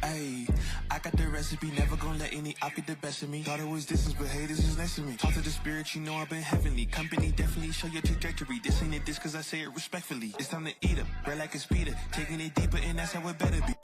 Hey, I got the recipe, never gonna let any op get the best of me. Thought it was distance, but hey, this is next to me. Talk to the spirit, you know I've been heavenly. Company definitely show your trajectory. This ain't a diss cause I say it respectfully. It's time to eat up, bread like a speeder. Taking it deeper and that's how it better be.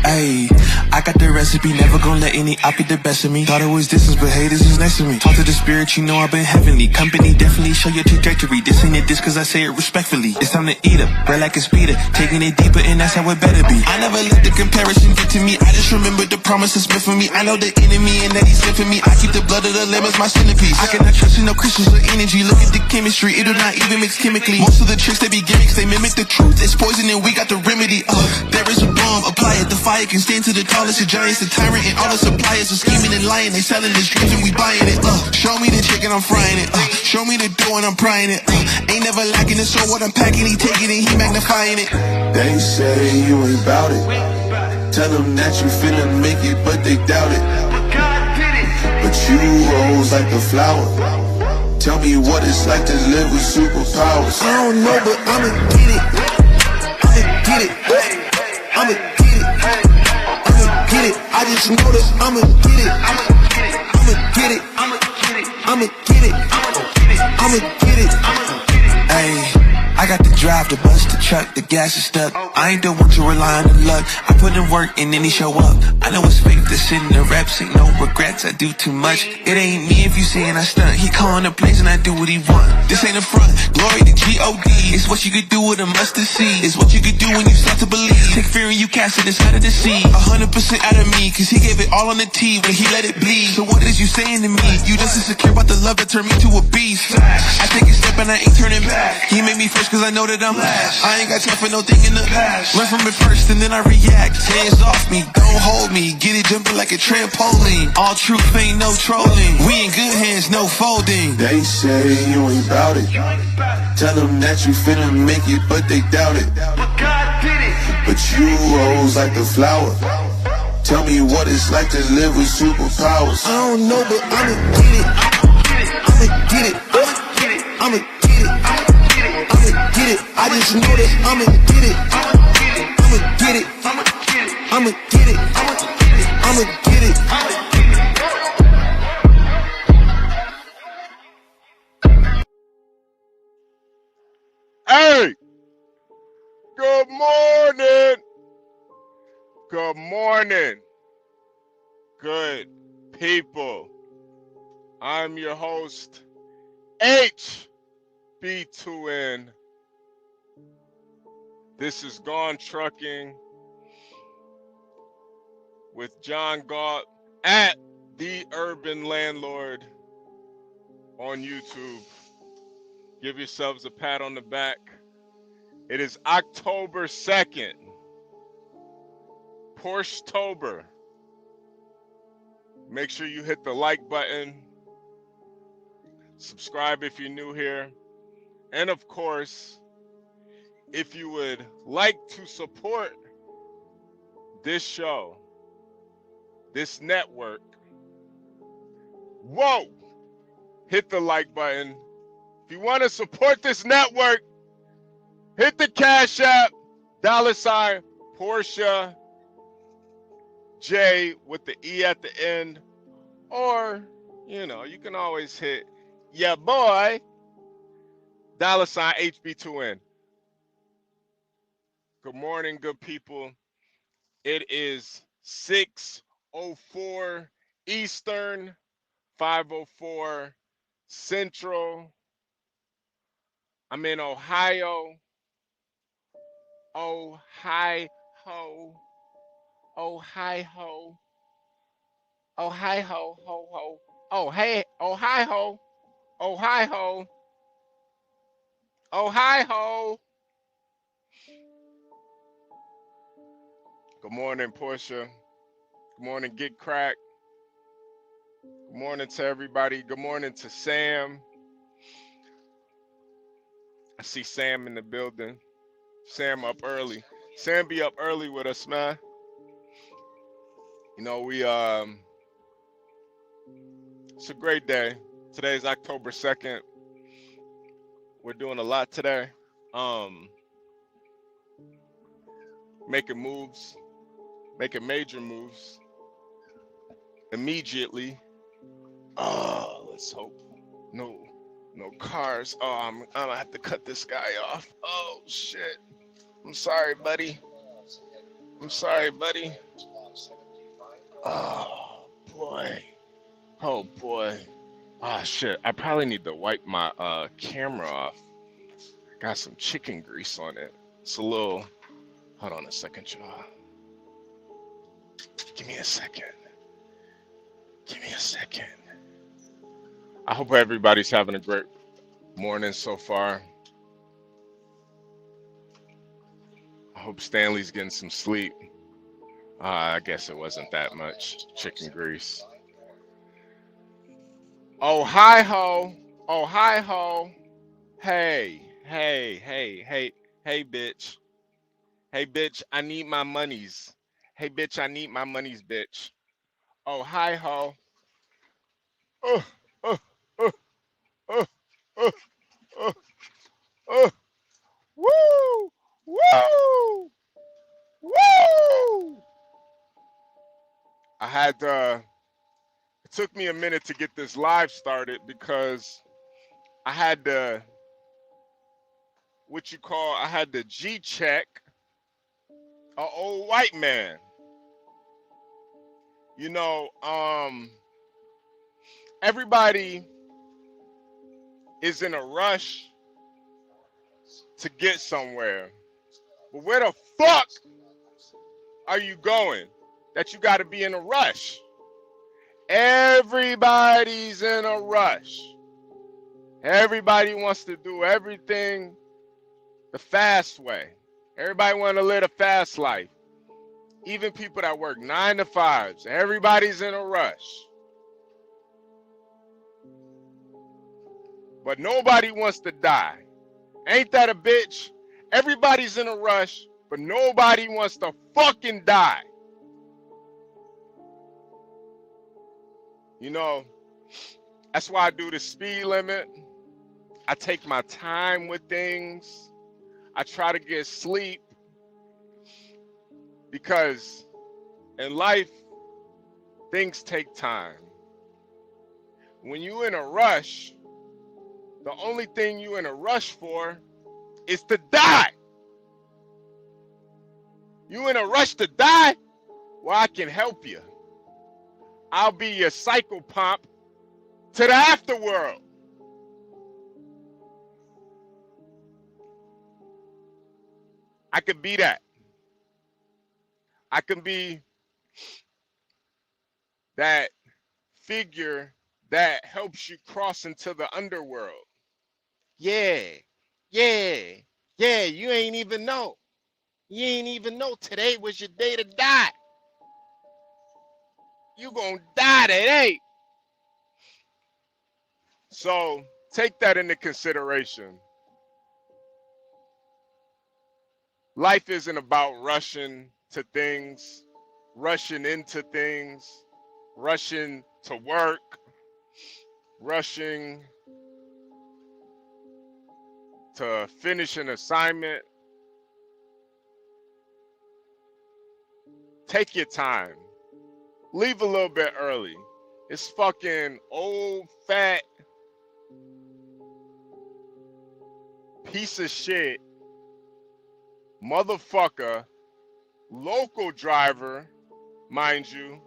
Hey, I got the recipe, never gonna let any op get the best of me. Thought it was distance, but hey, this is next to me. Talk to the spirit, you know I've been heavenly. Company definitely show your trajectory. This ain't a diss cause I say it respectfully. It's time to eat up, bread like a speeder. Taking it deeper and that's how it better be. I never let the comparison get to me. I just remember the promises meant for me. I know the enemy and that he's sent for me. I keep the blood of the lamb as my centerpiece. I cannot trust in no crystals or energy. Look at the chemistry, it do not even mix chemically. Most of the tricks, they be gimmicks, they mimic the truth. It's poison and we got the remedy. There is a bomb, apply it, the fire can stand to the tallest of giants, the tyrant and all the suppliers are scheming and lying. They selling this dreams and we buying it. Show me the chicken, I'm frying it. Show me the dough and I'm prying it. Ain't never lacking it, so what I'm packing, he taking it, he magnifying it. They say you ain't bout it. Tell them that you finna make it, but they doubt it. But you rose like a flower. Tell me what it's like to live with superpowers. I don't know, but I'ma get it. I'ma get it. I'ma get it. Get it. I just know that I'ma get it. I'ma get it. I'ma get it. I'ma get it. I'ma get it. Ayy. I got the drive, the bus, the truck, the gas is stuck. I ain't the one to rely on the luck. I put in work and then he show up. I know it's fake, this shit in the reps. Ain't no regrets, I do too much. It ain't me if you saying I stunt. He calling the plays and I do what he want. This ain't a front, glory to G-O-D. It's what you could do with a mustard seed. It's what you could do when you start to believe. Take fear and you cast it inside of the sea. 100% out of me, cause he gave it all on the tee when he let it bleed. So what is you saying to me? You just insecure about the love that turned me to a beast. I take a step and I ain't turning back. He made me first cause I know that I'm last. I ain't got time for no thing in the past. Learn from it first and then I react. Hands off me, don't hold me. Get it jumping like a trampoline. All truth ain't no trolling. We in good hands, no folding. They say you ain't bout it. Tell them that you finna make it, but they doubt it. But God did it. But you rose like a flower. Tell me what it's like to live with superpowers. I don't know, but I'ma get it. I'ma get it. I'ma get it. I'ma get it. I just know that I'ma get it. I'ma get it. I'ma get it. I'ma get it. Hey! Good morning! Good morning, good people. I'm your host, HB2N. This is Gone Trucking with John Galt at The Urban Landlord on YouTube. Give yourselves a pat on the back. It is October 2nd. Porschtober. Make sure you hit the like button. Subscribe if you're new here. And of course, if you would like to support this show, this network, hit the like button. If you want to support this network, hit the Cash App, $ Portia J with the E at the end. Or, you know, you can always hit ya boy, $ HB2N. Good morning, good people. It is 6:04 Eastern, 5:04 Central. I'm in Ohio. Ohio. Ohio. Ohio. Ho, ho. Oh, hey, Ohio. Ohio. Ohio. Good morning, Portia. Good morning, Get Crack. Good morning to everybody. Good morning to Sam. I see Sam in the building. Sam up early. Sam be up early with us, man. You know, it's a great day. Today's October 2nd. We're doing a lot today. making moves, making major moves immediately. Oh, let's hope no cars. Oh, I'm gonna have to cut this guy off. Oh shit. I'm sorry, buddy. I'm sorry, buddy. Oh boy. Oh boy. Ah shit. I probably need to wipe my camera off. Got some chicken grease on it. It's a little. Hold on a second, y'all. Give me a second. Give me a second. I hope everybody's having a great morning so far. I hope Stanley's getting some sleep. I guess it wasn't that much chicken grease. Oh, hi ho. Oh, hi ho. Hey, bitch. Hey, bitch, I need my monies. Hey, bitch, I need my monies, bitch. Oh, hi ho. Uh, uh, uh, uh, uh, uh, uh. Woo! Woo! Woo! I had it took me a minute to get this live started because I had to, I had to G-check an old white man. You know, everybody is in a rush to get somewhere. But where the fuck are you going that you got to be in a rush? Everybody's in a rush. Everybody wants to do everything the fast way. Everybody want to live a fast life. Even people that work 9 to 5s. Everybody's in a rush. But nobody wants to die. Ain't that a bitch? Everybody's in a rush, but nobody wants to fucking die. You know, that's why I do the speed limit. I take my time with things. I try to get sleep. Because in life, things take time. When you're in a rush, the only thing you're in a rush for is to die. You in a rush to die? Well, I can help you. I'll be your cycle pump to the afterworld. I could be that. I can be that figure that helps you cross into the underworld. Yeah, you ain't even know. You ain't even know today was your day to die. You gonna die today. So take that into consideration. Life isn't about rushing to things, rushing into things, rushing to work, rushing to finish an assignment. Take your time. Leave a little bit early. It's fucking old, fat piece of shit motherfucker, local driver, mind you.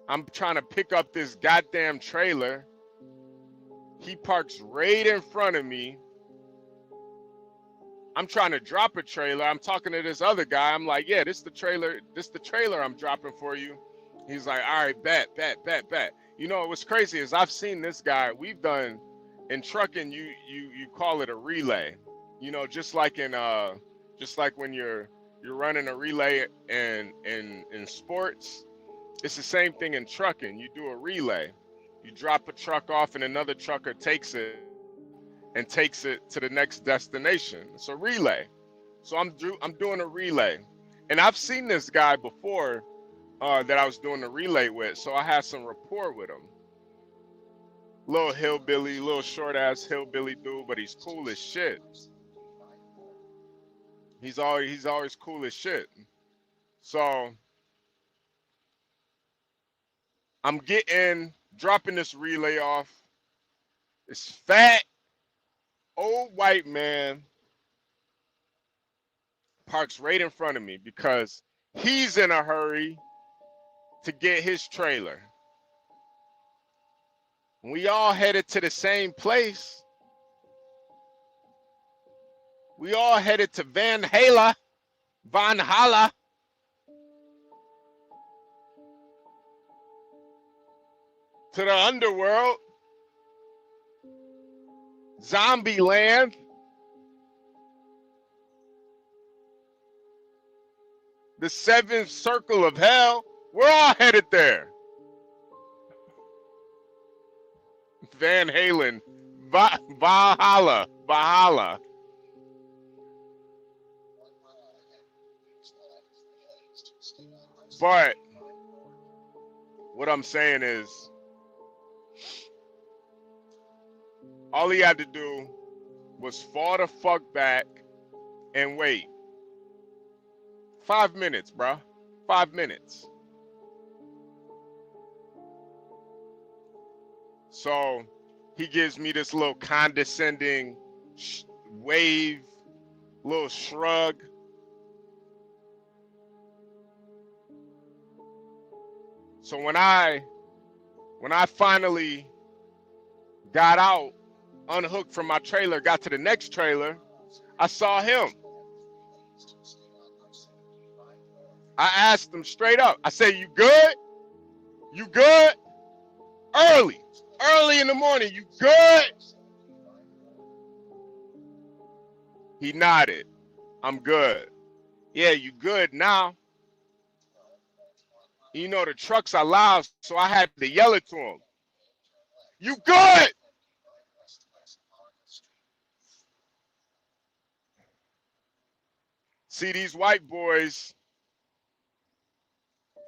I'm trying to pick up this goddamn trailer. He parks right in front of me. I'm trying to drop a trailer. I'm talking to this other guy. I'm like, yeah, this the trailer I'm dropping for you. He's like, all right, bet. You know, what's crazy is I've seen this guy. We've done in trucking, you call it a relay. You know, just like when you're running a relay in sports, it's the same thing in trucking. You do a relay. You drop a truck off and another trucker takes it and takes it to the next destination. It's a relay. So I'm doing a relay. And I've seen this guy before that I was doing the relay with, so I had some rapport with him. Little hillbilly, little short ass hillbilly dude, but he's cool as shit. He's always cool as shit. So I'm dropping this relay off. This fat old white man parks right in front of me because he's in a hurry to get his trailer. We all headed to the same place. We all headed to Valhalla. To the underworld. Zombie land. The seventh circle of hell. We're all headed there. Van Halen. Valhalla. But what I'm saying is, all he had to do was fall the fuck back and wait. 5 minutes, bro. 5 minutes. So he gives me this little condescending wave, little shrug. So when I finally got out, unhooked from my trailer, got to the next trailer, I saw him. I asked him straight up. I said, "You good? You good?" Early in the morning, "You good?" He nodded. "I'm good." "Yeah, you good now?" You know, the trucks are loud, so I had to yell it to him. "You good?" See, these white boys,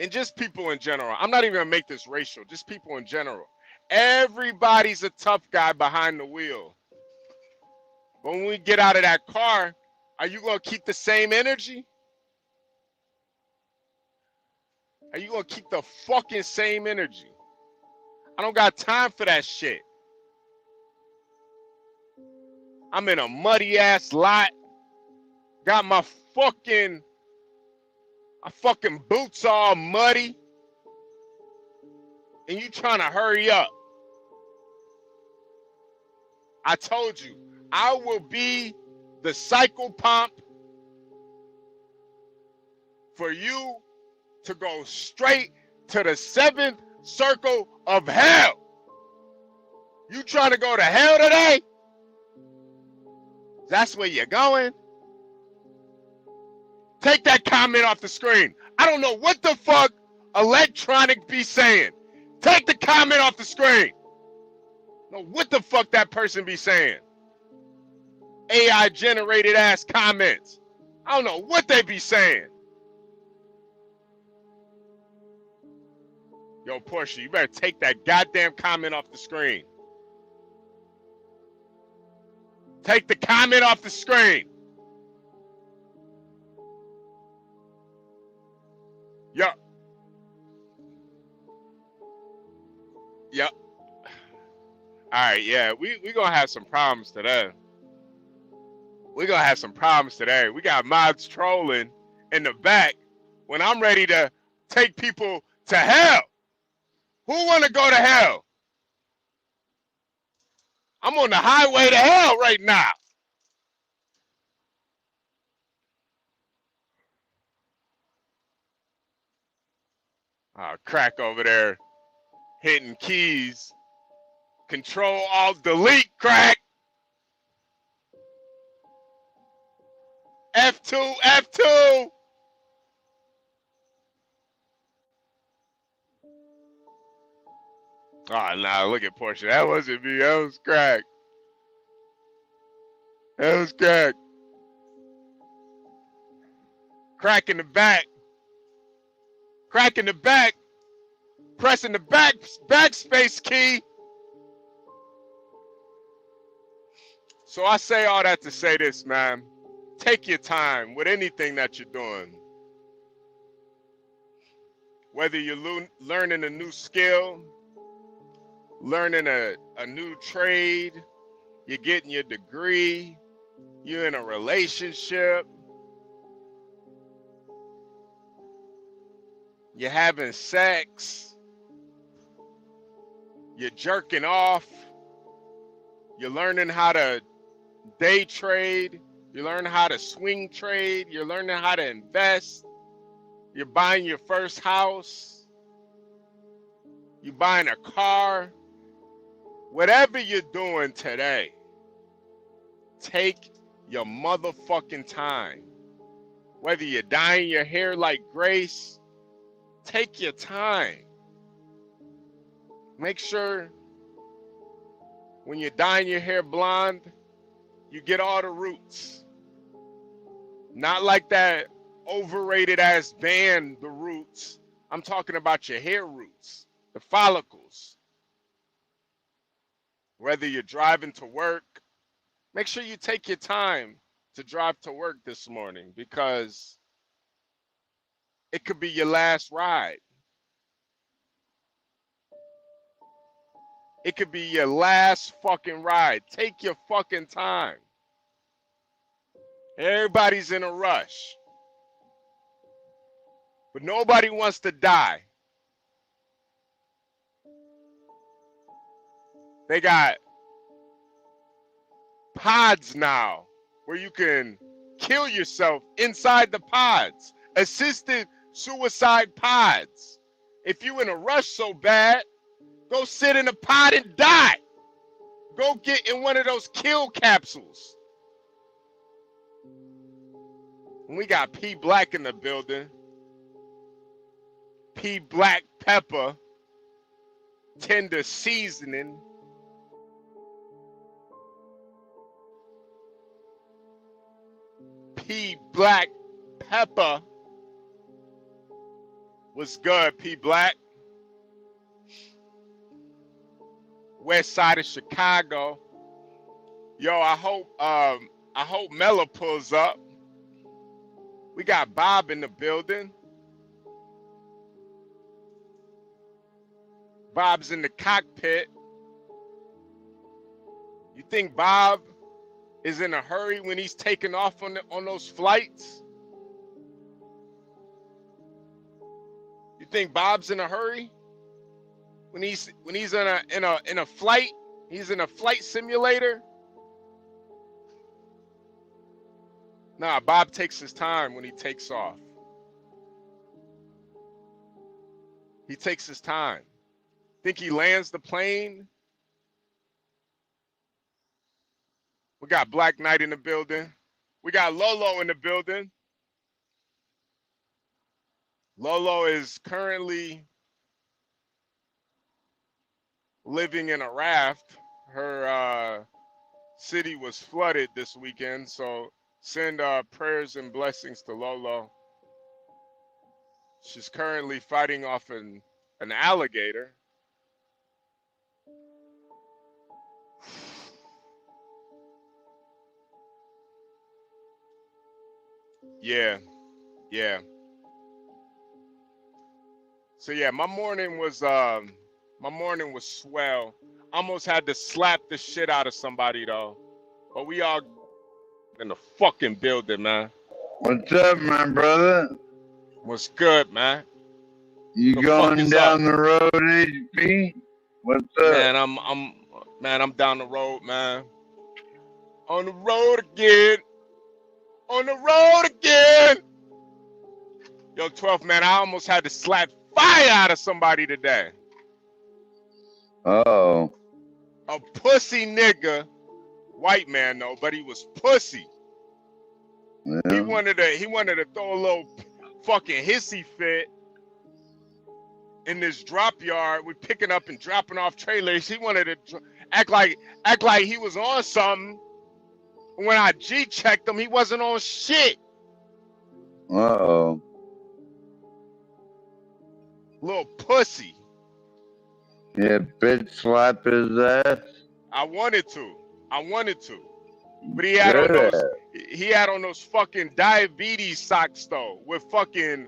and just people in general, I'm not even gonna make this racial, just people in general. Everybody's a tough guy behind the wheel. But when we get out of that car, are you gonna keep the same energy? Are you gonna keep the fucking same energy? I don't got time for that shit. I'm in a muddy ass lot. Got my fucking boots all muddy. And you trying to hurry up. I told you, I will be the cycle pump for you to go straight to the seventh circle of hell. You trying to go to hell today? That's where you're going? Take that comment off the screen. I don't know what the fuck electronic be saying. Take the comment off the screen. No, what the fuck that person be saying? AI generated ass comments. I don't know what they be saying. Yo, Portia, you better take that goddamn comment off the screen. Take the comment off the screen. Yup. Yep. All right, yeah, we gonna have some problems today. We gonna have some problems today. We got mods trolling in the back when I'm ready to take people to hell. Who wanna go to hell? I'm on the highway to hell right now. Crack over there hitting keys. Control Alt Delete, crack. F2, F2. Oh, nah, look at Portia. That wasn't me. That was crack. That was crack. Crack in the back. Crack in the back. Pressing the backspace key. So I say all that to say this, man. take your time with anything that you're doing. Whether you're learning a new skill, learning a new trade, you're getting your degree, you're in a relationship, you're having sex, you're jerking off, you're learning how to day trade, you're learning how to swing trade, you're learning how to invest, you're buying your first house, you're buying a car. Whatever you're doing today, take your motherfucking time. Whether you're dyeing your hair like Grace, take your time. Make sure when you're dyeing your hair blonde, you get all the roots. Not like that overrated ass band, the roots. I'm talking about your hair roots, the follicles. Whether you're driving to work, make sure you take your time to drive to work this morning, because it could be your last ride. It could be your last fucking ride. Take your fucking time. Everybody's in a rush, but nobody wants to die. They got pods now where you can kill yourself inside the pods. Assisted suicide pods. If you in a rush so bad, go sit in a pod and die. Go get in one of those kill capsules. And we got P Black in the building. P Black pepper. Tender seasoning. P Black pepper. What's good, P Black? West side of Chicago. Yo, I hope Mella pulls up. We got Bob in the building. Bob's in the cockpit. You think Bob is in a hurry when he's taking off on those flights? You think Bob's in a hurry when he's in a flight? He's in a flight simulator. Nah, Bob takes his time when he takes off. He takes his time. Think he lands the plane? We got Black Knight in the building. We got Lolo in the building. Lolo is currently living in a raft. Her city was flooded this weekend, so send prayers and blessings to Lolo. She's currently fighting off an alligator. Yeah. So yeah, my morning was swell. Almost had to slap the shit out of somebody though. But we all in the fucking building, man. What's up, my brother? What's good, man? You going down the road, HP? What's up? Man, I'm down the road, man. On the road again. On the road again. Yo, 12, man, I almost had to slap fire out of somebody today. Oh. A pussy nigga. White man though, but he was pussy. Yeah. He wanted to throw a little fucking hissy fit in this drop yard. We're picking up and dropping off trailers. He wanted to act like he was on something. When I G-checked him, he wasn't on shit. Uh-oh. Little pussy. Yeah, bitch slap his ass. I wanted to. But he had on those fucking diabetes socks though, with fucking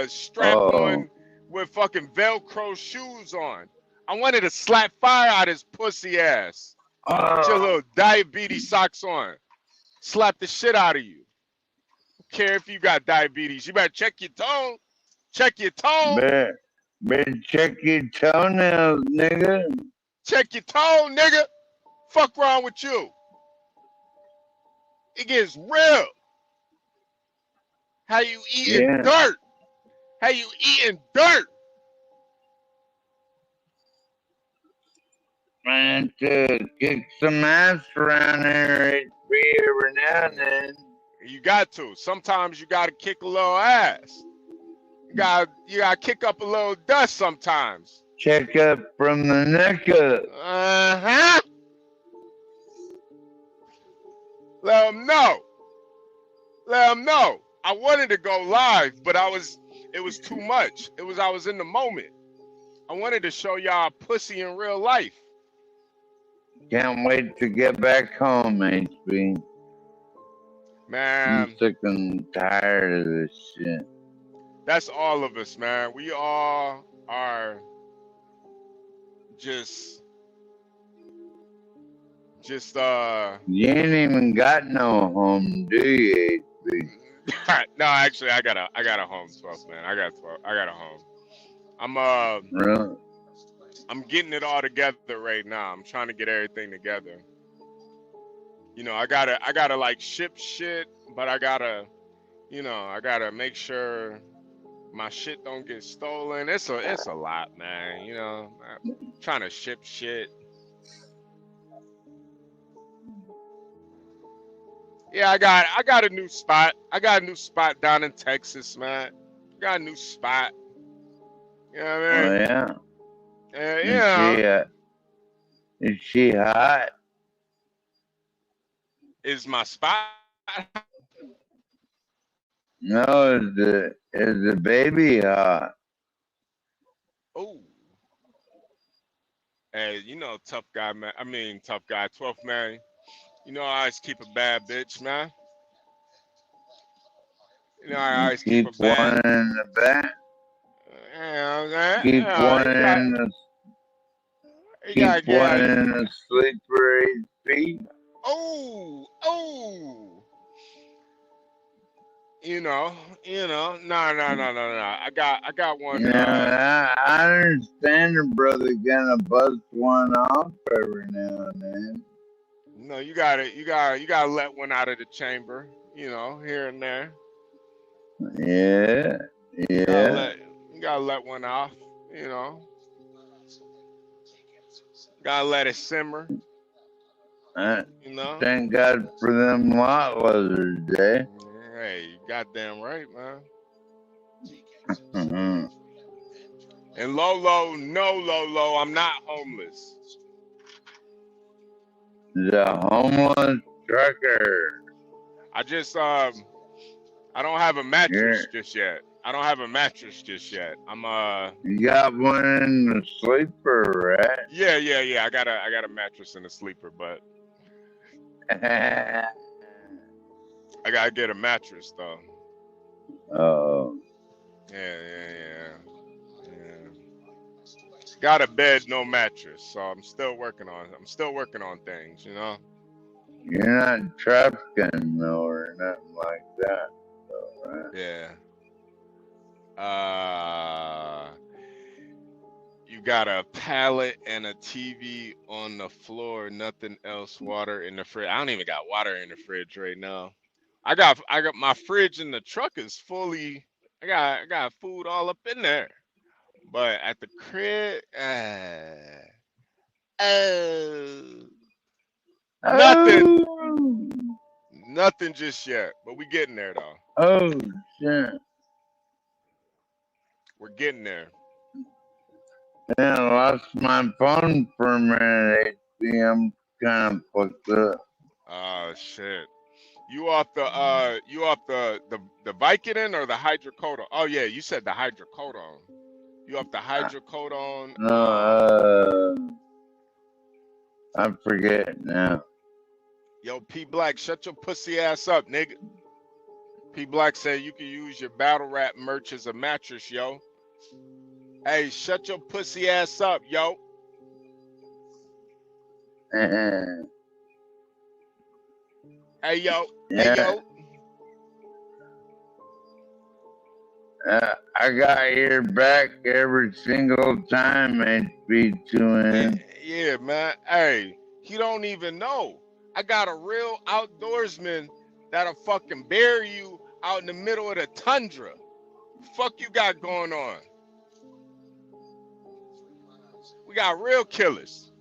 strap on, with fucking Velcro shoes on. I wanted to slap fire out his pussy ass. With your little diabetes socks on. Slap the shit out of you. Don't care if you got diabetes. You better check your toe. Check your toe. Better check your toenails, nigga. Check your toe, nigga. Fuck wrong with you. It gets real. How you eating dirt? How you eating dirt? Man, to kick some ass around here every now and then. You got to. Sometimes you gotta kick a little ass. You gotta kick up a little dust sometimes. Check up from the neck up. Uh-huh. Let them know. Let them know. I wanted to go live, but it was too much. I was in the moment. I wanted to show y'all pussy in real life. Can't wait to get back home, HB. Man. I'm sick and tired of this shit. That's all of us, man. We all are just You ain't even got no home, do you, HB? No, actually I got a home, 12, man. I got a home. Really? I'm getting it all together right now. I'm trying to get everything together. You know, I gotta like ship shit, but I gotta make sure my shit don't get stolen. It's a lot, man. You know, I'm trying to ship shit. Yeah, I got a new spot. I got a new spot down in Texas, man. Got a new spot. You know what I mean? Oh yeah. Yeah. Is she hot? Is my spot? No, is the baby hot? Oh. Hey, you know, tough guy, man. I mean, tough guy, 12th man. You know, I always keep a bad bitch, man. You know, I always keep a bad. One in the back. Yeah, Keep one in the. Keep one in the sleeper HP. Oh. You know. No. I got one. Yeah, I understand a brother gonna bust one off every now and then. No, you gotta let one out of the chamber, you know, here and there. Yeah. You gotta let one off, you know. Gotta let it simmer. You know. Thank God for them lot lizards, eh? Hey, you goddamn right, man. Mm-hmm. And Lolo, I'm not homeless. The homeless trucker. I just I don't have a mattress just yet. I'm You got one in the sleeper, right? Yeah. I got a mattress and a sleeper, but I gotta get a mattress though. Oh. Yeah. Got a bed, no mattress, so I'm still working on things, you know. You're not trafficking though, or nothing like that, though, right? Yeah. You got a pallet and a TV on the floor, nothing else, water in the fridge. I don't even got water in the fridge right now. I got my fridge in the truck is fully, I got food all up in there. But at the crib, nothing just yet. But we getting there though. Oh shit! We're getting there. Yeah, I lost my phone for a minute. I'm kind of fucked up. Oh shit! You off the Vicodin or the hydrocodone? Oh yeah, you said the hydrocodone. You off the hydrocodone? No, I forget now. Yo, P Black, shut your pussy ass up, nigga. P Black said you can use your battle rap merch as a mattress, yo. Hey, shut your pussy ass up, yo. Hey, yo. Hey, yo. I got your back every single time HB2N. Yeah, man. Hey, he don't even know. I got a real outdoorsman that'll fucking bury you out in the middle of the tundra. Fuck you got going on? We got real killers.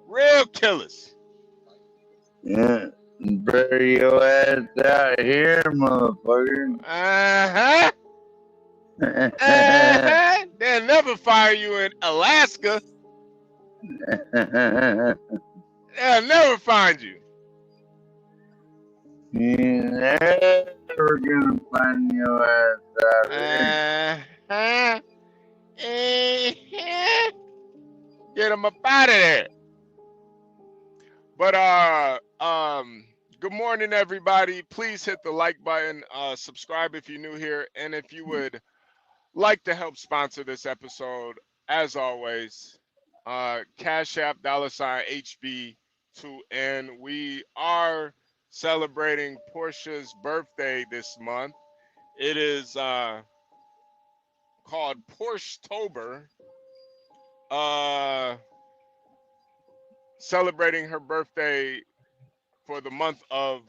Real killers. Yeah. Bury your ass out here, motherfucker. Uh-huh. Uh-huh. They'll never fire you in Alaska. They'll never find you. You're never gonna find your ass out here. Uh-huh. Uh-huh. Get them up out of there. But good morning, everybody. Please hit the like button, subscribe if you're new here, and if you would like to help sponsor this episode, as always, Cash App $HB2N. We are celebrating Portia's birthday this month. It is called Porchtober. Celebrating her birthday for the month of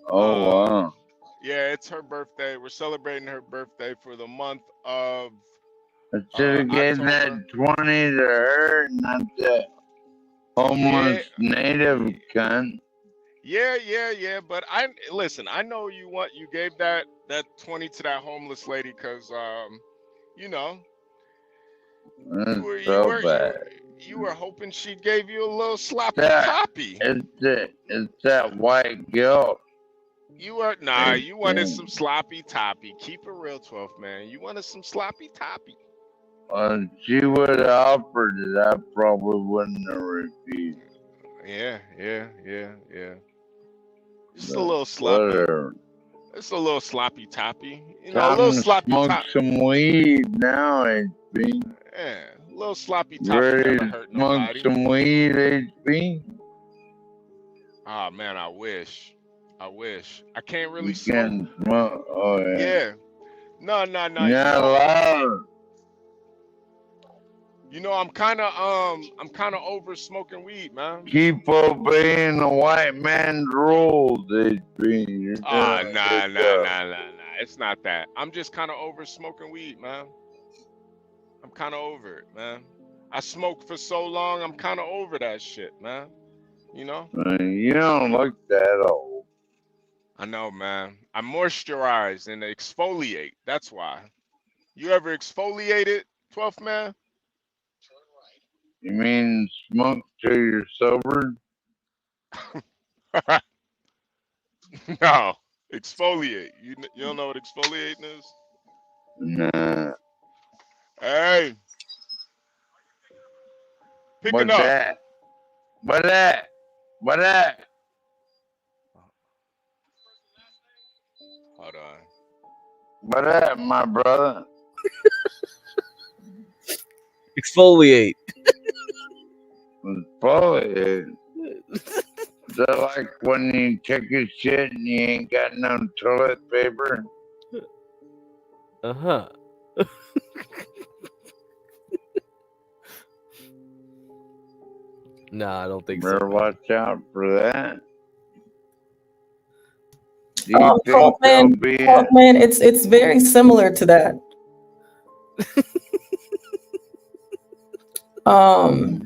Wow. Yeah, it's her birthday. We're celebrating her birthday for the month of I should have gave that 20 to her, not that homeless native cunt. Yeah. But listen. I know you gave that 20 to that homeless lady because you know, you were hoping she gave you a little sloppy toppy. It's that white guilt. You wanted some sloppy toppy. Keep it real, 12th man. You wanted some sloppy toppy. She would have offered it. I probably wouldn't have refused. Yeah. Just a little sloppy. Whatever. It's a little sloppy toppy. You know, a little sloppy toppy. Smoke some weed now, HB. Yeah, a little sloppy toppy never hurt nobody. Smoke some weed, HB. Oh man, I wish. I can't really smoke. Oh yeah. Yeah. No. You're allowed. You know, I'm kind of over smoking weed, man. Keep obeying the white man's rules, HB. Nah. It's not that. I'm just kind of over smoking weed, man. I'm kind of over it, man. I smoked for so long, I'm kind of over that shit, man. You know? You don't look that old. I know, man. I moisturize and exfoliate. That's why. You ever exfoliated, 12th man? You mean smoke till you're sober? No, exfoliate. You don't know what exfoliating is? Nah. Hey. Picking What's up. that? What that? Hold on. What that, my brother? Exfoliate. Exfoliate. Is that like when you take a shit and you ain't got no toilet paper? Uh-huh. Nah, I don't think Better so. watch out for that. Faulkman, it's very similar to that. Is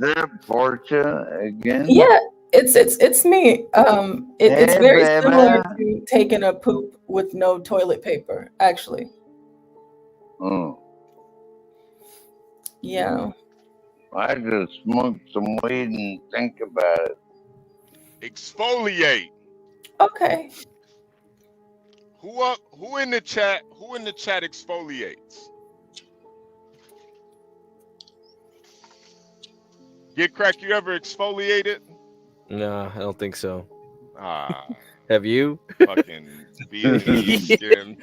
that Portia again? Yeah, it's me. It's Hey, very baby. similar to taking a poop with no toilet paper, actually. Oh. Yeah. I just smoke some weed and think about it. Exfoliate. Okay. Who in the chat exfoliates? Get crack, you ever exfoliated? Nah, I don't think so. Have you? Fucking Vietnamese skin.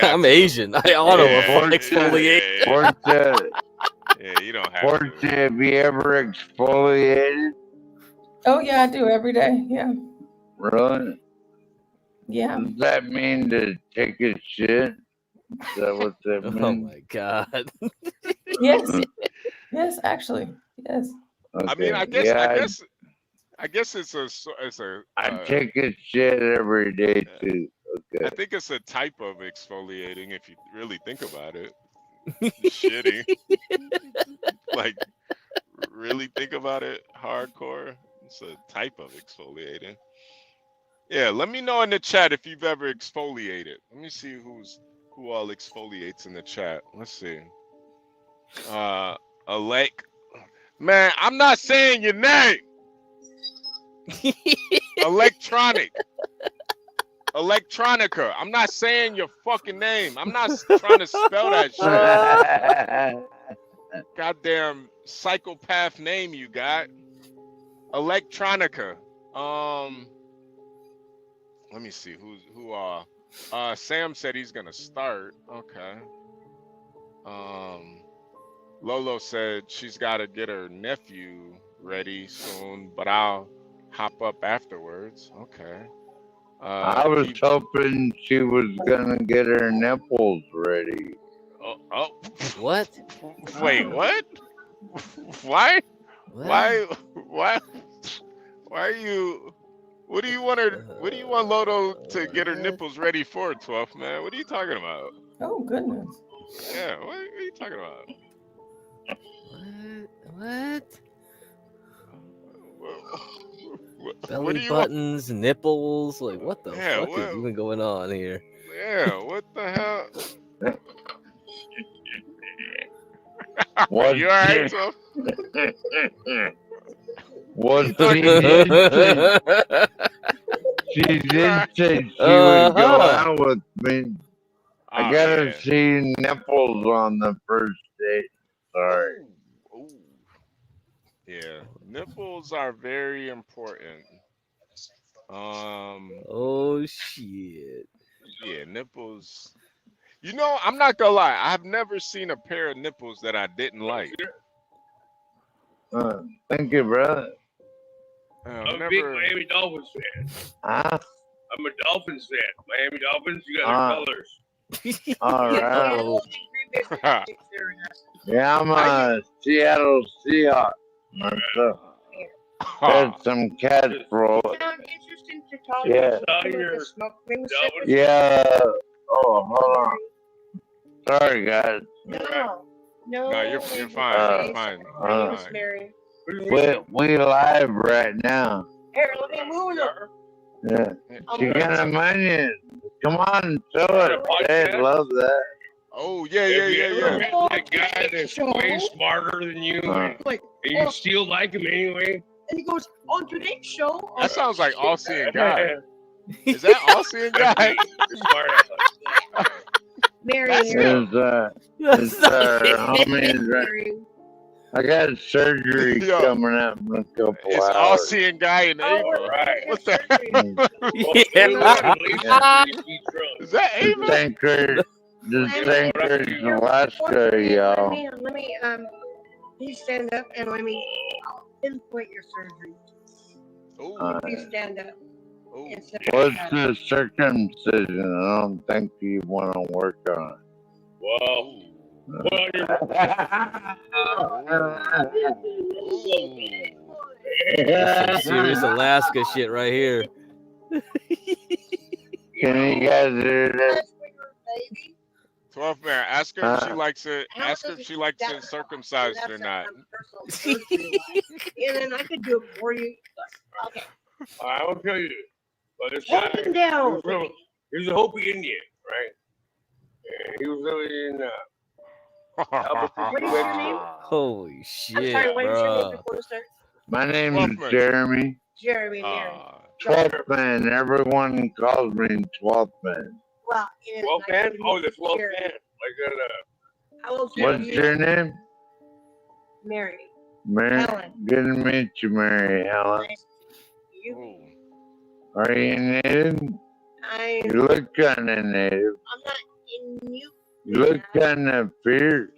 I'm Asian. I auto exfoliate. Yeah, you don't have Portia, to. have you ever exfoliated? Oh yeah, I do every day. Yeah. Really? Yeah. Does that mean to take a shit? Is that what that means? Oh my god. Yes. Yes, actually. Yes. Okay. I mean, I guess it's a. I take a shit every day too. I Okay. think it's a type of exfoliating if you really think about it. Shitty. Like, really think about it hardcore. It's a type of exfoliating. Yeah, let me know in the chat if you've ever exfoliated. Let me see who all exfoliates in the chat. Let's see. Alec. Man, I'm not saying your name. Electronic. Electronica. I'm not saying your fucking name. I'm not trying to spell that shit. Goddamn psychopath name you got. Electronica. Let me see who Sam said he's gonna start. Okay. Lolo said she's gotta get her nephew ready soon, but I'll hop up afterwards. Okay. I was hoping she was gonna get her nipples ready. Oh. What? Wait, what? Why? What? Why are you? What do you want her? What do you want Lodo to get her nipples ready for, 12th man? What are you talking about? Oh goodness. Yeah, what are you talking about? What? What Belly do you buttons, nipples, like what the Yeah, fuck is even going on here? Yeah, what the hell? What? You alright, so? What she did say, she did say she would go out with me. I gotta see nipples on the first date. Sorry. Ooh. Yeah, nipples are very important. Oh shit. Yeah, nipples. You know, I'm not gonna lie. I've never seen a pair of nipples that I didn't like. Thank you, brother. I'm a big Miami Dolphins fan. Huh? I'm a Dolphins fan. Miami Dolphins, you got their colors. All right. Yeah, I'm a Seattle Seahawks myself. There's some cats roll. Yeah. Yeah. Oh, hold on. Sorry, guys. No, you're fine. You're fine. My name is Mary. We live right now. Here, let me move her. Yeah. She got a money. Come on, show it. They love that. Oh, yeah. That guy that's way smarter than you, and you still like him anyway. And he goes, on today's show. That sounds like All-Seeing Guy. Is that All-Seeing Guy? Mary. I got surgery coming up in a couple hours. It's All-Seeing Guy in Ava. Right. What the heck? Is that Ava? The Anchorage, Alaska, y'all. Let me, please stand up and let me pinpoint your surgery. Please stand up. What's the circumcision? I don't think you want to work on it. Well, That's some serious Alaska shit right here. Can you guys do this? 12th man, ask her if she likes it. Ask her if she likes it circumcised or not. And then I could do it for you. Okay. I will tell you. But this Hold him down. He was a Hopi Indian, right? And he was really in What is your name? Holy shit, I'm sorry, what is your name before we start? My name is Jeremy. Jeremy, Mary. 12th man. Everyone calls me 12th man. Well, it is 12th man? Oh, the 12th Jeremy. man. How old are What's your name? Mary. Mary. Helen. Good to meet you, Mary Helen. Nice to meet you. Are you native? You look kind of native. I'm not Inuit. You look kind of fierce.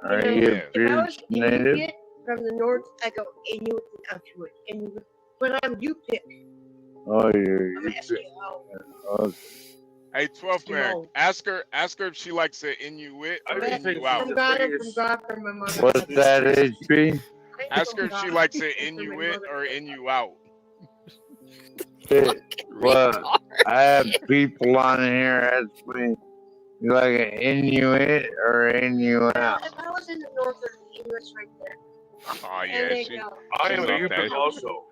Are you If I fierce was native? Inuit from the north, I go Inuit and Inuit. Inuit. But I'm Yupik. Oh, you're. I'm SKO. Oh, Hey, 12th man, ask her if she likes it Inuit or Inuit. From God, from my mother. what's that, HP? Ask her if she likes it Inuit or Inuit. Well, I have people on here ask me, you like an Inuit or Inuit? If I was in the north, Inuit's right there. Oh yeah, she, I am she's a off Yupik that. also.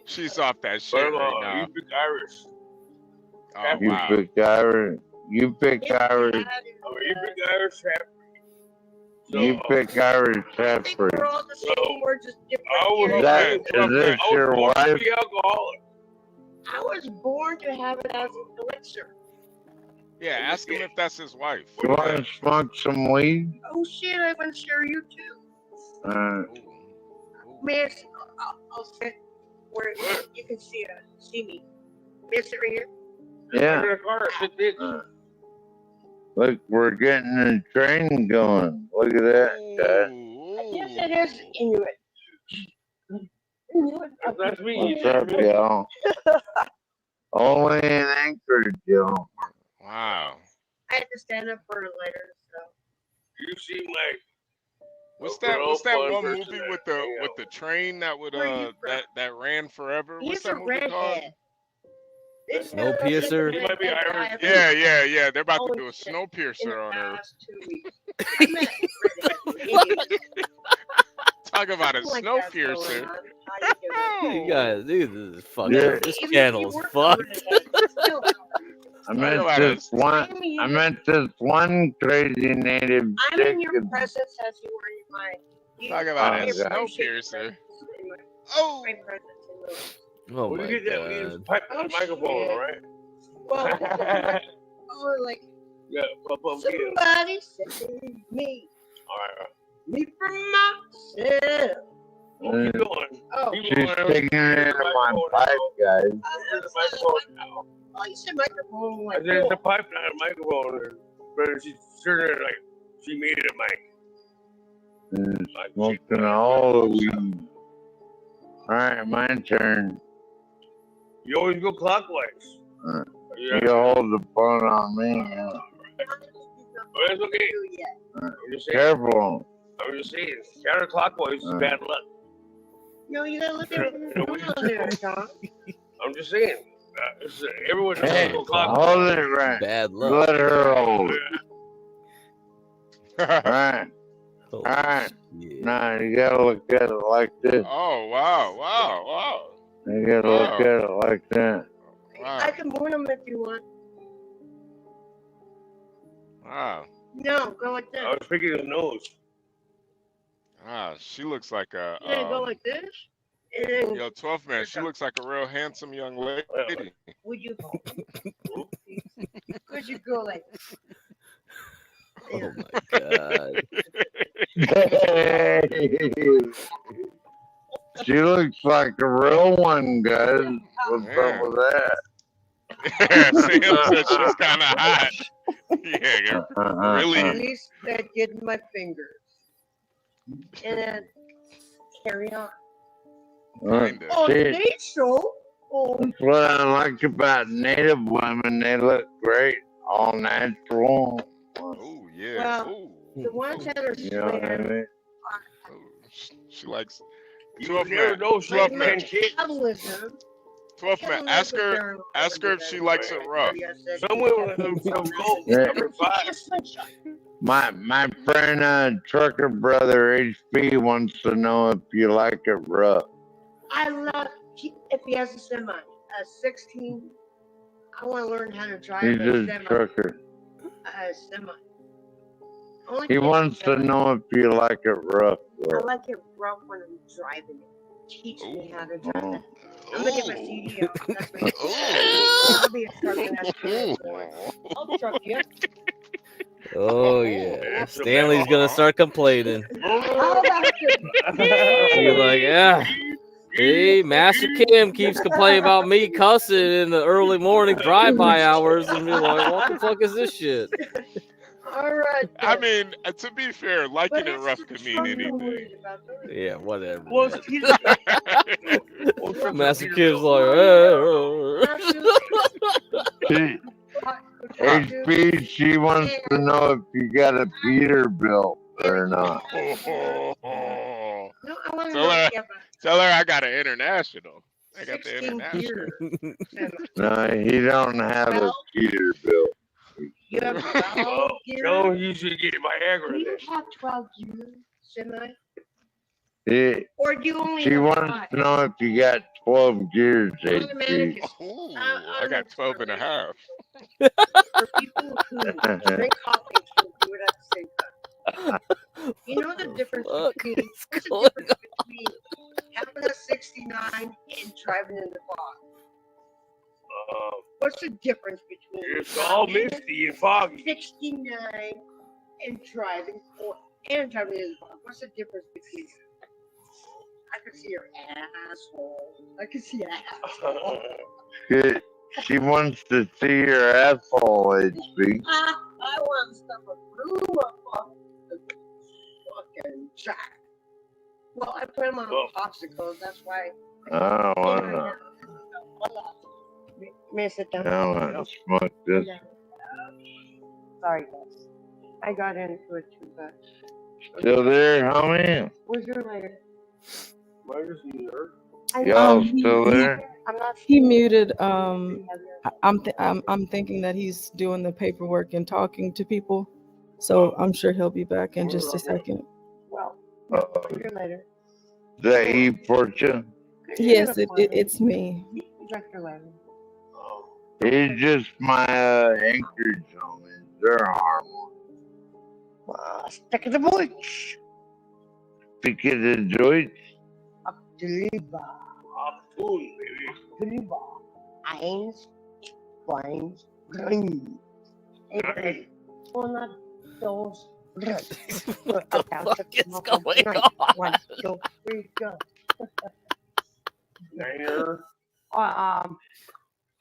She's off that shit But right now. Yupik Irish. Oh You wow. pick Irish. You pick Irish. I'm a Yupik Irish half. You pick Irish I think we're all the same. We're just different. Is that, areas. is this your wife? Alcoholic. I was born to have it as an elixir. Yeah, ask him if that's his wife. You want to smoke some weed? Oh shit, I want to share you too. Man, I'll sit where you can see me. Man, sit right here. Yeah. Look, we're getting a train going. Look at that, guy. Yes, it is Inuit. That's me. What's up, y'all? Only in Anchorage, y'all. Wow. I had to stand up for a letter, so. You seem like. What's that one movie with the train that would that ran forever? What's He's that a movie called? redhead. Snowpiercer? He might be Irish. Yeah. They're about to do a Snowpiercer on her. Talk about a Snowpiercer. You guys, dude, this is fucked Yeah. up. This channel is fucked. I met this one crazy native I'm chick. in your presence as you were in mine. Talk about a Your Snowpiercer. Oh! My presence in yours. Oh Well, my you get that god. pipe on the microphone, shit. right? Well, or like, Yeah, somebody said me. Alright. Me from myself. What you doing? Oh, She's taking it into my pipe, guys. Oh, you said microphone. I Like, said it's a pipe, not a microphone. But she's sure like she made it a mic. And smoking all the weed. Alright, my turn. You always go clockwise. You hold the phone on me. Oh, it's okay. I'm just saying. Careful. I'm just saying. Counterclockwise is bad luck. no, you gotta look at it there, John. I'm just saying. Everyone has Hey, to go clockwise. hold it right. Bad luck. Let her hold it. Alright. Holy Alright. shit. Nah, you gotta look at it like this. Oh wow. You gotta look at it like that. I can warn them if you want. Wow. No, go like this. I was picking his nose. She looks like a Yeah, go like this. And then, yo 12th man. She looks like a real handsome young lady. would you could you go like this? Oh my god. She looks like a real one, guys. What's up with that? Sam said she's kind of hot. Yeah, really. Release that get in my fingers. And then carry on. Kinda. Oh, See, they show. Oh, that's what I like about native women. They look great, all natural. Oh yeah. well, the ones that are You know what I square mean? She likes. You 12th never man. know she 12th can man. metabolism. 12th man. Ask her if she likes it rough. Some women have gold. Yeah. Number 5. My friend, trucker brother HP wants to know if you like it rough. I love if he has a semi, a 16. I want to learn how to drive He's a a semi. trucker. A semi. Only He thing wants is to that know if you like it rough. I like it rough when I'm driving it. Teach me how to drive it. I'm gonna get my CD out. That's my I'll be a trucker. I'll truck you. Oh yeah. Stanley's gonna start complaining. How about you? You're like, yeah. See, Master Kim keeps complaining about me cussing in the early morning drive-by hours and be like, what the fuck is this shit? All right. I mean, to be fair, liking it rough could mean anything. Yeah, whatever. Well, man. Master Kim's like, HP, she wants to know if you got a Peterbilt or not. No, I want to Tell know her, if you have tell her I got an international. I a got the 16 international. gear. No, he don't have a Peterbilt. You have 12 gears? No, you should get Viagra. Do you have 12 gears, semi? He, Or do you only she have wants 5? to know if you got 12 gears, HP. Automatic is Ooh, I got 12 and a half. for people who drink coffee and do it at the same time. You know the difference Fuck between is what's the going difference between having a 69 and driving in the fog? What's the difference between It's all misty and foggy. 69 and driving in the fog? What's the difference between them? I can see your asshole. I can see your asshole. She wants to see your asshole, HP. I want to stuff a room up the fucking track. Well, I put them on popsicles. That's why. Oh, I know. May I sit down? I want to smoke this. Sorry, guys. I got into it too much. Still there, homie? Where's your lighter? Y'all still there? I'm not. He muted. I'm thinking that he's doing the paperwork and talking to people, so I'm sure he'll be back in just a second. Well, Uh-oh. where's your lighter? Is that E Fortune? Yes, it's me. Drink your lighter. He's just my anchorage, homie. They're harmless. Stick of the bush. Pick of the joints. Eins, zwei, drei. Well, not those. What the fuck is going on? 1, 2, 3, go. Niner.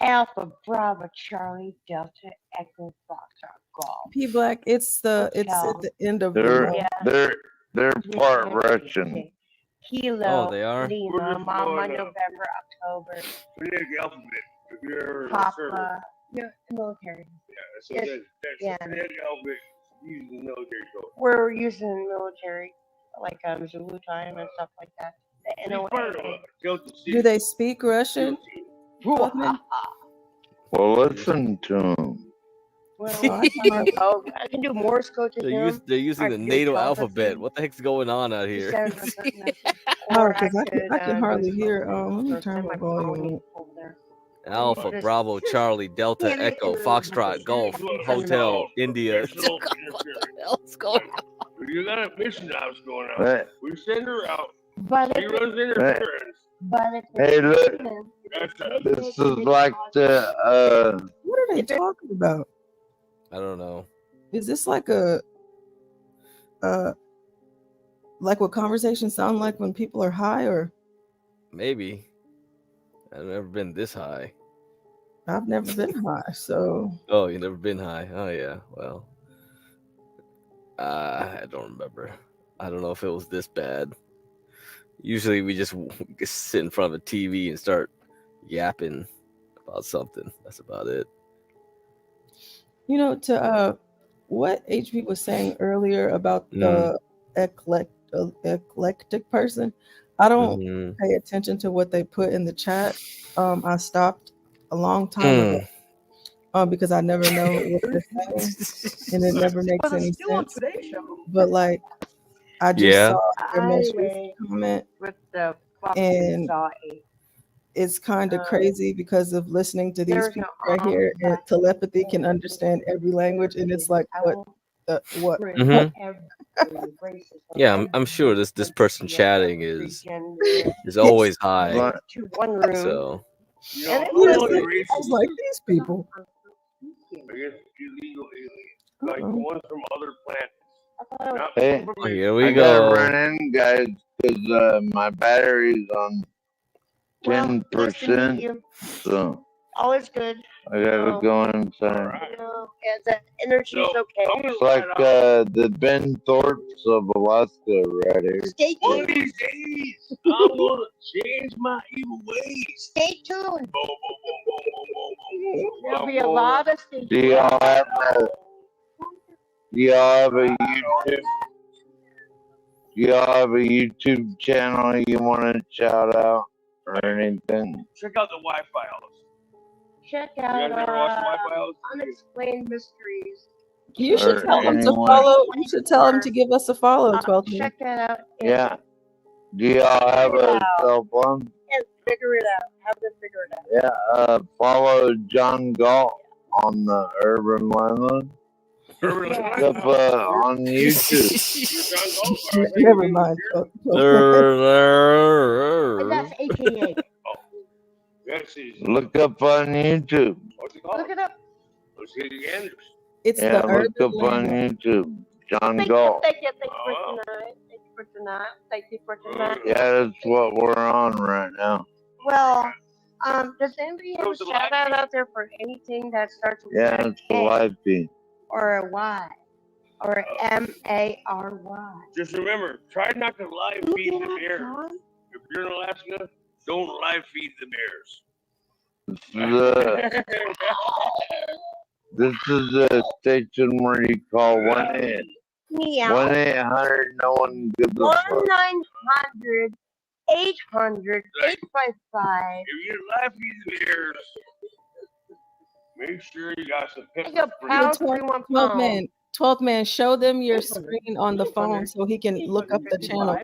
Alpha, Bravo, Charlie, Delta, Echo, Foxtrot, Galt. P Black, it's at the end of the They're month. they're part Russian. Kilo, Oh, they are? Lima, Mama, November, October, Phonetic alphabet. If you're a server. Papa, military. Yeah, that's Yeah. the phonetic alphabet using the military code. We're using military, like Zulu time and stuff like that. The NOA. Do they speak Russian? Well, Well, listen to him. I can do Morse code to him. They're using I the can do NATO telepathy. alphabet. What the heck's going on out here? Oh, because I can hardly hear. Let me turn my volume. Alpha, Bravo, Charlie, Delta, Echo, Foxtrot, Golf, Hotel, India. What the hell's going on? You got a mission jobs going on. Hey, We send her out. But She runs interference. hey, look. This is like the What are they talking about? I don't know. Is this like like what conversations sound like when people are high, or Maybe. I've never been this high. I've never been high, so Oh, you've never been high? Oh, yeah. Well, I don't remember. I don't know if it was this bad. Usually we just sit in front of a TV and start yapping about something. That's about it. to what HP was saying earlier about the eclectic person, I don't pay attention to what they put in the chat. I stopped a long time ago because I never know what they're saying, and it never makes any sense. But like, I just saw their most recent comment, and it's kind of crazy because of listening to these people right here, and telepathy can understand every language, and it's like, what? Yeah, I'm sure this person chatting is always high. So I was like, these people. I guess illegal aliens, like the ones from other planets. Hey, here we I go. gotta run in, guys, because my battery's on 10%. So Always good. I gotta go inside. And the energy's okay. It's like the Ben Thorpes of Alaska right here. Stay One of tuned. these days, I'm gonna change my evil ways. Stay tuned. Boom, boom, boom, boom, boom, boom, boom. There'll be a lot of stay Do y'all have a YouTube? Do y'all have a YouTube channel you want to shout out or anything? Check out the Wi-Fi. Check You guys out ever watch Wi-Fi? Unexplained Mysteries. You should Or tell him to anyone. follow. You should tell him to give us a follow. 12 man. Check that out. Yeah. Do y'all have a cell phone? And figure it out. Have them figure it out. Yeah. Follow John Galt on the Urban Landlord. Look up on YouTube. Never mind. And that's AKA. Look up on YouTube. Look it up. It's Yeah, the look urban up on land. YouTube. John Thank Galt. you for tonight. Thank you for tonight. Yeah, that's what we're on right now. Well, does anybody have a shout out there for anything that starts with Yeah, an it's the A live feed. or a Y or a MARY? Just remember, try not to live feed the bears. If you're in Alaska, don't live feed the bears. This is a station where you call 1-800. Meow. 1-800, no one gives a fuck. 1-900-800-855. If you live feed the bears, make sure you got some Take pepper a pound, spray. 12 man. 12 man. Show them your screen on the phone so he can look up the channel.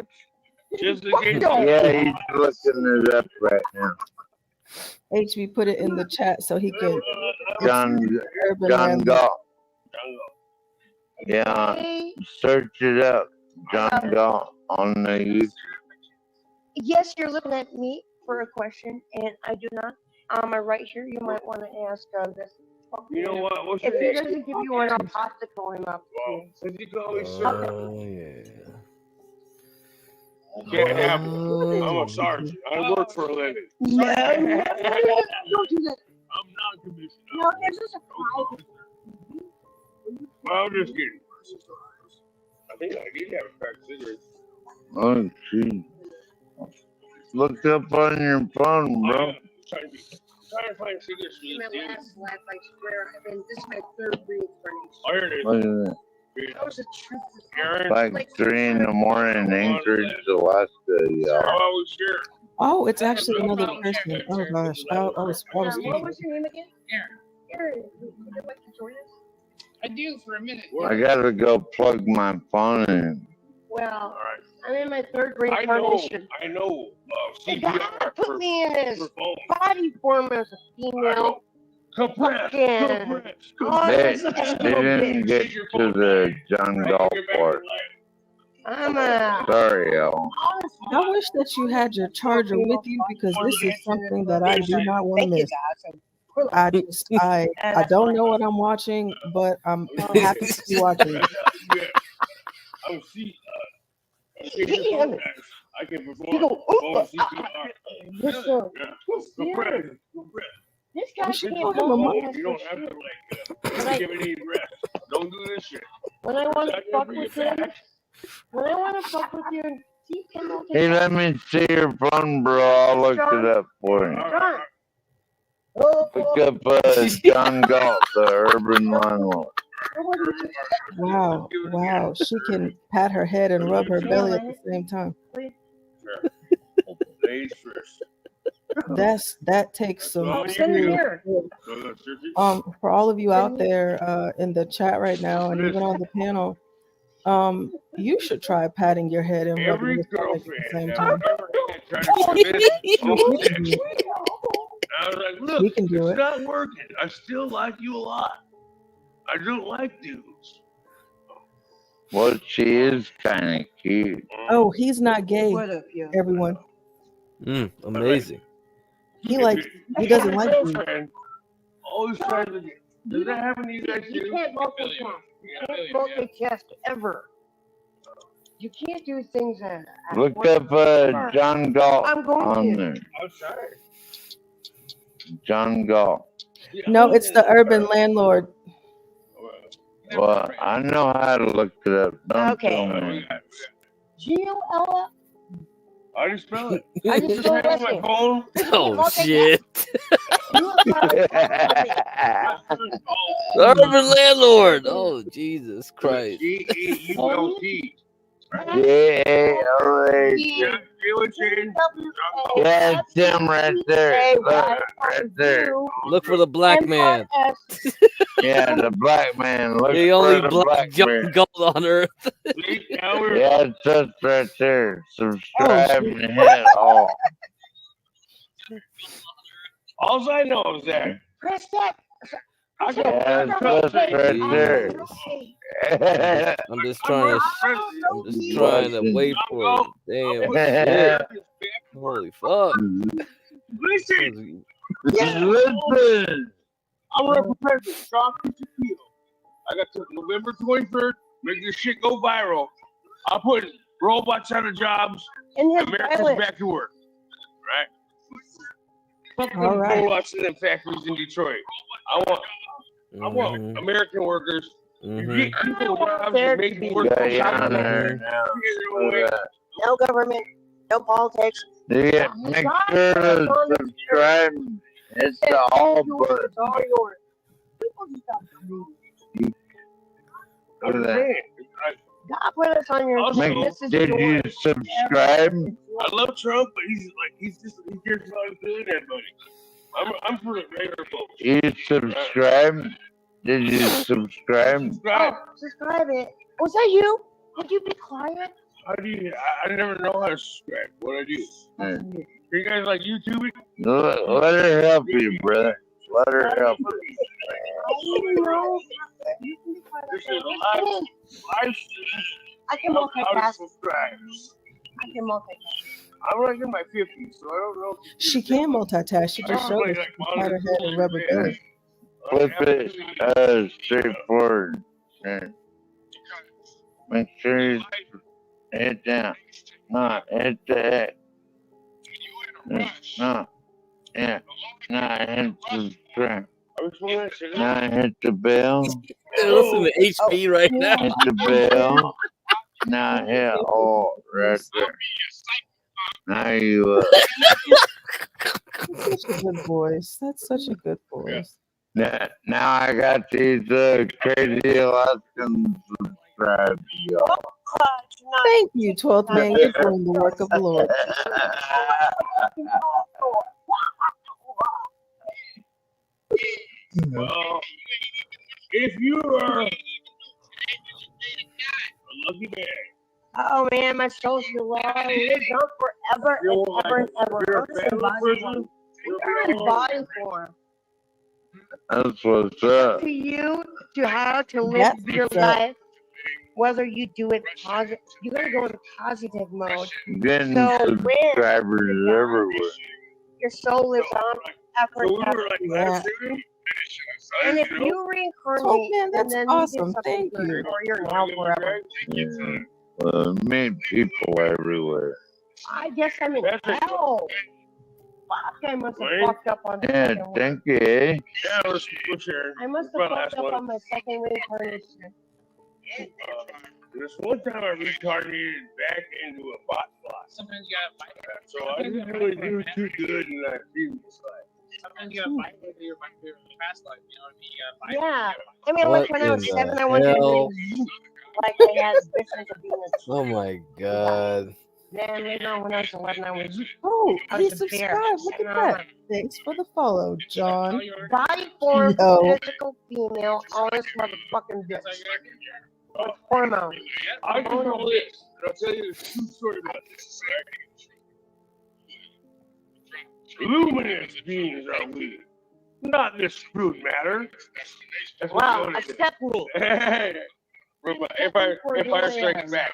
Just Yeah, he's looking it up right now. HB put it in the chat so he can. John Land. Galt. Yeah, search it up. John Galt on the YouTube. Yes, you're looking at me for a question, and I do not. I'm right here. You might want to ask this. You know what? What's If your he name? doesn't give you one, I'll have to call him up. Since you can always Yeah. can't have one. I'm a sergeant. I work for a living. No, don't do that. I'm not commissioned. No, this is a private. I'm just kidding. I think I did have a pack of cigarettes. Oh, gee. Look up on your phone, bro. I'm trying to find cigarettes for My this dude. last life, I swear. I mean, this is my third reading for me. Oh, here it is. Look at that. That was a truth. Aaron, Like 3 in the morning in Anchorage, Alaska, y'all. oh, sure. Oh, it's actually another person. Oh gosh, I was What was your name again? Aaron, would you like to join us? I do for a minute. I gotta go plug my phone in. Well, All right. I'm in my third I know. reincarnation. I know. They gotta CPR put me in this for phone. body form as a female. Compress. Fucking- Compress. Oh, They, this is a they didn't get to the John Galt part. I'm a. Sorry, y'all. I wish that you had your charger with you because this is something that I do not want to miss. I don't know what I'm watching, but I'm happy to be watching it. I'm see. I can perform phone CPR. This one. Compress. This guy should can't call him a hold monk. me. You don't have to like give it any rest. Don't do this shit. When I want to fuck with him, when I want to fuck with you, he can look Hey, let me see your phone, bro. I'll look it up for you. John. Look up John Galt, the urban landlord. Wow, wow. She can pat her head and rub her belly at the same time. Ladies first. That takes some Send him here. for all of you out there in the chat right now and even on the panel, you should try patting your head and rubbing Every your stomach at the girlfriend same that time. I've ever had tried to convince. I was like, look, We can do it's it. not working. I still like you a lot. I don't like dudes. Well, she is kind of cute. Oh, he's not gay, What up, yo? everyone. Amazing. He doesn't like you. Girlfriend always tries to get. Does that happen to you guys You too? can't multitask. You can't multitask ever. You can't do things at Look work. up John Galt I'm going on to. there. I'm sorry. John Galt. No, it's the urban landlord. Well, I know how to look it up. Don't tell me. G-O-L-F. How do you spell it? I just Just spelled on my it. phone. Oh shit! You The urban landlord. Oh Jesus Christ! G-E-U-L-T. Yeah, it's him right there. Look, right there. Look for the black man. Yeah, the black man. Look The for only the black man. gold on earth. Yeah, it's us right there. Subscribe and hit all. All I know is that. Press that. Yeah, it's us right there. I'm just trying to wait for it. Damn shit. Holy fuck. Listen. Listen. I'm running for president. Sean Peel. I got to November 23rd. Make this shit go viral. I'll put robots out of jobs. Americans back to work. Right? Fuck them robots in them factories in Detroit. I want American workers. You get people jobs and make them work. No government. No politics. Yeah, make sure to subscribe. It's the all button. It's all yours. People just got Look at that. God put us on your list. Did you subscribe? I love Trump, but he cares about doing everybody. I'm for the regular folks. You subscribe? Did you subscribe? Subscribe it. Was that you? Would you be quiet? How do you? I never know how to subscribe. What I do? Yeah. You guys like YouTube? Let her help you, brother. Let her help you. This is live I can multitask. I can multitask. I'm like in my 50s, so I don't know. She can multitask. She just showed us. She had her head in rubber belly. Flip it straightforward. Make sure you hit down. No, hit the X. No. Yeah. No, hit subscribe. Now hit the bell. Listen to HB right now. Hit the bell. Now hit all right there. Now you That's such a good voice. That's such a good voice. now I got these crazy Alaskans subscribed to y'all. Thank you, 12th man. You're doing the work of the Lord. Well, if you are a lucky man. Oh man, my soul's so long. It's on forever and ever and ever. You're in body form. That's what's up. To you, to how to live your life, whether you do it positive, you gotta go in positive mode. Getting So subscribers everywhere. Your soul lives on forever. And if you reincarnate, man, that's and then awesome. You get Thank good, you. or you're in hell forever. Yeah. Meet people everywhere. I guess I'm in hell. Fuck, I must have fucked up on the Yeah, second one. thank you, eh? Yeah, let's share. I must have fucked up on my second reincarnation. This one time I retarded back into a bot slot. Sometimes you gotta fight. So I didn't really do too good in that previous life. Sometimes you gotta fight with your past life. You know what I mean? You gotta fight. Yeah. I mean, like when I was 7, I wanted to be like I had visions of being a Oh my god. Then later on, when I was 11, I was. Oh, I he was a bear. subscribed. Look at that. Thanks for the follow, John. Body form, Yo. physical female, all this motherfucking bitch. Hormones. I control this. And I'll tell you a true story about this. Luminous beings are we. Not this crude matter. That's what Wow, you notice. accept me. Empire Strikes Back.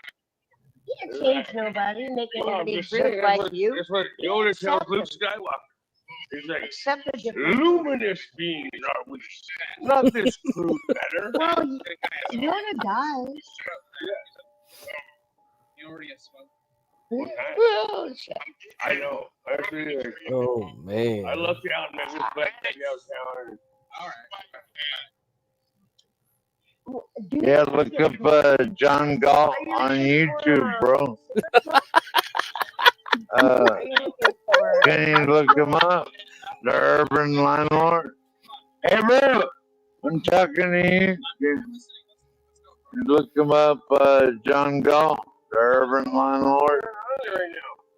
You can't change nobody, make anybody just drink saying, like you. That's what Yoda tells Luke Skywalker. He's like, Accept the difference. luminous beings are we. Not this crude matter. Well, Yoda dies. You already get smoked. What kind? I know. Oh man. I lucked out and I just back downtown. All right. Yeah, look up John Galt on YouTube, bro. Can you look him up? The urban landlord. Hey, bro, I'm talking to you. You look him up, John Galt, the urban landlord.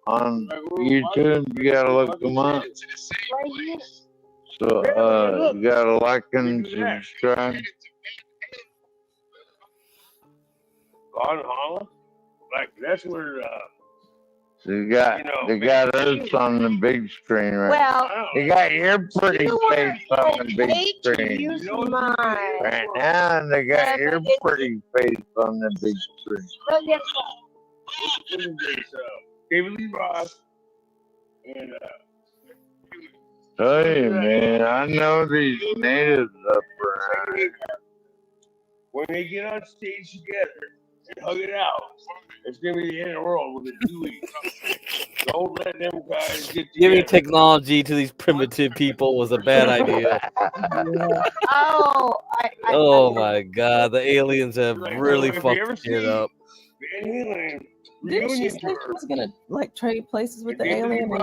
On YouTube, you gotta look him up. So, you gotta like and subscribe. Like, that's where, So they got us on the big screen right now. Well, They got your pretty you know face what? on the I big hate to screen. use mine. Right now, and they got your pretty face on the big screen. But guess David Lee Roth and, Tell you, man, I know these natives up around. when they get on stage together and hug it out, it's gonna be the end of the world with a Dewey. Don't let them guys get Giving together. technology to these primitive people was a bad idea. Oh my god, the aliens have really fucked shit up. Didn't she say she was gonna like trade places with the alien and let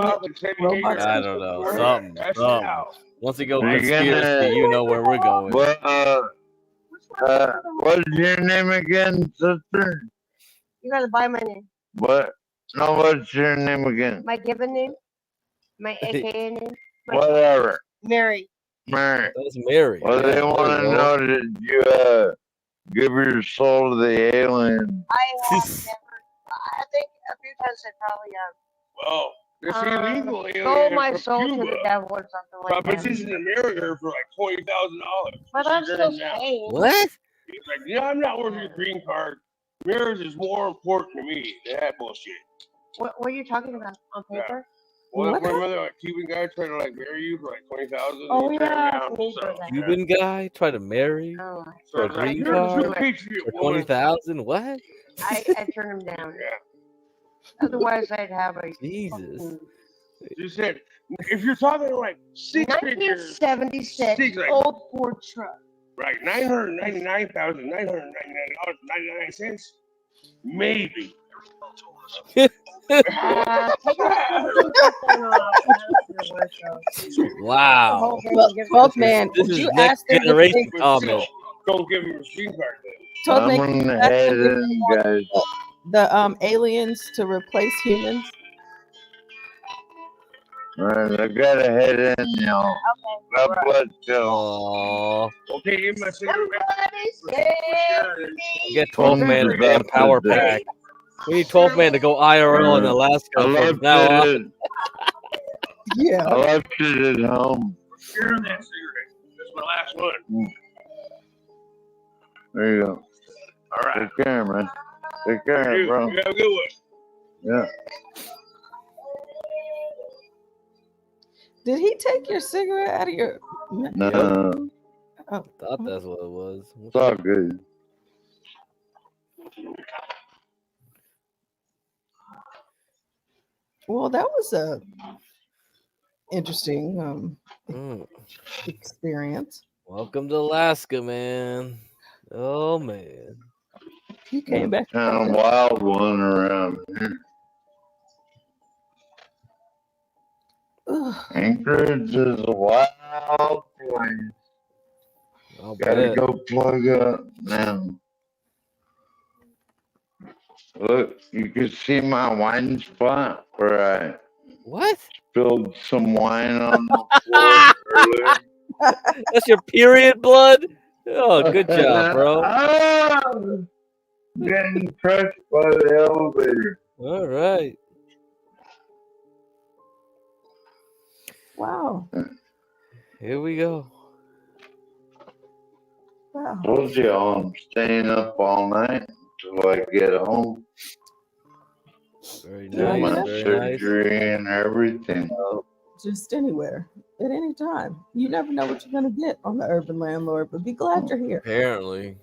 robots? I don't know. Something. Once you go We're conspiracy, gonna- you know where we're going. What's your name again, sister? You gotta buy my name. What? No, what's your name again? My given name? My AKA name? Whatever. Mary. Mary. That's Mary. Well, they want to know that you give your soul to the alien. I have never. I think a few times I probably have. Well, it's illegal. Sold my soul to the devil or something like that. Competition in America for like $20,000. But I'm still paying. What? He's like, yeah, I'm not worth your green card. Marriage is more important to me than that bullshit. What are you talking about on paper? Well, What? remember that Cuban guy trying to like marry you for like 20,000? Oh yeah, paper. Cuban guy try to marry Oh, for a it's like, green you're a card patriot for woman. 20,000? What? I turned him down. Otherwise, I'd have a. Jesus. You said if you're talking like six figures, 1976 old Ford truck. right? $999,999.99. Maybe. Take a 15% off. Wow. Well, man, This would is you next ask them if generation they- comment. Don't give him a green card then. Told I'm me gonna head in, guys. the aliens to replace humans? Alright, I gotta head in, y'all. God bless y'all. Okay, give my cigarette. Get 12 man to damn power pack. We need 12 man to go IRL in Alaska I from left now on. it. Yeah. I left it at home. Share that cigarette. That's my last one. There you go. All right. Take care, man. Take care, You bro. have a good one. Yeah. Did he take your cigarette out of your? No, Oh, Thought that's what it was. it's all good. well, that was a interesting experience. Welcome to Alaska, man. Oh, man. You came back. Kind of wild one around here. Ugh. Anchorage is a wild place. I'll Gotta bet. go plug up now. Look, you can see my wine spot where I What? spilled some wine on the floor earlier. That's your period blood? Oh, good job, bro. Oh, getting crushed by the elevator. All right. Wow. Here we go. Wow. Told you I'm staying up all night till I get home. Very Do my nice. Very nice. surgery and everything. Just anywhere, at any time. You never know what you're gonna get on the Urban Landlord, but be glad you're here. Apparently.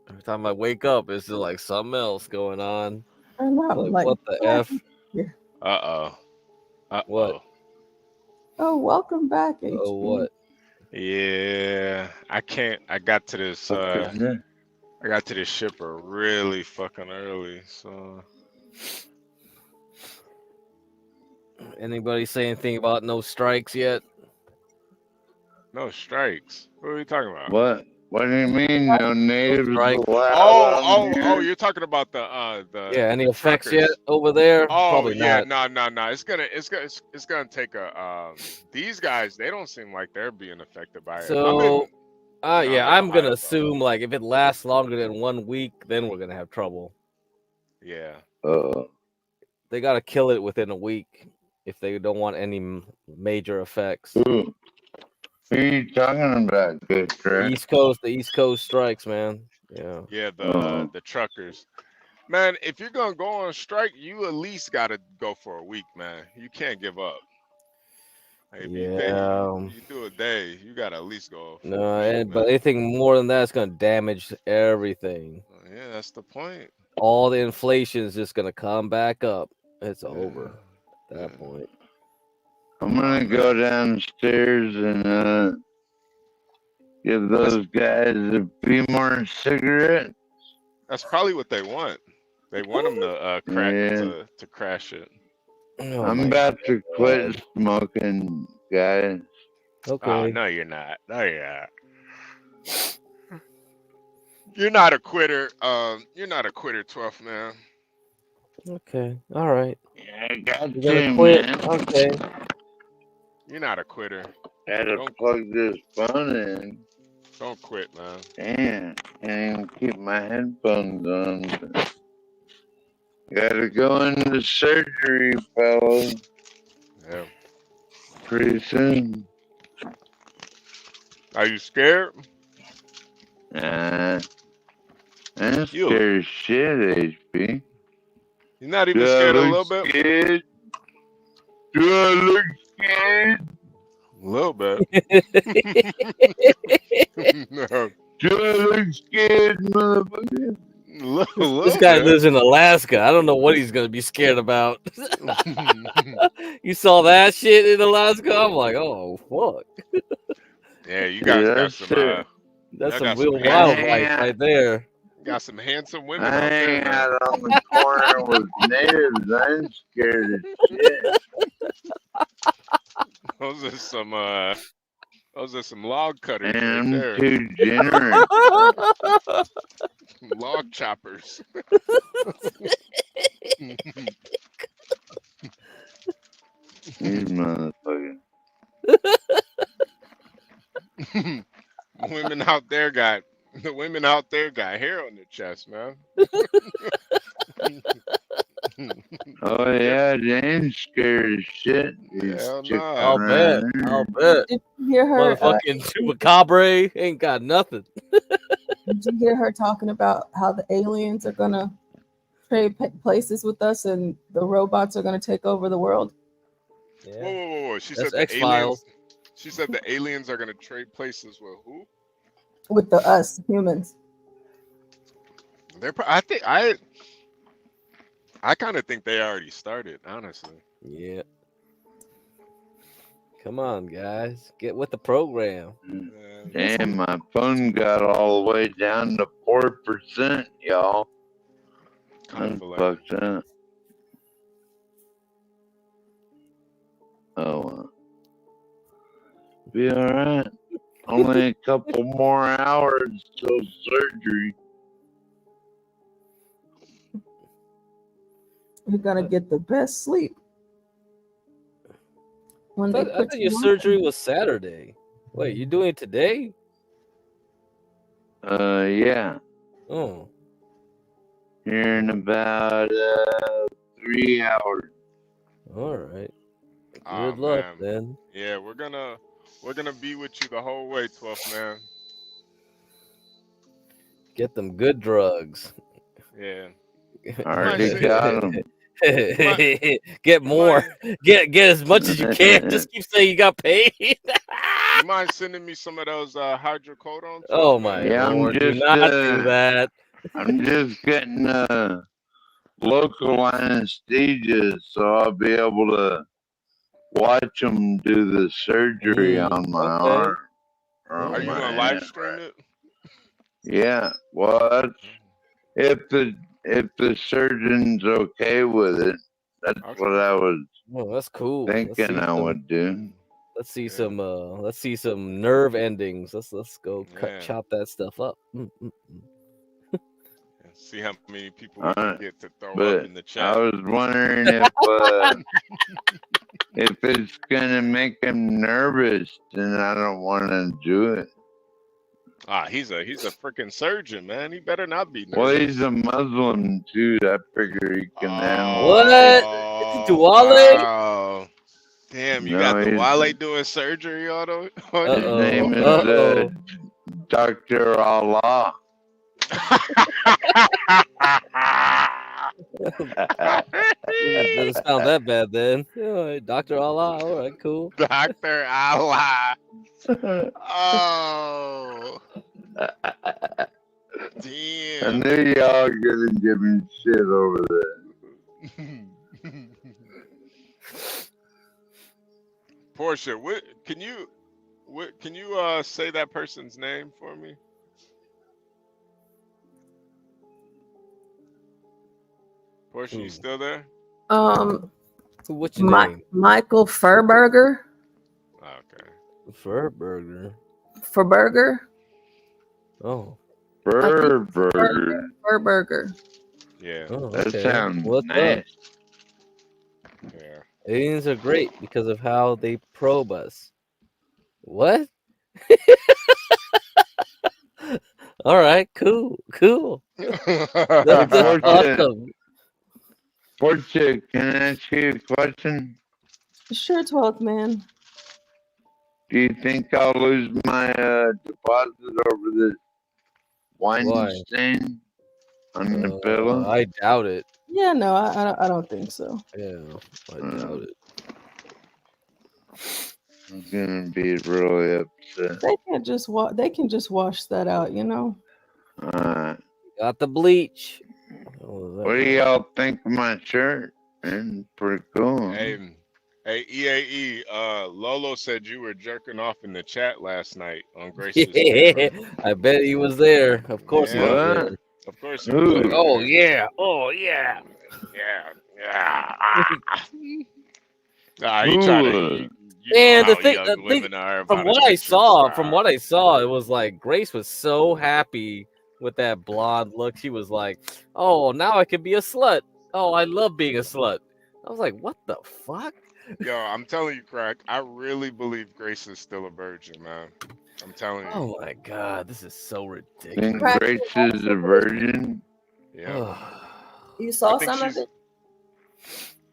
Every time I wake up, it's just like something else going on. I'm not like. What the F? What? Oh, welcome back, HB. Oh, what? Yeah, I can't. I got to this. I got to this shipper really fucking early. So. Anybody say anything about no strikes yet? No strikes. What are you talking about? What? What do you mean? No natives allowed? Oh! You're talking about the yeah. Any the effects truckers. yet over there? Oh Probably yeah, not. no. It's gonna take a these guys. They don't seem like they're being affected by it. So, I'm gonna Ohio, assume like if it lasts longer than 1 week, then we're gonna have trouble. Yeah. They gotta kill it within a week if they don't want any major effects. Who are you talking about, good The East Coast strikes, man. Yeah. Yeah, the truckers. Man, if you're gonna go on strike, you at least gotta go for a week, man. You can't give up. Like, if you do a day, you gotta at least go for a week, but anything more than that is gonna damage everything. Yeah, that's the point. All the inflation is just gonna come back up. It's over at that point. I'm gonna go downstairs and give those guys a few more cigarettes. That's probably what they want. They want them to to crash it. Oh, I'm about to quit smoking, guys. Okay. Oh, no, you're not. No, you're not. You're not a quitter. You're not a quitter, 12th man. Okay. All right. Yeah, I got You to quit. man. Okay. You're not a quitter. Gotta plug this phone in. Don't quit, man. Damn, can't even keep my headphones on. Gotta go into surgery, fellas. Yeah. Pretty soon. Are you scared? I'm scared as shit, HP. You're not even scared a little bit? Scared? Do I look scared? A little bit. No. Do I look scared, motherfucker? This guy lives in Alaska. I don't know what he's gonna be scared about. You saw that shit in Alaska? I'm like, oh fuck. Yeah, you guys got some. That's some real wildlife right there. Got some handsome women I out there. hang out on the corner with natives. I'm scared as shit. Those are some log cutters. I'm right there. too generous. Log choppers. These motherfuckers. Women out there got hair on their chest, man. Oh yeah, they ain't scared as shit. Hell Chicks no. I'll bet. I'll bet. Did you hear her? Motherfucking chupacabra ain't got nothing. Did you hear her talking about how the aliens are gonna trade places with us and the robots are gonna take over the world? Yeah. Whoa. She That's said the X-Files. aliens. She said the aliens are gonna trade places with who? With us humans. I kind of think they already started, honestly. Yeah. Come on, guys. Get with the program. Damn, my phone got all the way down to 4%, y'all. I'm fucked up. Oh, well. Be alright. Only a couple more hours till surgery. You're gonna get the best sleep. When I thought your surgery was Saturday. Wait, you doing it today? Yeah. Oh. Here in about 3 hours. All right. Oh, Good luck, man. then. Yeah, we're gonna be with you the whole way, 12th man. Get them good drugs. Yeah. Already got them. Get more. Get as much as you can. Just keep saying you got paid. You mind sending me some of those hydrocodone? Oh my Yeah, Lord, do not do that. I'm just getting local anesthesia, so I'll be able to watch them do the surgery on my arm. Are you gonna live stream it? Yeah. Well, if the surgeon's okay with it, that's what I was. Oh, that's cool. Thinking I would do. Let's see some. Let's see some nerve endings. Let's go chop that stuff up. See how many people we can get to throw But up in the chat. I was wondering if it's gonna make him nervous, then I don't want to do it. He's a freaking surgeon, man. He better not be nervous. Well, he's a Muslim too. I figure he can handle. What? It's Duale? Wow. Damn, you got the Wale doing surgery on His name is Dr. Allah. Doesn't sound that bad then. Yeah, Dr. Allah. All right, cool. Dr. Allah. Oh. Damn. I knew y'all gonna give me shit over there. Portia, can you say that person's name for me? Portia, you still there? What's your name? Michael Furburger. Okay. Furburger. Furburger. Oh. Furburger. Furburger. Yeah. Oh, That okay. sounds What's nice. up? Aliens are great because of how they probe us. What? All right, cool. That's awesome. Portia, can I ask you a question? Sure, 12th man. Do you think I'll lose my deposit over this wine stain on the pillow? I doubt it. Yeah, no, I don't think so. Yeah, I doubt it. I'm gonna be really upset. They can just wash that out, you know. Got the bleach. What do y'all think of my shirt? Man, pretty cool. Hey, EAE, Lolo said you were jerking off in the chat last night on Grace's. Yeah, I bet he was there. Of course he was there. Of course he was there. Oh yeah. He tried to. And the thing, from what I saw, it was like Grace was so happy with that blonde look. She was like, "Oh, now I can be a slut. Oh, I love being a slut." I was like, "What the fuck?" Yo, I'm telling you, Crack. I really believe Grace is still a virgin, man. I'm telling you. Oh my god, this is so ridiculous. Think Grace is a virgin? Yeah. You saw some of it?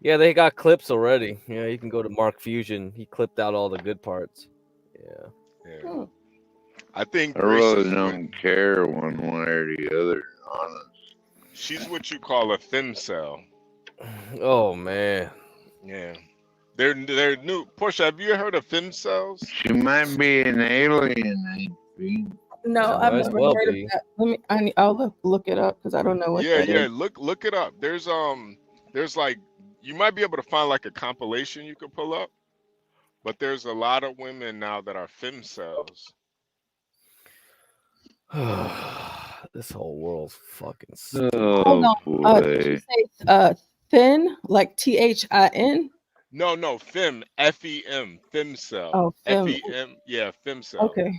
Yeah, they got clips already. Yeah, you can go to Mark Fusion. He clipped out all the good parts. Yeah. I think I really don't care one way or the other, honest. She's what you call a femcel. Oh man. Yeah. They're new. Portia, have you heard of femcels? She might be an alien, HP. No, I've never heard of that. I'll look it up because I don't know what that is. Look it up. There's like, you might be able to find like a compilation you could pull up, but there's a lot of women now that are femcels. This whole world's fucking sick. Hold on. Did you say thin, like THIN? No, fem, FEM, femcel. Oh, fem. FEM, yeah, femcel. Okay.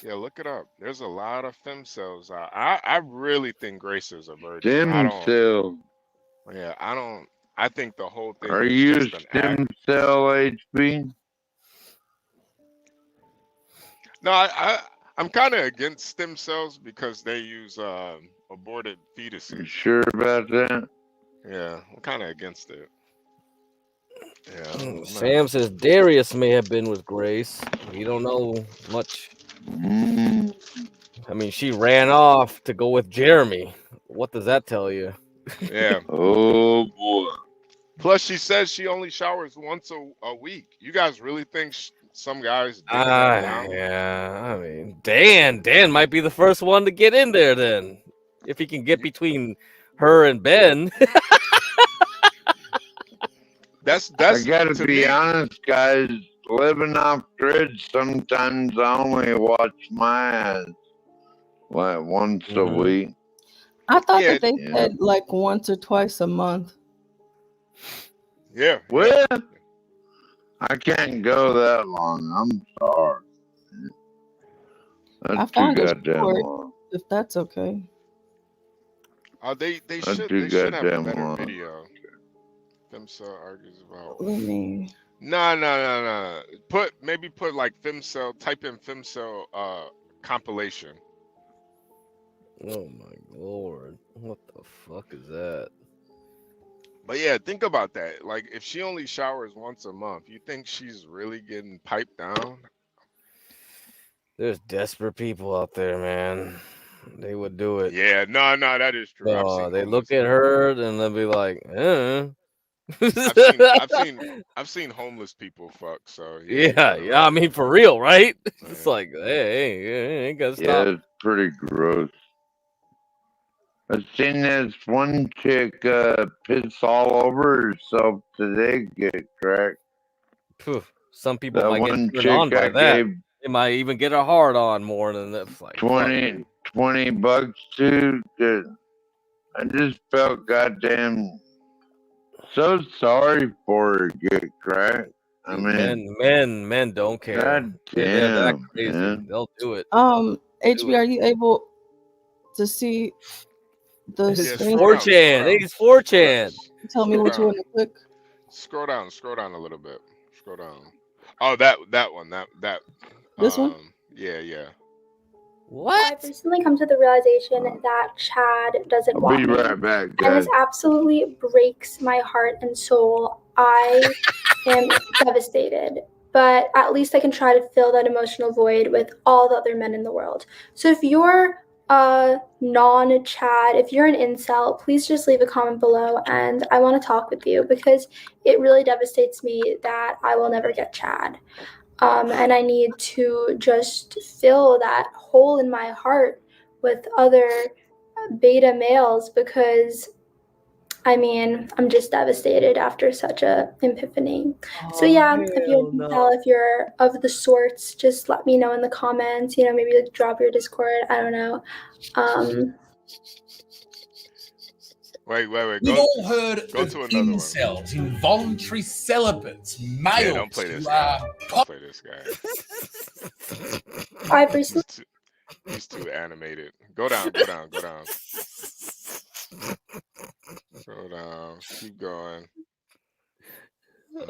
Yeah, look it up. There's a lot of femcels. I really think Grace is a virgin. Femcel. Yeah, I think the whole thing. Are is you just an stem act. cell, HP? No, I'm kind of against stem cells because they use aborted fetuses. You sure about that? Yeah, I'm kind of against it. Yeah. Sam says Darius may have been with Grace. We don't know much. I mean, she ran off to go with Jeremy. What does that tell you? Yeah. Oh boy. Plus, she says she only showers once a week. You guys really think some guys? Yeah. I mean, Dan might be the first one to get in there then, if he can get between her and Ben. That's I gotta to be me. honest, guys. Living off grid, sometimes I only watch my ads like once a week. I thought Yeah, that they said like once or twice a month. Yeah. Well, I can't go that long. I'm sorry. I That's too found it goddamn short, long. if that's okay. They That's should too have a goddamn better long. video. Femcel argues about. Let me. No. Maybe put like Femcel. Type in Femcel compilation. Oh my lord, what the fuck is that? But yeah, think about that. Like, if she only showers once a month, you think she's really getting piped down? There's desperate people out there, man. They would do it. Yeah, no, that is true. They look at her and they'll be like, I've seen homeless people fuck. So yeah. I mean, for real, right? It's like, hey, ain't gonna stop. Yeah, it's pretty gross. I've seen this one chick piss all over herself today get cracked. Some people That might one get turned on chick by I that. gave They might even get a hard on more than that. Like, $20 to. I just felt goddamn so sorry for her get cracked. I mean, men don't care. God They're that damn, crazy. man. They'll do it. HB, are you able to see the screen? 4chan. It's 4chan. Tell me what you want to click. Scroll down a little bit. Scroll down. Oh, that one. That. This one? Yeah. What? I've recently come to the realization that Chad doesn't want I'll be me. right back, And guys. this absolutely breaks my heart and soul. I am devastated. But at least I can try to fill that emotional void with all the other men in the world. So if you're a non-Chad, if you're an incel, please just leave a comment below and I want to talk with you because it really devastates me that I will never get Chad. And I need to just fill that hole in my heart with other beta males because, I mean, I'm just devastated after such a epiphany. So yeah, if you're of the sorts, just let me know in the comments. Maybe like drop your Discord. I don't know. Wait. We've all heard of incels, involuntary celibates, males. Yeah, don't play this guy. Don't play this guy. I've recently. He's too animated. Go down. Go down. Keep going.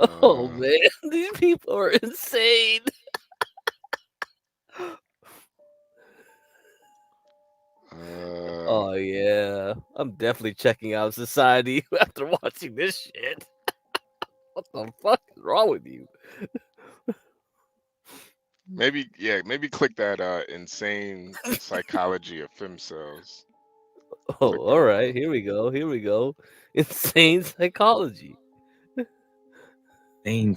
Oh man, these people are insane. Oh yeah, I'm definitely checking out society after watching this shit. What the fuck is wrong with you? Maybe click that insane psychology of Femcels. Oh, all right, here we go. Insane psychology. To me.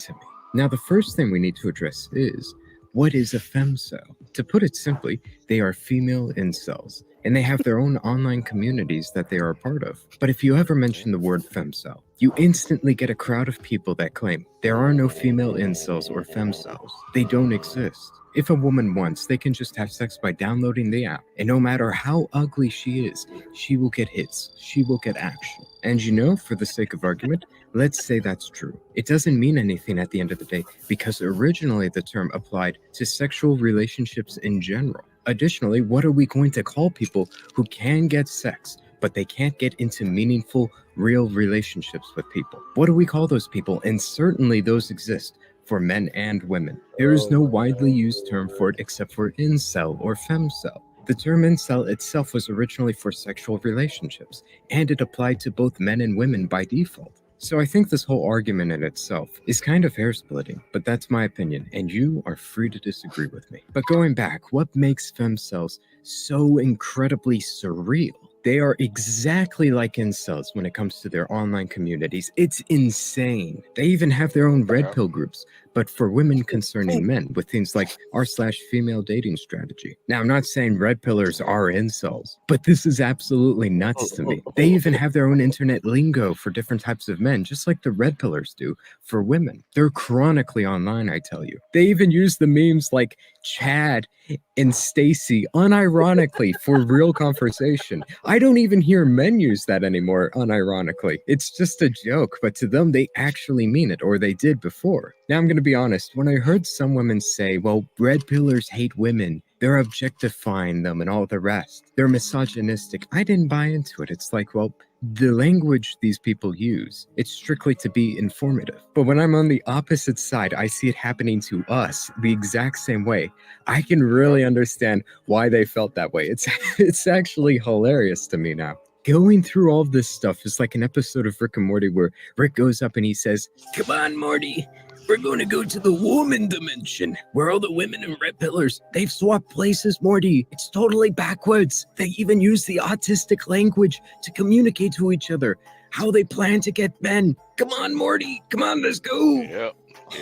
Now, the first thing we need to address is, what is a femcel? To put it simply, they are female incels, and they have their own online communities that they are a part of. But if you ever mention the word femcel, you instantly get a crowd of people that claim there are no female incels or femcels. They don't exist. If a woman wants, they can just have sex by downloading the app, and no matter how ugly she is, she will get hits, she will get action. And for the sake of argument, let's say that's true. It doesn't mean anything at the end of the day, because originally the term applied to sexual relationships in general. Additionally, what are we going to call people who can get sex, but they can't get into meaningful, real relationships with people? What do we call those people? And certainly those exist for men and women. There is no widely used term for it except for incel or femcel. The term incel itself was originally for sexual relationships, and it applied to both men and women by default. So I think this whole argument in itself is kind of hair-splitting, but that's my opinion, and you are free to disagree with me. But going back, what makes femcels so incredibly surreal? They are exactly like incels when it comes to their online communities. It's insane. They even have their own red pill groups, but but for women concerning men with things like r/female dating strategy. Now, I'm not saying red pillars are incels, but this is absolutely nuts to me. They even have their own internet lingo for different types of men, just like the red pillars do for women. They're chronically online, I tell you. They even use the memes like Chad and Stacy unironically for real conversation. I don't even hear men use that anymore unironically. It's just a joke, but to them, they actually mean it, or they did before. Now, I'm going to be honest. When I heard some women say, well, red pillars hate women, they're objectifying them and all the rest, they're misogynistic, I didn't buy into it. It's like, well, the language these people use, it's strictly to be informative. But when I'm on the opposite side, I see it happening to us the exact same way. I can really understand why they felt that way. It's actually hilarious to me now. Going through all this stuff is like an episode of Rick and Morty where Rick goes up and he says, "Come on, Morty, we're going to go to the woman dimension where all the women and red pillars, they've swapped places, Morty. It's totally backwards. They even use the autistic language to communicate to each other. How they plan to get men. Come on, Morty. Come on, let's go." Yep.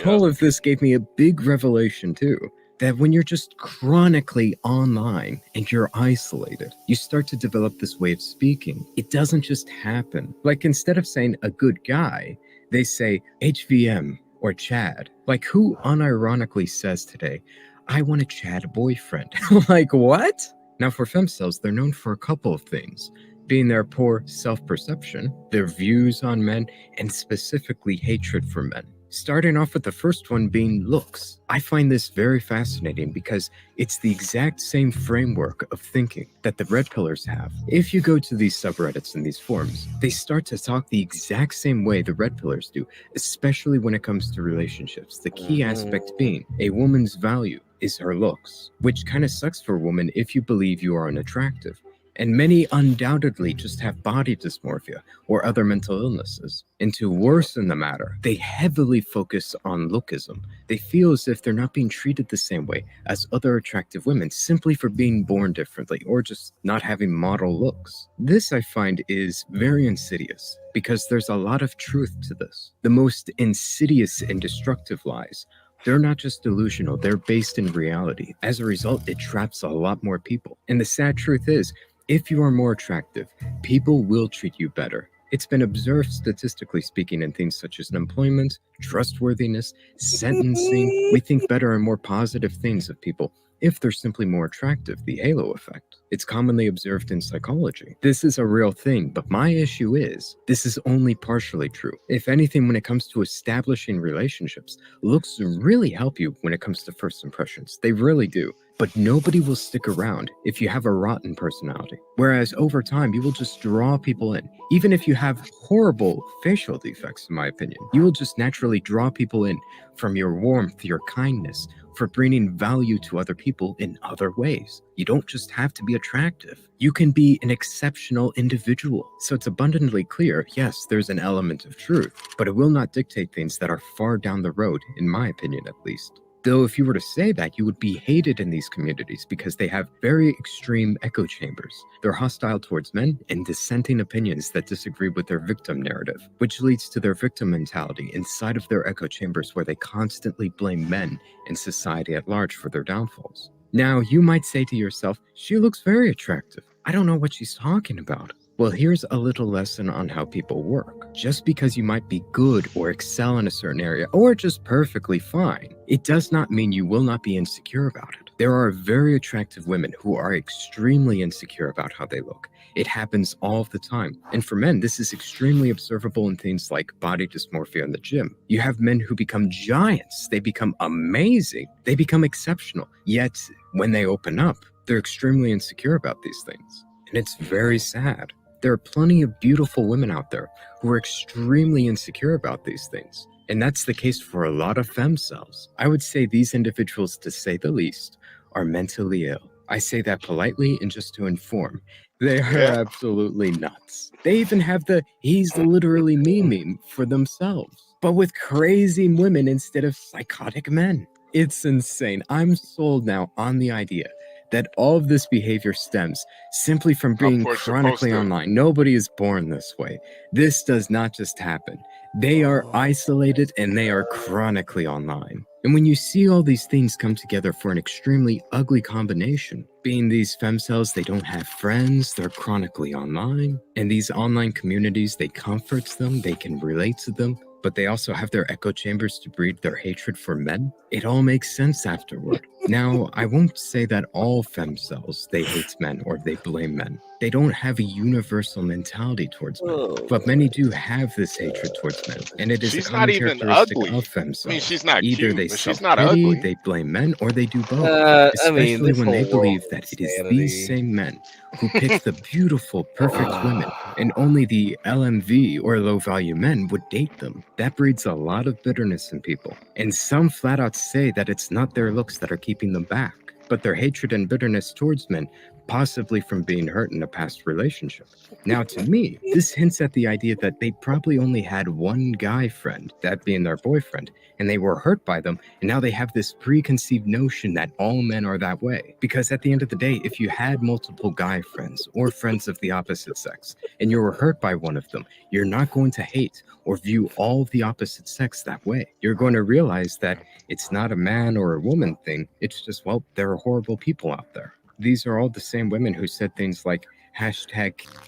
All of this gave me a big revelation too. That when you're just chronically online and you're isolated, you start to develop this way of speaking. It doesn't just happen. Like instead of saying a good guy, they say HVM or Chad. Like who unironically says today, I want a Chad boyfriend? Like what? Now for Femcels, they're known for a couple of things. Being their poor self-perception, their views on men, and specifically hatred for men. Starting off with the first one being looks. I find this very fascinating because it's the exact same framework of thinking that the red pillars have. If you go to these subreddits and these forums, they start to talk the exact same way the red pillars do, especially when it comes to relationships. The key aspect being a woman's value is her looks, which kind of sucks for a woman if you believe you are unattractive. And many undoubtedly just have body dysmorphia or other mental illnesses. And to worsen the matter, they heavily focus on lookism. They feel as if they're not being treated the same way as other attractive women simply for being born differently or just not having model looks. This I find is very insidious because there's a lot of truth to this. The most insidious and destructive lies, they're not just delusional, they're based in reality. As a result, it traps a lot more people. And the sad truth is, if you are more attractive, people will treat you better. It's been observed statistically speaking in things such as employment, trustworthiness, sentencing. We think better and more positive things of people if they're simply more attractive, the halo effect. It's commonly observed in psychology. This is a real thing, but my issue is, this is only partially true. If anything, when it comes to establishing relationships, looks really help you when it comes to first impressions. They really do. But nobody will stick around if you have a rotten personality. Whereas over time, you will just draw people in. Even if you have horrible facial defects, in my opinion, you will just naturally draw people in from your warmth, your kindness, for bringing value to other people in other ways. You don't just have to be attractive. You can be an exceptional individual. So it's abundantly clear, yes, there's an element of truth, but it will not dictate things that are far down the road, in my opinion at least. Though if you were to say that, you would be hated in these communities because they have very extreme echo chambers. They're hostile towards men and dissenting opinions that disagree with their victim narrative, which leads to their victim mentality inside of their echo chambers where they constantly blame men and society at large for their downfalls. Now, you might say to yourself, she looks very attractive. I don't know what she's talking about. Well, here's a little lesson on how people work. Just because you might be good or excel in a certain area or just perfectly fine, it does not mean you will not be insecure about it. There are very attractive women who are extremely insecure about how they look. It happens all the time. And for men, this is extremely observable in things like body dysmorphia in the gym. You have men who become giants. They become amazing. They become exceptional. Yet, when they open up, they're extremely insecure about these things. And it's very sad. There are plenty of beautiful women out there who are extremely insecure about these things. And that's the case for a lot of femcels. I would say these individuals, to say the least, are mentally ill. I say that politely and just to inform. They are absolutely nuts. They even have the "he's literally me" meme for themselves, but with crazy women instead of psychotic men. It's insane. I'm sold now on the idea that all of this behavior stems simply from being course you're chronically supposed to. online. Nobody is born this way. This does not just happen. They are isolated and they are chronically online. And when you see all these things come together for an extremely ugly combination, being these femcels, they don't have friends, they're chronically online, and these online communities, they comfort them, they can relate to them, but they also have their echo chambers to breed their hatred for men. It all makes sense afterward. Now, I won't say that all femcels, they hate men or they blame men. They don't have a universal mentality towards men, but many do have this hatred towards men, and it is She's a not common even characteristic ugly. of femcels. I mean, she's not Either cute, they but she's not self-pity, ugly. they blame men, or they do both. I Especially mean, this when they whole world believe is that it is insanity. these same men who pick the beautiful, perfect women, and only the LMV or low-value men would date them. That breeds a lot of bitterness in people, and some flat out say that it's not their looks that are keeping them back, but their hatred and bitterness towards men, possibly from being hurt in a past relationship. Now, to me, this hints at the idea that they probably only had one guy friend, that being their boyfriend, and they were hurt by them, and now they have this preconceived notion that all men are that way. Because at the end of the day, if you had multiple guy friends or friends of the opposite sex, and you were hurt by one of them, you're not going to hate or view all of the opposite sex that way. You're going to realize that it's not a man or a woman thing, it's just, well, there are horrible people out there. These are all the same women who said things like,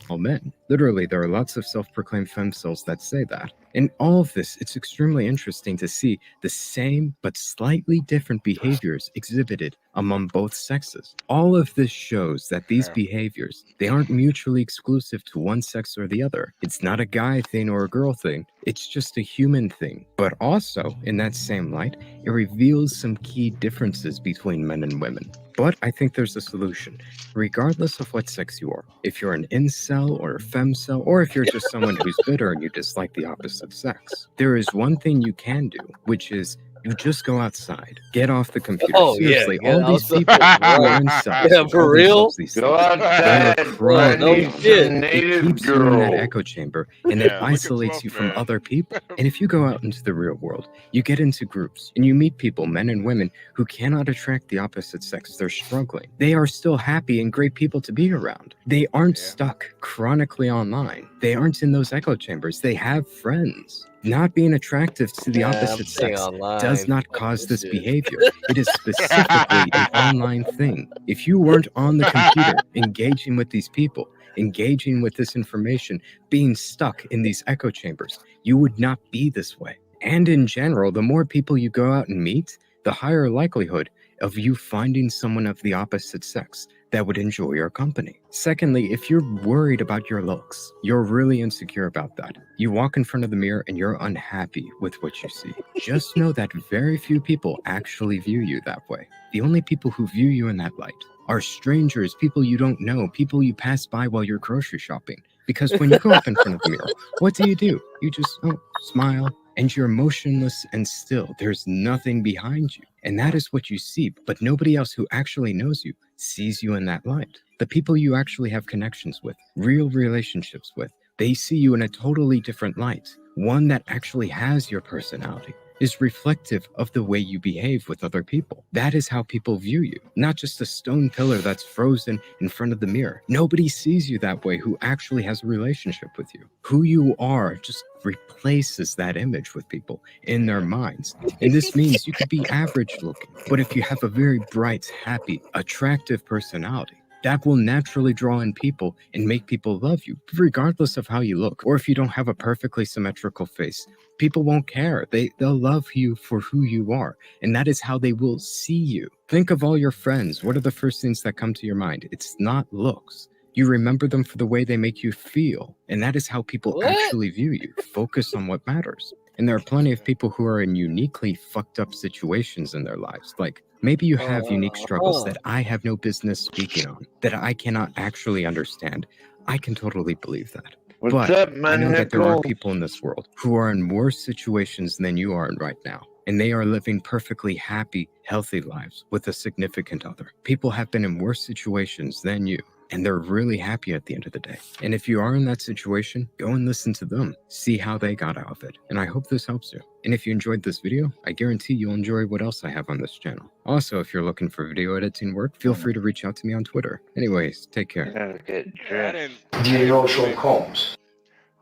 #all men. Literally, there are lots of self-proclaimed femcels that say that. In all of this, it's extremely interesting to see the same but slightly different behaviors exhibited among both sexes. All of this shows that these behaviors, they aren't mutually exclusive to one sex or the other. It's not a guy thing or a girl thing. It's just a human thing. But also, in that same light, it reveals some key differences between men and women. But I think there's a solution, regardless of what sex you are. If you're an incel or a femcel, or if you're just someone who's bitter and you dislike the opposite sex, there is one thing you can do, which is you just go outside. Get off the computer. Oh, Seriously, yeah, all these outside. people who are incels, Yeah, for real? Go outside, no shit. It keeps you in that echo chamber, and it Yeah, look at isolates Fluff, you from man. other people. And if you go out into the real world, you get into groups, and you meet people, men and women, who cannot attract the opposite sex. They're struggling. They are still happy and great people to be around. They aren't stuck chronically online. They aren't in those echo chambers. They have friends. Not being attractive to the opposite sex does not cause this behavior. It is specifically an online thing. If you weren't on the computer engaging with these people, engaging with this information, being stuck in these echo chambers, you would not be this way. And in general, the more people you go out and meet, the higher likelihood of you finding someone of the opposite sex that would enjoy your company. Secondly, if you're worried about your looks, you're really insecure about that. You walk in front of the mirror and you're unhappy with what you see. Just know that very few people actually view you that way. The only people who view you in that light are strangers, people you don't know, people you pass by while you're grocery shopping. Because when you go up in front of the mirror, what do? You just smile, and you're motionless and still. There's nothing behind you. And that is what you see, but nobody else who actually knows you sees you in that light. The people you actually have connections with, real relationships with, they see you in a totally different light. One that actually has your personality, is reflective of the way you behave with other people. That is how people view you, not just a stone pillar that's frozen in front of the mirror. Nobody sees you that way who actually has a relationship with you. Who you are just replaces that image with people in their minds. And this means you could be average looking, but if you have a very bright, happy, attractive personality, that will naturally draw in people and make people love you, regardless of how you look. Or if you don't have a perfectly symmetrical face, people won't care. They'll love you for who you are, and that is how they will see you. Think of all your friends. What are the first things that come to your mind? It's not looks. You remember them for the way they make you feel, and that is how people actually view you. Focus on what matters. And there are plenty of people who are in uniquely fucked up situations in their lives. Like, maybe you have unique struggles that I have no business speaking on, that I cannot actually understand. I can totally believe that. What's up, man? I know that there are people in this world who are in worse situations than you are in right now, and they are living perfectly happy, healthy lives with a significant other. People have been in worse situations than you, and they're really happy at the end of the day. And if you are in that situation, go and listen to them, see how they got out of it. And I hope this helps you. And if you enjoyed this video, I guarantee you'll enjoy what else I have on this channel. Also, if you're looking for video editing work, feel free to reach out to me on Twitter. Anyways, take care.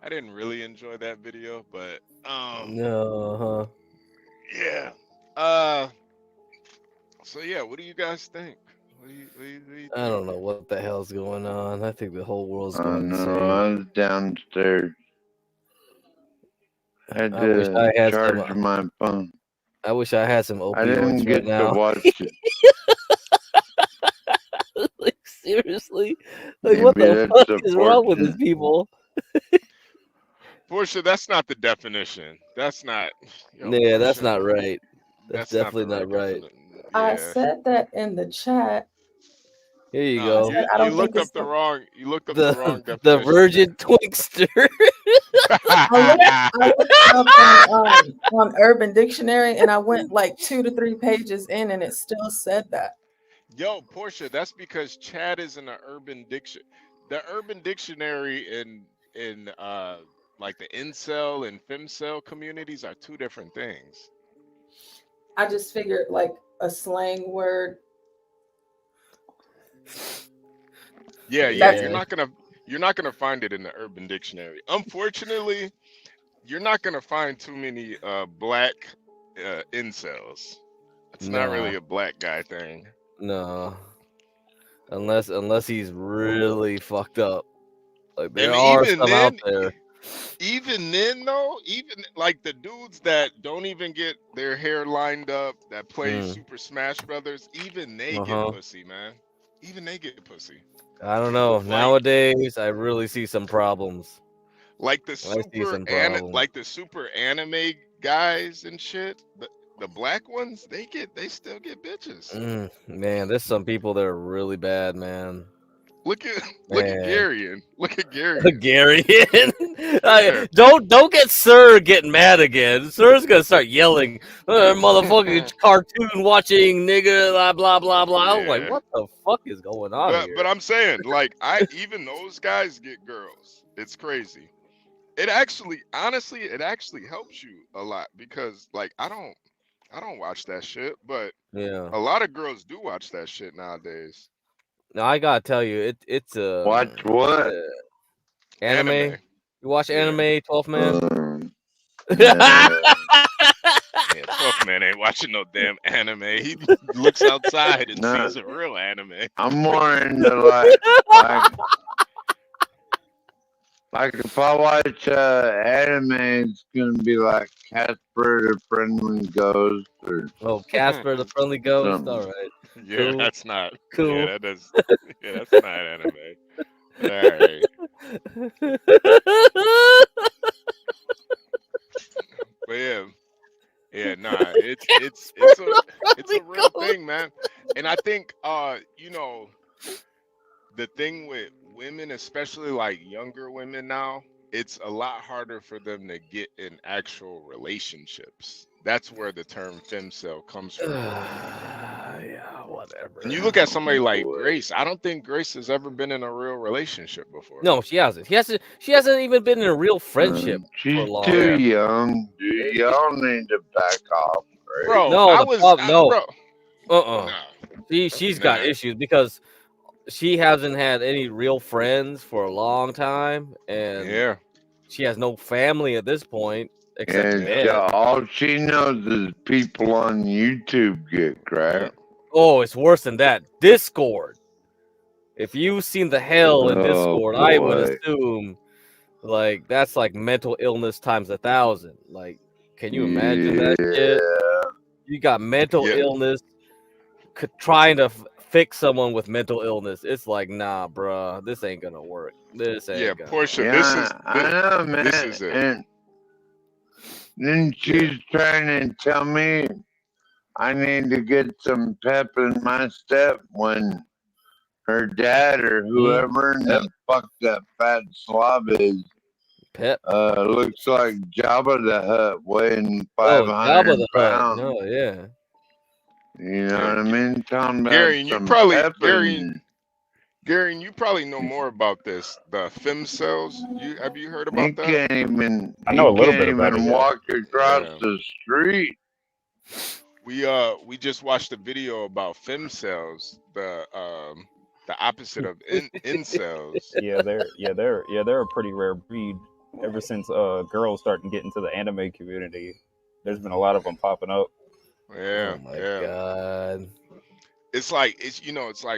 I didn't really enjoy that video, but No. yeah. So yeah, what do you guys think? What do you think? I don't know what the hell's going on. I think the whole world's going insane. I was downstairs. I had I wish I had charge my phone. I wish I had some opioids I didn't get right now. to watch it. Like seriously, like what the fuck is wrong with these people? Portia, that's not the definition. That's not. Yeah, that's not right. That's definitely not right. I said that in the chat. Here you go. You looked up the wrong. You looked up the wrong definition. The virgin twinkster. I looked up on Urban Dictionary, and I went like 2 to 3 pages in, and it still said that. Yo, Portia, that's because Chad is in the Urban Dictionary. The Urban Dictionary in like the incel and femcel communities are 2 different things. I just figured like a slang word. Yeah. You're not gonna find it in the Urban Dictionary. Unfortunately, you're not gonna find too many black incels. It's not really a black guy thing. No, unless he's really fucked up. Like there are some out there. Even then, though, even like the dudes that don't even get their hair lined up, that play Super Smash Brothers, even they get pussy, man. Even they get pussy. I don't know. Nowadays, I really see some problems. Like the super anime guys and shit. The black ones, they still get bitches. Man, there's some people that are really bad, man. Look at Garion. Look at Garion. Garion. Don't get Sir getting mad again. Sir's gonna start yelling, motherfucking cartoon watching nigga, blah blah blah blah. I was like, what the fuck is going on here? But I'm saying, like, even those guys get girls. It's crazy. Honestly, it actually helps you a lot because like I don't watch that shit, but yeah, a lot of girls do watch that shit nowadays. Now I gotta tell you, it's a watch what anime. You watch anime, 12th Man? Yeah, 12th Man ain't watching no damn anime. He looks outside and sees a real anime. I'm more into like if I watch anime, it's gonna be like Casper the Friendly Ghost or Casper the Friendly Ghost. All right. Yeah, cool. That's not cool. Yeah, that's not anime. All right. But it's a real thing, man. And I think the thing with women, especially like younger women now, it's a lot harder for them to get in actual relationships. That's where the term femcel comes from. Yeah, whatever. And you look at somebody like Grace. I don't think Grace has ever been in a real relationship before. No, she hasn't. She hasn't even been in a real friendship. She's for long. too young. Y'all need to back off, right? Bro. No, She's got issues because she hasn't had any real friends for a long time, and she has no family at this point. Except all she knows is people on YouTube get cracked. Oh, it's worse than that. Discord. If you've seen the hell in Discord, I would assume like that's like mental illness times 1,000. Like, can you imagine that shit? You got mental illness trying to fix someone with mental illness. It's like, nah, bruh, this ain't gonna work. This ain't gonna Portia, work. I know, man. This is it. And then she's trying to tell me I need to get some pep in my step when her dad or whoever in the fuck that fat slob is looks like Jabba the Hutt weighing 500 pounds. Oh, yeah. You know what I mean? Talking about Gary, you Gary, you probably know more about this. The Femcels. Have you heard He about that? can't even. I know a little Can't bit about it. even Yeah. walk across Yeah. the street. We just watched a video about Femcels, the opposite of incels. Yeah, they're a pretty rare breed. Ever since girls starting getting to the anime community, there's been a lot of them popping up. Yeah, Oh my yeah. god. It's like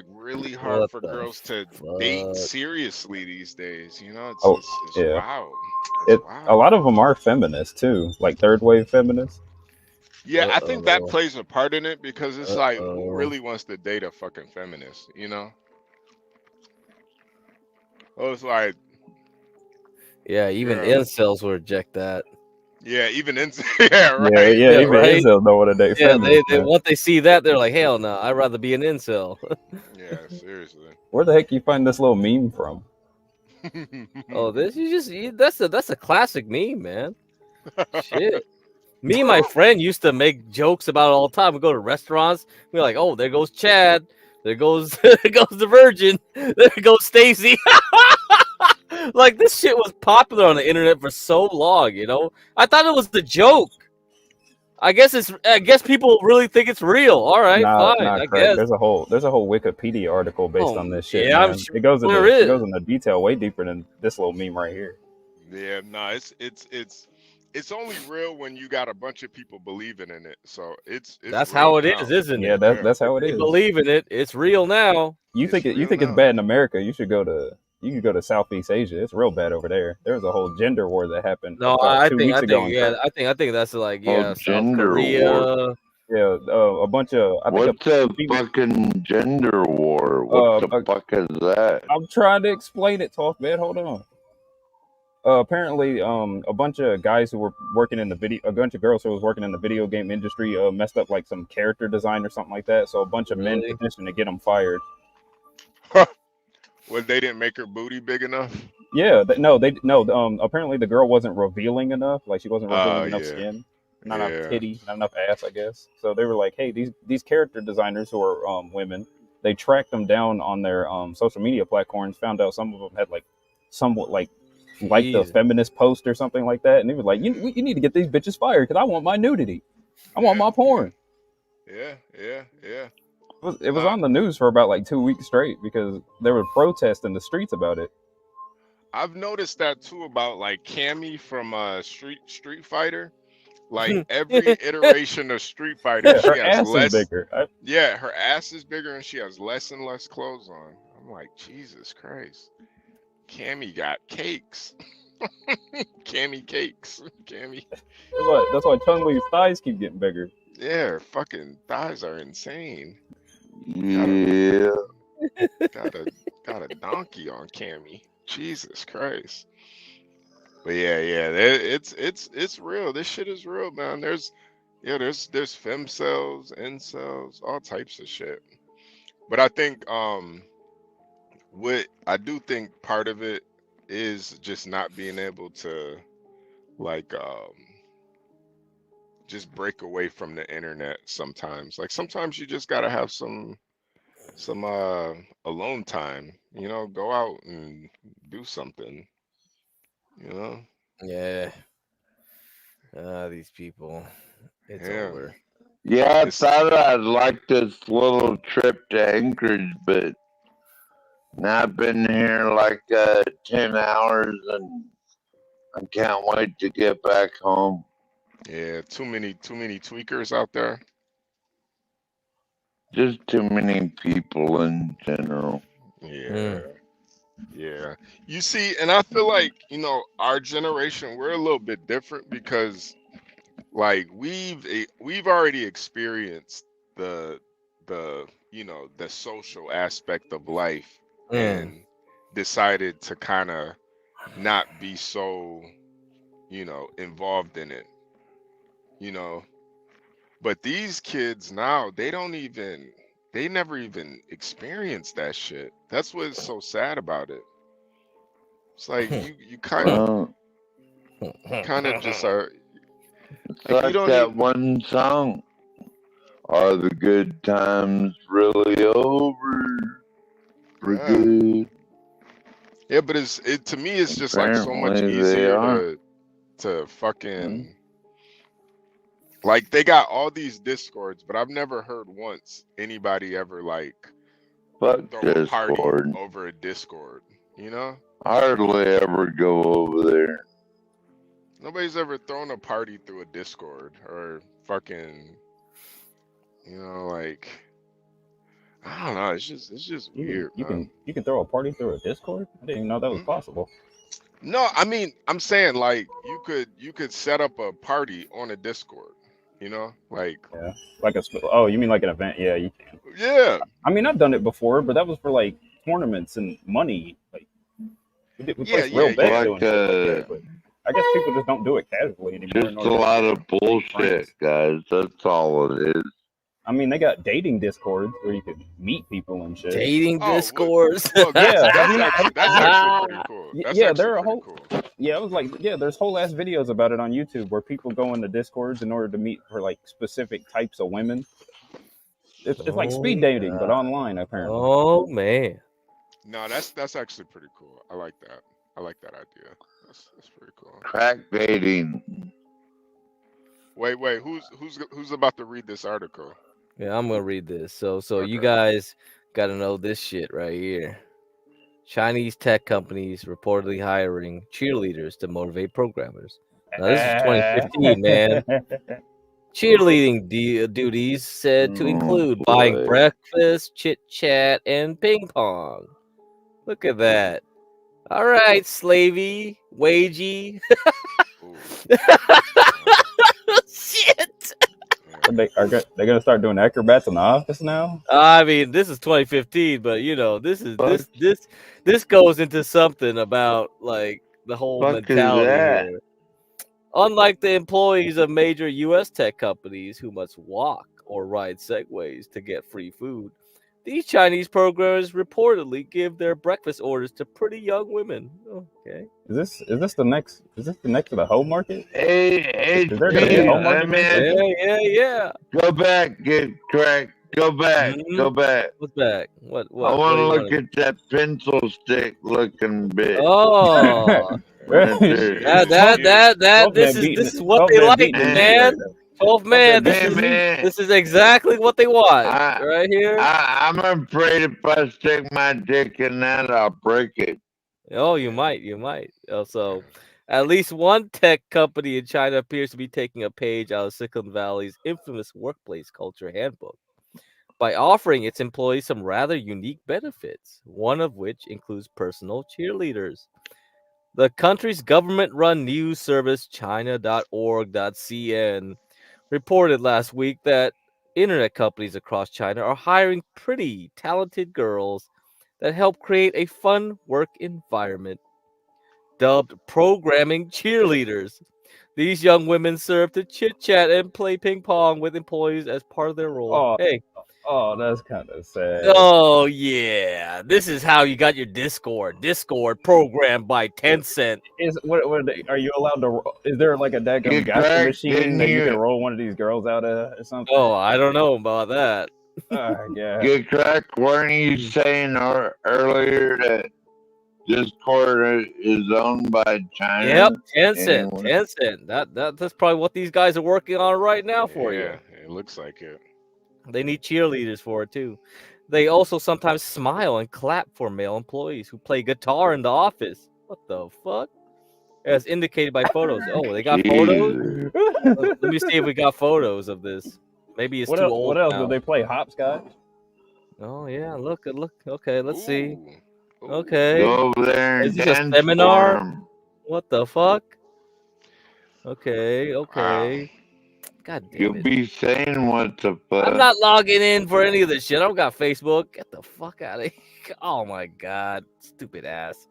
really hard What for the girls to date fuck? seriously these days. You know, Oh, it's yeah. wild. A lot of them are feminists too, like third wave feminists. Yeah, I think that Uh-oh. plays a part in it because it's like, who Uh-oh. really wants to date a fucking feminist? You know? Oh, it's like, Yeah, even Yeah. incels will reject that. yeah, even yeah, right. Yeah, even right? incels know what a date Yeah, feminist. they man. once they see that, they're like, hell no, I'd rather be an incel. Yeah, seriously. Where the heck you find this little meme from? Oh, that's a classic meme, man. Shit. Me and my friend used to make jokes about it all the time. We go to restaurants, we're like, oh, there goes Chad, there goes the Virgin, there goes Stacy. Like, this shit was popular on the internet for so long, you know. I thought it was the joke. I guess people really think it's real. All right, fine. I Craig. guess. There's a whole Wikipedia article based on this shit. yeah, I'm man. sure It goes there into is. detail way deeper than this little meme right here. Yeah, no, it's only real when you got a bunch of people believing in it. So it's That's real how it now. is, isn't Yeah, it? that's how it They is. believe in it. It's real now. You think it's bad in America? You can go to Southeast Asia. It's real bad over there. There was a whole gender war that happened. No, about I 2 think weeks ago. I think that's like Oh, South gender Korea. war. Yeah, a bunch of. What's a fucking gender war? What the fuck is that? I'm trying to explain it, Tough man. Hold on. Apparently, a bunch of guys who were working in a bunch of girls who was working in the video game industry messed up like some character design or something like that. So a bunch of men petitioned to get them fired. Well, they didn't make her booty big enough. Yeah, apparently the girl wasn't revealing enough. Like, she wasn't revealing enough skin, not enough titty, not enough ass, I guess. So they were like, hey, these character designers who are women, they tracked them down on their social media platforms, found out some of them had like somewhat like the feminist post or something like that, and they were like, you need to get these bitches fired because I want my nudity, I want my porn. Yeah. It was on the news for about like 2 weeks straight because there were protests in the streets about it. I've noticed that too about like Cammy from Street Fighter. Like every iteration of Street Fighter, Yeah, her she has ass less. is bigger. Yeah, her ass is bigger, and she has less and less clothes on. I'm like, Jesus Christ, Cammy got cakes. Cammy cakes. Cammy. That's why Chun-Li's thighs keep getting bigger. Yeah, her fucking thighs are insane. Yeah. Got a donkey on Cammy. Jesus Christ. But yeah, it's real. This shit is real, man. There's femcels, incels, all types of shit. But I think what I do think part of it is just not being able to like just break away from the internet sometimes. Like sometimes you just gotta have some alone time, you know, go out and do something, you know. Yeah. These people. It's over. Yeah, I thought I'd like this little trip to Anchorage, but now I've been here like 10 hours and I can't wait to get back home. Yeah, too many tweakers out there. Just too many people in general. Yeah. Yeah. You see, and I feel like, you know, our generation, we're a little bit different because like we've already experienced the you know, the social aspect of life and decided to kind of not be so, you know, involved in it, you know. But these kids now, they never even experienced that shit. That's what's so sad about it. It's like you kind of just are. It's like that one song. Are the good times really over? Yeah, but to me, it's just like so much Apparently easier to fucking like they got all these discords, but I've never heard once anybody ever like Fuck throw a party Discord. over a Discord. You know, Hardly ever go over there. nobody's ever thrown a party through a Discord or fucking, you know, like I don't know. It's just weird. You can throw a party through a Discord. I didn't even know that was possible. No, I mean, I'm saying like you could set up a party on a Discord, you know, like you mean like an event? Yeah, you can. Yeah. I mean, I've done it before, but that was for like tournaments and money. Like we placed real bets doing it. But I guess people just don't do it casually anymore. Just a lot of bullshit, guys. That's all it is. I mean, they got dating discords where you could meet people and shit. Dating discords. Well, that's actually pretty cool. It was like there's whole ass videos about it on YouTube where people go into discords in order to meet for like specific types of women. It's like speed dating, but online apparently. Oh man. No, that's actually pretty cool. I like that. I like that idea. That's pretty cool. Crack dating. Wait, who's about to read this article? Yeah, I'm gonna read this. So you guys gotta know this shit right here. Chinese tech companies reportedly hiring cheerleaders to motivate programmers. Now this is 2015, man. Cheerleading duties said to include buying breakfast, chit chat, and ping pong. Look at that. All right, slavey, wagey. Shit. They're gonna start doing acrobats in the office now. I mean, this is 2015, but you know, this goes into something about like the whole mentality here. Unlike the employees of major U.S. tech companies who must walk or ride segways to get free food, these Chinese programmers reportedly give their breakfast orders to pretty young women. Okay. Is this the next to the home market? Hey, is there gonna be a home market? Yeah. Go back, get cracked. Go back. Go back. What's back? What? I want to look at that pencil stick looking bit. Oh. This is what they like, man. 12 man, this is exactly what they want right here. I'm afraid if I stick my dick in that, I'll break it. Oh, you might. So, at least one tech company in China appears to be taking a page out of Silicon Valley's infamous workplace culture handbook by offering its employees some rather unique benefits, one of which includes personal cheerleaders. The country's government-run news service, China.org.cn, reported last week that internet companies across China are hiring pretty talented girls that help create a fun work environment. Dubbed programming cheerleaders, these young women serve to chit-chat and play ping pong with employees as part of their role. Oh, that's kind of sad. Oh, yeah. This is how you got your Discord. Discord programmed by Tencent. Are you allowed to? Is there like a daggum gotcha machine that you can roll one of these girls out of or something? Oh, I don't know about that. Yeah. Get cracked. Weren't you saying earlier that Discord is owned by China? Yep, Tencent. That's probably what these guys are working on right now for you. Yeah, it looks like it. They need cheerleaders for it too. They also sometimes smile and clap for male employees who play guitar in the office. What the fuck? As indicated by photos. Oh, they got photos? Let me see if we got photos of this. Maybe it's too old. What else? Now. Do they play hopscotch? Oh yeah, look. Okay, let's see. Okay. Go over there and is this a seminar? What the fuck? Okay. God damn You'll be saying what the fuck. I'm not logging in for any of this shit. I don't got Facebook. Get the fuck out of here. Oh my god. Stupid ass.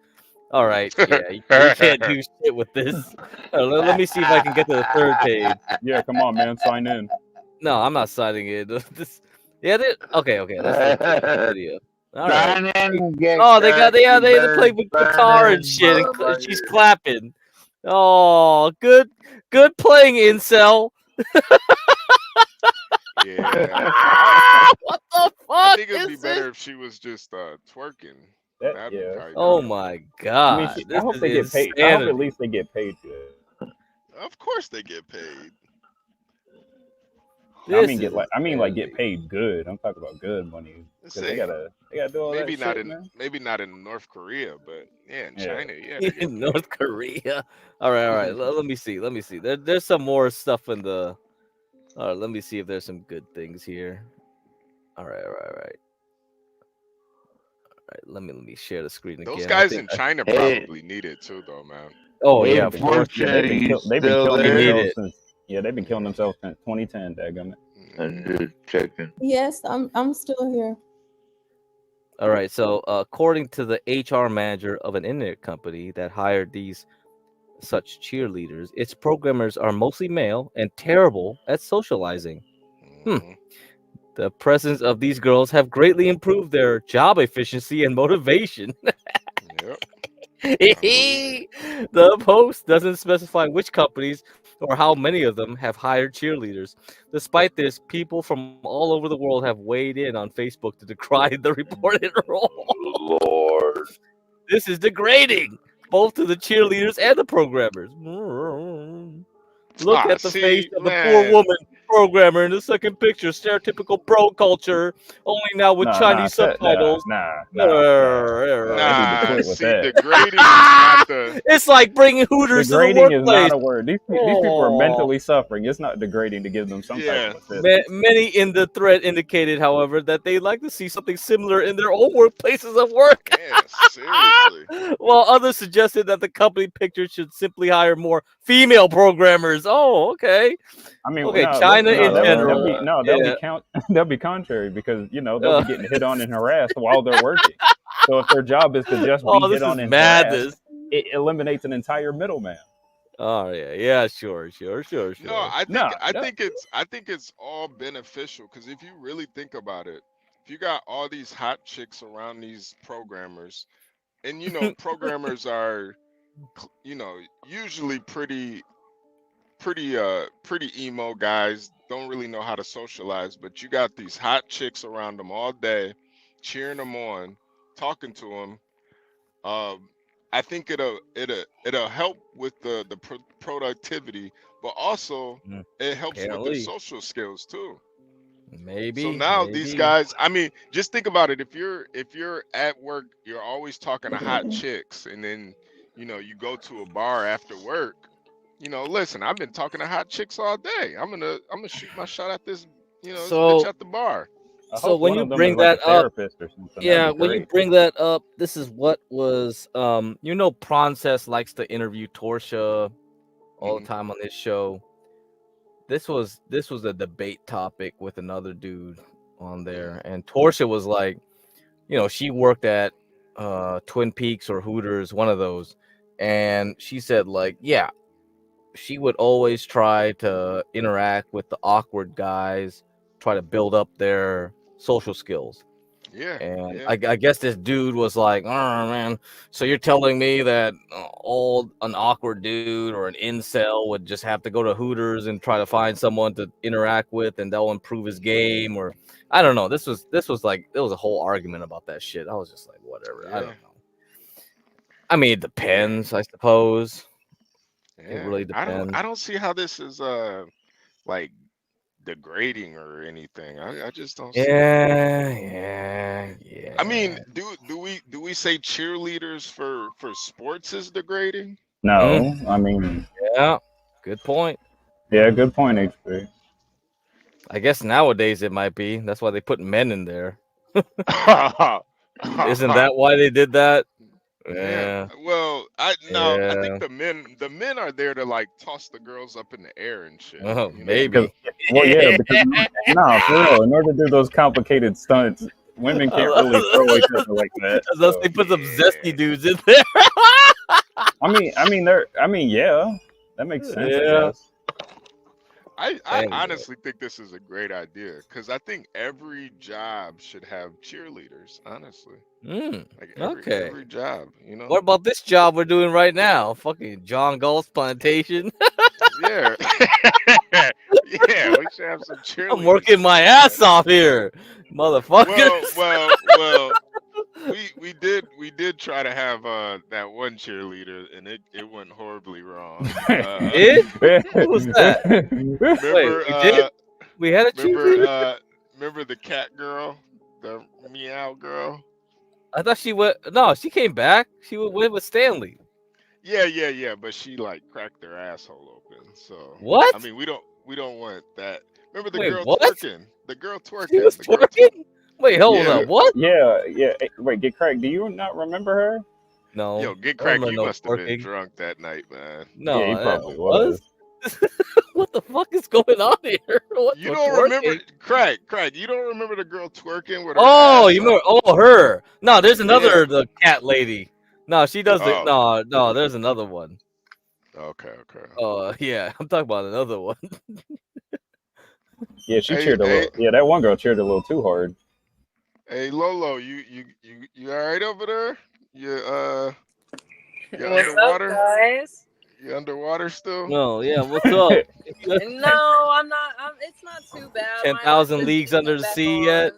All right. Yeah, you can't do shit with this. Let me see if I can get to the third page. Yeah, come on, man. Sign in. No, I'm not signing in. Okay. That's the video. All right. They play with guitar and shit, and she's clapping. Oh, good playing, incel. Yeah. What the fuck? I think it'd be better if she was just twerking. That'd be probably Oh better. my god. I hope they get paid. I hope at least they get paid good. Of course they get paid. Get paid good. I'm talking about good money. They gotta do all maybe that not shit, in man. maybe not in North Korea, but in China, yeah. In North Korea. All right. Let me see. There's some more stuff in the. All right. Let me see if there's some good things here. All right. Let me share the screen again. Those guys in China probably need it too, though, man. Oh yeah, of course. They've been killing themselves since. Yeah, they've been killing themselves since 2010. Daggum it. I'm just checking. Yes, I'm still here. All right. So, according to the HR manager of an internet company that hired these such cheerleaders, its programmers are mostly male and terrible at socializing. The presence of these girls have greatly improved their job efficiency and motivation. The post doesn't specify which companies or how many of them have hired cheerleaders. Despite this, people from all over the world have weighed in on Facebook to decry the reported role. Lord. This is degrading, both to the cheerleaders and the programmers. Look at the face of the poor woman programmer in the second picture. Stereotypical bro culture, only now with Chinese subtitles. Degrading. It's like bringing Hooters degrading to the workplace. Is not a word. These people are mentally suffering. It's not degrading to give them some type of assist. Many in the thread indicated, however, that they like to see something similar in their own workplaces of work. Seriously. While others suggested that the company picture should simply hire more female programmers. Oh, okay. I mean, okay, China in general. They'll be contrary because they'll be getting hit on and harassed while they're working. So if their job is to just be hit on and harassed, it eliminates an entire middleman. Oh yeah, sure. No, I think it's all beneficial because if you really think about it, if you got all these hot chicks around these programmers, and programmers are, usually pretty emo guys, don't really know how to socialize, but you got these hot chicks around them all day, cheering them on, talking to them. I think it'll help with the productivity, but also it helps with the social skills too. Maybe. So now these guys, I mean, just think about it. If you're at work, you're always talking to hot chicks, and then you go to a bar after work. Listen, I've been talking to hot chicks all day. I'm gonna shoot my shot at this, this bitch at the bar. So when you bring that up, when you bring that up, this is what was, Princess likes to interview Torsia all the time on this show. This was a debate topic with another dude on there, and Torsia was like, she worked at Twin Peaks or Hooters, one of those, and she said like, yeah, she would always try to interact with the awkward guys, try to build up their social skills. And I guess this dude was like, oh man, so you're telling me that an awkward dude or an incel would just have to go to Hooters and try to find someone to interact with and they'll improve his game? Or I don't know. This was like, there was a whole argument about that shit. I was just like, whatever. I don't know. I mean, it depends, I suppose. It really depends. I don't see how this is like degrading or anything. I just don't see yeah. I mean, do we say cheerleaders for sports is degrading? No, I mean, yeah, good point. Yeah, good point, HP. I guess nowadays it might be. That's why they put men in there. Isn't that why they did that? Yeah. Well, I think the men are there to like toss the girls up in the air and shit. Oh, maybe. Well, yeah, because for real, in order to do those complicated stunts, women can't really throw each other like that. Unless they put some zesty dudes in there. Yeah, that makes sense. Yeah. I honestly think this is a great idea because I think every job should have cheerleaders. Honestly, like every job. What about this job we're doing right now? Fucking John Galt's plantation. Yeah, Yeah, we should have some cheerleaders. I'm working my ass off here, motherfucker. Well, we did try to have that one cheerleader, and it went horribly wrong. Did? Who was that? Remember, Wait, we did? We had a cheerleader? Remember the cat girl, the meow girl? I thought she went. No, she came back. She went with Stanley. Yeah, but she like cracked her asshole open. So what? I mean, we don't want that. Remember the Wait, girl what? twerking? The girl twerking. She was twerking? Wait, hold up. What? Yeah. Wait, Get Cracked. Do you not remember her? No. Yo, Get Cracked, you must have been drunk that night, man. No, yeah, he probably was. What the fuck is going on here? You don't remember Crack? You don't remember the girl twerking with her? Oh, you remember? Oh, her. No, there's another the cat lady. No, she does it. No, there's another one. Okay. Oh, yeah, I'm talking about another one. Yeah, she cheered a little. Yeah, that one girl cheered a little too hard. Hey Lolo, you all right over there? You What's underwater? up, guys? You underwater still? No, yeah, what's up? No, I'm not. It's not too bad. 10,000 leagues under the sea yet?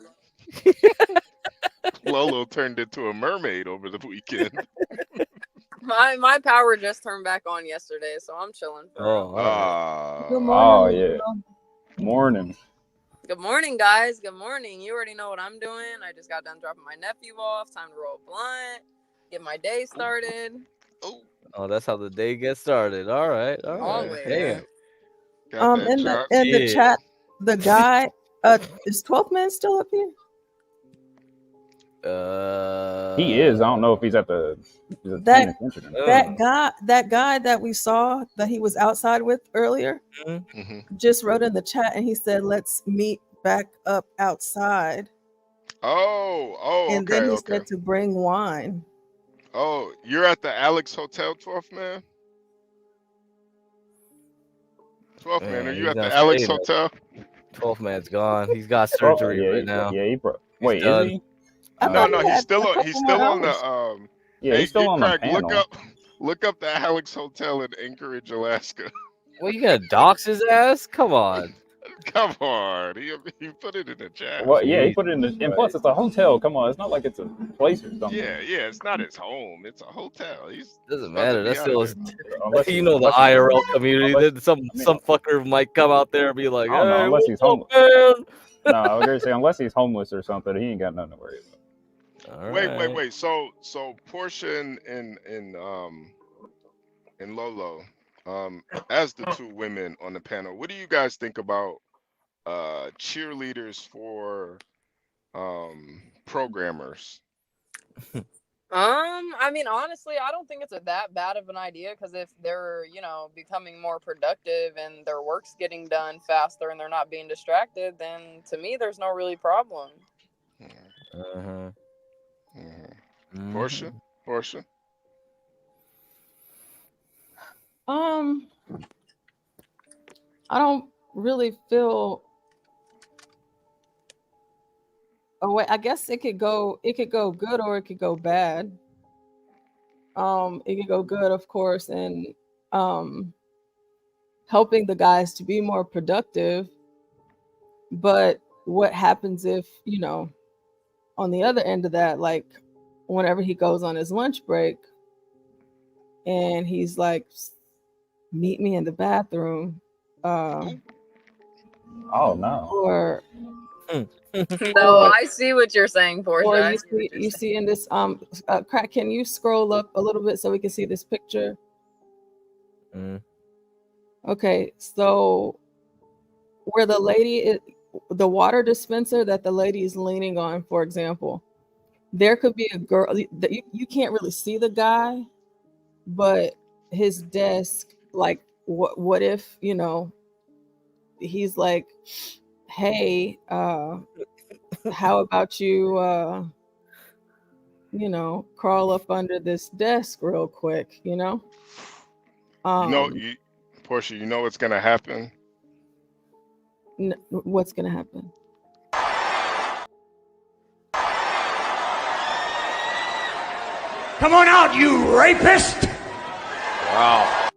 Lolo turned into a mermaid over the weekend. My power just turned back on yesterday, so I'm chilling. Good morning. Yeah. Morning. Good morning, guys. Good morning. You already know what I'm doing. I just got done dropping my nephew off. Time to roll a blunt. Get my day started. Oh, that's how the day gets started. All right. Always. Damn. In the chat, the guy, is 12th man still up here? He is. I don't know if he's at the that guy that we saw that he was outside with earlier just wrote in the chat and he said, "Let's meet back up outside." And then he said to bring wine. Oh, you're at the Alex Hotel, 12th man? 12th man, are you at the Alex Hotel? 12th man's gone. He's got surgery right now. Yeah, Wait, is he? No, he's still on the yeah, he's still on the panel. Look up the Alex Hotel in Anchorage, Alaska. Well, you gonna dox his ass? Come on. Come on. He put it in the chat. Well, yeah, he put it in the and plus it's a hotel. Come on, it's not like it's a place or something. Yeah, it's not his home. It's a hotel. Doesn't matter. That's still you know the IRL community. Some fucker might come out there and be like, I don't know, unless he's homeless. No, I was gonna say unless he's homeless or something, he ain't got nothing to worry about. Wait. So Portia and Lolo, as the two women on the panel, what do you guys think about cheerleaders for programmers? I mean, honestly, I don't think it's that bad of an idea because if they're, becoming more productive and their work's getting done faster and they're not being distracted, then to me, there's no really problem. Portia? I don't really feel. Oh wait, I guess it could go good or it could go bad. It could go good, of course, and helping the guys to be more productive. But what happens if, on the other end of that, like whenever he goes on his lunch break and he's like, meet me in the bathroom. Oh no. Or no, I see what you're saying, Portia. Or you see in this Crack, can you scroll up a little bit so we can see this picture? Okay, so where the lady is, the water dispenser that the lady is leaning on, for example, there could be a girl that you can't really see the guy, but his desk, like what if, he's like, hey, how about you crawl up under this desk real quick, Portia, you know what's gonna happen? What's gonna happen? Come on out, you rapist! Wow.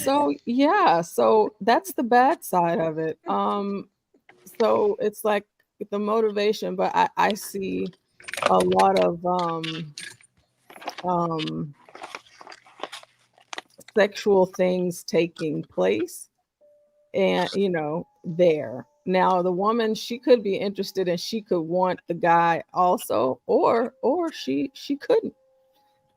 So yeah, so that's the bad side of it. So it's like the motivation, but I see a lot of sexual things taking place, and there. Now the woman, she could be interested and she could want the guy also, or she couldn't,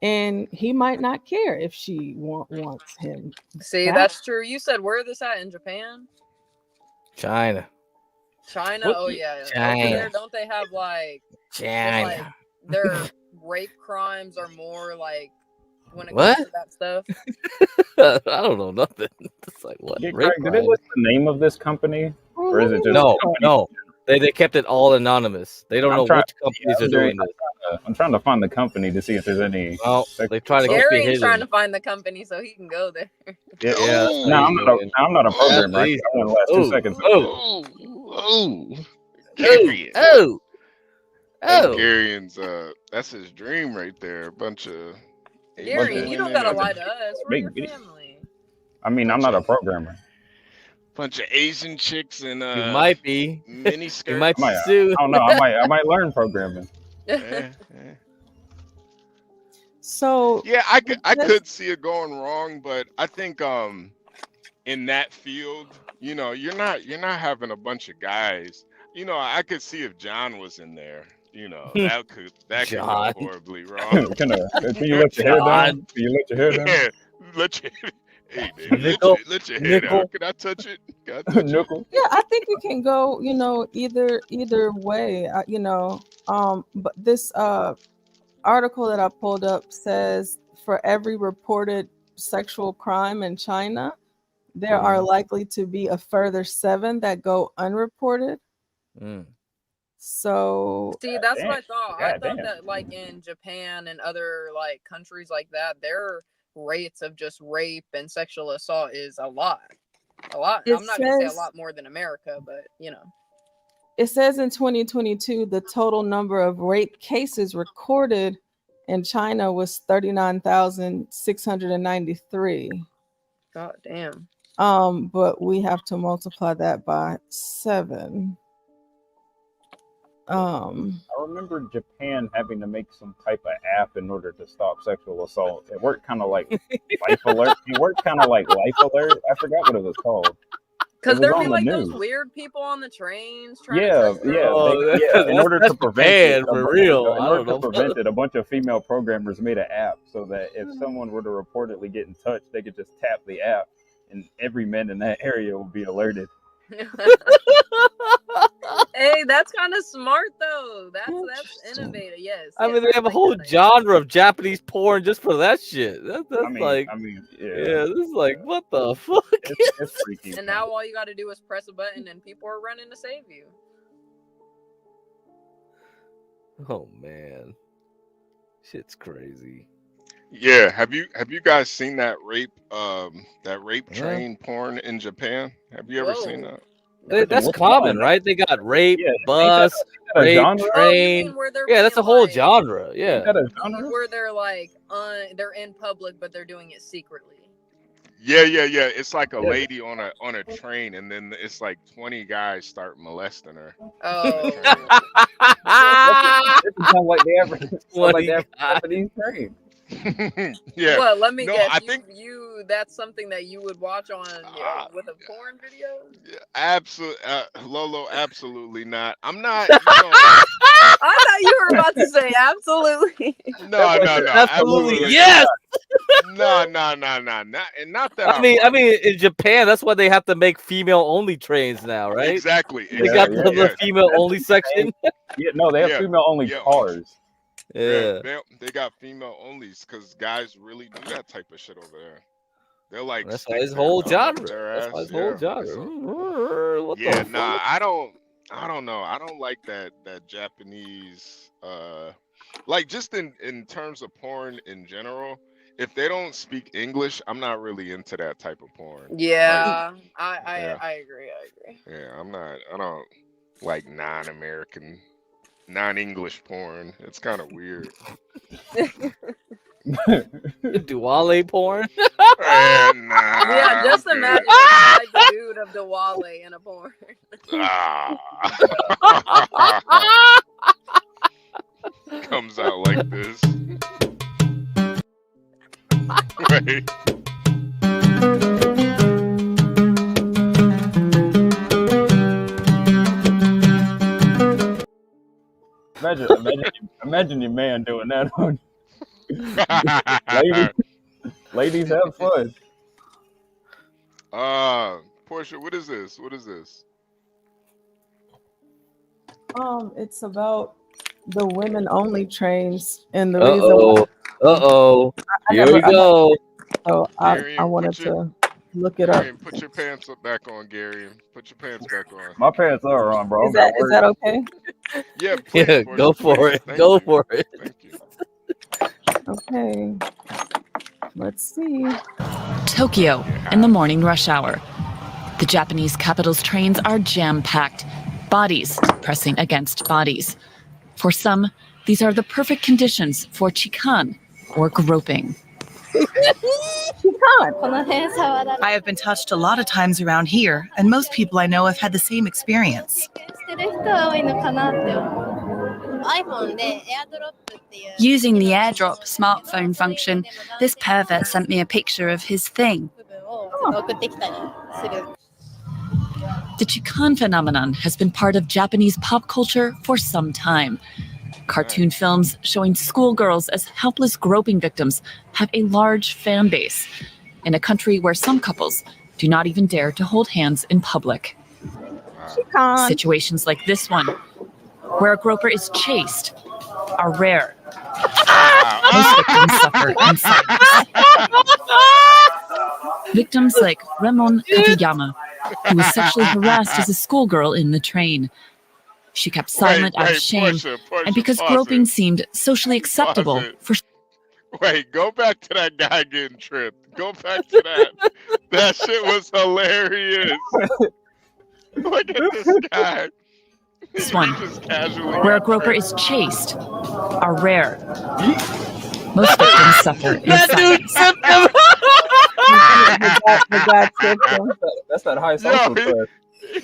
and he might not care if she wants him. See, that's true. You said where this at in Japan? China. China? Oh yeah. China. Over there, don't they have like China. Like their rape crimes are more like when it comes to that stuff? I don't know nothing. It's like what? Did they list the name of this company, or is it just no? They kept it all anonymous. They don't know which companies are doing this. I'm trying to find the company to see if there's any. Oh, they try to keep it Gary's hidden. trying to find the company so he can go there. Yeah. No, I'm not a programmer. I only the last 2 seconds. Gary's that's his dream right there. A bunch of Gary, you don't gotta lie to us. We're your family. I mean, I'm not a programmer. Bunch of Asian chicks and you might be mini skirts. You might be I don't know. I might learn programming. So yeah, I could see it going wrong, but I think in that field, you're not having a bunch of guys. I could see if John was in there. That could go horribly wrong. Can you let your hair down? Can you let your hair down? Yeah, let your let your hair down. Can I touch it? Nickel. Yeah, I think we can go, either way, but this article that I pulled up says for every reported sexual crime in China, there are likely to be a further 7 that go unreported. So see, that's what I thought. I thought that like in Japan and other like countries like that, their rates of just rape and sexual assault is a lot. I'm not gonna say a lot more than America, but it says in 2022 the total number of rape cases recorded in China was 39,693. God damn. But we have to multiply that by 7. I remember Japan having to make some type of app in order to stop sexual assault. It worked kind of like Life Alert. I forgot what it was called. Because there'd be like those weird people on the trains. In order to prevent it, for real. In order to prevent it, a bunch of female programmers made an app so that if someone were to reportedly get in touch, they could just tap the app, and every man in that area will be alerted. Hey, that's kind of smart though. That's innovative. Yes. I mean, they have a whole genre of Japanese porn just for that shit. That's this is like what the fuck. It's freaky. And now all you got to do is press a button, and people are running to save you. Oh man, shit's crazy. Yeah, have you guys seen that rape train porn in Japan? Have you ever seen that? That's common, right? They got rape, bus, rape, train. Yeah, that's a whole genre. Yeah, where they're like they're in public, but they're doing it secretly. Yeah. It's like a lady on a train, and then it's like 20 guys start molesting her. Oh. It sounds like the average Japanese train. Yeah. Well, let me guess. I think you that's something that you would watch on with a porn video? Absolutely, Lolo, absolutely not. I'm not. I thought you were about to say absolutely. No. Absolutely, yes. No. Not that. I mean, in Japan, that's why they have to make female-only trains now, right? Exactly. They got the female-only section. Yeah, no, they have female-only cars. Yeah, they got female onlys because guys really do that type of shit over there. They're like that's his whole genre. That's his whole genre. So, I don't know. I don't like that Japanese like just in terms of porn in general. If they don't speak English, I'm not really into that type of porn. Yeah, I agree. Yeah, I don't like non-English porn. It's kind of weird. Duale porn. Yeah, just imagine like the dude of Duale in a porn. Comes out like this. Right. Imagine your man doing that on you. Ladies, have fun. Portia, what is this? What is this? It's about the women only trains and the reason. Here we go. So I wanted to look it up. Put your pants back on, Gary. Put your pants back on. My pants are on, bro. Is that okay? Yeah, please, yeah. Portia, Go for it. Go for it. Thank you. Okay. Let's see. Tokyo in the morning rush hour. The Japanese capital's trains are jam-packed, bodies pressing against bodies. For some, these are the perfect conditions for chikan, or groping. I have been touched a lot of times around here, and most people I know have had the same experience. Using the airdrop smartphone function, this pervert sent me a picture of his thing. The chikan phenomenon has been part of Japanese pop culture for some time. Cartoon films showing schoolgirls as helpless groping victims have a large fan base in a country where some couples do not even dare to hold hands in public. Situations like this one, where a groper is chased, are rare. Most victims suffer in silence. Victims like Ramon Katayama, who was sexually harassed as a schoolgirl in the train. She kept silent out of shame, Portia, and because groping seemed socially acceptable for... Wait, go back to that guy getting tripped. Go back to that. That shit was hilarious. Look at this guy. This one, where a groper is chased, are rare. Most victims suffer in silence. That's that high social class.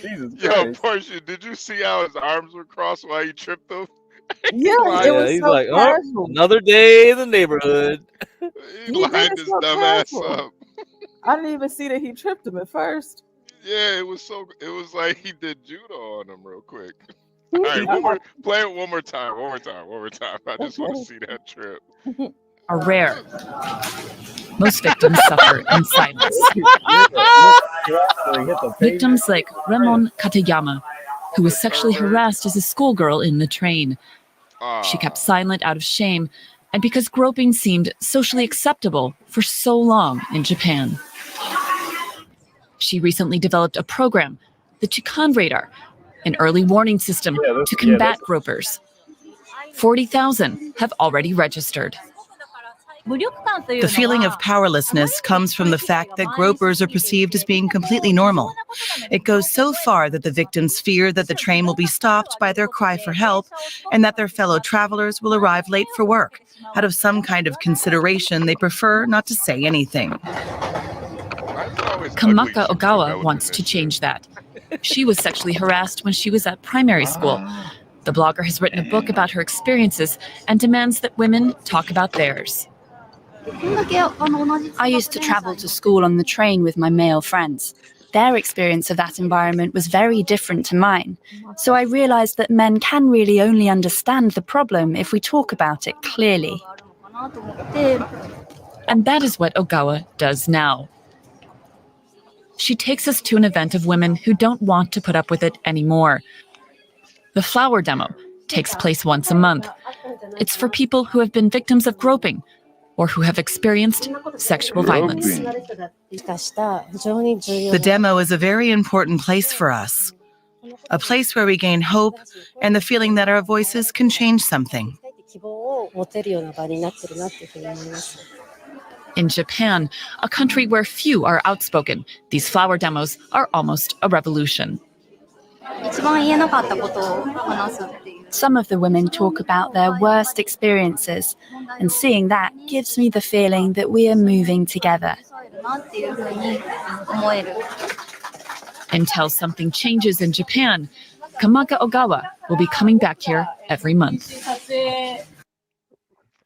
Jesus Christ. Portia, did you see how his arms were crossed while he tripped them? He's so like, oh, another day in the neighborhood. He lined his dumb ass up. I didn't even see that he tripped him at first. Yeah, it was like he did judo on him real quick. All right, play it one more time. I just want to see that trip. Are rare. Most victims suffer in silence. Victims like Ramon Katayama, who was sexually harassed as a schoolgirl in the train. She kept silent out of shame, and because groping seemed socially acceptable for so long in Japan. She recently developed a program, the Chikan Radar, an early warning system to combat gropers. 40,000 have already registered. The feeling of powerlessness comes from the fact that gropers are perceived as being completely normal. It goes so far that the victims fear that the train will be stopped by their cry for help and that their fellow travelers will arrive late for work. Out of some kind of consideration, they prefer not to say anything. Kamaka Ogawa wants to change that. She was sexually harassed when she was at primary school. The blogger has written a book about her experiences and demands that women talk about theirs. I used to travel to school on the train with my male friends. Their experience of that environment was very different to mine. So I realized that men can really only understand the problem if we talk about it clearly. And that is what Ogawa does now. She takes us to an event of women who don't want to put up with it anymore. The flower demo takes place once a month. It's for people who have been victims of groping or who have experienced sexual violence. The demo is a very important place for us. A place where we gain hope and the feeling that our voices can change something. In Japan, a country where few are outspoken, these flower demos are almost a revolution. Some of the women talk about their worst experiences, and seeing that gives me the feeling that we are moving together. Until something changes in Japan, Kamaka Ogawa will be coming back here every month.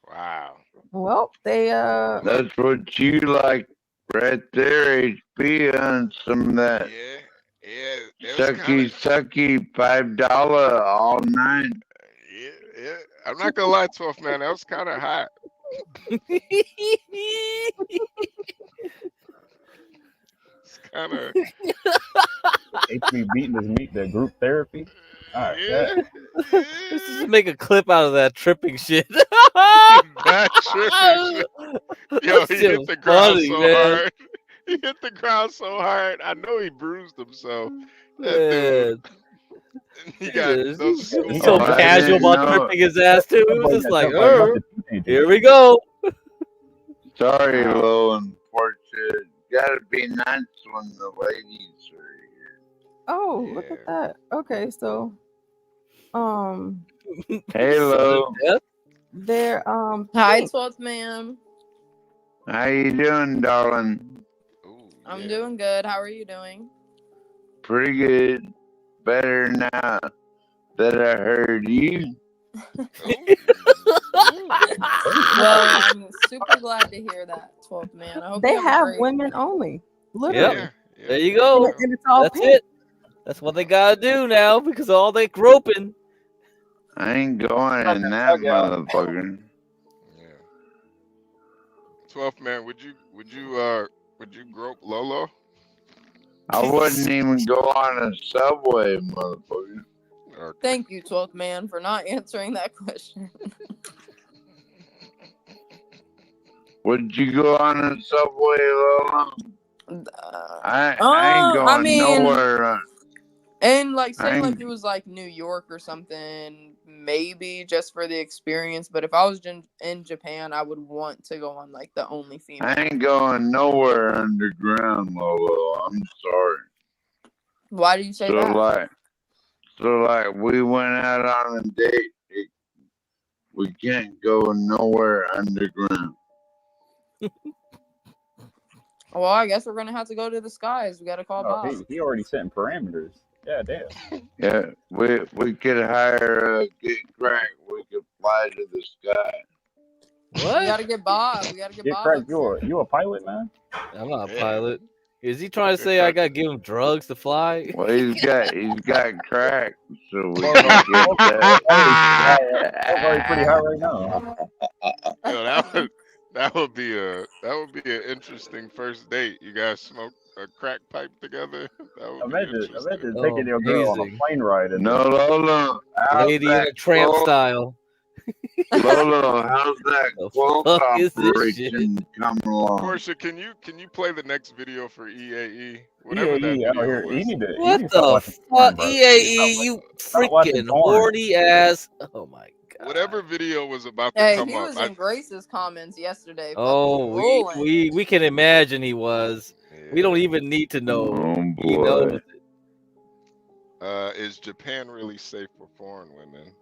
Wow. Well, they That's what you like right there, HP, on some of that. Yeah. Sucky, $5 all night. Yeah. I'm not gonna lie, 12th man. That was kind of hot. It's kind of. HP beating his meat, the group therapy. All right, Let's just make a clip out of that tripping shit. That tripping shit. Yo, he hit the ground so hard. He hit the ground so hard. I know he bruised himself. That dude. He got those. He's so casual about tripping his ass too. It was just like, oh, here we go. Sorry, low unfortunate. Gotta be nice when the ladies are here. Oh, look at that. Okay, so Hello. they're Hi, 12th man. How you doing, darling? I'm doing good. How are you doing? Pretty good. Better now that I heard you. Well, I'm super glad to hear that, 12th man. I hope they you have a great... women only. Literally. Yep. There you go. And it's all That's pink. it. That's what they gotta do now because of all that groping. I ain't going in that motherfucker. 12th man, would you grope Lolo? I wouldn't even go on a subway, motherfucker. Thank you, 12th man, for not answering that question. Would you go on a subway, Lola? I ain't going nowhere. And like, say like it was like New York or something, maybe just for the experience. But if I was in Japan, I would want to go on like the only female. I ain't going nowhere underground, Lolo. I'm sorry. Why do you say that? So like, we went out on a date. We can't go nowhere underground. Well, I guess we're gonna have to go to the skies. We gotta call Bob. He already setting parameters. Yeah, damn. Yeah, we could hire a get crack. We could fly to the sky. What? We gotta get Bob. We gotta get Bob. Crack, you a pilot, man? I'm not a pilot. Is he trying to say I gotta give him drugs to fly? Well, he's got crack, so we can get that. That's already pretty high right now. Yo, that would be an interesting first date. You guys smoke a crack pipe together. Imagine taking your girl on a plane ride. No, Lola. Lady in a tramp style. Lola, how's that quote operation coming along? Portia, can you play the next video for EAE? Whatever that EAE, video was. What the fuck, EAE? You freaking horny ass! Oh my god! Whatever video was about to come he up. was in Grace's comments yesterday. Oh, we can imagine he was. Yeah. We don't even need to know. Oh, he knows it. Is Japan really safe for foreign women?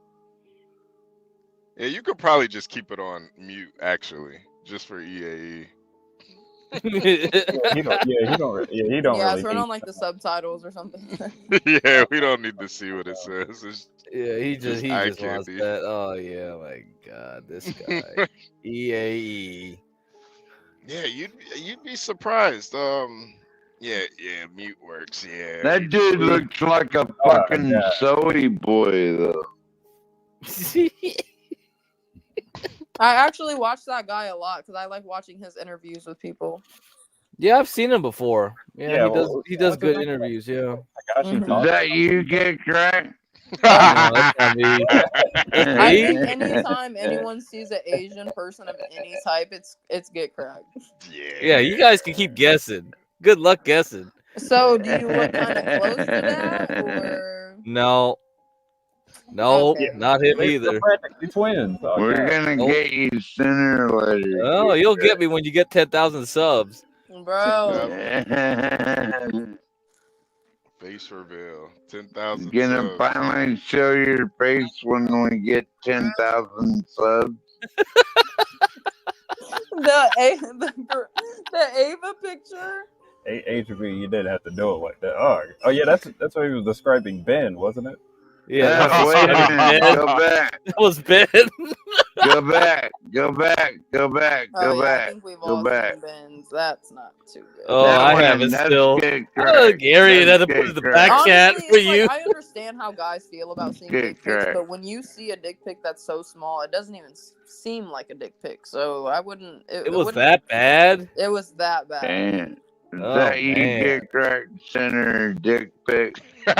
Yeah, you could probably just keep it on mute, actually, just for EAE. He don't really turn on like the subtitles or something. Yeah, we don't need to see what it says. He just wants that. Oh yeah, my god, this guy. EAE. Yeah, you'd be surprised. Yeah, mute works. Yeah. That dude looks like a fucking soy boy, though. I actually watch that guy a lot because I like watching his interviews with people. Yeah, I've seen him before. Yeah, he does good interviews. Yeah. Is that you, get cracked? I think anytime anyone sees an Asian person of any type, it's get cracked. Yeah, you guys can keep guessing. Good luck guessing. So, do you look kind of close to that, or no? Okay. Not him either. Twins. We're gonna get you sooner or later. Oh, you'll get me when you get 10,000 subs, bro. Face reveal. 10,000 Gonna subs. finally show your face when we get 10,000 subs. the Ava picture. HB, you didn't have to do it like that. Oh yeah, that's what he was describing Ben, wasn't it? Yeah, wait a minute. Go back. That was Ben. Go back. Go back. Go back. Oh, Go yeah, back. I think we've Go all back. seen Ben's. That's not too good. Oh, That I one, have it that's still. get Oh, cracked. Gary, That's had to put get the cracked. back chat Honestly, for it's you. like, I understand how guys feel about seeing Get dick pics, cracked. but when you see a dick pic that's so small, it doesn't even seem like a dick pic. So I wouldn't. It was that bad? It was that bad. Damn. Is Oh, that you man. get cracked center dick pic? No,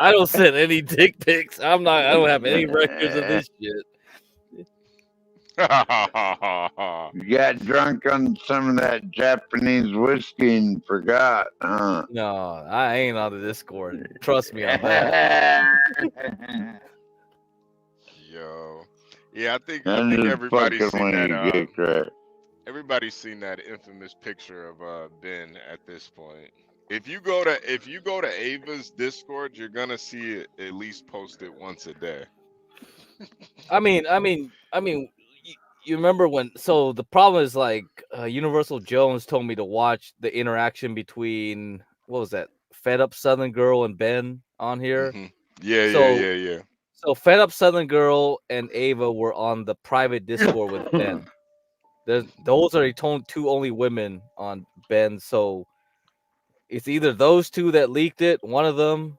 I don't send any dick pics. I don't have any records of this shit. You got drunk on some of that Japanese whiskey and forgot, huh? No, I ain't on the Discord. Trust me on that. Yo. Yeah, I think I'm just everybody's fucking seen when that. you get cracked. Everybody's seen that infamous picture of Ben at this point. If you go to Ava's Discord, you're gonna see it at least posted once a day. I mean, you remember when? So the problem is like Universal Jones told me to watch the interaction between what was that? Fed Up Southern Girl and Ben on here. Mhm. Yeah. So Fed Up Southern Girl and Ava were on the private Discord with Ben. Those are two only women on Ben. So it's either those two that leaked it, one of them,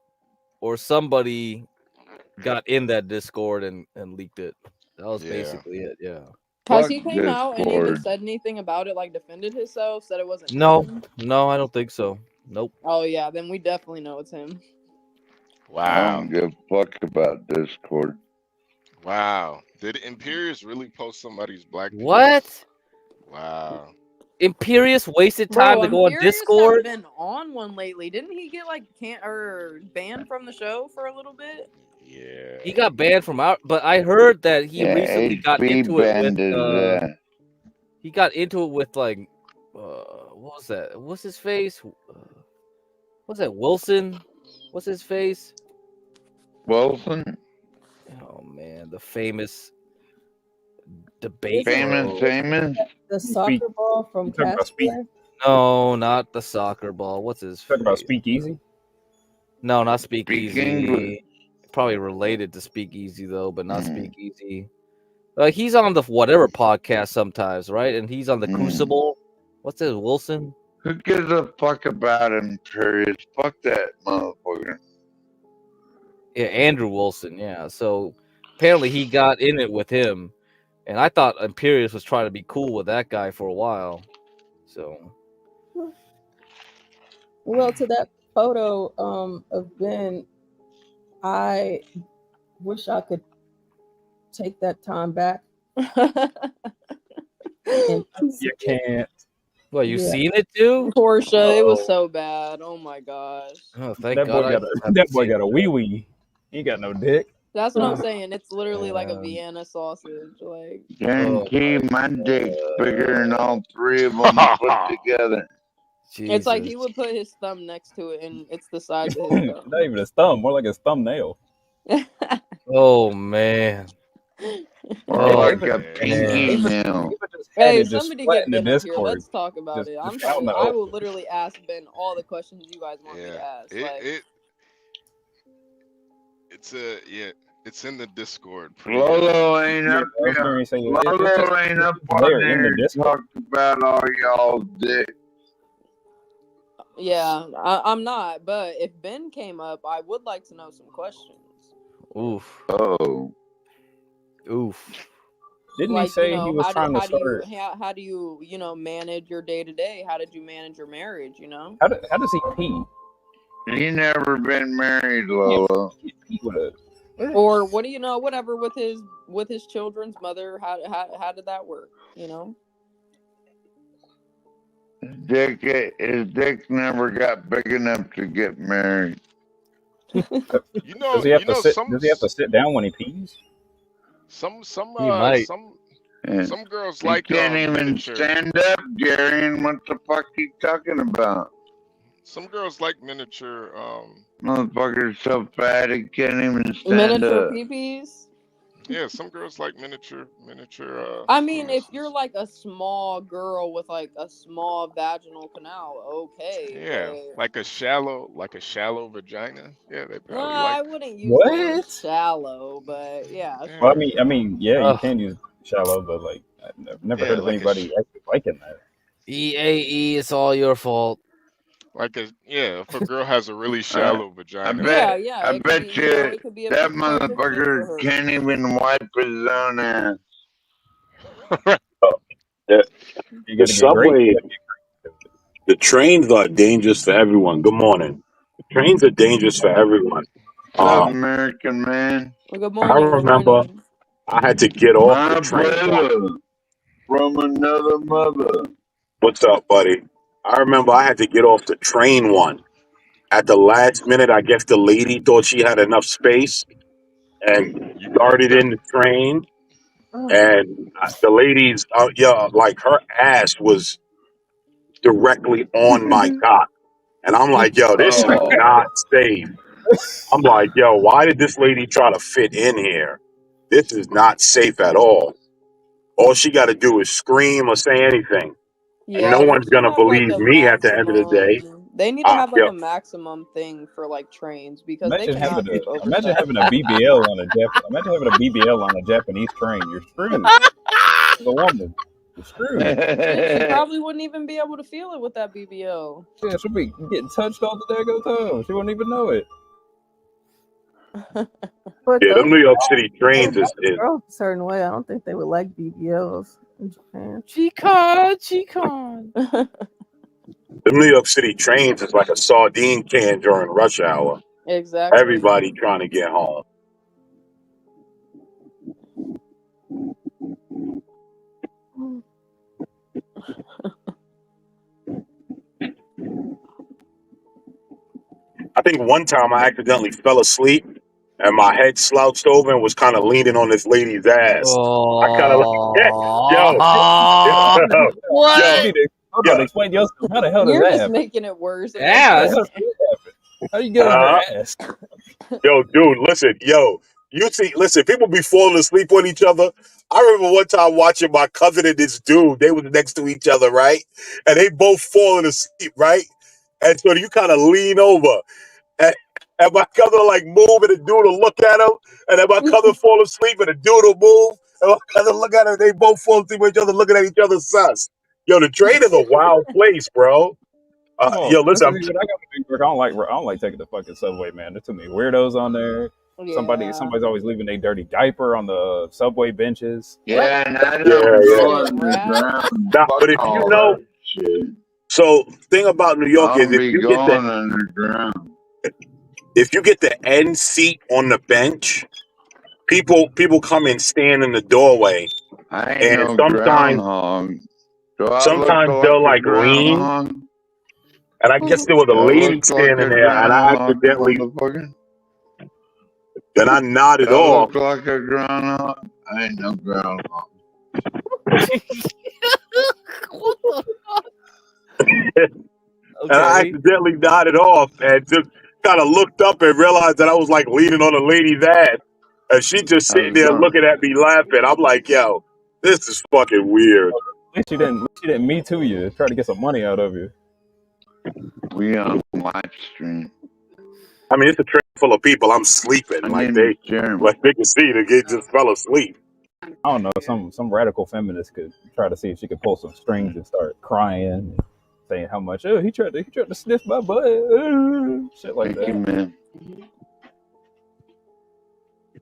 or somebody got in that Discord and leaked it. That was basically it. Yeah. Has he came out and even said anything about it, like defended himself, said it wasn't him? No, I don't think so. Nope. Oh yeah, then we definitely know it's him. I don't give a fuck about Discord. Wow. Did Imperius really post somebody's black penis? What? Wow. Imperius wasted time to go on Discord. Been on one lately, didn't he get like banned from the show for a little bit? Yeah. He got banned from out, but I heard that he recently got into it with. He got into it with like, what was that? What's his face? What's that? Wilson? What's his face? Wilson. Oh man, the famous debate. Famous. The soccer ball from Casper. No, not the soccer ball. What's his? Talking about Speakeasy? No, not Speakeasy. Probably related to Speakeasy though, but not Speakeasy. He's on the whatever podcast sometimes, right? And he's on the Crucible. What's his Wilson? Who gives a fuck about Imperius? Fuck that motherfucker. Yeah, Andrew Wilson. Yeah. So apparently he got in it with him, and I thought Imperius was trying to be cool with that guy for a while. So. Well, to that photo of Ben, I wish I could take that time back. You can't. Well, you seen it too? Portia, it was so bad. Oh my gosh. Oh, thank that God. That boy got a wee wee. He ain't got no dick. That's what I'm saying. It's literally like a Vienna sausage. Like Guarantee my dick's bigger than all three of them put together. It's like he would put his thumb next to it, and it's the size of his thumb. Not even his thumb, more like his thumbnail. Oh man. Or like a pinky nail. Hey, somebody get Ben up here. Let's talk about it. I'm telling you, I will literally ask Ben all the questions you guys want me to ask. It's in the Discord. Lolo ain't up here. Lolo ain't up on there to talk about all y'all's dick. Yeah, I'm not. But if Ben came up, I would like to know some questions. Oof. Oh. Oof. Didn't he say he was trying to start? How do you manage your day to day? How did you manage your marriage? How does he pee? He never been married, Lola. Or what do you know? Whatever with his children's mother. How did that work? His dick never got big enough to get married. Does he have to sit down when he pees? Some girls he like can't even miniature. stand up, Gary. And what the fuck you talking about? Some girls like miniature. Motherfucker's so fat he can't even stand Miniature up. peepees. Yeah, some girls like miniature. I mean, if you're like a small girl with like a small vaginal canal, okay. Yeah, like a shallow vagina. Yeah, they probably I like. wouldn't use the word shallow, but yeah. Well, Sure. I mean, yeah, you can use shallow, but like I've never heard of like anybody actually liking that. EAE, it's all your fault. If a girl has a really shallow vagina. I bet you that motherfucker can't even wipe his own ass. The subway, the trains are dangerous for everyone. Good morning. Trains are dangerous for everyone. American man. Well, good I morning. remember I had to get off the train. Brother from another mother. What's up, buddy? I remember I had to get off the train one. At the last minute, I guess the lady thought she had enough space and started in the train. And the ladies, like her ass was directly on my cock. And I'm like, yo, this is not safe. I'm like, yo, why did this lady try to fit in here? This is not safe at all. All she got to do is scream or say anything. And no Yeah, one's going to believe me at the end of the day. They need to have like a maximum thing for like trains because Imagine they cannot be imagine having a BBL on a Japanese train. You're screwed. The woman, you're screwed. She probably wouldn't even be able to feel it with that BBL. Yeah, she'll be getting touched all the daggone time. She won't even know it. Yeah, them New York City trains is girls a certain way. I don't think they would like BBLs in Japan. Chicon. the New York City trains is like a sardine can during rush hour. Exactly. Everybody trying to get home. I think one time I accidentally fell asleep and my head slouched over and was kind of leaning on this lady's ass. I kind of What? Explain yourself. How the hell does You're that just happen? making it worse. Yeah. How you get on her ass? Yo, dude, listen, listen, people be falling asleep on each other. I remember one time watching my cousin and this dude, they was next to each other, right? And they both falling asleep, right? And so you kind of lean over. And my cousin like move and the dude will look at him. And then my cousin fall asleep and the dude will move. And my cousin look at him, they both fall asleep with each other, looking at each other sus. Yo, the train is a wild place, bro. Yo, listen, I don't like taking the fucking subway, man. There's too many weirdos on there. Yeah. Somebody's always leaving their dirty diaper on the subway benches. Yeah, and I don't but if you know, so thing about New York is if you get underground. If you get the end seat on the bench, people come and stand in the doorway, I ain't and no sometimes they'll like lean. And I guess there was a lady standing there, and I accidentally. Then I nodded off. Look like a groundhog. I ain't no groundhog. What the fuck? And I accidentally nodded off and just kind of looked up and realized that I was like leaning on a lady's ass. And she just sitting there looking at me laughing. I'm like, yo, this is fucking weird. At least she didn't me too you. Try to get some money out of you. We on live stream. I mean, it's a train full of people. I'm sleeping. Like they can see the kid just fell asleep. I don't know. Some radical feminist could try to see if she could pull some strings and start crying, and saying how much he tried to sniff my butt, shit like that. Man.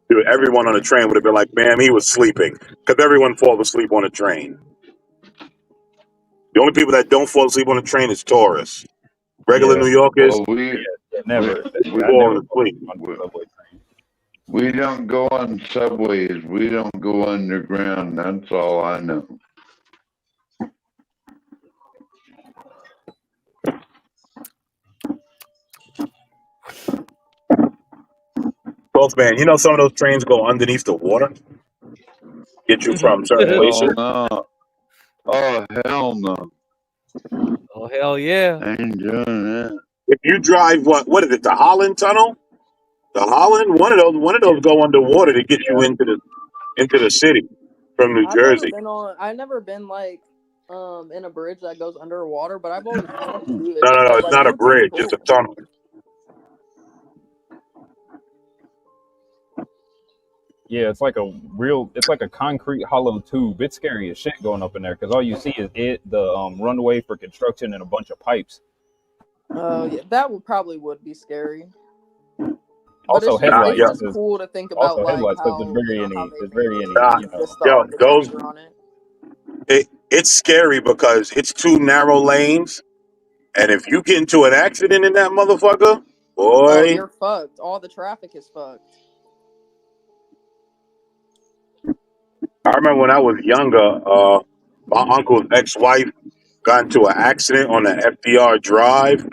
Dude, everyone on the train would have been like, "Man, he was sleeping," because everyone falls asleep on a train. The only people that don't fall asleep on a train is tourists. Regular New Yorkers, never. We fall asleep. We don't go on subways. We don't go underground. That's all I know. Both, man, you know some of those trains go underneath the water? Get you from certain places? No. Oh, hell no. Oh, hell yeah. I ain't doing that. if you drive what is it? The Holland Tunnel? The Holland? One of those go underwater to get you into the city from New Jersey. I've never been like in a bridge that goes underwater, but I've always wanted to do it. No, it's not a bridge. It's a tunnel. Yeah, it's like a concrete hollow tube. It's scary as shit going up in there because all you see is the runway for construction and a bunch of pipes. Yeah, that would be scary. Also, but headlights. It's just cool to think about. Also, headlights because it's scary because it's 2 narrow lanes, and if you get into an accident in that motherfucker, boy, you're fucked. All the traffic is fucked. I remember when I was younger, my uncle's ex-wife got into an accident on the FDR Drive.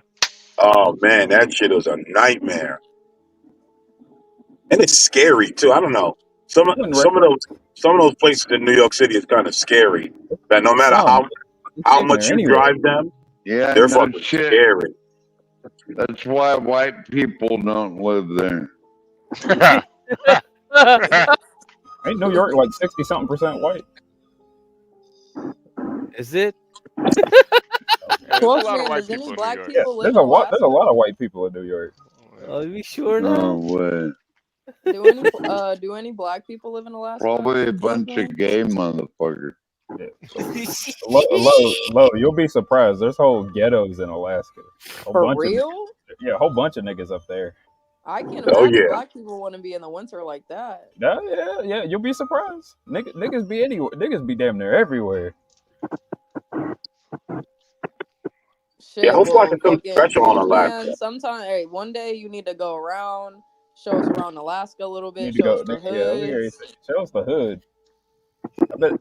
Oh man, that shit was a nightmare, and it's scary too. I don't know. Some of those places in New York City is kind of scary. That no matter how much you drive them, they're fucking scary. That's why white people don't live there. Ain't New York like 60-something% white? Is it? There's a lot of white people in New York. There's a lot of white people in New York. Are you sure No now? way. Do any black people live in Alaska? Probably a bunch of gay motherfuckers. Yeah. Low, you'll be surprised. There's whole ghettos in Alaska. For real? A whole bunch of niggas up there. I can't imagine black people want to be in the winter like that. Yeah. You'll be surprised. Niggas be anywhere. Niggas be damn near everywhere. Shit, I was watching some special on Alaska. Sometime, one day you need to go around, show us around Alaska a little bit, show us the hood. Show us the hood. I bet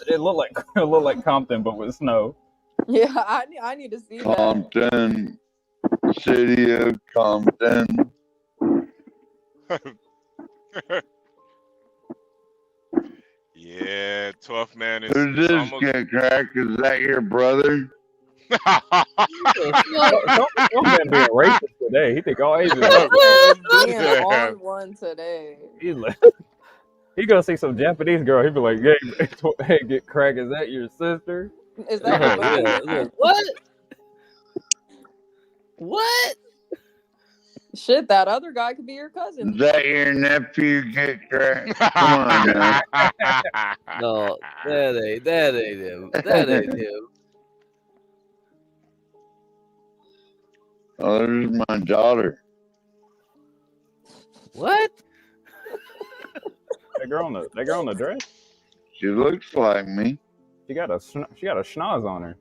it looked like Compton, but with snow. Yeah, I need to see Compton, city of Compton. Yeah, tough man is. Who's this almost... get crack? Is that your brother? Some man being racist today. He think all Asians being on one today. He gonna see some Japanese girl. He be like, "Hey, get crack. Is that your sister? Is that your what? What? Shit, that other guy could be your cousin. Is that your nephew get crack? Come on now. No, that ain't him. That ain't him. Oh, there's my daughter. What? That girl on the dress. She looks like me. She got a schnoz on her.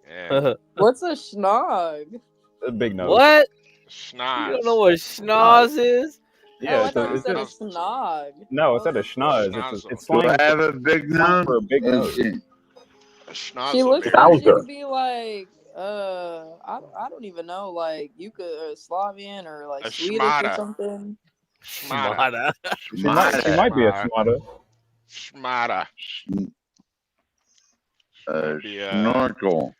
Yeah. What's a schnog? A big nose. What? Schnoz. You don't know what schnoz is? Yeah, I thought you said a schnog. No, it said a schnoz. It's slang. Do I have a big nose? For a big nose. A schnoz. She looks like she could be like, I don't even know, like you could Slavian or like Swedish or something. Schmada. She might be a schmada. Schmada. Snorkel.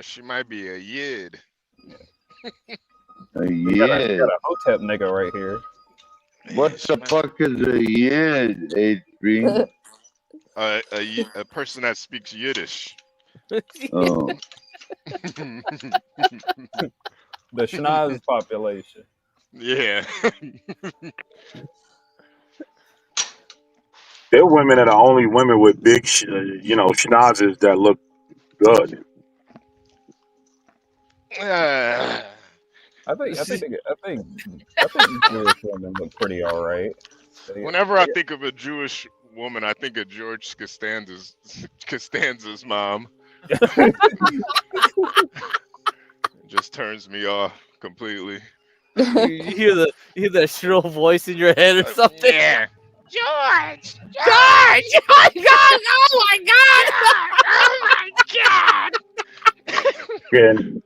She might be a yid. A We got yid. a hotep nigga right here. What the fuck is a yid, HB? A person that speaks Yiddish. Oh. The schnoz population. Yeah. They're women that are only women with big, schnozzes that look good. I think Jewish women look pretty all right. Whenever I think of a Jewish woman, I think of George Costanza's mom. It just turns me off completely. You hear that shrill voice in your head or something? Yeah. George! George! Oh my God! Oh my God! And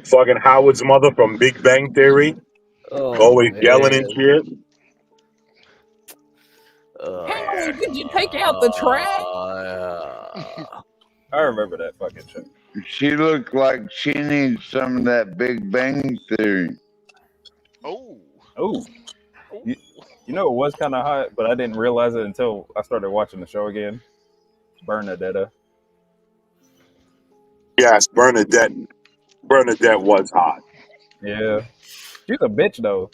fucking Howard's mother from Big Bang Theory, always yelling and shit. Hey, could you take out the trash? I remember that fucking shit. She looked like she needs some of that Big Bang Theory. Oh. Oh. You know, it was kind of hot, but I didn't realize it until I started watching the show again. Bernadetta. Yes, Bernadette was hot. Yeah. She's a bitch, though.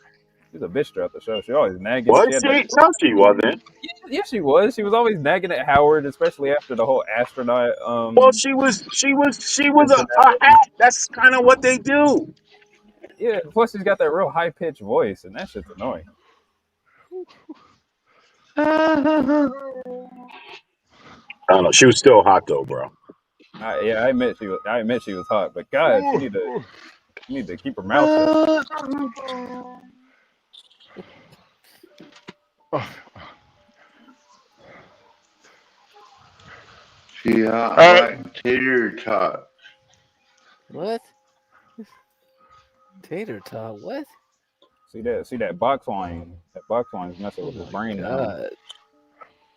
She's a bitch throughout the show. She always nagging. Was She had she? that. No, she wasn't. Yeah, she was. She was always nagging at Howard, especially after the whole astronaut. Well, she was a hat. That's kind of what they do. Yeah. Plus, she's got that real high pitched voice, and that shit's annoying. I don't know. She was still hot though, bro. Yeah, I admit she was hot, but God, you need to keep her mouth shut. She hot like tater tot. What? Tater tot? What? See that box line? That box line's messing with his brain now.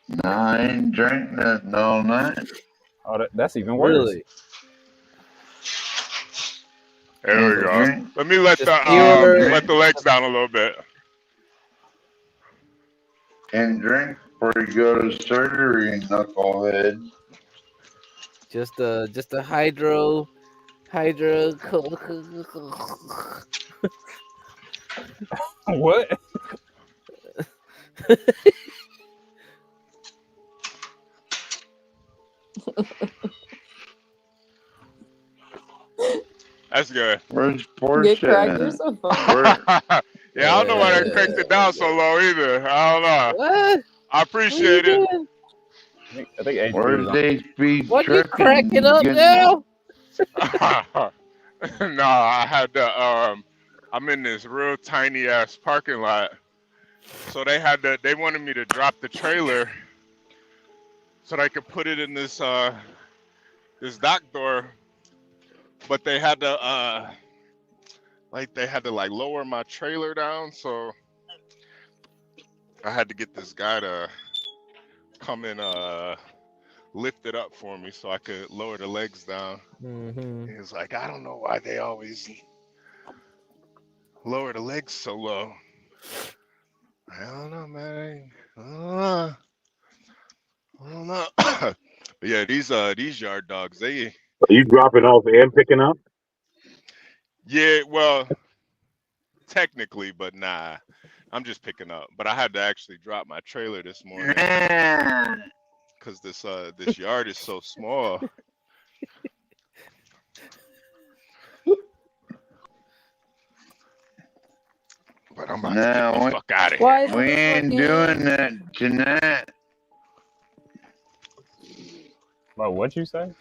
No, I ain't drank nothing all night. Oh, that's even worse. Really? There we go. Let me let the legs down a little bit. And drink before you go to surgery, knucklehead. Just a hydro. What? That's good. Where's Portia? Yeah, I don't know why they cranked it down so low either. I don't know. What? I appreciate it. I think where's HP? What you cracking up now? No, I had to. I'm in this real tiny ass parking lot, so they wanted me to drop the trailer so that I could put it in this this dock door, but they had to lower my trailer down, so I had to get this guy to come and lift it up for me so I could lower the legs down. Mm-hmm. He was like, I don't know why they always lower the legs so low. I don't know, man. I don't know. But yeah, these yard dogs, they. Are you dropping off and picking up? Yeah, well, technically, but nah. I'm just picking up. But I had to actually drop my trailer this morning because this yard is so small. But I'm about to get the fuck out of here. We ain't doing that tonight. Well, what'd you say?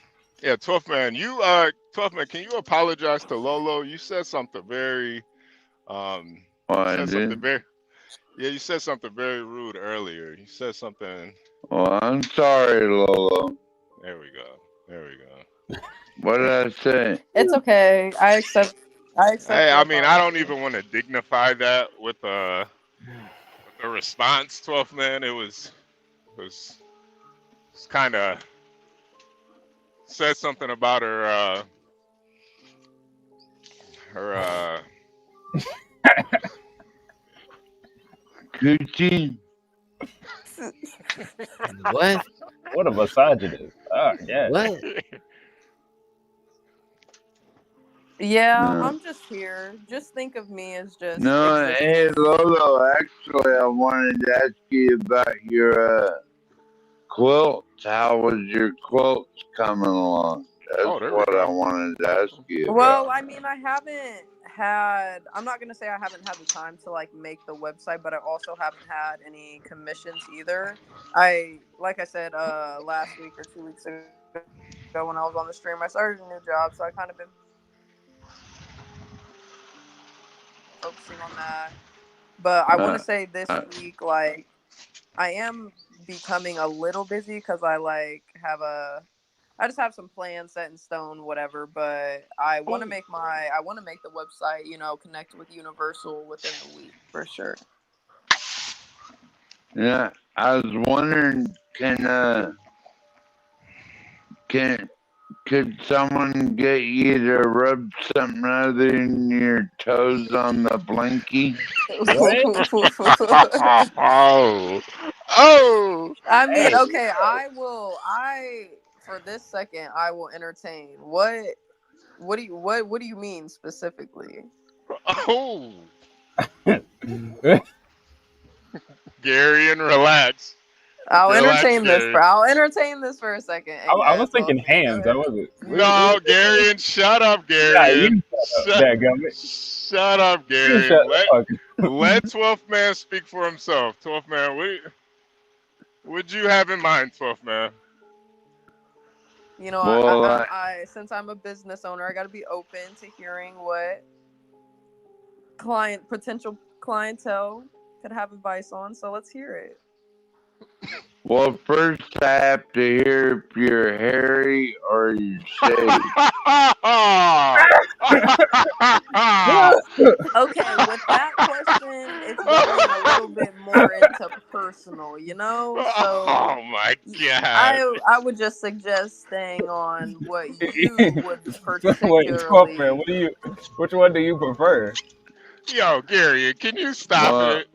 Yeah, 12 man. 12 man, can you apologize to Lolo? You said something very you said something very rude earlier. You said something. Well, I'm sorry, Lolo. There we go. What did I say? It's okay. I accept. Hey, I mean, I don't even want to dignify that with a response, 12th man. It was kind of said something about her Coochie. What? What a misogynist. Oh, yeah. What? Yeah, No. I'm just here. Just think of me as just. No, hey, Lolo, actually, I wanted to ask you about your quilts. How was your quilts coming along? That's what I wanted to ask you about. Well, I mean, I'm not going to say I haven't had the time to like make the website, but I also haven't had any commissions either. Like I said, last week or 2 weeks ago when I was on the stream, I started a new job. So I kind of been focusing on that. But I want to say this week, like, I am becoming a little busy because I just have some plans set in stone, whatever. But I want to make the website, connect with Universal within the week for sure. Yeah, I was wondering, Could someone get you to rub something other than your toes on the blankie? Oh. I mean, Hey. okay, for this second I will entertain. What do you mean specifically? Oh. Gary, and relax. I'll Relax, entertain this for a second. Hey, I guys, was thinking hands. I wasn't. No, Garion, shut up, Yeah, Garion. you shut up, Shut up, You Garion. shut the fuck Let 12th man speak for himself. 12th man, what'd you have in mind, 12th man? You know, Well, I since I'm a business owner, I got to be open to hearing what potential clientele could have advice on. So let's hear it. Well, first I have to hear if you're hairy or you're shaved. Okay, with that question, it's getting a little bit more into personal, you know? So Oh my god. I would just suggest staying on what you would Wait, particularly. 12 man, which one do you prefer? Yo, Gary, can you stop it?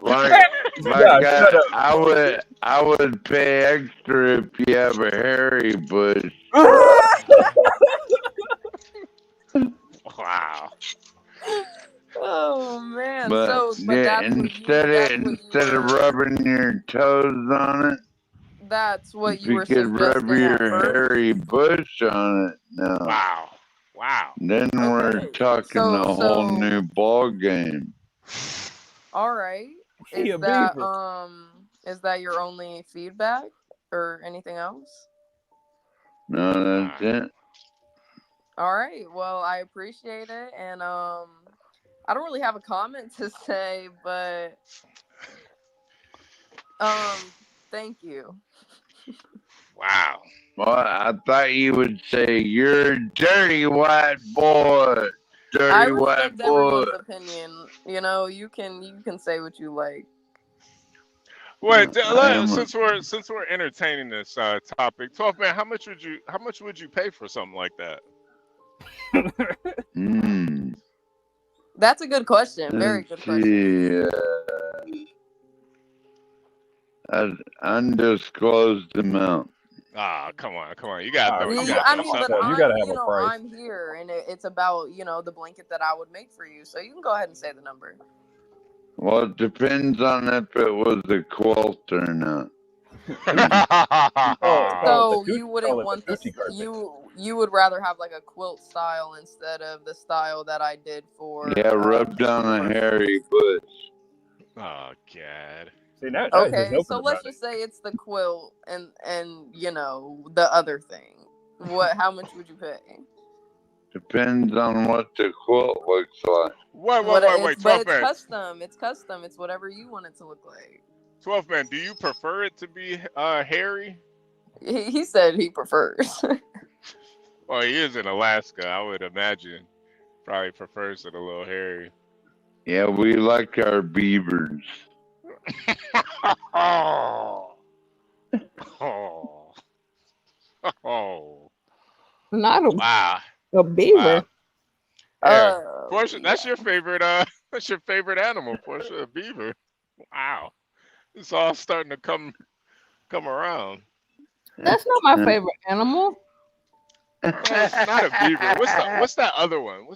I would pay extra if you have a hairy bush. Wow. Oh man! But instead of rubbing your toes on it, that's what if you were could rub suggesting your at first. hairy bush on it now. Wow. Then we're talking a whole new ball game. All right. Hey, Is a that beaver. is that your only feedback or anything else? No, that's it. All right. Well, I appreciate it, and I don't really have a comment to say, but thank you. Wow. Well, I thought you would say you're a dirty white boy. I Dirty white respect boy. everyone's opinion. You know, you can say what you like. Wait, since we're entertaining this topic, 12 man, how much would you pay for something like that? That's a good question. Very good question. An undisclosed amount. Ah, come on. You gotta throw I'm here, and it's about the blanket that I would make for you. So you can go ahead and say the number. Well, it depends on if it was a quilt or not. So you wouldn't want this. You would rather have like a quilt style instead of the style that I did for. Yeah, rubbed on a hairy bush. Oh God. See, that okay, so let's just say it's the quilt and the other thing. How much would you pay? Depends on what the quilt looks like. Wait, 12 man. It's custom. It's whatever you want it to look like. 12 man, do you prefer it to be hairy? He said he prefers. Well, he is in Alaska. I would imagine probably prefers it a little hairy. Yeah, we like our beavers. Oh. Not wow. A beaver. Wow. Portia, that's your favorite. That's your favorite animal, Portia, a beaver. Wow, it's all starting to come around. That's not my favorite animal. Well, it's not a beaver. What's that other one?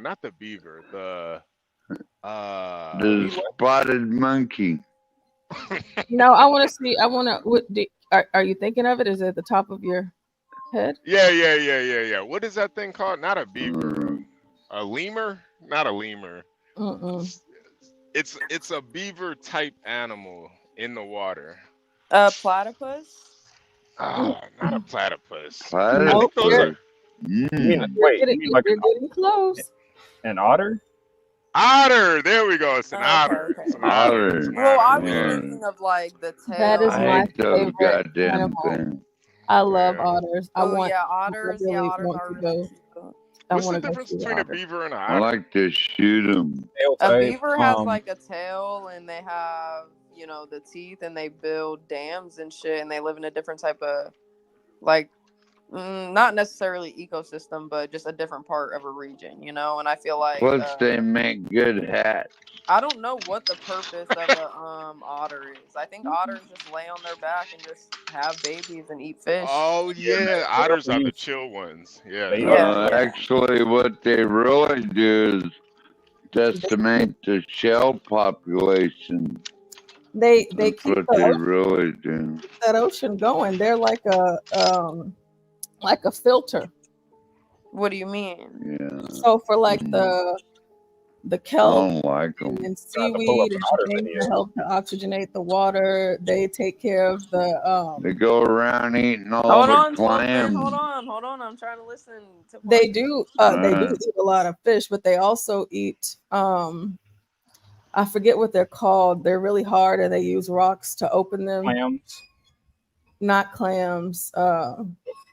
Not the beaver. The spotted monkey. No, I want to see. Are you thinking of it? Is it at the top of your head? Yeah. What is that thing called? Not a beaver. A lemur? Not a lemur. It's a beaver type animal in the water. A platypus? Oh, not a platypus. Platypus. You're getting close. An otter? Otter. There we go. It's an otter. Okay. It's an otter. Well, I was thinking of like the tail. That is my favorite goddamn animal. thing. I love otters. Otters. I really want to go. What's the difference between a beaver and an otter? I like to shoot them. A beaver has like a tail, and they have the teeth, and they build dams and shit, and they live in a different type of like Not necessarily ecosystem, but just a different part of a region, you know. And I feel like plus they make good hats. I don't know what the purpose of a otter is. I think otters just lay on their back and just have babies and eat fish. Oh yeah, otters are the chill ones. Yeah. Actually, what they really do is decimate the shell population. They That's keep what the they ocean, really do. that ocean going. They're like a filter. What do you mean? Yeah. So for like the kelp I don't like them. and seaweed and things to help to oxygenate the water, they take care of the They go around eating all Hold the on, clams. hold on. I'm trying to listen to they do eat a lot of fish, but they also eat I forget what they're called. They're really hard and they use rocks to open them. Clams? Not clams. Or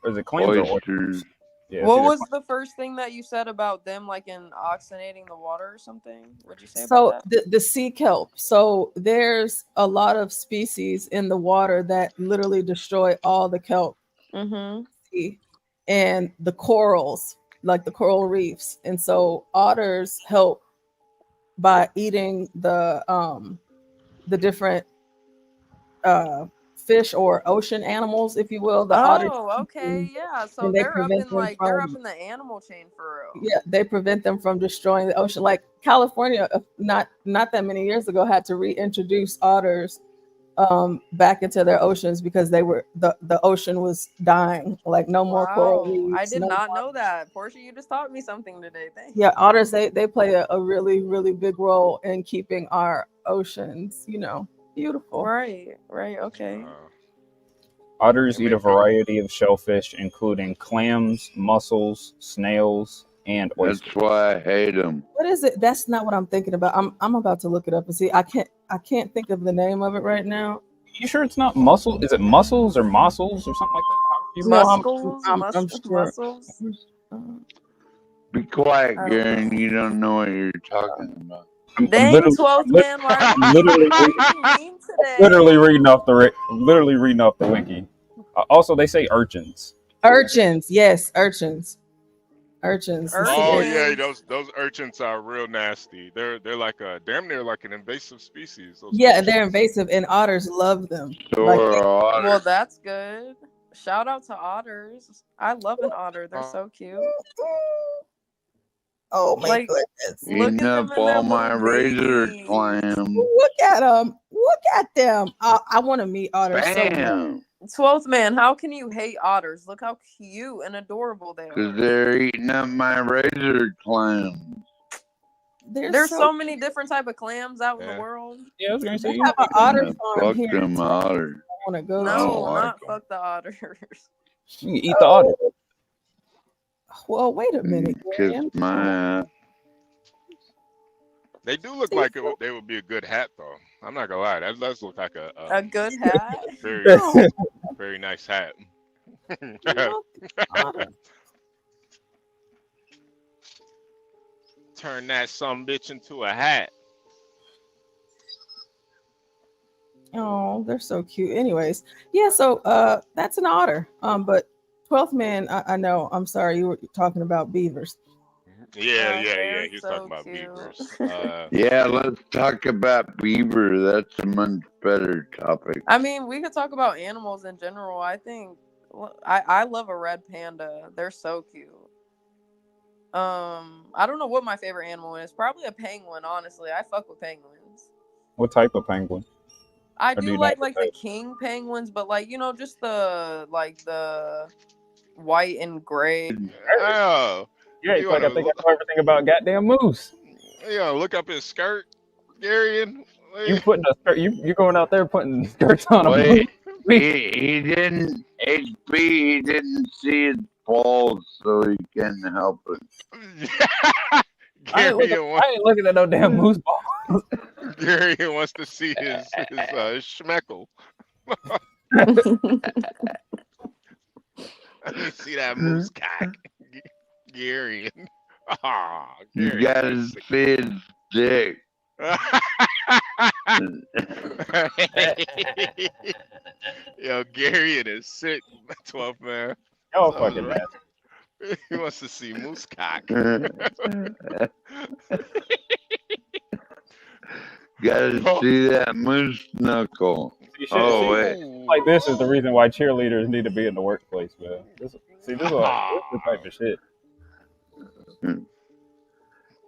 is it clams or oysters? Yeah, what was the first thing that you said about them, like in oxygenating the water or something? What'd you say about that? The sea kelp. So there's a lot of species in the water that literally destroy all the kelp. Mm-hmm. And the corals, like the coral reefs. And so otters help by eating the different fish or ocean animals, if you will. The otters. Okay, yeah. So they they're up prevent in them like from- they're up in the animal chain for real. Yeah, they prevent them from destroying the ocean. Like California, not that many years ago, had to reintroduce otters back into their oceans because they were the ocean was dying. Like no more coral reefs. I did not know that. Portia, you just taught me something today. Thanks. Yeah, otters they play a really, really big role in keeping our oceans, beautiful. Right, okay. Otters eat a variety of shellfish, including clams, mussels, snails, and oysters. That's why I hate them. What is it? That's not what I'm thinking about. I'm about to look it up and see. I can't think of the name of it right now. You sure it's not mussel? Is it mussels or mossels or something like that? Mussels. Be quiet, Garen. You don't know what you're talking about. Dang, 12th man, why are you mean today? Literally reading off the wiki. Also, they say urchins. Urchins, yes, urchins. Urchins. Oh yeah, those urchins are real nasty. They're like a damn near like an invasive species. Yeah, they're invasive, and otters love them. Well, that's good. Shout out to otters. I love an otter. They're so cute. Oh my goodness! Eating up all my razor clams. Look at them! Look at them! I want to meet otters. Bam! 12th man, how can you hate otters? Look how cute and adorable they are. Because they're eating up my razor clams. There's so many different type of clams out in the world. Yeah, I was gonna say you have an otter farm Fuck here. them otters. I want to go. No, not fuck the otters. You can eat the otter. Well, wait a minute. Kiss my ass. They do look like they would be a good hat, though. I'm not gonna lie. That does look like a good hat. Very nice hat. Turn that sumbitch into a hat. Oh, they're so cute. Anyways, yeah. So that's an otter. But 12th man, I know. I'm sorry, you were talking about beavers. Yeah. He's talking about beavers. Yeah, let's talk about beaver. That's a much better topic. I mean, we could talk about animals in general. I think I love a red panda. They're so cute. I don't know what my favorite animal is. Probably a penguin, honestly. I fuck with penguins. What type of penguin? I do like the king penguins, but like, just the white and gray. Oh. Yeah, you like I think I know everything about goddamn moose. Yeah, look up his skirt, Garion. You putting a skirt? You going out there putting skirts on? Wait, he didn't. HB, he didn't see his balls, so he can't help it. I ain't looking at no damn moose balls. Garion wants to see his schmeckle. Let me see that moose cock. Garion. Oh, You gotta see his dick. Yo, Garion is sick, 12th man. Y'all fucking nasty. He wants to see moose cock. Gotta see that moose knuckle. Oh, wait. Like this is the reason why cheerleaders need to be in the workplace, man. This is the type of shit.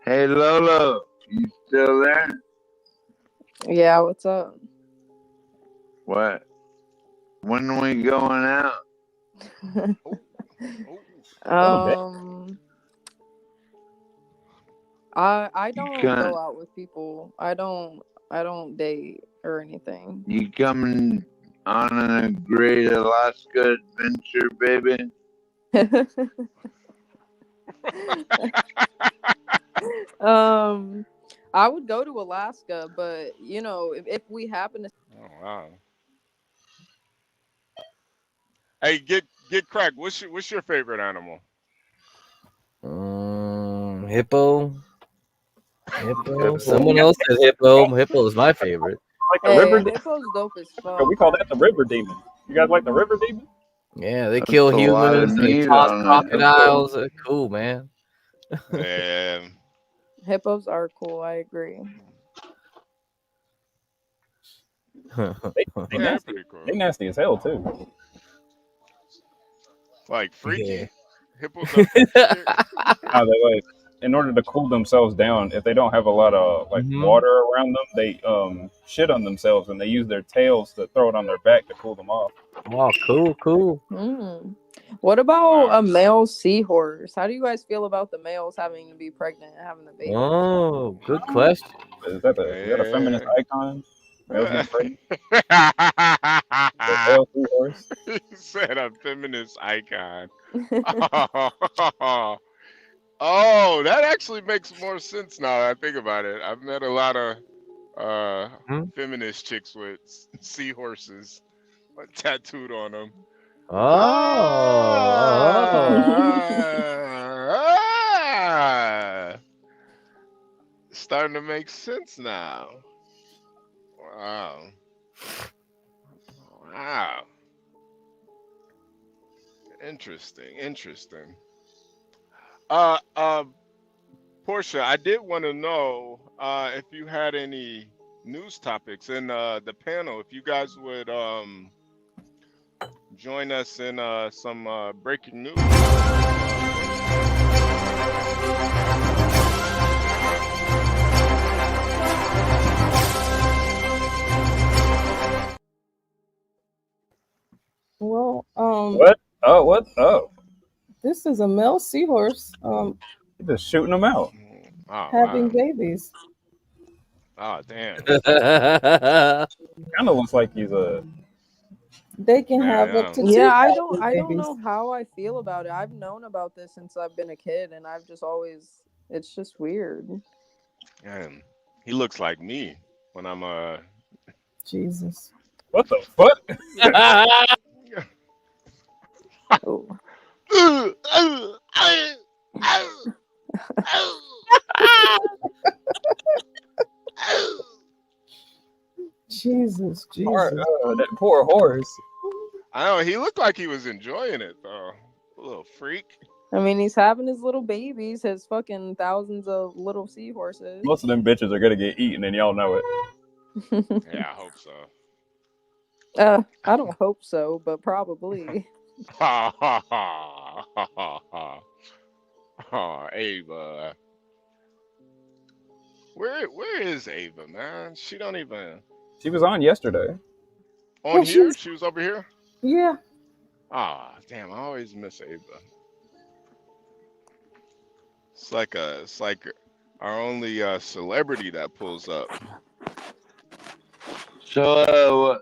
Hey Lolo, you still there? Yeah, what's up? What? When are we going out? I don't can't- go out with people. I don't date or anything. You coming on a great Alaska adventure, baby? I would go to Alaska, but you know, if we happen to. Oh wow. Hey, get crack. What's your favorite animal? Hippo. Someone else said hippo. Hippo is my favorite. Like the river Hippo's dope as fuck. We call that the river demon. You guys like the river demon? Yeah, they kill humans. They toss crocodiles. They're cool, man. Yeah. Hippos are cool. I agree. They nasty. They nasty as hell too. Like freaky. Yeah. Hippos. They in order to cool themselves down, if they don't have a lot of water around them, they shit on themselves and they use their tails to throw it on their back to cool them off. Oh, cool. What about a male seahorse? How do you guys feel about the males having to be pregnant and having a baby? Oh, good question. Is that a feminist icon? Males getting pregnant? He said a feminist icon. Oh, that actually makes more sense now that I think about it. I've met a lot of feminist chicks with seahorses tattooed on them. Starting to make sense now. Wow. Interesting. Portia, I did want to know if you had any news topics in the panel. If you guys would join us in some breaking news. Well, What? Oh. This is a male seahorse. Just shooting them out. Having babies. Oh damn. Kind of looks like he's a. They can have up to 2 I don't babies. know how I feel about it. I've known about this since I've been a kid, and I've just always. It's just weird. Damn. He looks like me when I'm Jesus. What the fuck? Jesus. That poor horse. I know he looked like he was enjoying it though. A little freak. I mean, he's having his little babies, his fucking thousands of little seahorses. Most of them bitches are gonna get eaten, and y'all know it. Yeah, I hope so. I don't hope so, but probably. Ava. Where is Ava, man? She don't even. She was on yesterday. On here? She was over here? Yeah. Ah, damn, I always miss Ava. It's like our only celebrity that pulls up. So,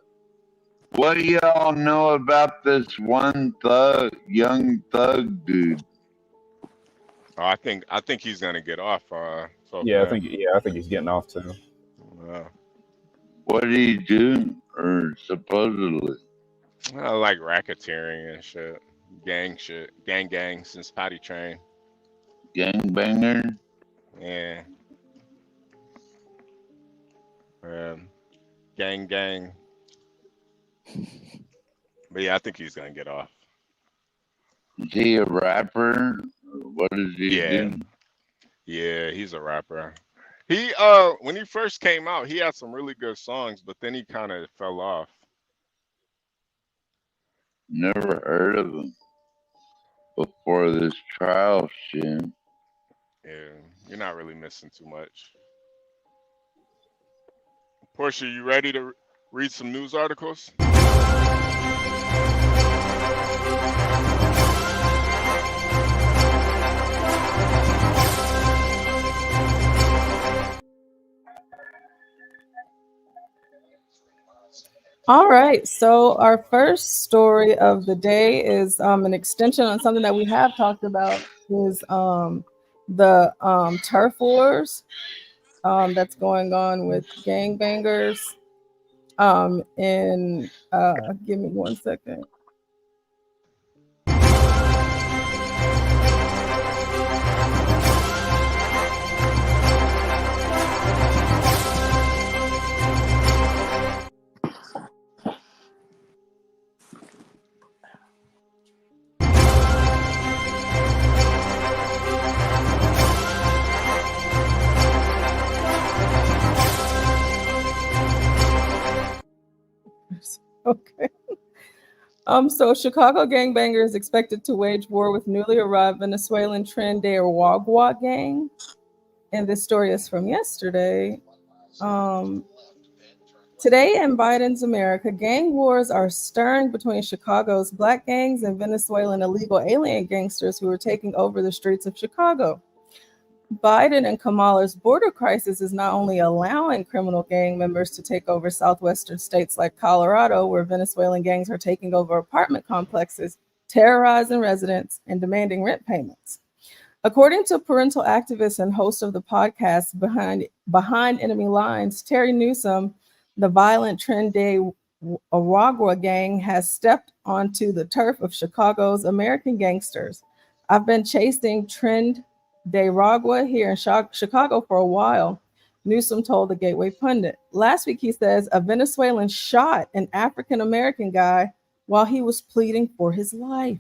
what do y'all know about this one young thug dude? Oh, I think he's gonna get off. I think he's getting off too. Wow. What did he do? Or supposedly? I like racketeering and shit. Gang since potty train. Gangbanger? Yeah. Gang. But yeah, I think he's gonna get off. Is he a rapper? What does he do? Yeah, he's a rapper. He when he first came out, he had some really good songs, but then he kind of fell off. Never heard of him before this trial shit. Yeah, you're not really missing too much. Portia, you ready to read some news articles? All right, so our first story of the day is an extension on something that we have talked about, is the turf wars that's going on with gangbangers. And give me 1 second. Okay. So Chicago gangbangers is expected to wage war with newly arrived Venezuelan Tren de Aragua gang. And this story is from yesterday. Today in Biden's America, gang wars are stirring between Chicago's black gangs and Venezuelan illegal alien gangsters who are taking over the streets of Chicago. Biden and Kamala's border crisis is not only allowing criminal gang members to take over southwestern states like Colorado, where Venezuelan gangs are taking over apartment complexes, terrorizing residents, and demanding rent payments. According to parental activist and host of the podcast Behind Enemy Lines, Terry Newsom, the violent Tren de Aragua gang has stepped onto the turf of Chicago's American gangsters. I've been chasing Tren de Aragua here in Chicago for a while, Newsom told the Gateway Pundit. Last week, he says, a Venezuelan shot an African-American guy while he was pleading for his life.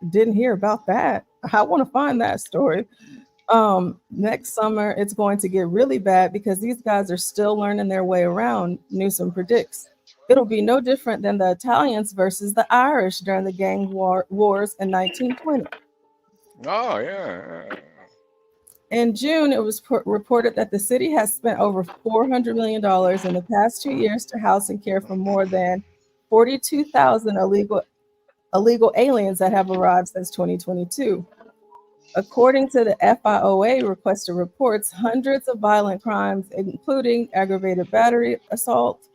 Didn't hear about that. I want to find that story. Next summer, it's going to get really bad because these guys are still learning their way around, Newsom predicts. It'll be no different than the Italians versus the Irish during the gang wars in 1920. Oh, yeah. In June, it was reported that the city has spent over $400 million in the past 2 years to house and care for more than 42,000 illegal aliens that have arrived since 2022. According to the FIOA requested reports, hundreds of violent crimes, including aggravated battery, assault,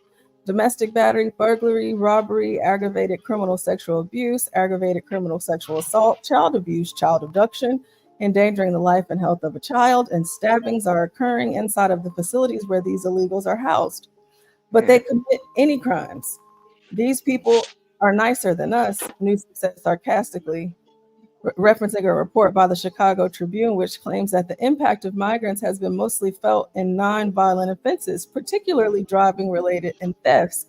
domestic battery, burglary, robbery, aggravated criminal sexual abuse, aggravated criminal sexual assault, child abuse, child abduction, endangering the life and health of a child, and stabbings are occurring inside of the facilities where these illegals are housed. But they commit any crimes. These people are nicer than us, Newsom said sarcastically, referencing a report by the Chicago Tribune, which claims that the impact of migrants has been mostly felt in non-violent offenses, particularly driving-related and thefts,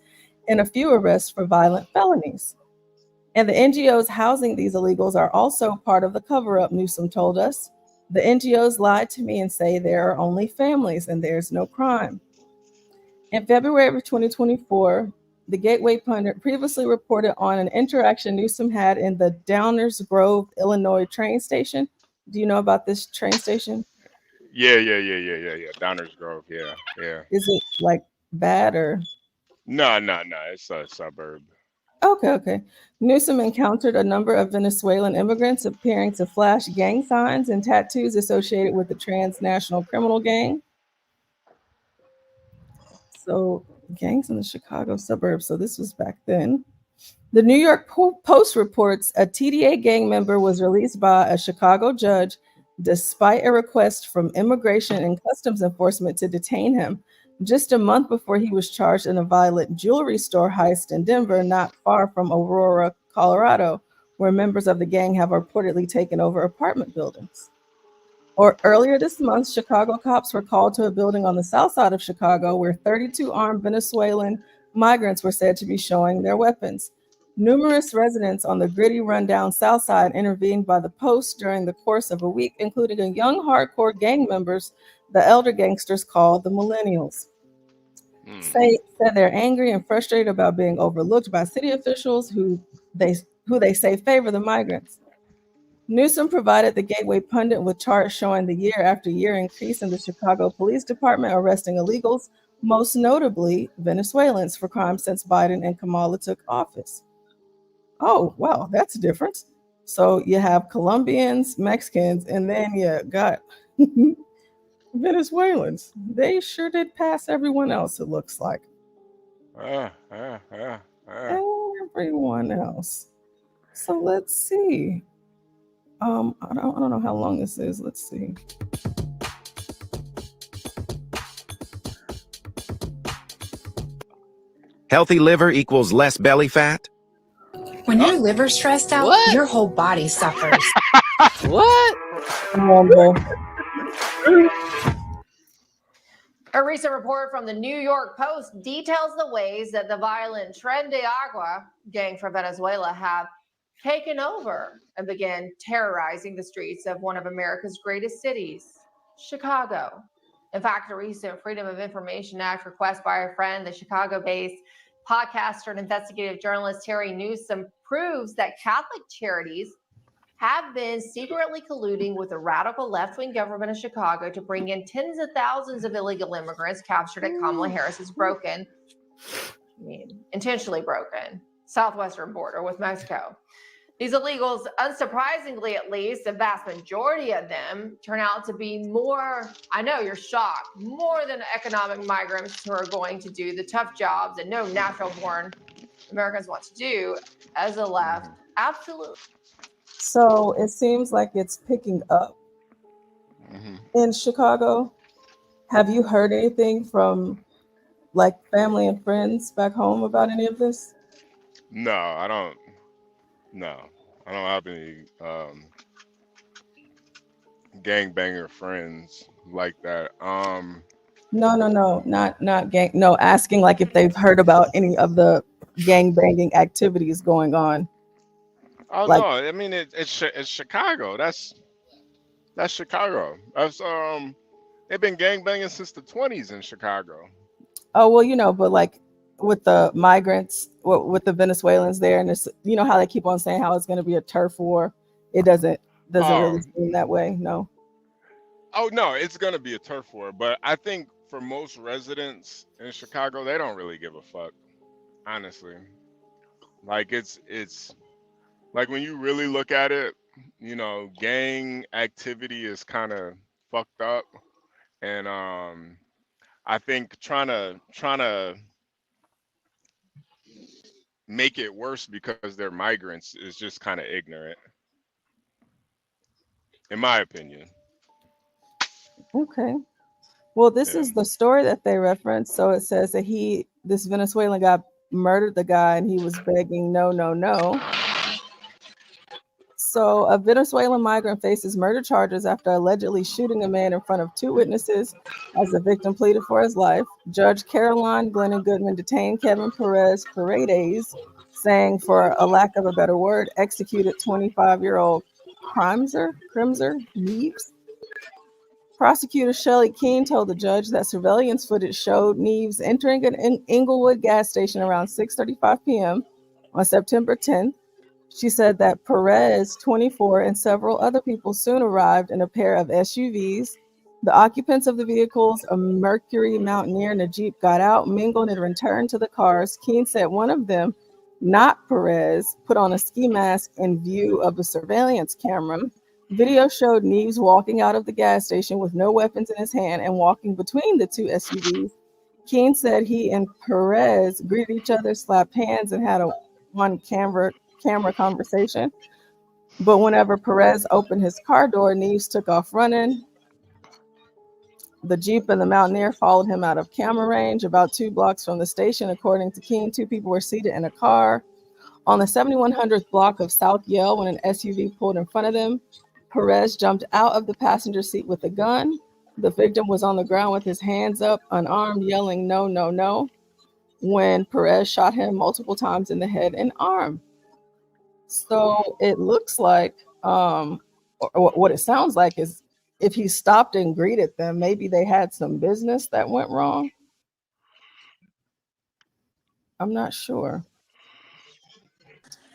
and a few arrests for violent felonies. And the NGOs housing these illegals are also part of the cover-up, Newsom told us. The NGOs lied to me and say there are only families and there's no crime. In February of 2024, the Gateway Pundit previously reported on an interaction Newsom had in the Downers Grove, Illinois train station. Do you know about this train station? Yeah. Downers Grove, yeah. Is it like bad or? No. It's a suburb. Okay. Newsom encountered a number of Venezuelan immigrants appearing to flash gang signs and tattoos associated with the transnational criminal gang. So gangs in the Chicago suburbs. So this was back then. The New York Post reports a TDA gang member was released by a Chicago judge despite a request from Immigration and Customs Enforcement to detain him just a month before he was charged in a violent jewelry store heist in Denver, not far from Aurora, Colorado, where members of the gang have reportedly taken over apartment buildings. Or earlier this month, Chicago cops were called to a building on the south side of Chicago where 32 armed Venezuelan migrants were said to be showing their weapons. Numerous residents on the gritty, rundown South Side intervened by the post during the course of a week, including a young hardcore gang members the elder gangsters called the Millennials. Said they're angry and frustrated about being overlooked by city officials who they say favor the migrants. Newsom provided the Gateway Pundit with charts showing the year after year increase in the Chicago Police Department arresting illegals, most notably Venezuelans, for crimes since Biden and Kamala took office. Oh, wow, that's a difference. So you have Colombians, Mexicans, and then you got Venezuelans. They sure did pass everyone else, it looks like. Everyone else. So let's see. I don't know how long this is. Let's see. Healthy liver equals less belly fat? When your liver's stressed out, your whole body suffers. What? A recent report from the New York Post details the ways that the violent Tren de Aragua gang from Venezuela have taken over and began terrorizing the streets of one of America's greatest cities, Chicago. In fact, a recent Freedom of Information Act request by our friend, the Chicago-based podcaster and investigative journalist Terry Newsom, proves that Catholic charities have been secretly colluding with the radical left-wing government of Chicago to bring in tens of thousands of illegal immigrants captured at Kamala Harris's intentionally broken, southwestern border with Mexico. These illegals, unsurprisingly at least, the vast majority of them turn out to be more, I know you're shocked, more than economic migrants who are going to do the tough jobs that no natural-born Americans want to do as a left. Absolutely. So it seems like it's picking up in Chicago. Have you heard anything from like family and friends back home about any of this? No, I don't. No, I don't have any gangbanger friends like that. No, not gang. No, asking like if they've heard about any of the gang banging activities going on. Oh Like- no, I mean it's Chicago. That's Chicago. That's they've been gangbanging since the 20s in Chicago. Oh well, but like with the migrants, with the Venezuelans there, and it's, how they keep on saying how it's going to be a turf war. It doesn't really seem that way. No. Oh no, it's gonna be a turf war, but I think for most residents in Chicago, they don't really give a fuck, honestly. Like it's like when you really look at it, gang activity is kind of fucked up, and I think trying to make it worse because they're migrants is just kind of ignorant, in my opinion. Okay. Well, this is the story that they reference. So it says that this Venezuelan guy murdered the guy and he was begging no. So a Venezuelan migrant faces murder charges after allegedly shooting a man in front of two witnesses as the victim pleaded for his life. Judge Caroline Glennon Goodman detained Kevin Perez Paredes, saying, for a lack of a better word, executed 25-year-old Crimser Neves. Prosecutor Shelley Keene told the judge that surveillance footage showed Neves entering an Inglewood gas station around 6:35 p.m. on September 10th. She said that Perez, 24, and several other people soon arrived in a pair of SUVs. The occupants of the vehicles, a Mercury Mountaineer and a Jeep, got out, mingled, and returned to the cars. Keene said one of them, not Perez, put on a ski mask in view of the surveillance camera. Video showed Neves walking out of the gas station with no weapons in his hand and walking between the two SUVs. Keene said he and Perez greeted each other, slapped hands, and had a one-camera conversation. But whenever Perez opened his car door, Neves took off running. The Jeep and the Mountaineer followed him out of camera range about 2 blocks from the station. According to Keene, 2 people were seated in a car on the 7100th block of South Yale when an SUV pulled in front of them. Perez jumped out of the passenger seat with a gun. The victim was on the ground with his hands up, unarmed, yelling, no, when Perez shot him multiple times in the head and arm. So it looks like, or what it sounds like is, if he stopped and greeted them, maybe they had some business that went wrong. I'm not sure.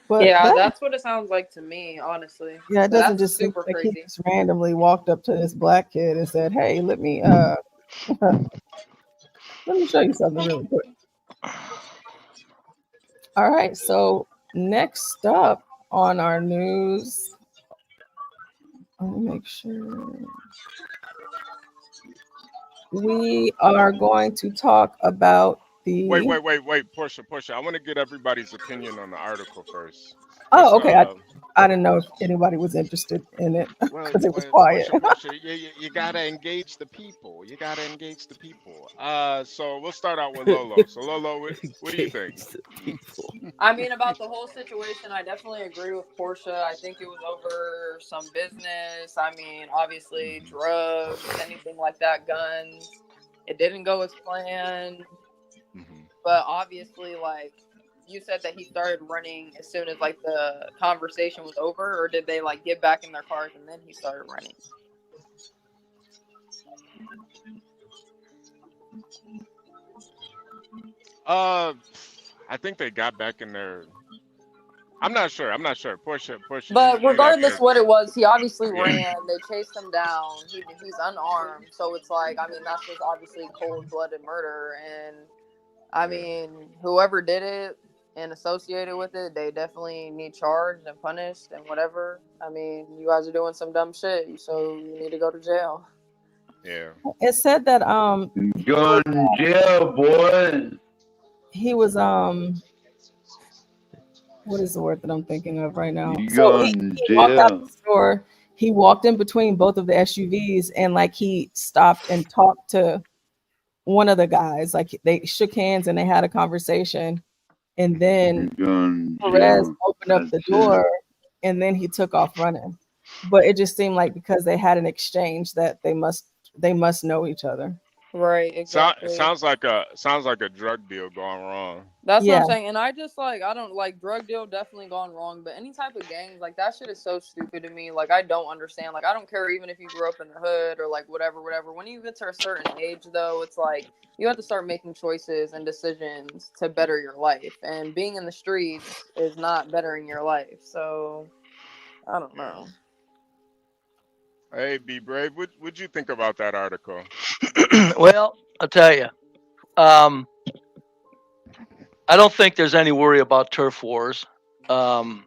But yeah, that's what it sounds like to me, honestly. Yeah, it doesn't That's just seem super like he crazy. just randomly walked up to this black kid and said, "Hey, let me show you something really quick." All right, so next up on our news, let me make sure. We are going to talk about the. Wait, Portia. I want to get everybody's opinion on the article first. Oh, okay. I didn't know if anybody was interested in it because it was quiet. Portia, you gotta engage the people. So we'll start out with Lolo. So Lolo, what do you think? I mean, about the whole situation, I definitely agree with Portia. I think it was over some business. I mean, obviously drugs, anything like that, guns. It didn't go as planned. But obviously, like, you said that he started running as soon as, like, the conversation was over, or did they, like, get back in their cars and then he started running? I think they got back in there. I'm not sure. Portia. But regardless what it was, he obviously ran. They chased him down. He's unarmed. So it's like, I mean, that's just obviously cold-blooded murder. And, I mean, whoever did it and associated with it, they definitely need charged and punished and whatever. I mean, you guys are doing some dumb shit, so you need to go to jail. Yeah. It said that going to jail, boy. He was what is the word that I'm thinking of right now? You So he walked out jail. the store. He walked in between both of the SUVs and like he stopped and talked to one of the guys. Like they shook hands and they had a conversation. And then Perez opened up the door and then he took off running. But it just seemed like because they had an exchange that they must know each other. Right, exactly. Sounds like a drug deal gone wrong. That's what I'm saying. And I just I don't like drug deal definitely gone wrong, but any type of gangs, like that shit is so stupid to me. Like I don't understand. Like I don't care even if you grew up in the hood or like whatever. When you get to a certain age though, it's like you have to start making choices and decisions to better your life. And being in the streets is not bettering your life. So I don't know. Hey, Be Brave, what'd you think about that article? Well, I'll tell you, I don't think there's any worry about turf wars. In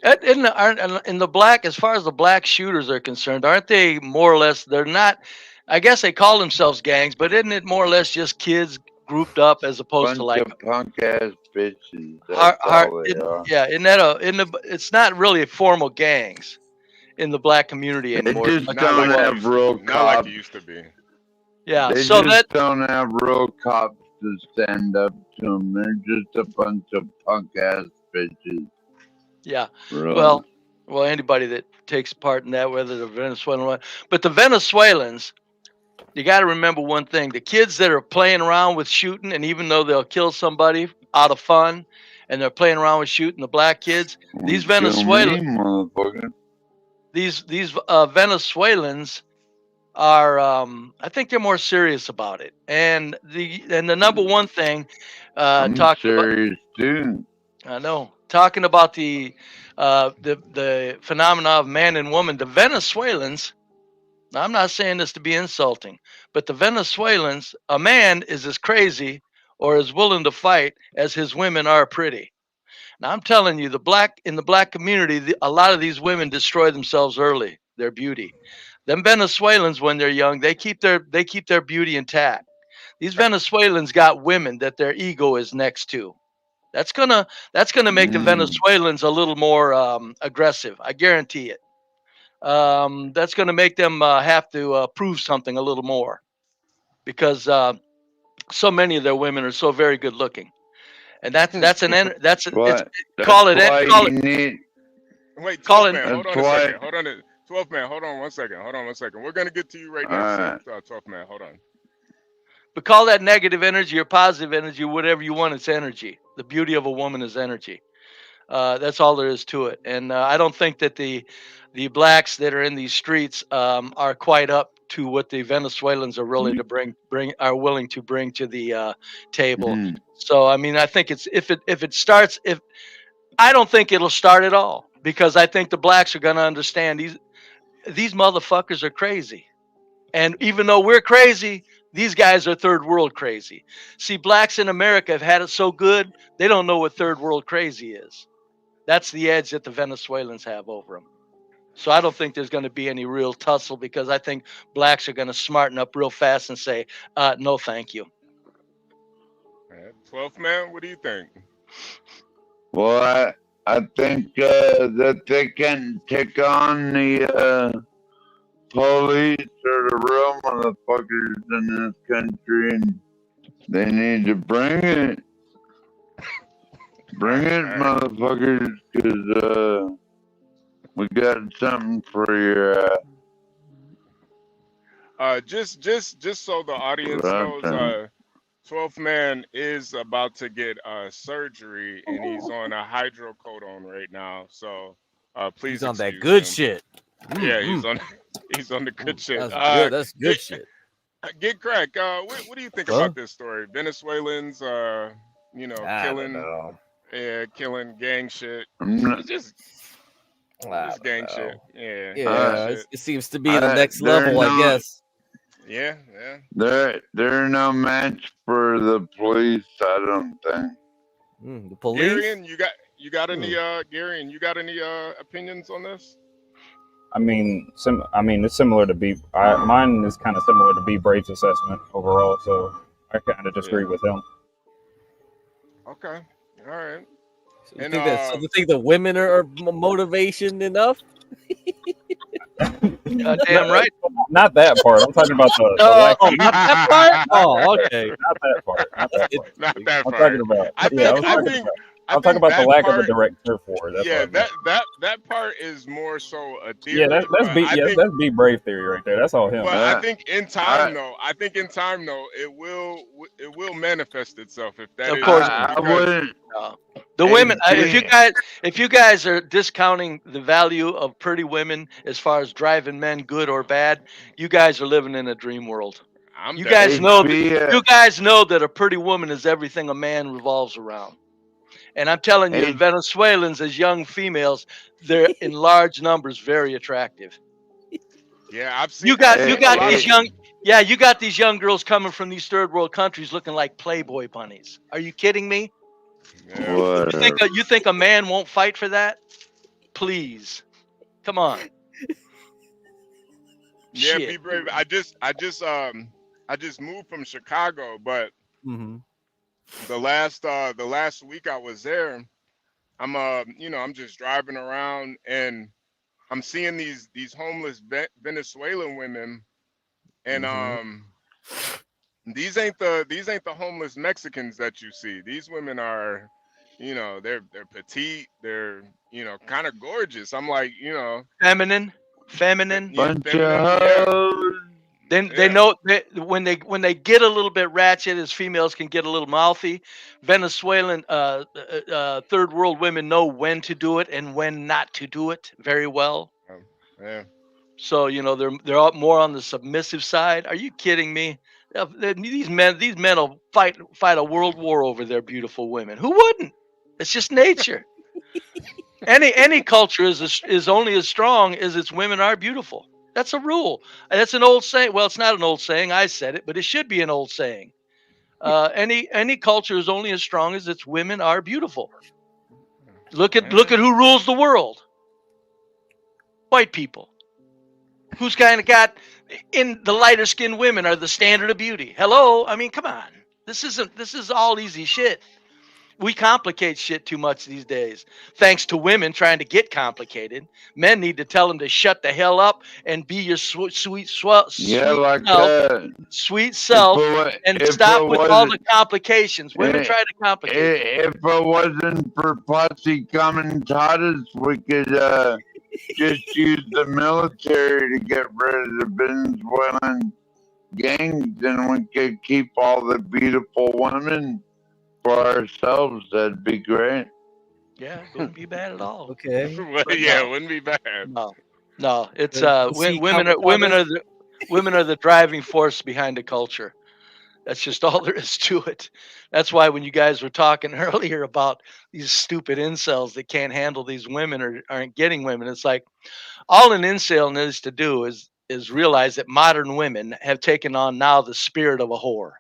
the black, as far as the black shooters are concerned, aren't they more or less? They're not. I guess they call themselves gangs, but isn't it more or less just kids grouped up as opposed to like punk ass bitches? Yeah, it's not really formal gangs in the black community anymore. They just don't have real cops. Not like it used to be. Yeah, they so just don't have real cops to stand up to them. They're just a bunch of punk ass bitches. Yeah. Really. Well, anybody that takes part in that, whether the Venezuelan, but the Venezuelans, you got to remember one thing: the kids that are playing around with shooting, and even though they'll kill somebody out of fun, and they're playing around with shooting, the black kids, these Venezuelans, these Venezuelans are, I think they're more serious about it. And the number one thing, I'm serious too. I know. Talking about the phenomena of man and woman, the Venezuelans. Now, I'm not saying this to be insulting, but the Venezuelans, a man is as crazy or as willing to fight as his women are pretty. Now, I'm telling you, in the black community, a lot of these women destroy themselves early. Their beauty. Them Venezuelans, when they're young, they keep their beauty intact. These Venezuelans got women that their ego is next to. That's gonna make the Venezuelans a little more aggressive. I guarantee it. That's gonna make them have to prove something a little more, because so many of their women are so very good looking, and call it. Wait, 12 man, hold on a second. Hold on, 12 man, hold on one second. We're gonna get to you right now. 12 man, hold on. But call that negative energy or positive energy, whatever you want. It's energy. The beauty of a woman is energy. That's all there is to it. And I don't think that the blacks that are in these streets are quite up to what the Venezuelans are really to are willing to bring to the table. So I mean, I think it's if it starts, I don't think it'll start at all, because I think the blacks are going to understand these motherfuckers are crazy. And even though we're crazy, these guys are third world crazy. See, blacks in America have had it so good, they don't know what third world crazy is. That's the edge that the Venezuelans have over them. So I don't think there's going to be any real tussle, because I think blacks are going to smarten up real fast and say, no, thank you. 12th man, what do you think? Well, I think that they can take on the police are the real motherfuckers in this country, and they need to bring it. Bring it, motherfuckers, because we got something for your Just so the audience knows, 12th man is about to get surgery, and he's on a hydrocodone right now. So please. He's on that good shit. Yeah, he's on the good shit. That's good. That's good shit. Get crack. What do you think about this story? Venezuelans, killing gang shit. Just gang shit. Yeah. It seems to be the next level, I guess. Yeah. They're no match for the police, I don't think. The police. Garion, you got any Garion, you got any opinions on this? I mean, it's similar to B. Mine is kind of similar to B Brave's assessment overall, so I kind of disagree with him. Okay, all right. So you think the women are motivation enough? Damn right. Not that part. I'm talking about the not that part. Oh, okay. Not that part. Not that part. I'm talking about. I'm talking about the lack of a direct turf war. That's that part is more so a theory. Yeah, that's B Brave theory right there. That's all him. But I think in time though, it will manifest itself if that. Of course, the women. If you guys are discounting the value of pretty women as far as driving men, good or bad, you guys are living in a dream world. You guys know that a pretty woman is everything a man revolves around. And I'm telling you, Venezuelans as young females, they're in large numbers very attractive. Yeah, I've seen. You got these young girls coming from these third world countries looking like Playboy bunnies. Are you kidding me? Yeah. You think a man won't fight for that? Please, come on. Yeah, be brave. I just moved from Chicago, but. The last week I was there, I'm just driving around and I'm seeing these homeless Venezuelan women, and these ain't the homeless Mexicans that you see. These women are, they're petite, they're kind of gorgeous. I'm like, feminine. Bunch of hoes. Then they know that when they get a little bit ratchet, as females can get a little mouthy, Venezuelan third world women know when to do it and when not to do it very well. Yeah. So they're more on the submissive side. Are you kidding me? These men will fight a world war over their beautiful women. Who wouldn't? It's just nature. Any culture is only as strong as its women are beautiful. That's a rule. That's an old saying. Well, it's not an old saying. I said it, but it should be an old saying. Any culture is only as strong as its women are beautiful. Look at who rules the world. White people. Who's kind of got in the lighter skinned women are the standard of beauty. Hello, I mean, come on. This is all easy shit. We complicate shit too much these days, thanks to women trying to get complicated. Men need to tell them to shut the hell up and be your sweet self, and stop with all the complications. Women try to complicate. If it wasn't for posse comitatus, we could just use the military to get rid of the Venezuelan gangs, and we could keep all the beautiful women for ourselves. That'd be great. Yeah, it wouldn't be bad at all. Okay. Well, But yeah, no. it wouldn't be bad. No, it's See women are the driving force behind the culture. That's just all there is to it. That's why when you guys were talking earlier about these stupid incels that can't handle these women or aren't getting women, it's like all an incel needs to do is realize that modern women have taken on now the spirit of a whore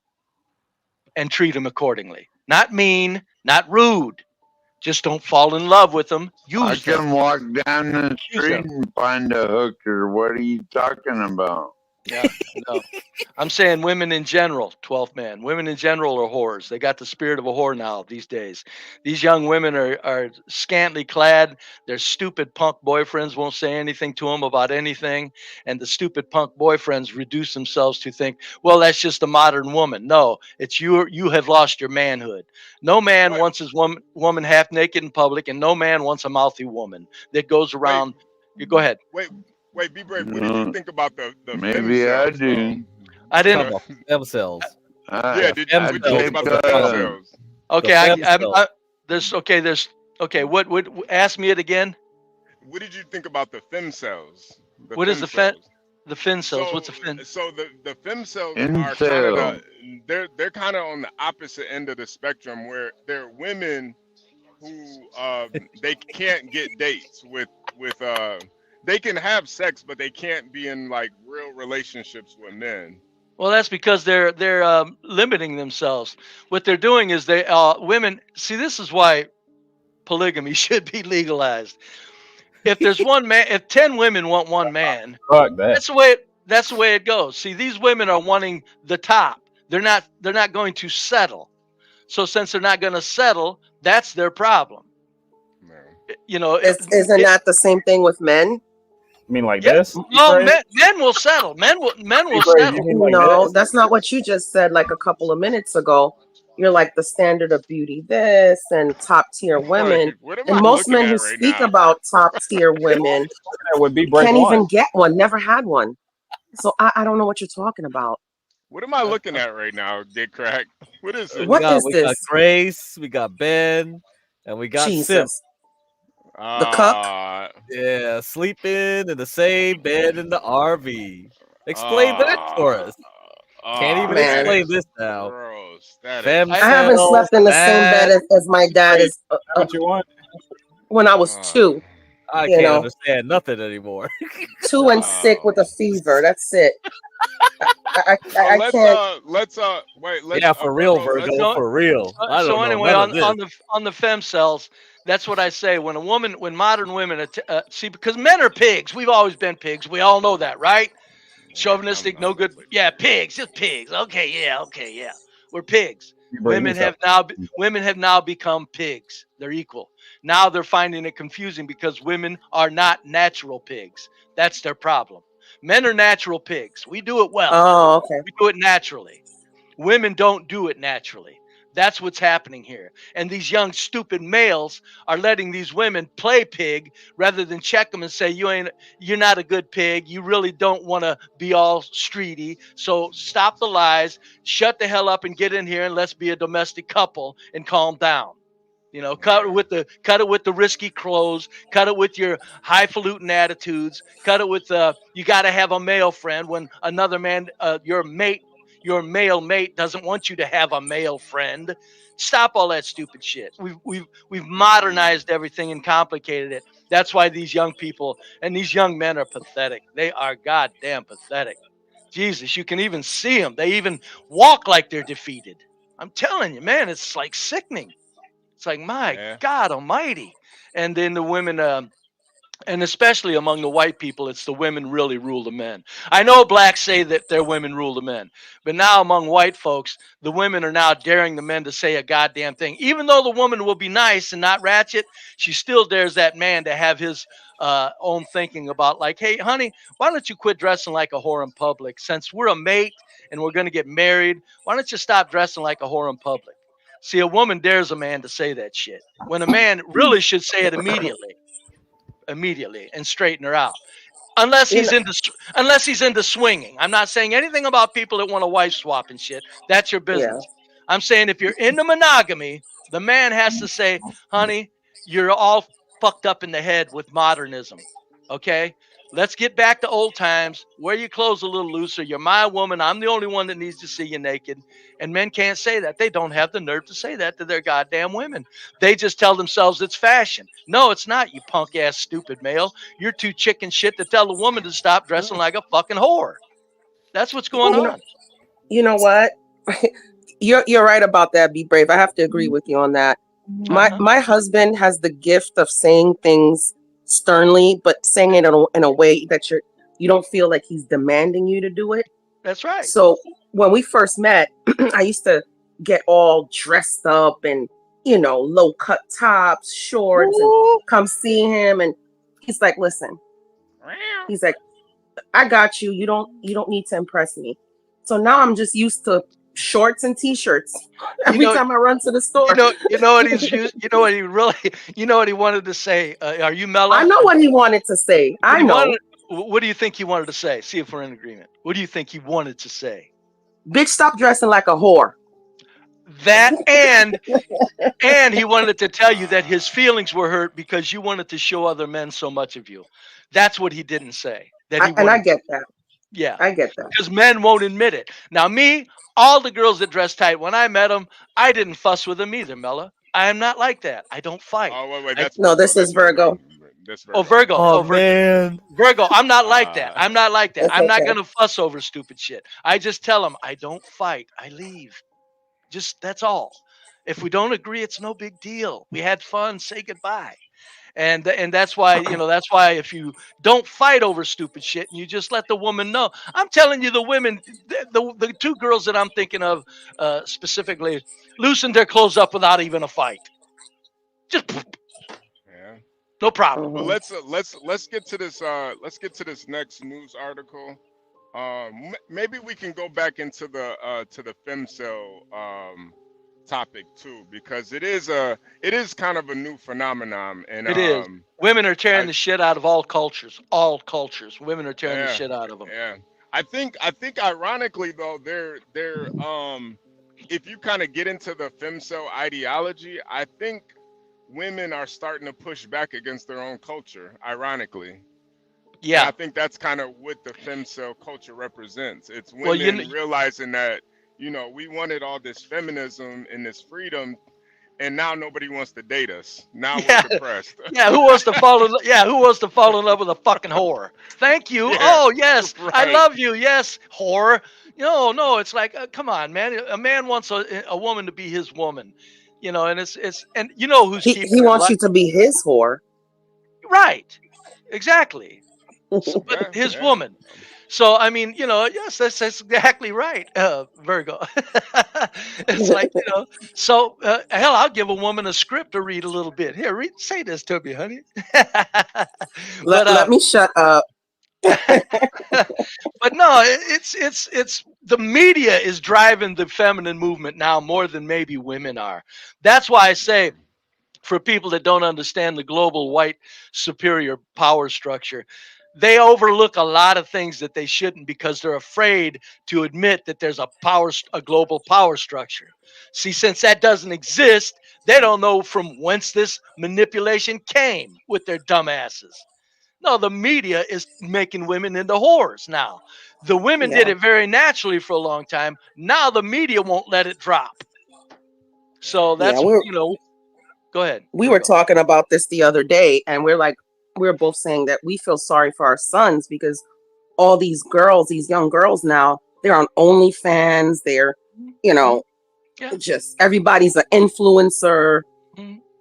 and treat them accordingly. Not mean, not rude. Just don't fall in love with them. I Use them. can walk down the Use street them. and find a hooker. What are you talking about? Yeah, no. I'm saying women in general, 12th man. Women in general are whores. They got the spirit of a whore now these days. These young women are scantily clad. Their stupid punk boyfriends won't say anything to them about anything. And the stupid punk boyfriends reduce themselves to think, well, that's just a modern woman. No, it's you have lost your manhood. No man wants his woman half naked in public, and no man wants a mouthy woman that goes around. You go ahead. Wait, be brave. What did you think about the Maybe I Femcels, do. I didn't. Themselves. Yeah, what did you think about the Femcels? Okay, what ask me it again. What did you think about the Femcels? What is the Femcels? What's a fin? So the Femcels are kind of they're kind of on the opposite end of the spectrum, where they're women who they can't get dates with they can have sex, but they can't be in like real relationships with men. Well, that's because they're limiting themselves. What they're doing is women see. This is why polygamy should be legalized. If there's one man, if 10 women want one man, that's the way it goes. See, these women are wanting the top. They're not going to settle. So since they're not going to settle, that's their problem. You know, isn't that the same thing with men? I mean, like this? No, men will settle. Men will settle. No, that's not what you just said like a couple of minutes ago. You're like the standard of beauty this and top tier women. And most men who speak about top tier women can't even get one, never had one. So I don't know what you're talking about. What am I looking at right now, Dick Crack? What is it? We got Grace, we got Ben, and we got Sim. The cook? Yeah, sleeping in the same bed in the RV. Explain that for us. Can't even explain this now. I haven't slept in the same bed as my dad is when I was 2. I can't understand nothing anymore. 2 and sick with a fever. That's it. I can't. Let's wait. Yeah, for real, Virgo, for real. So anyway, on the femcels, that's what I say. When modern women see, because men are pigs. We've always been pigs. We all know that, right? Chauvinistic, no good. Yeah, pigs, just pigs. Okay, yeah. We're pigs. Women have now become pigs. They're equal. Now they're finding it confusing because women are not natural pigs. That's their problem. Men are natural pigs. We do it well. Oh, okay. We do it naturally. Women don't do it naturally. That's what's happening here. And these young, stupid males are letting these women play pig rather than check them and say, you're not a good pig. You really don't want to be all streety. So stop the lies, shut the hell up and get in here and let's be a domestic couple and calm down. You know, cut it with the risky clothes, cut it with your highfalutin attitudes, cut it with you got to have a male friend when another man, your male mate doesn't want you to have a male friend. Stop all that stupid shit. We've modernized everything and complicated it. That's why these young people and these young men are pathetic. They are goddamn pathetic. Jesus, you can even see them. They even walk like they're defeated. I'm telling you, man, it's like sickening. It's like, my God almighty. And then the women, and especially among the white people, it's the women really rule the men. I know blacks say that their women rule the men, but now among white folks, the women are now daring the men to say a goddamn thing. Even though the woman will be nice and not ratchet, she still dares that man to have his own thinking about like, hey, honey, why don't you quit dressing like a whore in public? Since we're a mate and we're going to get married, why don't you stop dressing like a whore in public? See, a woman dares a man to say that shit when a man really should say it immediately and straighten her out. Unless he's into swinging. I'm not saying anything about people that want a wife swap and shit. That's your business. I'm saying if you're into monogamy, the man has to say, honey, you're all fucked up in the head with modernism. Okay? Let's get back to old times. Wear your clothes a little looser. You're my woman. I'm the only one that needs to see you naked. And men can't say that. They don't have the nerve to say that to their goddamn women. They just tell themselves it's fashion. No, it's not, you punk ass stupid male. You're too chicken shit to tell a woman to stop dressing like a fucking whore. That's what's going on. You know what? You're right about that. Be brave. I have to agree with you on that. My husband has the gift of saying things sternly, but saying it in a way that you don't feel like he's demanding you to do it. That's right. So when we first met, I used to get all dressed up and low cut tops, shorts, and come see him, and he's like, "Listen," he's like, "I got you. You don't need to impress me." So now I'm just used to shorts and t-shirts every time I run to the store. You know what he's used. You know what he really. You know what he wanted to say. Are you mellow? I know what he wanted to say. I know. What do you think he wanted to say? See if we're in agreement. What do you think he wanted to say? Bitch, stop dressing like a whore. That and he wanted to tell you that his feelings were hurt because you wanted to show other men so much of you. That's what he didn't say. And I get that. Yeah, I get that. Because men won't admit it. Now, me, all the girls that dress tight, when I met them, I didn't fuss with them either, Mella. I am not like that. I don't fight. Oh, wait, that's no, this is Virgo. Oh, Virgo. Oh, man. Virgo, I'm not like that. I'm not like that. That's I'm not okay. going to fuss over stupid shit. I just tell them, I don't fight. I leave. Just, that's all. If we don't agree, it's no big deal. We had fun. Say goodbye. And that's why, that's why if you don't fight over stupid shit and you just let the woman know, I'm telling you, the women, the two girls that I'm thinking of specifically loosened their clothes up without even a fight. Just no problem. But let's get to this. Let's get to this next news article. Maybe we can go back into the femcel topic too, because it is kind of a new phenomenon, and it is. Women are tearing the shit out of all cultures. Women are tearing the shit out of them. Yeah, I think ironically though, they're if you kind of get into the femcel ideology, I think women are starting to push back against their own culture, ironically. Yeah, and I think that's kind of what the femcel culture represents. It's women realizing that we wanted all this feminism and this freedom, and now nobody wants to date us. Now we're depressed. Who wants to fall in? Who wants to fall in love with a fucking whore? Thank you. Oh yes, right. I love you. Yes, whore. No. It's like, come on, man. A man wants a woman to be his woman. And it's and who's he wants you to be his whore. Right. Exactly. But his woman. So, I mean, yes, that's exactly right, Virgo. It's like, so, hell, I'll give a woman a script to read a little bit. Here, say this to me, honey. Let me shut up. But no, it's the media is driving the feminine movement now more than maybe women are. That's why I say, for people that don't understand the global white superior power structure, they overlook a lot of things that they shouldn't because they're afraid to admit that there's a global power structure. See, since that doesn't exist, they don't know from whence this manipulation came with their dumb asses. No, the media is making women into whores now. The women did it very naturally for a long time. Now the media won't let it drop. So that's, go ahead. We were talking about this the other day, and we're both saying that we feel sorry for our sons because all these girls, these young girls now, they're on OnlyFans. They're, just everybody's an influencer.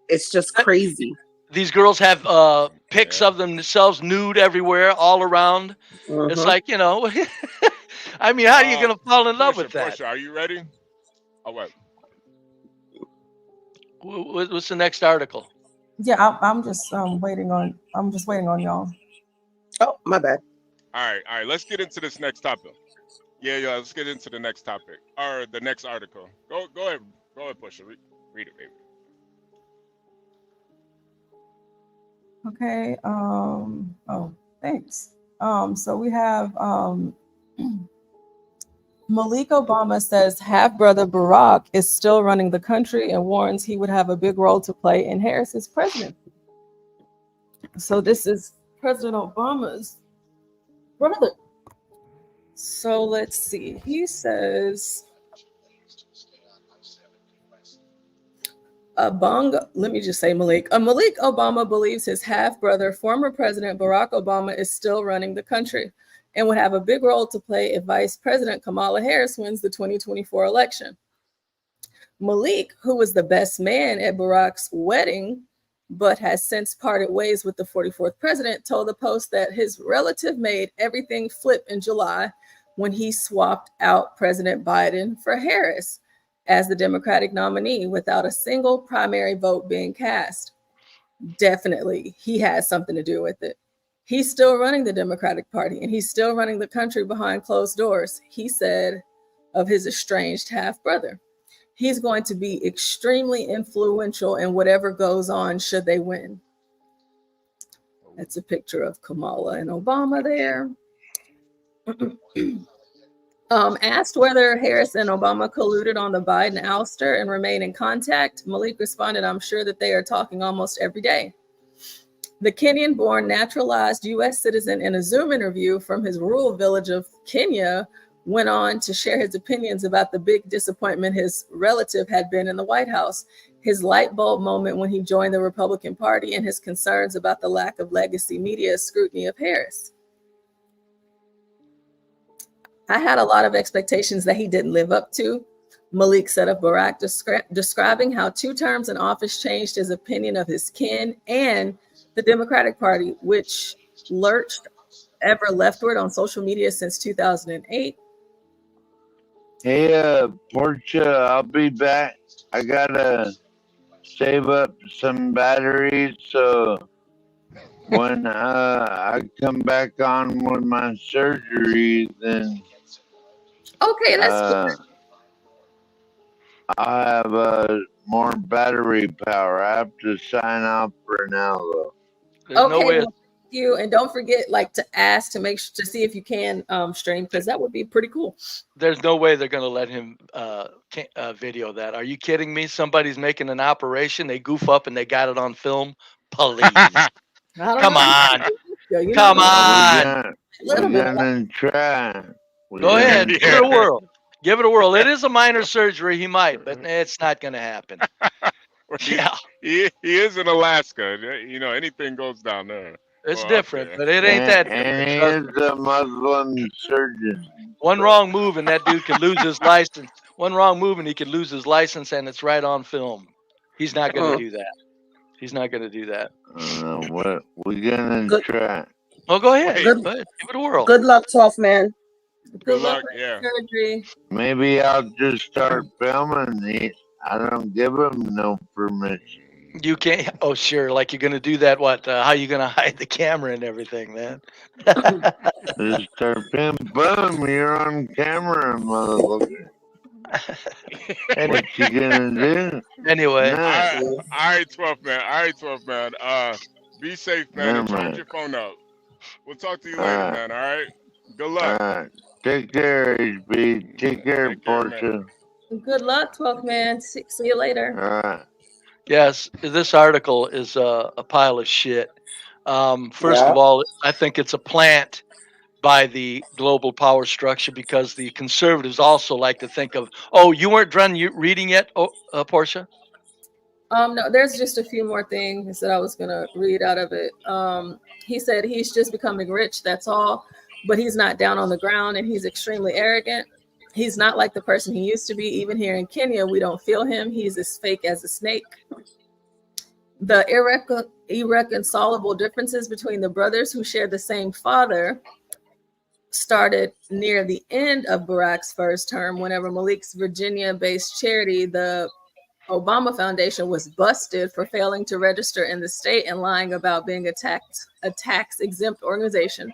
It's just crazy. These girls have pics of themselves nude everywhere, all around. It's like, I mean, how are you going to fall in love with that? Portia, are you ready? Oh, wait. What's the next article? Yeah, I'm just waiting on y'all. Oh, my bad. All right. Let's get into this next topic. Yeah. Let's get into the next topic or the next article. Go ahead, Portia. Read it, baby. Okay. Oh, thanks. So we have Malik Obama says half-brother Barack is still running the country and warns he would have a big role to play in Harris's presidency. So this is President Obama's brother. So let's see. He says, let me just say Malik. Malik Obama believes his half-brother, former President Barack Obama, is still running the country and would have a big role to play if Vice President Kamala Harris wins the 2024 election. Malik, who was the best man at Barack's wedding, but has since parted ways with the 44th president, told the Post that his relative made everything flip in July when he swapped out President Biden for Harris as the Democratic nominee without a single primary vote being cast. Definitely, he has something to do with it. He's still running the Democratic Party, and he's still running the country behind closed doors, he said of his estranged half-brother. He's going to be extremely influential in whatever goes on should they win. That's a picture of Kamala and Obama there. Asked whether Harris and Obama colluded on the Biden ouster and remain in contact, Malik responded, "I'm sure that they are talking almost every day." The Kenyan-born naturalized U.S. citizen in a Zoom interview from his rural village of Kenya went on to share his opinions about the big disappointment his relative had been in the White House, his light bulb moment when he joined the Republican Party, and his concerns about the lack of legacy media scrutiny of Harris. "I had a lot of expectations that he didn't live up to," Malik said of Barack, describing how 2 terms in office changed his opinion of his kin and the Democratic Party, which lurched ever leftward on social media since 2008. Hey, Portia, I'll be back. I gotta save up some batteries so when I come back on with my surgery, then okay, that's good. I have more battery power. I have to sign off for now, though. Okay, well, thank you, and don't forget to ask to see if you can stream, because that would be pretty cool. There's no way they're going to let him video that. Are you kidding me? Somebody's making an operation, they goof up and they got it on film. Please. Come on. Come on. We're gonna try. Go ahead. Give it a whirl. Give it a whirl. It is a minor surgery. He might, but it's not going to happen. Yeah. He is in Alaska. You know, anything goes down there. It's different, but it ain't that different. And he is a Muslim surgeon. One wrong move and that dude could lose his license. One wrong move and he could lose his license, and it's right on film. He's not going to do that. He's not going to do that. What we're gonna try. Oh, go ahead. Go ahead. Give it a whirl. Good luck, tough man. Good luck. Yeah. Surgery. Maybe I'll just start filming it. I don't give him no permission. You can't. Oh, sure. Like you're going to do that. What? How you going to hide the camera and everything, man? Just start filming. Boom! You're on camera, motherfucker. What you gonna do? Anyway. All right, 12 man. All right, 12 man. Be safe, man. And charge your phone up. We'll talk to you later, man. All right. Good luck. All right. Take care, HB. Take care, Portia. Good luck, 12th man. See you later. All right. Yes, this article is a pile of shit. First of all, I think it's a plant by the global power structure, because the conservatives also like to think of, oh, you weren't done reading yet, Portia? No, there's just a few more things that I was going to read out of it. He said he's just becoming rich, that's all, but he's not down on the ground, and he's extremely arrogant. He's not like the person he used to be. Even here in Kenya, we don't feel him. He's as fake as a snake. The irreconcilable differences between the brothers who share the same father started near the end of Barack's first term, whenever Malik's Virginia-based charity, the Obama Foundation, was busted for failing to register in the state and lying about being a tax-exempt organization.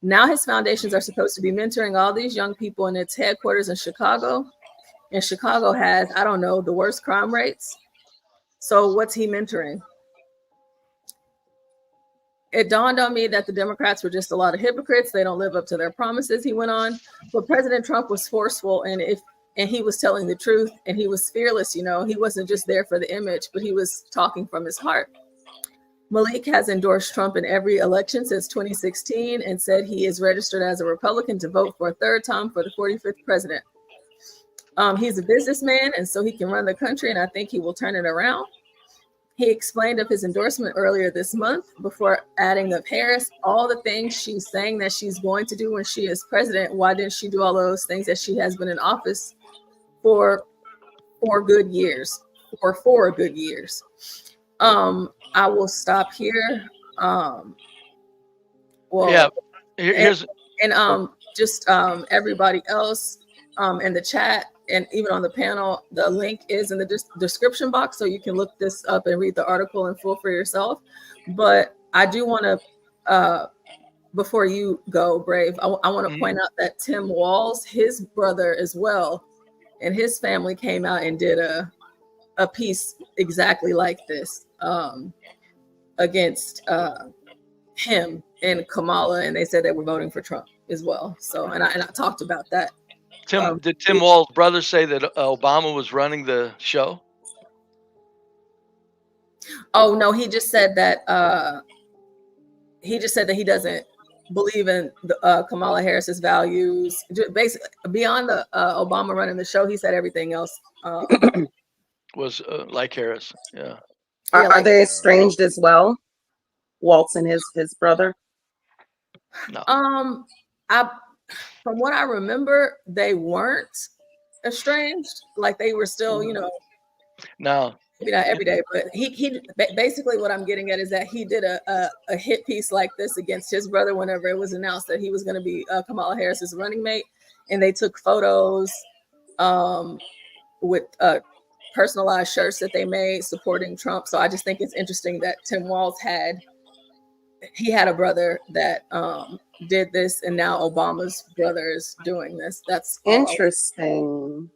Now his foundations are supposed to be mentoring all these young people in its headquarters in Chicago. And Chicago has, I don't know, the worst crime rates. So what's he mentoring? it dawned on me that the Democrats were just a lot of hypocrites. They don't live up to their promises, he went on. But President Trump was forceful, and he was telling the truth, and he was fearless. You know, he wasn't just there for the image, but he was talking from his heart. Malik has endorsed Trump in every election since 2016 and said he is registered as a Republican to vote for a third time for the 45th president. He's a businessman, and so he can run the country, and I think he will turn it around. He explained of his endorsement earlier this month before adding of Harris, all the things she's saying that she's going to do when she is president. Why didn't she do all those things that she has been in office for 4 good years? I will stop here. Here's everybody else in the chat and even on the panel, the link is in the description box, so you can look this up and read the article in full for yourself. But I do want to, before you go, Brave, I want to point out that Tim Walz, his brother as well, and his family came out and did a piece exactly like this against him and Kamala, and they said they were voting for Trump as well. So, and I talked about that. Did Tim Walz's brother say that Obama was running the show? Oh no, he just said that he doesn't believe in Kamala Harris's values. Basically, beyond the Obama running the show, he said everything else was like Harris. Yeah. Are they estranged as well? Waltz and his brother? No. From what I remember, they weren't estranged. Like they were still, No. Maybe not every day, but he basically what I'm getting at is that he did a hit piece like this against his brother whenever it was announced that he was going to be Kamala Harris's running mate, and they took photos with personalized shirts that they made supporting Trump. So I just think it's interesting that Tim Walz had a brother that did this, and now Obama's brother is doing this. That's interesting.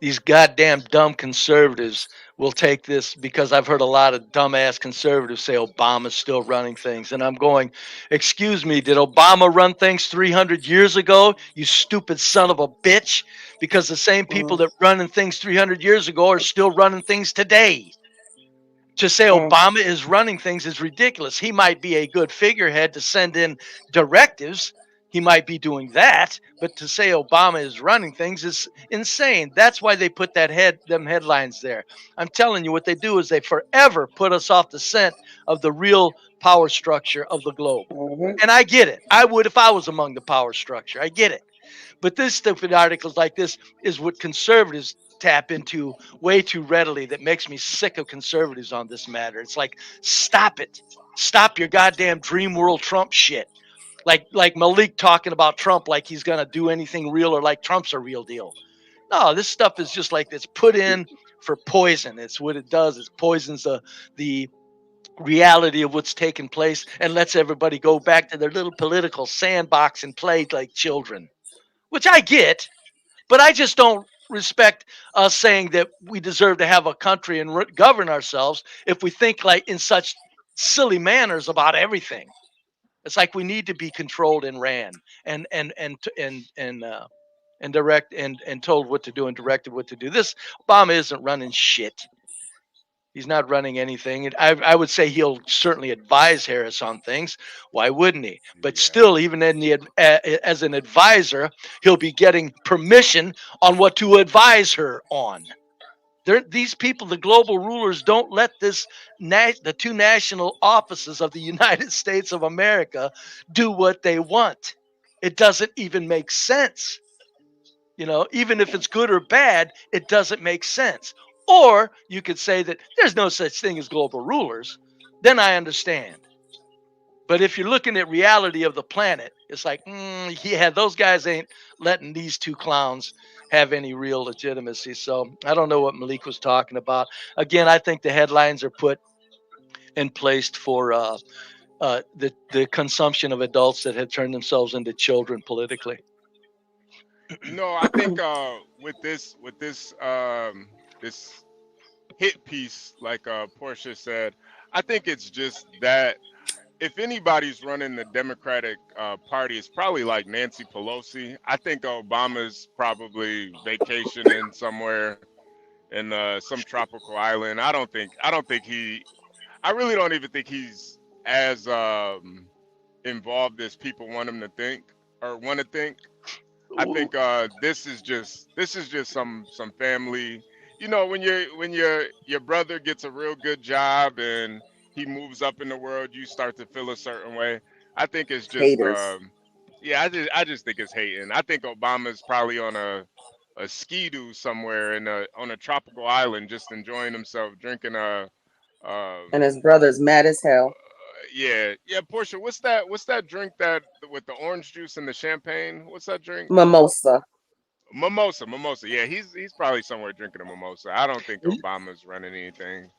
These goddamn dumb conservatives will take this, because I've heard a lot of dumbass conservatives say Obama's still running things, and I'm going, excuse me, did Obama run things 300 years ago, you stupid son of a bitch? Because the same people that running things 300 years ago are still running things today. To say Obama is running things is ridiculous. He might be a good figurehead to send in directives. He might be doing that, but to say Obama is running things is insane. That's why they put them headlines there. I'm telling you, what they do is they forever put us off the scent of the real power structure of the globe. And I get it. I would if I was among the power structure. I get it. But this stupid articles like this is what conservatives tap into way too readily. That makes me sick of conservatives on this matter. It's like, stop it. Stop your goddamn dream world Trump shit. Like Malik talking about Trump like he's going to do anything real, or like Trump's a real deal. No, this stuff is just like it's put in for poison. It's what it does. It poisons the reality of what's taking place and lets everybody go back to their little political sandbox and play like children, which I get, but I just don't respect us saying that we deserve to have a country and govern ourselves if we think like in such silly manners about everything. It's like we need to be controlled and ran and direct and told what to do and directed what to do. This Obama isn't running shit. He's not running anything. I would say he'll certainly advise Harris on things. Why wouldn't he? But still, even as an advisor, he'll be getting permission on what to advise her on. These people, the global rulers, don't let the two national offices of the United States of America do what they want. It doesn't even make sense. Even if it's good or bad, it doesn't make sense. Or you could say that there's no such thing as global rulers. Then I understand. But if you're looking at reality of the planet, it's like, those guys ain't letting these two clowns have any real legitimacy. So I don't know what Malik was talking about. Again, I think the headlines are put and placed for the consumption of adults that had turned themselves into children politically. No, I think with this hit piece, like Portia said, I think it's just that if anybody's running the Democratic Party, it's probably like Nancy Pelosi. I think Obama's probably vacationing somewhere in some tropical island. I really don't even think he's as involved as people want him to think or want to think. I think this is just some family. You know, when your brother gets a real good job and he moves up in the world, you start to feel a certain way. I think it's just yeah, I just think it's hating. I think Obama's probably on a ski-doo somewhere on a tropical island, just enjoying himself, drinking and his brother's mad as hell. Yeah, Portia, what's that drink that with the orange juice and the champagne? What's that drink? Mimosa. Yeah, he's probably somewhere drinking a mimosa. I don't think Obama's running anything.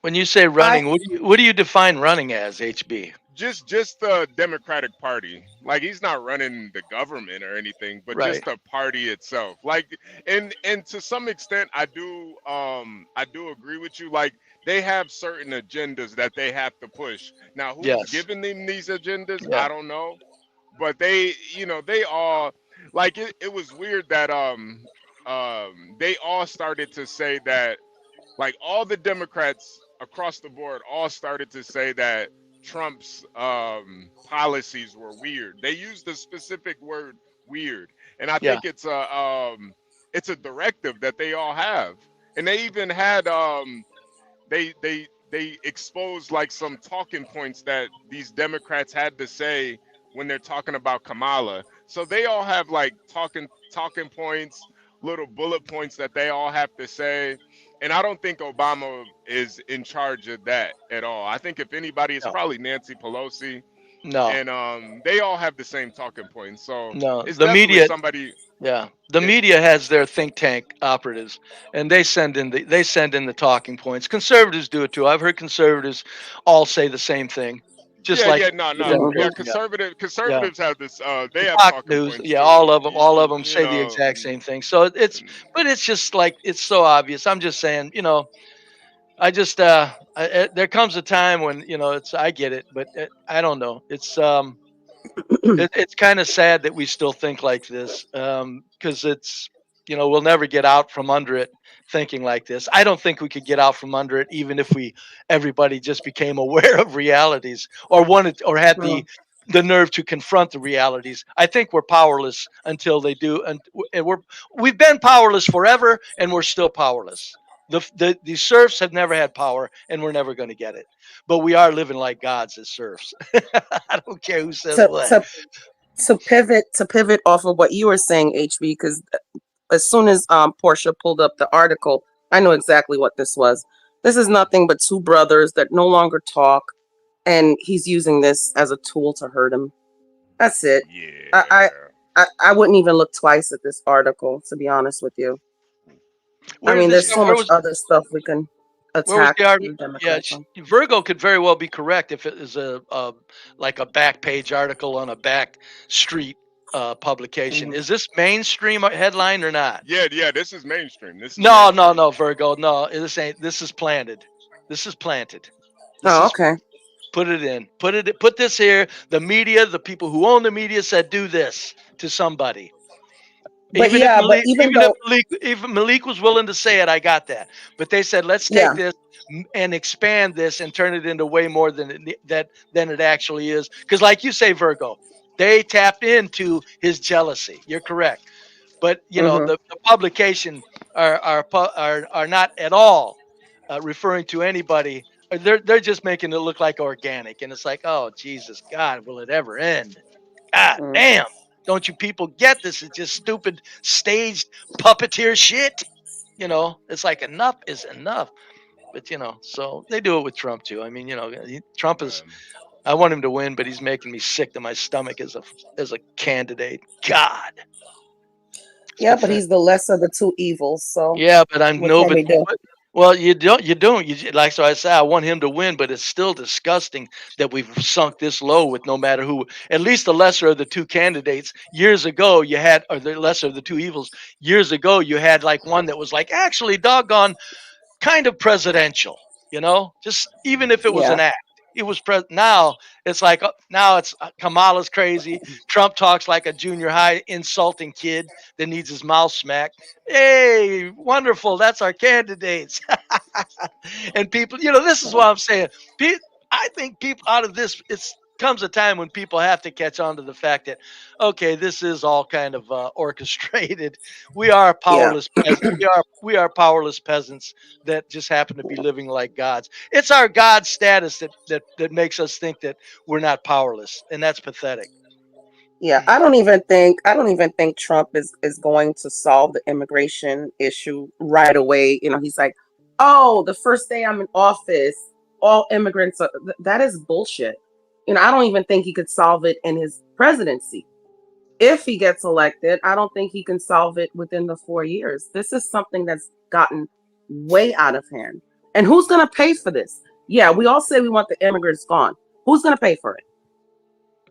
When you say running, what do you define running as, HB? Just the Democratic Party. Like, he's not running the government or anything, but just the party itself. Like, and to some extent, I do agree with you. Like, they have certain agendas that they have to push. Now, who's giving them these agendas? I don't know, but they all, like, it was weird that they all started to say that, like, all the Democrats across the board all started to say that Trump's policies were weird. They used the specific word weird, and I think it's a directive that they all have. And they even had they exposed like some talking points that these Democrats had to say when they're talking about Kamala. So they all have like talking points, little bullet points that they all have to say. And I don't think Obama is in charge of that at all. I think if anybody, it's probably Nancy Pelosi. No. And they all have the same talking points. So it's the media, somebody. The media has their think tank operatives, and they send in the talking points. Conservatives do it too. I've heard conservatives all say the same thing. Just conservatives have this. They have Fox talking News, points. all of them say the exact same thing. So but it's just like, it's so obvious. I'm just saying, I just there comes a time when I get it, but I don't know. It's it's kind of sad that we still think like this, because it's we'll never get out from under it thinking like this. I don't think we could get out from under it even if everybody just became aware of realities or had the nerve to confront the realities. I think we're powerless until they do, and we've been powerless forever, and we're still powerless. The serfs have never had power, and we're never going to get it. But we are living like gods as serfs. I don't care who says what. To pivot off of what you were saying, HB, because as soon as Portia pulled up the article, I know exactly what this was. This is nothing but two brothers that no longer talk, and he's using this as a tool to hurt him. That's it. Yeah. I wouldn't even look twice at this article, to be honest with you. There's so much other stuff we can attack. Virgo could very well be correct if it is like a back page article on a back street publication. Is this mainstream headline or not? Yeah, this is mainstream. No, Virgo. No, this ain't. This is planted. Okay. Put it in. Put this here. The media, the people who own the media said do this to somebody. But if Malik was willing to say it, I got that. But they said, let's take this and expand this and turn it into way more than it actually is. Because like you say, Virgo, they tapped into his jealousy. You're correct. But the publication are not at all referring to anybody. They're just making it look like organic, and it's like, oh Jesus God, will it ever end? God damn. Don't you people get this? It's just stupid staged puppeteer shit. It's like enough is enough. But so they do it with Trump too. I mean, Trump is. I want him to win, but he's making me sick to my stomach as a candidate. God. Yeah, but he's the lesser of the two evils. So yeah, but well, you don't. Like, so I say, I want him to win, but it's still disgusting that we've sunk this low with no matter who. At least the lesser of the two candidates. Years ago, you had, or the lesser of the two evils. Years ago, you had like one that was like actually doggone kind of presidential. Just even if it was an act, it was now It's like now it's Kamala's crazy. Trump talks like a junior high insulting kid that needs his mouth smacked. Hey, wonderful. That's our candidates. And people, this is what I'm saying. I think people out of this, comes a time when people have to catch on to the fact that, okay, this is all kind of orchestrated. We are powerless peasants. We are powerless peasants that just happen to be living like gods. It's our god status that makes us think that we're not powerless, and that's pathetic. Yeah, I don't even think Trump is going to solve the immigration issue right away. He's like, oh, the first day I'm in office, all immigrants are, that is bullshit. I don't even think he could solve it in his presidency. If he gets elected, I don't think he can solve it within the 4 years. This is something that's gotten way out of hand. And who's going to pay for this? Yeah, we all say we want the immigrants gone. Who's going to pay for it?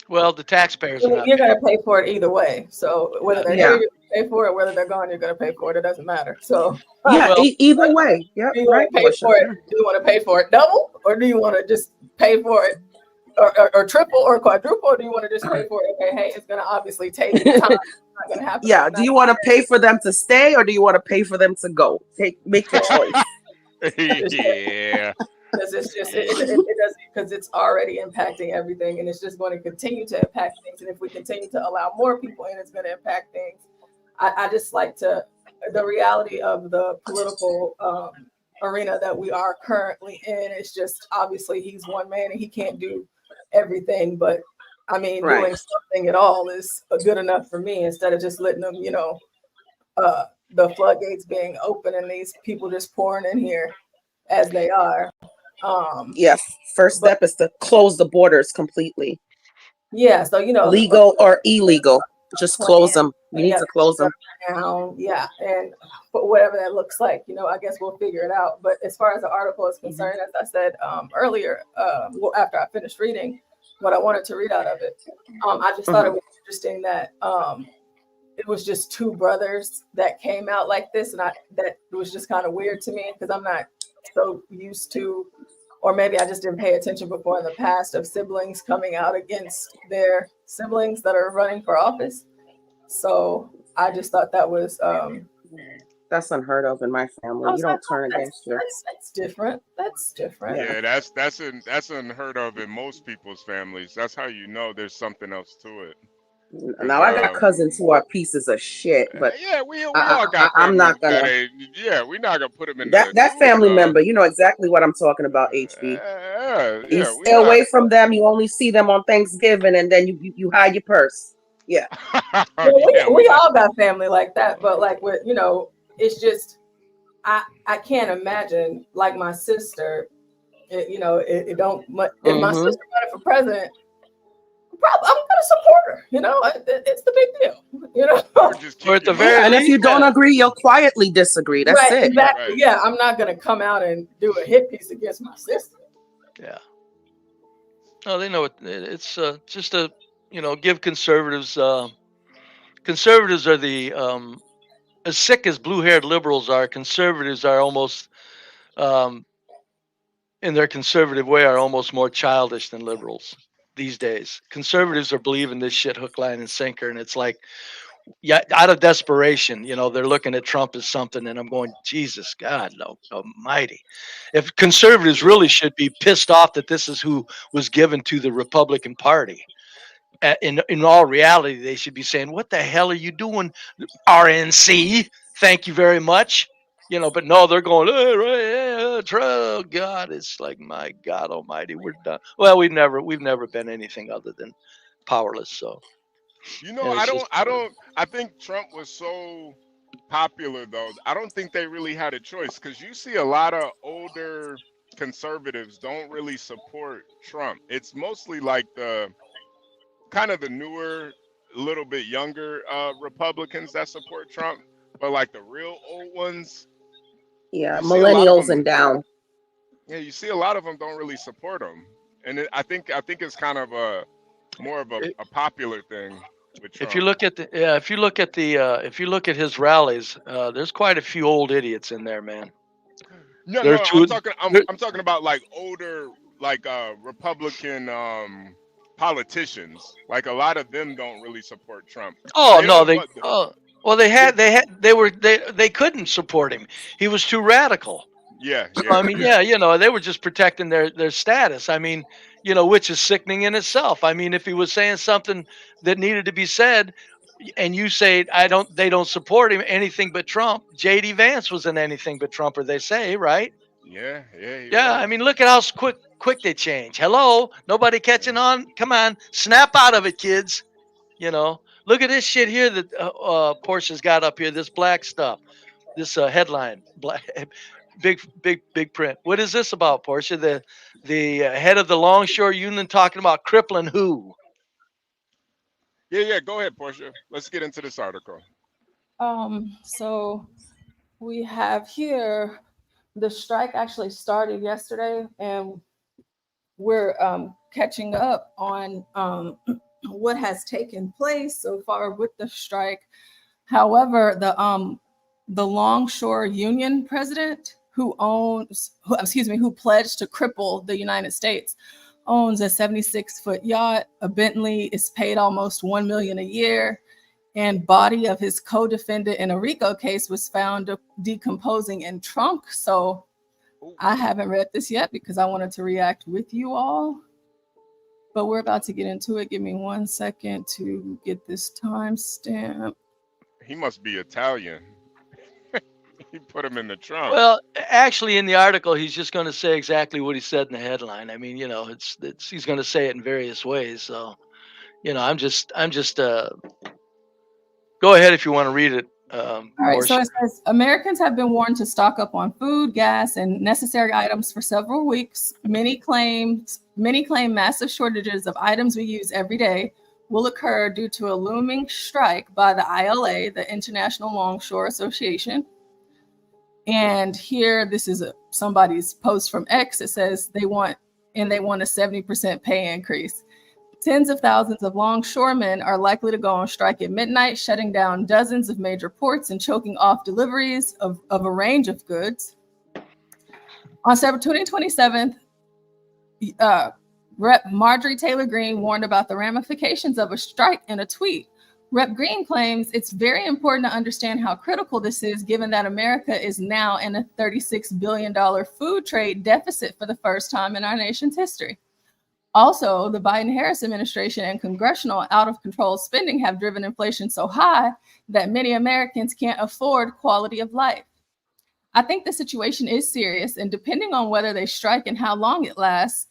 Well, the taxpayers are not You're going to pay for it either way. So whether they're here, you're going to pay for it. Whether they're gone, you're going to pay for it. It doesn't matter. So yeah, either way. Yeah, do you want to pay for it? Do you want to pay for it double, or do you want to just pay for it or triple or quadruple? Or do you want to just pay for it? Okay, hey, it's going to obviously take time. It's not going to happen. Yeah. Do you want to pay for them to stay, or do you want to pay for them to go? Make the choice. Yeah. Because it doesn't, because it's already impacting everything, and it's just going to continue to impact things. And if we continue to allow more people in, it's going to impact things. I just like the reality of the political arena that we are currently in. It's just obviously he's one man and he can't do everything, but I mean, doing something at all is good enough for me, instead of just letting them, the floodgates being open and these people just pouring in here as they are. Yes, first step is to close the borders completely. Yeah, so legal or illegal, just close them. We need to close them down. Yeah, and whatever that looks like, I guess we'll figure it out. But as far as the article is concerned, as I said earlier, after I finished reading what I wanted to read out of it, I just thought it was interesting that it was just two brothers that came out like this, and that was just kind of weird to me, because I'm not so used to, or maybe I just didn't pay attention before in the past, of siblings coming out against their siblings that are running for office. So I just thought that was that's unheard of in my family. You don't turn against your. That's different. That's different. Yeah, that's unheard of in most people's families. That's how you know there's something else to it. Now I got cousins who are pieces of shit, but yeah, we all got. I'm not gonna. We're not gonna put them in that family member. You know exactly what I'm talking about, HB. You stay away from them. You only see them on Thanksgiving, and then you hide your purse. Yeah. We all got family like that, but like with it's just I can't imagine, like my sister. It don't. If my sister running for president, I'm gonna support her. It's the big deal. Or at the very and if you don't agree, you'll quietly disagree. That's it. Exactly. Right. Yeah, I'm not gonna come out and do a hit piece against my sister. Yeah. No, they know it. It's just a give conservatives. Conservatives are the as sick as blue-haired liberals are. Conservatives are almost in their conservative way are almost more childish than liberals these days. Conservatives are believing this shit hook, line, and sinker, and it's like, yeah, out of desperation, they're looking at Trump as something, and I'm going, Jesus God, no, almighty. If conservatives really should be pissed off that this is who was given to the Republican Party, in all reality, they should be saying, what the hell are you doing, RNC? Thank you very much. But no, they're going, oh, God, it's like, my God almighty, we're done. Well, we've never been anything other than powerless. So, I think Trump was so popular, though. I don't think they really had a choice, because you see a lot of older conservatives don't really support Trump. It's mostly like the kind of the newer, a little bit younger Republicans that support Trump, but like the real old ones. Yeah, millennials and down. Yeah, you see a lot of them don't really support him, and I think it's kind of more of a popular thing with Trump. If you look at his rallies, there's quite a few old idiots in there, man. I'm talking about like older, like Republican politicians. Like a lot of them don't really support Trump. Oh no, they couldn't support him. He was too radical. Yeah, So, I mean, yeah, they were just protecting their status. I mean, which is sickening in itself. I mean, if he was saying something that needed to be said, and you say they don't support him, anything but Trump. J.D. Vance was in anything but Trump, or they say, right? Yeah. I mean, look at how quick they change. Hello, nobody catching on? Come on, snap out of it, kids. Look at this shit here that Portia's got up here. This black stuff, this headline, black, big print. What is this about, Portia? The head of the Longshore Union talking about crippling who? Yeah. Go ahead, Portia. Let's get into this article. So we have here the strike actually started yesterday, and we're catching up on what has taken place so far with the strike. However, the Longshore Union president who pledged to cripple the United States owns a 76-foot yacht. A Bentley is paid almost $1 million a year, and body of his co-defendant in a RICO case was found decomposing in trunk. So I haven't read this yet because I wanted to react with you all, but we're about to get into it. Give me 1 second to get this timestamp. He must be Italian. He put him in the trunk. Well, actually, in the article, he's just going to say exactly what he said in the headline. I mean, he's going to say it in various ways. So, I'm just. Go ahead if you want to read it. All right. So it says Americans have been warned to stock up on food, gas, and necessary items for several weeks. Many claim massive shortages of items we use every day will occur due to a looming strike by the ILA, the International Longshore Association. And here, this is somebody's post from X. It says they want a 70% pay increase. Tens of thousands of longshoremen are likely to go on strike at midnight, shutting down dozens of major ports and choking off deliveries of a range of goods. On September 27th, Rep. Marjorie Taylor Greene warned about the ramifications of a strike in a tweet. Rep. Greene claims it's very important to understand how critical this is, given that America is now in a $36 billion food trade deficit for the first time in our nation's history. Also, the Biden-Harris administration and congressional out-of-control spending have driven inflation so high that many Americans can't afford quality of life. I think the situation is serious, and depending on whether they strike and how long it lasts,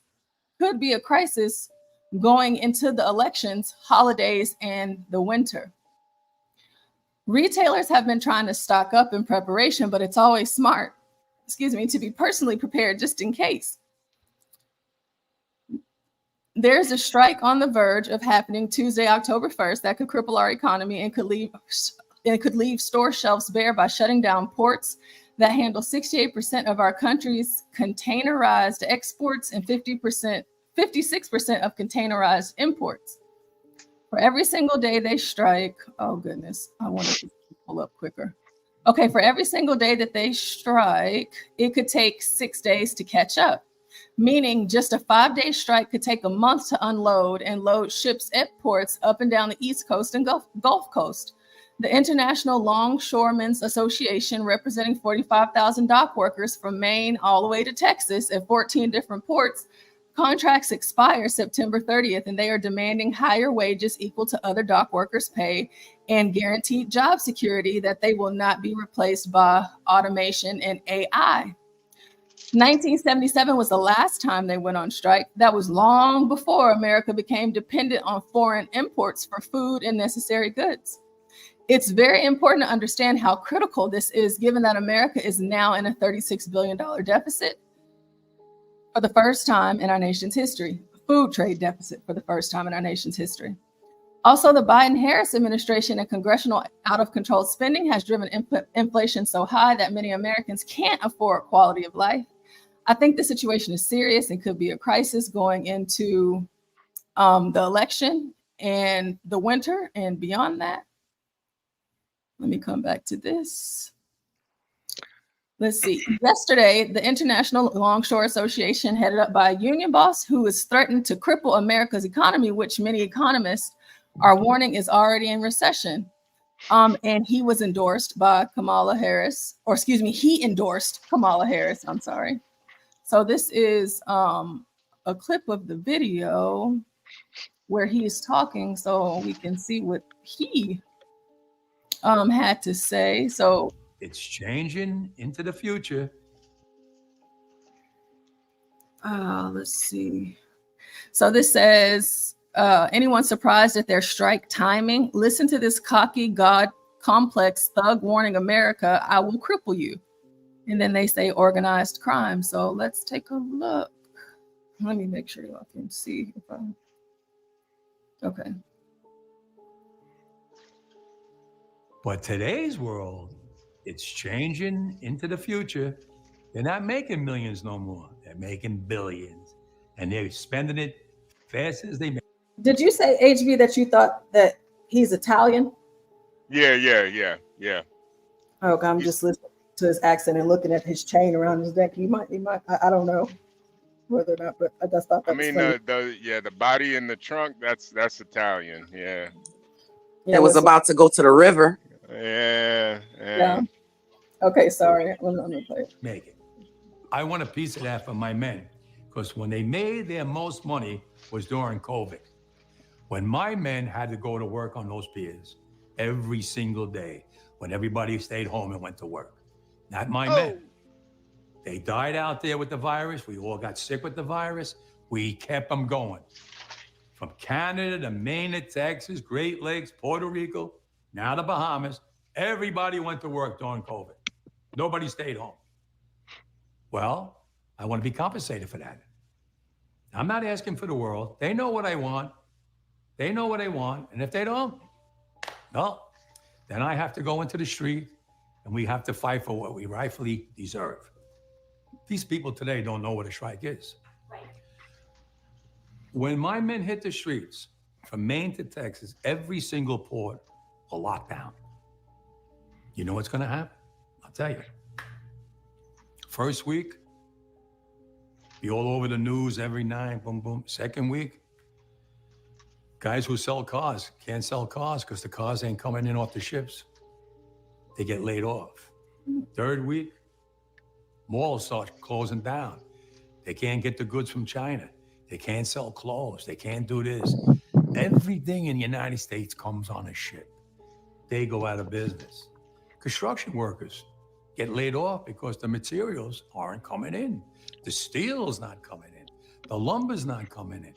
could be a crisis going into the elections, holidays, and the winter. Retailers have been trying to stock up in preparation, but it's always smart, to be personally prepared just in case. There's a strike on the verge of happening Tuesday, October 1st, that could cripple our economy and could leave store shelves bare by shutting down ports that handle 68% of our country's containerized exports and 56% of containerized imports. For every single day they strike, oh goodness, I wanted to pull up quicker. Okay, for every single day that they strike, it could take 6 days to catch up, meaning just a 5-day strike could take a month to unload and load ships at ports up and down the East Coast and Gulf Coast. The International Longshoremen's Association, representing 45,000 dock workers from Maine all the way to Texas at 14 different ports, contracts expire September 30th, and they are demanding higher wages equal to other dock workers' pay and guaranteed job security that they will not be replaced by automation and AI. 1977 was the last time they went on strike. That was long before America became dependent on foreign imports for food and necessary goods. It's very important to understand how critical this is, given that America is now in a $36 billion deficit for the first time in our nation's history, food trade deficit for the first time in our nation's history. Also, the Biden-Harris administration and congressional out-of-control spending has driven inflation so high that many Americans can't afford quality of life. I think the situation is serious and could be a crisis going into the election and the winter and beyond that. Let me come back to this. Let's see. Yesterday, the International Longshore Association, headed up by a union boss who has threatened to cripple America's economy, which many economists are warning is already in recession. And he was endorsed by Kamala Harris, or excuse me, he endorsed Kamala Harris. I'm sorry. So this is a clip of the video where he is talking, so we can see what he had to say. So it's changing into the future. Let's see. So this says, anyone surprised at their strike timing? Listen to this cocky God complex thug warning America, I will cripple you. And then they say organized crime. So let's take a look. Let me make sure y'all can see. If okay. But today's world, it's changing into the future. They're not making millions no more. They're making billions. And they're spending it fast as they make. Did you say, HB, that you thought that he's Italian? Yeah. Okay, I'm just listening to his accent and looking at his chain around his neck. He might, I don't know whether or not, but I just thought that was funny. The body in the trunk, that's Italian. Yeah. It was about to go to the river. Yeah. Okay, sorry. I'm gonna play it. Make it. I want a piece of that for my men, because when they made their most money was during COVID. When my men had to go to work on those piers every single day, when everybody stayed home and went to work. Not my men. They died out there with the virus. We all got sick with the virus. We kept them going. From Canada to Maine to Texas, Great Lakes, Puerto Rico, now the Bahamas, everybody went to work during COVID. Nobody stayed home. Well, I want to be compensated for that. I'm not asking for the world. They know what I want. They know what I want. And if they don't, well, then I have to go into the street and we have to fight for what we rightfully deserve. These people today don't know what a strike is. Right. When my men hit the streets from Maine to Texas, every single port will lock down. You know what's going to happen? I'll tell you. First week, be all over the news every night, boom, boom. Second week, guys who sell cars can't sell cars because the cars ain't coming in off the ships. They get laid off. Third week, malls start closing down. They can't get the goods from China. They can't sell clothes. They can't do this. Everything in the United States comes on a ship. They go out of business. Construction workers get laid off because the materials aren't coming in. The steel's not coming in. The lumber's not coming in.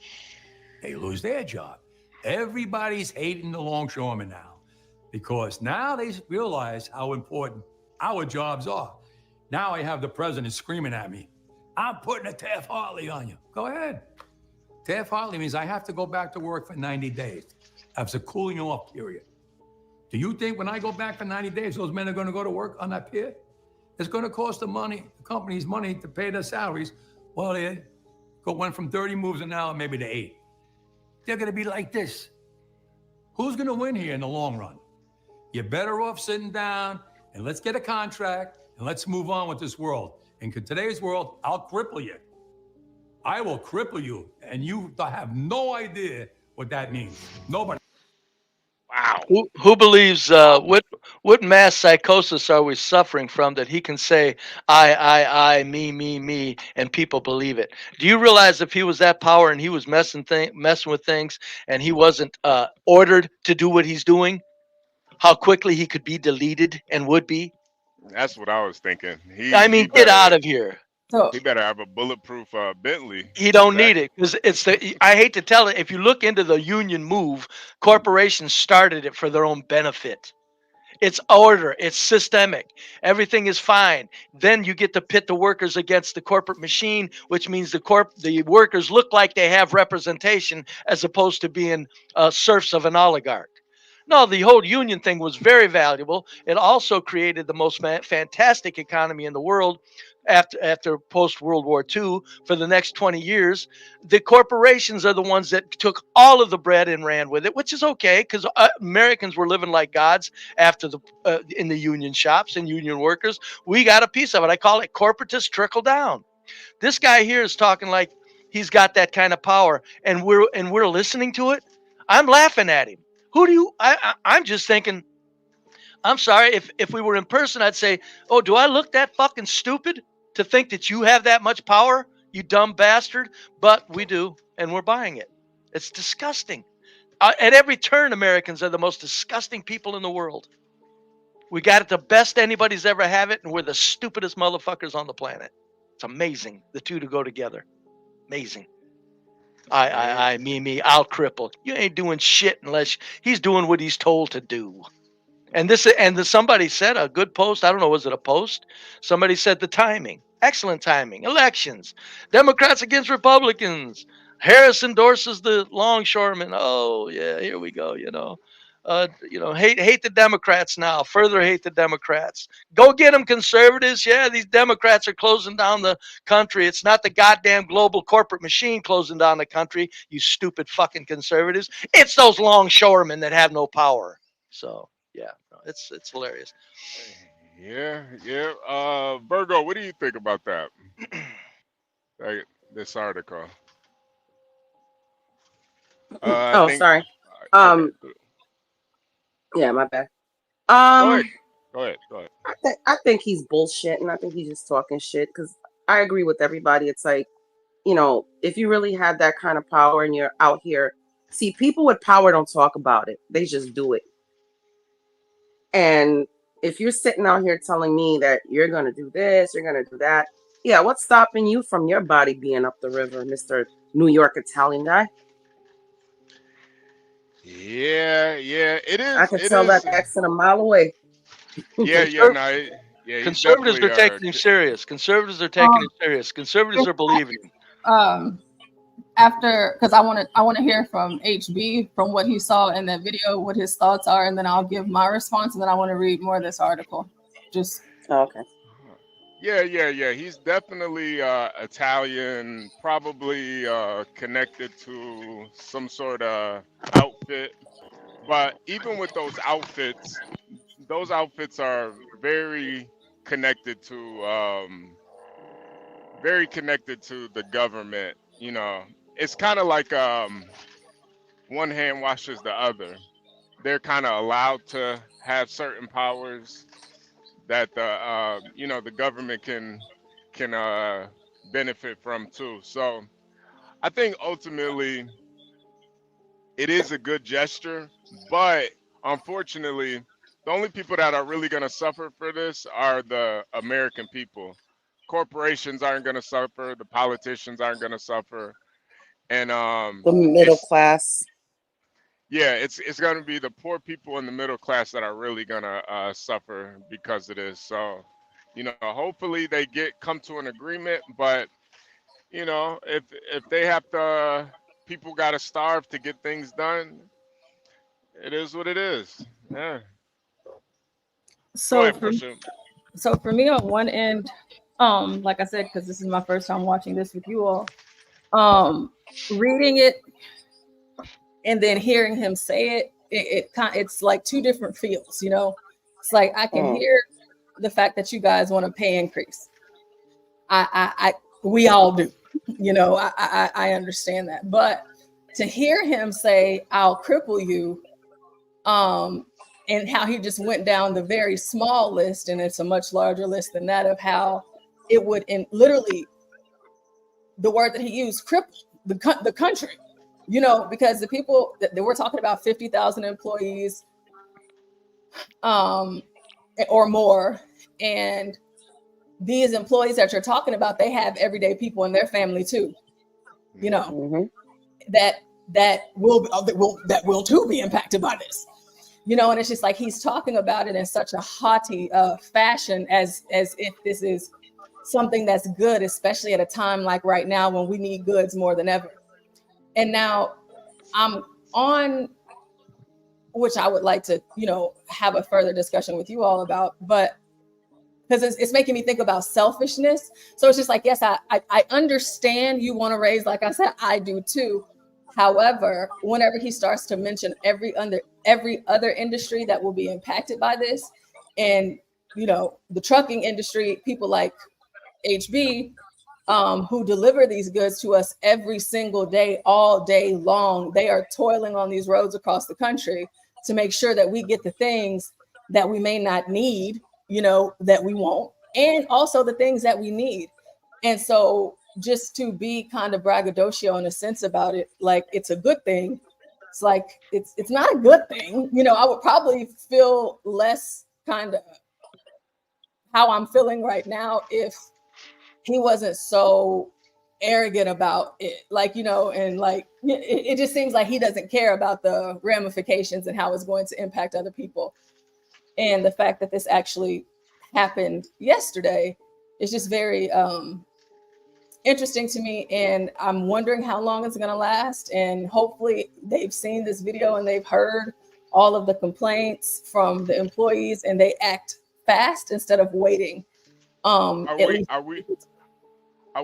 They lose their job. Everybody's hating the longshoremen now because now they realize how important our jobs are. Now I have the president screaming at me, I'm putting a Taft-Hartley on you. Go ahead. Taft-Hartley means I have to go back to work for 90 days. That's a cooling off period. Do you think when I go back for 90 days, those men are going to go to work on that pier? It's going to cost the companies money to pay their salaries. Well, they went from 30 moves an hour maybe to 8. They're going to be like this. Who's going to win here in the long run? You're better off sitting down and let's get a contract and let's move on with this world. In today's world, I'll cripple you. I will cripple you. And you have no idea what that means. Nobody. Wow. Who believes, what mass psychosis are we suffering from that he can say, I, me, and people believe it? Do you realize if he was that power and he was messing with things and he wasn't ordered to do what he's doing, how quickly he could be deleted and would be? That's what I was thinking. Get out of here. He better have a bulletproof Bentley. He don't need it because I hate to tell it. If you look into the union move, corporations started it for their own benefit. It's order. It's systemic. Everything is fine. Then you get to pit the workers against the corporate machine, which means the workers look like they have representation as opposed to being serfs of an oligarch. No, the whole union thing was very valuable. It also created the most fantastic economy in the world after post World War II for the next 20 years. The corporations are the ones that took all of the bread and ran with it, which is okay because Americans were living like gods after the in the union shops and union workers. We got a piece of it. I call it corporatist trickle down. This guy here is talking like he's got that kind of power, and we're listening to it. I'm laughing at him. Who do you? I'm just thinking. I'm sorry. If we were in person, I'd say, "Oh, do I look that fucking stupid to think that you have that much power, you dumb bastard?" But we do, and we're buying it. It's disgusting. At every turn, Americans are the most disgusting people in the world. We got it the best anybody's ever have it, and we're the stupidest motherfuckers on the planet. It's amazing, the two to go together. Amazing. I'll cripple. You ain't doing shit unless he's doing what he's told to do. And somebody said a good post. I don't know, was it a post? Somebody said the timing, excellent timing. Elections, Democrats against Republicans. Harris endorses the longshoremen. Oh yeah, here we go. Hate the Democrats now. Further hate the Democrats. Go get them, conservatives. Yeah, these Democrats are closing down the country. It's not the goddamn global corporate machine closing down the country, you stupid fucking conservatives. It's those longshoremen that have no power. So, yeah, it's hilarious. Yeah. Virgo, what do you think about that? This article. Sorry. Yeah, my bad. Go ahead. I think he's bullshit, and I think he's just talking shit because I agree with everybody. It's like, if you really had that kind of power and you're out here, see, people with power don't talk about it. They just do it. And if you're sitting out here telling me that you're going to do this, you're going to do that, yeah, what's stopping you from your body being up the river, Mr. New York Italian guy? Yeah, it is. I can tell that accent a mile away. Conservatives are taking him serious. Conservatives are taking him serious. Conservatives are believing him. Because I want to hear from HB from what he saw in that video, what his thoughts are, and then I'll give my response, and then I want to read more of this article. Okay. Yeah. He's definitely Italian, probably connected to some sort of outfit. But even with those outfits are very connected to the government. It's kind of like one hand washes the other. They're kind of allowed to have certain powers that the government can benefit from too. So I think ultimately it is a good gesture, but unfortunately the only people that are really going to suffer for this are the American people. Corporations aren't going to suffer, the politicians aren't going to suffer, and the middle class. Yeah, it's going to be the poor people in the middle class that are really going to suffer because of this. So, hopefully they come to an agreement. But, if they have to, people got to starve to get things done. It is what it is. Yeah. So for me, on one end, like I said, because this is my first time watching this with you all, reading it and then hearing him say it's like two different feels, It's like I can hear the fact that you guys want a pay increase. We all do, I understand that. But to hear him say, "I'll cripple you," and how he just went down the very small list, and it's a much larger list than that, of how it would, literally, the word that he used, cripple the country. Because the people that we're talking about, 50,000 employees or more. And these employees that you're talking about, they have everyday people in their family too, that will too be impacted by this, and it's just like he's talking about it in such a haughty fashion as if this is something that's good, especially at a time like right now when we need goods more than ever. And now I'm on, which I would like to, have a further discussion with you all about, but because it's making me think about selfishness. So it's just like, yes, I understand you want to raise, like I said, I do too. However, whenever he starts to mention every other industry that will be impacted by this, and you know, the trucking industry, people like HB, who deliver these goods to us every single day, all day long, they are toiling on these roads across the country to make sure that we get the things that we may not need, you know, that we won't, and also the things that we need. And so just to be kind of braggadocio in a sense about it, like it's a good thing. It's like, it's not a good thing. You know, I would probably feel less kind of how I'm feeling right now if he wasn't so arrogant about it. Like, you know, and like, it just seems like he doesn't care about the ramifications and how it's going to impact other people. And the fact that this actually happened yesterday is just very, interesting to me, and I'm wondering how long it's going to last. And hopefully they've seen this video and they've heard all of the complaints from the employees and they act fast instead of waiting. Are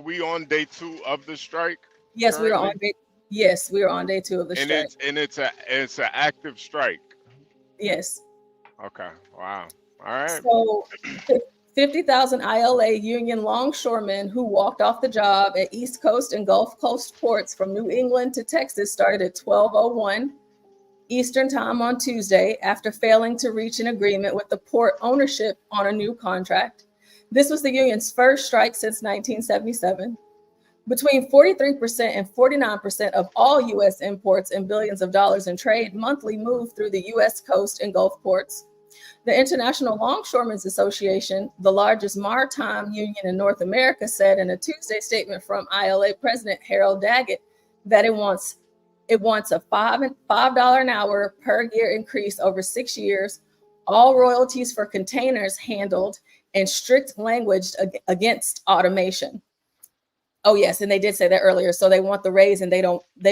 we on day 2 of the strike? Yes, currently? we are on day 2 of the strike. It's an active strike. Yes. Okay. Wow. All right. So 50,000 ILA union longshoremen who walked off the job at East Coast and Gulf Coast ports from New England to Texas started at 12:01 Eastern time on Tuesday after failing to reach an agreement with the port ownership on a new contract. This was the union's first strike since 1977. Between 43% and 49% of all U.S. imports and billions of dollars in trade monthly move through the U.S. coast and Gulf ports. The International Longshoremen's Association, the largest maritime union in North America, said in a Tuesday statement from ILA President Harold Daggett that it wants a $5 an hour per year increase over 6 years, all royalties for containers handled, and strict language against automation. Oh yes, and they did say that earlier. So they want the raise, and they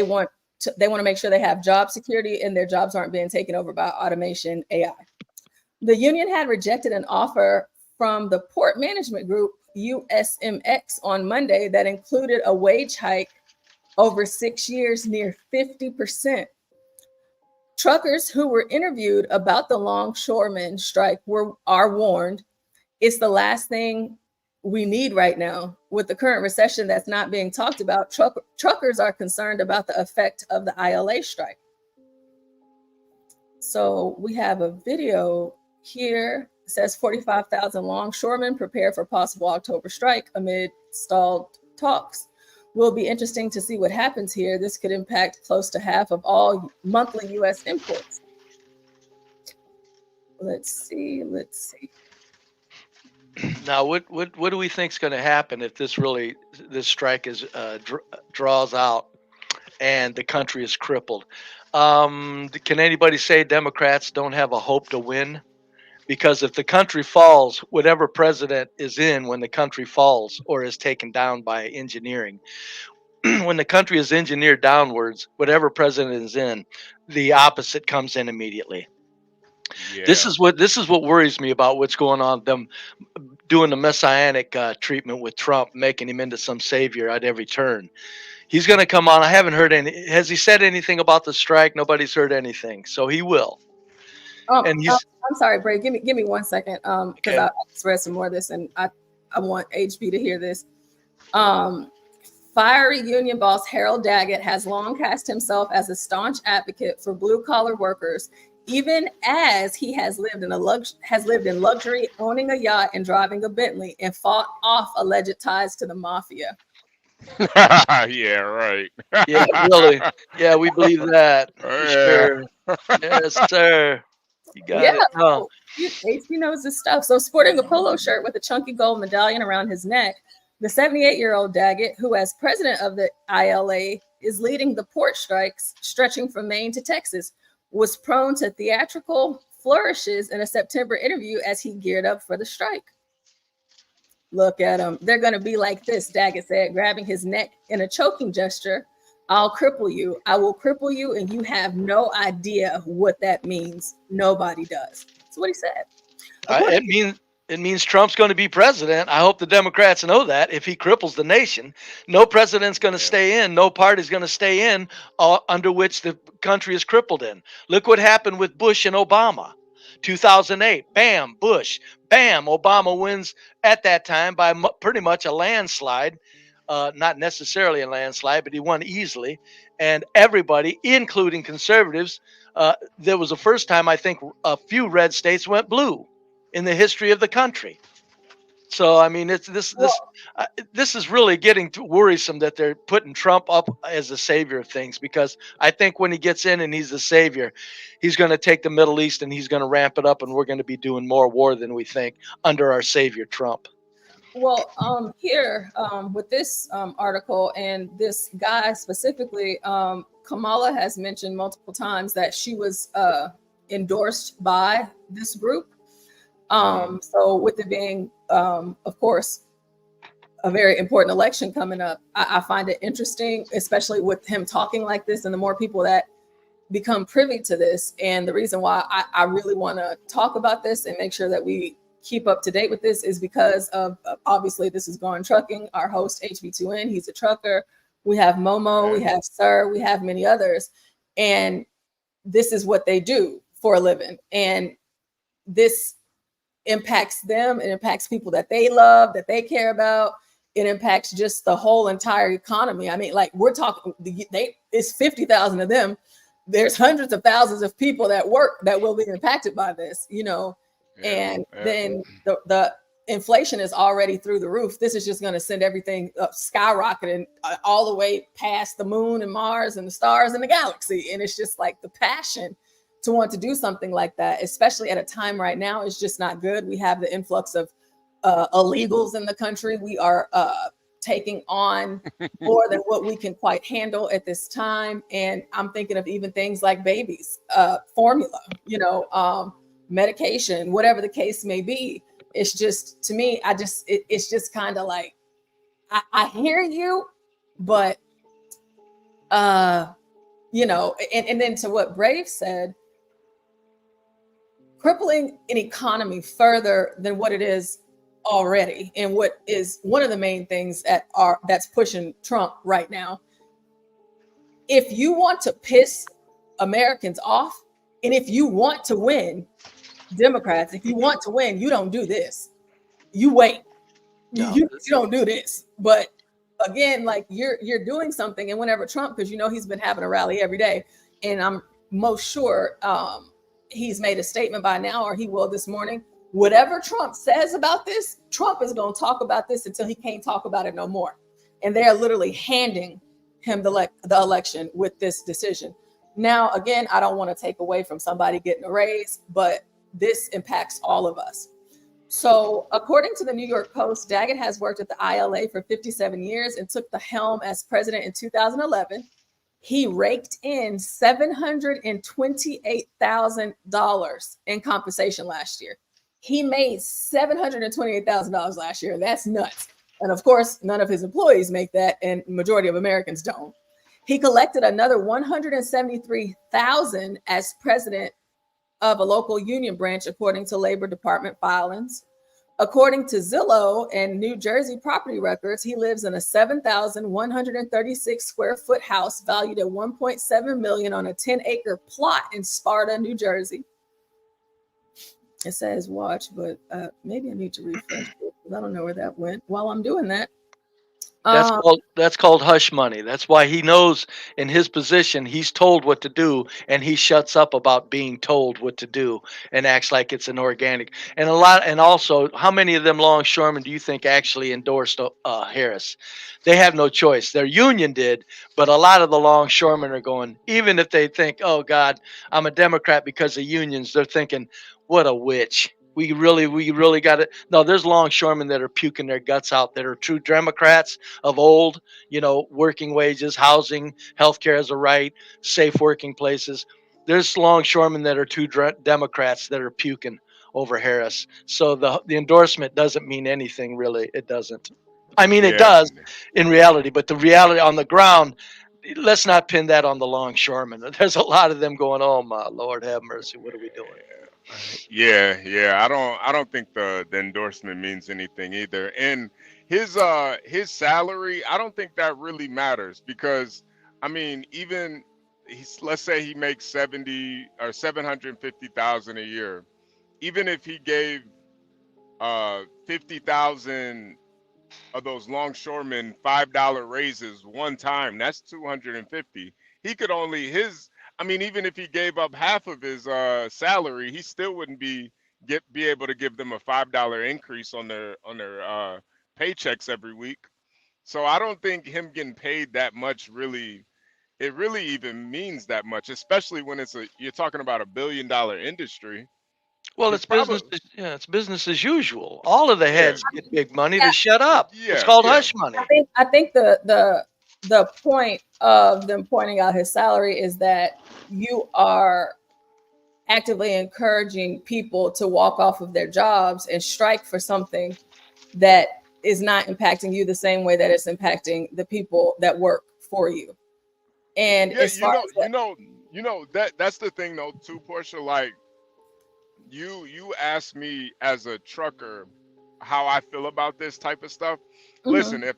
want to make sure they have job security and their jobs aren't being taken over by automation AI. The union had rejected an offer from the Port Management Group, USMX, on Monday that included a wage hike over 6 years, near 50%. Truckers who were interviewed about the longshoremen strike are warned it's the last thing we need right now. With the current recession that's not being talked about, truckers are concerned about the effect of the ILA strike. So we have a video here. It says 45,000 longshoremen prepare for possible October strike amid stalled talks. Will be interesting to see what happens here. This could impact close to half of all monthly U.S. imports. Let's see. Now, what do we think is going to happen if this strike draws out and the country is crippled? Can anybody say Democrats don't have a hope to win? Because if the country falls, whatever president is in when the country falls or is taken down by engineering, when the country is engineered downwards, whatever president is in, the opposite comes in immediately. Yeah. This is what worries me about what's going on. Them doing the messianic treatment with Trump, making him into some savior at every turn. He's going to come on. I haven't heard any. Has he said anything about the strike? Nobody's heard anything. So he will. And I'm sorry, Bray. Give me 1 second. Because I just read some more of this, and I want HB to hear this. Fiery union boss Harold Daggett has long cast himself as a staunch advocate for blue-collar workers, even as he has lived in luxury, owning a yacht and driving a Bentley, and fought off alleged ties to the mafia. Yeah, right. Yeah, really. Yeah, we believe that. Sure. Yes, sir. You got it. Oh. HB knows this stuff. So sporting a polo shirt with a chunky gold medallion around his neck, the 78-year-old Daggett, who as president of the ILA is leading the port strikes stretching from Maine to Texas, was prone to theatrical flourishes in a September interview as he geared up for the strike. Look at him. They're going to be like this, Daggett said, grabbing his neck in a choking gesture. I'll cripple you. I will cripple you, and you have no idea what that means. Nobody does. That's what he said. it means Trump's going to be president. I hope the Democrats know that. If he cripples the nation, no president's going to stay in. No party's going to stay in under which the country is crippled in. Look what happened with Bush and Obama. 2008, bam, Bush, bam, Obama wins at that time by pretty much a landslide. Not necessarily a landslide, but he won easily. And everybody, including conservatives, there was the first time I think a few red states went blue in the history of the country. So I mean, it's this is really getting worrisome that they're putting Trump up as the savior of things, because I think when he gets in and he's the savior, he's going to take the Middle East and he's going to ramp it up, and we're going to be doing more war than we think under our savior Trump. Well, here with this article and this guy specifically, Kamala has mentioned multiple times that she was endorsed by this group. So with it being, of course, a very important election coming up, I find it interesting, especially with him talking like this, and the more people that become privy to this. And the reason why I really want to talk about this and make sure that we keep up to date with this is because of, obviously, this is Going Trucking, our host, HB2N. He's a trucker. We have Momo, we have Sir, we have many others. And this is what they do for a living. And this impacts them. It impacts people that they love, that they care about. It impacts just the whole entire economy. I mean, like, we're talking, it's 50,000 of them. There's hundreds of thousands of people that work that will be impacted by this, you know. And then the inflation is already through the roof. This is just going to send everything up skyrocketing all the way past the moon and Mars and the stars and the galaxy. And it's just like the passion to want to do something like that, especially at a time right now, is just not good. We have the influx of illegals in the country. We are taking on more than what we can quite handle at this time. And I'm thinking of even things like babies, formula, you know, medication, whatever the case may be. It's just, to me, it's just kind of like, I hear you, but, you know, and then to what Brave said, crippling an economy further than what it is already, and what is one of the main things that's pushing Trump right now. If you want to piss Americans off, and if you want to win, Democrats, if you want to win, you don't do this. You wait. You don't do this. But again, like, you're doing something, and whenever Trump, because you know he's been having a rally every day, and I'm most sure he's made a statement by now, or he will this morning. Whatever Trump says about this, Trump is going to talk about this until he can't talk about it no more. And they're literally handing him the election with this decision. Now, again, I don't want to take away from somebody getting a raise, but this impacts all of us. So according to the New York Post, Daggett has worked at the ILA for 57 years and took the helm as president in 2011. He raked in $728,000 in compensation last year. He made $728,000 last year. That's nuts. And of course, none of his employees make that, and majority of Americans don't. He collected another $173,000 as president of a local union branch, according to Labor Department filings. According to Zillow and New Jersey property records, he lives in a 7,136 square foot house valued at $1.7 million on a 10-acre plot in Sparta, New Jersey. It says watch, but maybe I need to refresh it because I don't know where that went. While I'm doing that, That's called hush money. That's why he knows in his position he's told what to do, and he shuts up about being told what to do and acts like it's an organic. And also, how many of them longshoremen do you think actually endorsed Harris? They have no choice. Their union did, but a lot of the longshoremen are going, even if they think, oh God, I'm a Democrat because of unions, they're thinking, what a witch. We really got it. No, there's longshoremen that are puking their guts out, that are true Democrats of old, you know, working wages, housing, healthcare as a right, safe working places. There's longshoremen that are true Democrats that are puking over Harris. So the endorsement doesn't mean anything, really. It doesn't. I mean, it does in reality, but the reality on the ground, let's not pin that on the longshoremen. There's a lot of them going, oh my Lord have mercy, what are we doing? Yeah. I don't think the endorsement means anything either. And his salary, I don't think that really matters because I mean, even let's say he makes 70 or 750,000 a year. Even if he gave 50,000 of those longshoremen $5 raises one time, that's 250. He could only I mean, even if he gave up half of his salary, he still wouldn't be able to give them a $5 increase on their paychecks every week. So I don't think him getting paid that much really even means that much, especially when you're talking about $1 billion industry. Well, it's business. It's business as usual. All of the heads get big money to shut up. It's called hush money. I think the point of them pointing out his salary is that you are actively encouraging people to walk off of their jobs and strike for something that is not impacting you the same way that it's impacting the people that work for you. And as far as that's the thing though too, Portia. Like you asked me as a trucker how I feel about this type of stuff. Listen, if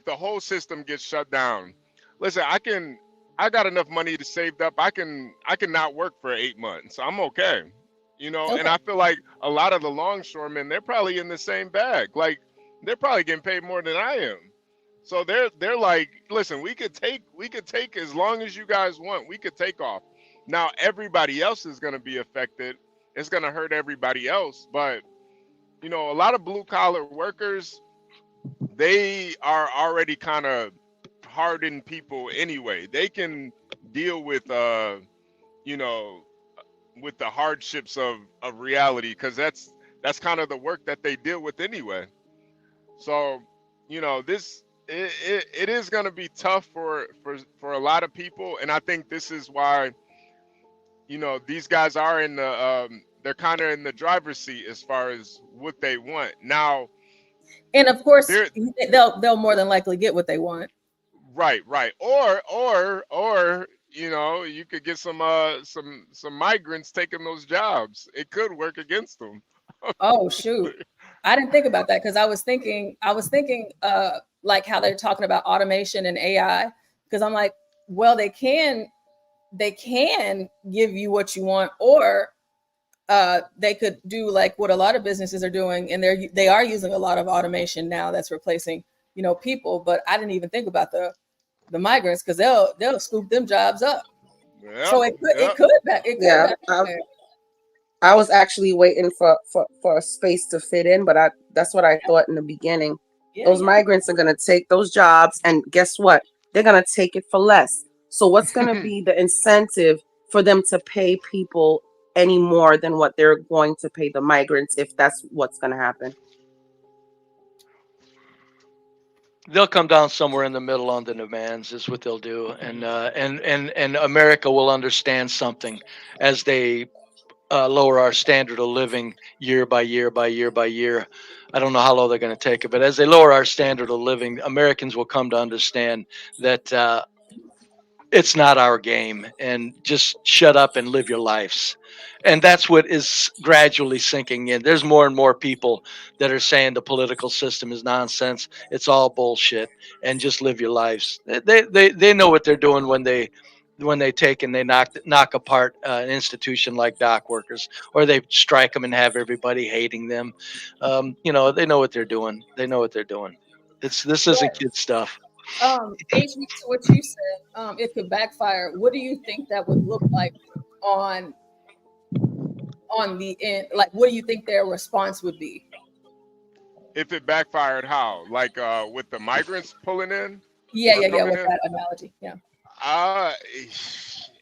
the whole system gets shut down, listen, I got enough money to save up. I can not work for 8 months. I'm okay. And I feel like a lot of the longshoremen, they're probably in the same bag. Like they're probably getting paid more than I am. So they're like, listen, we could take as long as you guys want. We could take off. Now everybody else is going to be affected. It's going to hurt everybody else. But a lot of blue collar workers, they are already kind of hardened people anyway. They can deal with with the hardships of reality because that's kind of the work that they deal with anyway. So this it is going to be tough for a lot of people, and I think this is why these guys are in the they're kind of in the driver's seat as far as what they want now. And of course they'll more than likely get what they want. Right. Or you could get some migrants taking those jobs. It could work against them. Oh shoot. I didn't think about that because I was thinking like how they're talking about automation and AI, because I'm like, well, they can give you what you want, or they could do like what a lot of businesses are doing, and they are using a lot of automation now that's replacing people. But I didn't even think about the migrants because they'll scoop them jobs up. So it could. I was actually waiting for a space to fit in, but that's what I thought in the beginning. Those migrants are going to take those jobs, and guess what? They're going to take it for less. So what's going to be the incentive for them to pay people any more than what they're going to pay the migrants if that's what's going to happen? They'll come down somewhere in the middle on the demands is what they'll do. And America will understand something as they lower our standard of living year by year by year by year. I don't know how low they're going to take it, but as they lower our standard of living, Americans will come to understand that it's not our game, and just shut up and live your lives. And that's what is gradually sinking in. There's more and more people that are saying the political system is nonsense. It's all bullshit, and just live your lives. They know what they're doing when they take and they knock apart an institution like dock workers, or they strike them and have everybody hating them. They know what they're doing. This isn't kid stuff. HB, to what you said, it could backfire. What do you think that would look like on the end? Like, what do you think their response would be? If it backfired, how? Like with the migrants pulling in? Yeah, with that analogy. Yeah.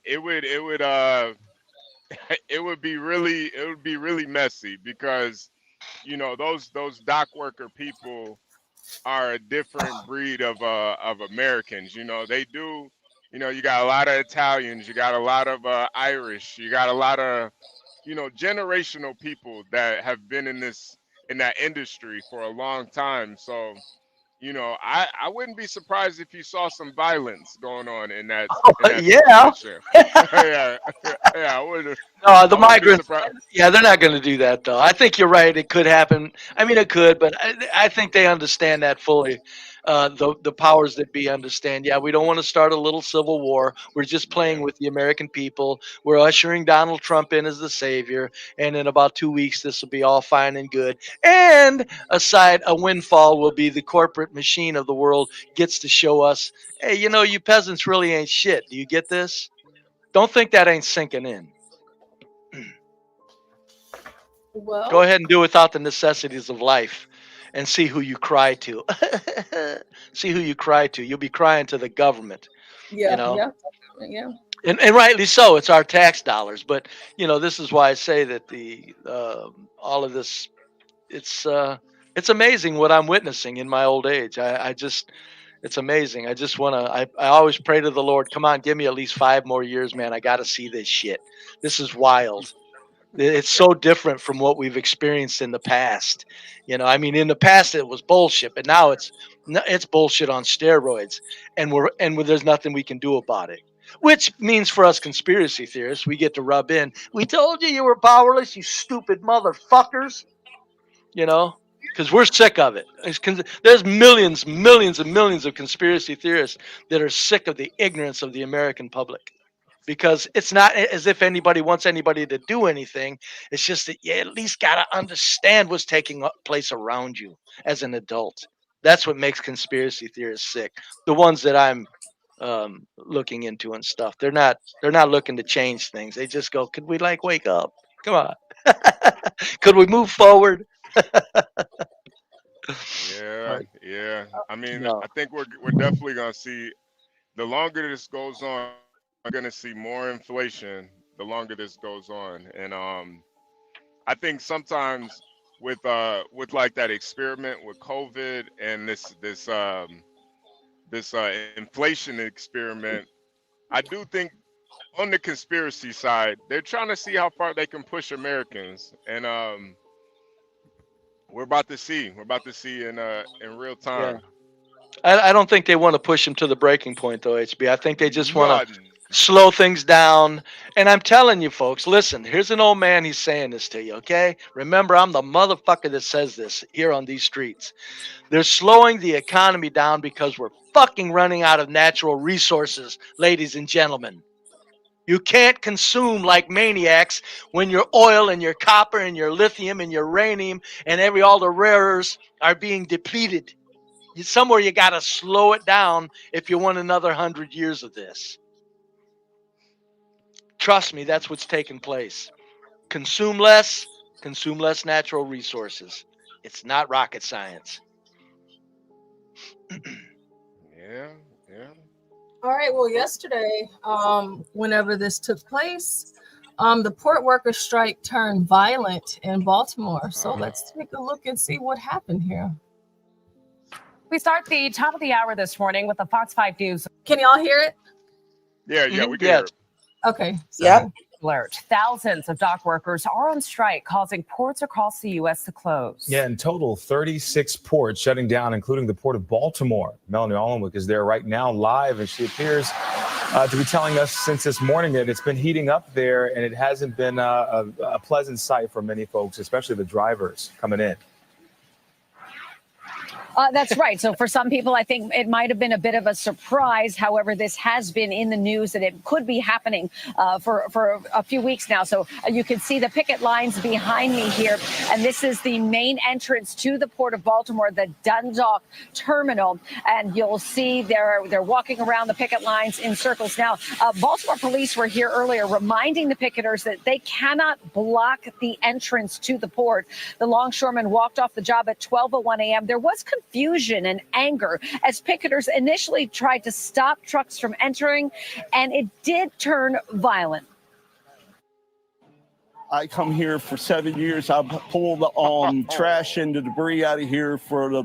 It would be really messy because those dock worker people are a different breed of Americans. They do. You got a lot of Italians, you got a lot of Irish, you got a lot of generational people that have been in that industry for a long time. So you know, I wouldn't be surprised if you saw some violence going on in that Yeah. situation. yeah, I wouldn't. No, the migrants, yeah, they're not going to do that, though. I think you're right. It could happen. I mean, it could, but I think they understand that fully. The powers that be understand. Yeah, we don't want to start a little civil war. We're just playing with the American people. We're ushering Donald Trump in as the savior, and in about 2 weeks, this will be all fine and good. And a windfall will be the corporate machine of the world gets to show us, hey, you know, you peasants really ain't shit. Do you get this? Don't think that ain't sinking in. Well, go ahead and do without the necessities of life and see who you cry to. See who you cry to. You'll be crying to the government. Yeah, you know? yeah. And rightly so. It's our tax dollars. But, you know, this is why I say that all of this, it's amazing what I'm witnessing in my old age. It's amazing. I just want to, I always pray to the Lord, come on, give me at least 5 more years, man. I got to see this shit. This is wild. It's so different from what we've experienced in the past. You know, I mean, in the past it was bullshit, but now it's bullshit on steroids, and there's nothing we can do about it. Which means for us conspiracy theorists, we get to rub in. We told you were powerless, you stupid motherfuckers. You know, because we're sick of it. There's millions and millions of conspiracy theorists that are sick of the ignorance of the American public. Because it's not as if anybody wants anybody to do anything. It's just that you at least got to understand what's taking place around you as an adult. That's what makes conspiracy theorists sick. The ones that I'm looking into and stuff. They're not looking to change things. They just go, could we wake up? Come on. Could we move forward? Yeah. I mean, I think we're definitely going to see, the longer this goes on, we're going to see more inflation the longer this goes on. And I think sometimes with like that experiment with COVID and this inflation experiment, I do think on the conspiracy side, they're trying to see how far they can push Americans. And we're about to see in real time. Yeah. I don't think they want to push them to the breaking point, though, HB. I think they just want to slow things down. And I'm telling you, folks, listen, here's an old man. He's saying this to you, okay? Remember, I'm the motherfucker that says this here on these streets. They're slowing the economy down because we're fucking running out of natural resources, ladies and gentlemen. You can't consume like maniacs when your oil and your copper and your lithium and your uranium and all the rare earths are being depleted. Somewhere you got to slow it down if you want another 100 years of this. Trust me, that's what's taking place. Consume less natural resources. It's not rocket science. Yeah. All right. Well, yesterday, whenever this took place, the port workers' strike turned violent in Baltimore. So let's take a look and see what happened here. We start the top of the hour this morning with the Fox 5 News. Can y'all hear it? Yeah, we can hear it. Okay. Yep. Alert. Thousands of dock workers are on strike, causing ports across the U.S. to close. Yeah, in total, 36 ports shutting down, including the port of Baltimore. Melanie Allenwick is there right now live, and she appears to be telling us since this morning that it's been heating up there, and it hasn't been a pleasant sight for many folks, especially the drivers coming in. That's right. So for some people, I think it might have been a bit of a surprise. However, this has been in the news and it could be happening for a few weeks now. So you can see the picket lines behind me here. And this is the main entrance to the Port of Baltimore, the Dundalk Terminal. And you'll see they're walking around the picket lines in circles. Now, Baltimore police were here earlier reminding the picketers that they cannot block the entrance to the port. The longshoremen walked off the job at 12:01 a.m. There was confusion and anger as picketers initially tried to stop trucks from entering, and it did turn violent. I come here for 7 years. I pull the trash and the debris out of here for the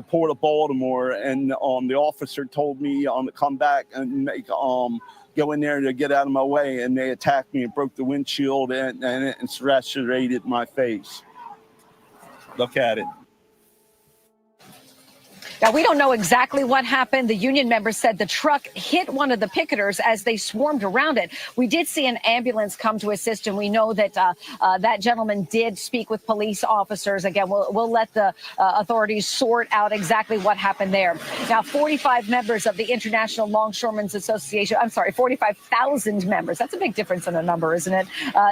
Port of Baltimore, and the officer told me to come back and make go in there to get out of my way, and they attacked me and broke the windshield and serrated my face. Look at it. Now, we don't know exactly what happened. The union members said the truck hit one of the picketers as they swarmed around it. We did see an ambulance come to assist, and we know that that gentleman did speak with police officers. Again, we'll let the authorities sort out exactly what happened there. Now, 45 members of the International Longshoremen's Association, 45,000 members. That's a big difference in a number, isn't it?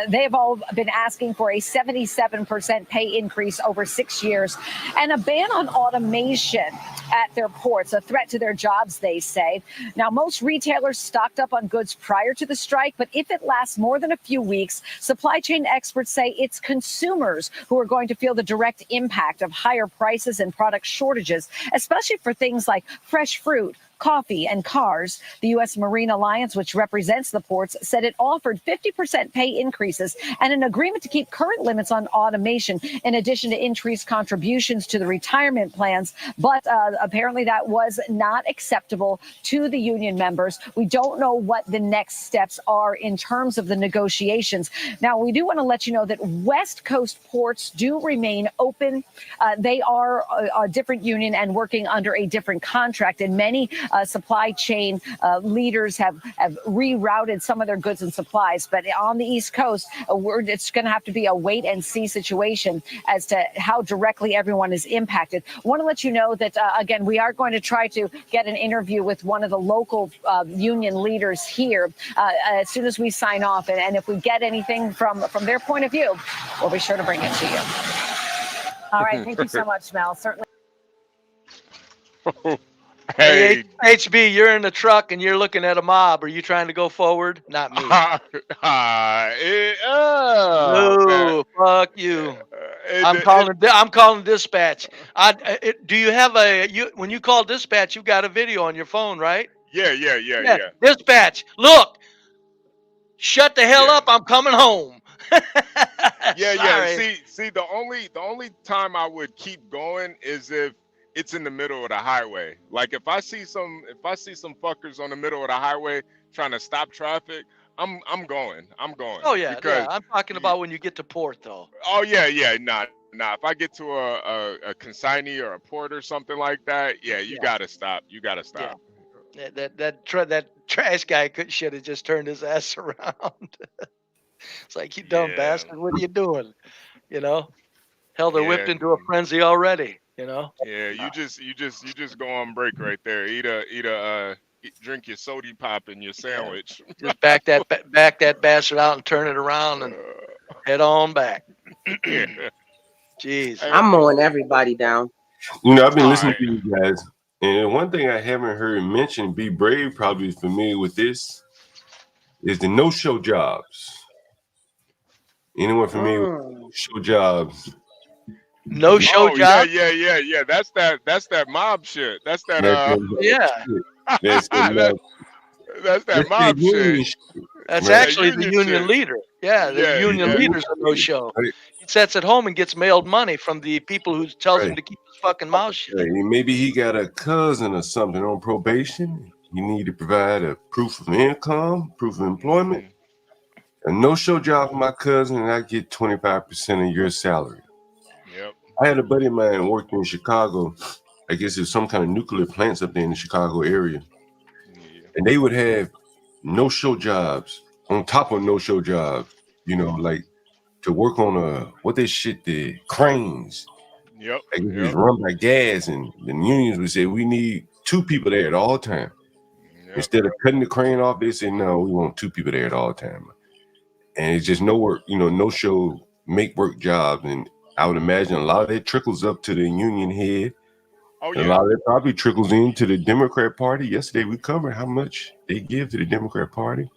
They have all been asking for a 77% pay increase over 6 years and a ban on automation at their ports, a threat to their jobs, they say. Now, most retailers stocked up on goods prior to the strike, but if it lasts more than a few weeks, supply chain experts say it's consumers who are going to feel the direct impact of higher prices and product shortages, especially for things like fresh fruit, coffee, and cars. The U.S. Marine Alliance, which represents the ports, said it offered 50% pay increases and an agreement to keep current limits on automation, in addition to increased contributions to the retirement plans. But apparently that was not acceptable to the union members. We don't know what the next steps are in terms of the negotiations. Now, we do want to let you know that West Coast ports do remain open. They are a different union and working under a different contract, and many supply chain leaders have rerouted some of their goods and supplies. But on the East Coast, it's going to have to be a wait and see situation as to how directly everyone is impacted. I want to let you know that, again, we are going to try to get an interview with one of the local union leaders here as soon as we sign off. And if we get anything from their point of view, we'll be sure to bring it to you. All right. Thank you so much, Mel. Certainly. Hey, HB, you're in the truck and you're looking at a mob. Are you trying to go forward? Not me. No, fuck you. I'm calling dispatch. Do you have when you call dispatch, you've got a video on your phone, right? Yeah. Dispatch, look, shut the hell up. I'm coming home. Yeah. See, the only time I would keep going is if it's in the middle of the highway. Like if I see some fuckers on the middle of the highway trying to stop traffic, I'm going. Oh yeah, yeah. I'm talking about when you get to port though. Oh yeah. Nah. If I get to a consignee or a port or something like that, you gotta stop. Yeah. That trash guy should have just turned his ass around. It's like, you dumb bastard, what are you doing? You know? Hell, they're whipped into a frenzy already. You know? Yeah, you just go on break right there. Drink your soda pop and your sandwich. Just back that bastard out and turn it around and head on back. Jeez, I'm mowing everybody down. You know, I've been listening to you guys, and one thing I haven't heard mentioned, Be Brave probably is familiar with this, is the no-show jobs. Anyone familiar with no-show jobs? No show job. Yeah. That's that mob shit. That's that. That's that mob shit. That's actually the union leader. Yeah, the union leader's a no show. He sits at home and gets mailed money from the people who tells him to keep his fucking mouth shut. Maybe he got a cousin or something on probation. You need to provide a proof of income, proof of employment. A no-show job for my cousin, and I get 25% of your salary. Yep. I had a buddy of mine working in Chicago. I guess there's some kind of nuclear plants up there in the Chicago area. And they would have no-show jobs on top of no-show jobs, you know, like to work on the cranes. Yep. Like it was run by gas, and the unions would say, we need 2 people there at all time. Yep. Instead of cutting the crane off, they say, no, we want 2 people there at all time. And it's just no work, you know, no-show make work jobs. And I would imagine a lot of that trickles up to the union head. Oh, yeah. A lot of that probably trickles into the Democrat Party. Yesterday we covered how much they give to the Democrat Party.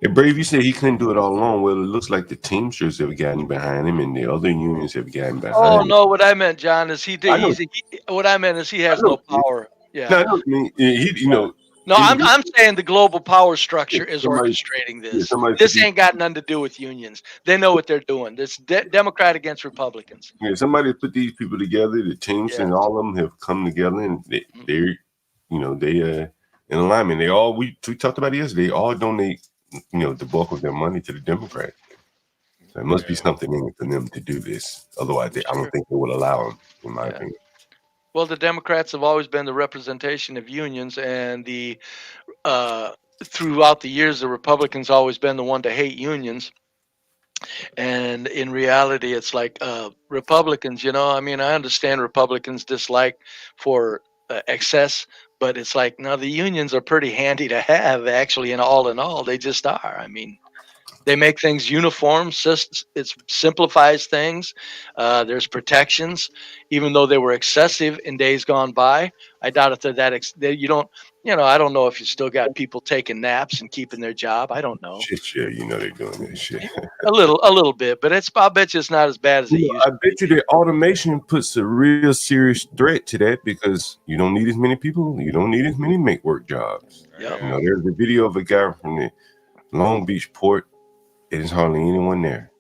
And Brave, you said he couldn't do it all alone. Well, it looks like the Teamsters have gotten behind him, and the other unions have gotten behind him. Oh no, what I meant, John, is he has no power. Yeah. No, I don't mean you know. No, I'm saying the global power structure is orchestrating this. This ain't got nothing to do with unions. They know what they're doing. This Democrat against Republicans. Yeah, somebody put these people together. The teams and all of them have come together, and they're, you know, they in alignment. They all we talked about it yesterday. They all donate, you know, the bulk of their money to the Democrat. So it must be something in it for them to do this. Otherwise, I don't think they would allow them, in my opinion. Well, the Democrats have always been the representation of unions, and throughout the years, the Republicans always been the one to hate unions. And in reality, it's like Republicans. I mean, I understand Republicans' dislike for excess, but it's like, no, the unions are pretty handy to have. Actually, in all, they just are. I mean, they make things uniform. It simplifies things. There's protections, even though they were excessive in days gone by. I doubt if they're that. You don't. I don't know if you still got people taking naps and keeping their job. I don't know. Shit, yeah, they're doing that shit. a little bit, but I bet you it's not as bad as it used. I bet you that automation puts a real serious threat to that, because you don't need as many people. You don't need as many make work jobs. Yep. There's a video of a guy from the Long Beach port. There's hardly anyone there.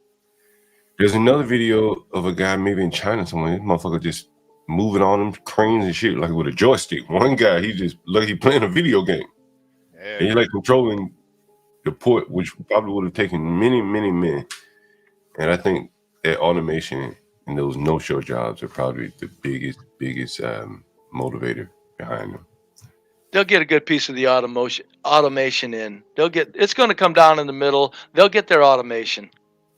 There's another video of a guy maybe in China somewhere. This motherfucker just moving on them cranes and shit like with a joystick. One guy, he just like he playing a video game. Yeah. And he's like controlling the port, which probably would have taken many, many men. And I think that automation and those no-show jobs are probably the biggest motivator behind them. They'll get a good piece of the automation in. It's going to come down in the middle. They'll get their automation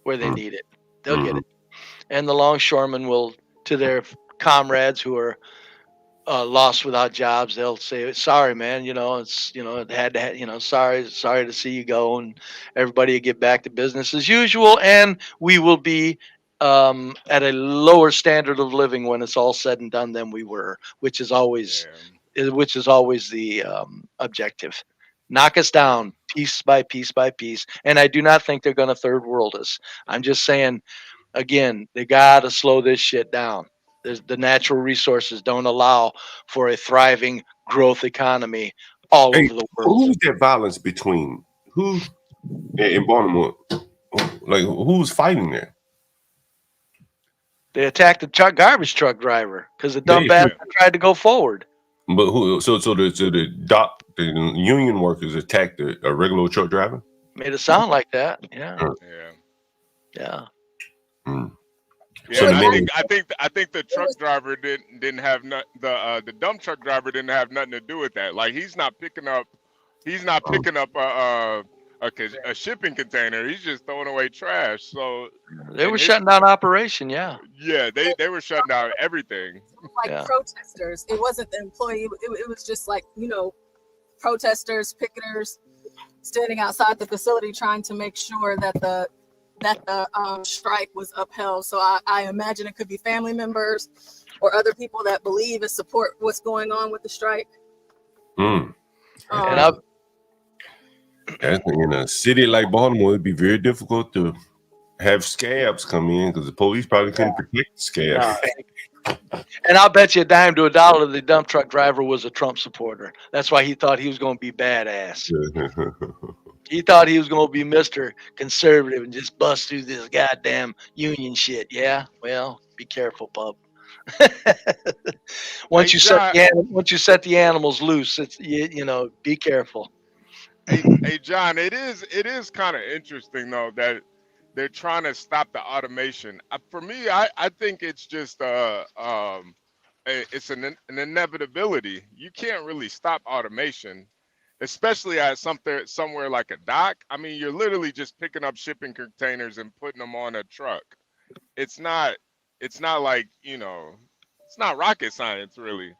where they need it. They'll get it. And the longshoremen will, to their comrades who are lost without jobs, they'll say, sorry, man, it had to, sorry to see you go, and everybody will get back to business as usual. And we will be at a lower standard of living when it's all said and done than we were, which is always the objective. Knock us down piece by piece by piece. And I do not think they're going to third world us. I'm just saying, again, they got to slow this shit down. The natural resources don't allow for a thriving growth economy all over the world. Who's that violence between? Who in Baltimore? Like, who's fighting there? They attacked the garbage truck driver because the dumb bastard tried to go forward. But who? So the union workers attacked a regular truck driver. Made it sound like that. Yeah. Yeah. Yeah, I think the truck driver didn't have the dump truck driver didn't have nothing to do with that. Like, he's not picking up a shipping container. He's just throwing away trash. So they were shutting down operation. Yeah. Yeah, they were shutting down everything. Like protesters. It wasn't the employee. It was just like, protesters, picketers standing outside the facility trying to make sure that the strike was upheld. So I imagine it could be family members or other people that believe and support what's going on with the strike. And in a city like Baltimore, it'd be very difficult to have scabs come in because the police probably couldn't protect the scabs. And I'll bet you a dime to a dollar the dump truck driver was a Trump supporter. That's why he thought he was going to be badass. He thought he was going to be Mr. Conservative and just bust through this goddamn union shit. Yeah, well, be careful, bub. Once you set the animals loose, it's be careful. Hey, John, it is kind of interesting though that they're trying to stop the automation. For me, I think it's just it's an inevitability. You can't really stop automation, especially at somewhere like a dock. I mean, you're literally just picking up shipping containers and putting them on a truck. It's not like, it's not rocket science, really.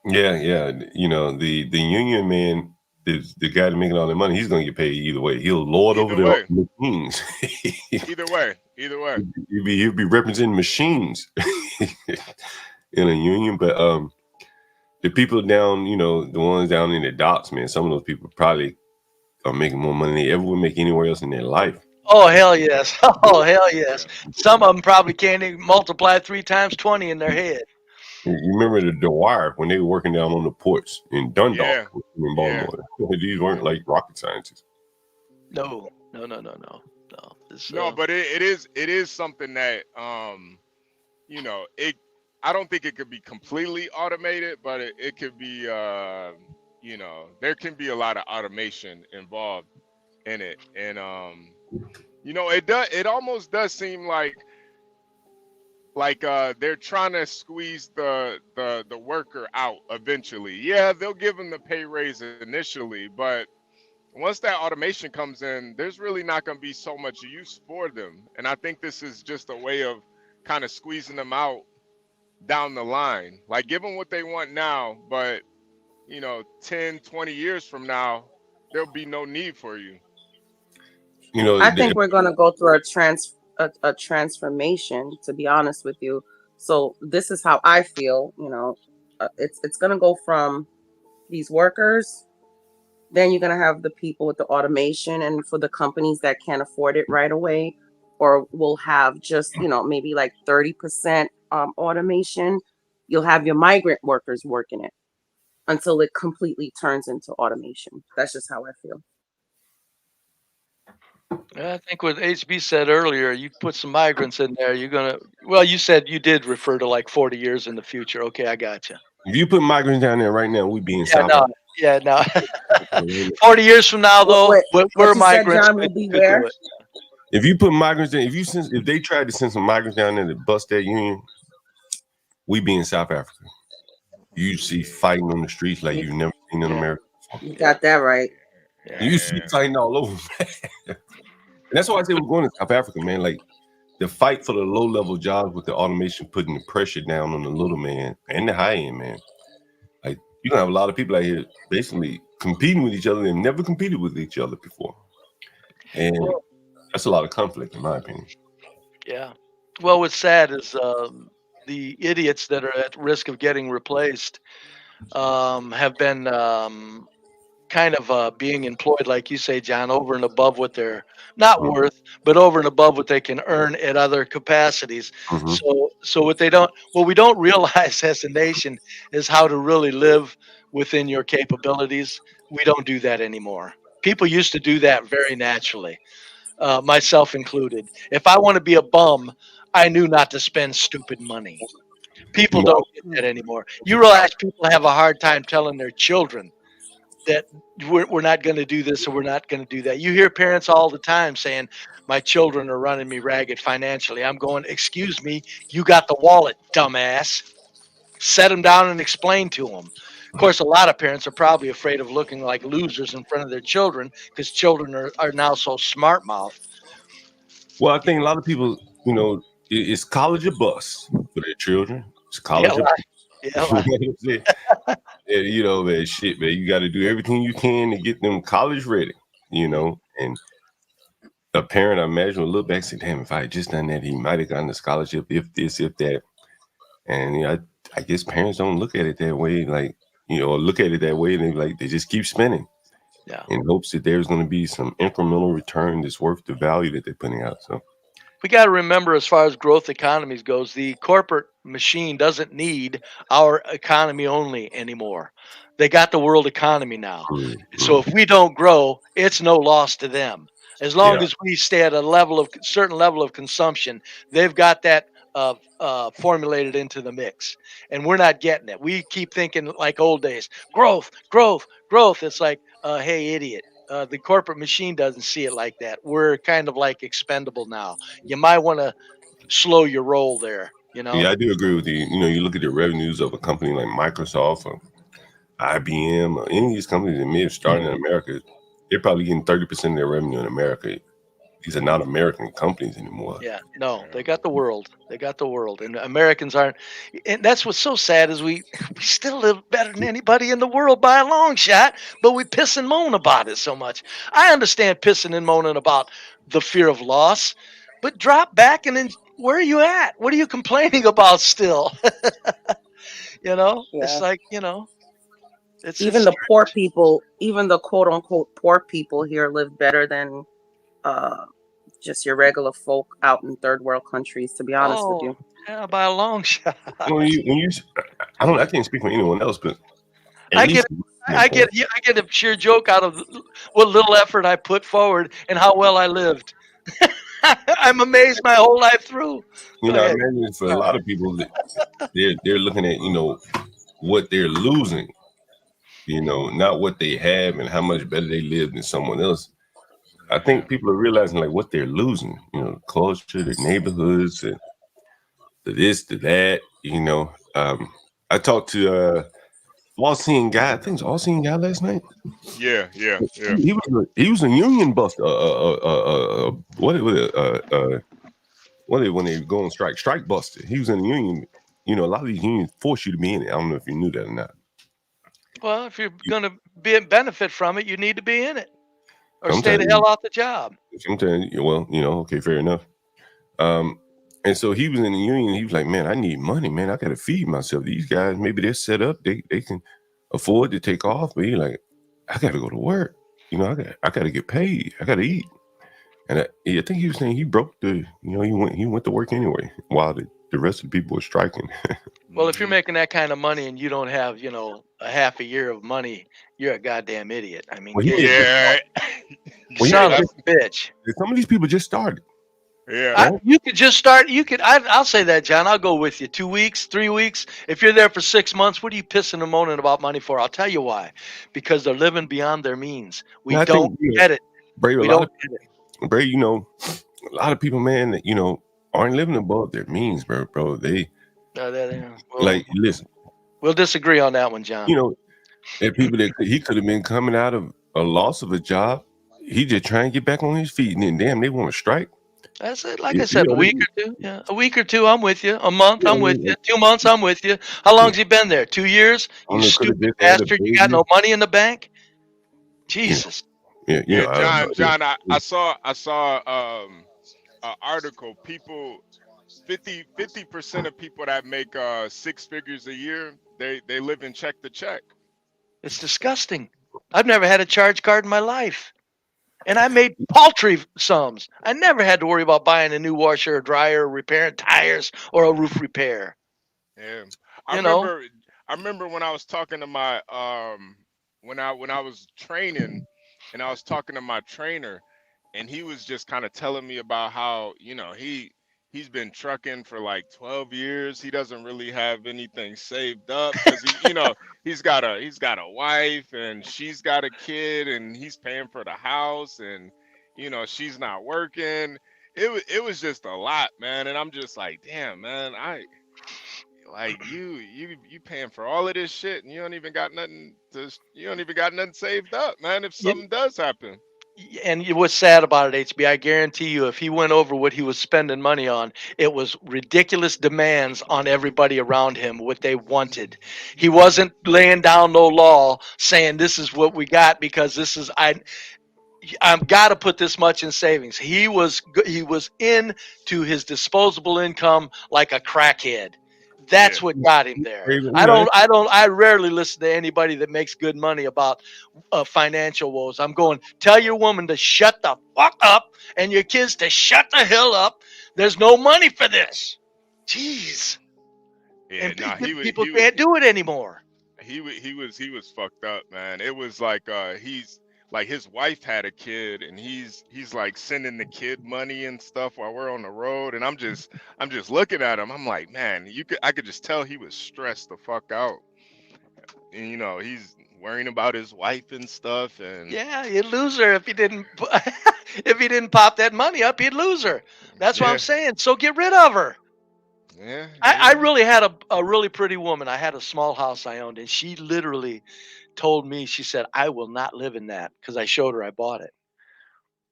Yeah. The union man, the guy that's making all the money, he's gonna get paid either way. He'll lord over the machines. Either way. He'll be representing machines in a union. But the people down, the ones down in the docks, man, some of those people probably are making more money than they ever would make anywhere else in their life. Oh, hell yes. Oh, hell yes. Some of them probably can't even multiply 3 times 20 in their head. You remember the Wire when they were working down on the ports in Dundalk in Baltimore? Yeah. These weren't like rocket scientists. No. No, but it is something that I don't think it could be completely automated, but it could be there can be a lot of automation involved in it, and it almost does seem like like they're trying to squeeze the worker out eventually. Yeah, they'll give them the pay raise initially, but once that automation comes in, there's really not going to be so much use for them. And I think this is just a way of kind of squeezing them out down the line. Like, give them what they want now, but 10, 20 years from now, there'll be no need for you. I think we're going to go through a transformation, to be honest with you. So this is how I feel. It's going to go from these workers, then you're going to have the people with the automation, and for the companies that can't afford it right away, or will have just maybe like 30% automation, you'll have your migrant workers working it until it completely turns into automation. That's just how I feel. I think what HB said earlier, you put some migrants in there, you're going to, well, you said you did refer to like 40 years in the future. Okay, I got you. If you put migrants down there right now, we'd be in South Africa. Yeah, no. 40 years from now, though, we're migrants. John, will be where? If you put migrants in, if they tried to send some migrants down there to bust that union, we'd be in South Africa. You see fighting on the streets like you've never seen in America before. You got that right. You see fighting all over, man. And that's why I say we're going to South Africa, man. Like, the fight for the low-level jobs with the automation putting the pressure down on the little man and the high-end man. Like, you're going to have a lot of people out here basically competing with each other. They've never competed with each other before. And that's a lot of conflict, in my opinion. Yeah. Well, what's sad is the idiots that are at risk of getting replaced have been kind of being employed, like you say, John, over and above what they're not worth, but over and above what they can earn at other capacities. So what we don't realize as a nation is how to really live within your capabilities. We don't do that anymore. People used to do that very naturally, myself included. If I want to be a bum, I knew not to spend stupid money. People don't get that anymore. You realize people have a hard time telling their children that we're not going to do this or we're not going to do that. You hear parents all the time saying, my children are running me ragged financially. I'm going, excuse me, you got the wallet, dumbass. Set them down and explain to them. Of course, a lot of parents are probably afraid of looking like losers in front of their children because children are now so smart-mouthed. Well, I think a lot of people, it's college or bust for their children. It's college or bust. Yeah, man, shit, man. You got to do everything you can to get them college ready, and a parent, I imagine, will look back and say, damn, if I had just done that, he might have gotten a scholarship, if this, if that. And I guess parents don't look at it that way, like, or look at it that way, and they just keep spending in hopes that there's going to be some incremental return that's worth the value that they're putting out. So we got to remember, as far as growth economies goes, the corporate machine doesn't need our economy only anymore. They got the world economy now. So if we don't grow, it's no loss to them. As long as we stay at a certain level of consumption, they've got that formulated into the mix, and we're not getting it. We keep thinking like old days, growth. It's like, hey, idiot. The corporate machine doesn't see it like that. We're kind of like expendable now. You might want to slow your roll there. Yeah, I do agree with you. You look at the revenues of a company like Microsoft or IBM or any of these companies that may have started in America, they're probably getting 30% of their revenue in America. These are not American companies anymore. Yeah, no, they got the world. And Americans aren't. And that's what's so sad is we still live better than anybody in the world by a long shot, but we piss and moan about it so much. I understand pissing and moaning about the fear of loss, but drop back and then where are you at? What are you complaining about still? It's like, it's even the poor people, even the quote unquote poor people here live better than just your regular folk out in third world countries, to be honest with you. Yeah, by a long shot. I can't speak for anyone else, but I get a sheer joke out of what little effort I put forward and how well I lived. I'm amazed my whole life through. I imagine for a lot of people they're looking at what they're losing, not what they have and how much better they live than someone else. I think people are realizing what they're losing, culture, their neighborhoods, and to this, to that. I talked to all-seeing guy. I think it was all-seeing guy last night. Yeah. He was a union buster. When they go on strike buster. He was in the union. A lot of these unions force you to be in it. I don't know if you knew that or not. Well, if you're going to benefit from it, you need to be in it, or stay Sometimes the hell off the job. Sometimes, okay, fair enough. And so he was in the union. He was like, man, I need money, man. I got to feed myself. These guys, maybe they're set up. They can afford to take off. But he's like, I got to go to work. I got to get paid. I got to eat. And I think he was saying he broke he went to work anyway while the rest of the people were striking. Well, if you're making that kind of money and you don't have, a half a year of money, you're a goddamn idiot. I mean, you son of a bitch. Some of these people just started. Yeah. You could just start. I'll say that, John. I'll go with you. 2 weeks, 3 weeks. If you're there for 6 months, what are you pissing and moaning about money for? I'll tell you why. Because they're living beyond their means. We don't get it. Brave, a lot of people, man, that aren't living above their means, bro. They listen. We'll disagree on that one, John. There people that he could have been coming out of a loss of a job. He just trying to get back on his feet, and then damn, they want to strike. That's it. Like I said, a week or two. Yeah, a week or two, I'm with you. A month, I'm with you. 2 months, I'm with you. How long's he been there? 2 years? You stupid bastard! You got no money in the bank? Jesus. Yeah, John. I saw an article. 50% of people that make 6 figures a year, they live in check to check. It's disgusting. I've never had a charge card in my life. And I made paltry sums. I never had to worry about buying a new washer or dryer, or repairing tires, or a roof repair. Yeah, I remember when I was talking to my when I was training, and I was talking to my trainer, and he was just kind of telling me about how he's been trucking for like 12 years. He doesn't really have anything saved up because he's got a wife and she's got a kid and he's paying for the house and she's not working. It was just a lot, man. And I'm just like, damn, man, you paying for all of this shit and you don't even got nothing saved up, man, if something does happen. And what's sad about it, HB, I guarantee you, if he went over what he was spending money on, it was ridiculous demands on everybody around him, what they wanted. He wasn't laying down no law saying this is what we got because this is I've got to put this much in savings. He was into his disposable income like a crackhead. That's what got him there. I rarely listen to anybody that makes good money about financial woes. I'm going, tell your woman to shut the fuck up and your kids to shut the hell up. There's no money for this. Jeez. Yeah, and people can't do it anymore. He was fucked up, man. It was like he's like his wife had a kid and he's like sending the kid money and stuff while we're on the road, and I'm just looking at him. I'm like, man, I could just tell he was stressed the fuck out. And he's worrying about his wife and stuff, and yeah, you'd lose her if he didn't pop that money up, he'd lose her. That's what I'm saying. So get rid of her. Yeah. I really had a really pretty woman. I had a small house I owned, and she literally told me, she said, I will not live in that, because I showed her I bought it.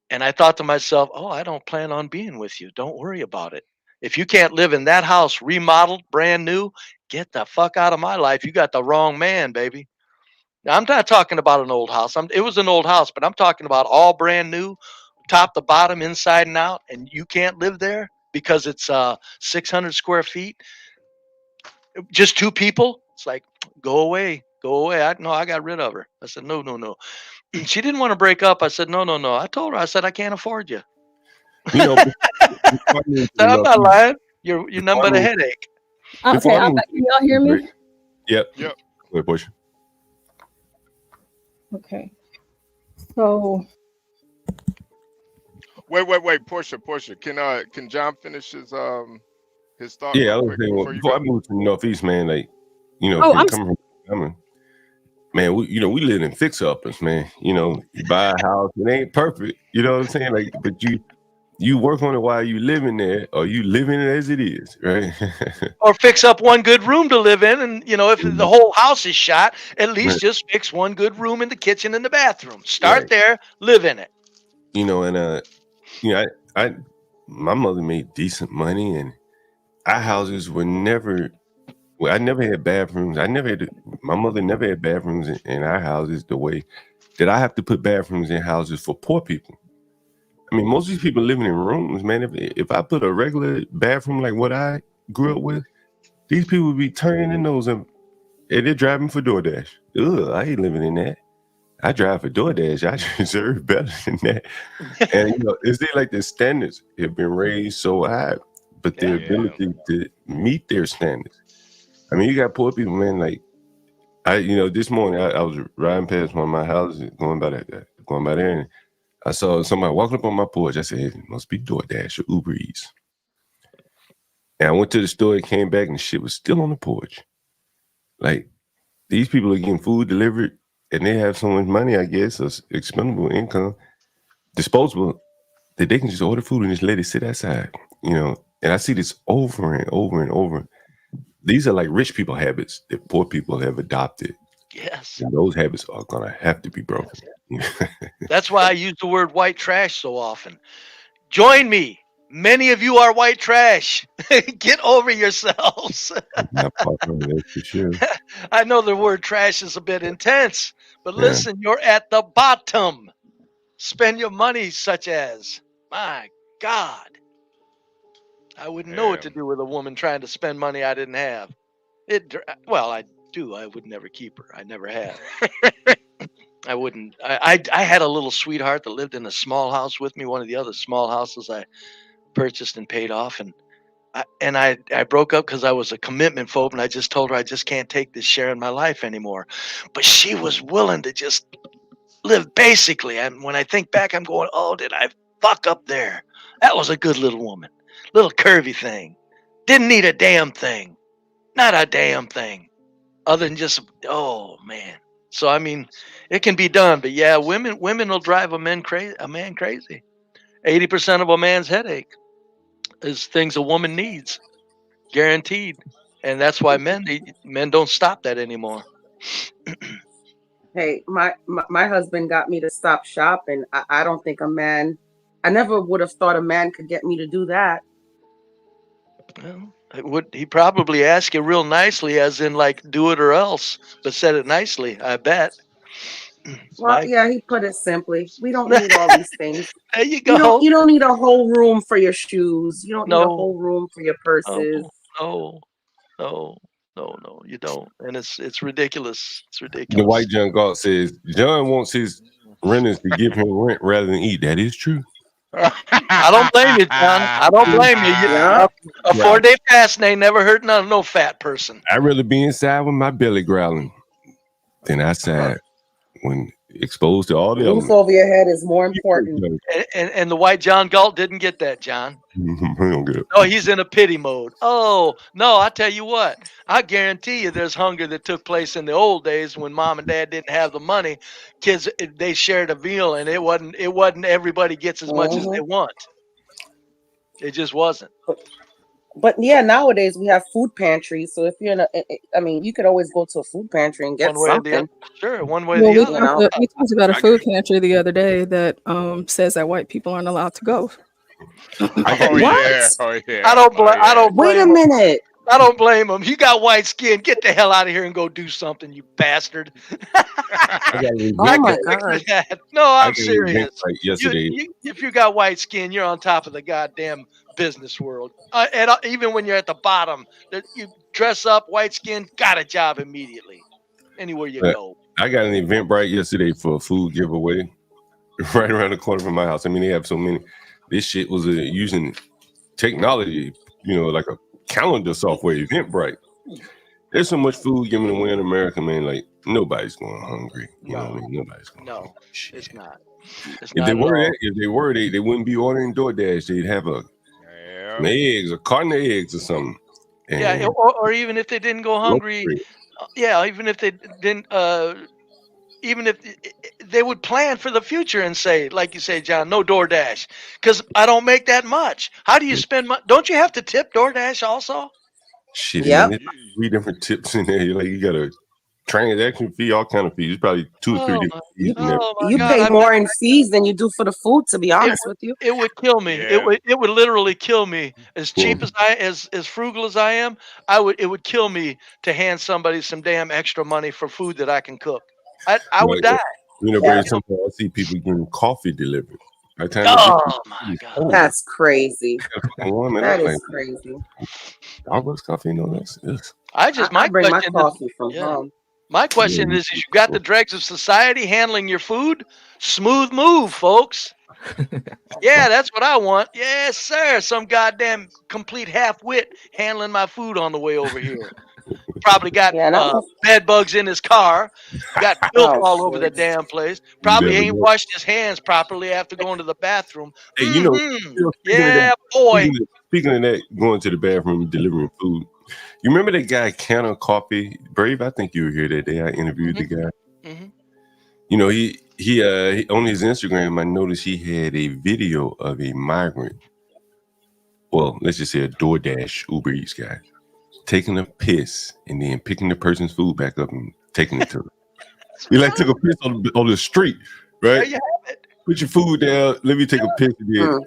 And I thought to myself, oh, I don't plan on being with you. Don't worry about it. If you can't live in that house, remodeled, brand new, get the fuck out of my life. You got the wrong man, baby. Now, I'm not talking about an old house. It was an old house, but I'm talking about all brand new, top to bottom, inside and out, and you can't live there because it's 600 square feet. Just 2 people. It's like, go away. Go away. I got rid of her. I said, no. She didn't want to break up. I said, no. I told her, I said, I can't afford you. So I'm not lying. You're nothing but a headache. Okay, can y'all hear me? Yep. Go ahead, push. Okay. So. Wait, Portia. Can John finish his thought? Yeah, I was saying, before I moved to the Northeast, man, like, man, we live in fix-uppers, man. You buy a house, it ain't perfect. You know what I'm saying? Like, but you work on it while you living there, or you living it as it is, right? Or fix up one good room to live in, and if the whole house is shot, at least just fix one good room in the kitchen and the bathroom. Start there, live in it. I my mother made decent money, and our houses were never. Well, I never had bathrooms. My mother never had bathrooms in our houses the way that I have to put bathrooms in houses for poor people. I mean, most of these people living in rooms, man. If I put a regular bathroom like what I grew up with, these people would be turning their nose and they're driving for DoorDash. Ugh, I ain't living in that. I drive for DoorDash. I deserve better than that. And it's like the standards have been raised so high, but their ability to meet their standards. I mean, you got poor people, man. Like this morning I was riding past one of my houses, going by there, and I saw somebody walking up on my porch. I said, it must be DoorDash or Uber Eats. And I went to the store and came back, and shit was still on the porch. Like, these people are getting food delivered, and they have so much money, I guess, or expendable income, disposable, that they can just order food and just let it sit outside. And I see this over and over and over. These are like rich people habits that poor people have adopted. Yes. And those habits are going to have to be broken. That's why I use the word white trash so often. Join me. Many of you are white trash. Get over yourselves. That's for sure. I know the word trash is a bit intense, but listen, you're at the bottom. Spend your money such as, my God. I wouldn't know what to do with a woman trying to spend money I didn't have. I do. I would never keep her. I never have. I wouldn't. I had a little sweetheart that lived in a small house with me, one of the other small houses I purchased and paid off. And I broke up because I was a commitment phobe, and I just told her I just can't take this share in my life anymore. But she was willing to just live basically. And when I think back, I'm going, oh, did I fuck up there? That was a good little woman. Little curvy thing. Didn't need a damn thing. Not a damn thing. Other than just, oh, man. So, I mean, it can be done. But, yeah, women will drive a man crazy. 80% of a man's headache is things a woman needs. Guaranteed. And that's why men don't stop that anymore. Hey, my husband got me to stop shopping. I don't think I never would have thought a man could get me to do that. Well, he probably asked you real nicely, as in like, do it or else, but said it nicely, I bet. Well, yeah, he put it simply. We don't need all these things. There you go. You don't need a whole room for your shoes. You don't need a whole room for your purses. No, you don't. And it's ridiculous. It's ridiculous. The white John Galt says John wants his renters to give him rent rather than eat. That is true. I don't blame you, John. I don't blame you. A 4-day fast ain't never hurt no fat person. I'd rather be inside with my belly growling than outside when exposed to all the roof elements. Over your head is more important. And the white John Galt didn't get that, John. Don't get it. No, he's in a pity mode. Oh, no, I tell you what. I guarantee you there's hunger that took place in the old days when mom and dad didn't have the money. Kids, they shared a meal, and it wasn't everybody gets as much as they want. It just wasn't. But yeah, nowadays we have food pantries. So if you're you could always go to a food pantry and get something. Sure, one way or the other. We talked about a food pantry the other day that says that white people aren't allowed to go. What? I don't blame. Wait a minute. I don't blame them. You got white skin. Get the hell out of here and go do something, you bastard. Oh my God. No, I'm serious. Yesterday. If you got white skin, you're on top of the goddamn business world. And even when you're at the bottom, you dress up, white skin, got a job immediately. Anywhere you go. I got an Eventbrite yesterday for a food giveaway right around the corner from my house. I mean, they have so many. This shit was using technology, like a calendar software, Eventbrite. There's so much food given away in America, man. Like, nobody's going hungry. You know what I mean? Nobody's going hungry. It's not. If they were, they wouldn't be ordering DoorDash. They'd have some eggs, a carton of eggs or something. And or even if they didn't go hungry, even if they didn't even if they would plan for the future and say, like you say, John, no DoorDash, because I don't make that much. How do you spend money? Don't you have to tip DoorDash also? Shit, man, there's 3 different tips in there. Like, you got a transaction fee, all kind of fees. It's probably 2 or 3 different fees in there. You pay more in fees than you do for the food, to be honest with you. It would kill me. It would literally kill me. As cheap as as frugal as I am, it would kill me to hand somebody some damn extra money for food that I can cook. I would die. You know, Barry, sometimes I see people getting coffee delivered. By the time my God, that's crazy. That is like, crazy. Starbucks coffee, no, that's I bring my coffee from home. My question is you got the dregs of society handling your food? Smooth move, folks. Yeah, that's what I want. Yes, sir. Some goddamn complete half-wit handling my food on the way over here. Probably got bed bugs in his car. Got filth all over the damn place. Probably ain't washed his hands properly after going to the bathroom. Hey, you know, yeah, boy. Speaking of that, going to the bathroom, delivering food. You remember that guy, Canna Coffee? Brave, I think you were here that day. I interviewed the guy. You know, he on his Instagram, I noticed he had a video of a migrant. Well, let's just say a DoorDash Uber Eats guy taking a piss and then picking the person's food back up and taking it to them. He like took a piss on the street, right? There you have it. Put your food down. Let me take a piss and then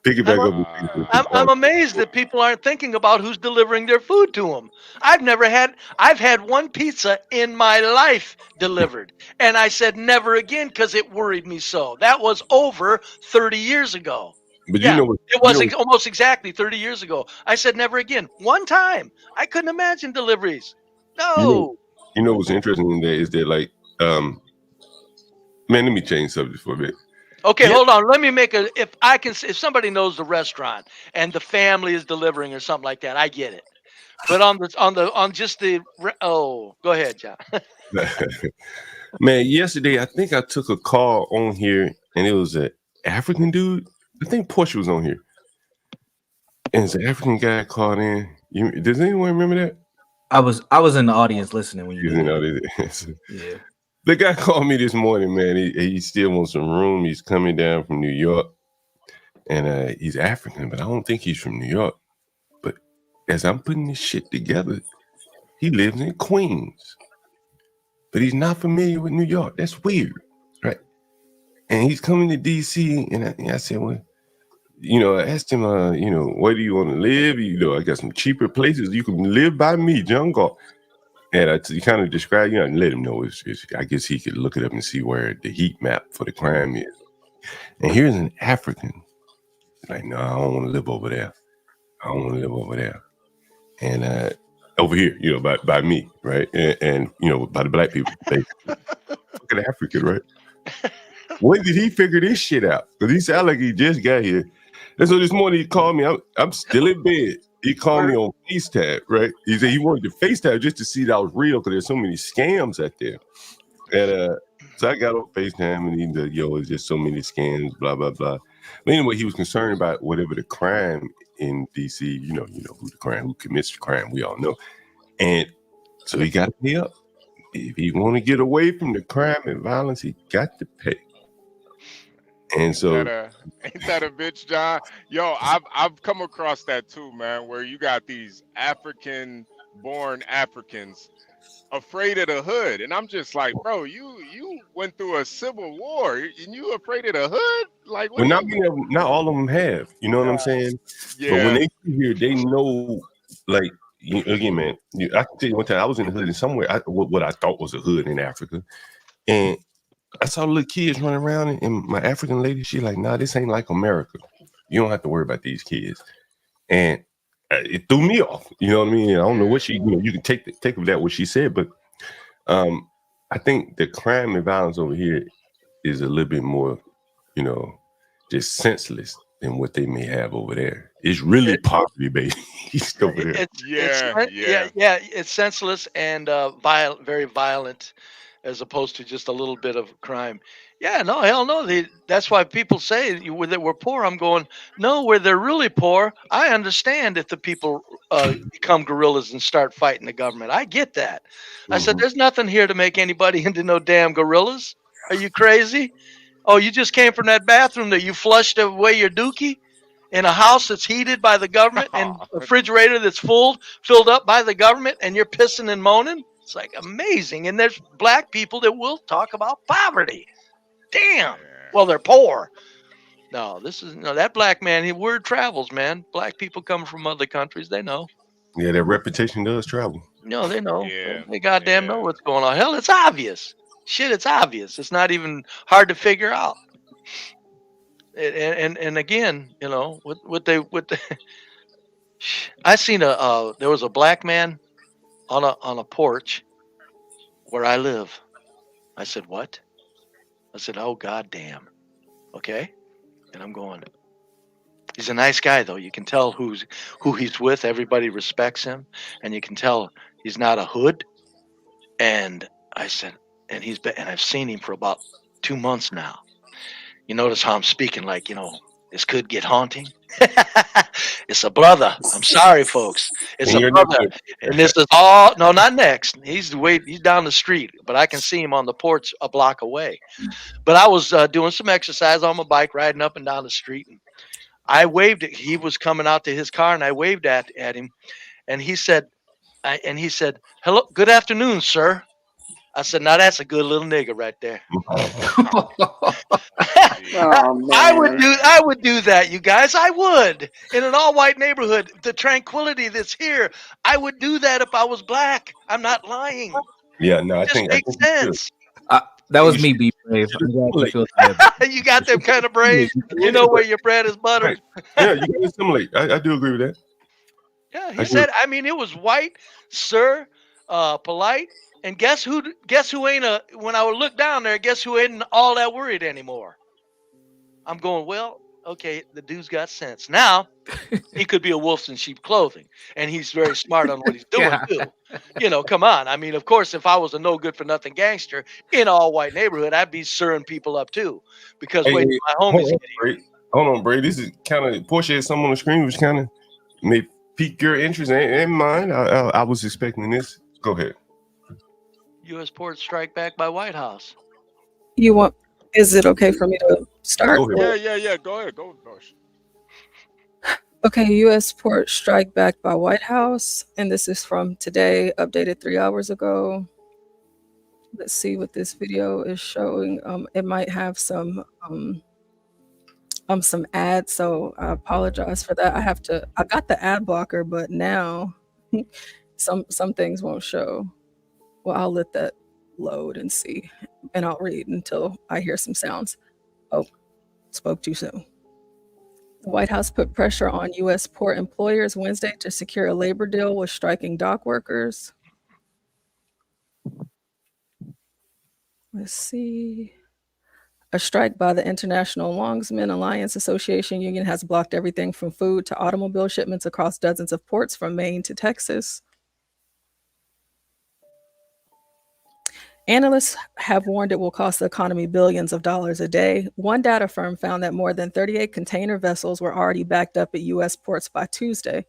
pick it back up. I'm amazed that people aren't thinking about who's delivering their food to them. I've had one pizza in my life delivered, and I said never again because it worried me so. That was over 30 years ago. But you know what? It was almost exactly 30 years ago. I said never again. One time. I couldn't imagine deliveries. No. You know what's interesting in that is that, like, man, let me change subject for a bit. Okay, hold on. Let me make if somebody knows the restaurant and the family is delivering or something like that, I get it. But go ahead, John. Man, yesterday I think I took a call on here and it was an African dude. I think Portia was on here. And it's an African guy called in. Does anyone remember that? I was in the audience listening when you did that. Yeah. The guy called me this morning, man. He still wants some room. He's coming down from New York. And he's African, but I don't think he's from New York. But as I'm putting this shit together, he lives in Queens. But he's not familiar with New York. That's weird, right? And he's coming to DC, and I said, well, I asked him, where do you want to live? I got some cheaper places. You can live by me, John Galt. And he kind of described, and let him know. I guess he could look it up and see where the heat map for the crime is. And here's an African. Like, no, I don't want to live over there. I don't want to live over there. And over here, by me, right? And by the black people. Look at African, right? When did he figure this shit out? Because he sounded like he just got here. And so this morning he called me. I'm still in bed. He called me on FaceTime, right? He said he wanted to FaceTime just to see that I was real because there's so many scams out there. And so I got on FaceTime and he said, it's just so many scams, blah, blah, blah. But anyway, he was concerned about whatever the crime in DC, who commits the crime, we all know. And so he got to pay up. If he want to get away from the crime and violence, he got to pay. And so ain't that a bitch, John? Yo, I've come across that too, man, where you got these African-born Africans afraid of the hood. And I'm just like, bro, you went through a civil war and you afraid of the hood? Like, well, not all of them have. You know what I'm saying? Yeah. But when they get here, they know, like, again, man, I can tell you one time I was in the hood and somewhere, what I thought was a hood in Africa. And I saw little kids running around, and my African lady, she like, nah, this ain't like America. You don't have to worry about these kids. And it threw me off. You know what I mean? I don't know what you can take of that what she said, but I think the crime and violence over here is a little bit more, just senseless than what they may have over there. It's really poverty based over there. It's senseless and very violent, as opposed to just a little bit of crime. Yeah, no, hell no. That's why people say that we're poor. I'm going, no, where they're really poor, I understand if the people become guerrillas and start fighting the government. I get that. I said, there's nothing here to make anybody into no damn guerrillas. Are you crazy? Oh, you just came from that bathroom that you flushed away your dookie in a house that's heated by the government and a refrigerator that's filled up by the government, and you're pissing and moaning? It's like amazing. And there's black people that will talk about poverty. Damn. Well, they're poor. No, that black man, word travels, man. Black people come from other countries. They know. Yeah, their reputation does travel. No, they know. They goddamn know what's going on. Hell, it's obvious. Shit, it's obvious. It's not even hard to figure out. And again, you know, I seen there was a black man on a porch where I live. I said, what? I said, oh goddamn. Okay. And I'm going, he's a nice guy though. You can tell who he's with. Everybody respects him, and you can tell he's not a hood. And I said, and I've seen him for about 2 months now. You notice how I'm speaking like, you know, this could get haunting. It's a brother. I'm sorry, folks. It's a brother. And this is all, no, not next. He's down the street, but I can see him on the porch a block away. But I was doing some exercise on my bike, riding up and down the street. And I waved at, he was coming out to his car, and I waved at him. And he said, hello, good afternoon, sir. I said, now that's a good little nigga right there. I would do that, you guys. I would. In an all-white neighborhood, the tranquility that's here, I would do that if I was black. I'm not lying. Yeah, no, I think makes sense. That was me, be brave. I'm glad you feel You got them kind of brave. You know where your bread is buttered. Yeah, you can assimilate. I do agree with that. Yeah, he said, I mean, it was white, sir, polite. And guess who ain't when I would look down there, guess who ain't all that worried anymore? I'm going, well, okay, the dude's got sense. Now, he could be a wolf in sheep clothing, and he's very smart on what he's doing, too. You know, come on. I mean, of course, if I was a no-good-for-nothing gangster in an all-white neighborhood, I'd be stirring people up, too. Because, my homies... Hold on, Bray. This is kind of... Portia had something on the screen which kind of may pique your interest and mine. I was expecting this. Go ahead. U.S. port strike back by White House. Is it okay for me to start? Yeah. Go ahead. Go. Okay, U.S. port strike back by White House. And this is from today, updated 3 hours ago. Let's see what this video is showing. It might have some ads, so I apologize for that. I got the ad blocker, but now some things won't show. Well, I'll let that load and see, and I'll read until I hear some sounds. Oh, spoke too soon. The White House put pressure on U.S. port employers Wednesday to secure a labor deal with striking dock workers. Let's see. A strike by the International Longsmen Alliance Association Union has blocked everything from food to automobile shipments across dozens of ports from Maine to Texas. Analysts have warned it will cost the economy billions of dollars a day. One data firm found that more than 38 container vessels were already backed up at U.S. ports by Tuesday.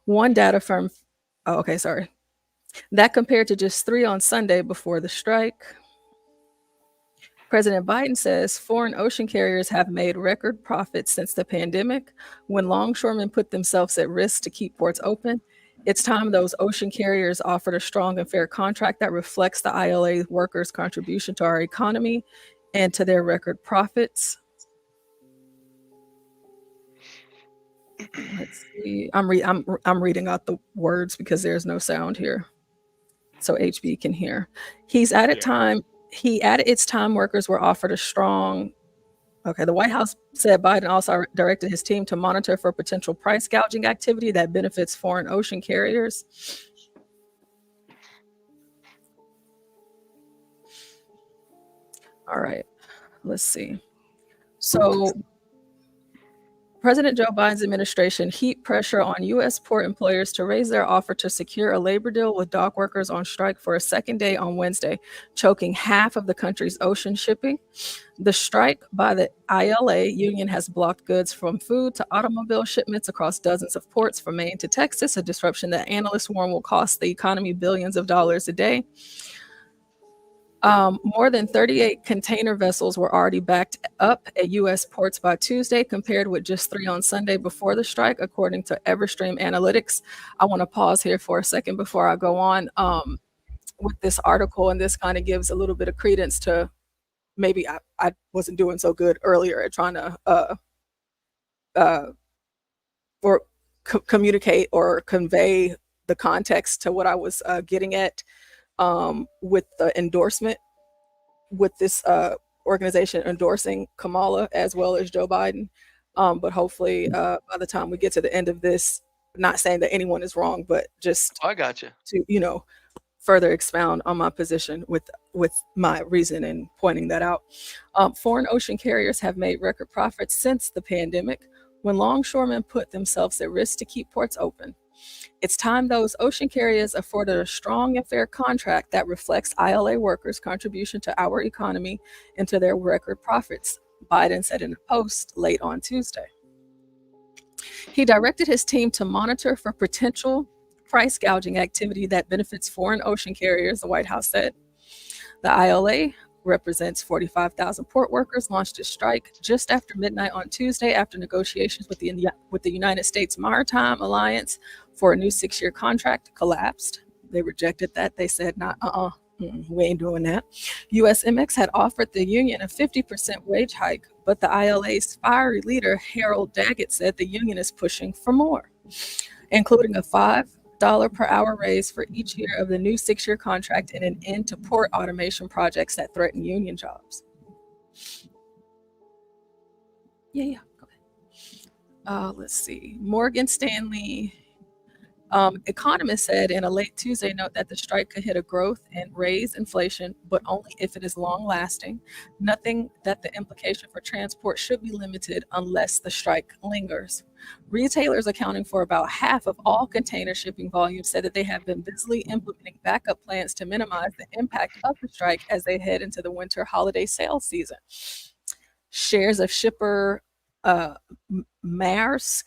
One data firm, that compared to just 3 on Sunday before the strike. President Biden says foreign ocean carriers have made record profits since the pandemic. When longshoremen put themselves at risk to keep ports open, it's time those ocean carriers offered a strong and fair contract that reflects the ILA workers' contribution to our economy and to their record profits. Let's see. I'm reading out the words because there's no sound here, so HB can hear. He added it's time workers were offered a strong. Okay, the White House said Biden also directed his team to monitor for potential price gouging activity that benefits foreign ocean carriers. All right, let's see. So President Joe Biden's administration heaped pressure on U.S. port employers to raise their offer to secure a labor deal with dock workers on strike for a second day on Wednesday, choking half of the country's ocean shipping. The strike by the ILA union has blocked goods from food to automobile shipments across dozens of ports from Maine to Texas, a disruption that analysts warn will cost the economy billions of dollars a day. More than 38 container vessels were already backed up at U.S. ports by Tuesday, compared with just 3 on Sunday before the strike, according to Everstream Analytics. I want to pause here for a second before I go on with this article, and this kind of gives a little bit of credence to maybe I wasn't doing so good earlier at trying to communicate or convey the context to what I was getting at. With the endorsement, with this organization endorsing Kamala as well as Joe Biden. But hopefully by the time we get to the end of this, not saying that anyone is wrong, but just I got you to, further expound on my position with my reason in pointing that out. Foreign ocean carriers have made record profits since the pandemic, when longshoremen put themselves at risk to keep ports open. It's time those ocean carriers afforded a strong and fair contract that reflects ILA workers' contribution to our economy and to their record profits, Biden said in a post late on Tuesday. He directed his team to monitor for potential price gouging activity that benefits foreign ocean carriers, the White House said. The ILA represents 45,000 port workers, launched a strike just after midnight on Tuesday after negotiations with the United States Maritime Alliance for a new 6-year contract collapsed. They rejected that. They said, we ain't doing that. USMX had offered the union a 50% wage hike, but the ILA's fiery leader, Harold Daggett, said the union is pushing for more, including a $5 per hour raise for each year of the new 6-year contract and an end to port automation projects that threaten union jobs. Go ahead. Let's see. Morgan Stanley economists said in a late Tuesday note that the strike could hit a growth and raise inflation, but only if it is long lasting. Nothing that the implication for transport should be limited unless the strike lingers. Retailers accounting for about half of all container shipping volume said that they have been busily implementing backup plans to minimize the impact of the strike as they head into the winter holiday sales season. Shares of shipper Maersk,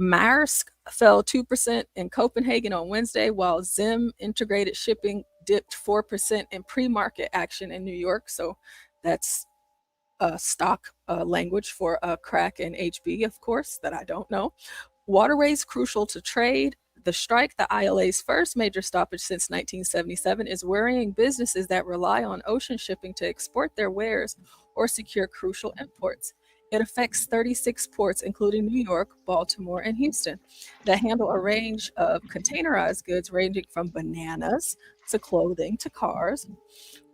Maersk fell 2% in Copenhagen on Wednesday, while Zim Integrated Shipping dipped 4% in pre-market action in New York. So that's stock language for crack and HB, of course, that I don't know. Waterways crucial to trade. The strike, the ILA's first major stoppage since 1977, is worrying businesses that rely on ocean shipping to export their wares or secure crucial imports. It affects 36 ports, including New York, Baltimore, and Houston, that handle a range of containerized goods ranging from bananas to clothing to cars.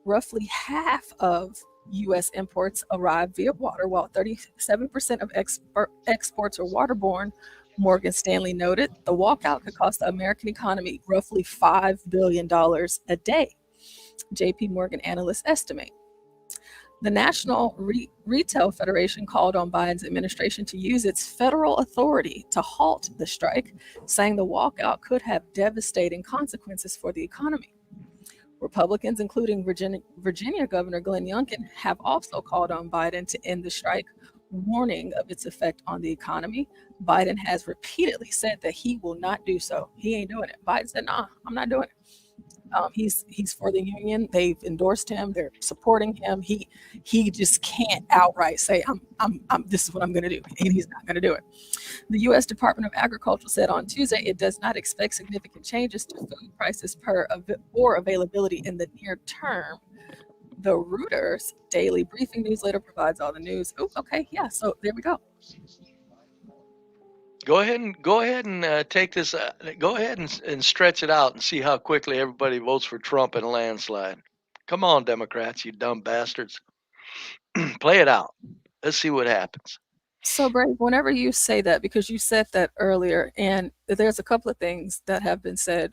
Roughly half of U.S. imports arrive via water, while 37% of exports are waterborne, Morgan Stanley noted. The walkout could cost the American economy roughly $5 billion a day, JP Morgan analysts estimate. The National Retail Federation called on Biden's administration to use its federal authority to halt the strike, saying the walkout could have devastating consequences for the economy. Republicans, including Virginia Governor Glenn Youngkin, have also called on Biden to end the strike, warning of its effect on the economy. Biden has repeatedly said that he will not do so. He ain't doing it. Biden said, nah, I'm not doing it. He's for the union. They've endorsed him. They're supporting him. He just can't outright say, this is what I'm going to do. And he's not going to do it. The U.S. Department of Agriculture said on Tuesday it does not expect significant changes to food prices or availability in the near term. The Reuters daily briefing newsletter provides all the news. Oh, okay, yeah. So there we go. Go ahead and take this. Go ahead and stretch it out and see how quickly everybody votes for Trump in a landslide. Come on, Democrats, you dumb bastards. Play it out. Let's see what happens. So, Brave, whenever you say that, because you said that earlier, and there's a couple of things that have been said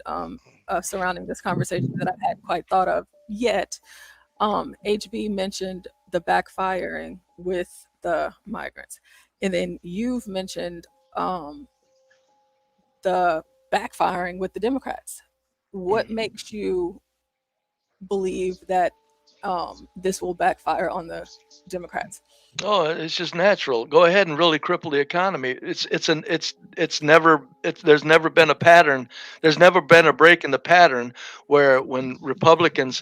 surrounding this conversation that I've had quite thought of yet. HB mentioned the backfiring with the migrants, and then you've mentioned the backfiring with the Democrats. What makes you believe that this will backfire on the Democrats? Oh, it's just natural. Go ahead and really cripple the economy. There's never been a pattern. There's never been a break in the pattern where when Republicans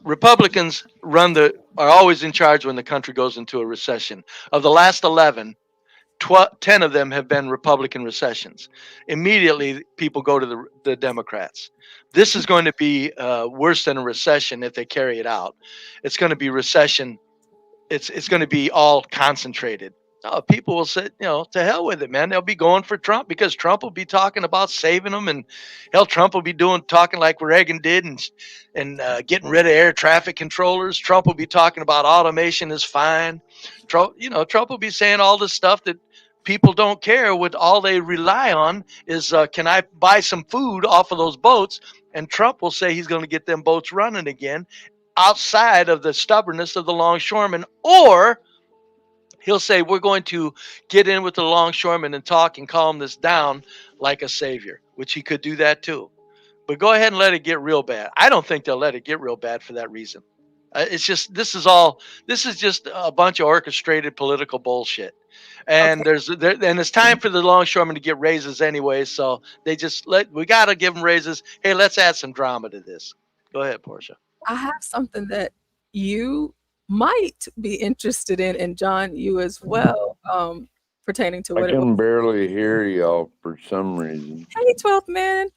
are always in charge when the country goes into a recession. Of the last 11, 10 of them have been Republican recessions. Immediately, people go to the Democrats. This is going to be worse than a recession if they carry it out. It's going to be recession. It's going to be all concentrated. People will say, to hell with it, man. They'll be going for Trump because Trump will be talking about saving them, and Trump will be talking like Reagan did, and getting rid of air traffic controllers. Trump will be talking about automation is fine. Trump will be saying all this stuff that people don't care. What all they rely on is, can I buy some food off of those boats? And Trump will say he's going to get them boats running again, outside of the stubbornness of the longshoremen, or he'll say we're going to get in with the longshoremen and talk and calm this down like a savior, which he could do that too. But go ahead and let it get real bad. I don't think they'll let it get real bad for that reason. This is just a bunch of orchestrated political bullshit. And it's time for the longshoremen to get raises anyway. So we got to give them raises. Hey, let's add some drama to this. Go ahead, Portia. I have something that you might be interested in, and John, you as well, pertaining to what I can barely hear y'all for some reason. Hey, 12th man,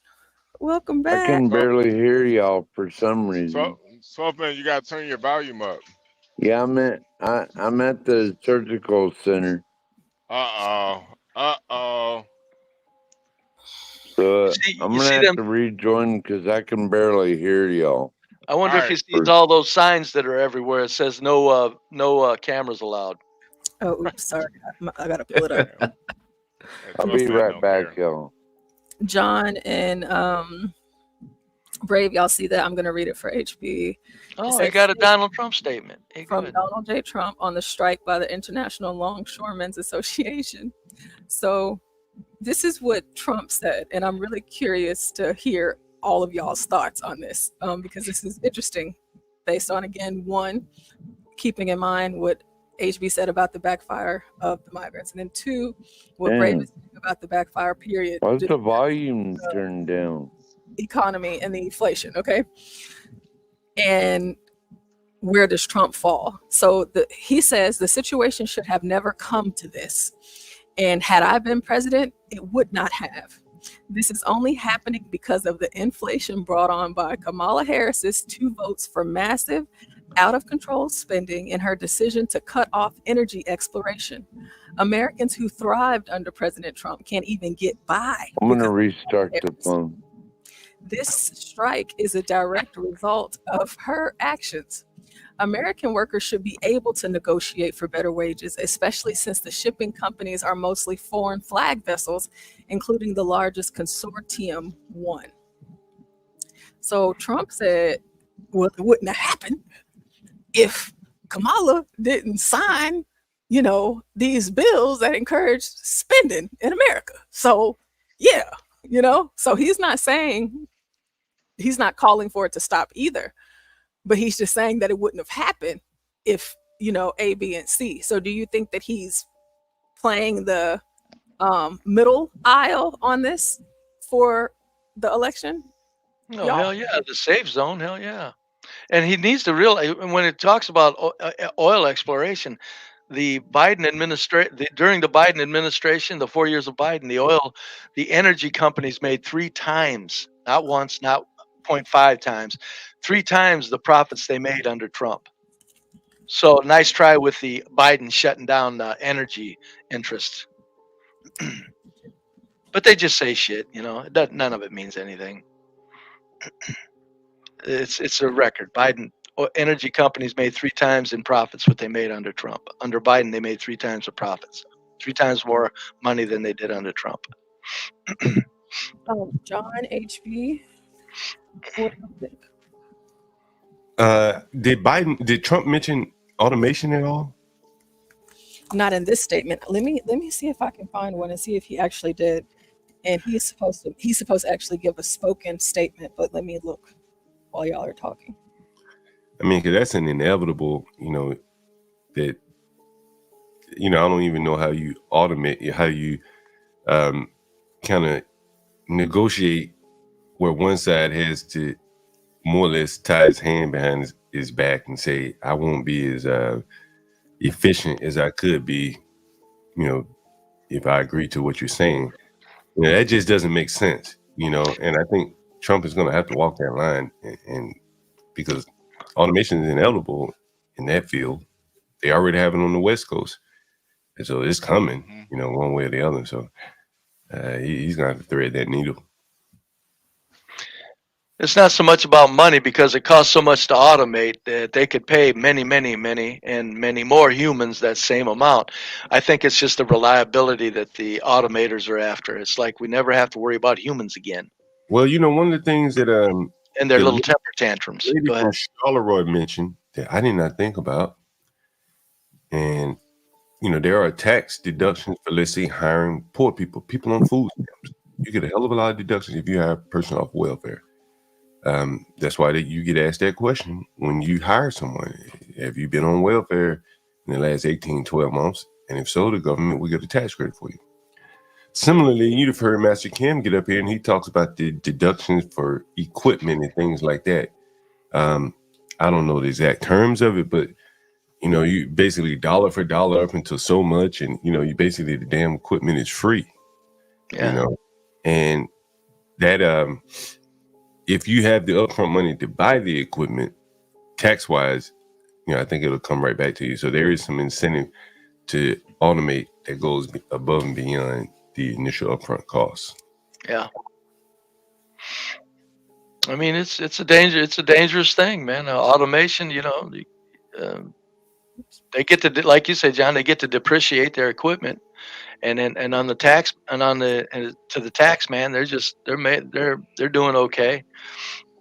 welcome back. I can barely hear y'all for some reason. 12th man, you gotta turn your volume up. Yeah, I'm at the surgical center. So I'm gonna have to rejoin because I can barely hear y'all. I wonder if he sees all those signs that are everywhere. It says no cameras allowed. Oh, oops, sorry. I gotta pull it up. I'll be right back, y'all. John and Brave, y'all see that? I'm gonna read it for HB. Oh, I got a Donald Trump statement. Hey, from Donald J. Trump on the strike by the International Longshoremen's Association. So this is what Trump said, and I'm really curious to hear all of y'all's thoughts on this, because this is interesting based on, again, one, keeping in mind what HB said about the backfire of the migrants, and then two, what Brave is saying about the backfire period. Why's the volume turned down? Economy and the inflation, okay? And where does Trump fall? So he says the situation should have never come to this. And had I been president, it would not have. This is only happening because of the inflation brought on by Kamala Harris's 2 votes for massive, out-of-control spending and her decision to cut off energy exploration. Americans who thrived under President Trump can't even get by. I'm going to restart the phone. This strike is a direct result of her actions. American workers should be able to negotiate for better wages, especially since the shipping companies are mostly foreign flag vessels, including the largest consortium one. So Trump said, well, it wouldn't have happened if Kamala didn't sign, these bills that encourage spending in America. So, yeah, so he's not calling for it to stop either. But he's just saying that it wouldn't have happened if, A, B, and C. So do you think that he's playing the middle aisle on this for the election? No, hell yeah. The safe zone, hell yeah. And he needs to realize, when it talks about oil exploration, during the Biden administration, the 4 years of Biden, the energy companies made 3 times, not once, not 0.5 times, 3 times the profits they made under Trump. So nice try with the Biden shutting down the energy interests. But they just say shit, none of it means anything. It's a record. Biden energy companies made 3 times in profits what they made under Trump. Under Biden, they made 3 times the profits, 3 times more money than they did under Trump. John HB. What do you think? Did Trump mention automation at all? Not in this statement. Let me see if I can find one and see if he actually did. And he's supposed to actually give a spoken statement, but let me look while y'all are talking. I mean, because that's an inevitable, that, I don't even know how you automate, how you kind of negotiate where one side has to more or less tie his hand behind his back and say, I won't be as efficient as I could be, if I agree to what you're saying. That just doesn't make sense, and I think Trump is going to have to walk that line, and because automation is inevitable in that field. They already have it on the West Coast, and so it's coming, one way or the other. So he's going to have to thread that needle. It's not so much about money because it costs so much to automate that they could pay many more humans that same amount. I think it's just the reliability that the automators are after. It's like we never have to worry about humans again. Well, one of the things that and their little temper tantrums. Lady from Charleroi mentioned that I did not think about, and there are tax deductions for, let's say, hiring poor people on food stamps. You get a hell of a lot of deductions if you hire a person off welfare. That's why you get asked that question when you hire someone. Have you been on welfare in the last 18, 12 months? And if so, the government will get a tax credit for you. Similarly, you'd have heard Master Kim get up here and he talks about the deductions for equipment and things like that. I don't know the exact terms of it, but you basically dollar for dollar up until so much, and you basically the damn equipment is free. Yeah. And that if you have the upfront money to buy the equipment, tax-wise, I think it'll come right back to you. So there is some incentive to automate that goes above and beyond the initial upfront costs. Yeah. I mean, it's a dangerous thing, man. Automation, they get to, like you said, John, they get to depreciate their equipment, and on the tax to the tax man, they're doing okay.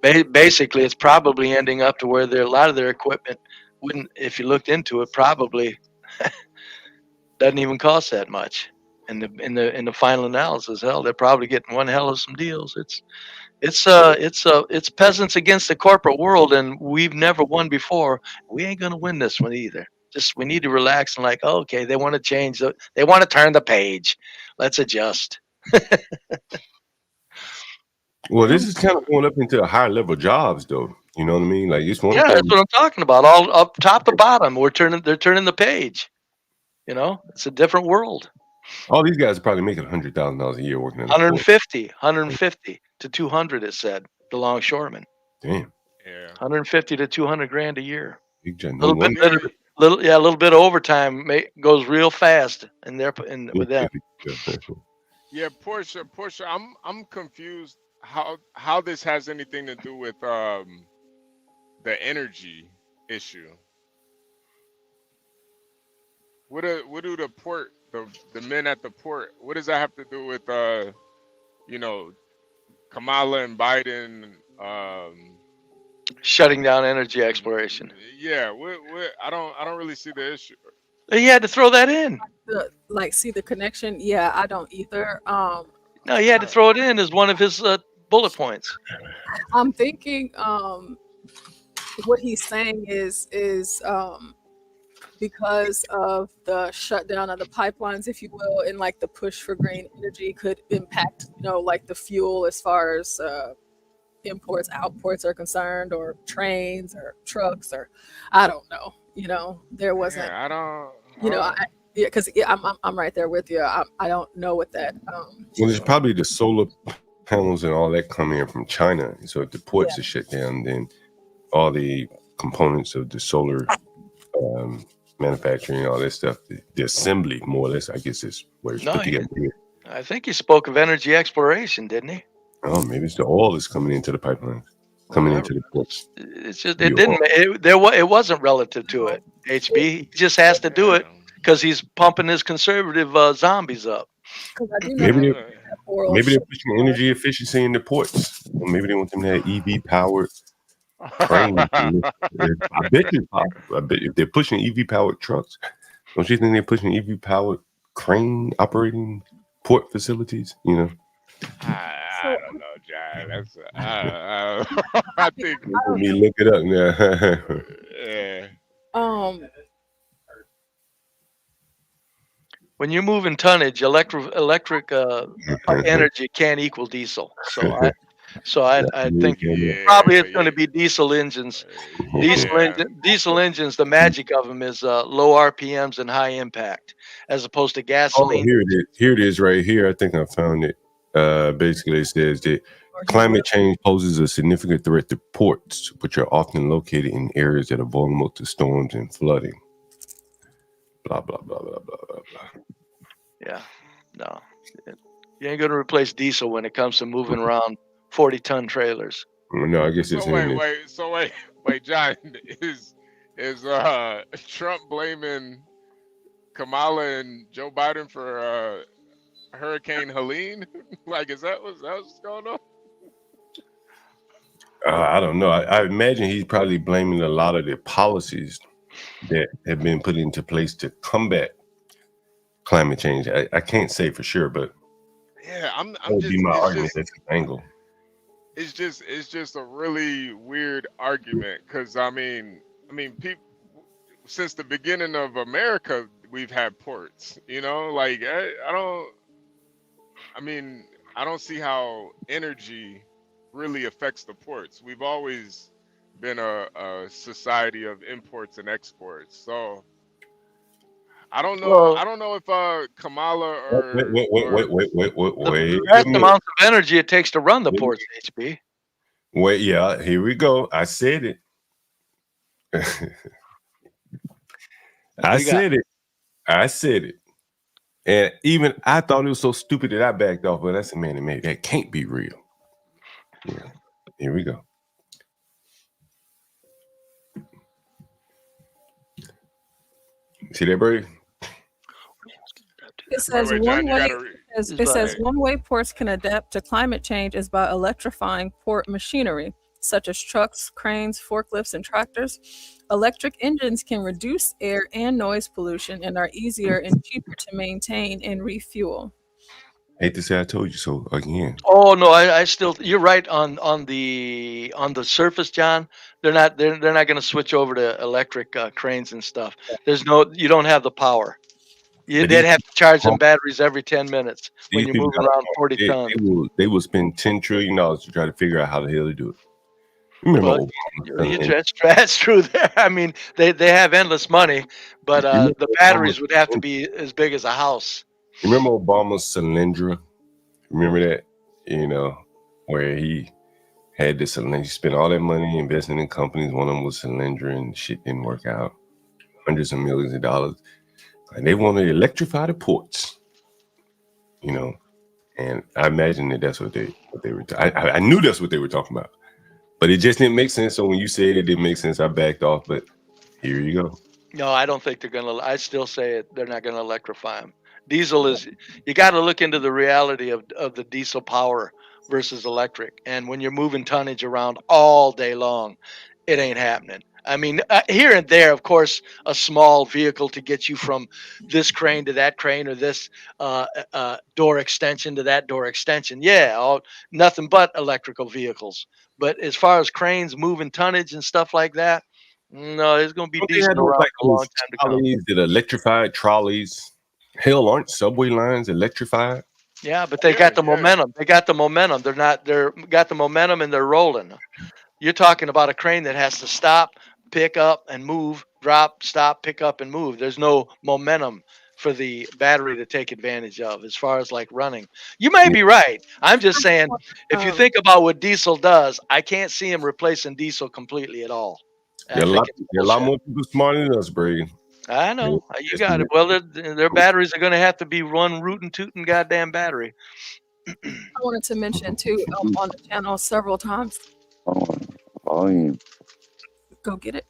Basically, it's probably ending up to where a lot of their equipment wouldn't, if you looked into it, probably doesn't even cost that much. In the final analysis, hell, they're probably getting one hell of some deals. It's peasants against the corporate world, and we've never won before. We ain't gonna win this one either. Just we need to relax and okay, they want to change. They want to turn the page. Let's adjust. Well, this is kind of going up into higher level jobs, though. You know what I mean? Like it's one. Yeah, that's what I'm talking about. All up top to bottom, they're turning the page. It's a different world. All these guys are probably making $100,000 a year working in 150 to 200. It said the longshoremen. Damn. Yeah. 150 to 200 grand a year. Big A little bit of overtime goes real fast with them. Yeah, Portia, I'm confused how this has anything to do with the energy issue. What do the port, the men at the port, what does that have to do with Kamala and Biden shutting down energy exploration? Yeah, I don't really see the issue. He had to throw that in. See the connection? Yeah, I don't either. No, he had to throw it in as one of his bullet points. I'm thinking what he's saying is because of the shutdown of the pipelines, if you will, and the push for green energy could impact, the fuel as far as imports, outports are concerned, or trains or trucks, or I don't know. There wasn't. Yeah, I don't. Because I'm right there with you. I don't know what that. Well, there's probably the solar panels and all that coming in from China. So if the ports are shut down, then all the components of the solar manufacturing, all that stuff, the assembly, more or less, I guess is where it's put together. I think he spoke of energy exploration, didn't he? Oh, maybe it's the oil that's coming into the pipeline, coming into the ports. It's just it wasn't relative to it. HB, he just has to do it because he's pumping his conservative zombies up. Maybe they're pushing energy efficiency in the ports. Or maybe they want them to have EV powered crane. I bet you. I bet if they're pushing EV powered trucks, don't you think they're pushing EV powered crane operating port facilities? You know. I don't know, John. That's I think. Let me look it up now. Yeah. When you're moving tonnage, electric energy can't equal diesel. So I think probably it's going to be diesel engines. Diesel engines. The magic of them is low RPMs and high impact, as opposed to gasoline. Oh, here it is. Here it is, right here. I think I found it. Basically, it says that climate change poses a significant threat to ports, which are often located in areas that are vulnerable to storms and flooding. Blah blah blah blah blah blah blah. Yeah, no, you ain't gonna replace diesel when it comes to moving around 40-ton trailers. No, I guess it's wait, John, is Trump blaming Kamala and Joe Biden for Hurricane Helene? Like, is that what's going on? I don't know. I imagine he's probably blaming a lot of the policies that have been put into place to combat climate change. I can't say for sure, but yeah, I'm that would be my argument. That's the angle. It's just a really weird argument because I mean, people since the beginning of America, we've had ports. You know, like I don't see how energy really affects the ports. We've always been a society of imports and exports. So I don't know. Well, I don't know if Kamala or Wait. That's the amount of energy it takes to run the ports, HB. Wait, yeah, here we go. I said it. I said it. And even I thought it was so stupid that I backed off, but that's a man that made that can't be real. Yeah. Here we go. See that, Brady? It says one-way ports can adapt to climate change is by electrifying port machinery, such as trucks, cranes, forklifts, and tractors. Electric engines can reduce air and noise pollution and are easier and cheaper to maintain and refuel. Hate to say I told you so again. Oh no, I still. You're right on the surface, John. They're not going to switch over to electric cranes and stuff. You don't have the power. They'd have to charge them batteries every 10 minutes when you're moving around 40 tons. They will spend $10 trillion to try to figure out how the hell to do it. Remember, that's true. There, I mean, they have endless money, but the batteries would have to be as big as a house. Remember Obama's Cylindra? Remember that? You know, where he had this Cylindra. He spent all that money investing in companies. One of them was Cylindra, and shit didn't work out. Hundreds of millions of dollars. And they want to electrify the ports, you know, and I imagine that's what they were. I knew that's what they were talking about, but it just didn't make sense. So when you said it didn't make sense, I backed off. But here you go. No, I don't think they're gonna. I still say it. They're not gonna electrify them. Diesel is. You got to look into the reality of the diesel power versus electric. And when you're moving tonnage around all day long, it ain't happening. I mean, here and there, of course, a small vehicle to get you from this crane to that crane or this door extension to that door extension. Yeah, nothing but electrical vehicles. But as far as cranes moving tonnage and stuff like that, no, it's going to be decent around a long time to come. That electrified trolleys. Hell, aren't subway lines electrified? Yeah, but they got the momentum. They got the momentum. They're got the momentum and they're rolling. You're talking about a crane that has to stop, pick up and move, drop, stop, pick up and move. There's no momentum for the battery to take advantage of as far as like running. You may be right. I'm just saying, if you think about what diesel does, I can't see him replacing diesel completely at all. There are a lot more people smarter than us, Brady. I know. You got it. Well, their batteries are going to have to be one rootin' tootin' goddamn battery. I wanted to mention too on the channel several times. Volume. Go get it.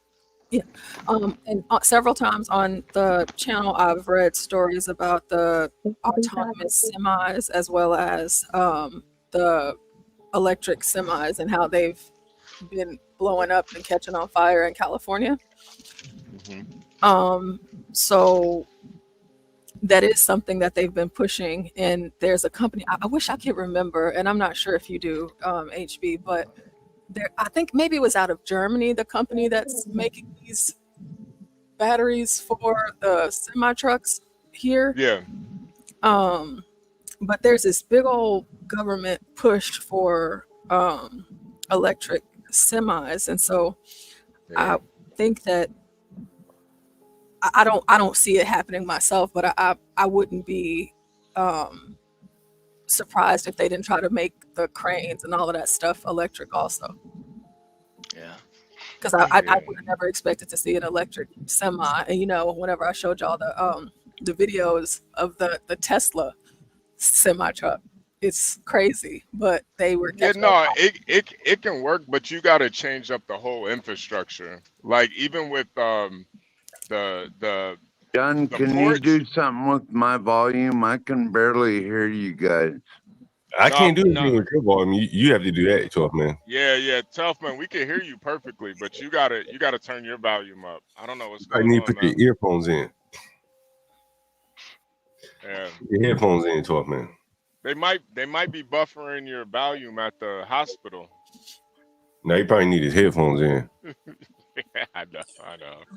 Yeah. And several times on the channel, I've read stories about the autonomous semis as well as the electric semis and how they've been blowing up and catching on fire in California. So that is something that they've been pushing. And there's a company, I wish I could remember, and I'm not sure if you do, HB, but I think maybe it was out of Germany, the company that's making these batteries for the semi trucks here. Yeah. But there's this big old government push for electric semis, and so I think that I don't see it happening myself, but I wouldn't be surprised if they didn't try to make the cranes and all of that stuff electric also. Yeah. Because I would have never expected to see an electric semi. And whenever I showed y'all the videos of the Tesla semi truck, it's crazy. But they were it can work, but you got to change up the whole infrastructure. Like even with the John, can you do something with my volume? I can barely hear you guys. I can't do anything with your volume. You have to do that, Tough Man. Yeah, Tough Man. We can hear you perfectly, but you gotta turn your volume up. I don't know what's I going need on. to put your earphones in. Yeah. Your headphones in, Tough Man. They might be buffering your volume at the hospital. No, he probably need his headphones in. I know.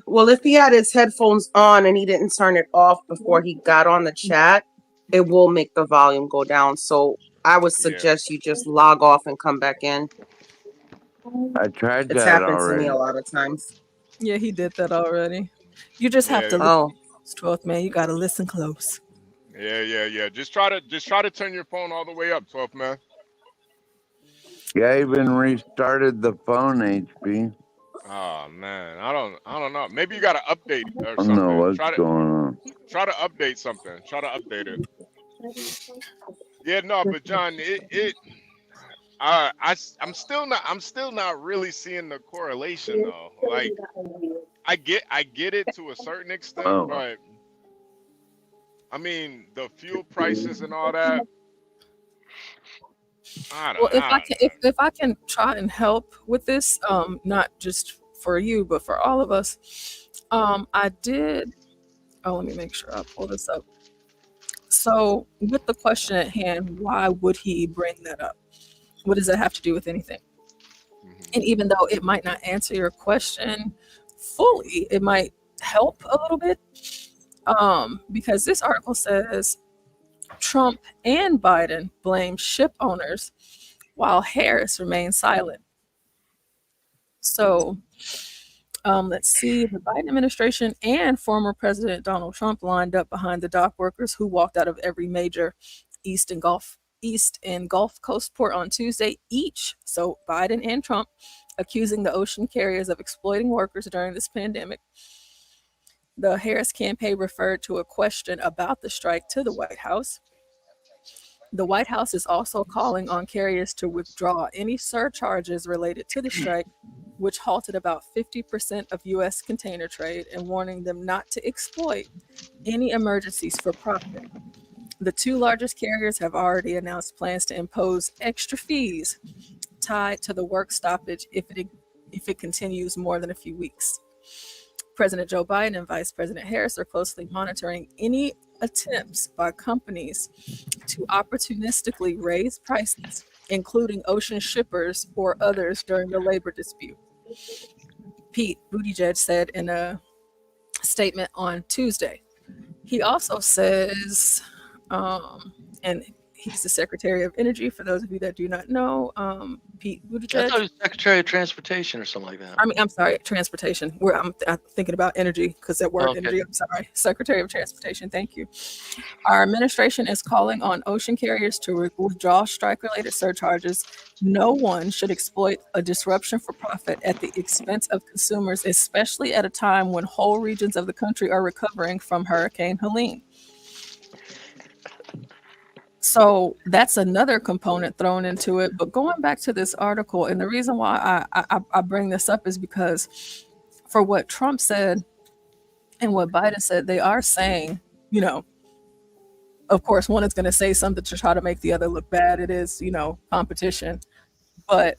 Well, if he had his headphones on and he didn't turn it off before he got on the chat, it will make the volume go down. So I would suggest you just log off and come back in. I tried It's that happened already. to me a lot of times. Yeah, he did that already. You just have to listen close, 12th man. You got to listen close. Yeah. Just try to turn your phone all the way up, 12th man. Yeah, I even restarted the phone, HB. Oh man, I don't know. Maybe you got to update or I something. don't know what's going on. Try to update something. Try to update it. Yeah, no, but John, I'm still not really seeing the correlation though. Like I get it to a certain extent, but I mean the fuel prices and all that. If I can try and help with this, not just for you but for all of us, I did. Oh, let me make sure I pull this up. So, with the question at hand, why would he bring that up? What does that have to do with anything? And even though it might not answer your question fully, it might help a little bit, because this article says Trump and Biden blame ship owners while Harris remains silent. So let's see, the Biden administration and former President Donald Trump lined up behind the dock workers who walked out of every major East and Gulf Coast port on Tuesday each. So Biden and Trump accusing the ocean carriers of exploiting workers during this pandemic. The Harris campaign referred to a question about the strike to the White House. The White House is also calling on carriers to withdraw any surcharges related to the strike, which halted about 50% of U.S. container trade, and warning them not to exploit any emergencies for profit. The two largest carriers have already announced plans to impose extra fees tied to the work stoppage if it continues more than a few weeks. President Joe Biden and Vice President Harris are closely monitoring any attempts by companies to opportunistically raise prices, including ocean shippers or others during the labor dispute. Pete Buttigieg said in a statement on Tuesday. He also says, and he's the Secretary of Energy, for those of you that do not know, Pete Buttigieg. I thought he was Secretary of Transportation or something like that. I'm sorry, transportation. I'm thinking about energy because that word energy. I'm sorry, Secretary of Transportation. Thank you. Our administration is calling on ocean carriers to withdraw strike-related surcharges. No one should exploit a disruption for profit at the expense of consumers, especially at a time when whole regions of the country are recovering from Hurricane Helene. So that's another component thrown into it. But going back to this article, and the reason why I bring this up is because for what Trump said and what Biden said, they are saying, of course, one is going to say something to try to make the other look bad. It is, competition. But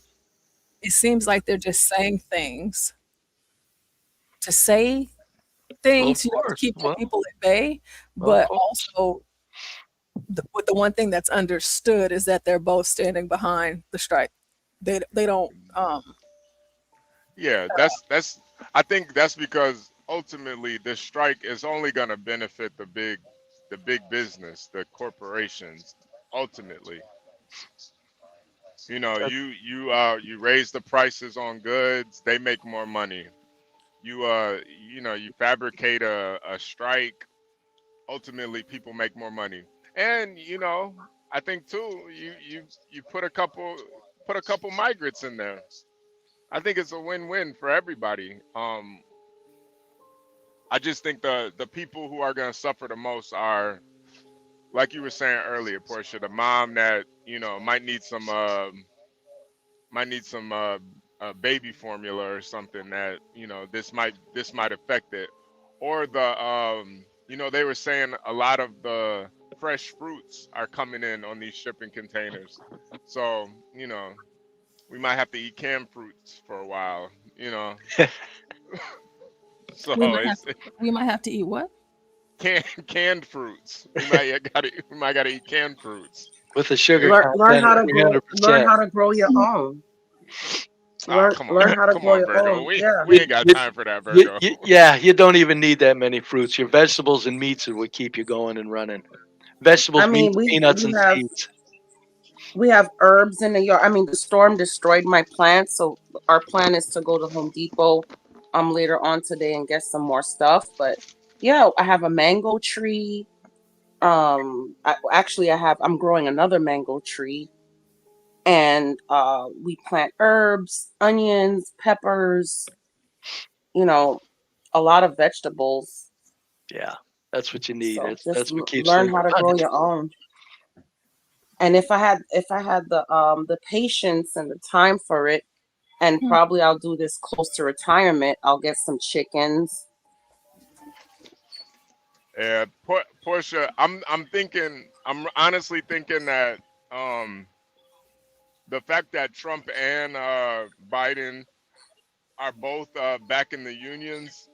it seems like they're just saying things to say things, to keep the people at bay. But also, the one thing that's understood is that they're both standing behind the strike. They don't. Yeah, that's. I think that's because ultimately the strike is only going to benefit the big business, the corporations. Ultimately, you raise the prices on goods, they make more money. You fabricate a strike, ultimately people make more money. And I think too, you put a couple migrants in there. I think it's a win-win for everybody. I just think the people who are going to suffer the most are, like you were saying earlier, Portia, the mom that might need some baby formula or something that this might affect it, or they were saying a lot of the fresh fruits are coming in on these shipping containers, so we might have to eat canned fruits for a while, so we might have to eat what? Canned fruits. We might gotta eat canned fruits with the sugar. Learn how to grow your own. Learn how to grow your own. We ain't got time for that, Virgo. You don't even need that many fruits. Your vegetables and meats will keep you going and running. Vegetables, meats, peanuts, and seeds. We have herbs in the yard. I mean, the storm destroyed my plants, so our plan is to go to Home Depot later on today and get some more stuff. But yeah, I have a mango tree. I'm growing another mango tree, and we plant herbs, onions, peppers, a lot of vegetables. Yeah, that's what you need. So that's what keeps learn how to grow your own. And if I had the patience and the time for it, and probably I'll do this close to retirement, I'll get some chickens. Yeah, Portia, I'm honestly thinking that the fact that Trump and Biden are both back in the unions,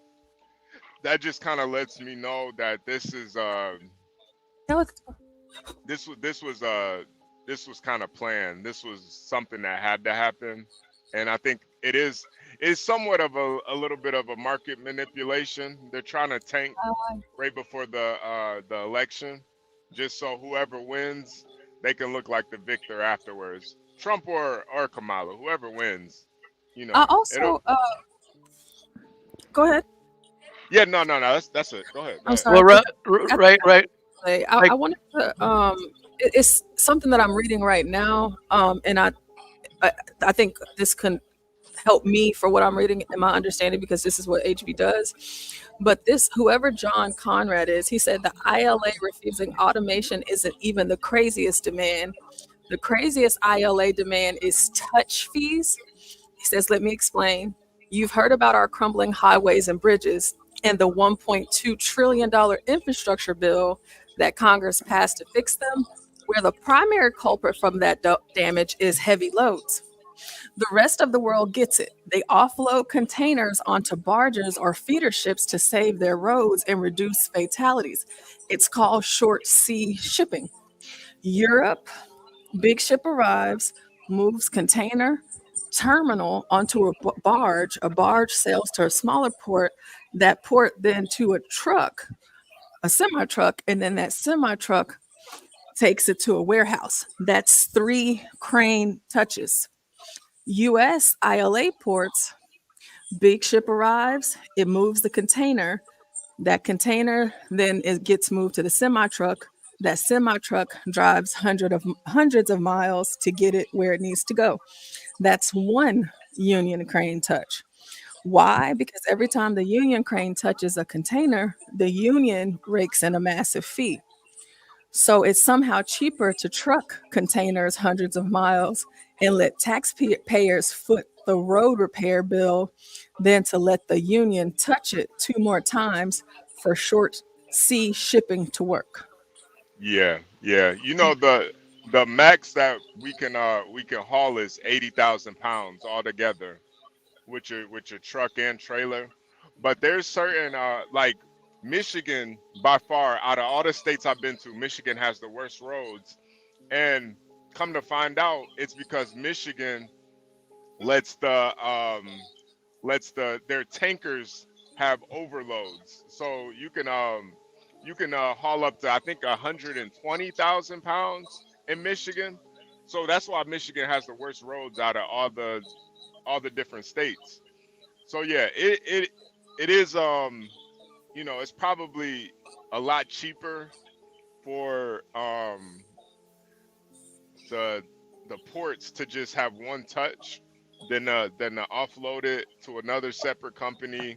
that just kind of lets me know that this is this was kind of planned. This was something that had to happen, and I think it's somewhat of a little bit of a market manipulation. They're trying to tank right before the election, just so whoever wins, they can look like the victor afterwards. Trump or Kamala, whoever wins, Go ahead. Yeah, no, that's it. Go ahead. I'm sorry. Well, right. I wanted to. It's something that I'm reading right now, and I think this can help me for what I'm reading and my understanding, because this is what HB does. But whoever John Conrad is, he said the ILA refusing automation isn't even the craziest demand. The craziest ILA demand is touch fees. He says, let me explain. You've heard about our crumbling highways and bridges and the $1.2 trillion infrastructure bill that Congress passed to fix them, where the primary culprit from that damage is heavy loads. The rest of the world gets it. They offload containers onto barges or feeder ships to save their roads and reduce fatalities. It's called short sea shipping. Europe, big ship arrives, moves container terminal onto a barge. A barge sails to a smaller port, that port then to a truck, a semi-truck, and then that semi-truck takes it to a warehouse. That's 3 crane touches. U.S. ILA ports, big ship arrives, it moves the container. That container then it gets moved to the semi-truck. That semi-truck drives hundreds of miles to get it where it needs to go. That's 1 union crane touch. Why? Because every time the union crane touches a container, the union rakes in a massive fee. So it's somehow cheaper to truck containers hundreds of miles and let taxpayers foot the road repair bill than to let the union touch it 2 more times for short sea shipping to work. Yeah. the max that we can haul is 80,000 pounds altogether, with your truck and trailer. But there's certain like Michigan, by far out of all the states I've been to, Michigan has the worst roads. And come to find out, it's because Michigan lets their tankers have overloads. So you can haul up to, I think, 120,000 pounds in Michigan. So that's why Michigan has the worst roads out of all the different states. So yeah, it is it's probably a lot cheaper for the ports to just have one touch than to offload it to another separate company.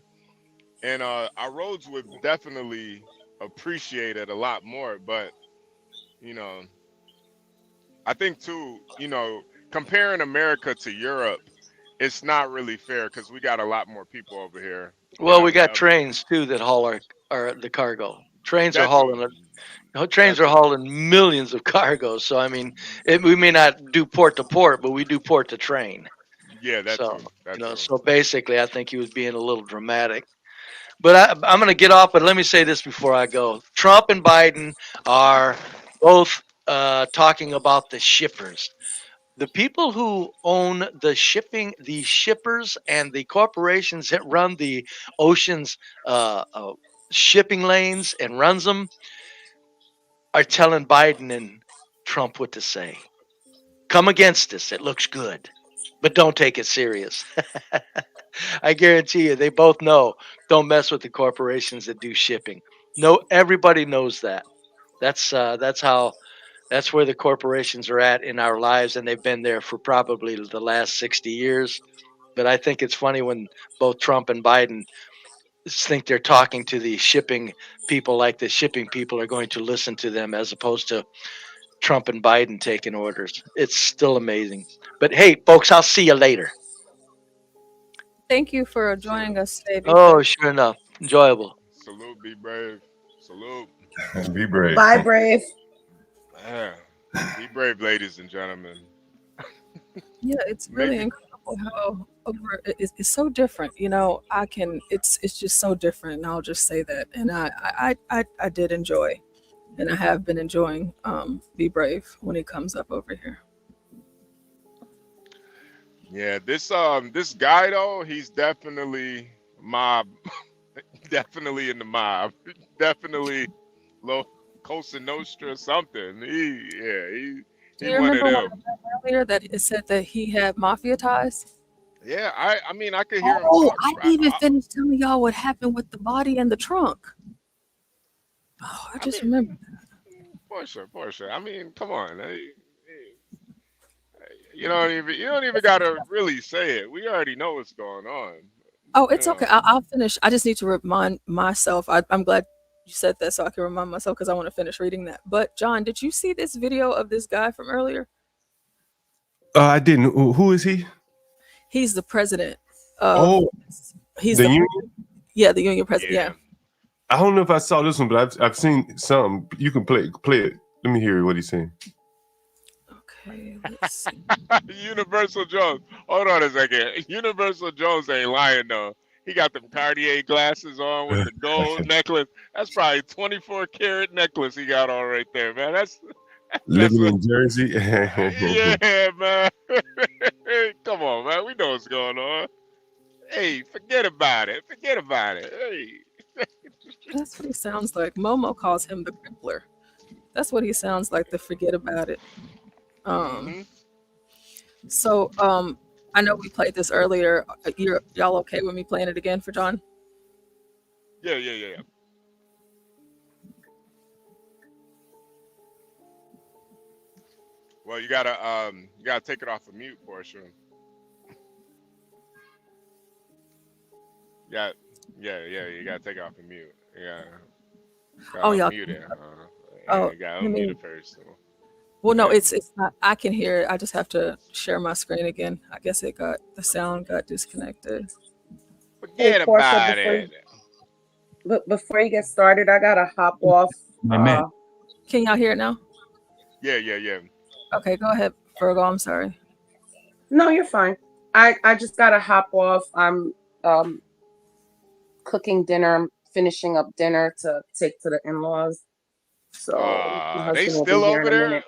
And our roads would definitely appreciate it a lot more. But I think too, comparing America to Europe, it's not really fair because we got a lot more people over here. Well, we got trains too that haul the cargo. Trains are hauling millions of cargoes. So I mean, we may not do port to port, but we do port to train. Yeah, that's so true. So basically, I think he was being a little dramatic. But I'm going to get off. But let me say this before I go: Trump and Biden are both talking about the shippers. The people who own the shippers and the corporations that run the ocean's shipping lanes and runs them are telling Biden and Trump what to say. Come against us. It looks good, but don't take it serious. I guarantee you, they both know. Don't mess with the corporations that do shipping. No, everybody knows that. That's where the corporations are at in our lives, and they've been there for probably the last 60 years. But I think it's funny when both Trump and Biden think they're talking to the shipping people like the shipping people are going to listen to them, as opposed to Trump and Biden taking orders. It's still amazing. But hey, folks, I'll see you later. Thank you for joining us today. Oh, sure enough. Enjoyable. Salute, be brave. Salute. Be brave. Bye, brave. Yeah. Be brave, ladies and gentlemen. Yeah, it's really incredible how it's so different. It's just so different, and I'll just say that. And I did enjoy, and I have been enjoying Be Brave when he comes up over here. Yeah, this guy though, he's definitely mob, definitely in the mob, definitely low Cosa Nostra or something. He Do you remember what I read earlier that it said that he had mafia ties? Yeah, I mean I could hear him. I didn't even finish telling y'all what happened with the body and the trunk. Oh, I just remember. Portia. I mean, come on. You don't even gotta really say it. We already know what's going on. Oh, it's okay. I'll finish. I just need to remind myself. I'm glad you said that so I can remind myself because I want to finish reading that. But John, did you see this video of this guy from earlier? I didn't. Who is he? He's the president. He's the union. Yeah, the union president. Yeah. I don't know if I saw this one, but I've seen some. You can play it. Let me hear what he's saying. Okay, let's see. Universal Jones. Hold on a second. Universal Jones ain't lying though. He got them Cartier glasses on with the gold necklace. That's probably 24 karat necklace he got on right there, man. That's living in Jersey. Yeah, man. Come on, man. We know what's going on. Hey, forget about it. Hey. That's what he sounds like. Momo calls him the crippler. That's what he sounds like. The forget about it. So I know we played this earlier. Y'all okay with me playing it again for John? Yeah. Well, you gotta take it off of mute, Portia. Yeah, you gotta take it off of mute. Yeah. Oh, y'all. Mute it. You gotta unmute it first. So. Well, no, it's not. I can hear it. I just have to share my screen again. I guess the sound got disconnected. Forget about it. But before you get started, I gotta hop off. Can y'all hear it now? Yeah. Okay, go ahead, Virgo. I'm sorry. No, you're fine. I just gotta hop off. I'm cooking dinner. I'm finishing up dinner to take to the in-laws. So my husband They will still be here over in a there? minute.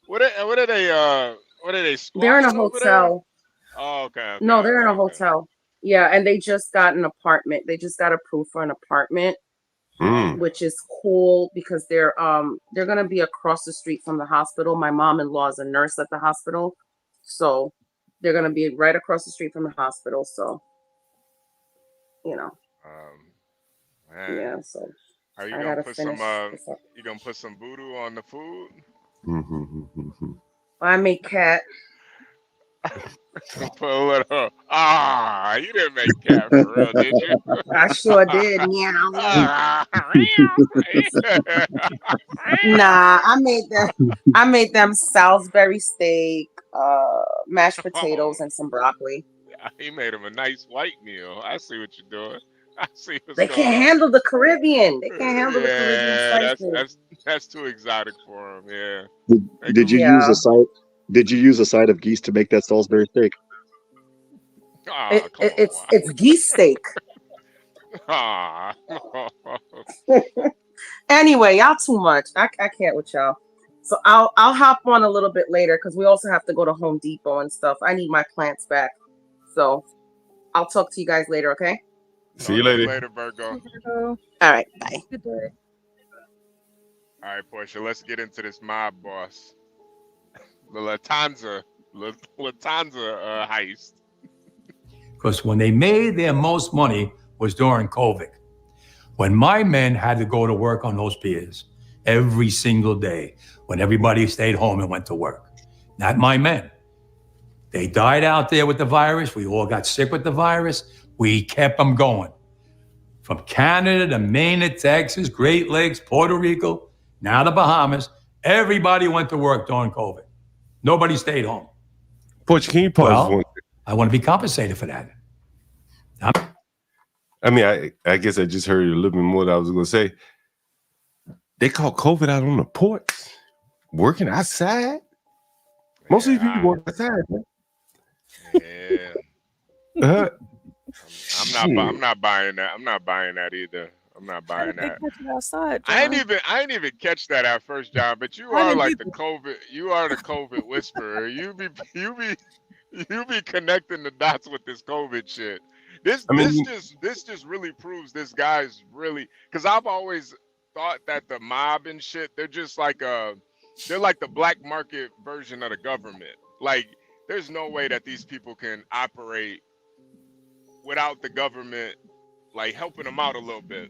What are they They're in a squatting over there? hotel. Oh, okay. No, they're in a hotel. Yeah, and they just got an apartment. They just got approved for an apartment, which is cool because they're gonna be across the street from the hospital. My mom-in-law is a nurse at the hospital, so they're gonna be right across the street from the hospital. So, you know. Man. Yeah. So Are you I gonna gotta put finish. you gonna put some voodoo on the food? I make cat. Put a little. You didn't make cat for real, did you? I sure did. Meow. Nah, I made them Salisbury steak, mashed potatoes, and some broccoli. He made him a nice white meal. I see what you're doing. I see what's They going can't on. handle the Caribbean. They can't handle the Caribbean Yeah, spices. that's too exotic for him. Yeah. Did you use a side? Did you use a side of geese to make that Salisbury steak? It's geese steak. Anyway, y'all too much. I can't with y'all. So I'll hop on a little bit later because we also have to go to Home Depot and stuff. I need my plants back. So I'll talk to you guys later, okay? See you later. Later, Virgo. All right, bye. Good day. All right, Portia, let's get into this mob boss. The Latanza heist. Because when they made their most money was during COVID. When my men had to go to work on those piers every single day, when everybody stayed home and went to work. Not my men. They died out there with the virus. We all got sick with the virus. We kept them going. From Canada to Maine to Texas, Great Lakes, Puerto Rico, now the Bahamas, everybody went to work during COVID. Nobody stayed home. Portia, can you pause for one second? I want to be compensated for that. I mean, I guess I just heard a little bit more than I was going to say. They caught COVID out on the ports, working outside. Most of these people work outside, man. Yeah. I'm not buying that. I'm not buying that either. I'm not buying that. Outside, I ain't even catch that at first, John. But you are like the COVID. You are the COVID whisperer. You be connecting the dots with this COVID shit. This just really proves this guy's really, because I've always thought that the mob and shit, they're just like they're like the black market version of the government. Like there's no way that these people can operate without the government like helping them out a little bit.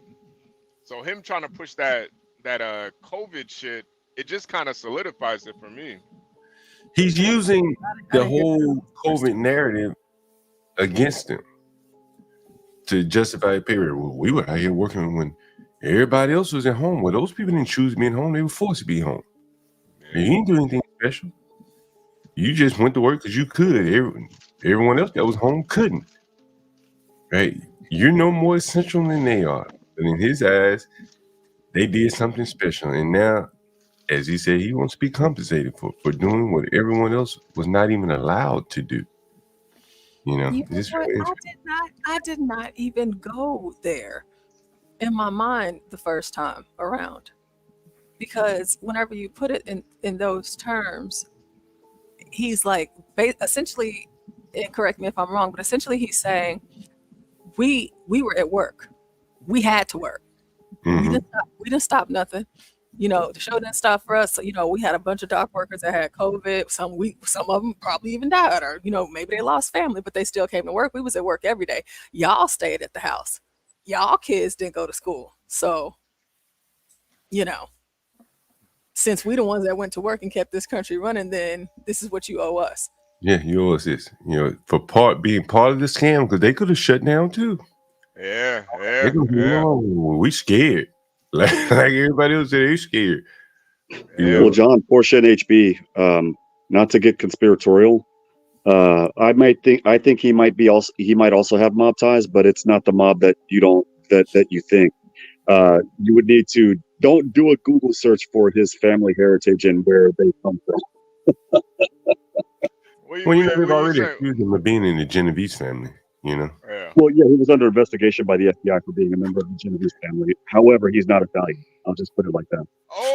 So him trying to push that COVID shit, it just kind of solidifies it for me. He's using the whole COVID narrative against him to justify a period. Well, we were out here working when everybody else was at home. Well, those people didn't choose being home. They were forced to be home. And you didn't do anything special. You just went to work because you could. Everyone else that was home couldn't. Right? You're no more essential than they are. But in his eyes, they did something special. And now, as he said, he wants to be compensated for doing what everyone else was not even allowed to do. You know, I did not even go there in my mind the first time around, because whenever you put it in those terms, he's like essentially, and correct me if I'm wrong, but essentially he's saying we were at work, we had to work, we didn't stop nothing. You know, the show didn't stop for us. So, you know, we had a bunch of dock workers that had COVID. Some of them probably even died, or, you know, maybe they lost family, but they still came to work. We was at work every day. Y'all stayed at the house. Y'all kids didn't go to school. So, you know, since we the ones that went to work and kept this country running, then this is what you owe us. Yeah, you owe us this. You know, for being part of the scam, because they could have shut down too. Yeah. We scared. Like everybody else said, they scared. Well, John, Portia and HB, not to get conspiratorial, I think he might also have mob ties, but it's not the mob that you think. You would need to don't do a Google search for his family heritage and where they come from. Well, you know, they've already accused him of being in the Genovese family, you know? Yeah. Well, yeah, he was under investigation by the FBI for being a member of the Genovese family. However, he's not Italian. I'll just put it like that.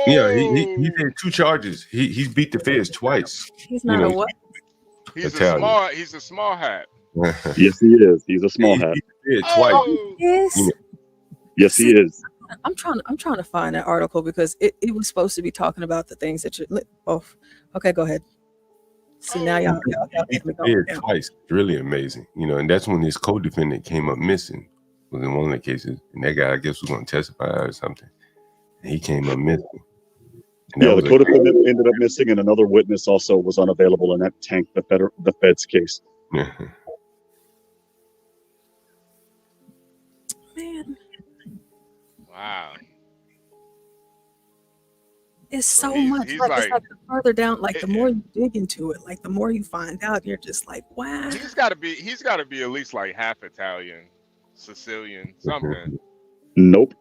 Yeah, he had 2 charges. He's beat the feds twice. He's not a what? He's Italian. He's a small hat. Yes, he is. He's a small hat. Twice. Yes. Yes, he is. I'm trying to find that article because it was supposed to be talking about the things that you. Oh, okay, go ahead. See now y'all beat the feds twice. It's really amazing, you know. And that's when his co-defendant came up missing. Was in one of the cases, and that guy I guess was going to testify or something. And he came up missing. Yeah, the co-defendant ended up missing, and another witness also was unavailable, and that tanked the Fed's case. Yeah. Man, wow. it's so much. It's like the further down, like the more you dig into it, like the more you find out, you're just like, wow. He's got to be at least like half Italian, Sicilian, something. Nope.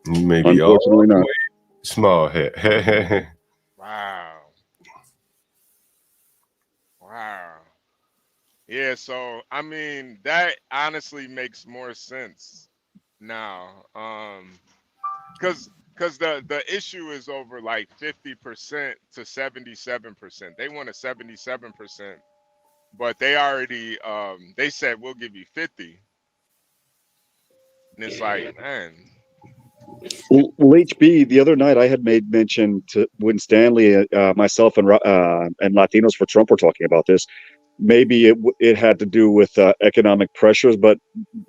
Maybe unfortunately not. Small head. Wow. Yeah, so I mean that honestly makes more sense now. Because the issue is over like 50% to 77%. They want a 77%, but they already they said we'll give you 50. And it's like, man. Well, HB, the other night I had made mention to when Stanley, myself, and Latinos for Trump were talking about this. Maybe it had to do with economic pressures, but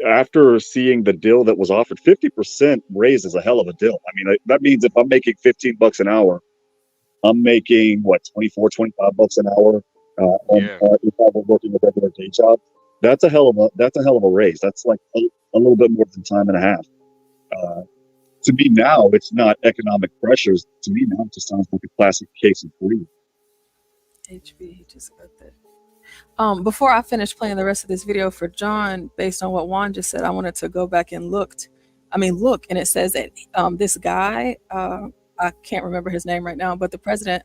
after seeing the deal that was offered, 50% raise is a hell of a deal. I mean, that means if I'm making $15 an hour, I'm making what, 24, 25 bucks an hour. If I were working a regular day job, that's a hell of a raise. That's like a little bit more than time and a half. To me now, it's not economic pressures. To me now, it just sounds like a classic case of greed. HB just got that. Before I finish playing the rest of this video for John, based on what Juan just said, I wanted to go back and look, and it says that this guy, I can't remember his name right now, but the president,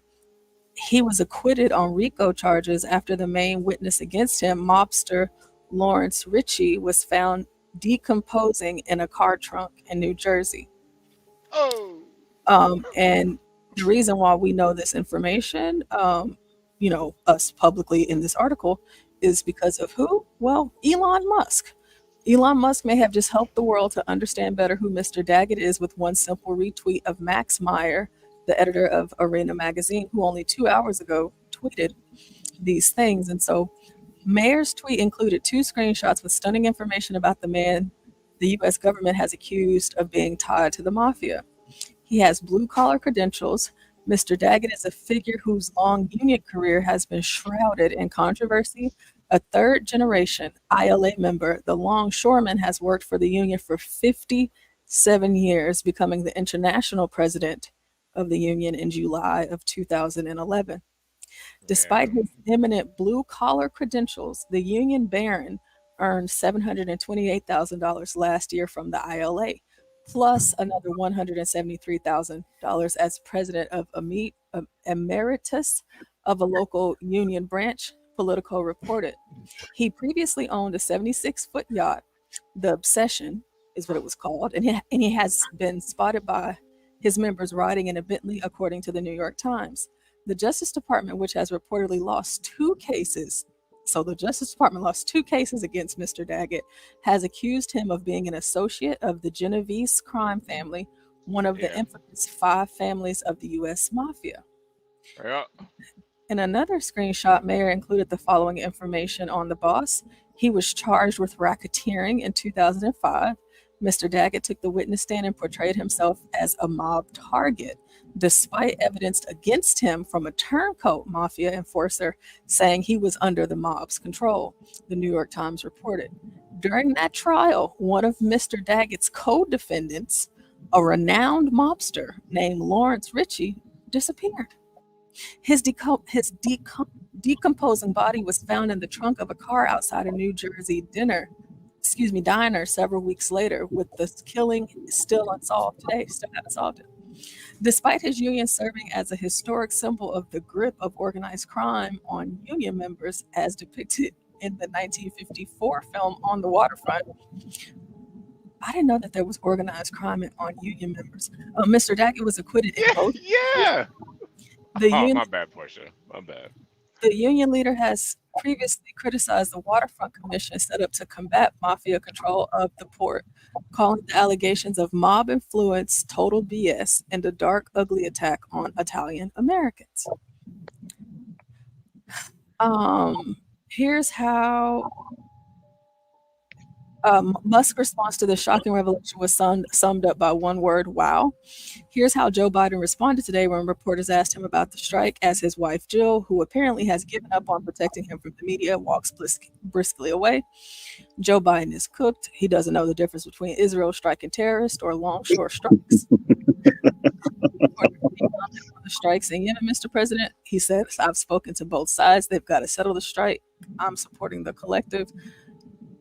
he was acquitted on RICO charges after the main witness against him, mobster Lawrence Ritchie, was found decomposing in a car trunk in New Jersey. And the reason why we know this information, us publicly in this article, is because of who? Well, Elon Musk. Elon Musk may have just helped the world to understand better who Mr. Daggett is with one simple retweet of Max Meyer, the editor of Arena magazine, who only 2 hours ago tweeted these things. And so Mayer's tweet included 2 screenshots with stunning information about the man the U.S. government has accused of being tied to the mafia. He has blue-collar credentials. Mr. Daggett is a figure whose long union career has been shrouded in controversy. A third-generation ILA member, the Longshoreman has worked for the union for 57 years, becoming the international president of the union in July of 2011. Despite his eminent blue-collar credentials, the union baron earned $728,000 last year from the ILA, plus another $173,000 as president of emeritus of a local union branch, Politico reported. He previously owned a 76-foot yacht. The Obsession is what it was called, and he has been spotted by his members riding in a Bentley, according to the New York Times. The Justice Department, which has reportedly lost 2 cases, so the Justice Department lost 2 cases against Mr. Daggett, has accused him of being an associate of the Genovese crime family, one of the infamous 5 families of the U.S. Mafia. Yeah. In another screenshot, Mayer included the following information on the boss. He was charged with racketeering in 2005. Mr. Daggett took the witness stand and portrayed himself as a mob target, despite evidence against him from a turncoat mafia enforcer saying he was under the mob's control, the New York Times reported. During that trial, one of Mr. Daggett's co-defendants, a renowned mobster named Lawrence Ritchie, disappeared. His decomposing body was found in the trunk of a car outside a New Jersey diner several weeks later, with the killing still unsolved today, still haven't solved it. Despite his union serving as a historic symbol of the grip of organized crime on union members as depicted in the 1954 film On the Waterfront, I didn't know that there was organized crime on union members. Mr. Daggett was acquitted in both. Yeah. My bad, Portia. My bad. The union leader has previously criticized the Waterfront Commission set up to combat mafia control of the port, calling the allegations of mob influence total BS and a dark, ugly attack on Italian Americans. Here's how Musk's response to the shocking revelation was summed up by one word: wow. Here's how Joe Biden responded today when reporters asked him about the strike, as his wife Jill, who apparently has given up on protecting him from the media, walks briskly away. Joe Biden is cooked. He doesn't know the difference between Israel striking terrorists or Longshore strikes. The strikes in Yemen, Mr. President, he said, I've spoken to both sides. They've got to settle the strike. I'm supporting the collective.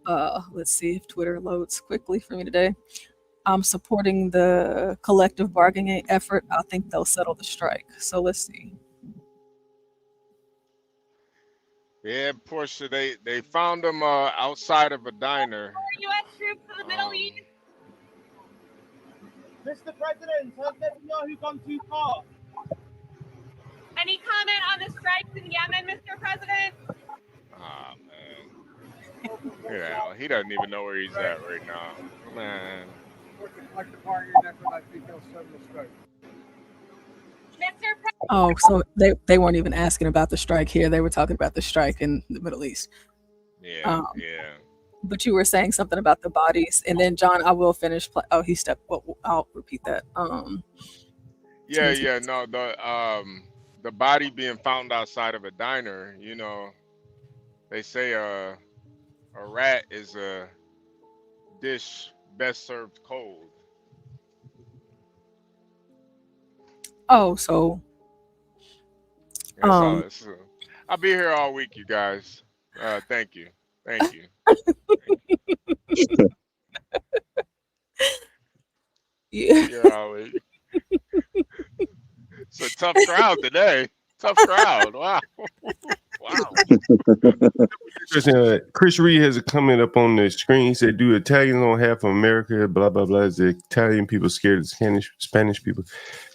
Let's see if Twitter loads quickly for me today. I'm supporting the collective bargaining effort. I think they'll settle the strike. So let's see. Yeah, Portia, they found him outside of a diner. U.S. troops in the Middle East. Mr. President, has Netanyahu gone too far? Any comment on the strikes in Yemen, Mr. President? Ah, man. Yeah, he doesn't even know where he's at right now. Man. Oh, so they weren't even asking about the strike here. They were talking about the strike in the Middle East. Yeah, But you were saying something about the bodies, and then John, I will finish. He stepped. Well, I'll repeat that. No, the body being found outside of a diner. You know, they say a rat is a dish best served cold. Oh, so I'll be here all week, you guys. Thank you. Yeah. It's a tough crowd today. Tough crowd. Wow. Chris Reed has a comment up on the screen. He said, "Do Italians on half of America? Blah blah blah. Is the Italian people scared of Spanish people?"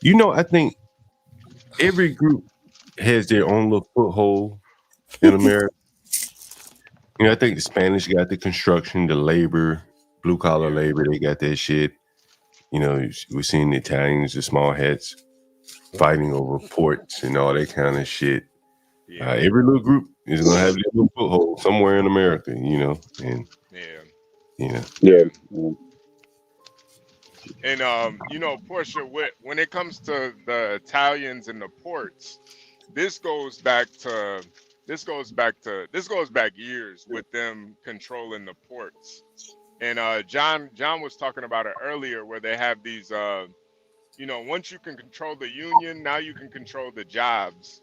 You know, I think every group has their own little foothold in America. You know, I think the Spanish got the construction, the labor, blue collar labor. They got that shit. You know, we're seeing the Italians, the small hats, fighting over ports and all that kind of shit. Every little group is gonna have their little foothold somewhere in America, you know, and And you know, Portia, when it comes to the Italians and the ports, this goes back years with them controlling the ports. And John was talking about it earlier, where they have these once you can control the union, now you can control the jobs.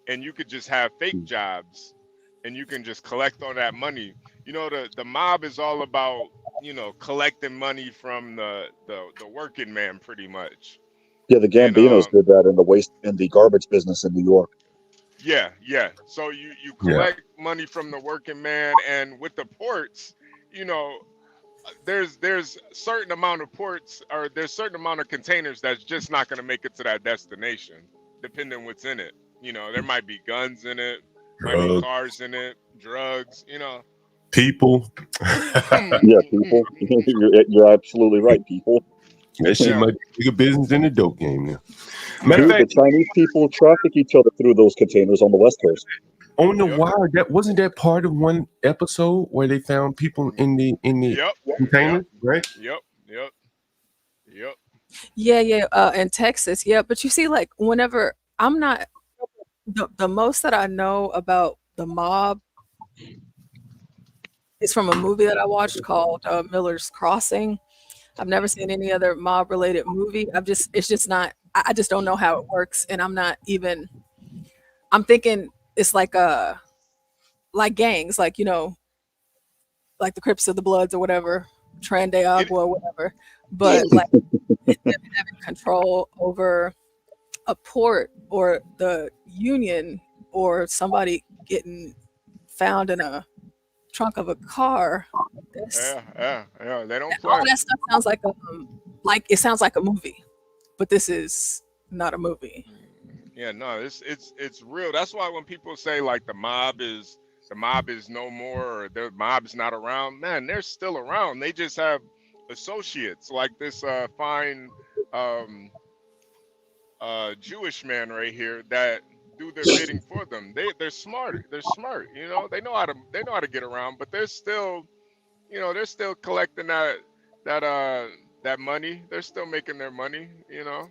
And you could just have fake jobs and you can just collect all that money. You know, the mob is all about, collecting money from the working man pretty much. Yeah, the Gambinos did that in the waste and the garbage business in New York. Yeah. So you collect money from the working man, and with the ports, there's certain amount of ports, or there's certain amount of containers that's just not going to make it to that destination, depending what's in it. There might be guns in it, might be cars in it, drugs, people. Yeah, people. You're absolutely right, people. That shit might be bigger business than the dope game now. The Chinese people traffic each other through those containers on the West Coast. On the wire, wasn't that part of one episode where they found people in the container, right? Yep. Yeah. In Texas, yeah. But you see, like, whenever I'm not the most that I know about the mob is from a movie that I watched called Miller's Crossing. I've never seen any other mob related movie. I just don't know how it works, and I'm thinking it's like gangs, like like the Crips of the Bloods or whatever, Tren or whatever, but like them having control over a port or the union or somebody getting found in a trunk of a car. Yeah. They don't play. All that stuff sounds like it sounds like a movie, but this is not a movie. Yeah, no, it's real. That's why when people say like the mob is no more or the mob's not around, man, they're still around. They just have associates like this fine Jewish man right here that do their bidding for them. They're smart. They're smart. You know, they know how to get around, but they're still, they're still collecting that money. They're still making their money. You know.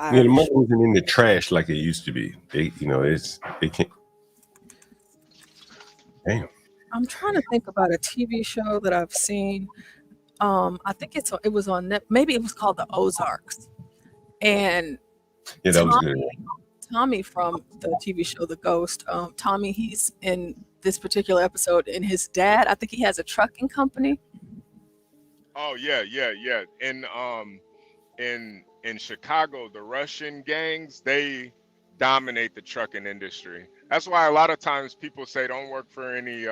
Yeah, the money isn't in the trash like it used to be. They can't. Damn. I'm trying to think about a TV show that I've seen. I think it was on net. Maybe it was called The Ozarks, and yeah, that was good. Tommy from the TV show The Ghost. Tommy, he's in this particular episode, and his dad, I think he has a trucking company. Oh yeah. In Chicago, the Russian gangs, they dominate the trucking industry. That's why a lot of times people say don't work for any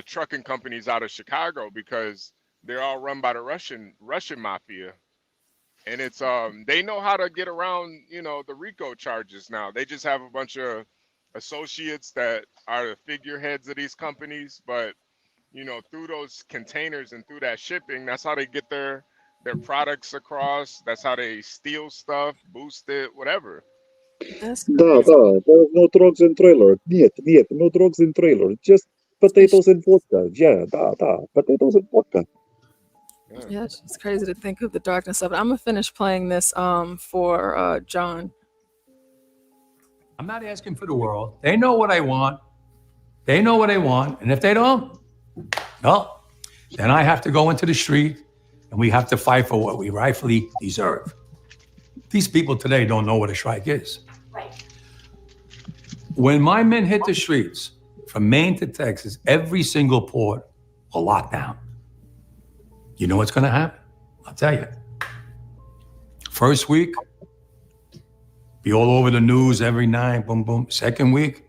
trucking companies out of Chicago, because they're all run by the Russian mafia. And it's they know how to get around, the RICO charges now. They just have a bunch of associates that are the figureheads of these companies, but through those containers and through that shipping, that's how they get their products across. That's how they steal stuff, boost it, whatever. There's no drugs in trailer. Нет, no drugs in trailer. Just potatoes and vodka. Yeah, potatoes and vodka. Yeah, it's crazy to think of the darkness of it. I'm gonna finish playing this for John. I'm not asking for the world. They know what I want. They know what I want. And if they don't, well, then I have to go into the street and we have to fight for what we rightfully deserve. These people today don't know what a strike is. Right. When my men hit the streets, from Maine to Texas, every single port will lock down. You know what's gonna happen? I'll tell you. First week, be all over the news every night, boom, boom. Second week,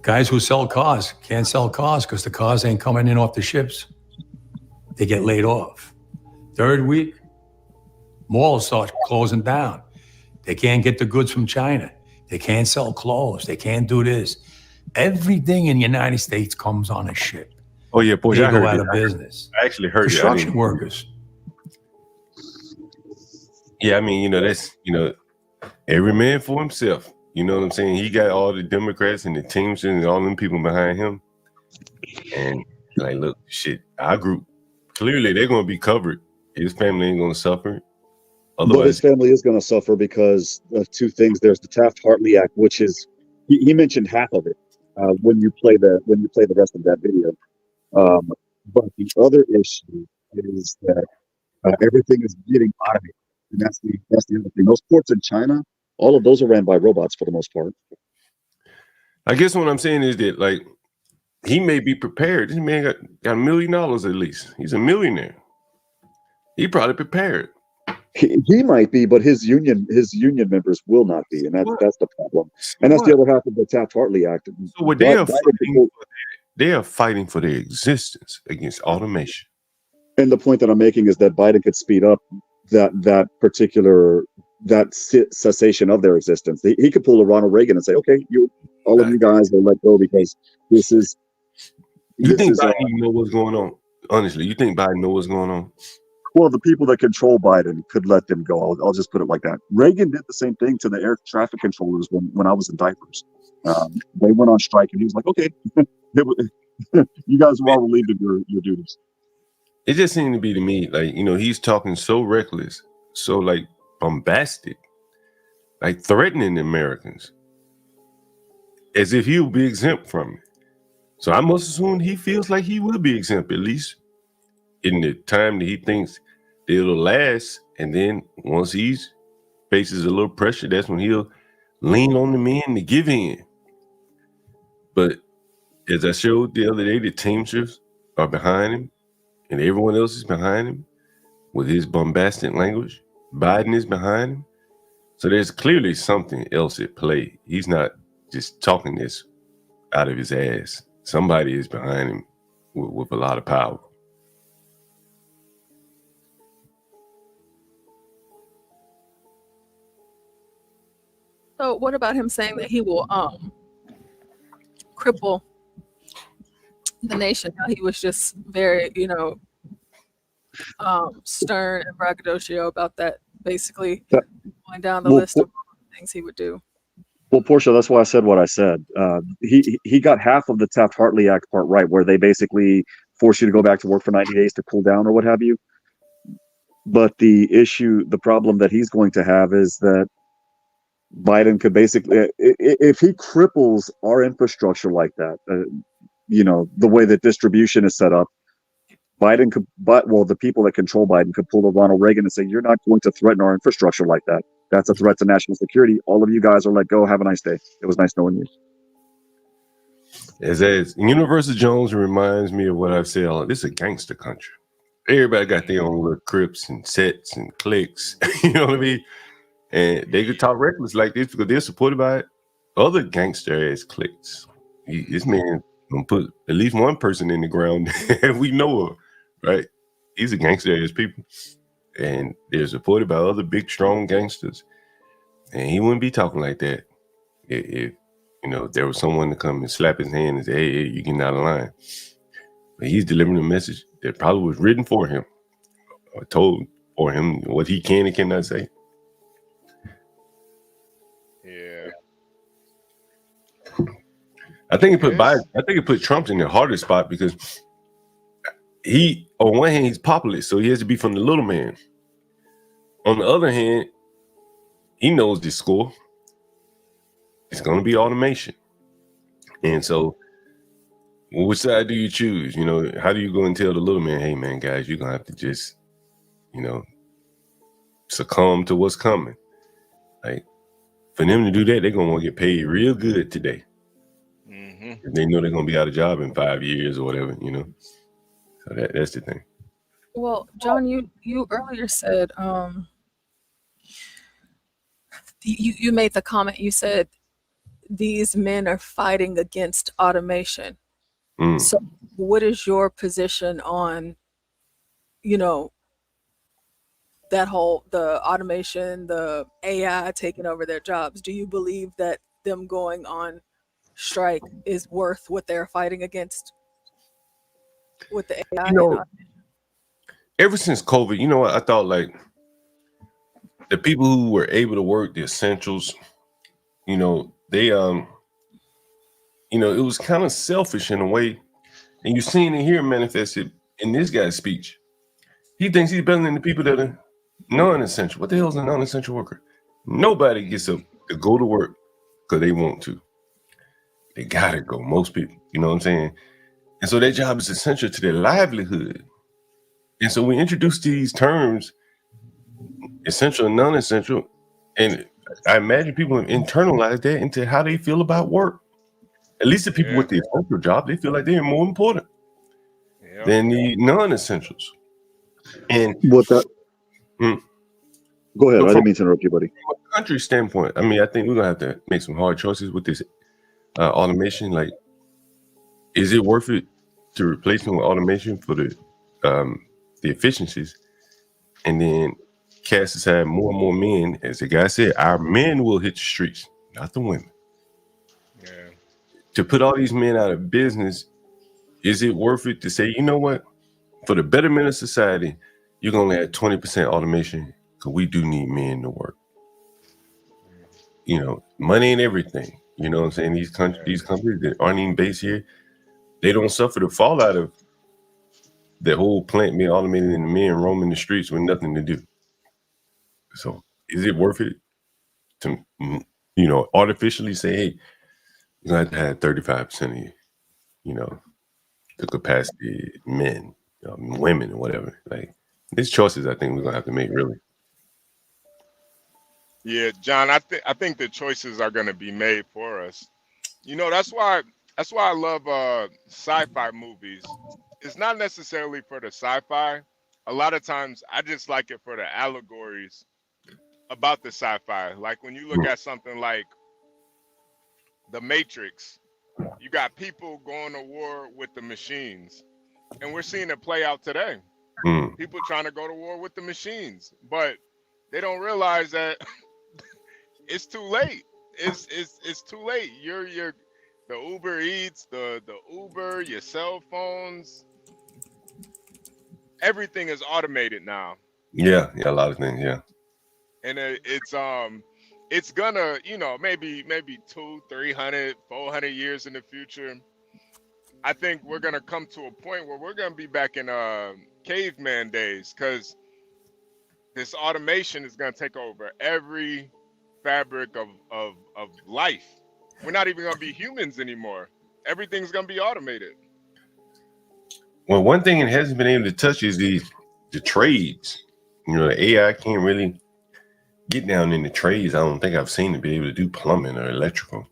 guys who sell cars can't sell cars because the cars ain't coming in off the ships. They get laid off. Third week, malls start closing down. They can't get the goods from China. They can't sell clothes. They can't do this. Everything in the United States comes on a ship. Oh yeah, boy, they I go heard out of business. I actually heard construction workers. Yeah, I mean, that's every man for himself. You know what I'm saying? He got all the Democrats and the Teamsters and all them people behind him. And like, look, shit, our group, clearly they're going to be covered. His family ain't going to suffer. But his family is going to suffer because of two things. There's the Taft-Hartley Act, which is he mentioned half of it when you play the rest of that video. But the other issue is that everything is getting automated, and that's the other thing. Those ports in China, all of those are ran by robots for the most part. I guess what I'm saying is that, like, he may be prepared. This man got $1 million at least. He's a millionaire. He probably prepared. He might be, but his union members will not be, and that's the problem. And that's the other half of the Taft-Hartley Act. So what they are fighting for their existence against automation. And the point that I'm making is that Biden could speed up that cessation of their existence. He could pull a Ronald Reagan and say, "Okay, all of you guys will let go because this is." You think Biden know what's going on? Honestly, you think Biden know what's going on? Well, the people that control Biden could let them go. I'll just put it like that. Reagan did the same thing to the air traffic controllers when I was in diapers. They went on strike, and he was like, "Okay, you guys are all relieved of your duties." It just seemed to be to me like he's talking so reckless, so like bombastic, like threatening the Americans, as if he'll be exempt from it. So I must assume he feels like he will be exempt, at least in the time that he thinks it'll last. And then once he faces a little pressure, that's when he'll lean on the men to give in. But as I showed the other day, the Teamsters are behind him and everyone else is behind him with his bombastic language. Biden is behind him. So there's clearly something else at play. He's not just talking this out of his ass. Somebody is behind him with a lot of power. So what about him saying that he will cripple the nation? How he was just very, stern and braggadocio about that, basically going down the list of things he would do. Well, Portia, that's why I said what I said. He got half of the Taft-Hartley Act part right, where they basically force you to go back to work for 90 days to cool down or what have you. But the problem that he's going to have is that Biden could basically, if he cripples our infrastructure like that, the way that distribution is set up, Biden could, the people that control Biden could pull a Ronald Reagan and say, you're not going to threaten our infrastructure like that. That's a threat to national security. All of you guys are let go. Have a nice day. It was nice knowing you. As Universal Jones reminds me of what I've said. This is a gangster country. Everybody got their own little crips and sets and cliques. You know what I mean? And they could talk reckless like this because they're supported by other gangster ass cliques. This man gonna put at least one person in the ground that we know of, right? These are gangster ass people. And they're supported by other big, strong gangsters. And he wouldn't be talking like that if there was someone to come and slap his hand and say, hey, you getting out of line. But he's delivering a message that probably was written for him or told for him what he can and cannot say. Yeah. I think it put Trump in the hardest spot because he, on one hand, he's populist, so he has to be from the little man. On the other hand, he knows the score. It's going to be automation. And so, which side do you choose? How do you go and tell the little man, hey, man, guys, you're going to have to just, succumb to what's coming. Like, for them to do that, they're going to want to get paid real good today. Mm-hmm. They know they're going to be out of job in 5 years or whatever, So that's the thing. Well, John, you earlier said you made the comment. You said these men are fighting against automation. So, what is your position on, that whole the automation, the AI taking over their jobs? Do you believe that them going on strike is worth what they're fighting against with the AI? Ever since COVID, I thought like the people who were able to work the essentials, they it was kind of selfish in a way. And you've seen it here manifested in this guy's speech. He thinks he's better than the people that are non-essential. What the hell is a non-essential worker? Nobody gets up to go to work because they want to. They gotta go, most people, you know what I'm saying? And so their job is essential to their livelihood. And so we introduce these terms, essential and non-essential, and I imagine people have internalized that into how they feel about work. At least the people with the essential job, they feel like they're more important than the non-essentials. And what that? Go ahead. I didn't mean to interrupt you, buddy. From a country standpoint, I think we're gonna have to make some hard choices with this automation. Like, is it worth it to replace them with automation for the efficiencies, and then cast aside more and more men? As the guy said, our men will hit the streets, not the women. Yeah. To put all these men out of business, is it worth it to say, you know what, for the betterment of society, you're gonna add 20% automation because we do need men to work. Money ain't everything. You know what I'm saying? These companies that aren't even based here, they don't suffer the fallout of the whole plant being automated and the men roaming the streets with nothing to do. So is it worth it to, artificially say, hey, you're gonna have to have 35% of the capacity men, women, or whatever. Like, there's choices I think we're gonna have to make, really. Yeah, John, I think the choices are gonna be made for us. That's why I love sci-fi movies. It's not necessarily for the sci-fi. A lot of times I just like it for the allegories about the sci-fi. Like when you look at something like The Matrix, you got people going to war with the machines, and we're seeing it play out today. People trying to go to war with the machines, but they don't realize that it's too late. It's too late. You're the Uber Eats, the Uber, your cell phones, everything is automated now. Yeah, a lot of things, yeah. And it's gonna, you know, maybe 200, 300, 400 years in the future, I think we're gonna come to a point where we're gonna be back in caveman days, because this automation is gonna take over every fabric of life. We're not even gonna be humans anymore. Everything's gonna be automated. Well, one thing it hasn't been able to touch is the trades. You know, the AI can't really get down in the trades. I don't think I've seen it be able to do plumbing or electrical.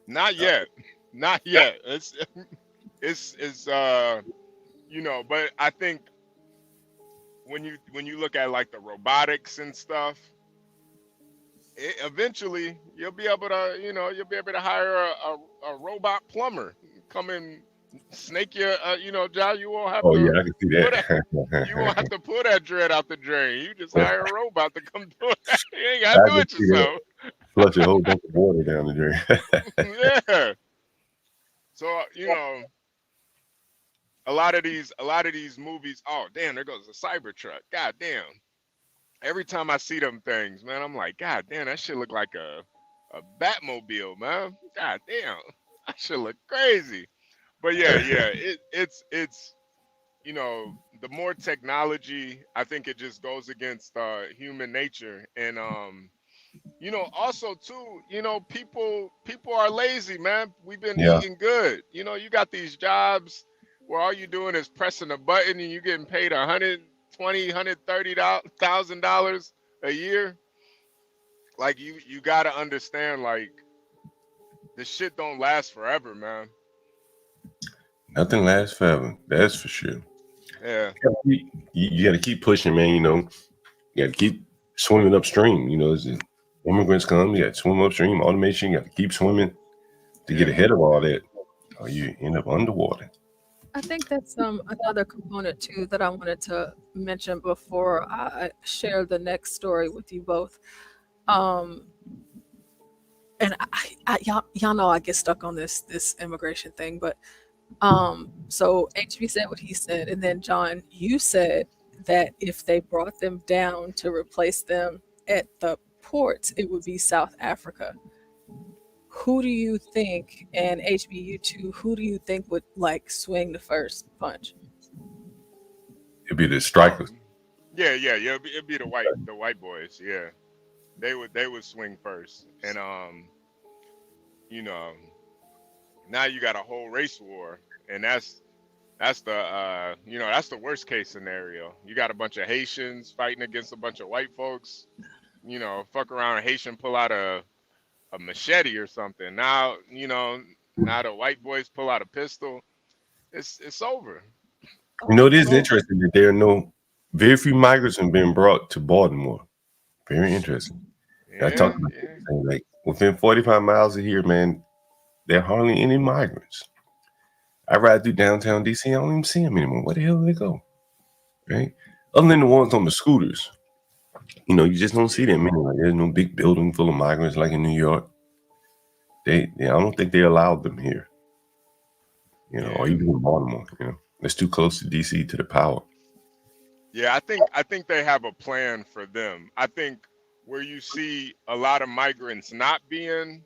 Not yet. It's you know, but I think when you look at like the robotics and stuff, eventually you'll be able to hire a robot plumber come in, snake your John, you won't have to. Oh yeah, I can see that. You won't have to pull that dread out the drain. You just hire a robot to come do it. You ain't gotta do it yourself. Flush a whole bunch of water down the drain. Yeah. So you know, a lot of these movies. Oh damn, there goes a Cybertruck. God damn. Every time I see them things, man, I'm like, God damn, that shit look like a Batmobile, man. God damn, that shit look crazy. But yeah, it's you know, the more technology, I think it just goes against human nature. And you know, also too, you know, people are lazy, man. We've been eating good. You know, you got these jobs where all you doing is pressing a button and you getting paid $130,000 a year. Like you gotta understand, like, this shit don't last forever, man. Nothing lasts forever. That's for sure. Yeah. You got to keep pushing, man. You know, you got to keep swimming upstream. You know, as the immigrants come, you got to swim upstream. Automation, you got to keep swimming to get ahead of all that, or you end up underwater. I think that's another component too that I wanted to mention before I share the next story with you both. And y'all know I get stuck on this immigration thing, but so HB said what he said, and then John, you said that if they brought them down to replace them at the ports, it would be South Africa. Who do you think, and HB, you too, who do you think would like swing the first punch? It'd be the strikers. Yeah. It'd be the white boys. Yeah, they would swing first, and you know, now you got a whole race war, and that's the you know, that's the worst case scenario. You got a bunch of Haitians fighting against a bunch of white folks. You know, fuck around, a Haitian pull out a machete or something. Now, you know, now the white boys pull out a pistol. It's over. You know, it is interesting that there are very few migrants have been brought to Baltimore. Very interesting. I talked about this thing, like within 45 miles of here, man, there are hardly any migrants. I ride through downtown DC, I don't even see them anymore. Where the hell do they go? Right? Other than the ones on the scooters. You know, you just don't see them anyway. There's no big building full of migrants like in New York. I don't think they allowed them here. You know, or even in Baltimore. You know, it's too close to DC to the power. Yeah, I think they have a plan for them. I think where you see a lot of migrants not being,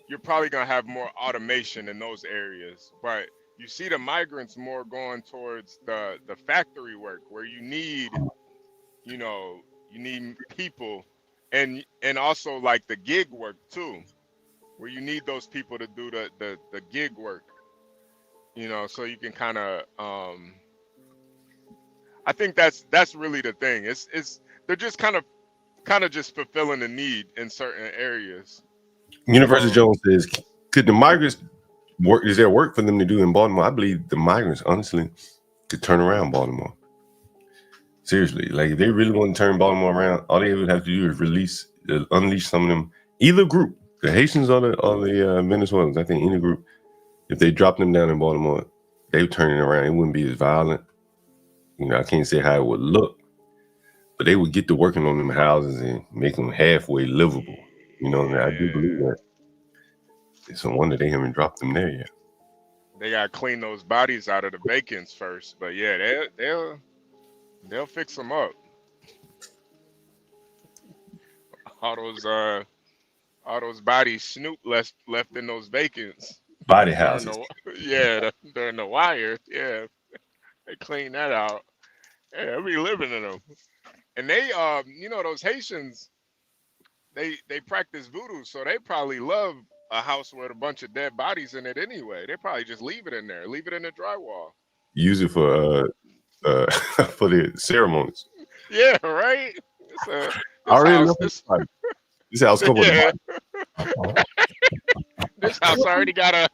you're probably gonna have more automation in those areas. But you see the migrants more going towards the factory work where you need, you know, you need people, and also like the gig work too, where you need those people to do the gig work, you know, so you can kind of I think that's really the thing. It's they're just kind of just fulfilling the need in certain areas. Universal Jones says, could the migrants work? Is there work for them to do in Baltimore? I believe the migrants honestly could turn around Baltimore. Seriously, like if they really want to turn Baltimore around, all they would have to do is unleash some of them, either group, the Haitians or the Venezuelans. I think any group, if they dropped them down in Baltimore, they would turn it around. It wouldn't be as violent. You know, I can't say how it would look, but they would get to working on them houses and make them halfway livable. You know, and I do believe that. It's a wonder they haven't dropped them there yet. They gotta clean those bodies out of the vacants first, but yeah, they'll fix them up. All those bodies Snoop left in those vacants. Body houses. During the wire. Yeah, they clean that out. Yeah, they'll be living in them. And they, those Haitians, they practice voodoo, so they probably love a house with a bunch of dead bodies in it anyway. They probably just leave it in there, leave it in the drywall. Use it for for the ceremonies. Yeah, right. This house couple of This house already got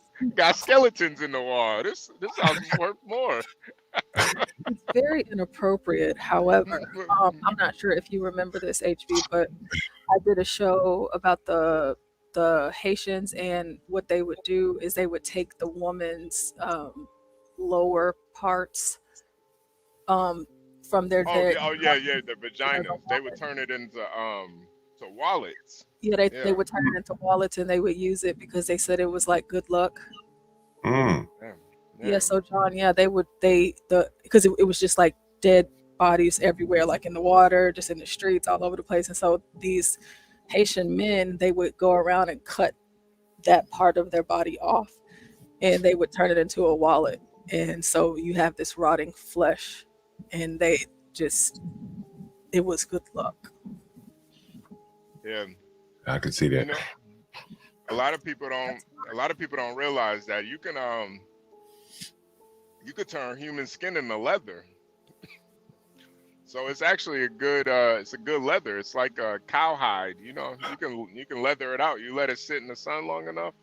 skeletons in the wall. This house is worth more. It's very inappropriate. However, I'm not sure if you remember this, HB, but I did a show about the Haitians, and what they would do is they would take the woman's lower parts from their dead. The vagina. They would turn it into to wallets. They would turn it into wallets, and they would use it because they said it was like good luck. Yeah, so John, because it was just like dead bodies everywhere, like in the water, just in the streets, all over the place. And so these Haitian men, they would go around and cut that part of their body off, and they would turn it into a wallet. And so you have this rotting flesh, and it was good luck. Yeah, I could see that. You know, a lot of people don't realize that you could turn human skin into leather. So it's actually a good leather. It's like a cowhide. You know, you can leather it out. You let it sit in the sun long enough.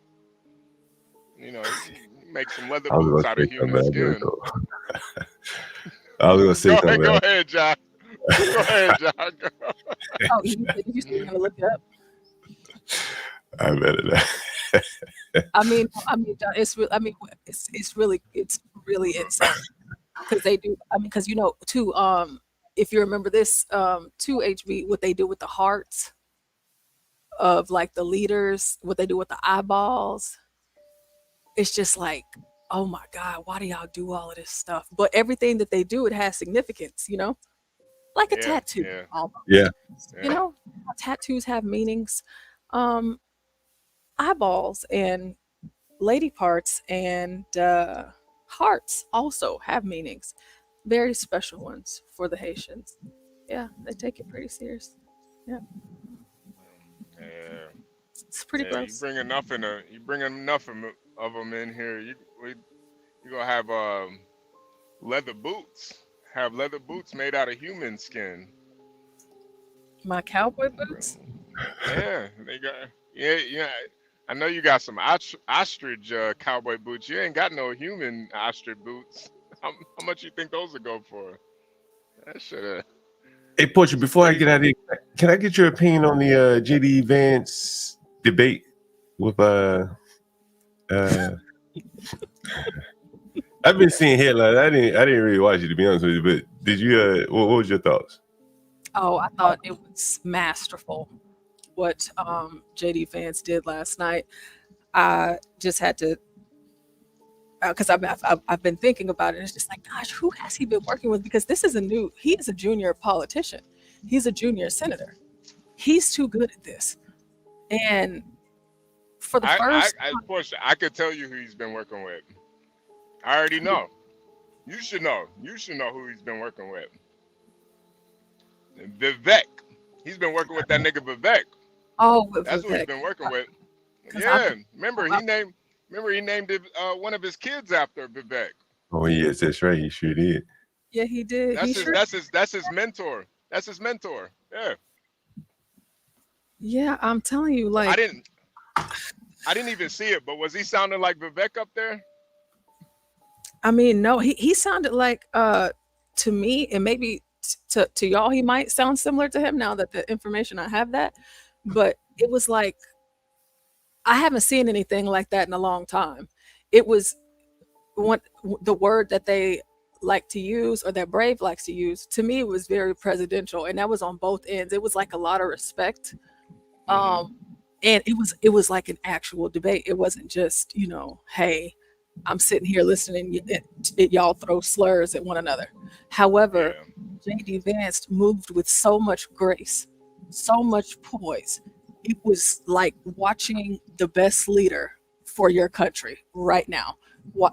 You know, you make some leather boots out of human skin. I was gonna say something. Go ahead, John. Go ahead, John. Oh, you still gonna look it up? I bet it. I mean, John, it's really insane because they do. I mean, because too. If you remember this, too, HB, what they do with the hearts of like the leaders, what they do with the eyeballs, it's just like, oh my God, why do y'all do all of this stuff? But everything that they do, it has significance, like a tattoo. Almost. Yeah. Tattoos have meanings. Eyeballs and lady parts and hearts also have meanings. Very special ones for the Haitians. Yeah, they take it pretty serious. Yeah. Yeah. It's pretty gross. You bring enough of them in here. You're gonna have leather boots. Have leather boots made out of human skin. My cowboy boots. Yeah, they got. Yeah. I know you got some ostrich cowboy boots. You ain't got no human ostrich boots. How much you think those would go for? That should. Hey, Portia, before I get out of here, can I get your opinion on the JD Vance debate with I've been seeing headlines. I didn't really watch it, to be honest with you, but did you? What was your thoughts? Oh, I thought it was masterful what JD Vance did last night. I just had to. Because I've been thinking about it, and it's just like, gosh, who has he been working with? Because he is a junior politician. He's a junior senator. He's too good at this. And for the Portia, I could tell you who he's been working with. I already know. You should know. You should know who he's been working with. Vivek. He's been working with that nigga Vivek. Oh, that's Vivek. Who he's been working with. Yeah, remember he named one of his kids after Vivek. Oh yes, that's right. He sure did. Yeah, he did. That's his mentor. That's his mentor. Yeah. Yeah, I'm telling you, like I didn't even see it, but was he sounding like Vivek up there? I mean, no, he sounded like to me, and maybe to y'all, he might sound similar to him now that the information I have that, but it was like, I haven't seen anything like that in a long time. It was the word that they like to use, or that Brave likes to use, to me, it was very presidential, and that was on both ends. It was like a lot of respect. And it was like an actual debate. It wasn't just, you know, hey, I'm sitting here listening, y'all throw slurs at one another. However, JD Vance moved with so much grace, so much poise. It was like watching the best leader for your country right now.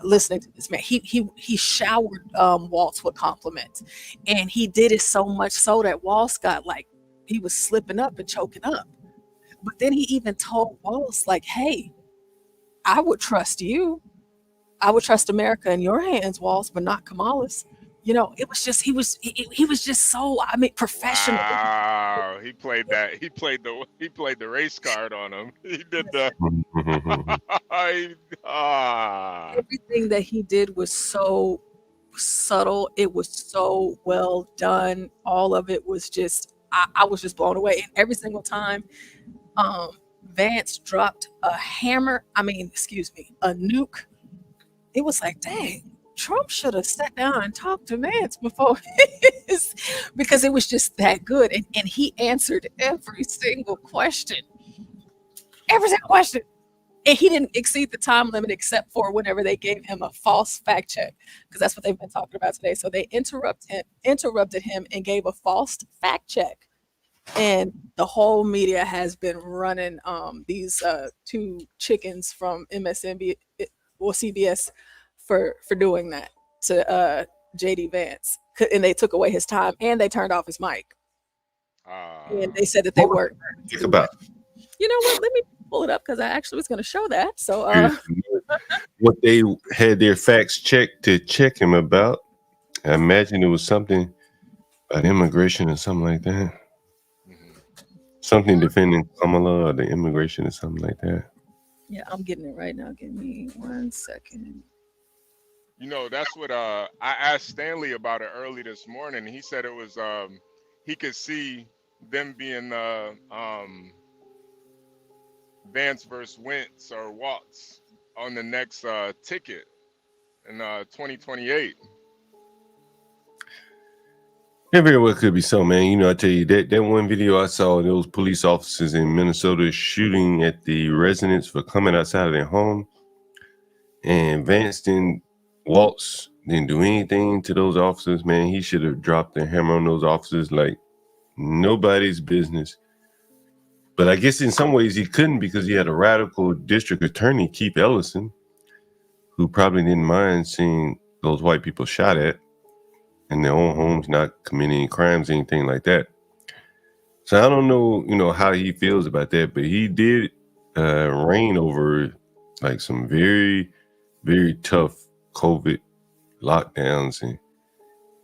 Listening to this man, he showered Waltz with compliments, and he did it so much so that Waltz got like, he was slipping up and choking up. But then he even told Waltz, like, hey, I would trust you. I would trust America in your hands, Waltz, but not Kamala's. You know, it was just, he was just so, I mean, professional. Wow, he played the race card on him. He did the everything that he did was so subtle. It was so well done. All of it was just, I was just blown away. And every single time Vance dropped a nuke, it was like, dang, Trump should have sat down and talked to Vance before his, because it was just that good. And he answered every single question. Every single question. And he didn't exceed the time limit except for whenever they gave him a false fact check, because that's what they've been talking about today. So they interrupted him and gave a false fact check. And the whole media has been running these two chickens from CBS for doing that to JD Vance, and they took away his time and they turned off his mic. And they said that they weren't. Think about. You know what? Let me pull it up because I actually was going to show that. So what they had their facts checked to check him about. I imagine it was something about immigration or something like that. Something defending Kamala or the immigration or something like that. Yeah, I'm getting it right now. Give me 1 second. You know, that's what I asked Stanley about it early this morning. He said it was he could see them being Vance versus Wentz or Waltz on the next ticket in 2028. It very well could be so, man. You know, I tell you that one video I saw, those police officers in Minnesota shooting at the residents for coming outside of their home, and Vance Waltz didn't do anything to those officers, man. He should have dropped the hammer on those officers like nobody's business. But I guess in some ways he couldn't, because he had a radical district attorney, Keith Ellison, who probably didn't mind seeing those white people shot at in their own homes, not committing any crimes, anything like that. So I don't know, you know, how he feels about that, but he did reign over like some very, very tough COVID lockdowns. And,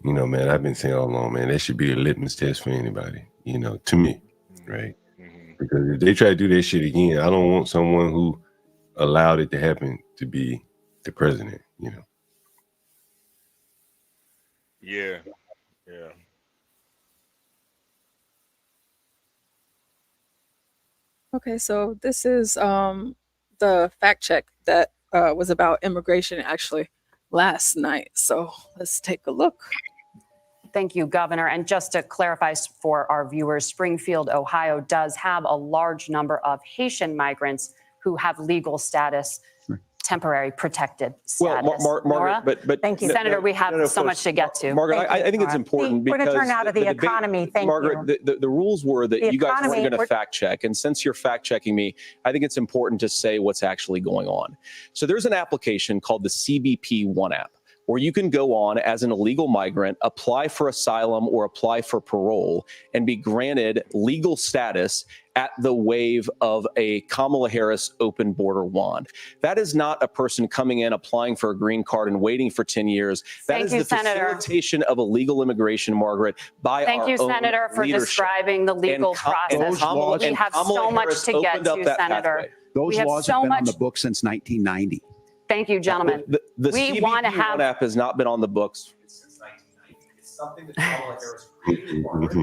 you know, man, I've been saying all along, man, that should be a litmus test for anybody, you know, to me, right? Because if they try to do that shit again, I don't want someone who allowed it to happen to be the president, you know. Yeah. Okay, so this is the fact check that was about immigration actually last night. So let's take a look. Thank you, Governor. And just to clarify for our viewers, Springfield, Ohio does have a large number of Haitian migrants who have legal status, temporary protected status. Well, Margaret, but thank you, Senator. We have so much to get to. Margaret, I think it's important because we're going to turn out of the economy. Thank Margaret, you. The rules were that you guys weren't going to fact check, and since you're fact checking me, I think it's important to say what's actually going on. So there's an application called the CBP One app, where you can go on as an illegal migrant, apply for asylum or apply for parole, and be granted legal status at the wave of a Kamala Harris open border wand. That is not a person coming in, applying for a green card and waiting for 10 years. That is the facilitation of illegal immigration, Margaret, by our own Thank you, Senator, for leadership. describing the legal process. We have so much to get to, Senator. Those laws have been on the books since 1990. Thank you, gentlemen. The we CBP want to have One app has not been on the books.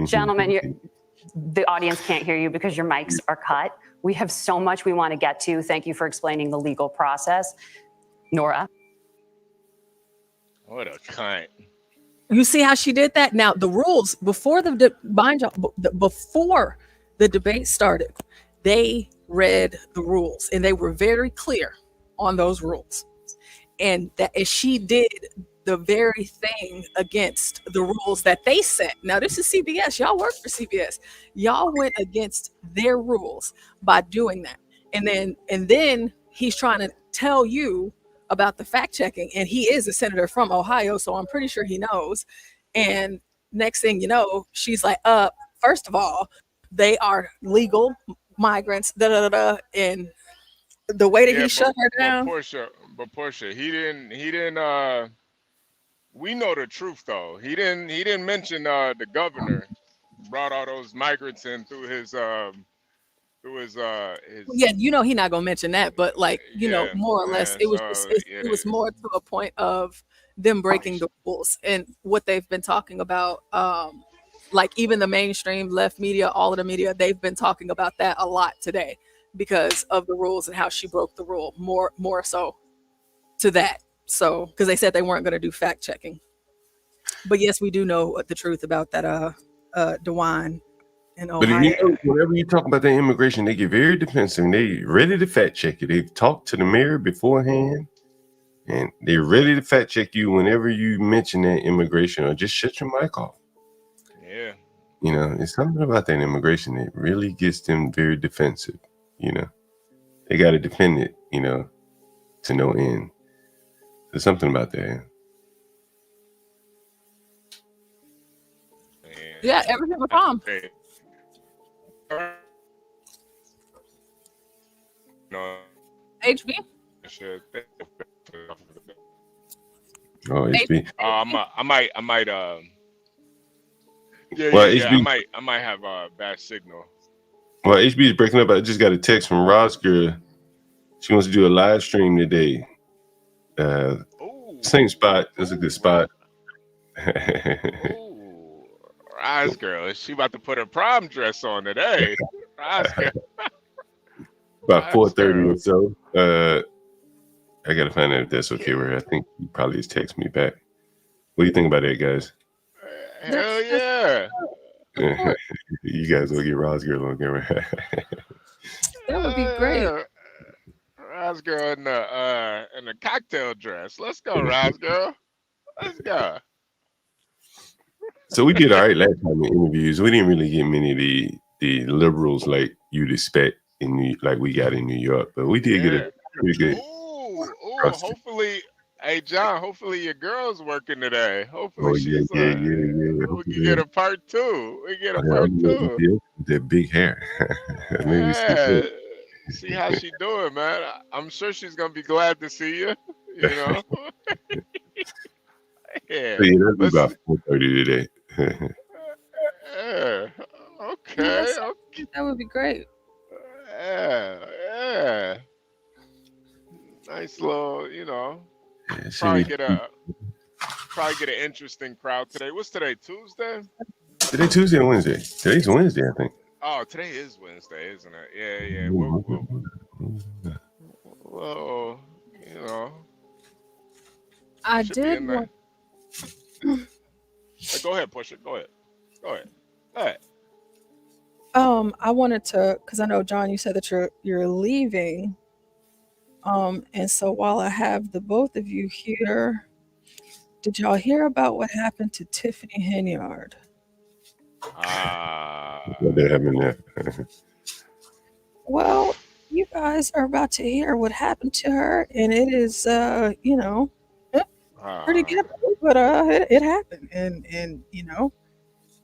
Gentlemen, the audience can't hear you because your mics are cut. We have so much we want to get to. Thank you for explaining the legal process. Nora? What a cunt. You see how she did that? Now, the rules, before before the debate started, they read the rules and they were very clear on those rules. And that she did the very thing against the rules that they set. Now, this is CBS. Y'all work for CBS. Y'all went against their rules by doing that. And then he's trying to tell you about the fact checking, and he is a senator from Ohio, so I'm pretty sure he knows. And next thing you know, she's like, first of all, they are legal migrants, and the way that he shut her down. But Portia, he didn't we know the truth though. He didn't mention the governor brought all those migrants in through his yeah, you know, he's not gonna mention that, but like, you know, more or less, it was it was more to a point of them breaking the rules and what they've been talking about. Like even the mainstream left media, all of the media, they've been talking about that a lot today because of the rules and how she broke the rule more so to that. So because they said they weren't going to do fact checking, but yes, we do know the truth about that DeWine in Ohio. But you know, whenever you talk about the immigration, they get very defensive and they ready to fact check it. They've talked to the mayor beforehand and they're ready to fact check you whenever you mention that immigration or just shut your mic off. Yeah. You know, it's something about that immigration that really gets them very defensive. You know, they got to defend it, you know, to no end. There's something about that. Yeah, everything was calm. No. HB? Oh, HB. I might yeah, Well, yeah, HB, I might have a bad signal. well, HB is breaking up. I just got a text from Rosger. She wants to do a live stream today. Same spot. That's a good spot. Rise girl, she about to put her prom dress on today. Rise girl. About 4:30 or so. I gotta find out if that's okay with her. I think he probably just text me back. What do you think about that, guys? Hell yeah. You guys will get Roz girl on camera. That would be great. Rise girl in a cocktail dress. Let's go, Rise girl. Let's go. So we did all right last time in interviews. We didn't really get many of the liberals like you'd expect like we got in New York, but we did get a pretty good. Hopefully, hey John. Hopefully your girl's working today. Hopefully she's. Yeah. We can get a part two. We get a part two. Yeah, that big hair. Yeah. See how she doing, man. I'm sure she's gonna be glad to see you. You know. Yeah. So yeah, that'll be about 4:30 today. Yeah. Okay. Yes, Okay. that would be great. Yeah. Nice little, you know. Yeah, Probably get an interesting crowd today. What's today? Tuesday? Today Tuesday or Wednesday? Today's Wednesday, I think. Oh, today is Wednesday, isn't it? Yeah. Well, you know. I did want. Go ahead, push it. Go ahead. I wanted to, because I know John, you said that you're leaving. And so while I have the both of you here, did y'all hear about what happened to Tiffany Henyard? What happened there? Well, you guys are about to hear what happened to her, and it is, you know, pretty good, but it happened, and you know,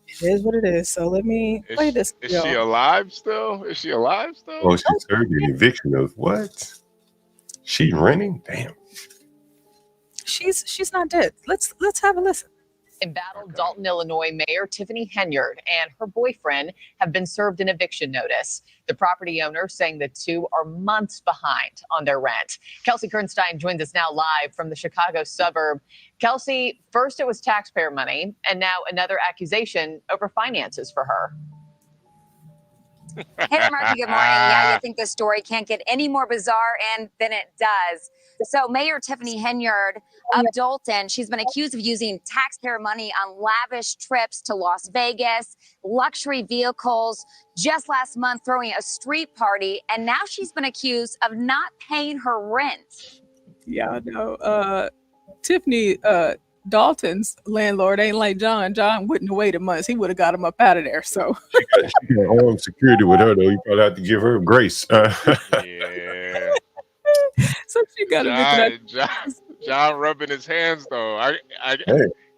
it is what it is. So let me play this. Is she alive still? Oh, she served an eviction of what? She running? Damn. She's not dead. Let's have a listen. Embattled Dalton, Illinois Mayor Tiffany Henyard and her boyfriend have been served an eviction notice. The property owner saying the two are months behind on their rent. Kelsey Kernstein joins us now live from the Chicago suburb. Kelsey, first it was taxpayer money, and now another accusation over finances for her. Hey there, Marky. Good morning. Yeah, you think the story can't get any more bizarre, and then it does. So Mayor Tiffany Henyard of Dalton, she's been accused of using taxpayer money on lavish trips to Las Vegas, luxury vehicles, just last month throwing a street party, and now she's been accused of not paying her rent. Yeah, I know. Tiffany Dalton's landlord ain't like John. John wouldn't have waited months. He would have got him up out of there. So she got armed security with her, though. You probably have to give her grace. Yeah. So she got John rubbing his hands though.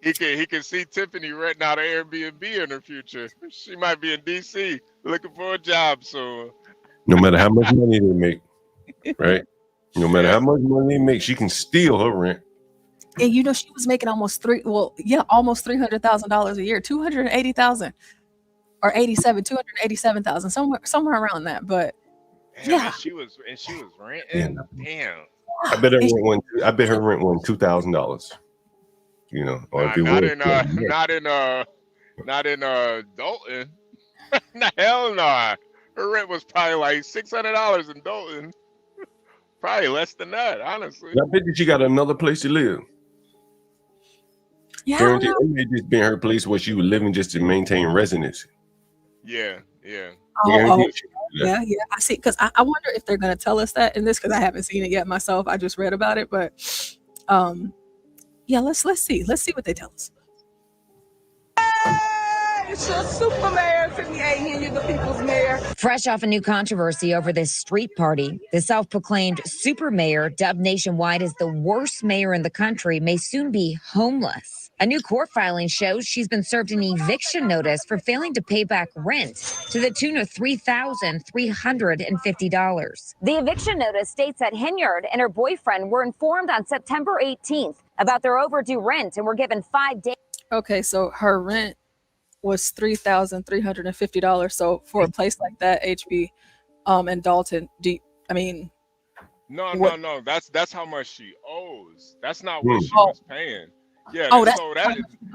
He can see Tiffany renting out an Airbnb in her future. She might be in DC looking for a job. So no matter how much money they make, right? No matter how much money they make, she can steal her rent. And you know, she was making almost $300,000 a year, 280,000 or 287,000, somewhere around that. But yeah, she was renting. Damn. I bet her rent won $2,000. You know, or if it not in Dalton. Hell no. Her rent was probably like $600 in Dalton. Probably less than that, honestly. I bet that she got another place to live. Yeah, guaranteed it may just be her place where she was living just to maintain residency. Yeah. Yeah. I see. Because I wonder if they're going to tell us that in this, because I haven't seen it yet myself. I just read about it, but yeah, let's see. Let's see what they tell us. It's your super mayor, Tiffany Henyard, the people's mayor. Fresh off a new controversy over this street party, the self-proclaimed super mayor, dubbed nationwide as the worst mayor in the country, may soon be homeless. A new court filing shows she's been served an eviction notice for failing to pay back rent to the tune of $3,350. The eviction notice states that Henyard and her boyfriend were informed on September 18th about their overdue rent and were given 5 days. Okay, so her rent was $3,350. So for a place like that, HB, and Dalton, No. That's how much she owes. That's not what she was paying. Yeah. That's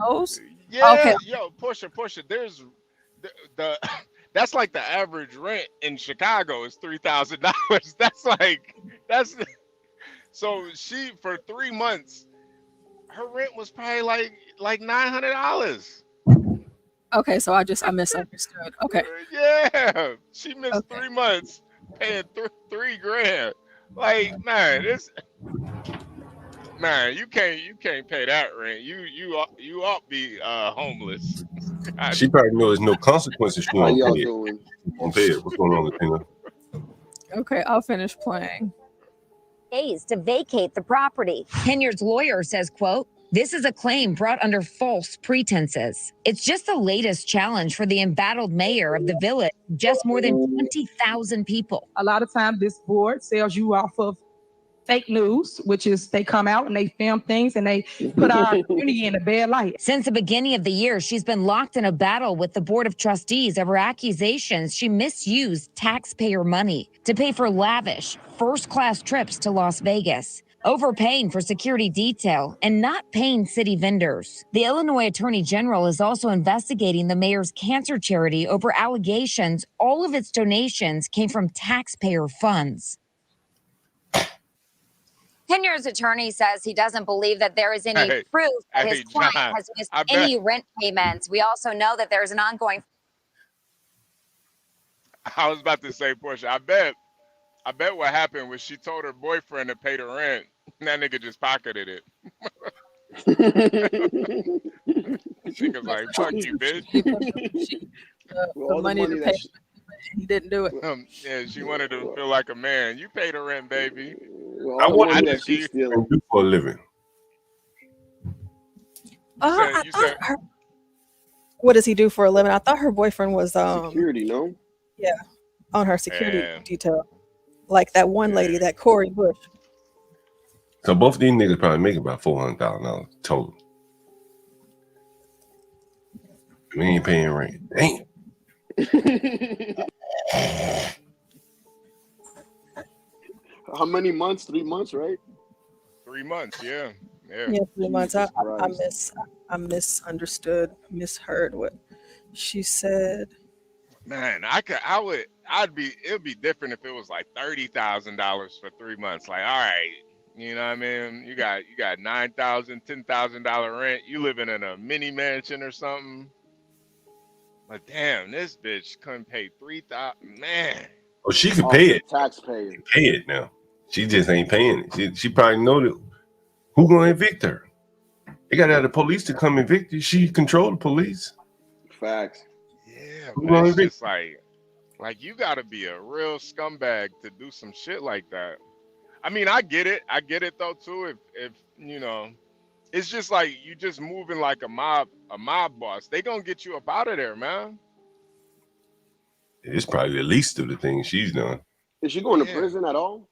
owes. Yeah. Okay. Yo, Portia. There's the that's like the average rent in Chicago is $3,000. So she for 3 months, her rent was probably like $900. Okay, so I misunderstood. Okay. Yeah, she missed 3 months paying $3,000. Like, man, you can't pay that rent. You ought to be homeless. She probably knows there's no consequences. She won't pay it. What's going on with Tina? Okay, I'll finish playing. Days to vacate the property. Henyard's lawyer says, quote, "This is a claim brought under false pretenses. It's just the latest challenge for the embattled mayor of the village, just more than 20,000 people." A lot of times this board sells you off of fake news, which is they come out and they film things and they put our community in a bad light. Since the beginning of the year, she's been locked in a battle with the board of trustees over accusations she misused taxpayer money to pay for lavish, first-class trips to Las Vegas, overpaying for security detail, and not paying city vendors. The Illinois Attorney General is also investigating the mayor's cancer charity over allegations all of its donations came from taxpayer funds. Henyard's attorney says he doesn't believe that there is any proof that his client has missed any rent payments. We also know that there's an ongoing. I was about to say, Portia, I bet what happened was she told her boyfriend to pay the rent. And that nigga just pocketed it. Nigga's like, fuck you, bitch. The money to pay. He didn't do it. Yeah, she wanted to feel like a man. You pay the rent, baby. I want to see do for a living. What does he do for a living? I thought her boyfriend was security. No. Yeah, on her security detail, like that one lady, that Corey Bush. So both of these niggas probably make about $400,000 total. We ain't paying rent. Damn. How many months? 3 months, right? 3 months, yeah. Yeah, 3 months. I misunderstood, misheard what she said. Man, it'd be different if it was like $30,000 for 3 months. Like, all right, you know what I mean? You got $9,000, $10,000 rent. You living in a mini mansion or something. But damn, this bitch couldn't pay $3,000. Man. Oh, she could pay it. Taxpayer. Pay it now. She just ain't paying it. She probably know that who gonna evict her. They got to have the police to come evict you. She control the police. Facts. Yeah, but it's just like you gotta be a real scumbag to do some shit like that. I mean, I get it though too. If you know, it's just like you just moving like a mob boss. They gonna get you up out of there, man. It's probably the least of the things she's done. Is she going to prison at all?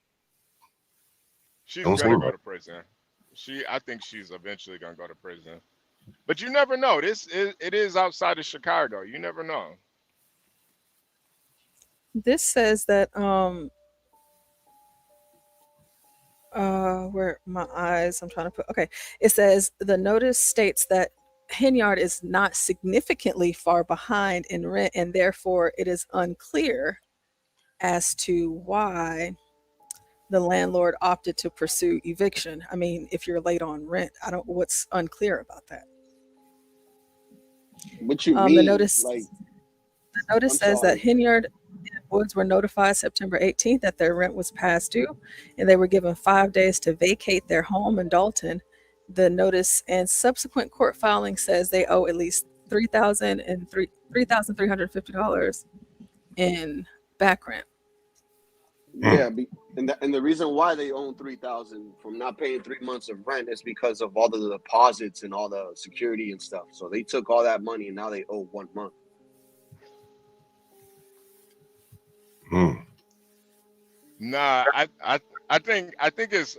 She's gonna go to prison. I think she's eventually gonna go to prison. But you never know. It is outside of Chicago. You never know. This says that where my eyes I'm trying to put, okay, it says the notice states that Henyard is not significantly far behind in rent, and therefore it is unclear as to why the landlord opted to pursue eviction. I mean, if you're late on rent, what's unclear about that? What you mean? The notice says that Henyard and Woods were notified September 18th that their rent was past due, and they were given 5 days to vacate their home in Dalton. The notice and subsequent court filing says they owe at least $3,350 in back rent. Yeah, and the reason why they own $3,000 from not paying 3 months of rent is because of all the deposits and all the security and stuff. So they took all that money and now they owe 1 month. Nah, I think it's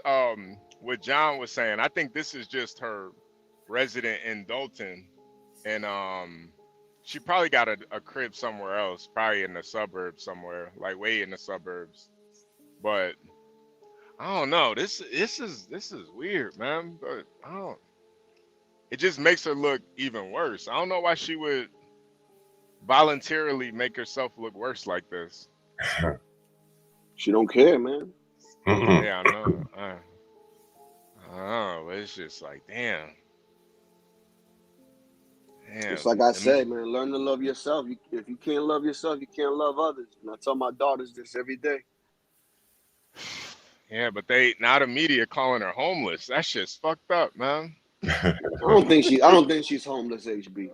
what John was saying. I think this is just her resident in Dalton, and she probably got a crib somewhere else, probably in the suburbs somewhere, like way in the suburbs. But I don't know. This is weird, man. But it just makes her look even worse. I don't know why she would voluntarily make herself look worse like this. She don't care, man. Yeah, I know. But it's just like, damn. It's like I said, man, learn to love yourself. If you can't love yourself, you can't love others. And I tell my daughters this every day. Yeah, but now the media calling her homeless. That shit's fucked up, man. I don't think she's homeless, HB.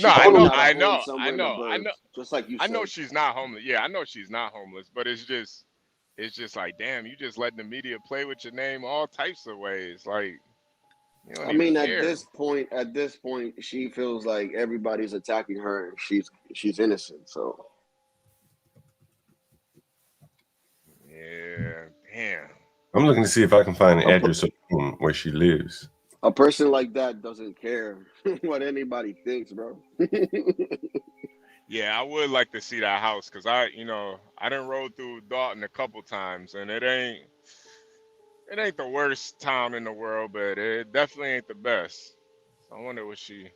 No, I know. Just like you said. I know she's not homeless. Yeah, I know she's not homeless, but it's just like, damn, you just letting the media play with your name all types of ways. Like, you don't even care. At this point, she feels like everybody's attacking her and she's innocent. So yeah, damn. I'm looking to see if I can find an address of where she lives. A person like that doesn't care what anybody thinks, bro. Yeah, I would like to see that house because I done rode through Dalton a couple times and it ain't the worst town in the world, but it definitely ain't the best. So I wonder what she.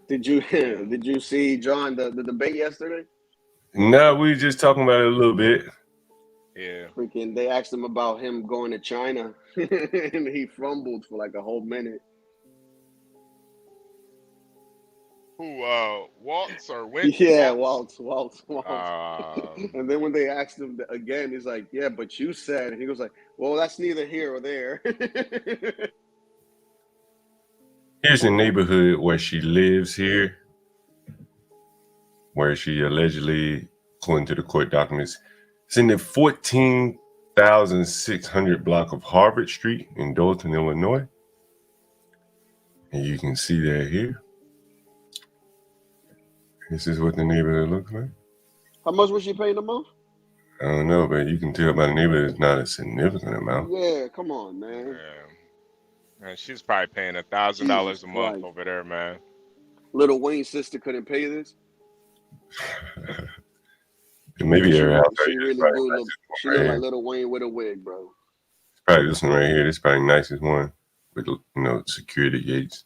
Did you see, John, the debate yesterday? No, we were just talking about it a little bit. Yeah. Freaking, they asked him about him going to China, and he fumbled for like a whole minute. Who, Waltz or Wentz? Yeah, Waltz. And then when they asked him again, he's like, "Yeah, but you said," and he was like, "Well, that's neither here or there." Here's the neighborhood where she lives here, where she allegedly, according to the court documents, it's in the 14,600 block of Harvard Street in Dalton, Illinois. And you can see that here. This is what the neighborhood looks like. How much was she paying a month? I don't know, but you can tell by the neighborhood it's not a significant amount. Yeah, come on, man. Man, she's probably paying $1,000 a month over there, man. Little Wayne's sister couldn't pay this. Maybe She her house really do look. She look like Little Wayne with a wig, bro. Probably this one right here. This is probably the nicest one with security gates.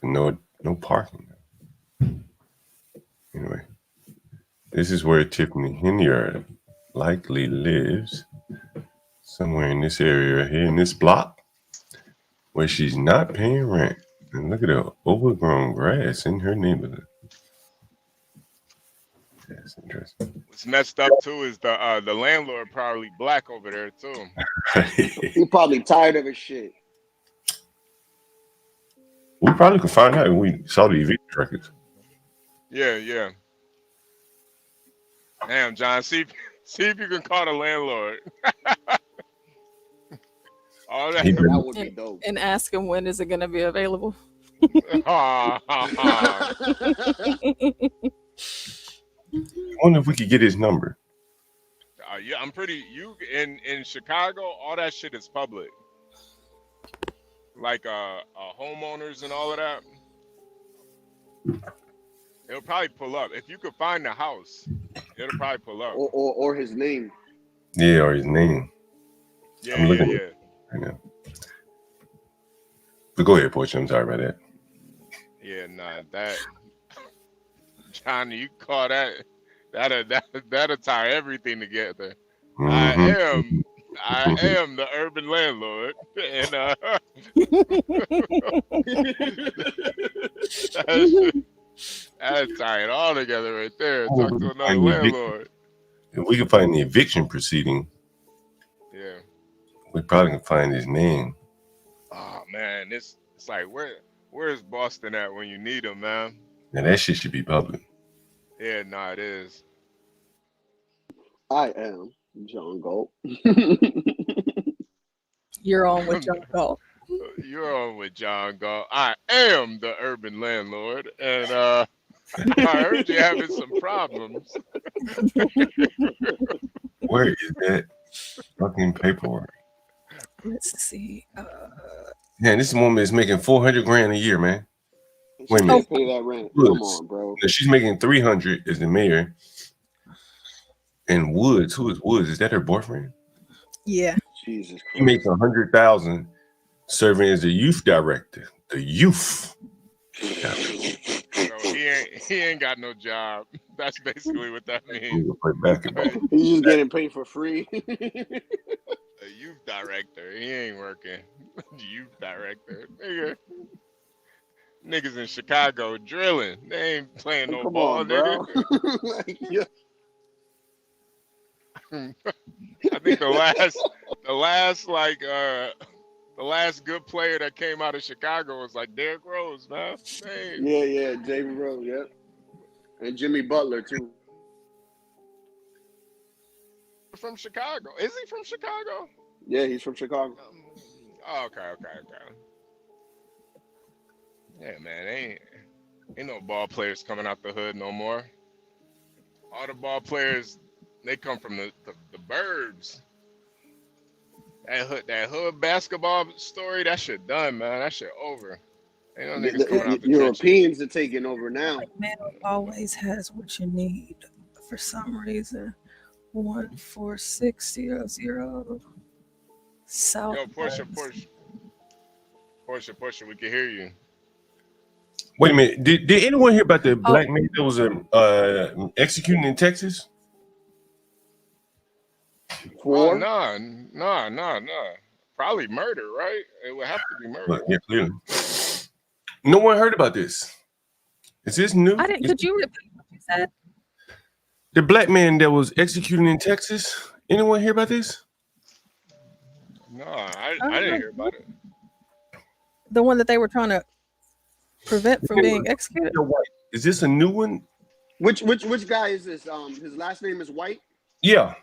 No parking. Anyway, this is where Tiffany Henyard likely lives, somewhere in this area right here in this block, where she's not paying rent. And look at the overgrown grass in her neighborhood. That's interesting. What's messed up too is the landlord probably black over there too. He probably tired of his shit. We probably could find out when we saw the Evicted records. Yeah. Damn, John, see if you can call the landlord. All that would be dope. And ask him when is it going to be available. I wonder if we could get his number. Yeah, I'm pretty. In Chicago, all that shit is public. Like homeowners and all of that. It'll probably pull up if you could find the house. It'll probably pull up. Or his name. Yeah, or his name. Yeah, I'm looking yeah. right now. But go ahead, Portia. I'm sorry about that. Yeah, nah, that Johnny, you call that'll tie everything together. Mm-hmm. I am the urban landlord, and that's tie it all together right there. Talk to another landlord. If we can find the eviction proceeding, yeah, we probably can find his name. Oh man, it's like where's Boston at when you need him, man? And that shit should be public. Yeah, nah, it is. I am John Galt. You're on with John Galt. You're on with John Galt. I am the urban landlord, and I heard you having some problems. Where is that fucking paperwork? Let's see. Man, this woman is making $400,000 a year, man. Wait a minute. Pay that rent. Woods. Come on, bro. No, she's making $300,000 as the mayor. And Woods, who is Woods? Is that her boyfriend? Yeah. Jesus Christ. He makes $100,000 serving as the youth director. The youth. So he ain't got no job. That's basically what that means. Play basketball. He's just getting paid for free. A youth director. He ain't working. Youth director. Niggas in Chicago drilling. They ain't playing no ball, nigga. Yeah. I think the last good player that came out of Chicago was like Derrick Rose, man. Hey. Yeah, Jamie Rose, yep. And Jimmy Butler too. From Chicago. Is he from Chicago? Yeah, he's from Chicago. Okay. Yeah, man, ain't no ball players coming out the hood no more. All the ball players, they come from the burbs. That hood basketball story, that shit done, man. That shit over. Ain't no niggas coming out the Europeans are taking over now. Man always has what you need for some reason. 14600 South. Yo, Portia, we can hear you. Wait a minute. Did anyone hear about the black man that was executed in Texas? Oh, no. Probably murder, right? It would have to be murder. Yeah, clearly. No one heard about this. Is this new? I didn't. Could you repeat what you said? The black man that was executed in Texas. Anyone hear about this? No, I didn't hear about it. The one that they were trying to prevent from being executed. Is this a new one? Which guy is this? His last name is White. Yeah.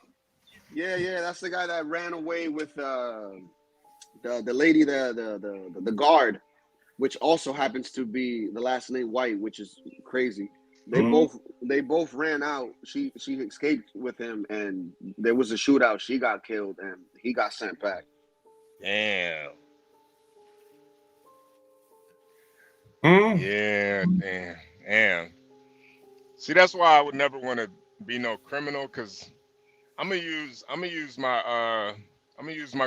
Yeah. That's the guy that ran away with the lady, the guard, which also happens to be the last name White, which is crazy. They both ran out. She escaped with him, and there was a shootout. She got killed, and he got sent back. Damn. Yeah, damn. See, that's why I would never want to be no criminal, cause I'm gonna use my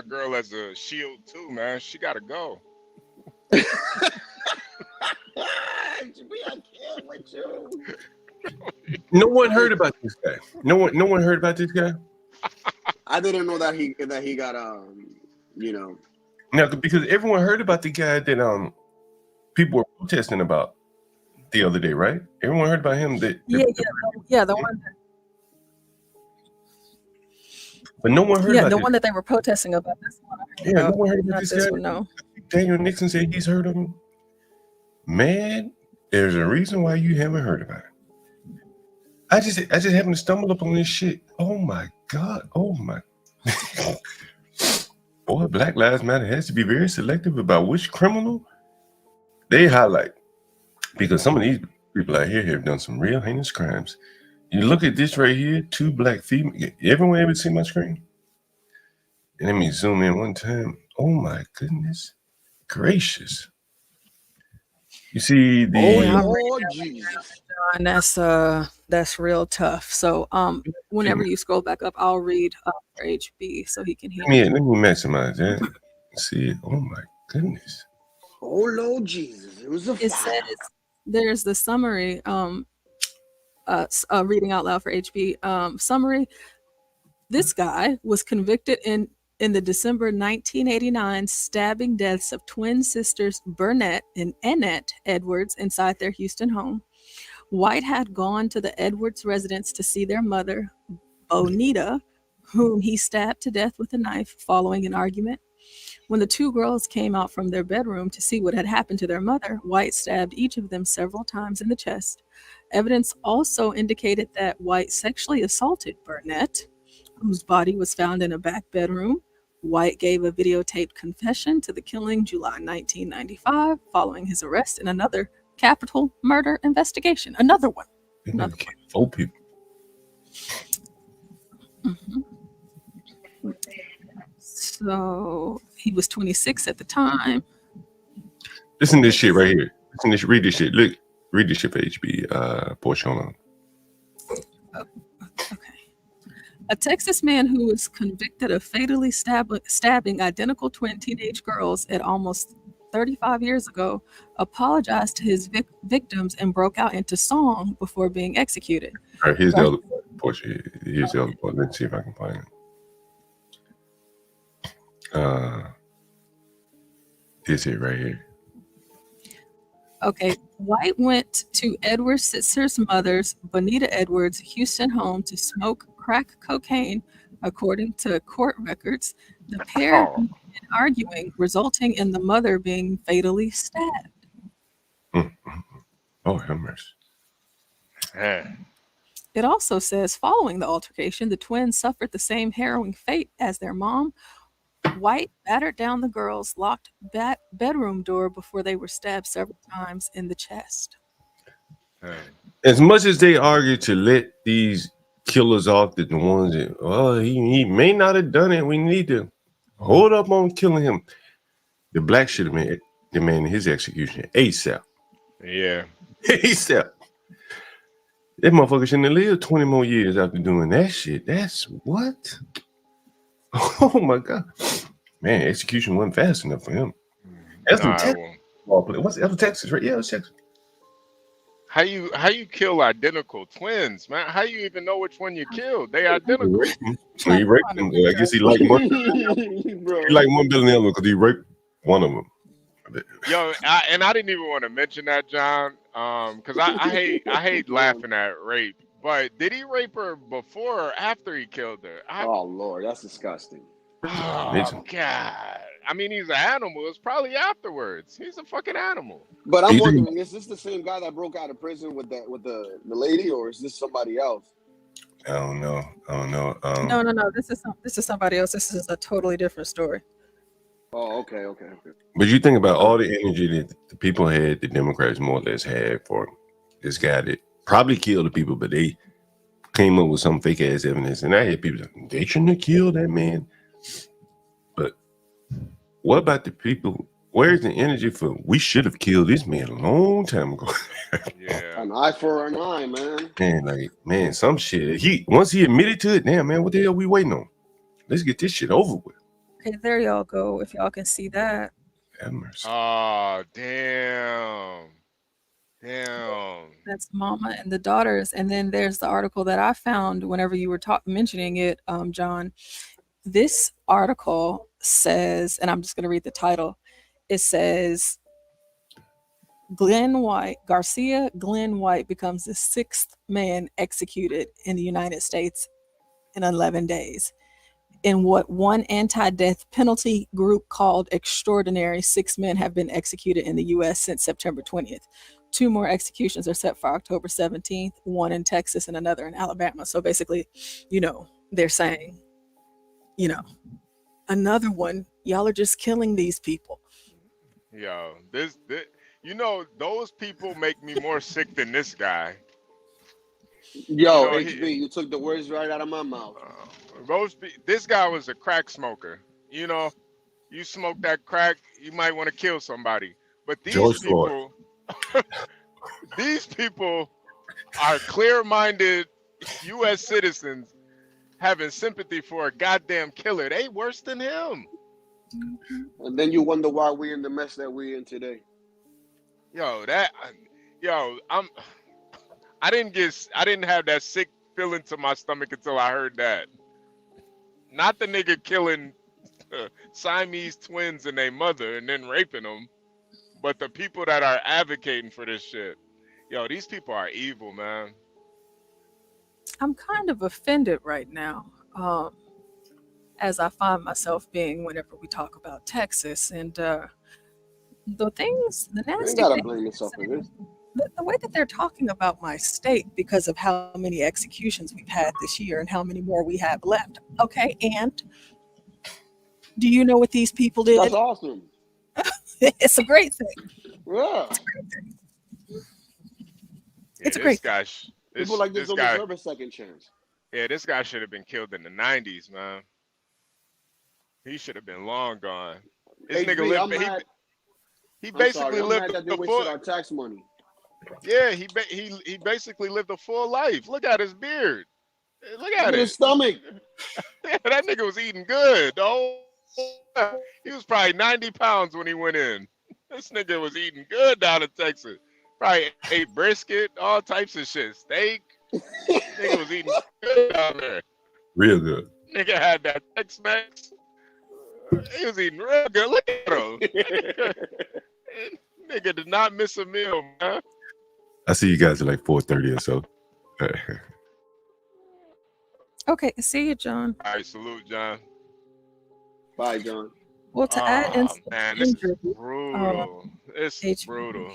girl as a shield too, man. She gotta go. We are here with you. No one heard about this guy. No one heard about this guy. I didn't know that he got you know. No, because everyone heard about the guy that people were protesting about the other day, right? Everyone heard about him. The one. But no one heard about the this. one that they were protesting about. This one. No one heard about this guy. One, no. Daniel Nixon said he's heard of him. Man, there's a reason why you haven't heard about it. I just happened to stumble upon this shit. Oh my God. Oh my. Boy, Black Lives Matter has to be very selective about which criminal they highlight, because some of these people out here have done some real heinous crimes. You look at this right here, 2 black females. Everyone ever see my screen? And let me zoom in one time. Oh my goodness gracious. You see the Jesus. And that's real tough. So whenever you scroll back up, I'll read for HB so he can hear. Let me maximize that. See, oh my goodness. Oh Lord Jesus. It was a It says there's the summary, reading out loud for HB. Summary. This guy was convicted in the December 1989 stabbing deaths of twin sisters Burnett and Annette Edwards inside their Houston home. White had gone to the Edwards residence to see their mother, Bonita, whom he stabbed to death with a knife following an argument. When the 2 girls came out from their bedroom to see what had happened to their mother, White stabbed each of them several times in the chest. Evidence also indicated that White sexually assaulted Burnett, whose body was found in a back bedroom. White gave a videotaped confession to the killing July 1995 following his arrest in another capital murder investigation. Another one. 4 people. So he was 26 at the time. Listen to this shit right here. Read this shit. Look, read this shit for HB. Portion on. A Texas man who was convicted of fatally stabbing identical twin teenage girls at almost 35 years ago apologized to his victims and broke out into song before being executed. All right, here's the other portion. Here's the other part. Let's see if I can find it. This it right here. Okay, White went to Edward's sister's mother's, Bonita Edwards' Houston home to smoke crack cocaine, according to court records. The pair began arguing, resulting in the mother being fatally stabbed. Oh, have mercy. It also says, following the altercation, the twins suffered the same harrowing fate as their mom. White battered down the girls' locked bedroom door before they were stabbed several times in the chest. As much as they argue to let these killers off, the ones that, he may not have done it, we need to hold up on killing him. The black should have demanded his execution ASAP. Yeah. ASAP. That motherfucker shouldn't have lived 20 more years after doing that shit. That's what? Oh my God. Man, execution wasn't fast enough for him. That's Texas, Texas, right? Yeah, it was Texas. How you kill identical twins, man? How you even know which one you killed? They identical. He raped them. I guess he liked one. He liked one better than the other because he raped one of them. Yo, I didn't even want to mention that, John, because I hate laughing at rape. But did he rape her before or after he killed her? Oh Lord, that's disgusting. Oh God! I mean, he's an animal. It's probably afterwards. He's a fucking animal. But I'm wondering, is this the same guy that broke out of prison with the lady, or is this somebody else? I don't know. No. This is somebody else. This is a totally different story. Oh, okay. But you think about all the energy that the people had, the Democrats more or less had for this guy that probably killed the people, but they came up with some fake ass evidence. And I had people like, they shouldn't have killed that man. But what about the people? where's the energy for? We should have killed this man a long time ago. Yeah. An eye for an eye, man. Man, like, man, some shit. Once he admitted to it, damn, man, what the hell we waiting on? Let's get this shit over with. Okay, there y'all go. If y'all can see that. Have mercy. Oh, damn. Damn. That's mama and the daughters. And then there's the article that I found whenever you were mentioning it, John. This article says, and I'm just going to read the title. It says, Garcia Glenn White becomes the 6th man executed in the United States in 11 days. In what one anti-death penalty group called extraordinary, 6 men have been executed in the U.S. since September 20th. 2 more executions are set for October 17th, one in Texas and another in Alabama. So basically, they're saying, another one, y'all are just killing these people. Yo, this those people make me more sick than this guy. Yo, HB, you took the words right out of my mouth. This guy was a crack smoker. You smoke that crack, you might want to kill somebody. But these people, these people are clear-minded U.S. citizens having sympathy for a goddamn killer. They worse than him. And then you wonder why we're in the mess that we're in today. I didn't have that sick feeling to my stomach until I heard that. Not the nigga killing Siamese twins and their mother and then raping them, but the people that are advocating for this shit. Yo, these people are evil, man. I'm kind of offended right now, as I find myself being whenever we talk about Texas and the nasty gotta things. blame yourself for this. The way that they're talking about my state because of how many executions we've had this year and how many more we have left. Okay, and do you know what these people did? That's awesome. It's a great thing. Yeah. It's a great guy. People like this don't deserve a second chance. Yeah, this guy should have been killed in the 90s, man. He should have been long gone. This nigga lived. He basically lived that they wasted our tax money. Yeah, he basically lived a full life. Look at his beard. Look at his stomach. Yeah, that nigga was eating good. He was probably 90 pounds when he went in. This nigga was eating good down in Texas. Probably ate brisket, all types of shit. Steak. Nigga was eating good down there. Real good. Nigga had that Tex-Mex. He was eating real good. Look at him. Nigga did not miss a meal, man. I see you guys at like 4:30 or so. Okay, see you, John. All right, salute, John. Bye, John. Well, to add insult man, to this is injury, brutal. It's brutal.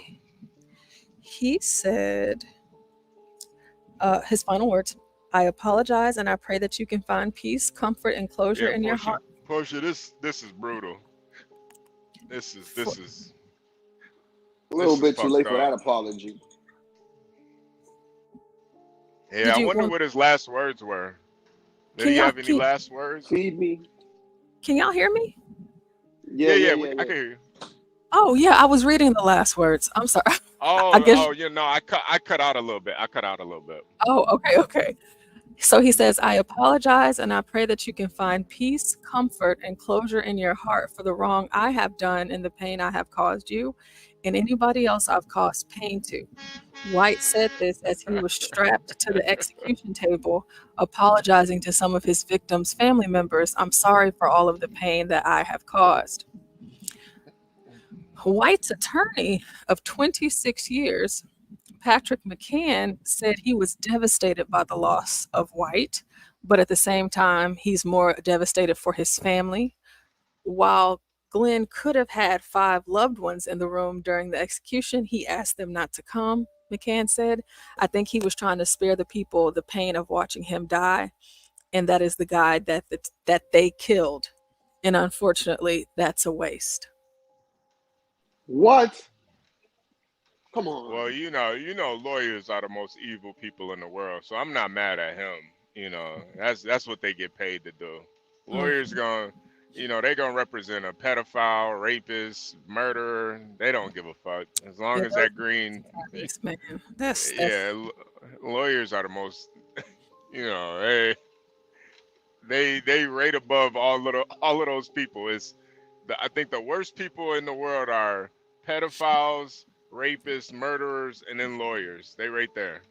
He said, his final words, I apologize and I pray that you can find peace, comfort, and closure in your heart. Portia, this is brutal. This is a little bit too late for that apology. Yeah, I wonder what his last words were. Did he have any last words? Feed me. Can y'all hear me? Yeah, I can hear you. Oh yeah, I was reading the last words. I'm sorry. I cut out a little bit. Oh, okay. So he says, I apologize and I pray that you can find peace, comfort, and closure in your heart for the wrong I have done and the pain I have caused you and anybody else I've caused pain to. White said this as he was strapped to the execution table, apologizing to some of his victims' family members. I'm sorry for all of the pain that I have caused. White's attorney of 26 years, Patrick McCann, said he was devastated by the loss of White, but at the same time, he's more devastated for his family. While Glenn could have had 5 loved ones in the room during the execution, he asked them not to come, McCann said. I think he was trying to spare the people the pain of watching him die, and that is the guy that they killed. And unfortunately, that's a waste. What? Come on. Well, you know, lawyers are the most evil people in the world, so I'm not mad at him. You know, that's what they get paid to do. Lawyers gonna you know, they're gonna represent a pedophile, rapist, murderer. They don't give a fuck as long as that green. Man, that's Yeah, lawyers are the most. You know, they rate above all of those people. I think the worst people in the world are pedophiles, rapists, murderers, and then lawyers. They right there.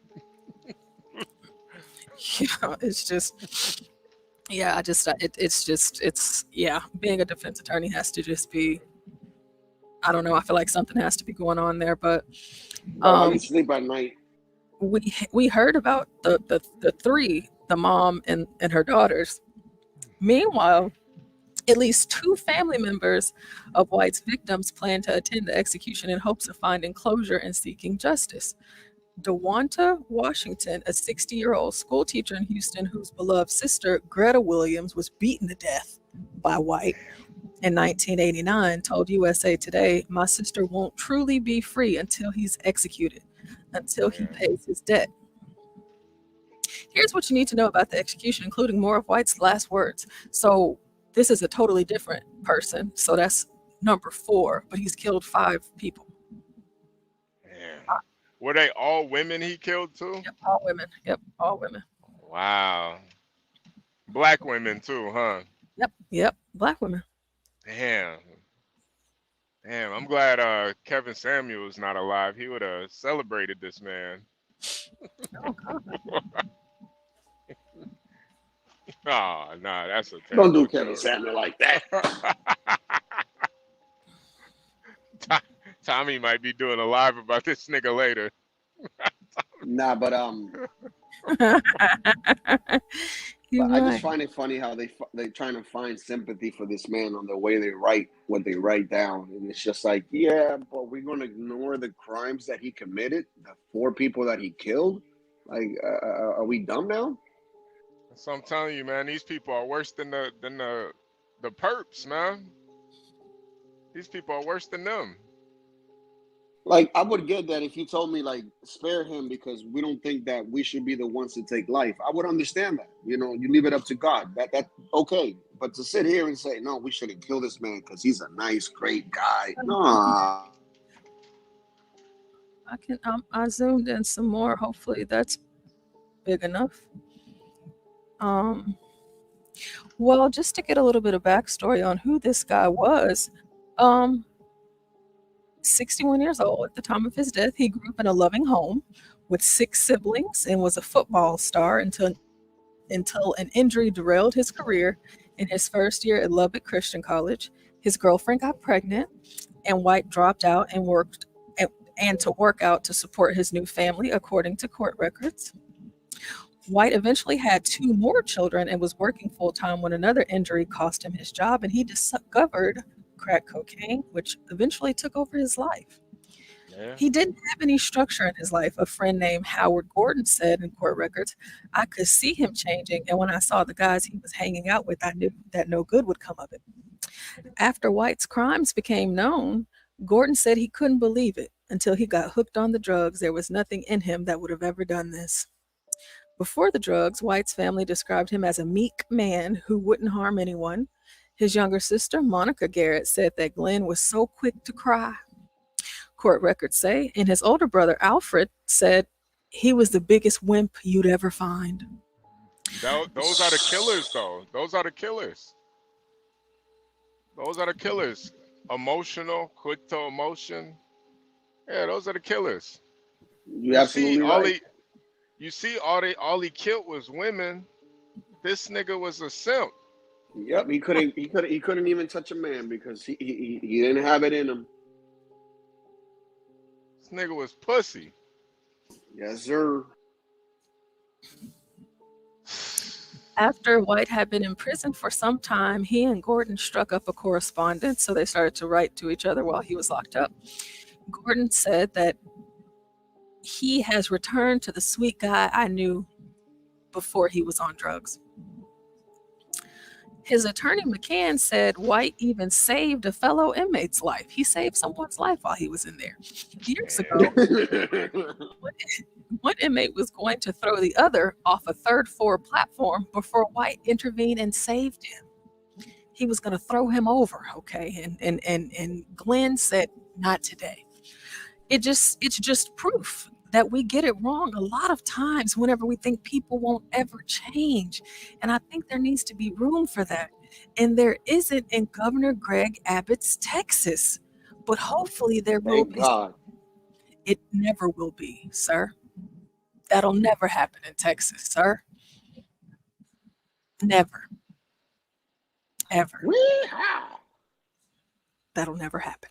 Yeah, it's just, yeah, it's yeah. Being a defense attorney has to just be, I don't know. I feel like something has to be going on there, but How you sleep at night? we heard about the three, the mom and her daughters. Meanwhile, at least 2 family members of White's victims plan to attend the execution in hopes of finding closure and seeking justice. DeWanta Washington, a 60-year-old school teacher in Houston whose beloved sister, Greta Williams, was beaten to death by White in 1989, told USA Today, "My sister won't truly be free until he's executed, until he pays his debt." Here's what you need to know about the execution, including more of White's last words. So this is a totally different person. So that's number 4, but he's killed 5 people. Were they all women he killed too? Yep, all women. Yep, all women. Wow. Black women too, huh? Yep, black women. Damn. I'm glad Kevin Samuel's not alive. He would have celebrated this man. Oh, God. Oh, nah, that's a Don't do terrible Kevin story. Samuel like that. Tommy might be doing a live about this nigga later. Nah, but You're I just right. find it funny how they trying to find sympathy for this man on the way they write what they write down, and it's just like, yeah, but we're gonna ignore the crimes that he committed, the 4 people that he killed. Like, are we dumb now? So I'm telling you, man, these people are worse than the perps, man. These people are worse than them. Like, I would get that if you told me, like, spare him because we don't think that we should be the ones to take life. I would understand that. You know, you leave it up to God. That okay. But to sit here and say, no, we shouldn't kill this man because he's a nice, great guy. Nah. I zoomed in some more. Hopefully that's big enough. Well, just to get a little bit of backstory on who this guy was, 61 years old at the time of his death. He grew up in a loving home with 6 siblings and was a football star until an injury derailed his career in his first year at Lubbock Christian College. His girlfriend got pregnant, and White dropped out and worked to support his new family, according to court records. White eventually had 2 more children and was working full-time when another injury cost him his job, and he discovered crack cocaine, which eventually took over his life. Yeah. He didn't have any structure in his life. A friend named Howard Gordon said in court records, "I could see him changing, and when I saw the guys he was hanging out with, I knew that no good would come of it." After White's crimes became known, Gordon said he couldn't believe it until he got hooked on the drugs. There was nothing in him that would have ever done this. Before the drugs, White's family described him as a meek man who wouldn't harm anyone. His younger sister, Monica Garrett, said that Glenn was so quick to cry. Court records say, and his older brother, Alfred, said he was the biggest wimp you'd ever find. Those are the killers, though. Those are the killers. Those are the killers. Emotional, quick to emotion. Yeah, those are the killers. You're absolutely right. You see, all he killed was women. This nigga was a simp. Yep, he couldn't even touch a man because he didn't have it in him. This nigga was pussy. Yes, sir. After White had been in prison for some time, he and Gordon struck up a correspondence, so they started to write to each other while he was locked up. Gordon said that he has returned to the sweet guy I knew before he was on drugs. His attorney, McCann, said White even saved a fellow inmate's life. He saved someone's life while he was in there. Years ago, one inmate was going to throw the other off a 3rd-floor platform before White intervened and saved him. he was going to throw him over. Okay. And Glenn said, not today. It's just proof that we get it wrong a lot of times whenever we think people won't ever change. And I think there needs to be room for that. And there isn't in Governor Greg Abbott's Texas. But hopefully there will be. It never will be, sir. That'll never happen in Texas, sir. Never. Ever. That'll never happen.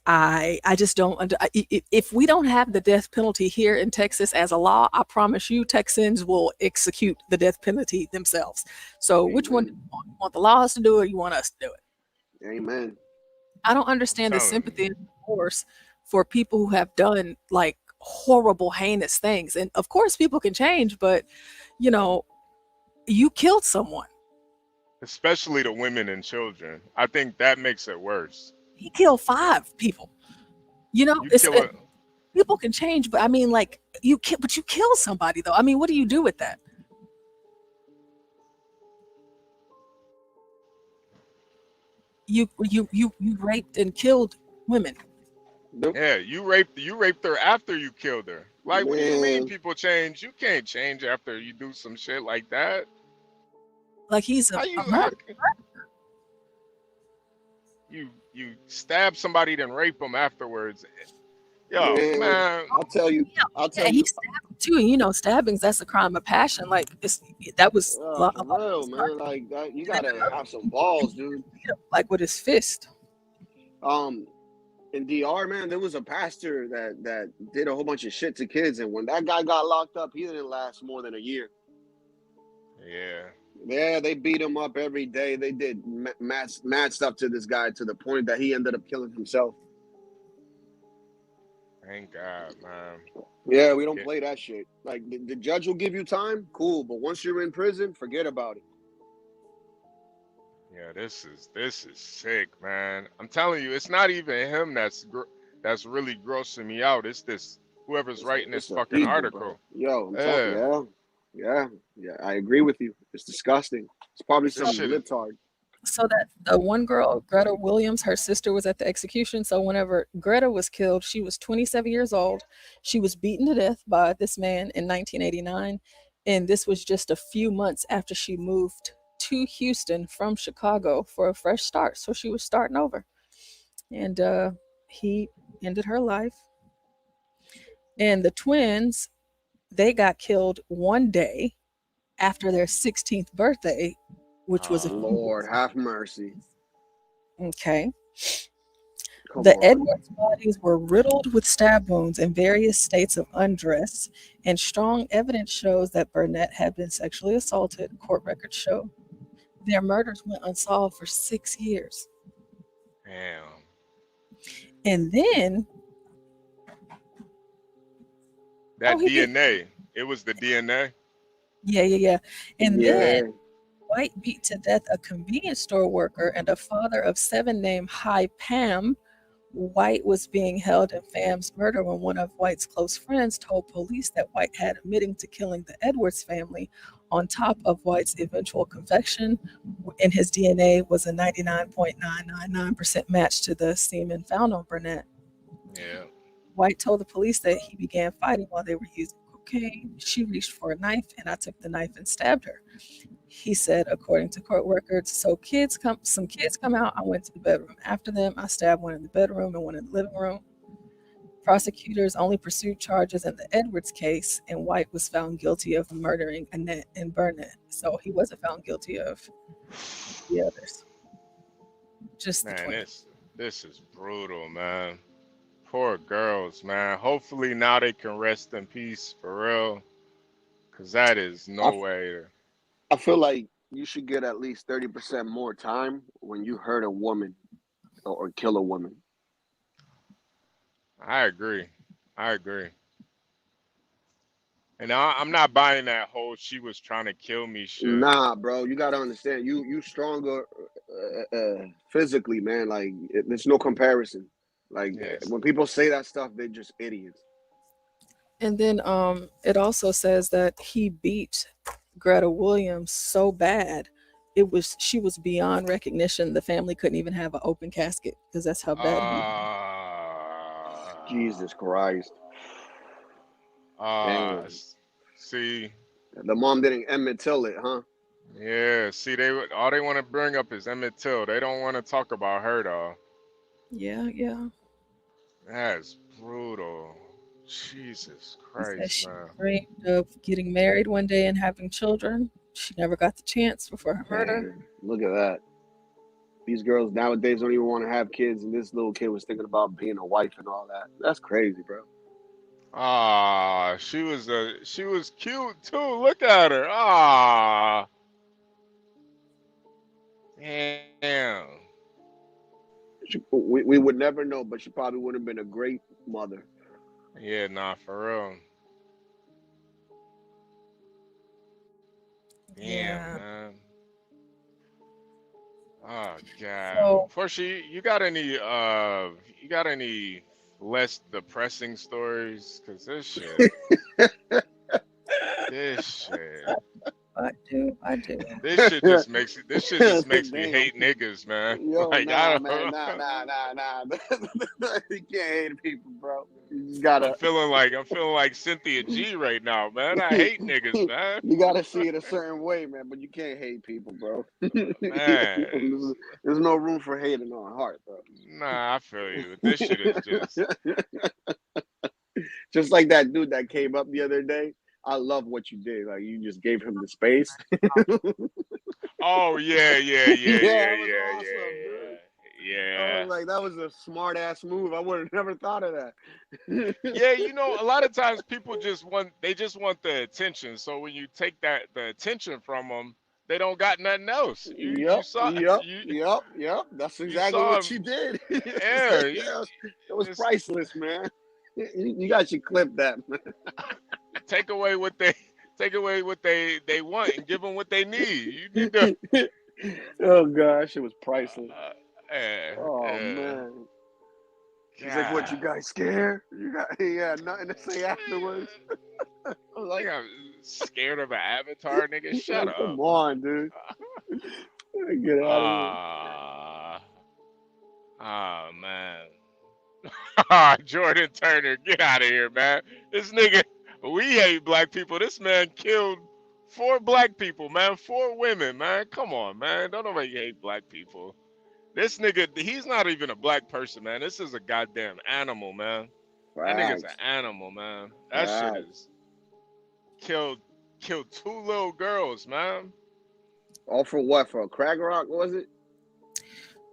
I just don't. If we don't have the death penalty here in Texas as a law, I promise you, Texans will execute the death penalty themselves. So, which one do you want? You want the laws to do it? Or you want us to do it? Amen. I don't understand the sympathy and remorse for people who have done like horrible, heinous things. And of course, people can change, but you know, you killed someone. Especially the women and children. I think that makes it worse. He killed 5 people. You know, people can change, but I mean, like you kill somebody though. I mean, what do you do with that? You raped and killed women. Yeah, you raped her after you killed her. Like, what do you mean people change? You can't change after you do some shit like that. Like he's a murderer. You stab somebody then rape them afterwards. Yo, man. I'll tell you. He stabbed too. You know, stabbings, that's a crime of passion. Like that was for real, man. Like that, you gotta have some balls, dude. Like with his fist. In DR, man, there was a pastor that did a whole bunch of shit to kids, and when that guy got locked up, he didn't last more than a year. Yeah, they beat him up every day. They did mad stuff to this guy to the point that he ended up killing himself. Thank God, man. Yeah, we don't play that shit. Like the judge will give you time, cool, but once you're in prison, forget about it. Yeah, this is sick, man. I'm telling you, it's not even him that's really grossing me out. It's this whoever's writing this fucking article. Bro. Yo, I'm telling you, yeah, I agree with you. It's disgusting. It's probably some libtard. So that the one girl, Greta Williams, her sister was at the execution. So whenever Greta was killed, she was 27 years old. She was beaten to death by this man in 1989. And this was just a few months after she moved to Houston from Chicago for a fresh start. So she was starting over. And he ended her life. And the twins, they got killed one day after their 16th birthday, which was Lord have mercy. Okay. The Edwards bodies were riddled with stab wounds in various states of undress, and strong evidence shows that Burnett had been sexually assaulted. Court records show their murders went unsolved for 6 years. Damn. And then that DNA, it was the DNA. Yeah. And then White beat to death a convenience store worker and a father of 7 named High Pam. White was being held in Pham's murder when one of White's close friends told police that White had admitting to killing the Edwards family. On top of White's eventual confession, in his DNA was a 99.999% match to the semen found on Burnett. Yeah. White told the police that he began fighting while they were using cocaine. She reached for a knife and I took the knife and stabbed her. He said, according to court records, some kids come out. I went to the bedroom after them. I stabbed one in the bedroom and one in the living room. Prosecutors only pursued charges in the Edwards case, and White was found guilty of murdering Annette and Burnett. So he wasn't found guilty of the others. Just the twins. This is brutal, man. Poor girls, man. Hopefully now they can rest in peace for real, because that is no way. I feel like you should get at least 30% more time when you hurt a woman or kill a woman. I agree. And I'm not buying that whole she was trying to kill me shit. Nah, bro, you gotta understand. You stronger physically, man. Like there's no comparison. Like when people say that stuff, they're just idiots. And then it also says that he beat Greta Williams so bad she was beyond recognition. The family couldn't even have an open casket because that's how bad he Jesus Christ. Damn. See, the mom didn't Emmett Till it, huh? Yeah, see, all they want to bring up is Emmett Till. They don't want to talk about her though. Yeah. That's brutal. Jesus Christ, She man. dreamed of getting married one day and having children. She never got the chance before her murder. Man, look at that. These girls nowadays don't even want to have kids, and this little kid was thinking about being a wife and all that. That's crazy, bro. She was cute too. Look at her. Damn. We would never know, but she probably would have been a great mother. Yeah, nah, for real. Damn, man. Oh God. So, Portia, you got any less depressing stories? Cause this shit. I do. This shit just makes me hate niggas, man. Yo, Like, nah, I don't man, nah. You can't hate people, bro. You just gotta. I'm feeling like Cynthia G right now, man. I hate niggas, man. You gotta see it a certain way, man. But you can't hate people, bro. Man. There's no room for hate in our heart, bro. Nah, I feel you. This shit is just like that dude that came up the other day. I love what you did. Like, you just gave him the space. Oh yeah. I was like, that was a smart ass move. I would have never thought of that. Yeah, a lot of times people just want the attention. So when you take the attention from them, they don't got nothing else. Yep. That's exactly what she did. Yeah, it was priceless, man. You guys should clip that, man. Take away what they want and give them what they need. You need to. Oh gosh, it was priceless. Man. He's like, "What, you guys scared? You got nothing to say afterwards." I was like, I'm scared of an avatar, nigga. Shut up. Come on, dude. Get out of here. Man. Jordan Turner, get out of here, man. This nigga, we hate black people. This man killed 4 black people, man. 4 women, man. Come on, man. Don't nobody hate black people. This nigga, he's not even a black person, man. This is a goddamn animal, man. That nigga's an animal, man. That shit is killed 2 little girls, man. All for what? For a crack rock, was it?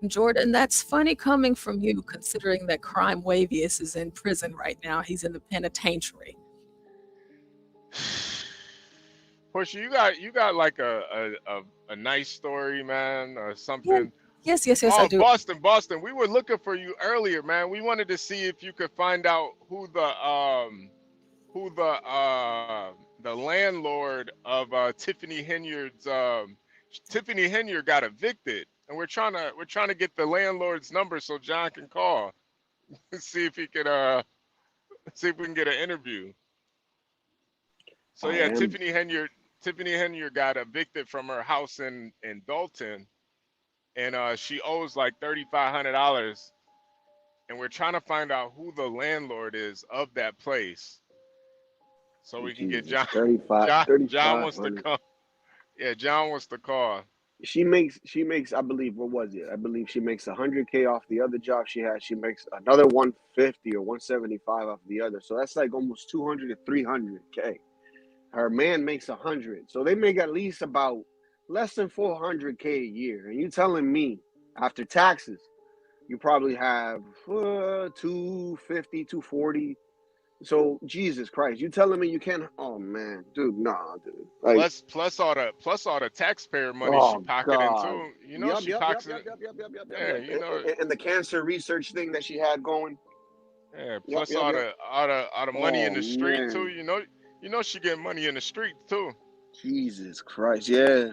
Jordan, that's funny coming from you, considering that Crime Wavius is in prison right now. He's in the penitentiary. Portia, you got like a nice story, man, or something. Yes, I do. Boston. We were looking for you earlier, man. We wanted to see if you could find out who the landlord of Tiffany Henyard's Tiffany Henyard got evicted, and we're trying to get the landlord's number so John can call, see if he could see if we can get an interview. So yeah, Tiffany Henyard got evicted from her house in Dalton, and she owes like $3,500, and we're trying to find out who the landlord is of that place, so we can get John. John wants to come. Yeah, John wants to call. She makes, I believe, what was it? I believe she makes $100K off the other job she had. She makes another 150 or 175 off the other. So that's like almost 200 to 300K. Her man makes 100. So they make at least about less than 400K a year. And you telling me after taxes, you probably have 250, 240. So Jesus Christ, you telling me you can't? Oh man, dude, nah, dude. Like, plus all the taxpayer money she pocketing too. You know she pocketing. Yeah, you know. And the cancer research thing that she had going. Yeah, plus all the money in the street too. You know she getting money in the street too. Jesus Christ, yeah.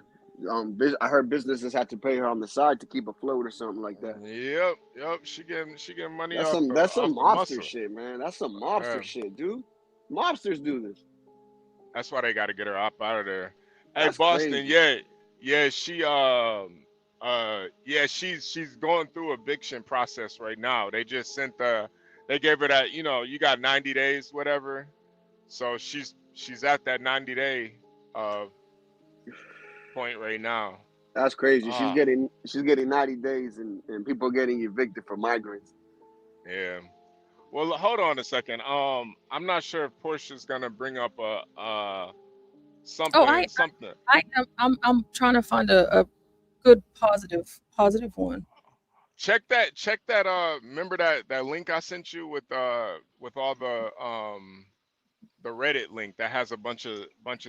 I heard businesses had to pay her on the side to keep afloat or something like that. Yep. She getting money. That's some mobster shit, man. That's some mobster shit, dude. Mobsters do this. That's why they got to get her up out of there. Hey, That's Boston, crazy. Yeah, she's going through eviction process right now. They just sent they gave her that, you got 90 days, whatever. So she's at that 90-day point right now. That's crazy. She's getting 90 days and people are getting evicted for migrants. Yeah. Well, hold on a second. I'm not sure if Portia's gonna bring up something. I'm trying to find a good positive one. Check that. Remember that link I sent you with all the Reddit link that has a bunch of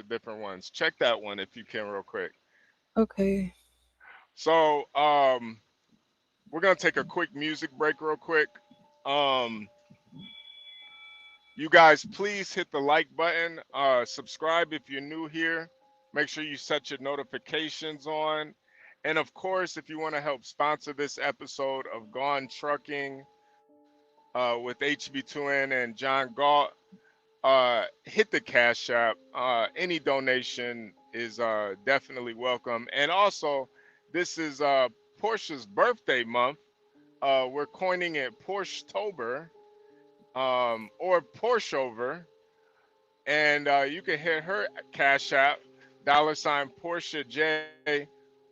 different ones. Check that one if you can real quick. Okay. So we're gonna take a quick music break real quick. You guys, please hit the like button. Subscribe if you're new here. Make sure you set your notifications on. And of course, if you want to help sponsor this episode of Gone Trucking with HB2N and John Galt, hit the Cash App. Any donation is definitely welcome. And also, this is Portia's birthday month. We're coining it Porschtober or Porschover. And you can hit her Cash App, $ Portia J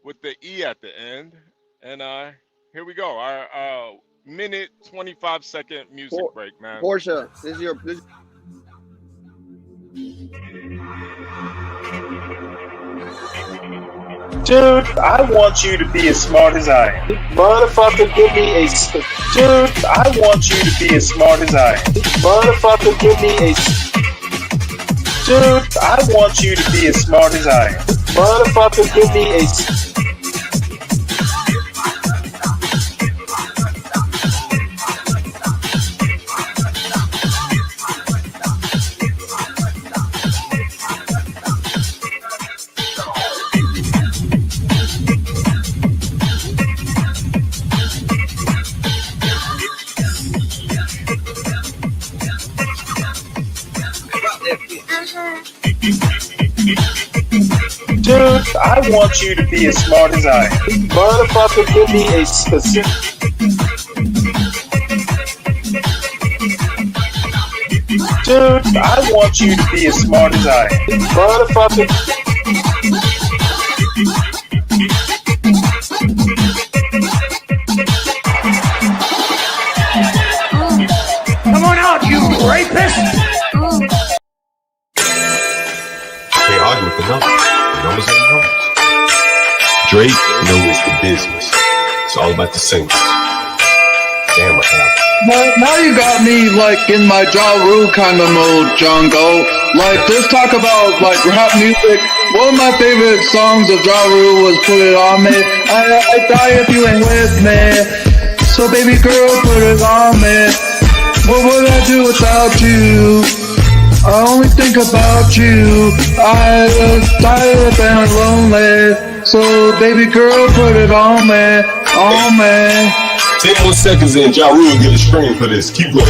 with the E at the end. And here we go. Our minute 25-second music break, man. Portia, this is your. Dude, I want you to be as smart as I am. Motherfucker, give me a... Dude, I want you to be as smart as I am. Motherfucker, give me a... Dude, I want you to be as smart as I am. Motherfucker, give me a... Dude, I want you to be as smart as I am. Motherfucker, give me a specific... Dude, I want you to be as smart as I am. Motherfucker... Come on out, you rapist! Can't argue with the numbers. The numbers are the numbers. Drake knows the business. It's all about the singles. Damn, what happened? Now you got me like in my Ja Rule kind of mode, John Go. Like just talk about like rap music. One of my favorite songs of Ja Rule was "Put It On Me." I die if you ain't with me. So baby girl, put it on me. What would I do without you? I only think about you. I was tired and lonely. So baby girl, put it on me, on me. 10 more seconds in, Ja Rule get a scream for this. Keep going.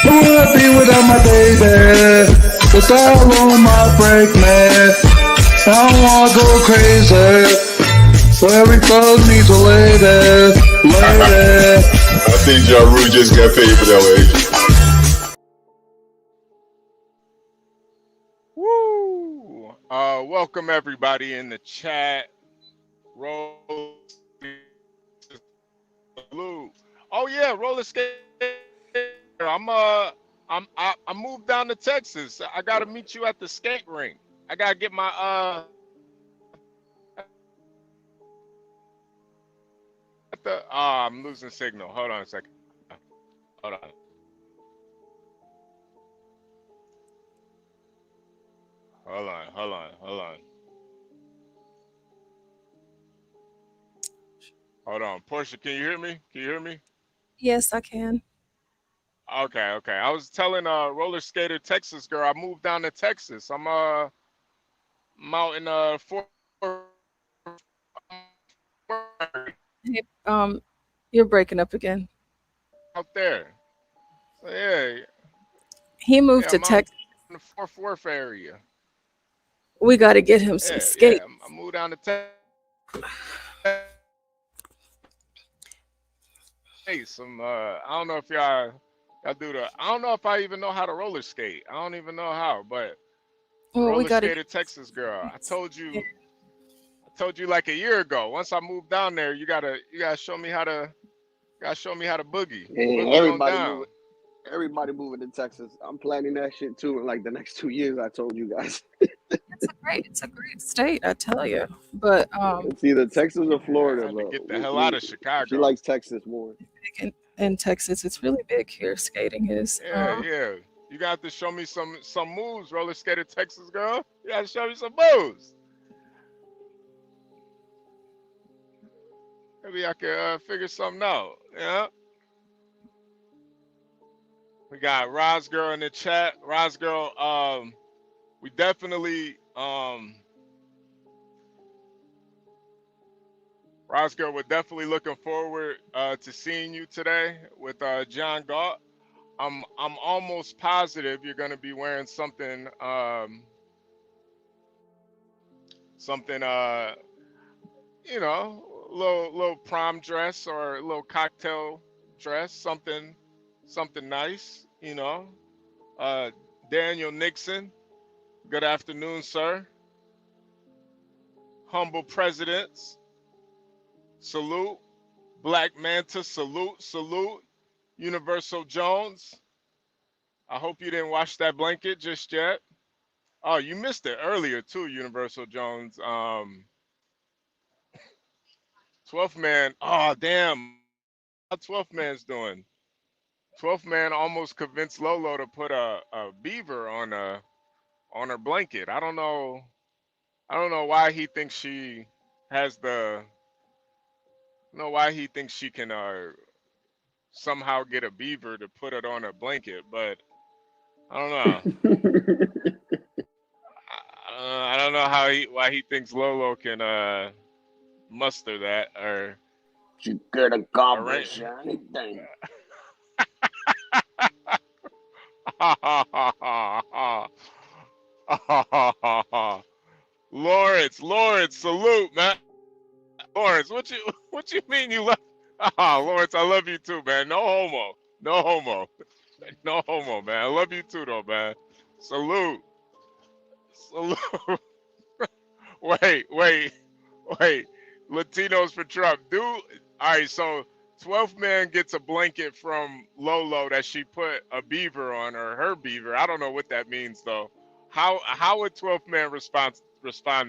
Who would I be without my baby? Without alone might break me. I don't wanna go crazy. So every thug needs a lady, lady. I think Ja Rule just got paid for that one. Welcome everybody in the chat. Roll blue. Oh yeah, roller skate. I moved down to Texas. I gotta meet you at the skate rink. I gotta get my I'm losing signal. Hold on a second. Hold on. Hold on. Portia, can you hear me? Yes, I can. Okay. I was telling roller skater Texas girl I moved down to Texas. I'm out in Fort. Hey, you're breaking up again. Out there. So, yeah. He moved to Texas. In the Fort Worth area. We got to get him some skate. Yeah, down to some I don't know if y'all do the I don't know if I even know how to roller skate. I don't even know how, but roller skater Texas girl. I told you like a year ago. Once I moved down there, you gotta show me how to boogie. Yeah, everybody moving to Texas. I'm planning that shit too in like the next 2 years. I told you guys. It's a great state, I tell you. But it's either Texas or Florida. But get the hell out of Chicago. She likes Texas more. In Texas, it's really big here. Skating is. Yeah. You got to show me some moves, roller skater Texas girl. You got to show me some moves. Maybe I can figure something out. Yeah. We got Roz Girl in the chat. Roz Girl, we definitely Roz Girl, we're definitely looking forward to seeing you today with John Galt. I'm almost positive you're gonna be wearing something you know, little prom dress or a little cocktail dress, something nice, you know. Daniel Nixon, good afternoon, sir. Humble Presidents, salute. Black Manta, salute. Universal Jones, I hope you didn't wash that blanket just yet. Oh, you missed it earlier too, Universal Jones. 12th man, oh damn, how 12th man's doing? 12th man almost convinced Lolo to put a beaver on her blanket. I don't know why he thinks she has why he thinks she can somehow get a beaver to put it on a blanket, but I don't know. I don't know why he thinks Lolo can muster that or you could accomplish anything. Lawrence, salute, man. Lawrence, what you mean you love? Lawrence, I love you too, man. No homo, man. I love you too, though, man. Salute. Wait. Latinos for Trump. All right, so 12th man gets a blanket from Lolo that she put a beaver on, or her beaver. I don't know what that means though. How would 12th man respond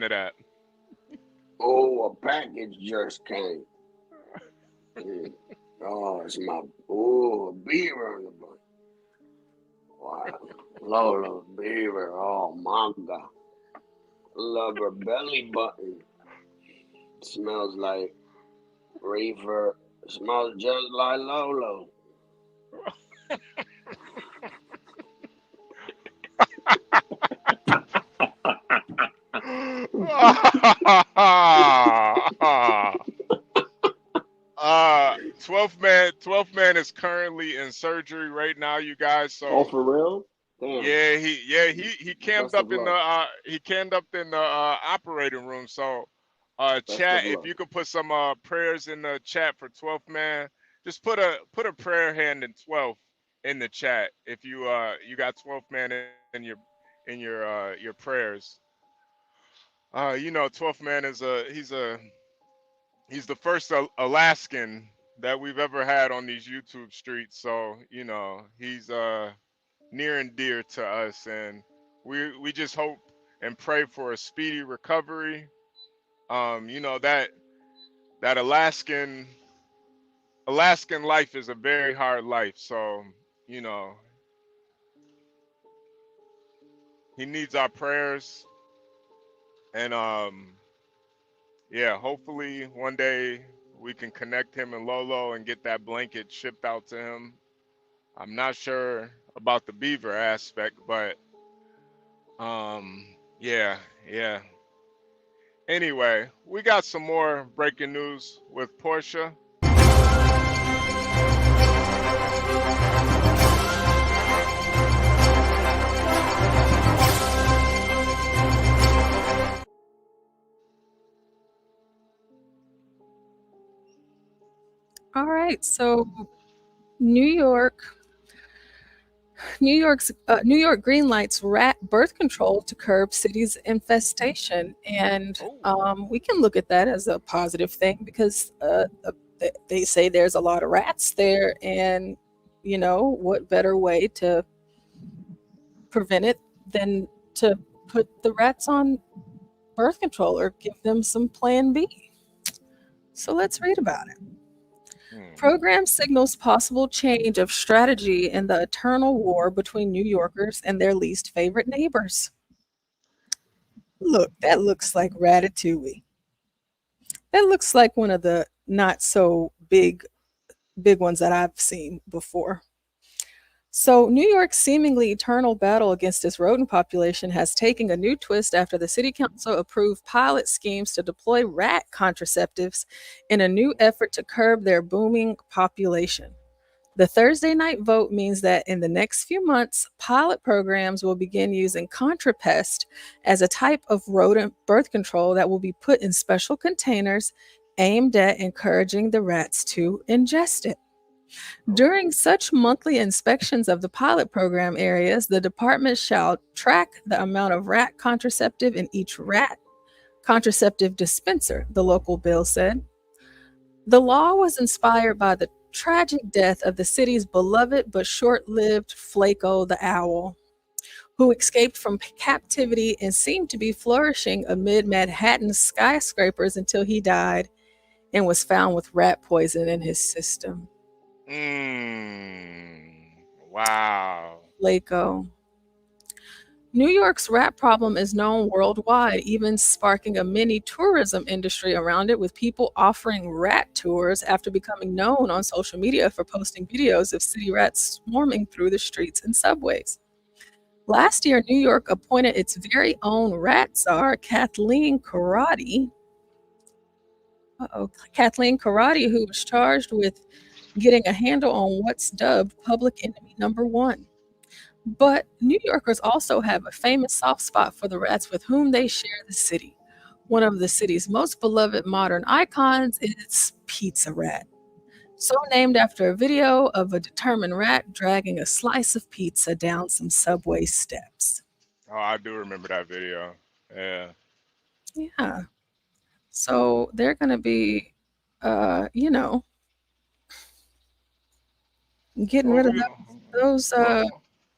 to that? Oh, a package just came. Oh, it's a beaver on the butt. Wow. Lolo, beaver. Oh, my God. Love her belly button. Smells like reefer. Smells just like Lolo. uh 12th man is currently in surgery right now, you guys. So oh, for real? Damn. He camped up in the operating room. So chat, if you could put some prayers in the chat for 12th man. Just put a prayer hand in 12th in the chat if you got 12th man in your prayers. You know, 12th man is he's the first Alaskan that we've ever had on these YouTube streets. So, you know, he's near and dear to us, and we just hope and pray for a speedy recovery. You know, that Alaskan life is a very hard life. So, you know, he needs our prayers. And yeah, hopefully one day we can connect him and Lolo and get that blanket shipped out to him. I'm not sure about the beaver aspect, but yeah. Anyway, we got some more breaking news with Portia. All right. So New York greenlights rat birth control to curb city's infestation, and we can look at that as a positive thing because they say there's a lot of rats there, and what better way to prevent it than to put the rats on birth control or give them some plan B. So let's read about it. Program signals possible change of strategy in the eternal war between New Yorkers and their least favorite neighbors. Look, that looks like Ratatouille. That looks like one of the not so big ones that I've seen before. So New York's seemingly eternal battle against its rodent population has taken a new twist after the city council approved pilot schemes to deploy rat contraceptives in a new effort to curb their booming population. The Thursday night vote means that in the next few months, pilot programs will begin using contrapest as a type of rodent birth control that will be put in special containers aimed at encouraging the rats to ingest it. During such monthly inspections of the pilot program areas, the department shall track the amount of rat contraceptive in each rat contraceptive dispenser, the local bill said. The law was inspired by the tragic death of the city's beloved but short-lived Flaco the owl, who escaped from captivity and seemed to be flourishing amid Manhattan's skyscrapers until he died and was found with rat poison in his system. Wow. Flaco. New York's rat problem is known worldwide, even sparking a mini tourism industry around it, with people offering rat tours after becoming known on social media for posting videos of city rats swarming through the streets and subways. Last year, New York appointed its very own rat czar, Kathleen Karate. Kathleen Karate, who was charged with getting a handle on what's dubbed public enemy number one. But New Yorkers also have a famous soft spot for the rats with whom they share the city. One of the city's most beloved modern icons is Pizza Rat, so named after a video of a determined rat dragging a slice of pizza down some subway steps. Oh, I do remember that video. Yeah. Yeah. So they're going to be, getting rid of those,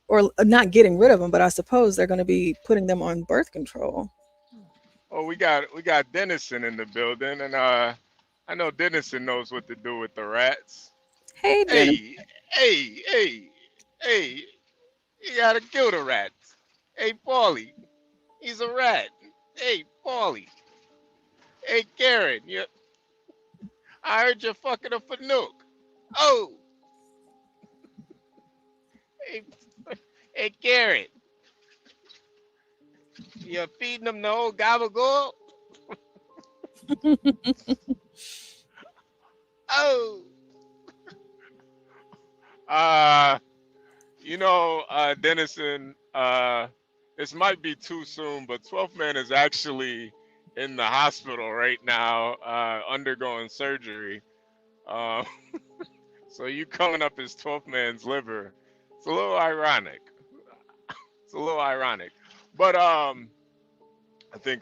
or not getting rid of them, but I suppose they're going to be putting them on birth control. Oh, we got Dennison in the building, and I know Dennison knows what to do with the rats. Hey, Dennis. Hey, you gotta kill the rats. Hey, Paulie, he's a rat. Hey, Paulie. Hey, Karen, I heard you're fucking a fanook. Oh. Hey, Karen. You're feeding them the old gabagool? Oh. Dennison, this might be too soon, but 12th Man is actually in the hospital right now, undergoing surgery. So you calling up his 12th man's liver. It's a little ironic. But I think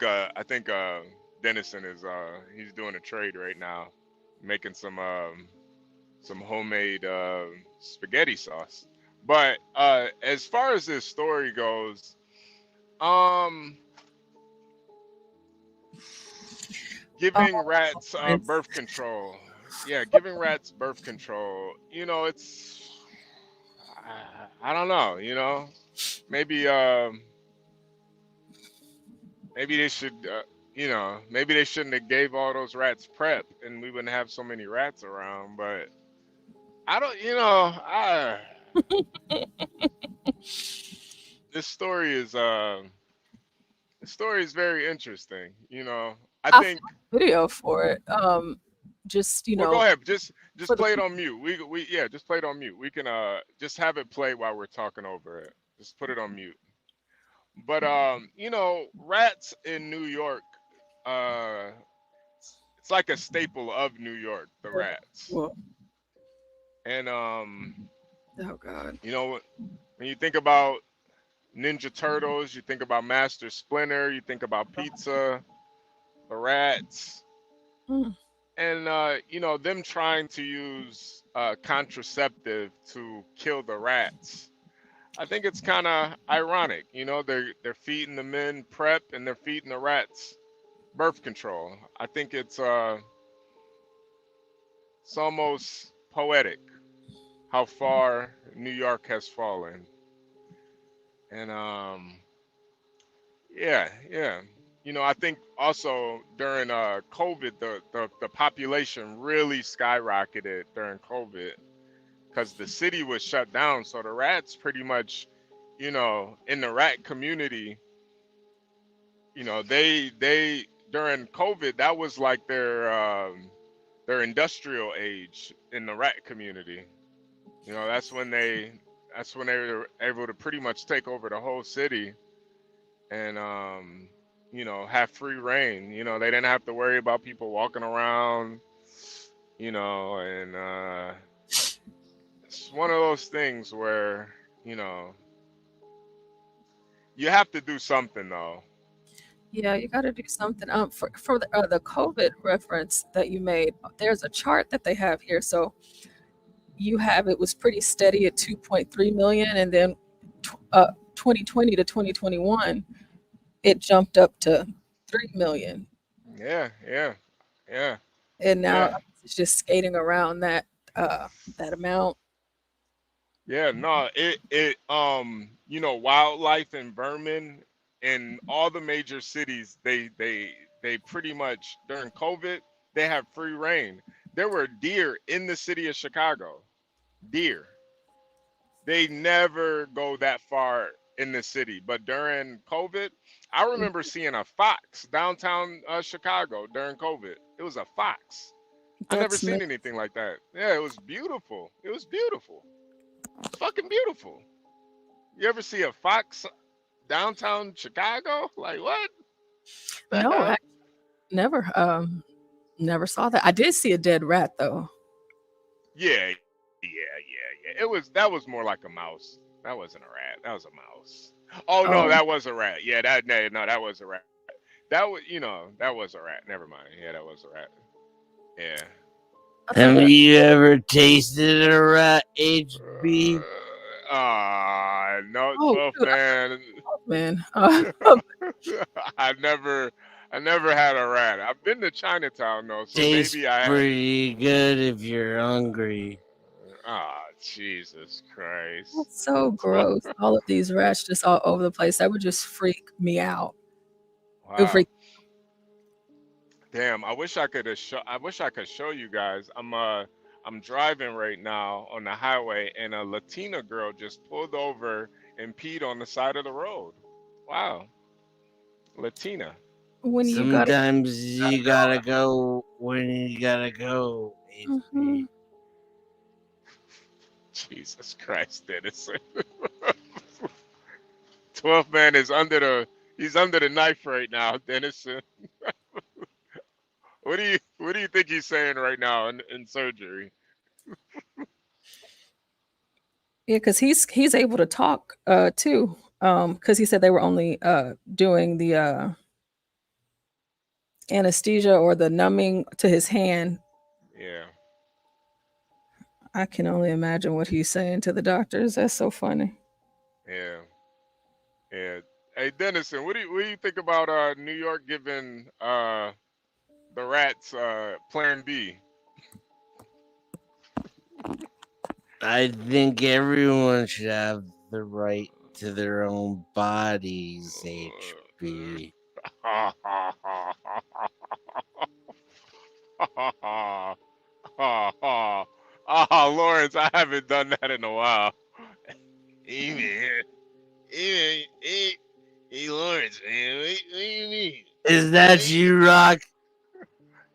Dennison is he's doing a trade right now, making some homemade spaghetti sauce. But as far as this story goes, giving rats birth control. Yeah, giving rats birth control. It's I don't know. Maybe they should. Maybe they shouldn't have gave all those rats PrEP, and we wouldn't have so many rats around. But I don't. This story is very interesting. I think video for it. Just well, go ahead. Just play it on mute. We just play it on mute. We can just have it play while we're talking over it. Just put it on mute. But rats in New York, it's like a staple of New York. The rats. Well, And Oh God. you know, when you think about Ninja Turtles, you think about Master Splinter, you think about Pizza, the rats, Mm. and you know, them trying to use contraceptive to kill the rats. I think it's kind of ironic, you know, they're feeding the men prep and they're feeding the rats birth control. I think it's almost poetic how far New York has fallen. And yeah. You know, I think also during COVID, the population really skyrocketed during COVID because the city was shut down. So the rats pretty much, you know, in the rat community, you know, they during COVID, that was like their industrial age in the rat community. You know, that's when they were able to pretty much take over the whole city and you know, have free reign. You know, they didn't have to worry about people walking around, you know, and it's one of those things where, you know, you have to do something though. Yeah, you got to do something. For the COVID reference that you made, there's a chart that they have here. So you have it was pretty steady at 2.3 million, and then 2020 to 2021, it jumped up to 3 million, Yeah. and now it's just skating around that that amount. Yeah, no, it you know, wildlife and vermin in all the major cities, they pretty much during COVID, they have free reign. There were deer in the city of Chicago. Deer. They never go that far in the city, but during COVID, I remember seeing a fox downtown Chicago during COVID. It was a fox. I never That's seen anything like that. Yeah, it was beautiful. It was beautiful. Fucking beautiful. You ever see a fox downtown Chicago? Like what? The No, hell? I never saw that. I did see a dead rat though. Yeah. That was more like a mouse. That wasn't a rat. That was a mouse. Oh no, that was a rat. Yeah, that was a rat. That was, you know, that was a rat. Never mind. Yeah, that was a rat. Yeah. Have you ever tasted a rat, HB? No, Oh, 12 man. man. I never had a rat. I've been to Chinatown though, so Tastes maybe I have. pretty good if you're hungry. Ah, Jesus Christ. That's so gross. All of these rats just all over the place. That would just freak me out. It would Wow. freak. Damn, I wish I could show you guys. I'm driving right now on the highway and a Latina girl just pulled over and peed on the side of the road. Wow. Latina. When you Sometimes you gotta go when you gotta go, HB. Jesus Christ, Dennis. 12 man is under the knife right now, Dennis. What do you think he's saying right now in surgery? Yeah, because he's able to talk too. Because he said they were only doing the anesthesia or the numbing to his hand. Yeah. I can only imagine what he's saying to the doctors. That's so funny. Yeah. Hey, Dennison, what do you think about New York giving the rats Plan B? I think everyone should have the right to their own bodies, HB. Lawrence, I haven't done that in a while. Hey, Lawrence, man, what do you mean? Is that you, Rock?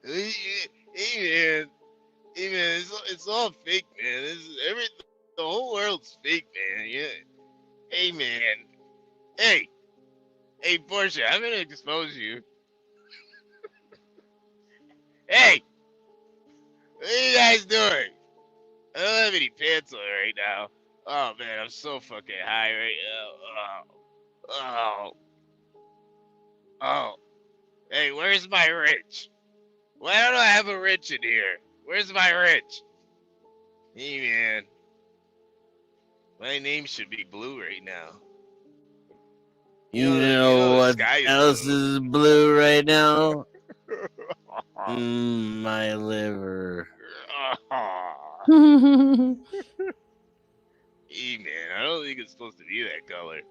Hey, man, it's all fake, man. The whole world's fake, man. Yeah. Hey, man. Hey, Portia, I'm gonna expose you. Hey, what are you guys doing? I don't have any pants on right now. Oh man, I'm so fucking high right now. Oh. Hey, where's my wrench? Why don't I have a wrench in here? Where's my wrench? Hey man, my name should be blue right now. You know what else is blue right now? My liver. Hey man, I don't think it's supposed to be that color.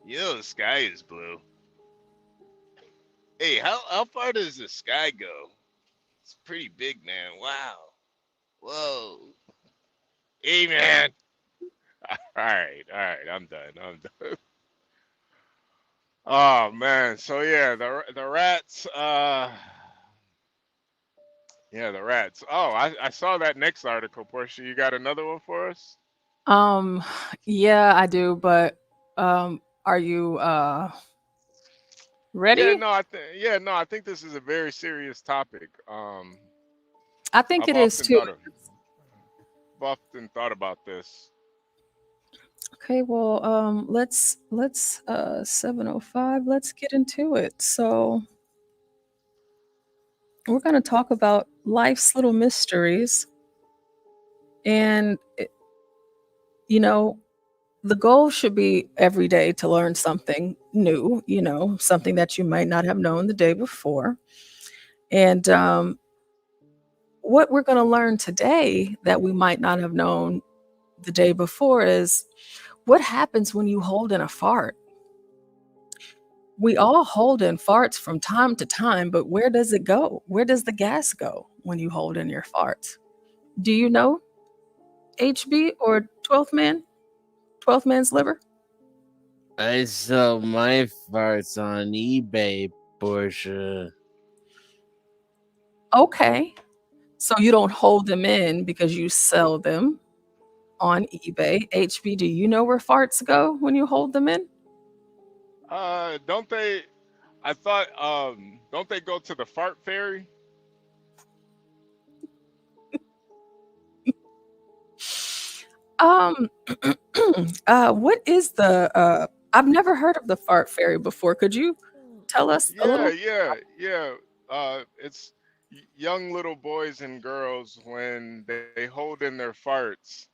You know the sky is blue. Hey, how far does the sky go? It's pretty big, man. Wow. Whoa. Hey man. Alright, I'm done. Oh man, so yeah, the rats, yeah, the rats. Oh, I saw that next article, Portia. You got another one for us? Yeah, I do, but are you ready? Yeah, no, I think this is a very serious topic. I think it is too. I've often thought about this. Okay, well, let's 7:05. Let's get into it. So we're going to talk about life's little mysteries, and the goal should be every day to learn something new. Something that you might not have known the day before, and what we're going to learn today that we might not have known the day before is what happens when you hold in a fart. We all hold in farts from time to time, but where does it go? Where does the gas go when you hold in your farts? Do you know, HB or 12th man? 12th man's liver? I sell my farts on eBay, Portia. Okay. So you don't hold them in because you sell them on eBay. HB, do you know where farts go when you hold them in? Don't they? I thought, don't they go to the fart fairy? What is the? I've never heard of the fart fairy before. Could you tell us a little? Yeah. It's young little boys and girls when they hold in their farts.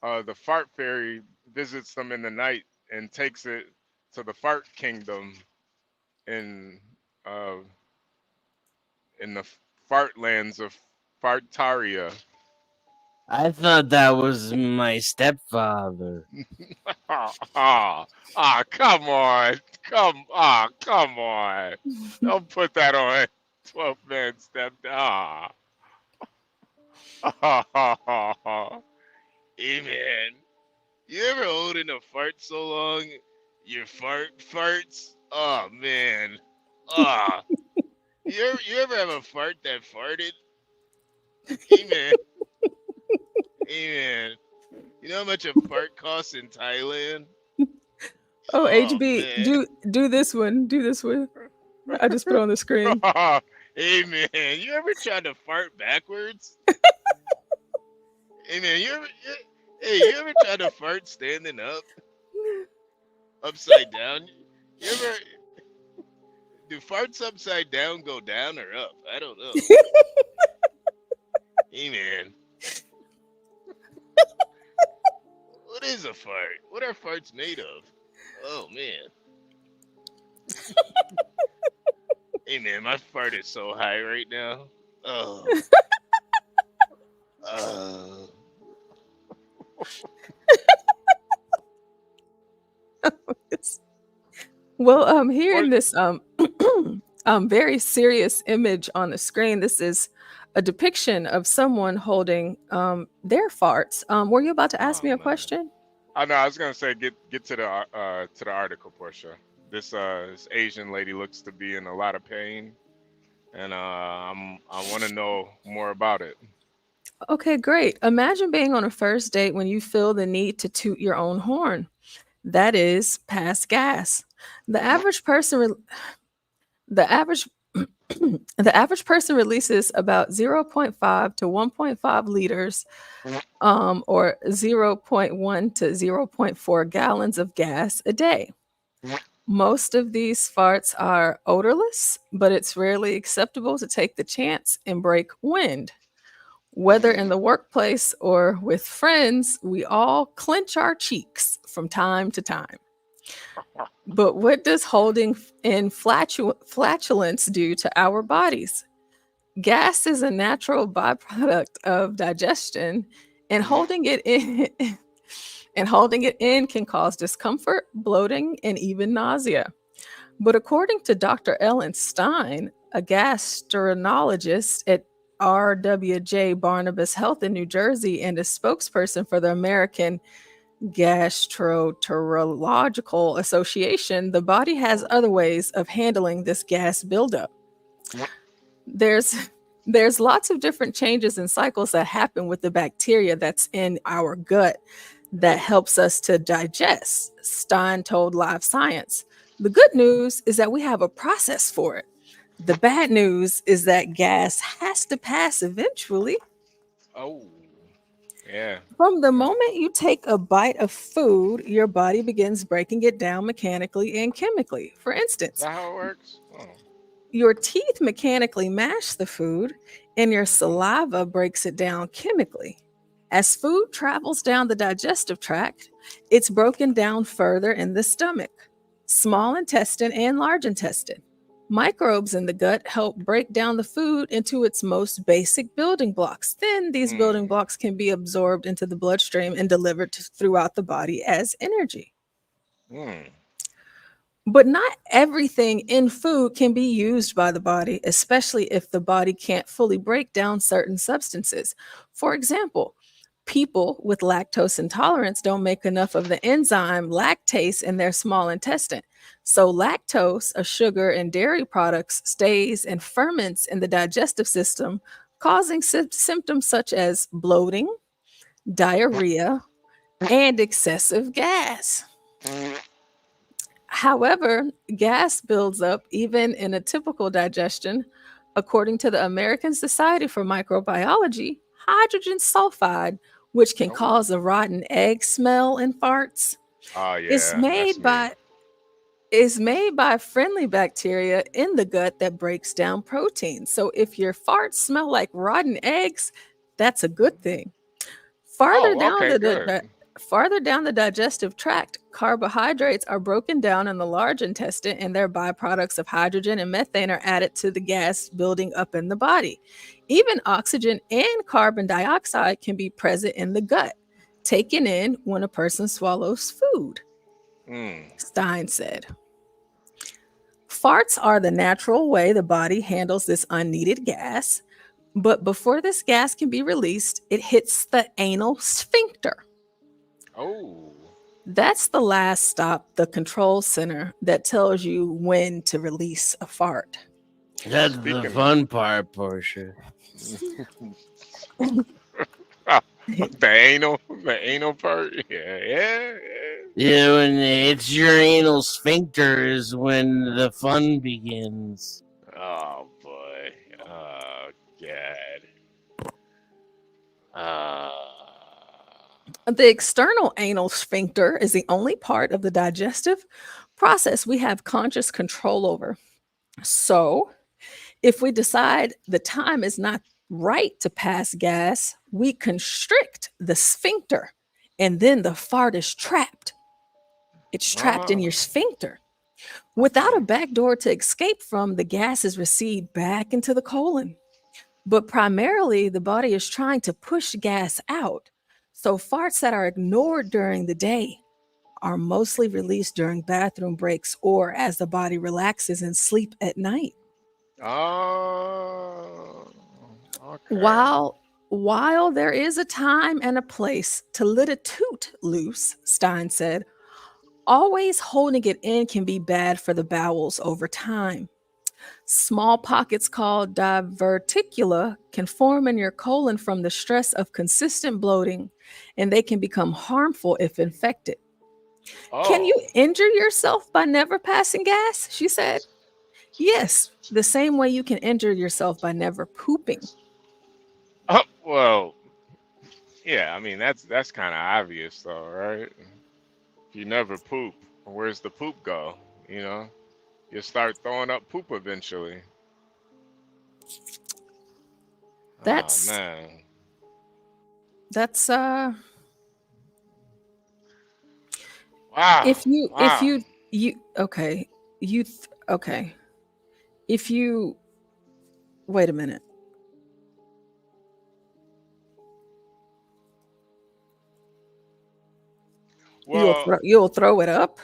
The fart fairy visits them in the night and takes it to the fart kingdom in the fart lands of Fartaria. I thought that was my stepfather. Come on. Come on. Don't put that on 12 man step. Hey man, you ever hold in a fart so long, your fart farts? Oh man. You ever have a fart that farted? Hey man. Hey man. You know how much a fart costs in Thailand? Oh, HB, do this one. Do this one. I just put it on the screen. Hey man, you ever tried to fart backwards? Hey man, you ever tried to fart standing up? Upside down? You ever do farts upside down go down or up? I don't know. Hey man. What is a fart? What are farts made of? Oh man. Hey man, my fart is so high right now. Oh. Well, here in this very serious image on the screen, this is a depiction of someone holding their farts. Were you about to ask me a question? I know. I was gonna say get to the article, Portia. This Asian lady looks to be in a lot of pain, and I want to know more about it. Okay, great. Imagine being on a first date when you feel the need to toot your own horn. That is pass gas. The average person, The average person releases about 0.5 to 1.5 liters, or 0.1 to 0.4 gallons of gas a day. Most of these farts are odorless, but it's rarely acceptable to take the chance and break wind. Whether in the workplace or with friends, we all clench our cheeks from time to time. But what does holding in flatulence do to our bodies? Gas is a natural byproduct of digestion, and holding it in can cause discomfort, bloating, and even nausea. But according to Dr. Ellen Stein, a gastroenterologist at RWJ Barnabas Health in New Jersey and a spokesperson for the American Gastroenterological Association, the body has other ways of handling this gas buildup. There's lots of different changes and cycles that happen with the bacteria that's in our gut that helps us to digest, Stein told Live Science. The good news is that we have a process for it. The bad news is that gas has to pass eventually. Oh, yeah. From the moment you take a bite of food, your body begins breaking it down mechanically and chemically. For instance, Is that how it works? Oh. Your teeth mechanically mash the food, and your saliva breaks it down chemically. As food travels down the digestive tract, it's broken down further in the stomach, small intestine, and large intestine. Microbes in the gut help break down the food into its most basic building blocks. Then these building blocks can be absorbed into the bloodstream and delivered throughout the body as energy. But not everything in food can be used by the body, especially if the body can't fully break down certain substances. For example, people with lactose intolerance don't make enough of the enzyme lactase in their small intestine. So lactose, a sugar in dairy products, stays and ferments in the digestive system, causing symptoms such as bloating, diarrhea, and excessive gas. However, gas builds up even in a typical digestion. According to the American Society for Microbiology, hydrogen sulfide, which can cause a rotten egg smell in farts, is made by friendly bacteria in the gut that breaks down protein. So if your farts smell like rotten eggs, that's a good thing. Farther down the digestive tract, carbohydrates are broken down in the large intestine, and their byproducts of hydrogen and methane are added to the gas building up in the body. Even oxygen and carbon dioxide can be present in the gut, taken in when a person swallows food, Stein said. Farts are the natural way the body handles this unneeded gas, but before this gas can be released, it hits the anal sphincter. Oh. That's the last stop, the control center that tells you when to release a fart. That's the fun part, Portia. The anal part. Yeah. Yeah, when it's your anal sphincter is when the fun begins. Oh boy. Oh god. The external anal sphincter is the only part of the digestive process we have conscious control over. So, if we decide the time is not right to pass gas, we constrict the sphincter, and then the fart is trapped. It's trapped in your sphincter. Without a back door to escape from, the gases recede back into the colon. But primarily, the body is trying to push gas out. So farts that are ignored during the day are mostly released during bathroom breaks or as the body relaxes and sleep at night. Oh, okay. While there is a time and a place to let a toot loose, Stein said, always holding it in can be bad for the bowels over time. Small pockets called diverticula can form in your colon from the stress of consistent bloating, and they can become harmful if infected. Can you injure yourself by never passing gas? She said. Yes, the same way you can injure yourself by never pooping. Oh, well, yeah, I mean that's kind of obvious though, right? If you never poop, where's the poop go? You know, you start throwing up poop eventually. That's Oh man. that's Wow. if you Wow. okay, okay. If you wait a minute. Well, You'll throw it up?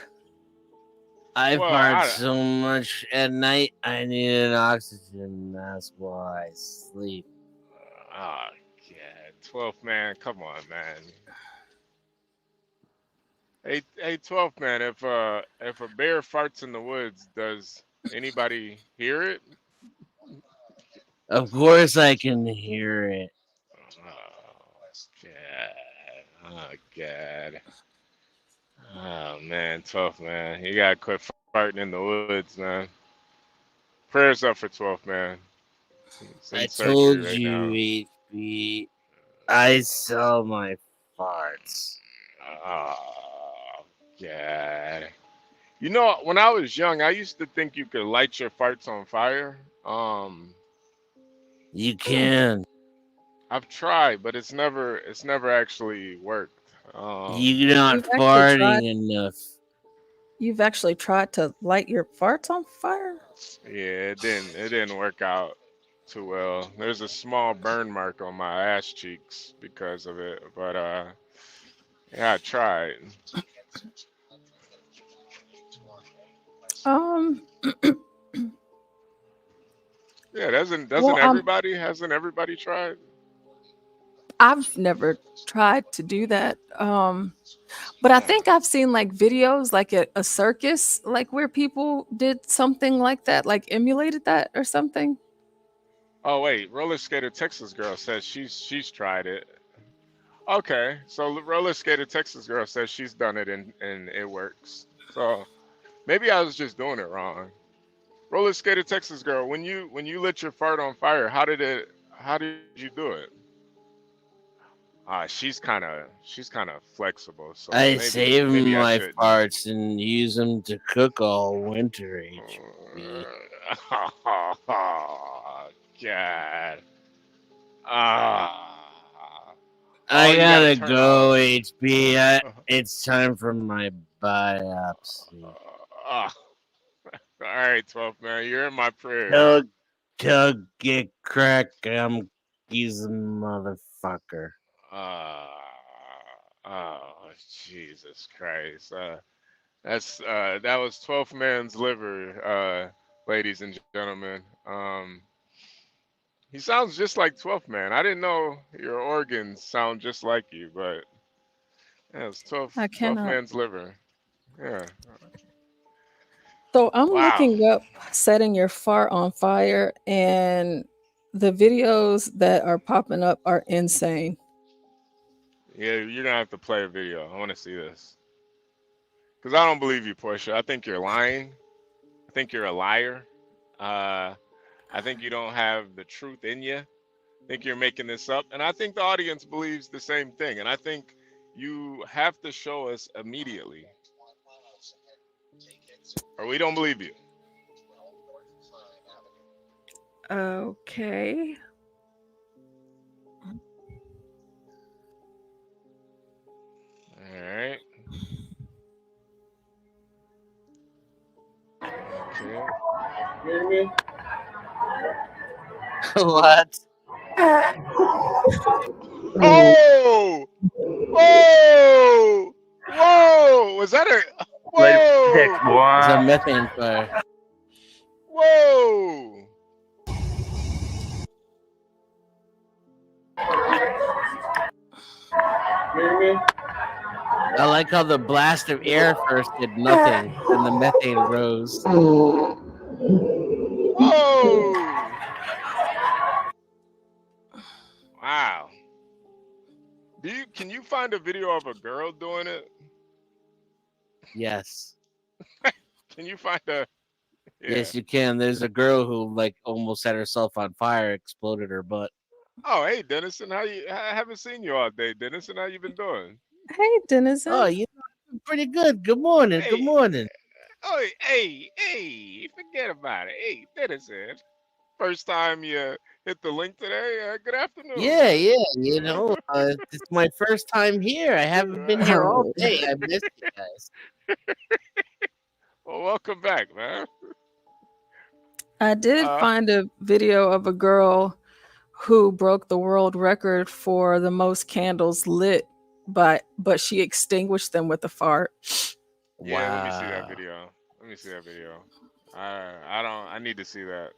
I well, fart so much at night, I need an oxygen mask while I sleep. oh yeah, 12th man, come on, man. Hey, 12th man, if a bear farts in the woods, does anybody hear it? Of course I can hear it. Oh god. Oh man, 12th man, you gotta quit farting in the woods, man. Prayers up for 12th man. He's I in surgery told right you, now. HB, I sell my farts. Oh god. You know, when I was young, I used to think you could light your farts on fire. You can. I've tried, but it's never actually worked. You're not You've actually tried. farting enough. You've actually tried to light your farts on fire? Yeah, it didn't work out too well. There's a small burn mark on my ass cheeks because of it, but yeah, I tried. Yeah, doesn't Well, hasn't everybody tried? I've never tried to do that. But I think I've seen like videos like at a circus, like where people did something like that, like emulated that or something. Oh wait, roller skater Texas girl says she's tried it. Okay, so roller skater Texas girl says she's done it and it works. So maybe I was just doing it wrong. Roller skater Texas girl, when you lit your fart on fire, how did you do it? She's kind of flexible, so I maybe save I my shouldn't. farts and use them to cook all winter, HB. Oh God. Ah. I You gotta turn. go, HB. It's time for my biopsy. All right, 12th man, you're in my prayers. Tug, get crack. He's a motherfucker. Oh, Jesus Christ. That was 12th man's liver, ladies and gentlemen. He sounds just like 12th man. I didn't know your organs sound just like you, but yeah, it's 12th man's liver. Yeah. So I'm Wow. looking up setting your fart on fire, and the videos that are popping up are insane. Yeah, you're gonna have to play a video. I want to see this. Because I don't believe you, Portia. I think you're lying. I think you're a liar. I think you don't have the truth in you. I think you're making this up. And I think the audience believes the same thing. And I think you have to show us immediately. Or we don't believe you. Okay. All right. Okay. What? Oh! Whoa! Whoa! Was that a... Whoa! It's a methane fire. Whoa! I like how the blast of air first did nothing, and the methane rose. Whoa! Wow. Can you find a video of a girl doing it? Yes. Can you find a Yes, you can. There's a girl who like almost set herself on fire, exploded her butt. Oh, hey, Dennison, I haven't seen you all day, Dennison. How you been doing? Hey, Dennison. Oh, you know, pretty good. Good morning. Good morning. Oh, hey, forget about it. Hey, Dennison, first time you hit the link today. Good afternoon. Yeah. You know, it's my first time here. I haven't been here all day. I missed you guys. Well, welcome back, man. I did find a video of a girl who broke the world record for the most candles lit, but she extinguished them with a fart. Yeah, let me see that video. I need to see that.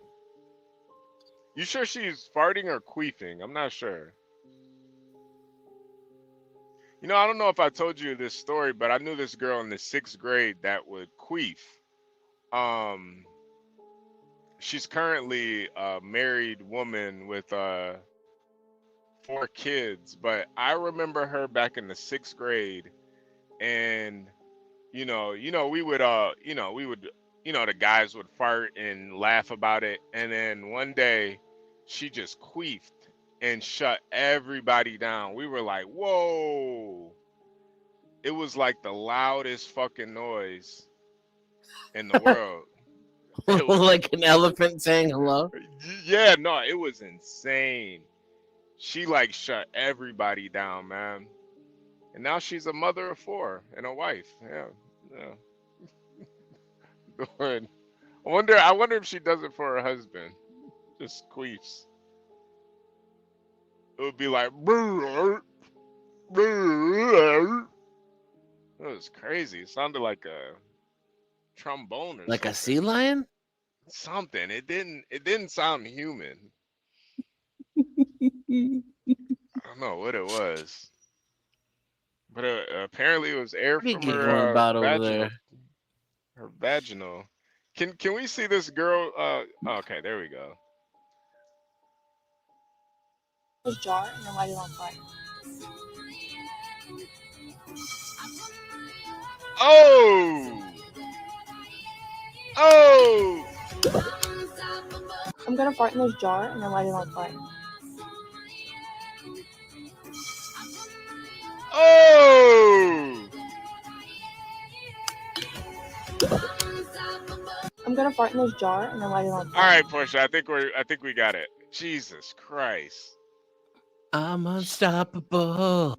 You sure she's farting or queefing? I'm not sure. You know, I don't know if I told you this story, but I knew this girl in the 6th grade that would queef. She's currently a married woman with 4 kids, but I remember her back in the 6th grade, and we would the guys would fart and laugh about it, and then one day she just queefed and shut everybody down. We were like, whoa. It was like the loudest fucking noise in the world. It was like an elephant saying hello. Yeah, no, it was insane. She like shut everybody down, man. And now she's a mother of 4 and a wife. Yeah. I wonder if she does it for her husband. Just queefs. It would be like it was crazy. It sounded like a trombone or like something. a sea lion. Something. It didn't sound human. I don't know what it was, but apparently it was air from her about over vaginal. there? Her vaginal. Can we see this girl? Okay, there we go. This jar and then light it on fire. Oh! I'm gonna fart in this jar and then light it on fire. Oh! I'm gonna fart in this jar and then light it on fire. All right, Portia. I think we got it. Jesus Christ. I'm unstoppable.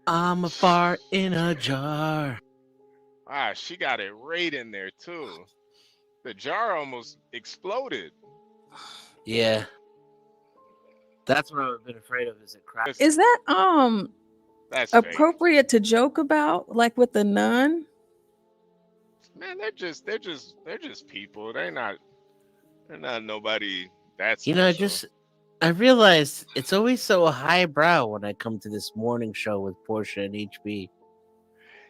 I'm a fart in a jar. Ah, she got it right in there too. The jar almost exploded. Yeah. That's what I've been afraid of. Is it cracks? Is that That's appropriate to joke about, like with the nun? Man, they're just people. They're not nobody that's You know, I realized it's always so highbrow when I come to this morning show with Portia and HB.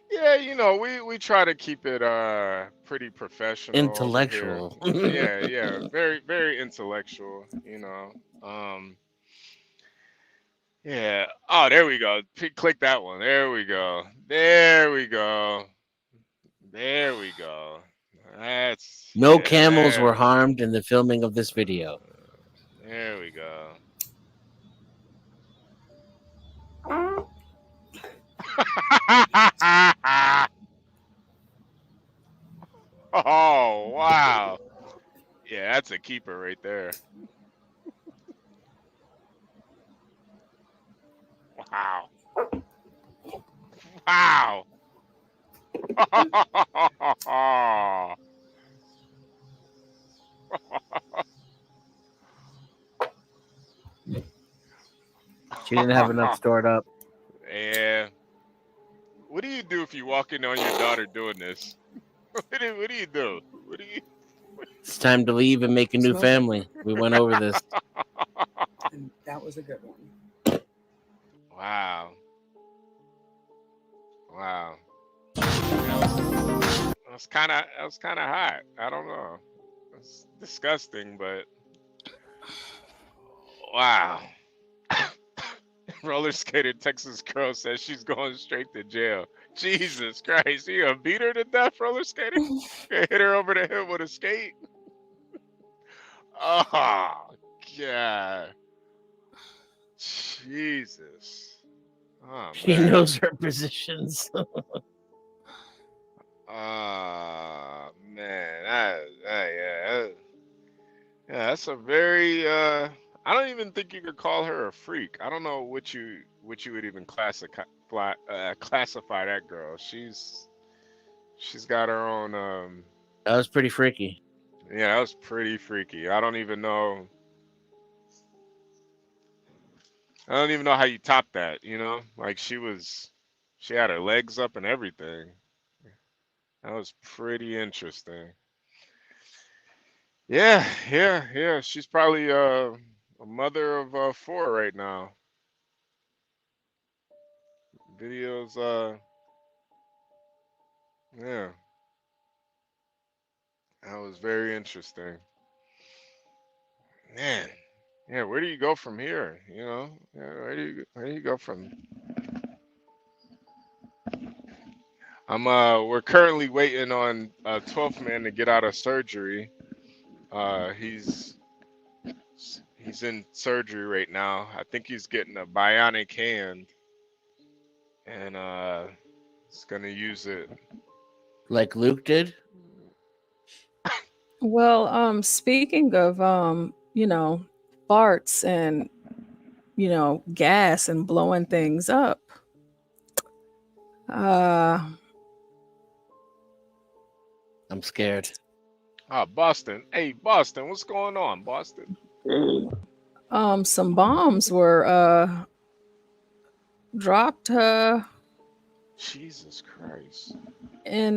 Yeah, we try to keep it pretty professional. Intellectual. Yeah. Very, very intellectual, Yeah. Oh, there we go. Click that one. There we go. That's No camels were harmed in the filming of this video. There we go. Oh, wow. Yeah, that's a keeper right there. Wow. Wow. She didn't have enough stored up. Yeah. What do you do if you walk in on your daughter doing this? What do you do? It's time to leave and make a new family. We went over this. And that was a good one. Wow. That was kind of hot. I don't know. It's disgusting, but wow. Roller skater Texas girl says she's going straight to jail. Jesus Christ, you gonna beat her to death, roller skater? Hit her over the head with a skate? Oh, God. Jesus. Oh, She man. knows her positions. Man. Yeah, that's a very I don't even think you could call her a freak. I don't know what you would even classify that girl. She's got her own That was pretty freaky. yeah, that was pretty freaky. I don't even know how you top that, you know? Like she had her legs up and everything. That was pretty interesting. Yeah. She's probably a mother of 4 right now. Videos, yeah, that was very interesting. Man, yeah, where do you go from here? You know, yeah, where do you go from? We're currently waiting on 12th man to get out of surgery. He's in surgery right now. I think he's getting a bionic hand, and he's gonna use it like Luke did. Well, speaking of farts and gas and blowing things up. I'm scared. Boston. Hey, Boston, what's going on, Boston? Some bombs were dropped Jesus Christ. and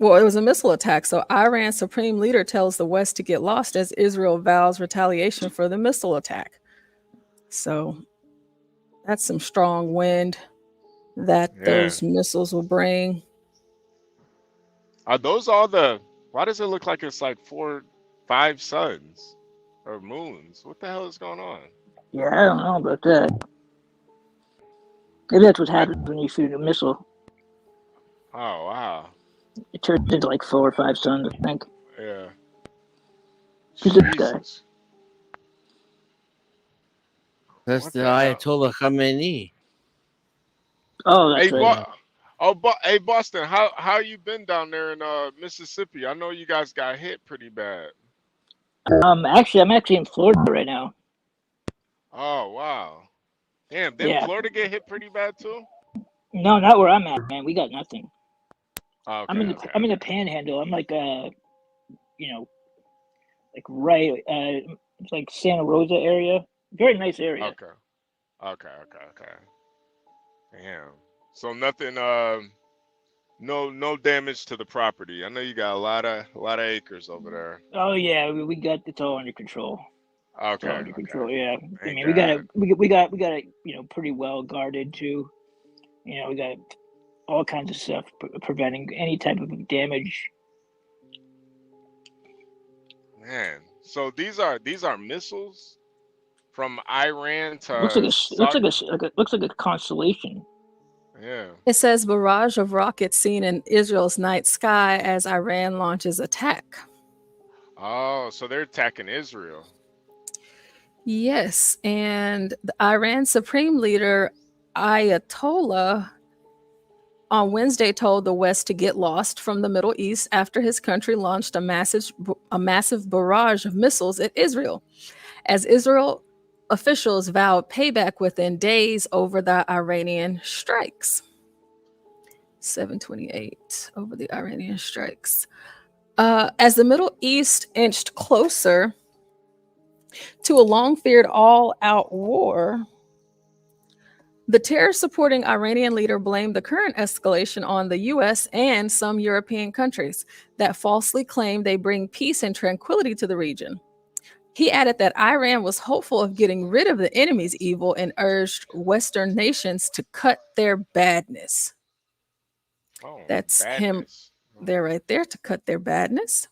well, it was a missile attack. So Iran's supreme leader tells the West to get lost as Israel vows retaliation for the missile attack. So that's some strong wind that those missiles will bring. Are those all the? Why does it look like it's like 4, 5 suns or moons? What the hell is going on? Yeah, I don't know about that. Maybe that's what happens when you shoot a missile. Oh, wow. It turns into like 4 or 5 suns, I think. Yeah. Who's this guy? That's the Ayatollah Khamenei. Oh, that's Hey, right. hey, Boston, how you been down there in Mississippi? I know you guys got hit pretty bad. Actually, I'm actually in Florida right now. Oh, wow. Damn, didn't Florida get hit pretty bad too? No, not where I'm at, man. We got nothing. Okay, I'm in the Panhandle. I'm like like right it's like Santa Rosa area. Very nice area. Okay. Damn. So nothing no damage to the property. I know you got a lot of acres over there. Oh yeah, we got it's all under control. Okay. It's all under control, yeah. I Thank mean, we got it, pretty well guarded too. We got all kinds of stuff preventing any type of damage. Man, so these are missiles from Iran to looks like a constellation. Yeah. It says barrage of rockets seen in Israel's night sky as Iran launches attack. Oh, so they're attacking Israel. Yes, and the Iran supreme leader Ayatollah on Wednesday told the West to get lost from the Middle East after his country launched a massive barrage of missiles at Israel, as Israel officials vowed payback within days over the Iranian strikes. 728 over the Iranian strikes. As the Middle East inched closer to a long-feared all-out war, the terror-supporting Iranian leader blamed the current escalation on the U.S. and some European countries that falsely claim they bring peace and tranquility to the region. He added that Iran was hopeful of getting rid of the enemy's evil and urged Western nations to cut their badness. Oh, That's badness. him there right there, to cut their badness.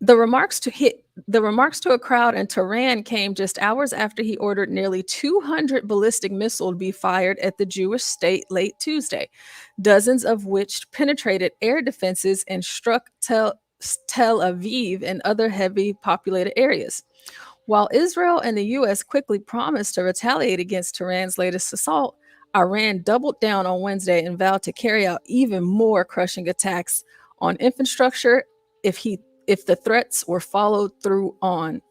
The remarks to a crowd in Tehran came just hours after he ordered nearly 200 ballistic missiles to be fired at the Jewish state late Tuesday, dozens of which penetrated air defenses and struck Tel Aviv and other heavy populated areas. While Israel and the U.S. quickly promised to retaliate against Tehran's latest assault, Iran doubled down on Wednesday and vowed to carry out even more crushing attacks on infrastructure if the threats were followed through on.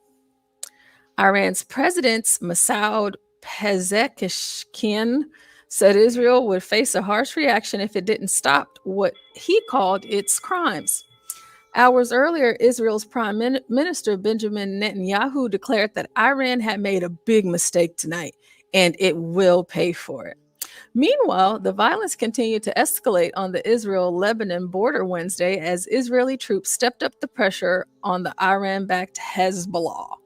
Iran's President Masoud Pezeshkian said Israel would face a harsh reaction if it didn't stop what he called its crimes. Hours earlier, Israel's Prime Minister Benjamin Netanyahu declared that Iran had made a big mistake tonight, and it will pay for it. Meanwhile, the violence continued to escalate on the Israel-Lebanon border Wednesday as Israeli troops stepped up the pressure on the Iran-backed Hezbollah.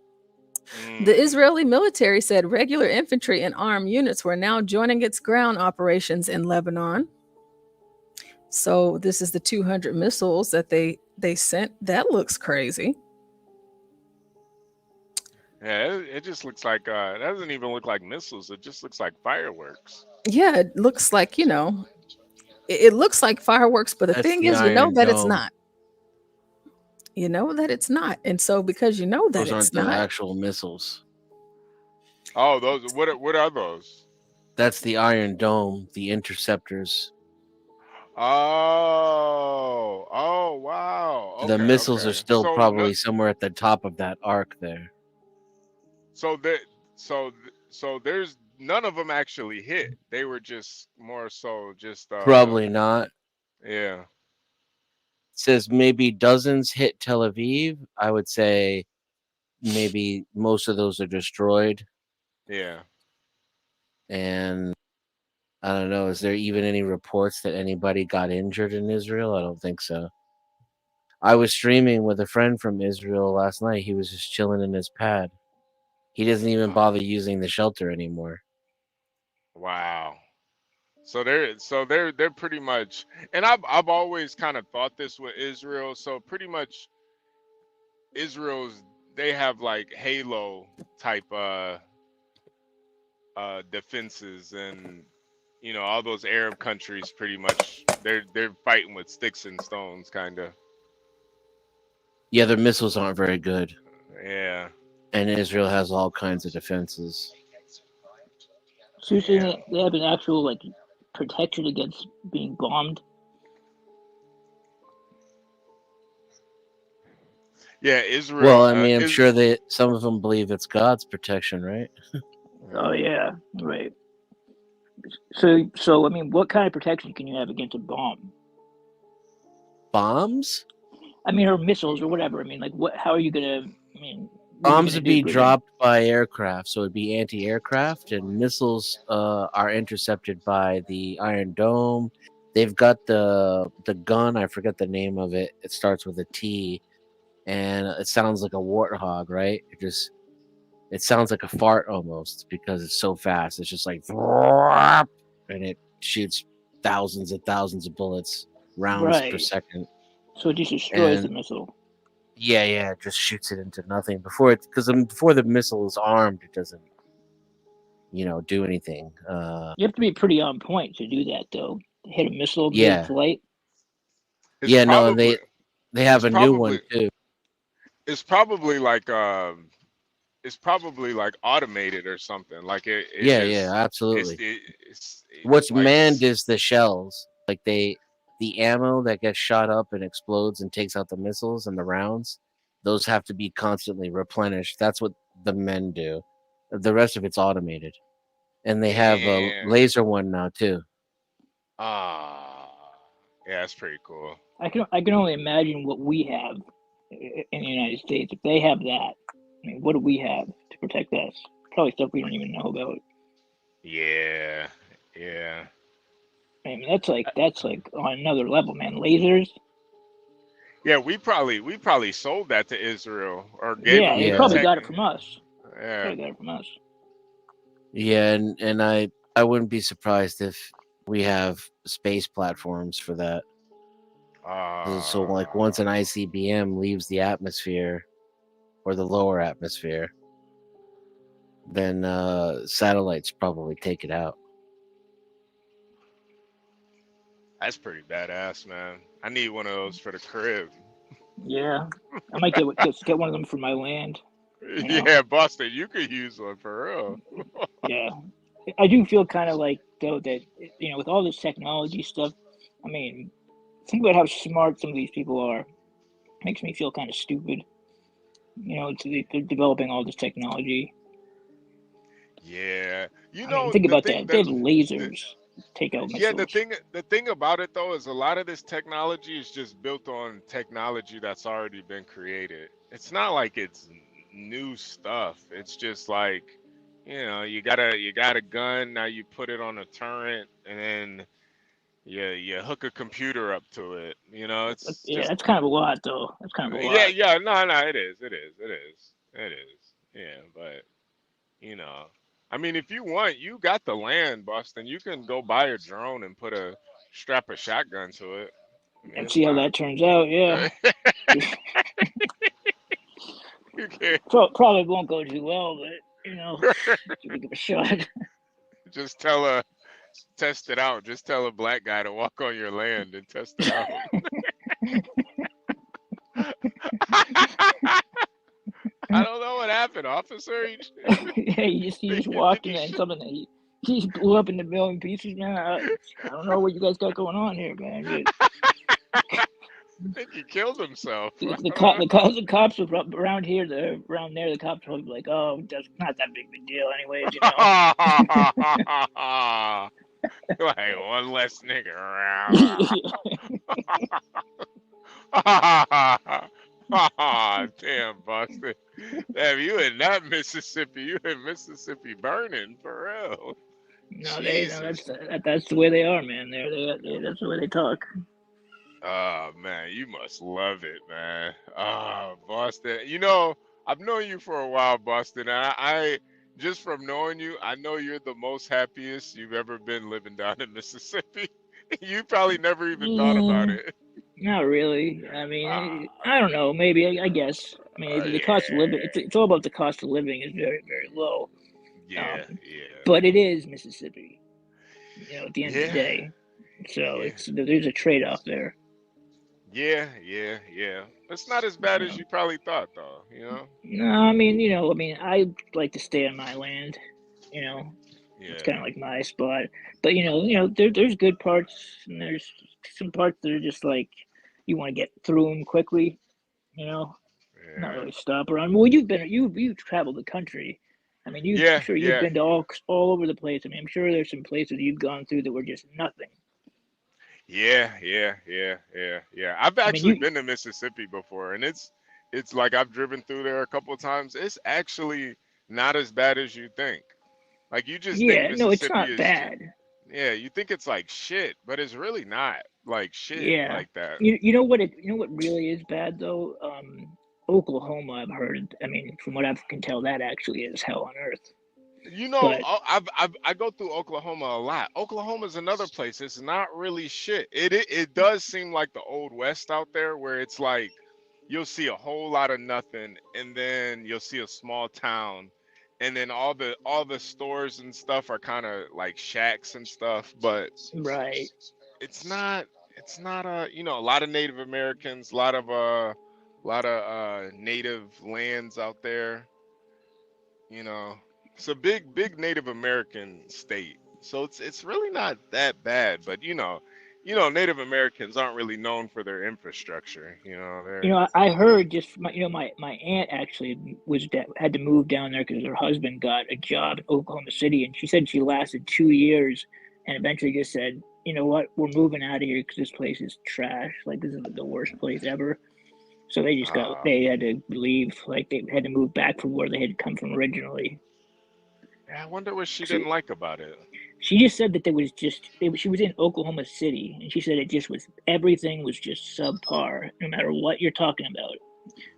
The Israeli military said regular infantry and armed units were now joining its ground operations in Lebanon. So this is the 200 missiles that they sent. That looks crazy. Yeah, it just looks like it doesn't even look like missiles. It just looks like fireworks. Yeah, it looks like, it looks like fireworks, but the thing is, that it's not. You know that it's not. And so because you know that Those aren't it's not actual missiles. Oh, those what are those? That's the Iron Dome, the interceptors. Oh, wow. The missiles are still probably somewhere at the top of that arc there. So there's none of them actually hit. They were just more so just probably not. Yeah. It says maybe dozens hit Tel Aviv. I would say maybe most of those are destroyed. Yeah. And I don't know, is there even any reports that anybody got injured in Israel? I don't think so. I was streaming with a friend from Israel last night. He was just chilling in his pad. He doesn't even bother using the shelter anymore. Wow. So they're pretty much, and I've always kind of thought this with Israel. So pretty much they have like Halo type defenses, and all those Arab countries pretty much they're fighting with sticks and stones kind of. Yeah, their missiles aren't very good. Yeah. And Israel has all kinds of defenses. So you're saying that they have an actual protection against being bombed? Yeah, Israel. Well, I mean, I'm sure that some of them believe it's God's protection, right? Oh yeah, right. So I mean, what kind of protection can you have against a bomb? Bombs? I mean, or missiles or whatever. I mean, what? How are you gonna? I mean, bombs would be dropped by aircraft, so it'd be anti-aircraft, and missiles are intercepted by the Iron Dome. They've got the gun. I forget the name of it. It starts with a T, and it sounds like a warthog, right? It sounds like a fart almost because it's so fast. It's just like, and it shoots thousands and thousands of bullets, rounds per second. So it just destroys the missile. Yeah, it just shoots it into nothing before the missile is armed. It doesn't, do anything. You have to be pretty on point to do that, though. Hit a missile mid-flight. They have a new one too. It's probably like automated or something. Like it. Absolutely. What's manned is the shells. Like the ammo that gets shot up and explodes and takes out the missiles and the rounds. Those have to be constantly replenished. That's what the men do. The rest of it's automated, and they have a laser one now too. Yeah, that's pretty cool. I can only imagine what we have in the United States. If they have that, I mean, what do we have to protect us? Probably stuff we don't even know about. Yeah. I mean, that's like on another level, man. Lasers. Yeah, we probably sold that to Israel or gave them. They probably got it from us. Yeah. Probably got it from us. Yeah, and I wouldn't be surprised if we have space platforms for that. So like once an ICBM leaves the atmosphere or the lower atmosphere, then satellites probably take it out. That's pretty badass, man. I need one of those for the crib. Yeah, I might get one of them for my land. You know? Yeah, Boston, you could use one for real. Yeah, I do feel kind of like though that with all this technology stuff, I mean, think about how smart some of these people are. It makes me feel kind of stupid. They're developing all this technology. Yeah, I mean, think about that. They have lasers. Take out missiles. Yeah, the thing about it though is a lot of this technology is just built on technology that's already been created. It's not like it's new stuff. It's just like, you got a gun, now you put it on a turret, and then you hook a computer up to it. It's yeah, just, that's kind of a lot though. That's kind of a lot. yeah, no, it is. Yeah, but I mean, if you want, you got the land, Boston. You can go buy a drone and strap a shotgun to it. And see how that turns out. Yeah. Probably won't go too well, but give it a shot. Just test it out. Just tell a black guy to walk on your land and test it out. I don't know what happened, officer. Yeah, you just walked in and something that he blew up in a million pieces, man. I don't know what you guys got going on here, man. I think he killed himself. The cops were around here. Around there, the cops were like, "Oh, that's not that big of a deal, anyways." Like one less nigga around. Damn, Boston. Damn, you in that Mississippi. You in Mississippi burning, for real. No, that's the way they are, man. That's the way they talk. Oh, man, you must love it, man. Oh, Boston. I've known you for a while, Boston. I just from knowing you, I know you're the most happiest you've ever been living down in Mississippi. You probably never even thought about it. Not really. I mean, I don't know. Maybe I guess. I mean, the cost of living. It's all about the cost of living is very, very low. Yeah. But it is Mississippi. At the end of the day, so there's a trade-off there. Yeah. It's not as bad as you probably thought, though. No, I mean, I like to stay on my land. It's kind of like my spot. But there's good parts, and there's some parts that are just like you want to get through them quickly. Not really stop around. Well, you've traveled the country. I mean, I'm sure you've been to all over the place. I mean, I'm sure there's some places you've gone through that were just nothing. Yeah. I've actually been to Mississippi before, and it's like I've driven through there a couple of times. It's actually not as bad as you think. Like you just think Mississippi it's not bad. You think it's like shit, but it's really not like shit like that. You know what really is bad though? Oklahoma, I've heard. I mean, from what I can tell, that actually is hell on earth. I go through Oklahoma a lot. Oklahoma's another place. It's not really shit. It does seem like the old West out there, where it's like you'll see a whole lot of nothing, and then you'll see a small town, and then all the stores and stuff are kind of like shacks and stuff. But it's not a lot of Native Americans, a lot of native lands out there. It's a big Native American state, so it's really not that bad. But Native Americans aren't really known for their infrastructure. I heard just my aunt actually had to move down there because her husband got a job in Oklahoma City, and she said she lasted 2 years, and eventually just said, you know what, we're moving out of here because this place is trash. Like, this is the worst place ever. So they just they had to leave. Like, they had to move back from where they had come from originally. I wonder what she didn't like about it. She just said that she was in Oklahoma City, and she said everything was just subpar, no matter what you're talking about.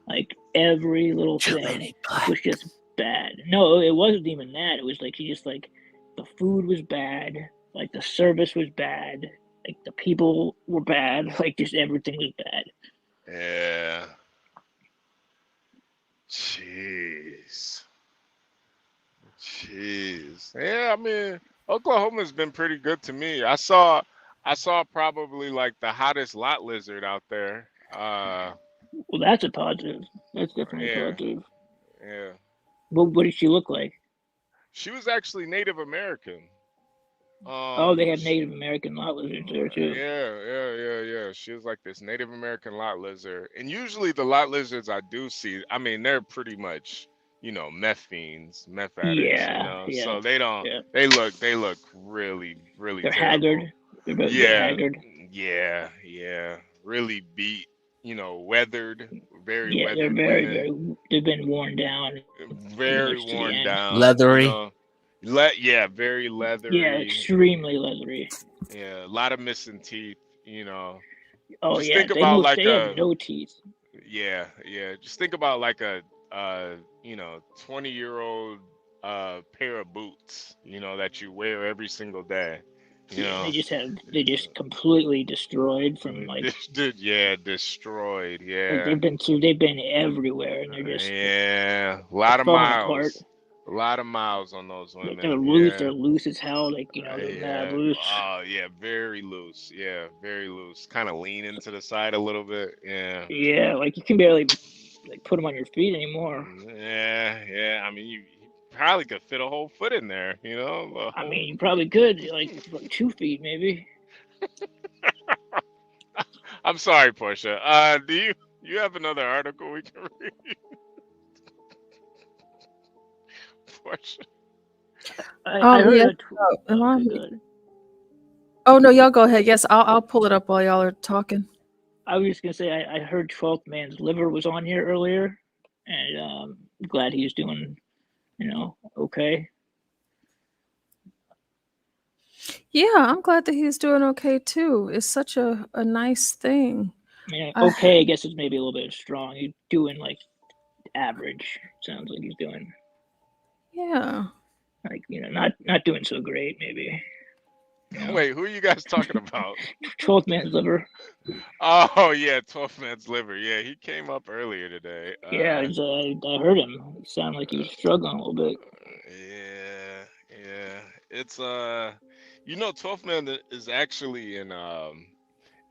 Like, every little thing was just bad. No, it wasn't even that. It was like, she just like, the food was bad, like the service was bad, Like the people were bad. Like just everything was bad. Yeah. Jeez. Yeah, I mean, Oklahoma's been pretty good to me. I saw probably like the hottest lot lizard out there. Well, that's a positive. That's definitely a Yeah. positive. Yeah. What did she look like? She was actually Native American. Oh, they have Native American lot lizards there too. Yeah. She was like this Native American lot lizard. And usually the lot lizards I do see, I mean, they're pretty much, meth fiends, meth addicts, Yeah. So they don't Yeah. they look really, really They're terrible. haggard. They're haggard. Yeah. Really beat, weathered, very Yeah, they're weathered very, women. they've been worn down. Very much to the worn end. down. Leathery. Yeah, very leathery. Yeah, extremely leathery. Yeah, a lot of missing teeth, Oh Just yeah, think about like they have no teeth. Yeah. Just think about like a 20-year-old pair of boots, that you wear every single day. Yeah, they just completely destroyed from like Destroyed. like Yeah. they've been everywhere and they're just Yeah. A lot of falling apart. miles. A lot of miles on those women. They're loose. They're loose as hell. Like they're mad loose. Oh yeah, very loose. Yeah, very loose. Kind of lean into the side a little bit. Yeah. Yeah, like you can barely like put them on your feet anymore. Yeah. I mean, you probably could fit a whole foot in there. I mean, you probably could like 2 feet maybe. I'm sorry, Portia. Do you have another article we can read? Portia. I heard yes. Oh no, y'all go ahead. Yes, I'll pull it up while y'all are talking. I was just gonna say I heard 12th Man's liver was on here earlier, and I'm glad he's doing, okay. Yeah, I'm glad that he's doing okay too. It's such a nice thing. Yeah, okay. I guess it's maybe a little bit strong. He's doing like average. Sounds like he's doing. Yeah. Like not doing so great maybe. Wait, who are you guys talking about? 12th Man's liver. Oh yeah, 12th Man's liver. Yeah, he came up earlier today. Yeah, I heard him. It sounded like he was struggling a little bit. Yeah. It's 12th Man is actually in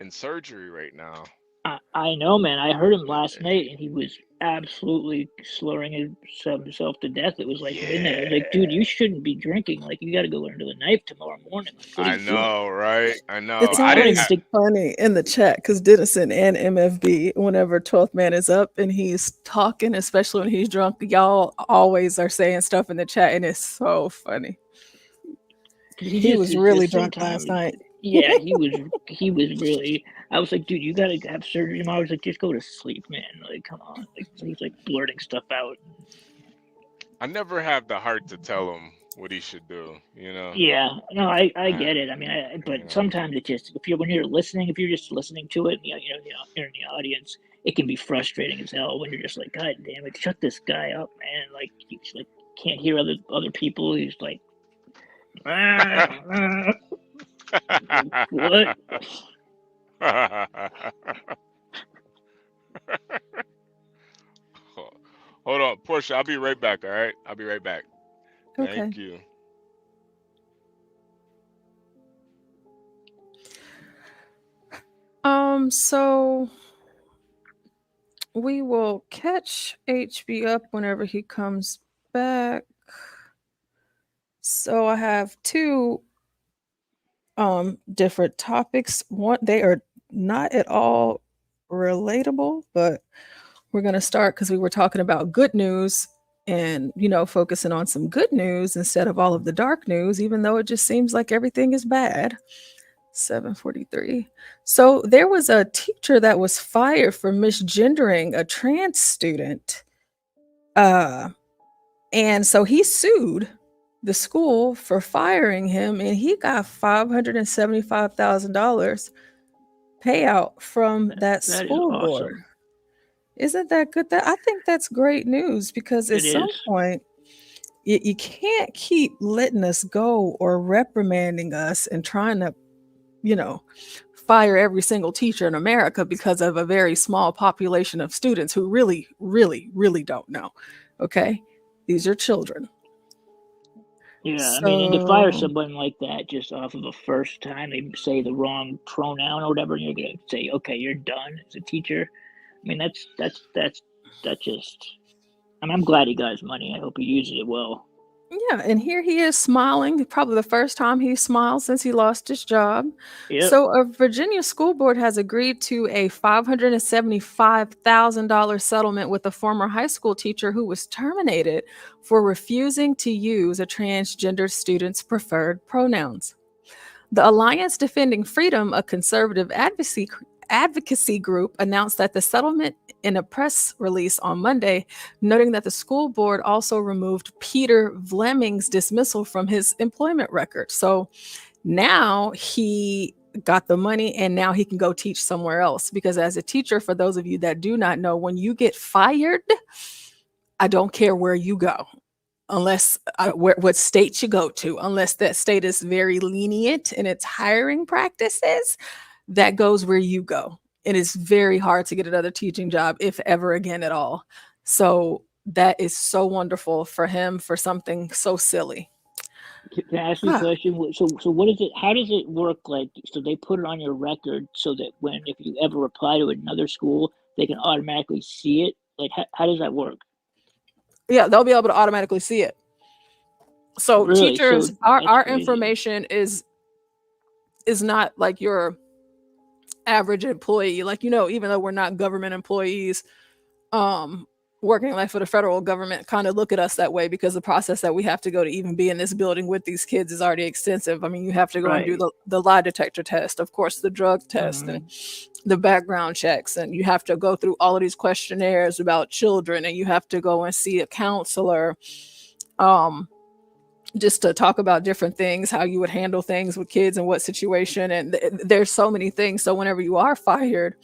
surgery right now. I know, man. I heard him last night, and he was absolutely slurring himself to death. It was like midnight. I was like, dude, you shouldn't be drinking. Like, you got to go learn to the knife tomorrow morning. Like, I know, right? I know. It's always funny in the chat because Dennison and MFB, whenever 12th Man is up and he's talking, especially when he's drunk, y'all always are saying stuff in the chat, and it's so funny. He was really drunk last night. Yeah, he was really. I was like, dude, you gotta have surgery tomorrow. I was like, just go to sleep, man. Like, come on. Like, he's like blurting stuff out. I never have the heart to tell him what he should do. Yeah, no, I get it. I mean, but sometimes it just when you're listening, if you're just listening to it, you're in the audience, it can be frustrating as hell when you're just like, God damn it, shut this guy up, man. Like, you just, like can't hear other people. He's like, what? Hold on, Portia. I'll be right back. All right, I'll be right back. Okay. Thank you. So we will catch HB up whenever he comes back. So I have 2 different topics. One, they are not at all relatable, but we're going to start because we were talking about good news and focusing on some good news instead of all of the dark news, even though it just seems like everything is bad. 7:43. So there was a teacher that was fired for misgendering a trans student, and so he sued the school for firing him, and he got $575,000 payout from that school board. Awesome. Isn't that good? I think that's great news because at some point you can't keep letting us go or reprimanding us and trying to fire every single teacher in America because of a very small population of students who really, really, really don't know. Okay. These are children. Yeah, I mean, and to fire someone like that just off of a first time they say the wrong pronoun or whatever, and you're gonna say, okay, you're done as a teacher. I mean, that's just. I mean, I'm glad he got his money. I hope he uses it well. Yeah, and here he is smiling, probably the first time he smiled since he lost his job. Yep. So a Virginia school board has agreed to a $575,000 settlement with a former high school teacher who was terminated for refusing to use a transgender student's preferred pronouns. The Alliance Defending Freedom, a conservative advocacy group, announced that the settlement in a press release on Monday, noting that the school board also removed Peter Vleming's dismissal from his employment record. So now he got the money and now he can go teach somewhere else. Because as a teacher, for those of you that do not know, when you get fired, I don't care where you go, unless what state you go to, unless that state is very lenient in its hiring practices, that goes where you go. It is very hard to get another teaching job, if ever again at all. So that is so wonderful for him for something so silly. Can I ask you a question? So what is it? How does it work? Like, so they put it on your record so that if you ever apply to another school, they can automatically see it. Like, how does that work? Yeah, they'll be able to automatically see it. So really? teachers, So our crazy. information is not like your average employee. Like, even though we're not government employees, working like for the federal government kind of look at us that way because the process that we have to go to even be in this building with these kids is already extensive. I mean, you have to go and do the lie detector test, of course, the drug test and the background checks, and you have to go through all of these questionnaires about children, and you have to go and see a counselor just to talk about different things, how you would handle things with kids in what situation. And there's so many things. So whenever you are fired,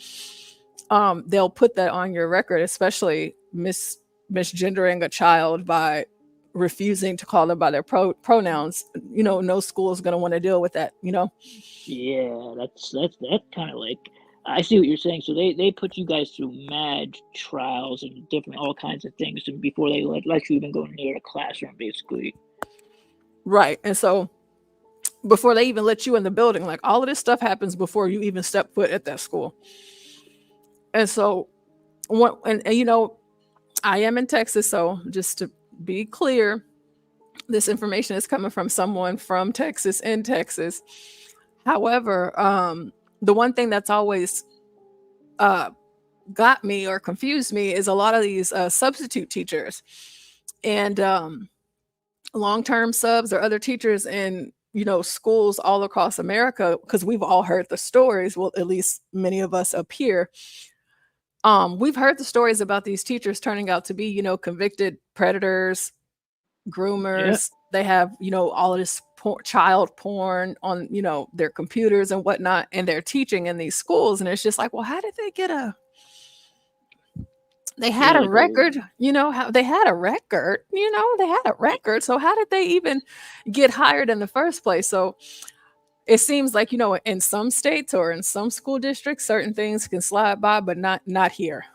they'll put that on your record, especially misgendering a child by refusing to call them by their pronouns. No school is going to want to deal with that, Yeah, that's kind of like, I see what you're saying. So they put you guys through mad trials and all kinds of things before they let you even go near a classroom, basically. Right. And so before they even let you in the building, like all of this stuff happens before you even step foot at that school. And so I am in Texas, so just to be clear, this information is coming from someone from Texas in Texas. However, the one thing that's always got me or confused me is a lot of these substitute teachers and long-term subs or other teachers in schools all across America, because we've all heard the stories. Well, at least many of us up here. We've heard the stories about these teachers turning out to be, convicted predators, groomers. Yeah. They have, all of this child porn on, their computers and whatnot, and they're teaching in these schools. And it's just like, well, how did they get they had a record, they had a record. So how did they even get hired in the first place? So it seems like, in some states or in some school districts, certain things can slide by, but not here.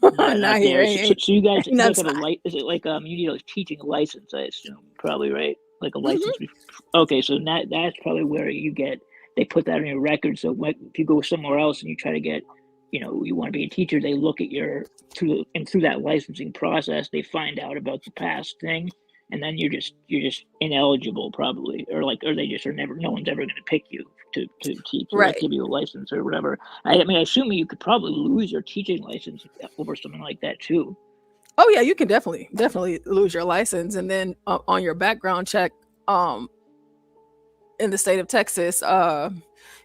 Not here. So you guys, is it like you need a teaching license, I assume, probably, right? Like a license. Okay, so that's probably where they put that on your record. So if you go somewhere else and you try to get, you want to be a teacher, they look at through that licensing process, they find out about the past thing, and then you're just ineligible probably, or they just are never. No one's ever going to pick you to teach, right? Give you a license or whatever. I mean, I assume you could probably lose your teaching license over something like that too. Oh yeah, you can definitely lose your license, and then on your background check, in the state of Texas,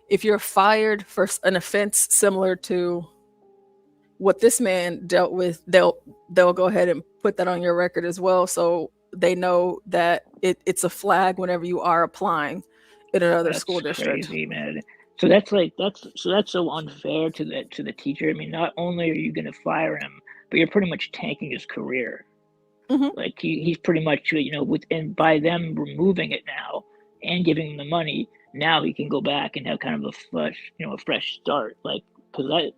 if you're fired for an offense similar to what this man dealt with, they'll go ahead and put that on your record as well, so they know that it's a flag whenever you are applying in another school district. Crazy, man. So that's so unfair to the teacher. I mean, not only are you going to fire him, but you're pretty much tanking his career. Mm-hmm. Like he's pretty much, by them removing it now and giving him the money, now he can go back and have kind of a fresh start. Like, because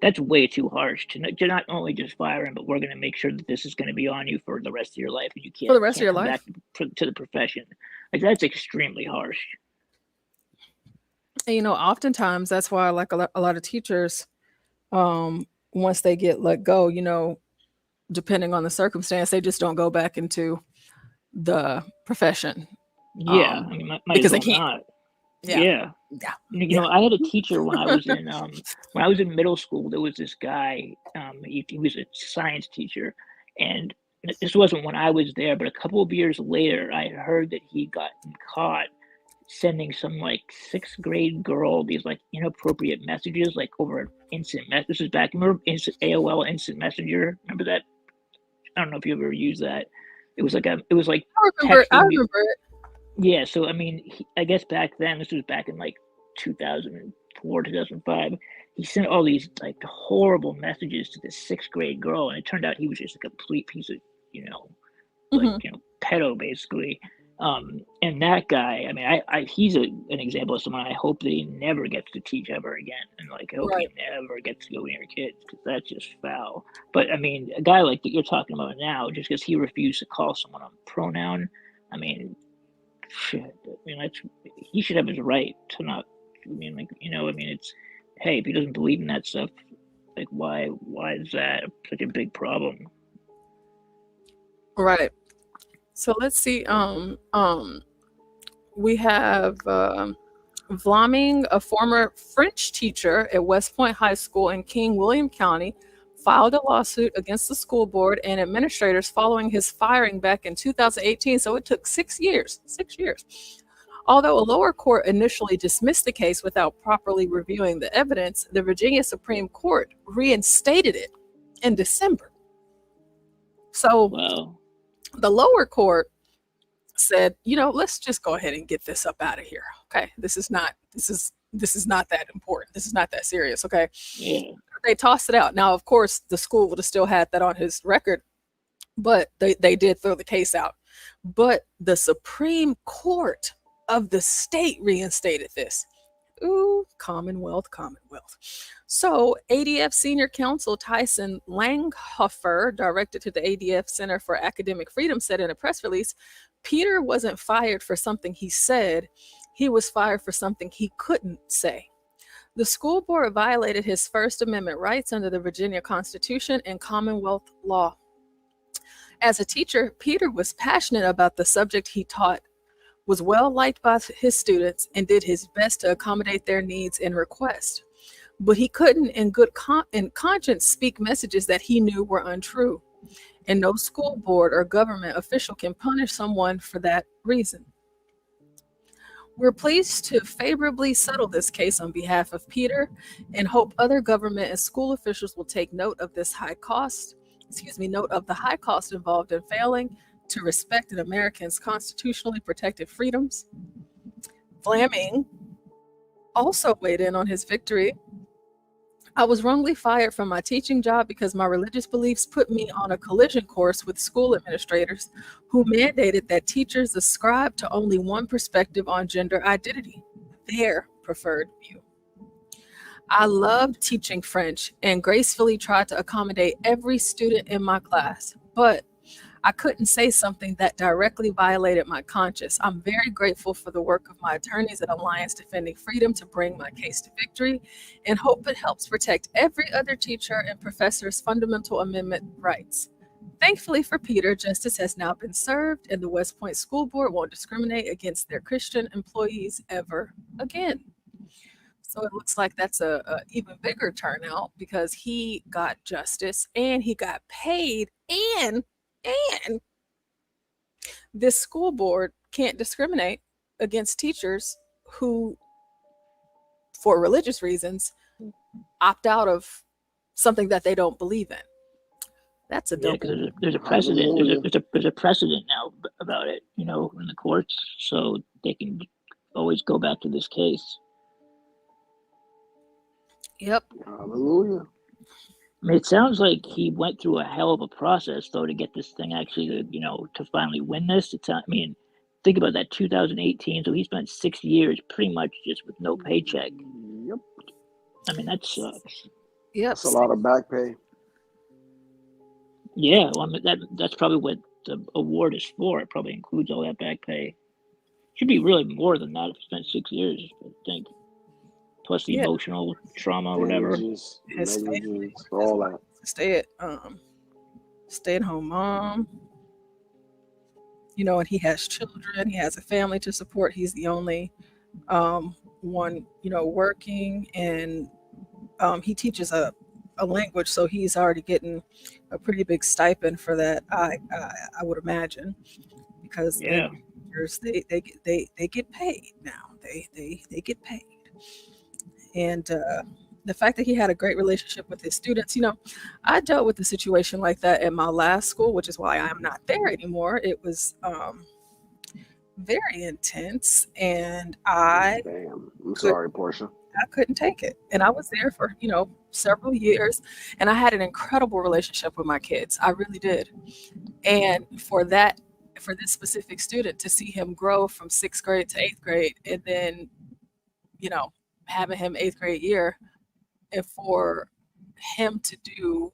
that's way too harsh to not only just fire him, but we're going to make sure that this is going to be on you for the rest of your life, and you can't For the rest of your come life? back to the profession. Like, that's extremely harsh. And oftentimes that's why, like, a lot of teachers, once they get let go, depending on the circumstance, they just don't go back into the profession. Yeah, I mean, might because as they well can't. not. Yeah. Yeah. I had a teacher when I was in middle school. There was this guy. He was a science teacher, and this wasn't when I was there, but a couple of years later, I heard that he got caught sending some like 6th grade girl these like inappropriate messages like over instant message. This was back. Remember AOL Instant Messenger? Remember that? I don't know if you ever used that. It was like I remember it. Yeah, so I mean, I guess back then, this was back in like 2004, 2005. He sent all these like horrible messages to this 6th grade girl, and it turned out he was just a complete piece of, pedo basically. And that guy, I mean, he's an example of someone I hope that he never gets to teach ever again, and like I hope he never gets to go near kids, because that's just foul. But I mean, a guy like that you're talking about now, just because he refused to call someone a pronoun, I mean, shit. I mean, he should have his right to not. I mean, it's, hey, if he doesn't believe in that stuff, like, why is that such a big problem? Right. So let's see. We have Vlaming, a former French teacher at West Point High School in King William County, filed a lawsuit against the school board and administrators following his firing back in 2018. So it took 6 years. 6 years. Although a lower court initially dismissed the case without properly reviewing the evidence, the Virginia Supreme Court reinstated it in December. So the lower court said, let's just go ahead and get this up out of here. Okay, this is not that important. This is not that serious. Okay. Yeah. They tossed it out. Now, of course, the school would have still had that on his record, but they did throw the case out. But the Supreme Court of the state reinstated this. Ooh, Commonwealth. So ADF Senior Counsel Tyson Langhofer, directed to the ADF Center for Academic Freedom, said in a press release, Peter wasn't fired for something he said. He was fired for something he couldn't say. The school board violated his First Amendment rights under the Virginia Constitution and Commonwealth law. As a teacher, Peter was passionate about the subject he taught, was well liked by his students, and did his best to accommodate their needs and requests. But he couldn't, in good conscience, speak messages that he knew were untrue. And no school board or government official can punish someone for that reason. We're pleased to favorably settle this case on behalf of Peter and hope other government and school officials will take note of the high cost involved in failing to respect an American's constitutionally protected freedoms. Vlaming also weighed in on his victory. I was wrongly fired from my teaching job because my religious beliefs put me on a collision course with school administrators who mandated that teachers ascribe to only one perspective on gender identity, their preferred view. I loved teaching French and gracefully tried to accommodate every student in my class, but I couldn't say something that directly violated my conscience. I'm very grateful for the work of my attorneys at Alliance Defending Freedom to bring my case to victory, and hope it helps protect every other teacher and professor's Fundamental Amendment rights. Thankfully for Peter, justice has now been served, and the West Point School Board won't discriminate against their Christian employees ever again. So it looks like that's a even bigger turnout, because he got justice and he got paid, and this school board can't discriminate against teachers who, for religious reasons, opt out of something that they don't believe in. That's a dope. Yeah, there's a precedent. There's a precedent now about it, in the courts, so they can always go back to this case. Yep. Hallelujah. I mean, it sounds like he went through a hell of a process, though, to get this thing actually to finally win this. I mean, think about that 2018. So he spent 6 years pretty much just with no paycheck. Yep. I mean, that sucks. Yep. That's a lot of back pay. Yeah, well, I mean, that's probably what the award is for. It probably includes all that back pay. Should be really more than that if you spent 6 years, I think. Plus the emotional trauma or whatever. Damages, negligence, all that. Stay at home mom. You know, and he has children. He has a family to support. He's the only one, you know, working, and he teaches a language, so he's already getting a pretty big stipend for that. I would imagine, because they get paid now. They get paid, and the fact that he had a great relationship with his students. You know, I dealt with a situation like that at my last school, which is why I'm not there anymore. It was very intense, and I'm sorry, Portia. I couldn't take it. And I was there for, you know, several years, and I had an incredible relationship with my kids. I really did. And for this specific student, to see him grow from 6th grade to 8th grade, and then, you know, having him 8th grade year, and for him to do,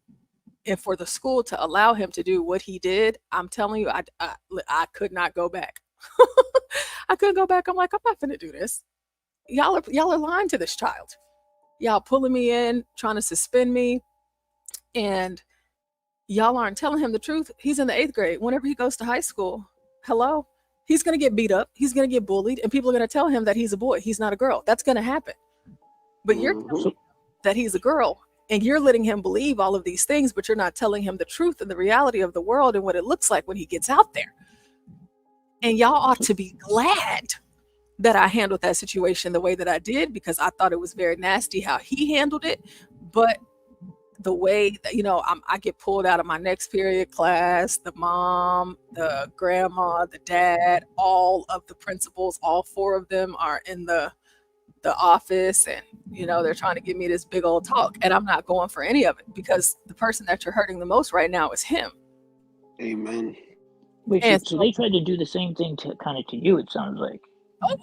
and for the school to allow him to do what he did, I'm telling you, I could not go back. I couldn't go back. I'm like, I'm not finna do this. Y'all are lying to this child. Y'all pulling me in, trying to suspend me, and y'all aren't telling him the truth. He's in the 8th grade. Whenever he goes to high school, hello, he's gonna get beat up. He's gonna get bullied, and people are gonna tell him that he's a boy. He's not a girl. That's gonna happen. But you're telling him that he's a girl, and you're letting him believe all of these things, but you're not telling him the truth and the reality of the world and what it looks like when he gets out there. And y'all ought to be glad that I handled that situation the way that I did, because I thought it was very nasty how he handled it. But the way that, you know, I get pulled out of my next period class, the mom, the grandma, the dad, all of the principals, all 4 of them are in the office, and, you know, they're trying to give me this big old talk, and I'm not going for any of it, because the person that you're hurting the most right now is him. Amen. Wait, so they tried to do the same thing to you, it sounds like. Oh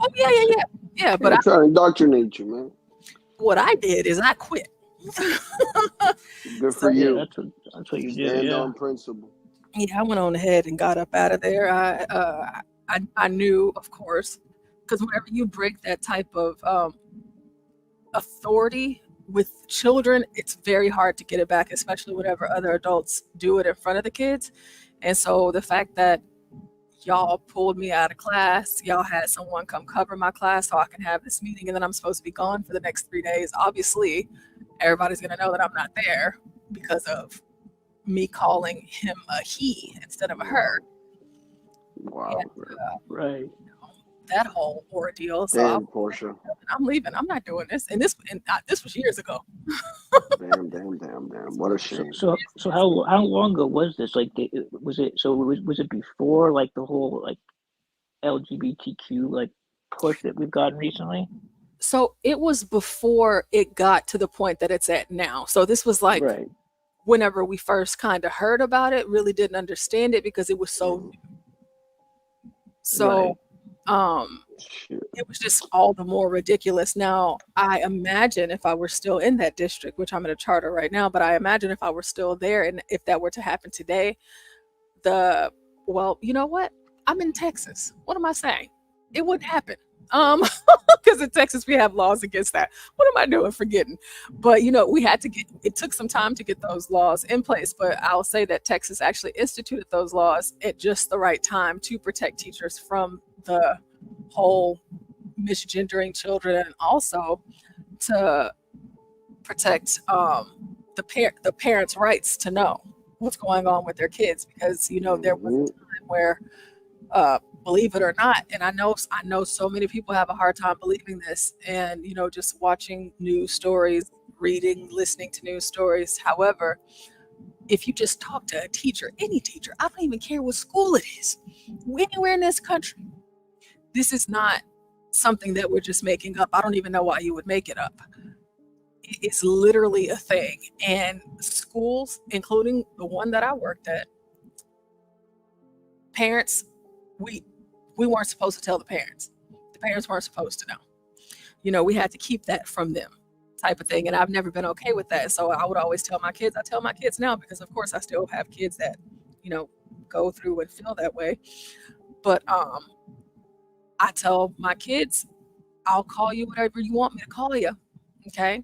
yeah. But I'm trying to indoctrinate you, man. What I did is I quit. Good for you. That's what you did. Stand on principle. Yeah, I went on ahead and got up out of there. I knew, of course, because whenever you break that type of authority with children, it's very hard to get it back, especially whenever other adults do it in front of the kids. And so the fact that y'all pulled me out of class, y'all had someone come cover my class so I can have this meeting, and then I'm supposed to be gone for the next 3 days. Obviously, everybody's going to know that I'm not there because of me calling him a he instead of a her. Wow. And, right. That whole ordeal. So Damn, Portia. I'm leaving. I'm not doing this. And this was years ago. Damn. What a shame. So how long ago was this? Like, was it before like the whole like LGBTQ like push that we've gotten recently? So it was before it got to the point that it's at now. So this was like whenever we first kind of heard about it, really didn't understand it because it was so new. So it was just all the more ridiculous. Now, I imagine if I were still in that district, which I'm in a charter right now, but I imagine if I were still there and if that were to happen today, well, you know what? I'm in Texas. What am I saying? It wouldn't happen. Because in Texas we have laws against that. What am I doing forgetting? But you know, it took some time to get those laws in place, but I'll say that Texas actually instituted those laws at just the right time to protect teachers from the whole misgendering children, and also to protect the parents' rights to know what's going on with their kids, because you know there was a time where believe it or not, and I know so many people have a hard time believing this, and you know, just watching news stories, reading, listening to news stories. However, if you just talk to a teacher, any teacher, I don't even care what school it is, anywhere in this country, this is not something that we're just making up. I don't even know why you would make it up. It's literally a thing. And schools, including the one that I worked at, parents, we weren't supposed to tell the parents. The parents weren't supposed to know. You know, we had to keep that from them, type of thing. And I've never been okay with that. So I would always tell my kids. I tell my kids now because, of course, I still have kids that, you know, go through and feel that way. But I tell my kids, I'll call you whatever you want me to call you. Okay.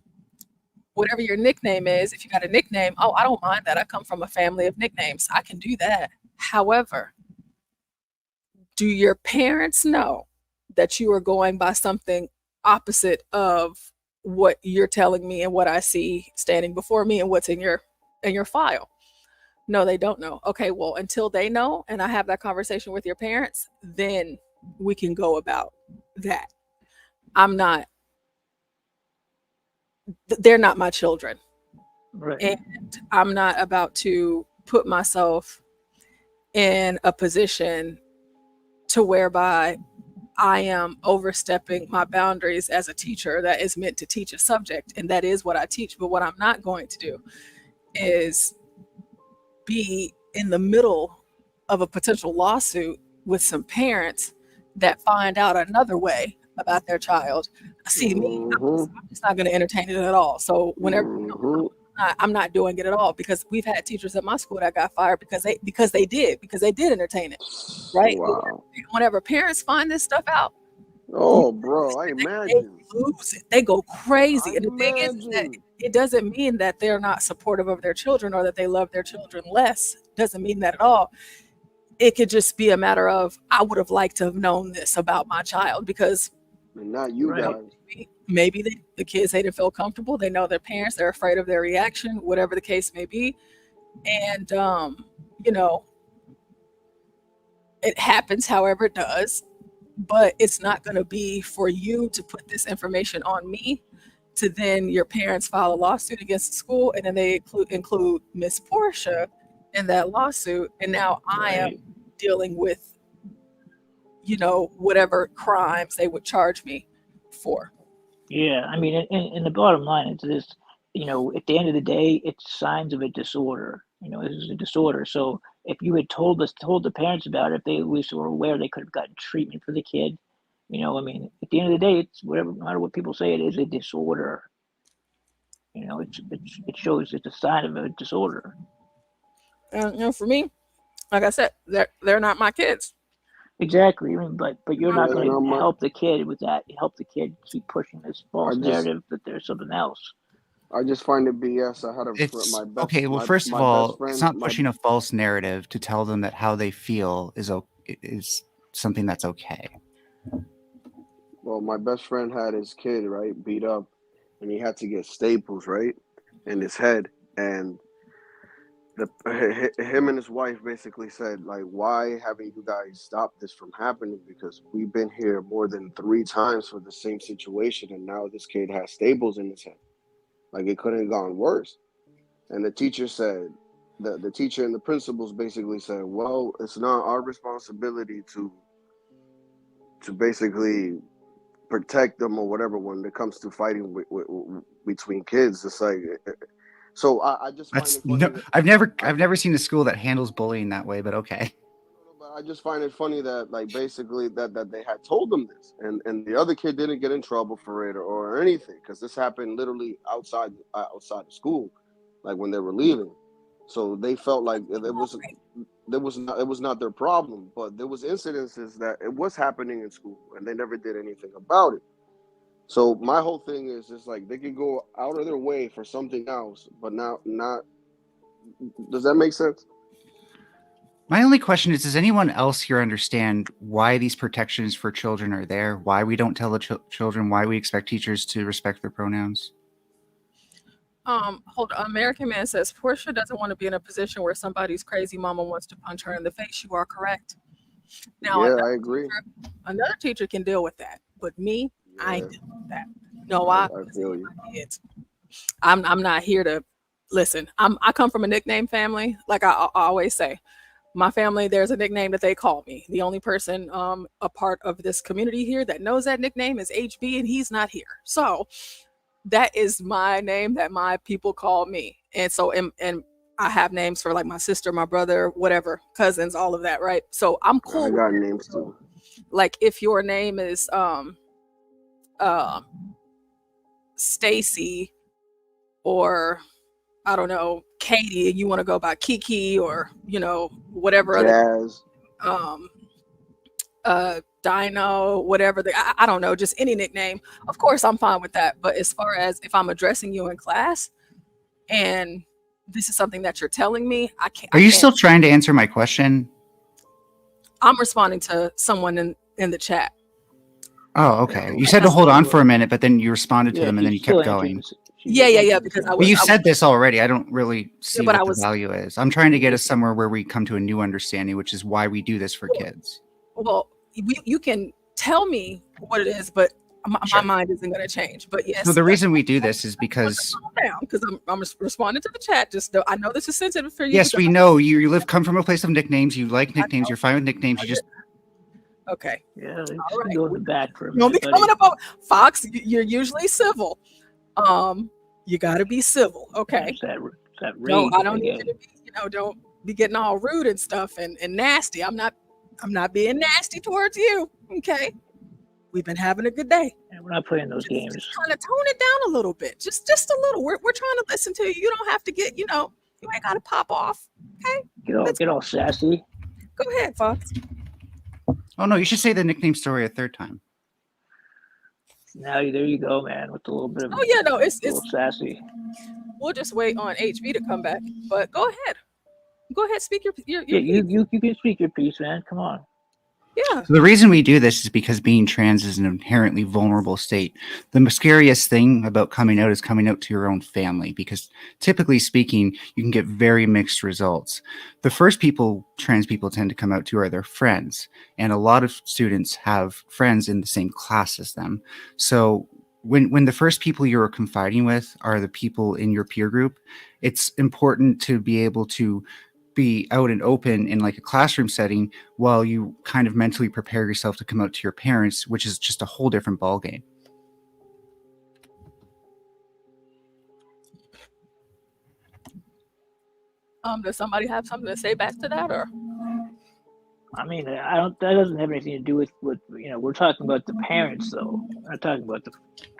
Whatever your nickname is, if you got a nickname, oh, I don't mind that. I come from a family of nicknames. I can do that. However, do your parents know that you are going by something opposite of what you're telling me and what I see standing before me and what's in your file? No, they don't know. Okay, well, until they know and I have that conversation with your parents, then we can go about that. They're not my children. Right. And I'm not about to put myself in a position to whereby I am overstepping my boundaries as a teacher that is meant to teach a subject. And that is what I teach. But what I'm not going to do is be in the middle of a potential lawsuit with some parents that find out another way about their child. See, me, I'm just not going to entertain it at all. So whenever I'm not doing it at all, because we've had teachers at my school that got fired because they did entertain it, right? Wow. Whenever parents find this stuff out, oh, bro, I imagine they lose it. They go crazy. And the thing is that it doesn't mean that they're not supportive of their children or that they love their children less. It doesn't mean that at all. It could just be a matter of, I would have liked to have known this about my child, because and not you guys. Maybe the kids, they didn't feel comfortable. They know their parents. They're afraid of their reaction, whatever the case may be. And, you know, it happens however it does, but it's not going to be for you to put this information on me to then your parents file a lawsuit against the school. And then they include Miss Portia in that lawsuit. And now I am dealing with, you know, whatever crimes they would charge me for. Yeah, I mean, and the bottom line is this, you know, at the end of the day, it's signs of a disorder. You know, this is a disorder. So if you had told the parents about it, if they at least were aware, they could have gotten treatment for the kid. You know, I mean, at the end of the day, it's whatever, no matter what people say, it is a disorder. You know, it shows it's a sign of a disorder. And, you know, for me, like I said, they're not my kids. Exactly. I mean, but you're not going to help the kid with that. You help the kid keep pushing this false narrative that there's something else. I just find it BS. I had my best. Okay, well, first of all, it's not pushing a false narrative to tell them that how they feel is something that's okay. Well, my best friend had his kid, right, beat up, and he had to get staples, right, in his head, and him and his wife basically said, like, why haven't you guys stopped this from happening? Because we've been here more than 3 times for the same situation, and now this kid has staples in his head. Like, it couldn't have gone worse. And the teacher said, the teacher and the principals basically said, well, it's not our responsibility to basically protect them or whatever when it comes to fighting between kids. It's like, so I just find it funny. I've never seen a school that handles bullying that way, but okay. But I just find it funny that, like, basically that they had told them this, and the other kid didn't get in trouble for it or anything, because this happened literally outside the school, like when they were leaving. So they felt like it was not their problem, but there was incidences that it was happening in school, and they never did anything about it. So my whole thing is just like, they can go out of their way for something else, but not. Does that make sense? My only question is, does anyone else here understand why these protections for children are there? Why we don't tell the children, why we expect teachers to respect their pronouns? Hold on. American Man says, Portia doesn't want to be in a position where somebody's crazy mama wants to punch her in the face. You are correct. Now, yeah, I agree. Another teacher can deal with that, but me, I ain't dealing with that. No, I feel you. I'm not here to listen. I come from a nickname family. Like I always say, my family, there's a nickname that they call me. The only person a part of this community here that knows that nickname is HB, and he's not here. So that is my name that my people call me. And so, and I have names for like my sister, my brother, whatever, cousins, all of that, right? So I'm cool. I got names too. like if your name is Stacy, or I don't know, Katie, and you want to go by Kiki, or whatever Jazz. other Dino, whatever I don't know, just any nickname. Of course, I'm fine with that. But as far as if I'm addressing you in class, and this is something that you're telling me, I can't. Are you still trying to answer my question? I'm responding to someone in the chat. Oh, okay. You said to hold on for a minute, but then you responded to them, and then you kept going. Yeah. Because I was. Well, you said this already. I don't really see but what I the was- value is. I'm trying to get us somewhere where we come to a new understanding, which is why we do this for kids. Well, you can tell me what it is, but my mind isn't going to change. But yes. So the reason we do this is because because I'm responding to the chat. I know this is sensitive for you. yes, because we know you come from a place of nicknames. You like nicknames. You're fine with nicknames. You just Okay. Yeah, let's go in the back for a Don't be minute, coming buddy. up on Fox. You're usually civil. You got to be civil. Okay. That No, rage I don't need again. you to be. Don't be getting all rude and stuff and nasty. I'm not being nasty towards you. Okay. We've been having a good day. And we're not playing those games. Just trying to tone it down a little bit. Just a little. We're trying to listen to you. You don't have to get. You ain't got to pop off. Okay. Get all sassy. Go ahead, Fox. oh no, you should say the nickname story a third time. Now there you go, man, with a little bit of Oh yeah, no, it's sassy. We'll just wait on HB to come back. But go ahead. Go ahead, speak your Yeah, you can speak your piece, man. Come on. Yeah. So the reason we do this is because being trans is an inherently vulnerable state. The scariest thing about coming out is coming out to your own family, because typically speaking, you can get very mixed results. The first people trans people tend to come out to are their friends, and a lot of students have friends in the same class as them. So when the first people you're confiding with are the people in your peer group, it's important to be able to be out and open in like a classroom setting while you kind of mentally prepare yourself to come out to your parents, which is just a whole different ballgame. Does somebody have something to say back to that, or? I mean, I don't. That doesn't have anything to do with we're talking about the parents, though. We're not talking about the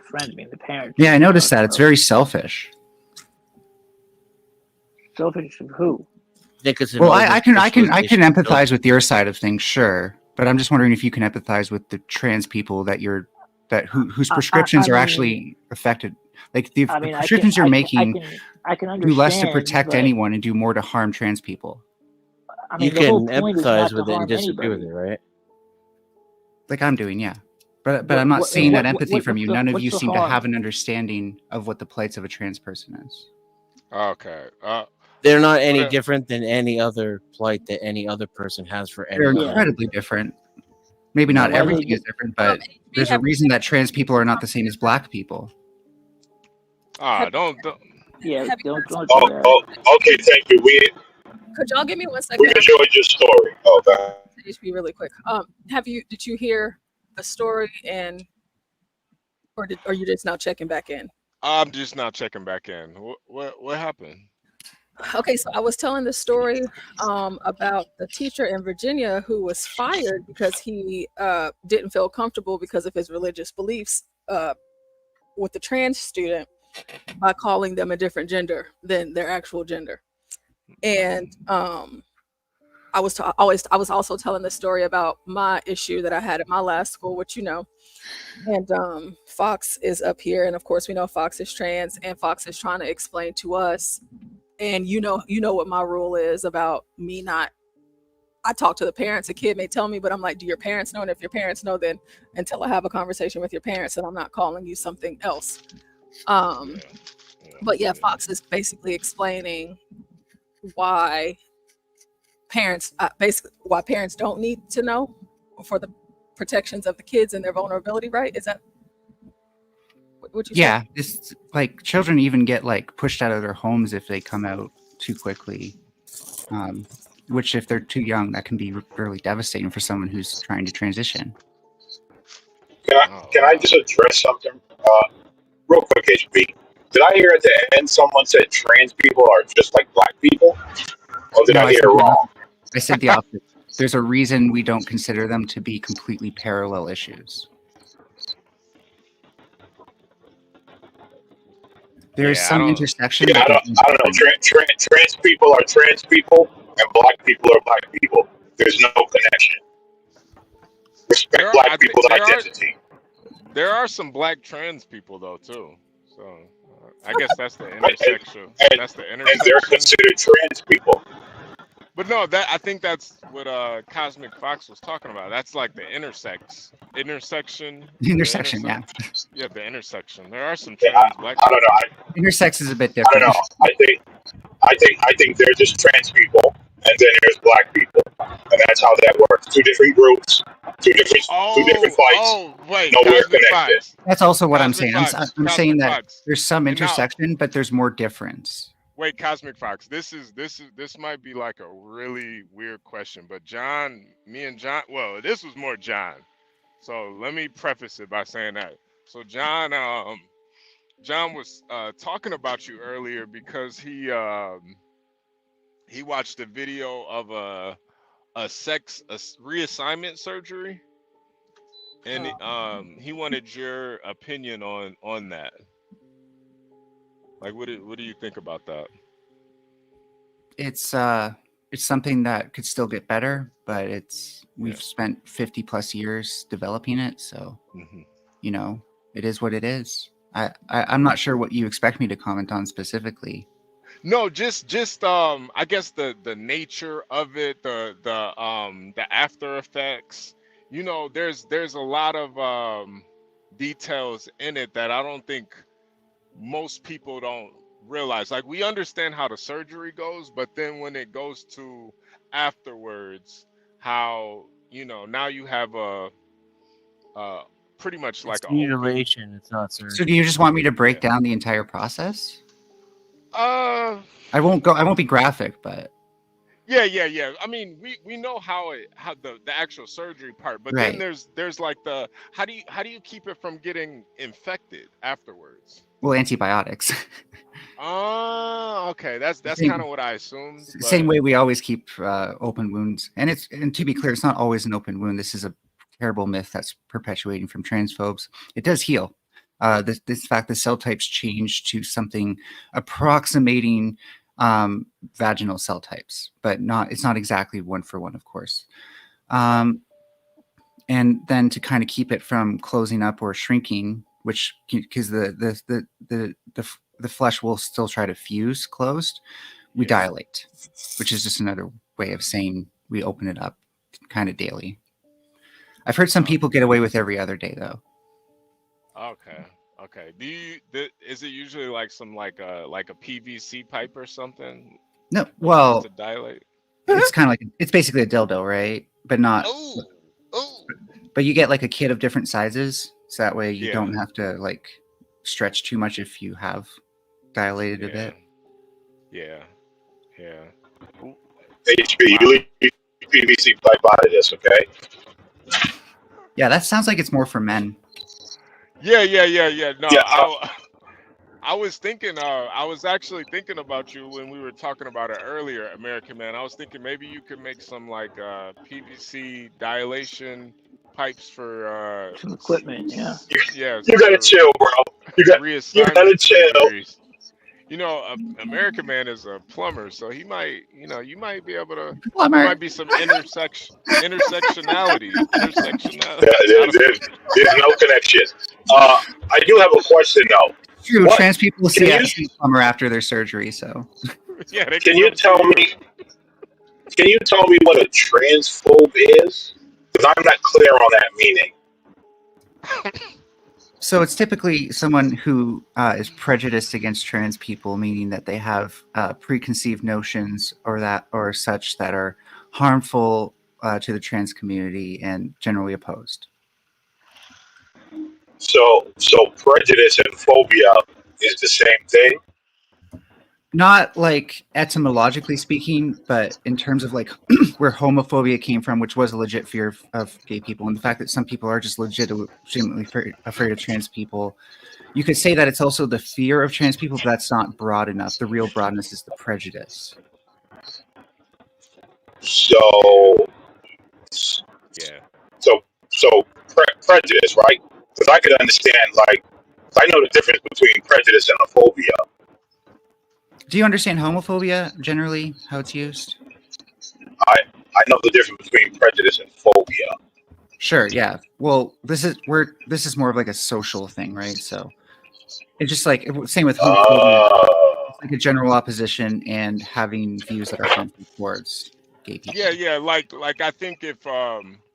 friends being the parents. Yeah, I noticed that. It's very selfish. Selfish of who? Well, I can empathize with your side of things, sure, but I'm just wondering if you can empathize with the trans people whose prescriptions are actually affected. Like the prescriptions you're making I can do less to understand, protect but- anyone and do more to harm trans people. I mean, You the can whole point is not empathize to with it and harm disagree with anybody. it, right? Like I'm doing, yeah. But I'm not seeing that empathy from you. None of what's you the seem to harm? have an understanding of what the plights of a trans person is. Okay. They're not any But- different than any other plight that any other person has for They're anyone. incredibly different. Maybe not Why do everything they- is different, but there's a reason that trans people are not the same as black people. Don't. Yeah, don't do Oh, that. okay, thank you. Could y'all give me 1 second? We enjoyed your story. Oh, God. HB really quick. Did you hear a story or you just now checking back in? I'm just not checking back in. What happened? Okay, so I was telling the story about the teacher in Virginia who was fired because he didn't feel comfortable because of his religious beliefs with the trans student by calling them a different gender than their actual gender. And I was also telling the story about my issue that I had at my last school, which and Fox is up here, and of course we know Fox is trans, and Fox is trying to explain to us, and you know what my rule is about me not. I talk to the parents. A kid may tell me, but I'm like, do your parents know? And if your parents know, then until I have a conversation with your parents, then I'm not calling you something else. But yeah, Fox is basically explaining why parents don't need to know for the protections of the kids and their vulnerability, right? Is that what you Yeah, said? it's like children even get like pushed out of their homes if they come out too quickly. Which if they're too young, that can be really devastating for someone who's trying to transition. Can I just address something real quick, HB? Did I hear at the end someone said trans people are just like black people? Or did No, I hear said it wrong? I said the opposite. There's a reason we don't consider them to be completely parallel issues. There's some intersection. Yeah, I don't know. Trans people are trans people, and black people are black people. There's no connection. Respect black people's identity. There are some black trans people though too. So I guess that's the intersection. That's the intersection. And they're considered trans people. But no, I think that's what CosmicFox was talking about. That's like the intersection. The intersection, yeah. Yeah, the intersection. There are some trans black people. I don't know. Intersex is a bit different. I don't know. I think they're just trans people, and then there's black people, and that's how that works. Two different groups, two different fights. Oh, wait, nowhere connected. That's also what I'm saying. I'm saying that there's some intersection, but there's more difference. Wait, CosmicFox. This might be like a really weird question, but me and John. Well, this was more John. So let me preface it by saying that. So John was talking about you earlier because he watched a video of a reassignment surgery, and he wanted your opinion on that. Like, what do you think about that? It's something that could still get better, but we've spent 50 plus years developing it, so you know, it is what it is. I'm not sure what you expect me to comment on specifically. No, just I guess the nature of it, the after effects. You know, there's a lot of details in it that I don't think most people don't realize. Like, we understand how the surgery goes, but then when it goes to afterwards, how, you know, now you have a pretty much like a mutilation. It's not surgery. So do you just want me to break down the entire process? I won't be graphic, but yeah. I mean, we know how the actual surgery part, but right. then there's like the how do you keep it from getting infected afterwards? Well, antibiotics. Oh, okay. That's kind of what I assumed. But... Same way we always keep open wounds, and to be clear, it's not always an open wound. This is a terrible myth that's perpetuating from transphobes. It does heal. This fact the cell types change to something approximating vaginal cell types, but it's not exactly one for one, of course. And then to kind of keep it from closing up or shrinking, which because the flesh will still try to fuse closed, we dilate, which is just another way of saying we open it up kind of daily. I've heard some people get away with every other day though. Okay. Is it usually like some like a PVC pipe or something? No, well, to dilate. It's kind of like it's basically a dildo, right? But not. Ooh. But you get like a kit of different sizes, so that way you don't have to like stretch too much if you have dilated a bit. Yeah. HB, you leave PVC pipe out of this, okay? Yeah, that sounds like it's more for men. Yeah. No, yeah, I was thinking. I was actually thinking about you when we were talking about it earlier, American Man. I was thinking maybe you could make some like PVC dilation pipes for some equipment. Yeah. You gotta chill, bro. You gotta chill. Surgeries. You know, American Man is a plumber, so he might, you might be able to. There might be some intersectionality. There's no connection. I do have a question though. True, trans people see a plumber after their surgery, so. Yeah. Can you tell me what a transphobe is? Because I'm not clear on that meaning. So it's typically someone who is prejudiced against trans people, meaning that they have preconceived notions or such that are harmful to the trans community and generally opposed. So prejudice and phobia is the same thing? Not like etymologically speaking, but in terms of like where homophobia came from, which was a legit fear of gay people, and the fact that some people are just legitimately afraid of trans people. You could say that it's also the fear of trans people, but that's not broad enough. The real broadness is the prejudice. So So prejudice, right? Because I could understand, like, I know the difference between prejudice and a phobia. Do you understand homophobia generally, how it's used? I know the difference between prejudice and phobia. Sure, yeah. Well, this is more of like a social thing, right? So it's just like same with homophobia. It's like a general opposition and having views that are harmful towards gay people. Yeah. Like I think if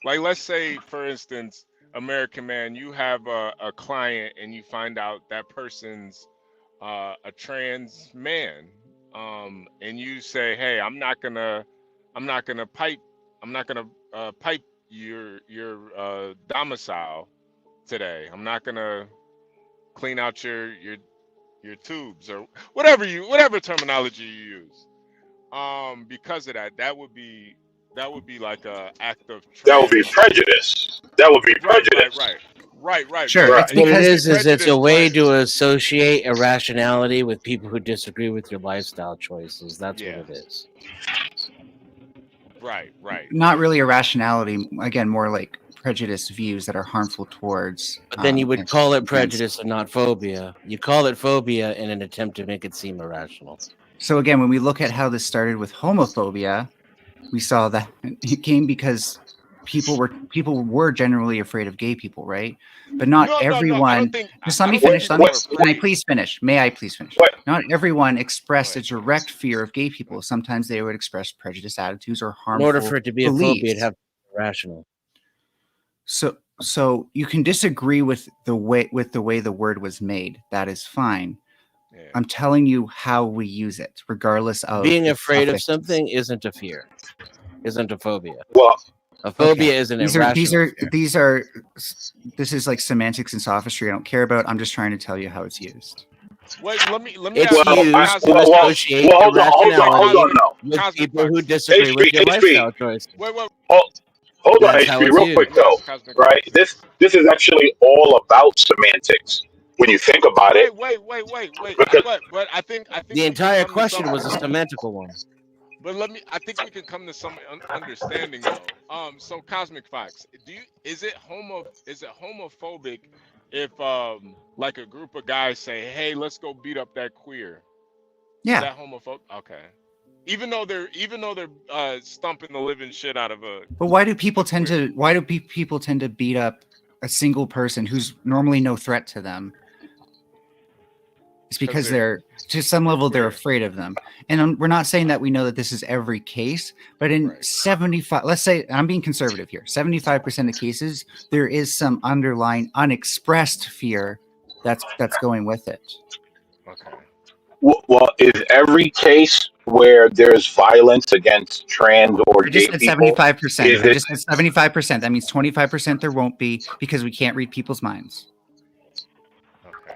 like let's say for instance, American Man, you have a client and you find out that person's a trans man, and you say, hey, I'm not gonna pipe your domicile today. I'm not gonna clean out your tubes or whatever terminology you use. Because of that would be like a act of that would be prejudice. That would be prejudice. Right. Sure, Right. it's What it because is it's a way to associate irrationality with people who disagree with your lifestyle choices. That's what it is. Right. Not really irrationality. Again, more like prejudice views that are harmful towards. But then you would call it prejudice and not phobia. You call it phobia in an attempt to make it seem irrational. So again, when we look at how this started with homophobia, we saw that it came because people were generally afraid of gay people, right? But not everyone. Just let me finish. Can I please finish? May I please finish? Not everyone expressed a direct fear of gay people. Sometimes they would express prejudiced attitudes or harmful. In order for it to be a beliefs. phobia, it'd have to be rational. So you can disagree with the way the word was made. That is fine. Yeah. I'm telling you how we use it, regardless of being afraid of something isn't a fear, isn't a phobia. Well, a phobia is an irrational fear. This is like semantics and sophistry I don't care about. I'm just trying to tell you how it's used. Wait, let me it's used to associate irrationality with people who disagree with your lifestyle choices. Hold on, HP, real quick though, right? This is actually all about semantics when you think about it. Wait. But I think the entire question was a semantical one. But I think we can come to some understanding though. So CosmicFox, is it homophobic if like a group of guys say, hey, let's go beat up that queer? Yeah. Is that homophobic? Okay. Even though they're stumping the living shit out of a. But why do people tend to beat up a single person who's normally no threat to them? It's because they're to some level they're afraid of them. And we're not saying that we know that this is every case, but in 75, let's say I'm being conservative here, 75% of cases there is some underlying unexpressed fear that's going with it. Okay. Well, is every case where there's violence against trans or gay people? 75%. I just said 75%. That means 25% there won't be because we can't read people's minds. Okay.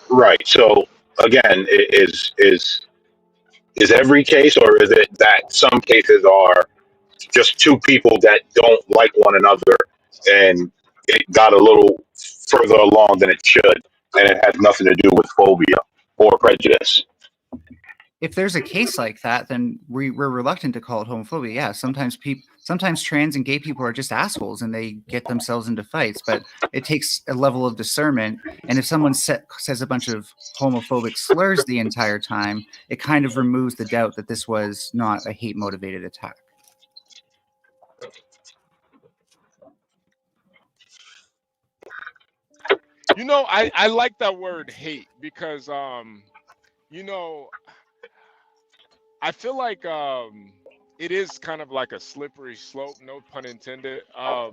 Right. So again, is every case, or is it that some cases are just two people that don't like one another and it got a little further along than it should, and it has nothing to do with phobia or prejudice? If there's a case like that, then we're reluctant to call it homophobia. Yeah, sometimes trans and gay people are just assholes and they get themselves into fights, but it takes a level of discernment. And if someone says a bunch of homophobic slurs the entire time, it kind of removes the doubt that this was not a hate-motivated attack. You know, I like that word hate because you know, I feel like it is kind of like a slippery slope, no pun intended. I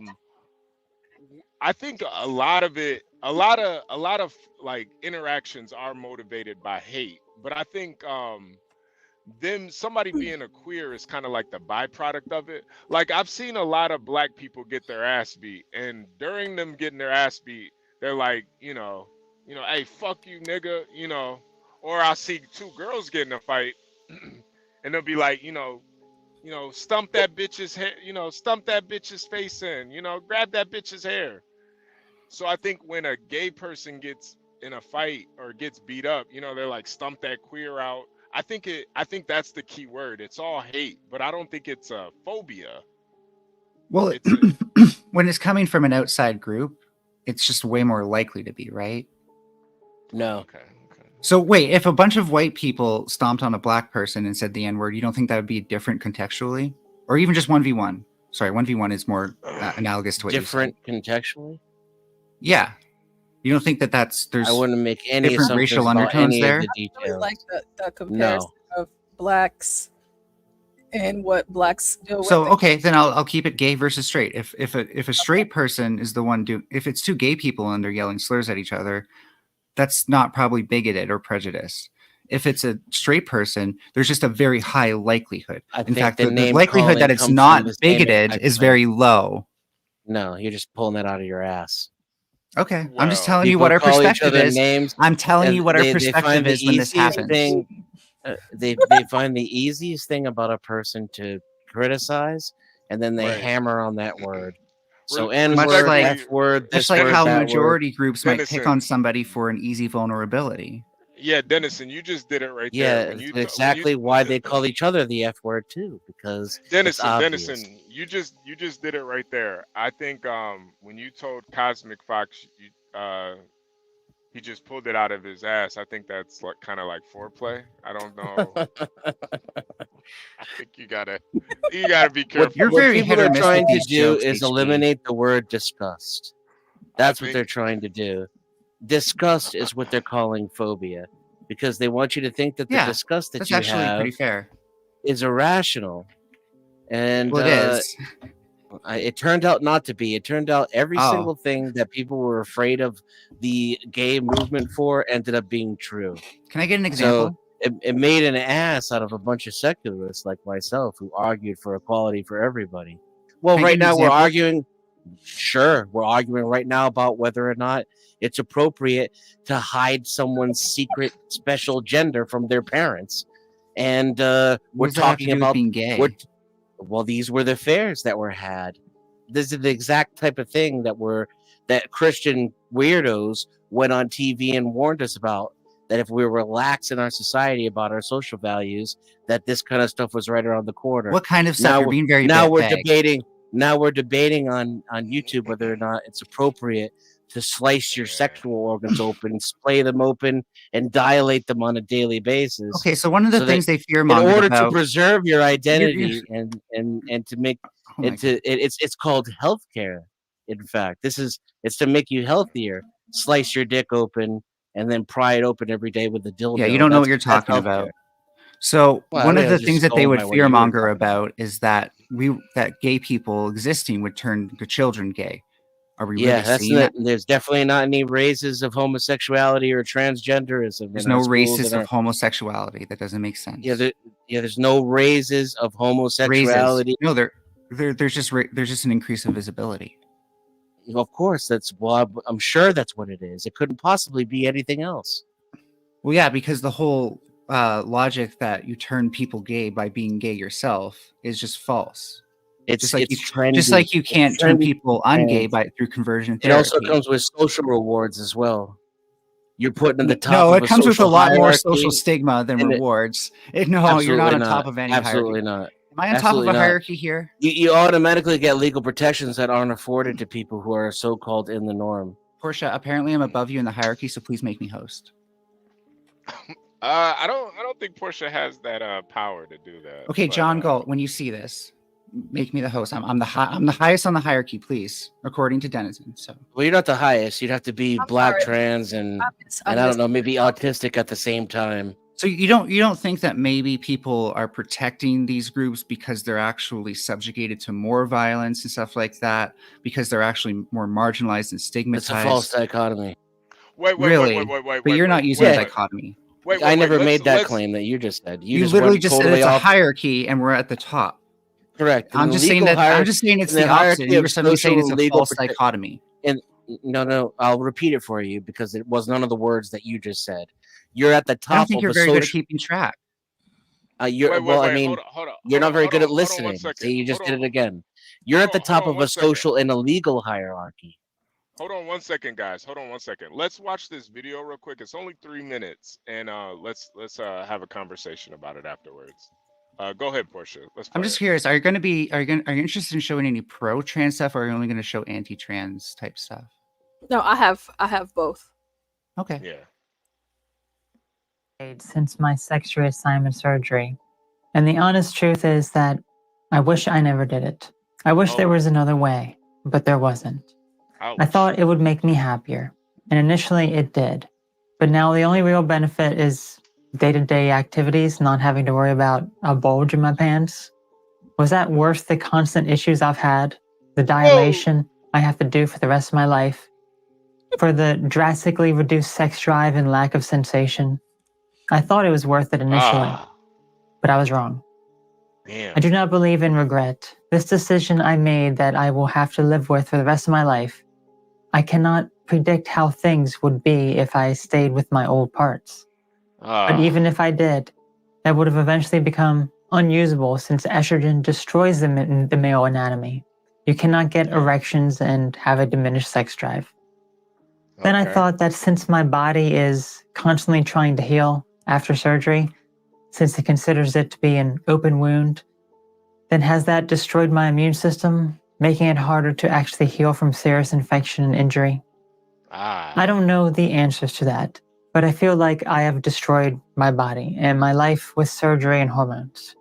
think a lot of like interactions are motivated by hate, but I think somebody being a queer is kind of like the byproduct of it. Like I've seen a lot of black people get their ass beat, and during them getting their ass beat, they're like, you know, hey, fuck you, nigga, you know. Or I'll see two girls get in a fight, and they'll be like, stump that bitch's hair, stump that bitch's face in, grab that bitch's hair. So I think when a gay person gets in a fight or gets beat up, they're like, stump that queer out. I think that's the key word. It's all hate, but I don't think it's a phobia. Well, when it's coming from an outside group, it's just way more likely to be, right? No. Okay. So wait, if a bunch of white people stomped on a black person and said the N-word, you don't think that would be different contextually? Or even just 1v1? Sorry, 1v1 is more analogous to what different contextually? Yeah. You don't think that there's I wouldn't make any different racial undertones any there? of the I really details. like the comparison of blacks and what blacks do. So okay, then I'll keep it gay versus straight. If a straight person is the one if it's two gay people and they're yelling slurs at each other, that's not probably bigoted or prejudiced. If it's a straight person, there's just a very high likelihood. In fact, the likelihood that it's not bigoted is very low. No, you're just pulling that out of your ass. Okay, I'm just telling you what our perspective is. I'm telling you what our perspective is when this happens. They find the easiest thing about a person to criticize, and then they hammer on that word. So N-word, F-word, that's this like word, how that majority word. groups might pick on somebody for an easy vulnerability. Yeah, Dennison, you just did it right Yeah, there. When exactly why they call each other the F-word too, because it's obvious. Dennison, you just did it right there. I think when you told CosmicFox he just pulled it out of his ass, I think that's like kind of like foreplay. I don't know. I think you gotta be careful. What people are trying to do is eliminate the word disgust. That's what they're trying to do. Disgust is what they're calling phobia, because they want you to think that the disgust that that's you actually have pretty fair. is irrational. And Well, it is. It turned out not to be. It turned out every single thing that people were afraid of the gay movement for ended up being true. Can I get an example? So it made an ass out of a bunch of secularists like myself who argued for equality for everybody. Well, right now we're arguing. Sure, we're arguing right now about whether or not it's appropriate to hide someone's secret special gender from their parents, and we're talking about being gay. Well, these were the affairs that were had. This is the exact type of thing that Christian weirdos went on TV and warned us about. That if we relax in our society about our social values, that this kind of stuff was right around the corner. What kind of stuff? Now, You're being very now we're vague. debating. Now we're debating on YouTube whether or not it's appropriate to slice your sexual organs open, splay them open, and dilate them on a daily basis. Okay, so one of the things they fear in order about, to preserve your identity and to make it's called healthcare. In fact, it's to make you healthier. Slice your dick open and then pry it open every day with a dildo. Yeah, you don't know what you're talking about. So one of the things that they would fearmonger about is that gay people existing would turn the children gay. Are we really seeing that? There's definitely not any raises of homosexuality or transgenderism. There's no races of homosexuality. That doesn't make sense. There's no raises of homosexuality. No, there's just an increase of visibility. Of course, I'm sure that's what it is. It couldn't possibly be anything else. Well, yeah, because the whole logic that you turn people gay by being gay yourself is just false. It's trendy. Just like you can't turn people ungay through conversion therapy. It also comes with social rewards as well. You're putting at the top. No, of it comes with a lot more hierarchy. social stigma than rewards. No, you're not on top of any Absolutely hierarchy. Not. Am I on top of a hierarchy here? You automatically get legal protections that aren't afforded to people who are so-called in the norm. Portia, apparently I'm above you in the hierarchy, so please make me host. I don't think Portia has that power to do that. Okay, John Galt, when you see this, make me the host. I'm the highest on the hierarchy, please, according to Denizen. So, well, you're not the highest. You'd have to be black, trans, and I don't know, maybe autistic at the same time. So you don't think that maybe people are protecting these groups because they're actually subjugated to more violence and stuff like that, because they're actually more marginalized and stigmatized? It's a false dichotomy. Wait, but you're not using a dichotomy. I never made that claim that you just said. You literally just said it's a hierarchy and we're at the top. Correct. I'm just saying it's the opposite. You're suddenly saying it's a false dichotomy. And no, I'll repeat it for you because it was none of the words that you just said. You're at the top. I don't think you're very good at keeping track. You're not very good at listening. See, you just did it again. You're at the top of a social and a legal hierarchy. Hold on 1 second, guys. Hold on 1 second. Let's watch this video real quick. It's only 3 minutes, and let's have a conversation about it afterwards. Go ahead, Portia. I'm just curious. Are you interested in showing any pro-trans stuff, or are you only going to show anti-trans type stuff? No, I have both. Okay. Yeah. Since my sex reassignment surgery. And the honest truth is that I wish I never did it. I wish there was another way, but there wasn't. I thought it would make me happier, and initially it did. But now the only real benefit is day-to-day activities, not having to worry about a bulge in my pants. Was that worth the constant issues I've had, the dilation I have to do for the rest of my life, for the drastically reduced sex drive and lack of sensation? I thought it was worth it initially, but I was wrong. Damn. I do not believe in regret. This decision I made that I will have to live with for the rest of my life. I cannot predict how things would be if I stayed with my old parts. But even if I did, that would have eventually become unusable since estrogen destroys the male anatomy. You cannot get erections and have a diminished sex drive. Then I thought that since my body is constantly trying to heal after surgery, since it considers it to be an open wound, then has that destroyed my immune system, making it harder to actually heal from serious infection and injury? I don't know the answers to that, but I feel like I have destroyed my body and my life with surgery and hormones.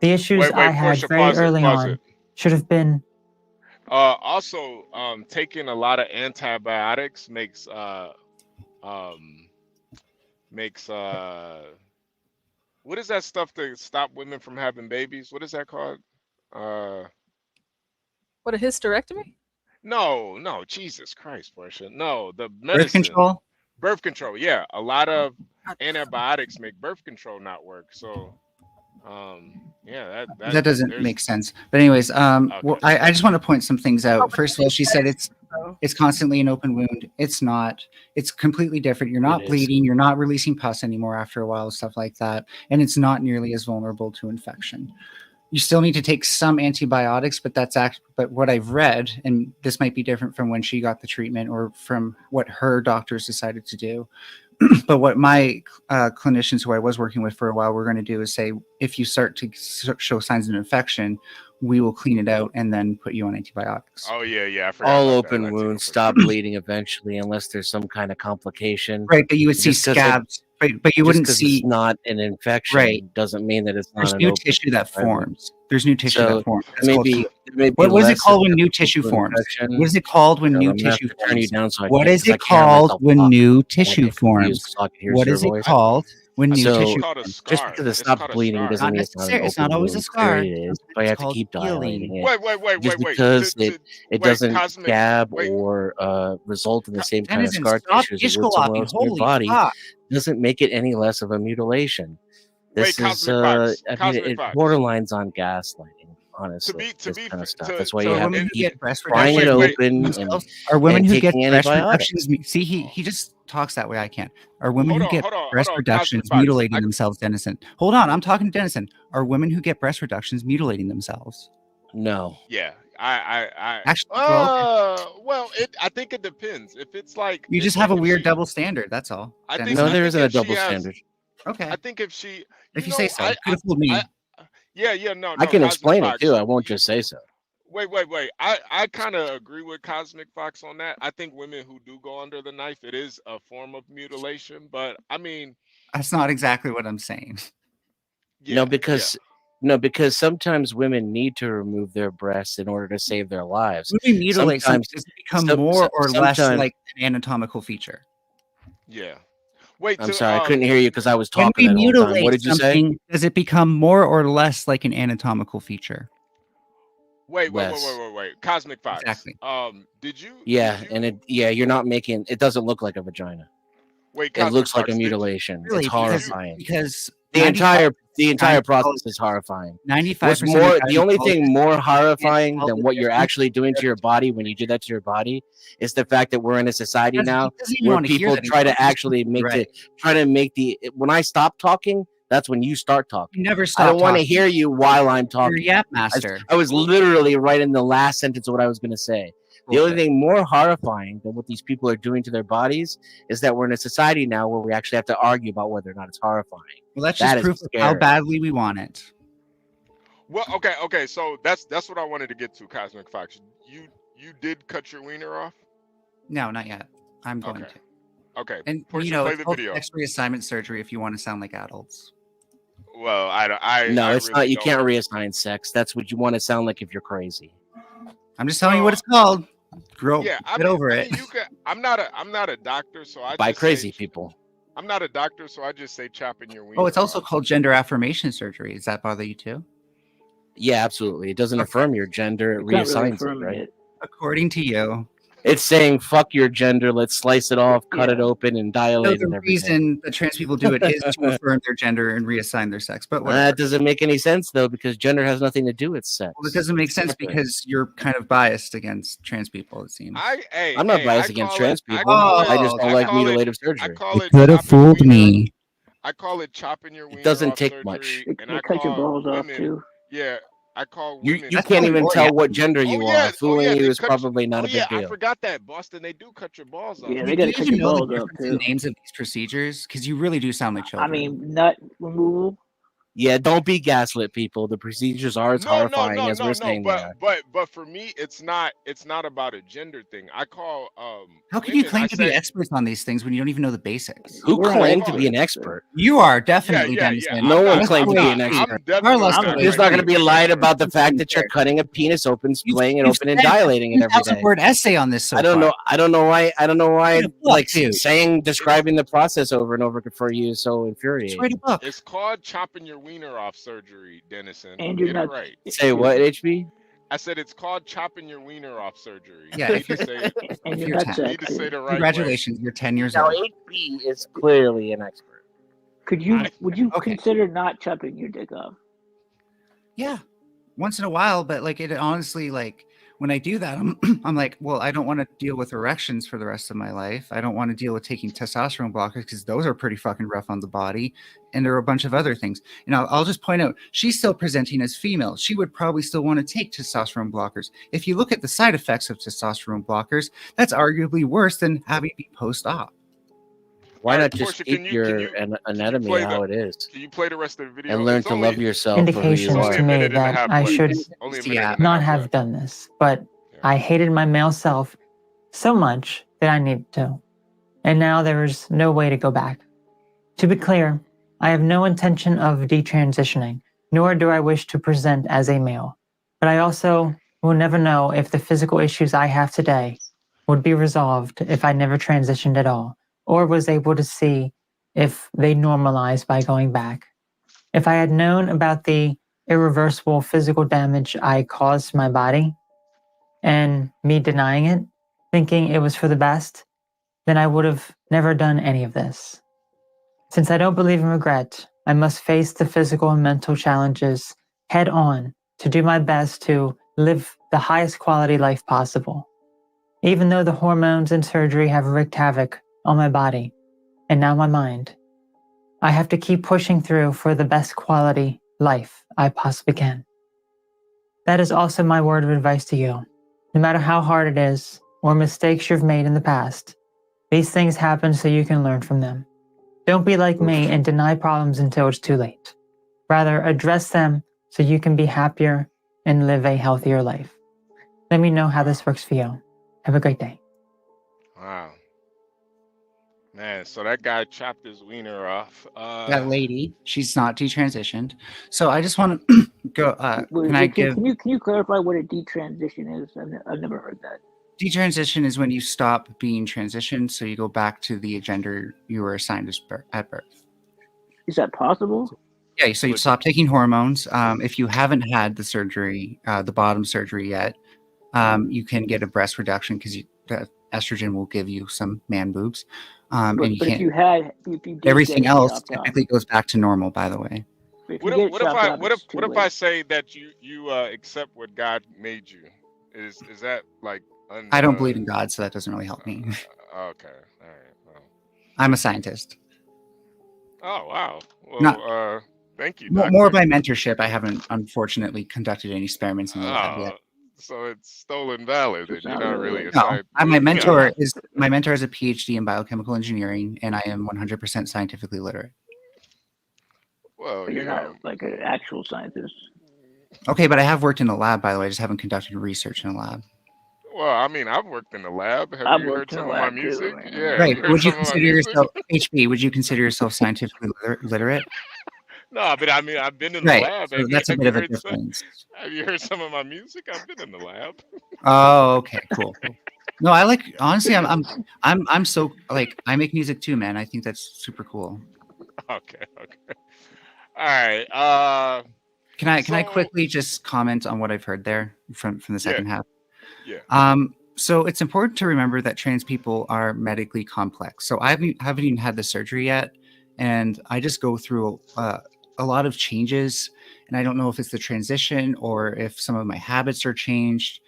The issues I had very early on should have been. Also, taking a lot of antibiotics makes what is that stuff to stop women from having babies? What is that called? What, a hysterectomy? No, Jesus Christ, Portia. No, the Birth medicine. control? Birth control, yeah. A lot of antibiotics make birth control not work. So, yeah, That doesn't make sense. But anyways, well, I just want to point some things out. First of all, she said it's constantly an open wound. It's not. It's completely different. You're not bleeding. You're not releasing pus anymore after a while, stuff like that. And it's not nearly as vulnerable to infection. You still need to take some antibiotics, but but what I've read, and this might be different from when she got the treatment or from what her doctors decided to do, but what my clinicians who I was working with for a while were going to do is say, if you start to show signs of infection, we will clean it out and then put you on antibiotics. Oh yeah, I forgot. All open wounds stop bleeding eventually, unless there's some kind of complication. Right, but you would see scabs. But you wouldn't see it's not an infection. Right. Doesn't mean that it's not. There's new tissue that forms. There's new tissue that forms. What was it called when new tissue forms? What is it called when new tissue forms? What is it called when new tissue forms? What is it called when new tissue forms? Just because it stops bleeding doesn't mean it's not always a scar. But you have to keep dilating it. Wait. Just because it doesn't scab or result in the same kind of scar tissue as it would somewhere else in your body doesn't make it any less of a mutilation. This is, I mean, it borderlines on gaslighting, honestly. This kind of stuff. That's why you have to keep prying it open. Are women who get breast reductions? See, he just talks that way. I can't. Are women who get breast reductions mutilating themselves, Dennison? Hold on, I'm talking to Dennison. Are women who get breast reductions mutilating themselves? No. Yeah, I actually. Well, I think it depends. If it's like you just have a weird double standard. That's all. No, there isn't a double standard. Okay. I think if you say so, could have fooled me. No. I can explain it too. I won't just say so. Wait. I kind of agree with CosmicFox on that. I think women who do go under the knife, it is a form of mutilation. But I mean, that's not exactly what I'm saying. No, because sometimes women need to remove their breasts in order to save their lives. When we mutilate, sometimes does it become more or less like an anatomical feature? Yeah. Wait, I'm sorry, I couldn't hear you because I was talking that whole time. What did you say? Does it become more or less like an anatomical feature? Wait. CosmicFox. Exactly. Did you? Yeah, you're not making it doesn't look like a vagina. Wait, it looks like a mutilation. Really? It's horrifying. Because the entire process is horrifying. 95%. The only thing more horrifying than what you're actually doing to your body when you do that to your body is the fact that we're in a society now where people try to actually make when I stop talking, that's when you start talking. You never stop. I don't want to hear you while I'm talking. You're a yap master. I was literally right in the last sentence of what I was going to say. The only thing more horrifying than what these people are doing to their bodies is that we're in a society now where we actually have to argue about whether or not it's horrifying. Well, that's just proof of how badly we want it. Well, okay. So that's what I wanted to get to, CosmicFox. You did cut your wiener off? No, not yet. I'm going to. Okay. And Portia, you know, play it's the called video. sex reassignment surgery if you want to sound like adults. Well, No, it's really not. You don't. can't reassign sex. That's what you want to sound like if you're crazy. I'm just telling you what it's called. Girl, Yeah, get over it. you can. I'm not a doctor, so I By just crazy say, people. I'm not a doctor, so I just say chopping your wiener. Oh, it's also called gender affirmation surgery. Does that bother you too? Yeah, absolutely. It doesn't affirm your gender. It It's not really reassigns it, affirming right? it. According to you. It's saying fuck your gender. Let's slice it off, cut it Yeah. open, and So dilate it the every day. reason that trans people do it is to affirm their gender and reassign their sex. But whatever. That doesn't make any sense though, because gender has nothing to do with sex. Well, it doesn't make sense because you're kind of biased against trans people, it seems. I'm not biased against trans people. call I just don't like call it- mutilative I surgery. call it could have chopping your fooled wiener. me. I call it chopping your wiener doesn't off take surgery, much. and They I cut your call balls off women. too. Yeah, I call You women. can't even Oh, tell yeah. what gender you are. Fooling you they is cut probably not a big I deal. forgot that, Boston. They do cut your balls off. Yeah, Do they you gotta cut even your know the balls off difference in too. names of these procedures? Because you really do sound like I children. mean, nut removal. Yeah, don't be gaslit, people. The procedures are as horrifying as we're saying they are. But for me, it's not about a gender thing. I call How can you women, claim I to be say- experts on these things when you don't even know the basics? Who We're not claimed to be an experts. expert? You are definitely, Yeah, Dennison. No I'm one not- claimed to be I'm an not- expert. I'm definitely Carlos, not I'm You're just not going to be claiming- lied about the fact that you're cutting a penis open, splaying it You've open, and spent dilating it every 2,000 day. word essay on this so I don't far. know. I don't know why. Read a book, Like dude. describing the process over and over for you is so Just infuriating. read a book. It's called chopping your wiener off surgery, Dennison. And you're Get not. it right. Say what, HB? I said it's called chopping your wiener off surgery. Yeah, You if need to say And If you're you're not 10. you need to say sexy. the right Congratulations, you're 10 years Now, old. HB is clearly an expert. Could you? I- Would you Okay. consider not chopping your dick off? Yeah, once in a while, but like it honestly, like when I do that, I'm like, well, I don't want to deal with erections for the rest of my life. I don't want to deal with taking testosterone blockers because those are pretty fucking rough on the body, and there are a bunch of other things. And I'll just point out, she's still presenting as female. She would probably still want to take testosterone blockers. If you look at the side effects of testosterone blockers, that's arguably worse than having to be post-op. Why All not right, just Portia, keep can you your anatomy play how the- it is Can you play the rest of the video? and learn It's to only- love yourself for who you Indications only are? to a me minute and a that half I left. should Only a Yeah. minute and a not half have left. done this, but I hated my male self so much that I needed to. And now there is no way to go back. To be clear, I have no intention of detransitioning, nor do I wish to present as a male. But I also will never know if the physical issues I have today would be resolved if I never transitioned at all, or was able to see if they normalized by going back. If I had known about the irreversible physical damage I caused my body, and me denying it, thinking it was for the best, then I would have never done any of this. Since I don't believe in regret, I must face the physical and mental challenges head on to do my best to live the highest quality life possible. Even though the hormones and surgery have wreaked havoc on my body and now my mind, I have to keep pushing through for the best quality life I possibly can. That is also my word of advice to you. No matter how hard it is or mistakes you've made in the past, these things happen so you can learn from them. Don't be like me and deny problems until it's too late. Rather, address them so you can be happier and live a healthier life. Let me know how this works for you. Have a great day. Wow. Man, so that guy chopped his wiener off. That lady, she's not detransitioned. So I just want to go. Can I give? Can you clarify what a detransition is? I've never heard that. Detransition is when you stop being transitioned, so you go back to the gender you were assigned at birth. Is that possible? Yeah, so you stop taking hormones. If you haven't had the surgery, the bottom surgery yet, you can get a breast reduction because estrogen will give you some man boobs. But and you if can't. you did Everything get else chopped off. typically goes back to normal. By the way. What if I say that you accept what God made you? Is that like? I don't believe in God, so that doesn't really help me. Okay, all right. Well. I'm a scientist. Oh wow. Well, thank you. Doctor. More by mentorship. I haven't, unfortunately, conducted any experiments in the lab yet. So it's stolen valid, and you're not really a No, scientist. my mentor is a PhD in biochemical engineering, and I am 100% scientifically literate. Well, But you're not like an actual scientist. Okay, but I have worked in a lab, by the way. I just haven't conducted research in a lab. Well, I mean, I've worked in the lab. Have I've you heard worked in a some of my lab too, music? man. Yeah, have Right. you heard Would you some of my consider music? yourself HB? Would you consider yourself scientifically literate? No, but I mean, I've been in the Right. lab. So that's a bit of a difference. Have you heard some of my music? I've been in the lab. Oh, okay, cool. No, I like honestly. I'm so like I make music too, man. I think that's super cool. Okay. All right. Can I quickly just comment on what I've heard there from the second half? Yeah. So it's important to remember that trans people are medically complex. So I haven't even had the surgery yet, and I just go through a lot of changes, and I don't know if it's the transition or if some of my habits are changed.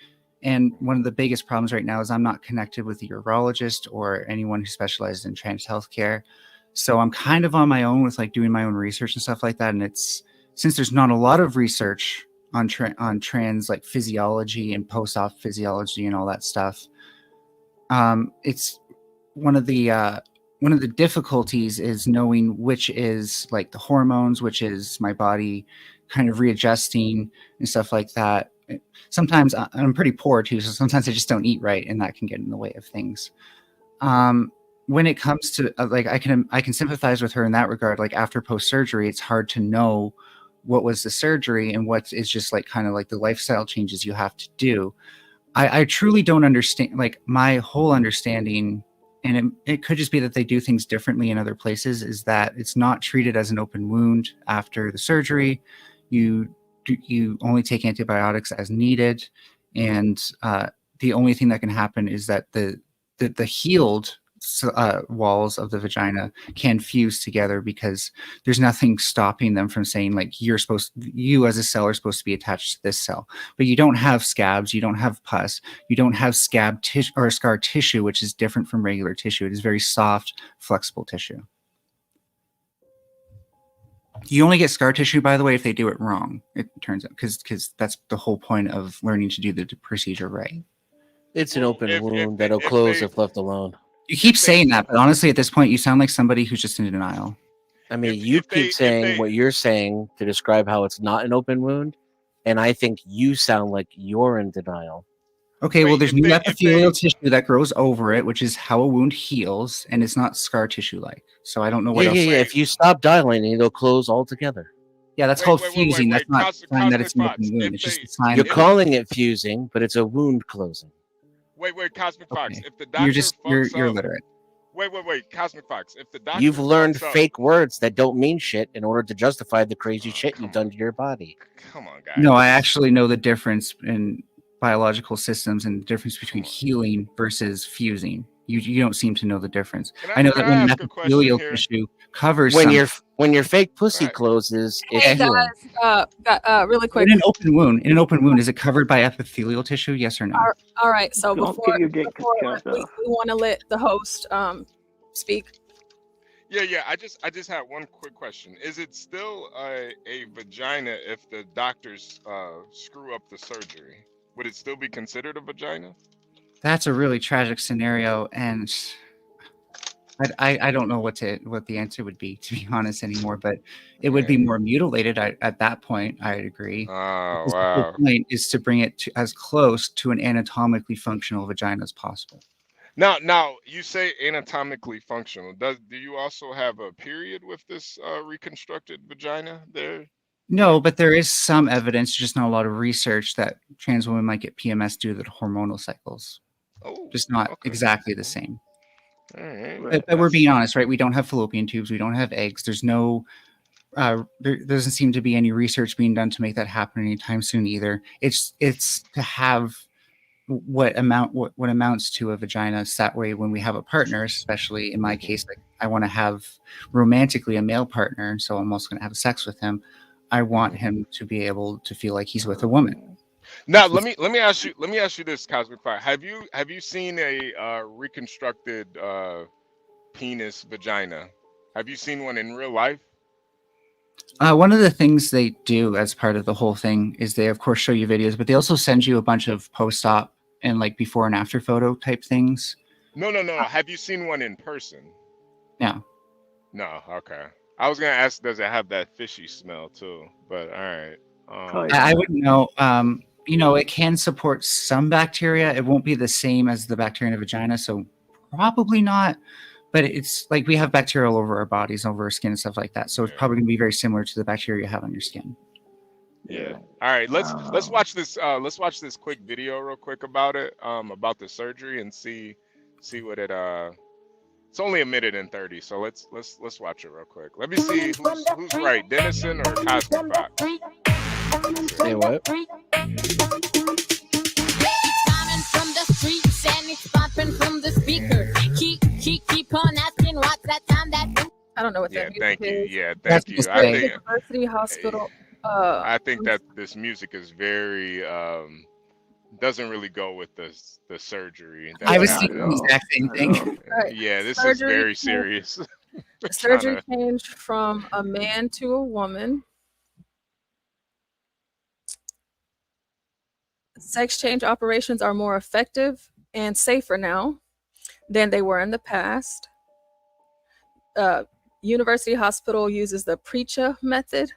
And one of the biggest problems right now is I'm not connected with a urologist or anyone who specializes in trans healthcare. So I'm kind of on my own with like doing my own research and stuff like that. And it's since there's not a lot of research on trans like physiology and post-op physiology and all that stuff. It's one of the difficulties is knowing which is like the hormones, which is my body kind of readjusting and stuff like that. Sometimes I'm pretty poor too, so sometimes I just don't eat right, and that can get in the way of things. When it comes to like, I can sympathize with her in that regard. Like after post surgery, it's hard to know what was the surgery and what is just like kind of like the lifestyle changes you have to do. I truly don't understand. Like my whole understanding, and it could just be that they do things differently in other places, is that it's not treated as an open wound after the surgery. You only take antibiotics as needed, and the only thing that can happen is that the healed walls of the vagina can fuse together because there's nothing stopping them from saying like you as a cell are supposed to be attached to this cell, but you don't have scabs, you don't have pus, you don't have scab tissue or scar tissue, which is different from regular tissue. It is very soft, flexible tissue. You only get scar tissue, by the way, if they do it wrong. It turns out because that's the whole point of learning to do the procedure right. It's an open wound that'll close if left alone. You keep saying that, but honestly, at this point, you sound like somebody who's just in denial. I mean, you keep saying what you're saying to describe how it's not an open wound, and I think you sound like you're in denial. Okay, well, there's new epithelial tissue that grows over it, which is how a wound heals, and it's not scar tissue-like. So I don't know what else. Yeah. If you stop dilating, it'll close altogether. Yeah, that's called fusing. That's not a sign that it's an open wound. It's just a sign. You're calling it fusing, but it's a wound closing. Wait, CosmicFox. If the doctor you're literate. Wait, CosmicFox. If the doctor You've learned fake words that don't mean shit in order to justify the crazy shit you've done to your body. Come on, guys. No, I actually know the difference in biological systems and the difference between healing versus fusing. You don't seem to know the difference. I know that when epithelial tissue covers when your fake pussy closes, it's healing. Really quick. In an open wound, is it covered by epithelial tissue? Yes or no? All right. So Don't before get your dick cut we want to let the host speak. Yeah. I just had one quick question. Is it still a vagina if the doctors screw up the surgery? Would it still be considered a vagina? That's a really tragic scenario, and I don't know what the answer would be, to be honest, anymore. But it would be more mutilated at that point. I'd agree. Oh, because wow. the whole point is to bring it to as close to an anatomically functional vagina as possible. Now you say anatomically functional. Do you also have a period with this reconstructed vagina there? No, but there is some evidence, just not a lot of research, that trans women might get PMS due to the hormonal cycles. Oh, just not exactly the same. All right. But we're being honest, right? We don't have fallopian tubes. We don't have eggs. There's no, there doesn't seem to be any research being done to make that happen anytime soon either. It's to have what amounts to a vagina. So that way, when we have a partner, especially in my case, like I want to have romantically a male partner, so I'm also going to have sex with him. I want him to be able to feel like he's with a woman. Now let me ask you this, CosmicFox. Have you seen a reconstructed penis vagina? Have you seen one in real life? One of the things they do as part of the whole thing is they of course show you videos, but they also send you a bunch of post-op and like before and after photo type things. No. Have you seen one in person? No. No. Okay. I was gonna ask, does it have that fishy smell too? But all right. I wouldn't know. You know, it can support some bacteria. It won't be the same as the bacteria in the vagina, so probably not. But it's like we have bacteria all over our bodies, over our skin and stuff like that. So it's probably going to be very similar to the bacteria you have on your skin. Yeah. All right. Let's watch this. Let's watch this quick video real quick about it. About the surgery and see what it. It's only a minute and 30. So let's watch it real quick. Let me see who's right, Dennison or CosmicFox. Say what? From the streets and it's popping from the speaker. Keep on asking what's that time that. I don't know what that music is. Yeah, thank you. I think University Hospital. I think that this music is very doesn't really go with the surgery. I was thinking the exact same thing. Right. Yeah, this Surgery is very changed- serious. The surgery changed from a man to a woman. Sex change operations are more effective and safer now than they were in the past. University Hospital uses the Precha method,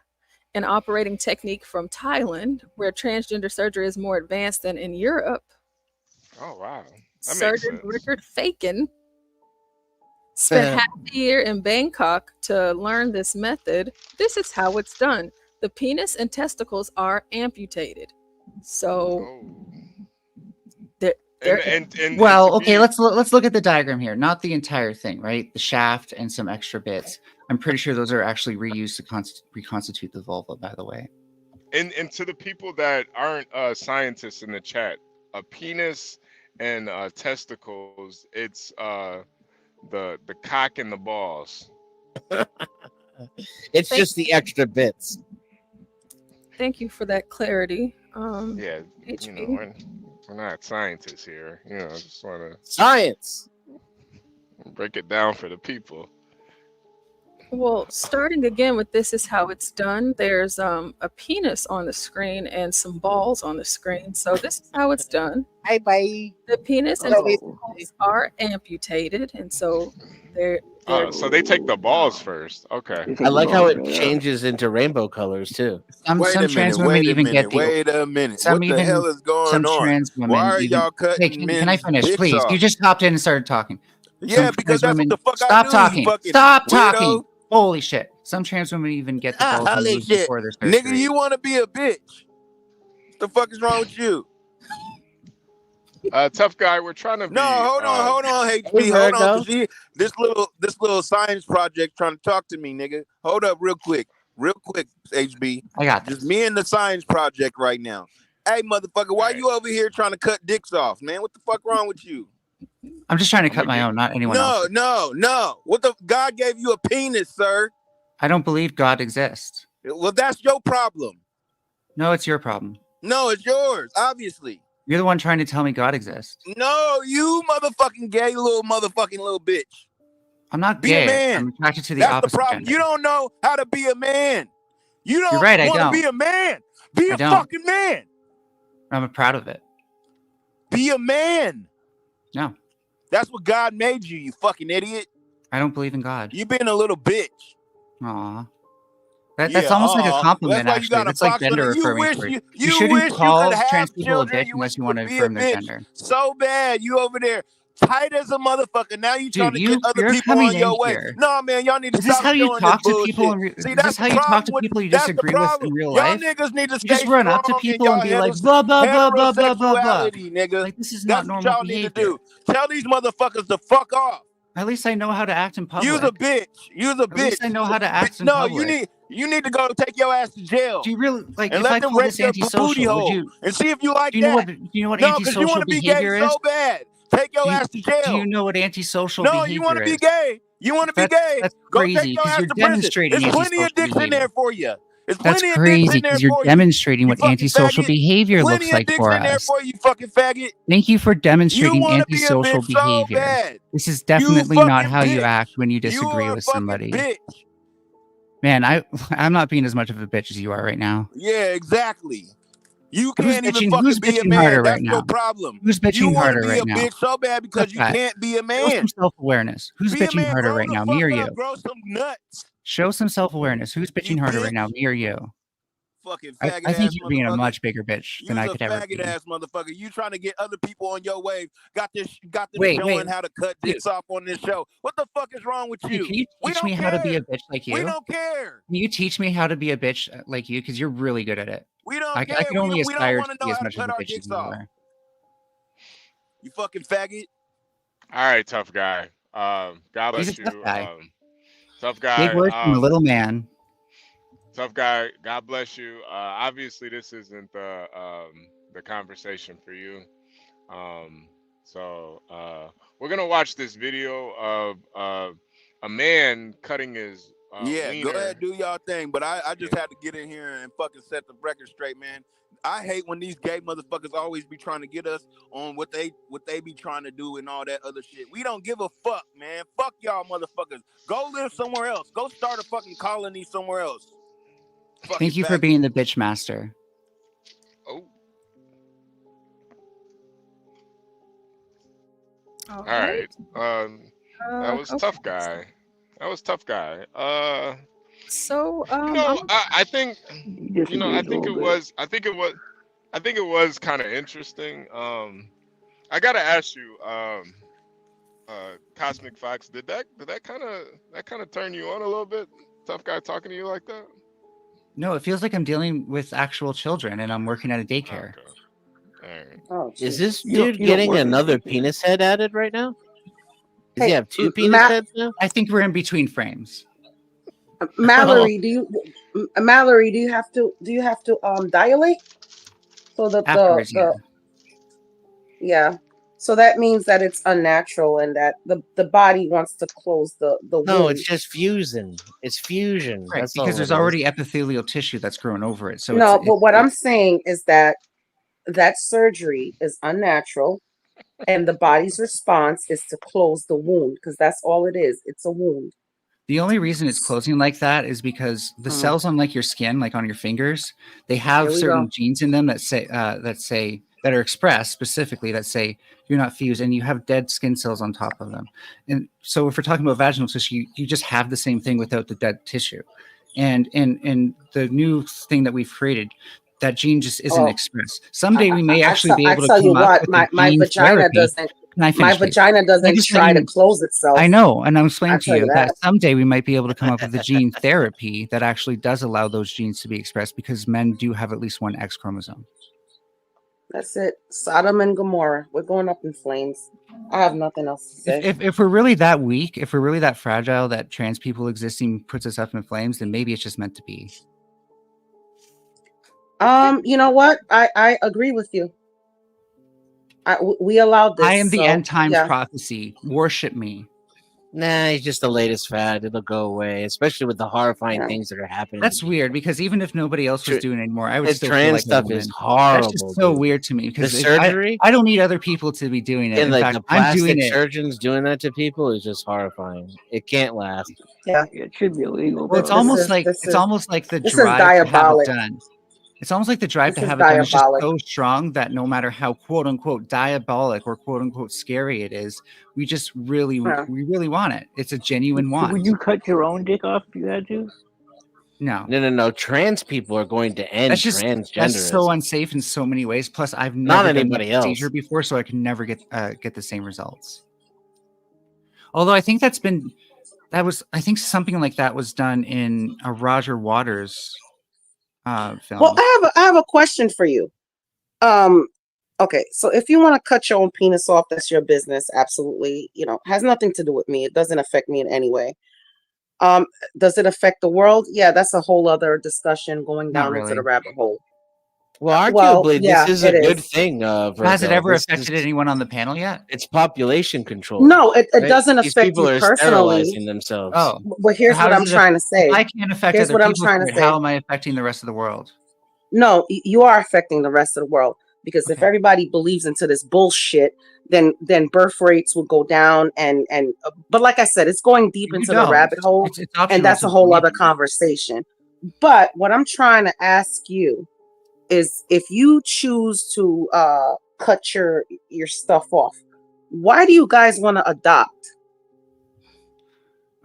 an operating technique from Thailand, where transgender surgery is more advanced than in Europe. Oh wow. That makes Surgeon sense. Richard Faken spent half the year in Bangkok to learn this method. This is how it's done. The penis and testicles are amputated. So well, okay, let's look at the diagram here. Not the entire thing, right? The shaft and some extra bits. I'm pretty sure those are actually reused to reconstitute the vulva, by the way. And to the people that aren't scientists in the chat, a penis and testicles, it's the cock and the balls. It's just the extra bits. Thank you for that clarity. Yeah, HB. you know, we're not scientists here. You know, I just want to science break it down for the people. Well, starting again with this is how it's done. There's a penis on the screen and some balls on the screen. So this is how it's done. Bye bye. The penis and testicles are amputated, and so they're So they take the balls first. Okay. I like how it changes into rainbow colors too. Some trans women even get the. Wait a minute. Some What even, the hell is going some on? trans women Why are even, y'all cutting Hey, can I men's finish, dicks please? off? You just hopped in and started talking. Yeah, Some because trans that's women, what the fuck stop I do. talking. You fucking Stop weirdo. talking. Holy shit! Some trans women even get the balls Holy removed shit. before their surgery. Nigga, you want to be a bitch. What the fuck is wrong with you? Tough guy, we're trying to be. No, hold on, HB, Hey, hold on. Virgo. 'Cause this little science project trying to talk to me, nigga. Hold up, real quick, HB. I got just me and the science project right now. Hey, motherfucker, why you over here trying to cut dicks off, man? What the fuck wrong with you? I'm just trying to cut my own, not anyone else. No. What the God gave you a penis, sir? I don't believe God exists. Well, that's your problem. No, it's your problem. No, it's yours, obviously. You're the one trying to tell me God exists. No, you motherfucking gay little bitch. I'm not Be gay. a man. I'm attracted to the That's opposite the problem. gender. You don't know how to be a man. You don't You're right, I want to don't. be a man. Be I a don't. fucking man. I'm proud of it. Be a man. No, That's what God made you, you fucking idiot. I don't believe in God. You being a little bitch. Aw. That's almost like a That's compliment, why you actually. got a That's like box on gender it. You affirming. wish for you shouldn't wish you call could have trans people a children. bitch You unless you wish want to you could affirm be their a gender. So bad. You over there tight as a motherfucker. Now you trying to Dude, get other you're people coming on your in way. here. No, man, y'all need to Is this stop how you doing talk this to people? bullshit. See, Is that's this how the you talk problem to with- people you that's the disagree with problem. in real Y'all life? niggas need to You just stay run up to strong in people and y'all be like, blah, blah, blah, blah, blah, blah, blah. heterosexuality, nigga. Like, this is That's not what normal y'all behavior. need to do. Tell these motherfuckers to fuck off. At least I know how to act in public. You's a bitch. You's a At least bitch. I know how to act in No, public. you need to go take your ass to jail. Do you really like and if let I them call rape this your booty antisocial? Would hole you and see if you like do you know that? what you know what No, because you antisocial want to be gay behavior is? so bad. Take your ass to jail. Do you know what antisocial No, behavior you want to be is? gay. You want to be That's- gay. that's Go crazy, take your 'cause ass you're to prison. demonstrating There's plenty of antisocial dicks in behavior. there for you. There's That's plenty of dicks crazy in there because you're for you. demonstrating what fucking antisocial faggot. behavior Plenty looks of like dicks for in there us. for you, fucking faggot. Thank you for You demonstrating want to be a antisocial bitch so behavior. bad. This is You definitely not fucking how you bitch. act when you You disagree are a with fucking somebody. bitch. Man, I'm not being as much of a bitch as you are right now. Yeah, exactly. You Who's can't even bitching- fucking who's be a bitching man. harder That's right your now? problem. Who's bitching You want harder to be right a now? bitch so bad because you Tough guy. can't be a Show man. some self-awareness. Who's Be a bitching man, harder grow right the now, fuck me or up, you? grow some nuts. Show some self-awareness. Who's bitching harder right now, me or you? Fucking I faggot think ass you're being a motherfucker. much bigger bitch than I You's a could ever faggot be. ass motherfucker. You trying to get other people on your wave. Got them Wait, showing how to cut dicks off on this show. What the fuck is wrong with you? Can you We teach don't me how to be a bitch like you? We don't care. Can you teach me how to be a bitch like you? Because you're really good at it. We don't I care. can only We don't aspire want to to be know as how to much of cut a our bitch as dicks you off. are. You fucking faggot. All right, tough guy. God He's bless a you. tough guy. Tough Big guy. words from a little man. Tough guy. God bless you. Obviously, this isn't the conversation for you. So we're gonna watch this video of a man cutting his Yeah, wiener. go ahead, do y'all thing. But I just had to get in here and fucking set the record straight, man. I hate when these gay motherfuckers always be trying to get us on what they be trying to do and all that other shit. We don't give a fuck, man. Fuck y'all motherfuckers. Go live somewhere else. Go start a fucking colony somewhere else. Fucking Thank you for faggot. being the bitch master. Oh. All right. That was okay. tough guy. That was tough guy. So I think I think it was kind of interesting. I gotta ask you, CosmicFox, did that kind of turn you on a little bit? Tough guy talking to you like that? No, it feels like I'm dealing with actual children and I'm working at a daycare. Oh, is this dude getting another penis head added right now? Does he have two penis Matt, heads now? I think we're in between frames. Mallory, do you have to dilate so that Afterwards, yeah. So that means that it's unnatural and that the body wants to close the No, wound. it's just fusion. It's fusion. Right, That's because all there's it is. already epithelial tissue that's grown over it. So No, it's, but what I'm saying is that surgery is unnatural and the body's response is to close the wound because that's all it is. It's a wound. the only reason it's closing like that is because the cells on like your skin, like on your fingers, they have Here we certain go. genes in them that are expressed specifically that say you're not fused, and you have dead skin cells on top of them. And so if we're talking about vaginal tissue, you just have the same thing without the dead tissue. And the new thing that we've created, that gene just isn't expressed. Someday we may actually be able to come up with a my gene vagina therapy. doesn't. Can I My finish, please? vagina Can I doesn't just let try you- to close itself. I know, and I'm explaining I'll to tell you you that that. someday we might be able to come up with a gene therapy that actually does allow those genes to be expressed, because men do have at least one X chromosome. That's it. Sodom and Gomorrah. We're going up in flames. I have nothing else to say. If we're really that weak, if we're really that fragile, that trans people existing puts us up in flames, then maybe it's just meant to be. You know what? I agree with you. We allowed this. I am the so, end times yeah. prophecy. Worship me. Nah, he's just the latest fad. It'll go away, especially with the horrifying things that are happening. That's weird, because even if nobody else was doing it anymore, I would the still trans feel like stuff a woman. is horrible. That's just so dude. weird to me, The because surgery I don't need other people to be doing it. and In like fact, the I'm doing plastic it. surgeons doing that to people is just horrifying. It can't last. Yeah, it should be illegal. Well, it's bro. almost like the this is drive to have it diabolic. done. It's almost like the drive This to is have it done is just diabolic. so strong that no matter how quote unquote diabolic or quote unquote scary it is, we just really want it. It's a genuine want. Would you cut your own dick off if you had to? No. Trans people are going to end That's transgenderism. so unsafe in so many ways. Plus, I've Not never done anybody the else. procedure before, so I can never get the same results. Although I think I think something like that was done in a Roger Waters film. Well, I have a question for you. Okay, so if you want to cut your own penis off, that's your business. Absolutely, has nothing to do with me. It doesn't affect me in any way. Does it affect the world? Yeah, that's a whole other discussion going Not down into really. the rabbit hole. Well, arguably, yeah, this is a it good is. thing. Has it ever affected anyone on the panel yet? It's population control. No, it right? doesn't These affect people you are personally. sterilizing themselves. Oh, But here's how what does I'm it trying to say. If I can't affect Here's other what I'm people, trying to through it, say. how am I affecting the rest of the world? No, you are affecting the rest of the world, because if everybody believes into this bullshit, then birth rates will go down but like I said, it's going deep into the don't. rabbit hole, It's optional and that's to a whole believe other in. conversation. But what I'm trying to ask you is, if you choose to cut your stuff off, why do you guys want to adopt?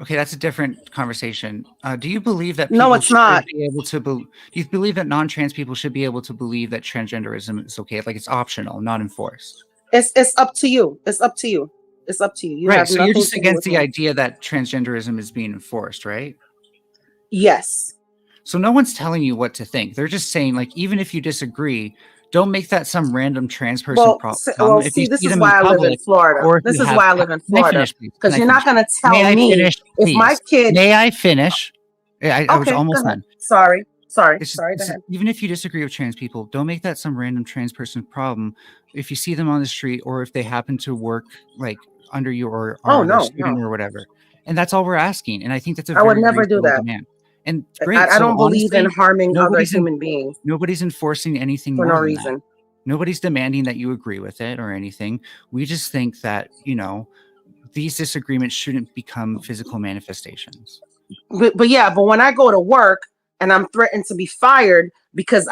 Okay, that's a different conversation. Do you believe that No, people it's should not. be able to do you believe that non-trans people should be able to believe that transgenderism is okay? Like it's optional, not enforced. It's up to you. It's up to you. It's up to you. You Right. have So you're nothing just to do against with the me. idea that transgenderism is being enforced, right? Yes. So no one's telling you what to think. They're just saying, like, even if you disagree, don't make that some random trans person Well, problem. If see, you this see is them why in I live in public, Florida. or if This you is have, why I live in can I Florida. finish, please? Because Can I you're not finish? going to tell May I me finish, if my please? kid. May I finish? I was Okay, almost go ahead. done. Sorry. Sorry. It's Sorry. Go ahead. even if you disagree with trans people, don't make that some random trans person problem. If you see them on the street, or if they happen to work like under you, or Oh, are their no, student no. or whatever. And that's all we're asking. And I think that's a I would very never do reasonable that. demand. And great. I So don't believe in honestly, harming other nobody's human beings nobody's enforcing anything for more no than that. reason. Nobody's demanding that you agree with it or anything. We just think that, these disagreements shouldn't become physical manifestations. But yeah, but when I go to work and I'm threatened to be fired because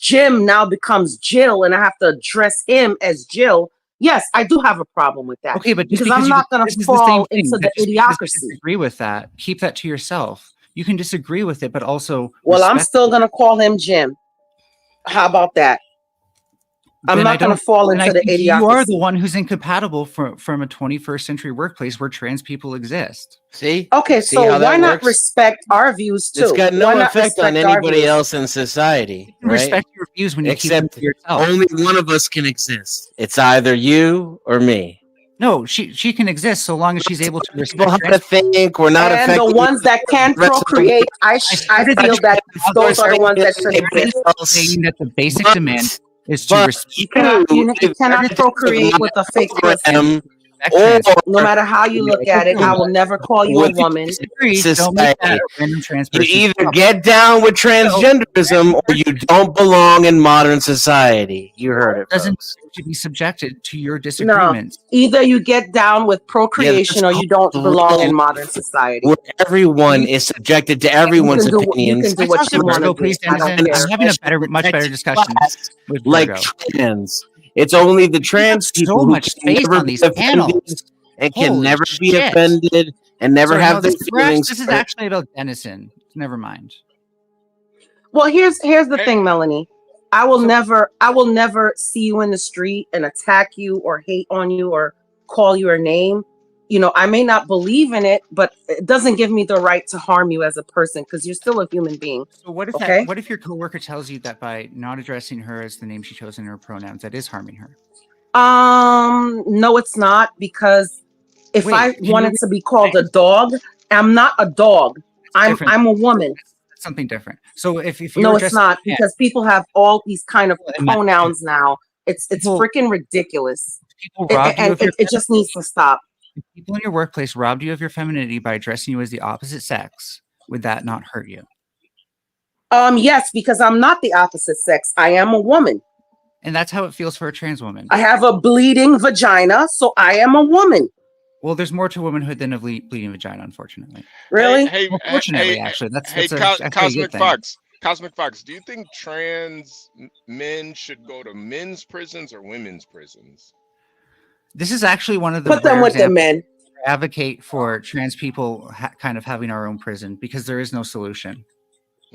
Jim now becomes Jill and I have to address him as Jill. Yes, I do have a problem with that. Okay, but just because I'm because not going this to is the same fall thing. into the That just because you idiocracy. disagree with that, keep that to yourself. You can disagree with it, but also Well, I'm respect still it. going to call him Jim. How about that? I'm Then I not going don't. to fall And I into the think you are the idiocracy. one who's incompatible from a 21st century workplace where trans people exist. See? Okay, See so how that why not works? respect our views It's too? got Why no not effect on respect our anybody views? else in society, You right? respect your views when you keep them Except to yourself. only one of us can exist. It's either you or me. No, she can exist so long as she's able to People respect have to trans. think. We're not And the affecting ones that can the rest of the procreate, I started feel that those are the ones that should everybody exist. else. saying that the basic But, demand is to but respect. You cannot I've procreate with a fake pussy. program trans. No matter how you look at it, I will never call you a with woman. Don't make that society. a random trans You person. either get down with transgenderism or you don't belong in modern society. You heard it, Doesn't folks. to be subjected to your No, disagreements. either you get down with procreation or you don't belong in modern society. Where everyone is subjected to everyone's you can opinions. do what you want to do. Please, I don't Denizen. care. I'm having a much better discussion with Like Virgo. trans. It's only the trans people so who much can space never on be these offended panels. and can Holy never be shit. offended and never Sorry, have no, their feelings. this is actually about Denizen. Never mind. Well, here's the thing, Melanie. I will never see you in the street and attack you or hate on you or call you a name. I may not believe in it, but it doesn't give me the right to harm you as a person because you're still a human being. So what if okay? What if your coworker tells you that by not addressing her as the name she chose in her pronouns, that is harming her? No, it's not, because if I wanted to be called a dog, I'm not a dog. I'm a woman. That's something different. So if you no, it's not, because people have all these kind of pronouns now. It's freaking ridiculous. People robbed you of your it just needs to stop. If people in your workplace robbed you of your femininity by addressing you as the opposite sex, would that not hurt you? Yes, because I'm not the opposite sex. I am a woman. And that's how it feels for a trans woman. I have a bleeding vagina, so I am a woman. Well, there's more to womanhood than a bleeding vagina, unfortunately. Really? Fortunately, actually, that's CosmicFox. CosmicFox, do you think trans men should go to men's prisons or women's prisons? This is actually one of the put them with the men. Advocate for trans people kind of having our own prison because there is no solution.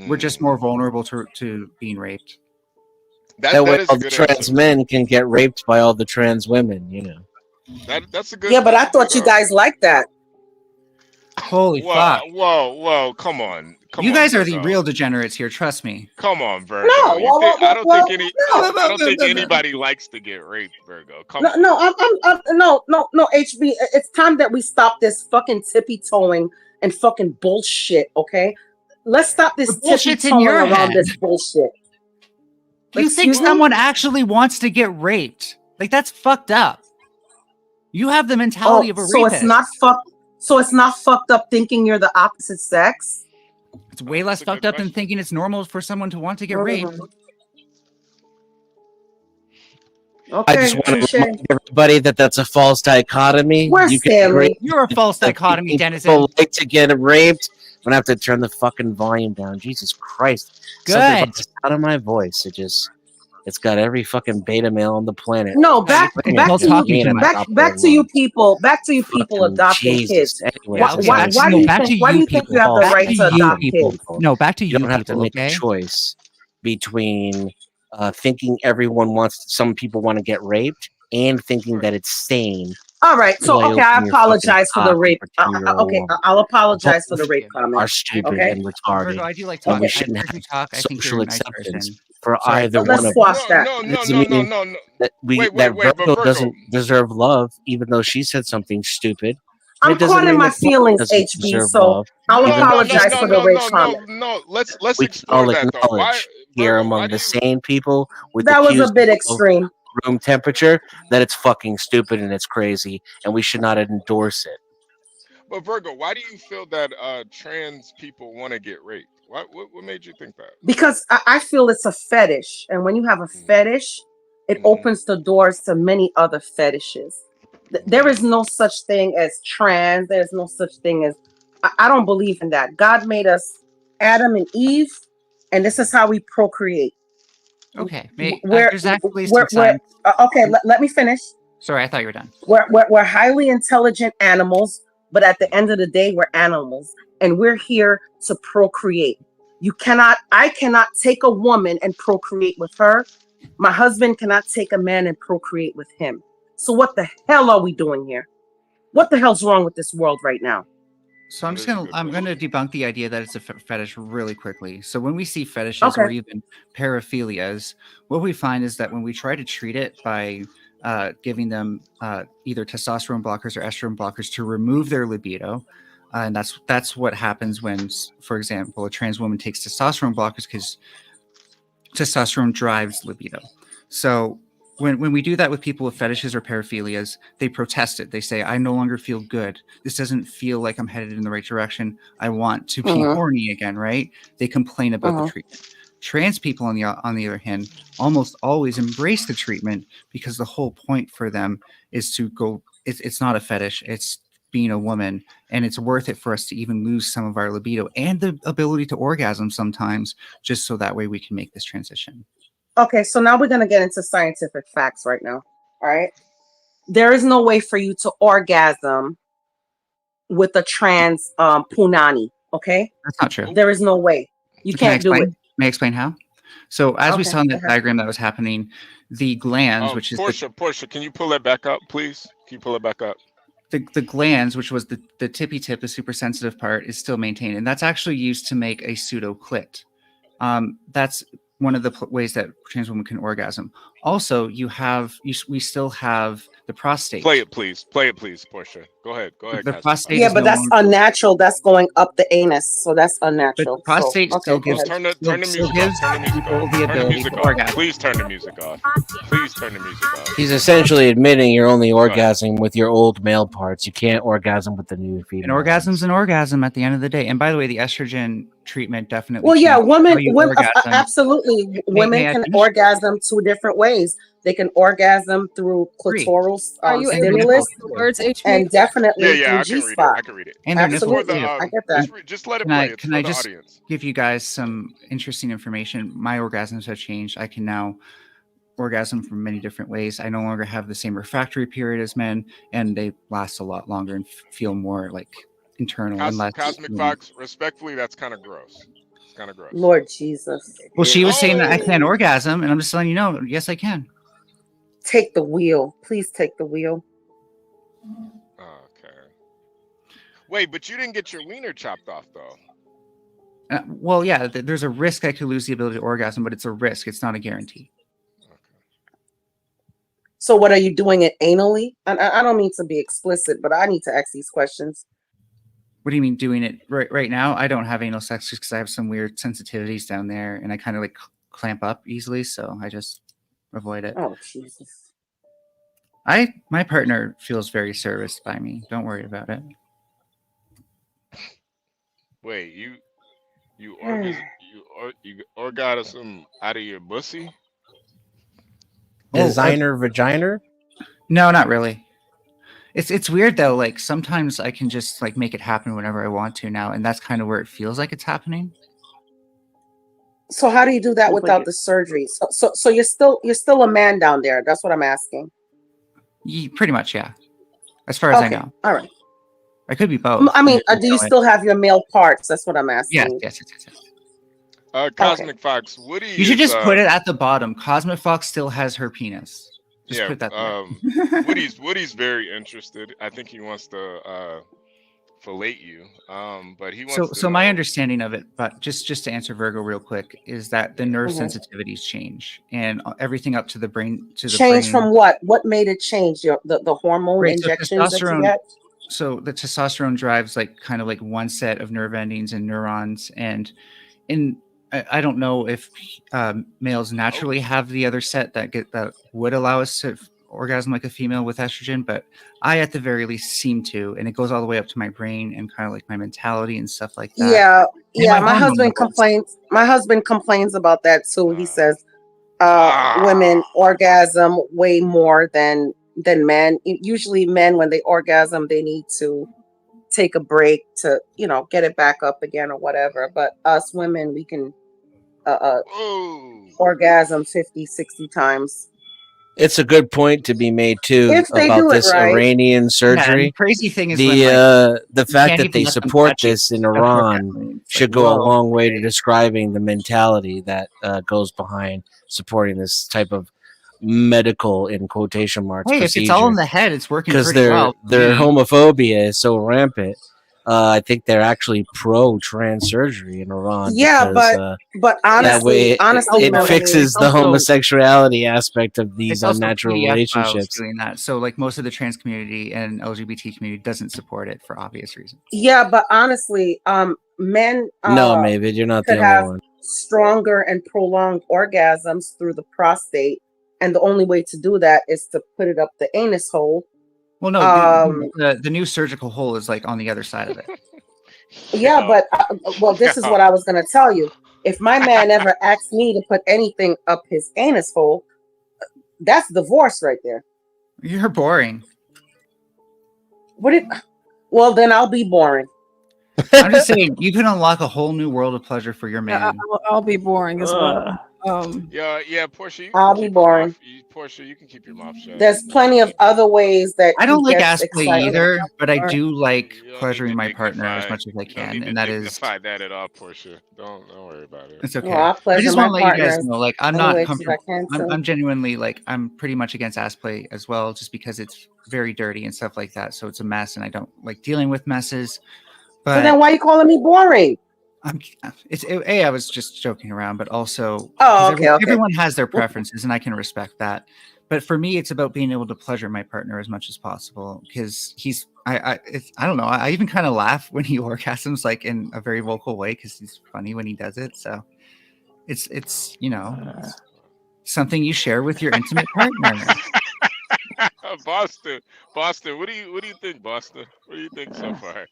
We're just more vulnerable to being raped. That way all the trans men can get raped by all the trans women, That's a good. Yeah, but I thought you guys liked that. Holy fuck! Whoa! Come on! You guys are the real degenerates here. Trust me. Come on, Virgo. No, I don't think anybody likes to get raped, Virgo. Come on. No, HB. It's time that we stop this fucking tippy-toeing and fucking bullshit. Okay, let's stop this tippy-toeing around this bullshit. You think someone actually wants to get raped? Like, that's fucked up. You have the mentality of a rapist. So it's not fucked up thinking you're the opposite sex. It's way less fucked up than thinking it's normal for someone to want to get raped. Okay, I just want to remind everybody that that's a false dichotomy. You're a false dichotomy, Denizen. People like to get raped. I'm gonna have to turn the fucking volume down. Jesus Christ! Good. Out of my voice. It's It's got every fucking beta male on the planet. No, back to you people adopting Jesus. kids. Anyway, Why do you think you have the right to adopt kids? No, back to you you don't have to people, make okay? a choice between thinking everyone wants. Some people want to get raped, and thinking that it's sane. All right, so Why okay, I open your apologize for fucking the cock rape. and pretend you're a Okay, woman? I'll apologize for the rape Both comment. are stupid Okay, and retarded. Virgo, I do like and we talking. shouldn't I've heard have you talk. I think social you're a nice acceptance person. for Sorry. either let's one of squash that. doesn't mean that Virgo doesn't deserve love, even though she said something stupid. And I'm it doesn't caught in mean my that feelings, doesn't HB. deserve So love, I'll even though she apologize said for the rape comment. No, let's we can explore all that though. Why, acknowledge here Virgo? Why among do the you? sane people with That was a accused bit of extreme. room temperature that it's fucking stupid and it's crazy and we should not endorse it. But Virgo, why do you feel that trans people want to get raped? What made you think that? Because I feel it's a fetish, and when you have a fetish, it opens the doors to many other fetishes. There is no such thing as trans. There's no such thing as I don't believe in that. God made us Adam and Eve, and this is how we procreate. Okay, We're there's actually some science. Okay. Let me finish. Sorry, I thought you were done. We're highly intelligent animals, but at the end of the day, we're animals, and we're here to procreate. I cannot take a woman and procreate with her. My husband cannot take a man and procreate with him. So what the hell are we doing here? What the hell's wrong with this world right now? So I'm gonna debunk the idea that it's a fetish really quickly. So when we see fetishes or even paraphilias, what we find is that when we try to treat it by giving them either testosterone blockers or estrogen blockers to remove their libido, and that's what happens when, for example, a trans woman takes testosterone blockers because testosterone drives libido. So when we do that with people with fetishes or paraphilias, they protest it. They say, I no longer feel good. This doesn't feel like I'm headed in the right direction. I want to be horny again, right? They complain about the treatment. Trans people, on the other hand, almost always embrace the treatment because the whole point for them is to go, it's not a fetish, it's being a woman, and it's worth it for us to even lose some of our libido and the ability to orgasm sometimes, just so that way we can make this transition. Okay, so now we're going to get into scientific facts right now. All right. There is no way for you to orgasm with a trans punani. Okay. That's not true. There is no way. You can't do it. May I explain how? So as we saw in that diagram that was happening, the glands, which is Portia, can you pull that back up, please? Can you pull it back up? The glands, which was the tippy tip, the super sensitive part, is still maintained, and that's actually used to make a pseudo clit. That's one of the ways that trans women can orgasm. Also, we still have the prostate. Play it, please, Portia. Go ahead. The prostate. Yeah, but that's unnatural. That's going up the anus, so that's unnatural. But the prostate still gives turn the music off. Please turn the music off. Please turn the music off. He's essentially admitting you're only orgasming with your old male parts. You can't orgasm with the new female. An orgasm's an orgasm at the end of the day. And by the way, the estrogen treatment definitely. Well, yeah, women absolutely. Women can orgasm 2 different ways. They can orgasm through clitoral stimulus, and definitely through G-spot. I can read it. And absolutely, I get that. Just let it play. Can I just give you guys some interesting information? My orgasms have changed. I can now orgasm from many different ways. I no longer have the same refractory period as men, and they last a lot longer and feel more like internal. CosmicFox, respectfully, that's kind of gross. It's kind of gross. Lord Jesus. Well, she was saying that I can't orgasm, and I'm just letting you know, yes, I can. Take the wheel. Please take the wheel. Okay. Wait, but you didn't get your wiener chopped off, though. Well, yeah, there's a risk I could lose the ability to orgasm, but it's a risk. It's not a guarantee. So what are you doing it anally? I don't mean to be explicit, but I need to ask these questions. What do you mean doing it right now? I don't have anal sex just because I have some weird sensitivities down there, and I kind of like clamp up easily, so I just avoid it. Oh, Jesus. My partner feels very serviced by me. Don't worry about it. Wait, you orgasm out of your pussy? Designer vagina? No, not really. It's weird though. Like sometimes I can just like make it happen whenever I want to now, and that's kind of where it feels like it's happening. So how do you do that It's like without the surgery? So you're still a man down there. That's what I'm asking. Pretty much, yeah. As far as I Okay, know, all right. I could be both. I mean, do you still have your male parts? That's what I'm asking. Yes. CosmicFox, Woody. You should is, just put it at the bottom. CosmicFox still has her penis. Just put that there. Woody's very interested. I think he wants to fillet you. But he wants. So my understanding of it, but just to answer Virgo real quick, is that the nerve Mhm. sensitivities change and everything up to the brain. Change from what? What made it change? The hormone Right, so injections that you get? So the testosterone drives kind of like one set of nerve endings and neurons, and I don't know if males naturally have the other set that would allow us to orgasm like a female with estrogen, but I at the very least seem to, and it goes all the way up to my brain and kind of like my mentality and stuff like that. Yeah. My husband complains. My husband complains about that too. He says women orgasm way more than men. Usually men, when they orgasm, they need to take a break to, get it back up again or whatever. But us women, we can orgasm 50, 60 times. It's a good point to be made too If they about do it this right. Iranian surgery. the crazy thing is the fact can't that even they let them support touch it this in without Iran orgasming. It's should like, go a whoa. long way to describing the mentality that goes behind supporting this type of medical, in quotation marks, Hey, if procedure. it's all in the head, it's working Because pretty well. their homophobia is so rampant. I think they're actually pro-trans surgery in Iran. Yeah, because, but honestly, it fixes the homosexuality aspect of these It's also unnatural PDF relationships. doing that. So like most of the trans community and LGBT community doesn't support it for obvious reasons. Yeah, but honestly, men No, maybe you're not the could only have one. stronger and prolonged orgasms through the prostate, and the only way to do that is to put it up the anus hole. Well, no, the new surgical hole is like on the other side of it. Yeah, but this is what I was going to tell you. If my man ever asked me to put anything up his anus hole, that's divorce right there. You're boring. Well, then I'll be boring. I'm just saying, you can unlock a whole new world of pleasure for your man. I'll be boring as well. Yeah, Portia. I'll be boring. Portia, you can keep your mouth shut. There's plenty of other ways that I don't he like gets ass play excited. either, but I do like pleasuring my partner as much as I can, and that is. Dignify that at all, Portia. Don't worry about it. It's okay. Well, I I pleasure just my want to let you guys partners know, like, I'm any not ways comfortable. I can, too. I'm genuinely like, I'm pretty much against ass play as well, just because it's very dirty and stuff like that. So it's a mess, and I don't like dealing with messes. But So then why are you calling me boring? I was just joking around, but also Oh, 'cause okay. everyone has their preferences, and I can respect that. But for me, it's about being able to pleasure my partner as much as possible, because I don't know. I even kind of laugh when he orgasms, like in a very vocal way, because he's funny when he does it. So it's something you share with your intimate partner. Boston, what do you think, Boston? What do you think so far?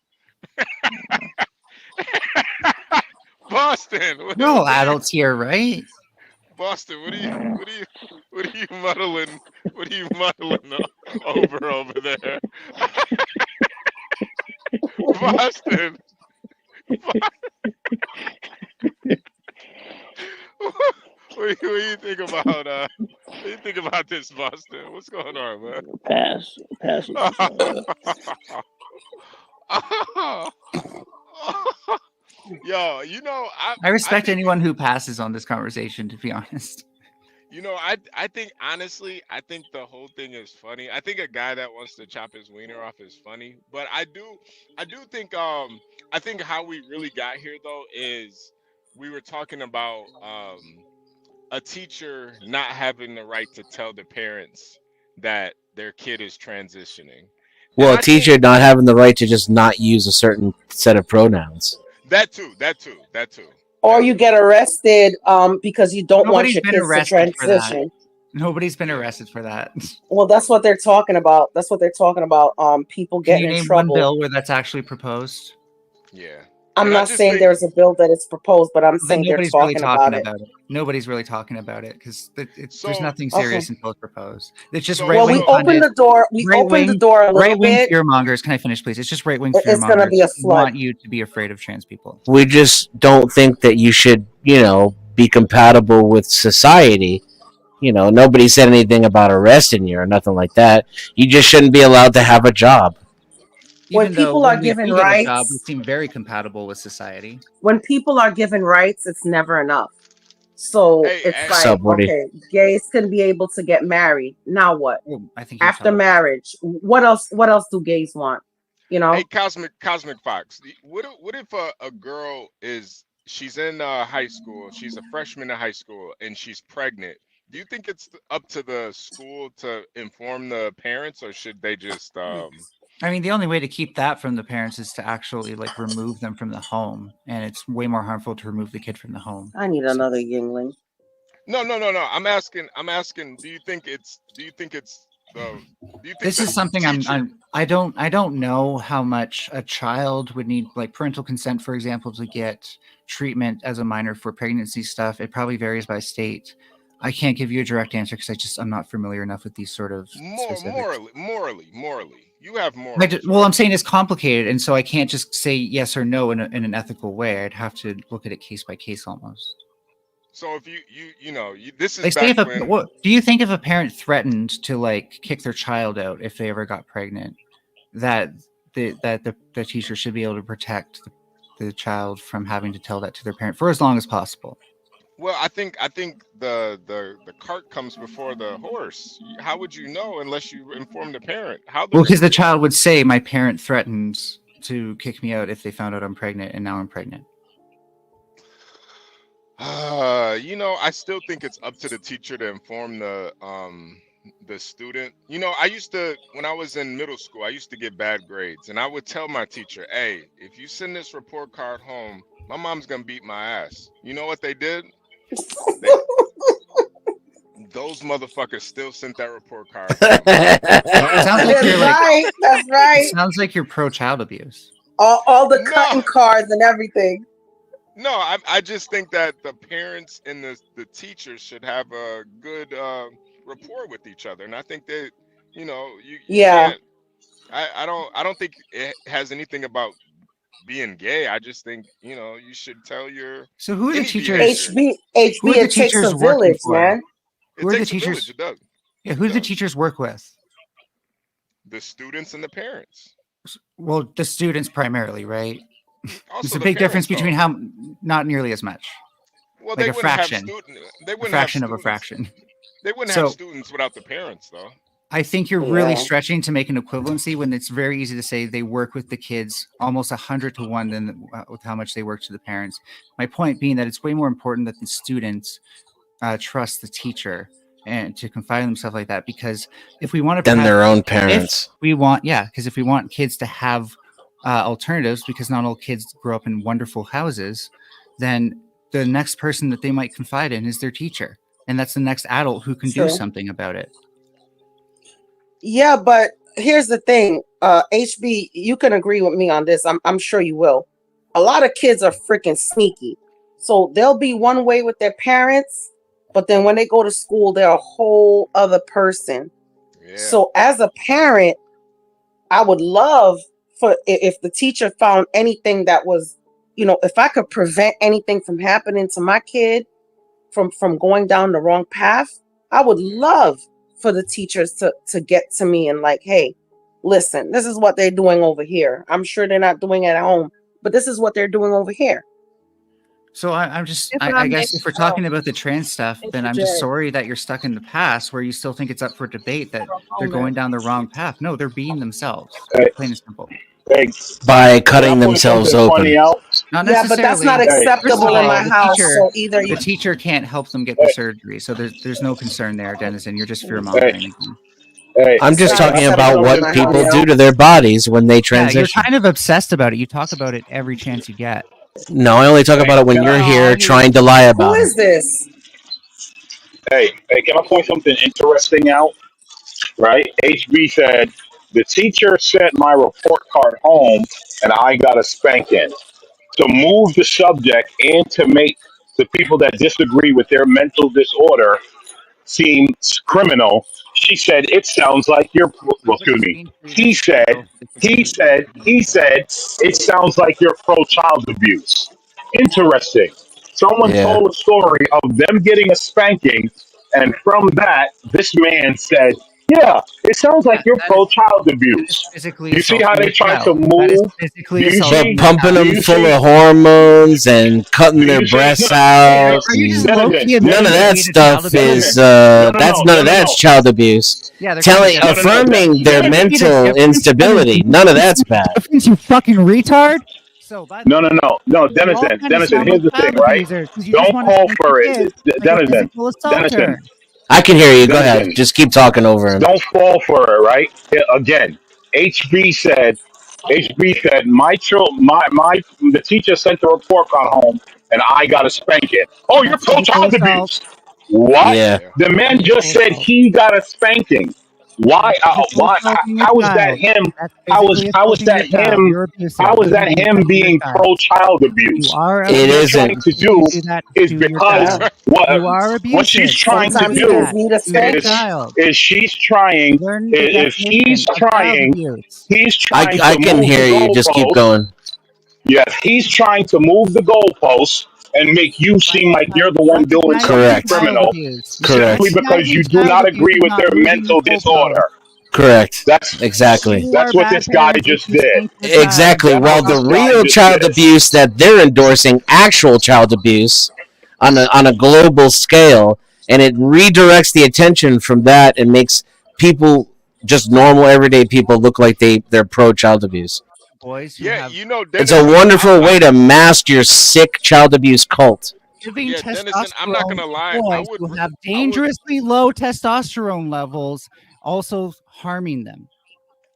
Boston, We're all adults here, right? Boston, what are you muddling? What are you muddling over there? Boston. What do you think about what do you think about this, Boston? What's going on, man? Pass. Yo, I respect anyone who passes on this conversation, to be honest. I think honestly, I think the whole thing is funny. I think a guy that wants to chop his wiener off is funny, but I do think I think how we really got here though is we were talking about a teacher not having the right to tell the parents that their kid is transitioning. Well, a teacher not having the right to just not use a certain set of pronouns. That too. Or you get arrested because you don't want Nobody's your been kids to arrested for that. transition. Nobody's been arrested for that. Well, that's what they're talking about. People Can getting you in name trouble. one bill where that's actually proposed? Yeah. I'm not saying there's a bill that is proposed, but I'm saying they're Nobody's really talking talking about it. about it. Nobody's really talking about it because there's nothing Okay. serious until it's proposed. It's just Well, we opened the door. We opened the door a little right-wing bit. fear mongers. Can I finish, please? It's just right-wing It's fear gonna mongers be a who want flood. you to be afraid of trans people. We just don't think that you should, be compatible with society. You know, nobody said anything about arresting you or nothing like that. You just shouldn't be allowed to have a job. Even though people are when they given do get a job, we rights, seem very compatible with society. when people are given rights, it's never enough. So it's like, Somebody. okay, gays can be able to get married. Now what? I think After marriage, what else? What else do gays want? You know? Hey, CosmicFox, what if a girl she's in high school, she's a freshman in high school, and she's pregnant? Do you think it's up to the school to inform the parents, or should they just? I mean, the only way to keep that from the parents is to actually like remove them from the home, and it's way more harmful to remove the kid from the home. I need another Yingling. No. I'm asking. Do you think it's This is something I don't know how much a child would need, like parental consent, for example, to get treatment as a minor for pregnancy stuff. It probably varies by state. I can't give you a direct answer because I'm not familiar enough with these sort of morally. You have more. Well, I'm saying it's complicated, and so I can't just say yes or no in an ethical way. I'd have to look at it case by case almost. So if this is Like, say do you think if a parent threatened to like kick their child out if they ever got pregnant, that the teacher should be able to protect the child from having to tell that to their parent for as long as possible? Well, I think the cart comes before the horse. How would you know unless you inform the parent? Well, because the child would say, "My parent threatened to kick me out if they found out I'm pregnant, and now I'm pregnant." I still think it's up to the teacher to inform the student. When I was in middle school, I used to get bad grades, and I would tell my teacher, "Hey, if you send this report card home, my mom's gonna beat my ass." You know what they did? Those motherfuckers still sent that report card. That's right. It sounds like you're pro child abuse. All the cutting cards and everything. No, I just think that the parents and the teachers should have a good rapport with each other, and I think that can't, I don't think it has anything about being gay. I just think you should tell your. So who are the teachers? HB, it takes a village, man. Who are the teachers? It does. Yeah, who do the teachers work with? The students and the parents. Well, the students primarily, right? Also There's a big difference between how not nearly as much. Well, like they a wouldn't fraction. They wouldn't a fraction have of a fraction. They wouldn't have students without the parents, though. I think you're really stretching to make an equivalency when it's very easy to say they work with the kids almost 100 to 1 than with how much they work to the parents. My point being that it's way more important that the students trust the teacher and to confide in themselves like that, because if we want to than their own parents, if we want kids to have alternatives, because not all kids grow up in wonderful houses, then the next person that they might confide in is their teacher, and that's the next adult who can do something about it. Yeah, but here's the thing, HB, you can agree with me on this. I'm sure you will. A lot of kids are freaking sneaky, so they'll be one way with their parents, but then when they go to school, they're a whole other person. Yeah. So as a parent, I would love for if the teacher found anything that was, if I could prevent anything from happening to my kid, from going down the wrong path, I would love for the teachers to get to me and like, hey, listen, this is what they're doing over here. I'm sure they're not doing it at home, but this is what they're doing over here. So I guess if we're talking about the trans stuff, then I'm just sorry that you're stuck in the past where you still think it's up for debate that they're going down the wrong path. No, they're being themselves. Plain and simple. By cutting themselves open. Not necessarily. Yeah, but that's not acceptable in my house. So either the teacher can't help them get the surgery. So there's no concern there, Denizen. You're just fear mongering. I'm just talking about what people do to their bodies when they transition. You're kind of obsessed about it. You talk about it every chance you get. No, I only talk about it when you're here trying to lie about it. Who is this? Hey, can I point something interesting out? Right? HB said, the teacher sent my report card home and I got a spanking. To move the subject and to make the people that disagree with their mental disorder seem criminal, she said, it sounds like you're, he said, it sounds like you're pro-child abuse. Interesting. Someone Yeah. told a story of them getting a spanking, and from that, this man said, "Yeah, it sounds like you're pro child abuse." Physically Do you see how assaulting they a try to child. That is move? physically Do you assaulting see? But a pumping child. Do them you full see? of hormones and cutting Do their you see? breasts No, out. Are you just And low-key Denizen, none of admitting that to being a child stuff abuser? is no, no, that's no, none no, of no, that's no, child abuse. Yeah, they're kind of Telling different. affirming their Denizen. mental instability. None of that's bad. Difference, you fucking retard. So, by the No, no, no, no, you all Denizen, kind of Denizen. sound like Here's the thing, child right? abusers because you just Don't want to fall spank for your it, kids like a Denizen, physical Denizen, assaulter. I can hear you. Go ahead. Denizen. Just keep talking over him. Don't fall for it, right? Yeah, again, HB said, the teacher sent the report card home, and I got a spanking. Oh, you're That's pro physical child assault. abuse. What? Yeah. Yeah. The man just Physical said assault. he got a spanking. Why? That's physical Why? assaulting a How is that child. him? That's How is physically how is assaulting your that child. him? You're abusive. How is You that shouldn't be him touching your being child. pro child You abuse? are What It she's abusive trying isn't. to if you do do that is to your because child. Yeah. You are what she's abusive if trying you to Sometimes do kids do that need a to your is spanking. child. she's trying Learn the is he's definition of child trying abuse. he's trying I to can move the hear you. Just keep goalposts. going. Yes, he's trying to move the goalposts and make you seem like you're the one doing something Recognizing Correct. child criminal abuse. simply Correct. because Recognizing you do child not abuse agree is with not their moving the mental goalpost. disorder. Correct. That's Exactly. You are that's what bad this guy parents if just you did. spank your child. Exactly. That's While what the this guy real just child did. abuse that they're endorsing, actual child abuse on a global scale, and it redirects the attention from that and makes people, just normal everyday people, look like they're pro child abuse. Boys who Yeah, have you know, It's a Dennison, wonderful way to mask your sick child abuse cult. giving yeah, Dennison, I'm not testosterone gonna to lie. boys who have dangerously low testosterone levels, also harming them.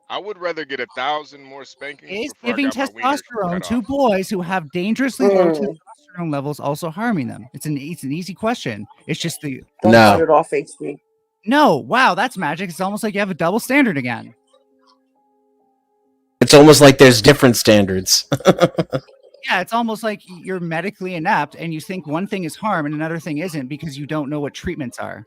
I would rather get 1,000 more spankings Is before I giving got my wiener testosterone cut to off. boys who have dangerously low Mm. testosterone levels also harming them? It's an easy question. It's just the Don't No. cut it off, HB. no. Wow, that's magic. It's almost like you have a double standard again. It's almost like there's different standards. Yeah, it's almost like you're medically inept and you think one thing is harm and another thing isn't because you don't know what treatments are.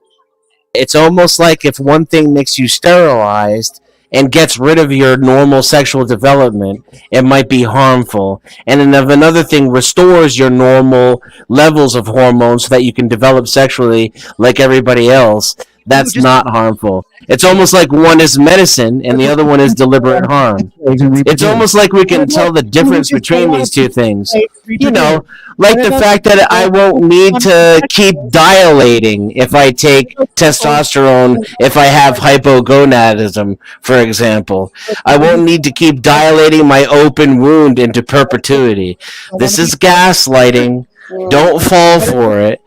It's almost like if one thing makes you sterilized and gets rid of your normal sexual development, it might be harmful. And then if another thing restores your normal levels of hormones so that you can develop sexually like everybody else, that's not harmful. It's almost like one is medicine and the other one is deliberate harm. It's almost like we can tell the difference between these two things. You know, like the fact that I won't need to keep dilating if I take testosterone, if I have hypogonadism, for example. I won't need to keep dilating my open wound into perpetuity. This is gaslighting. Don't fall for it.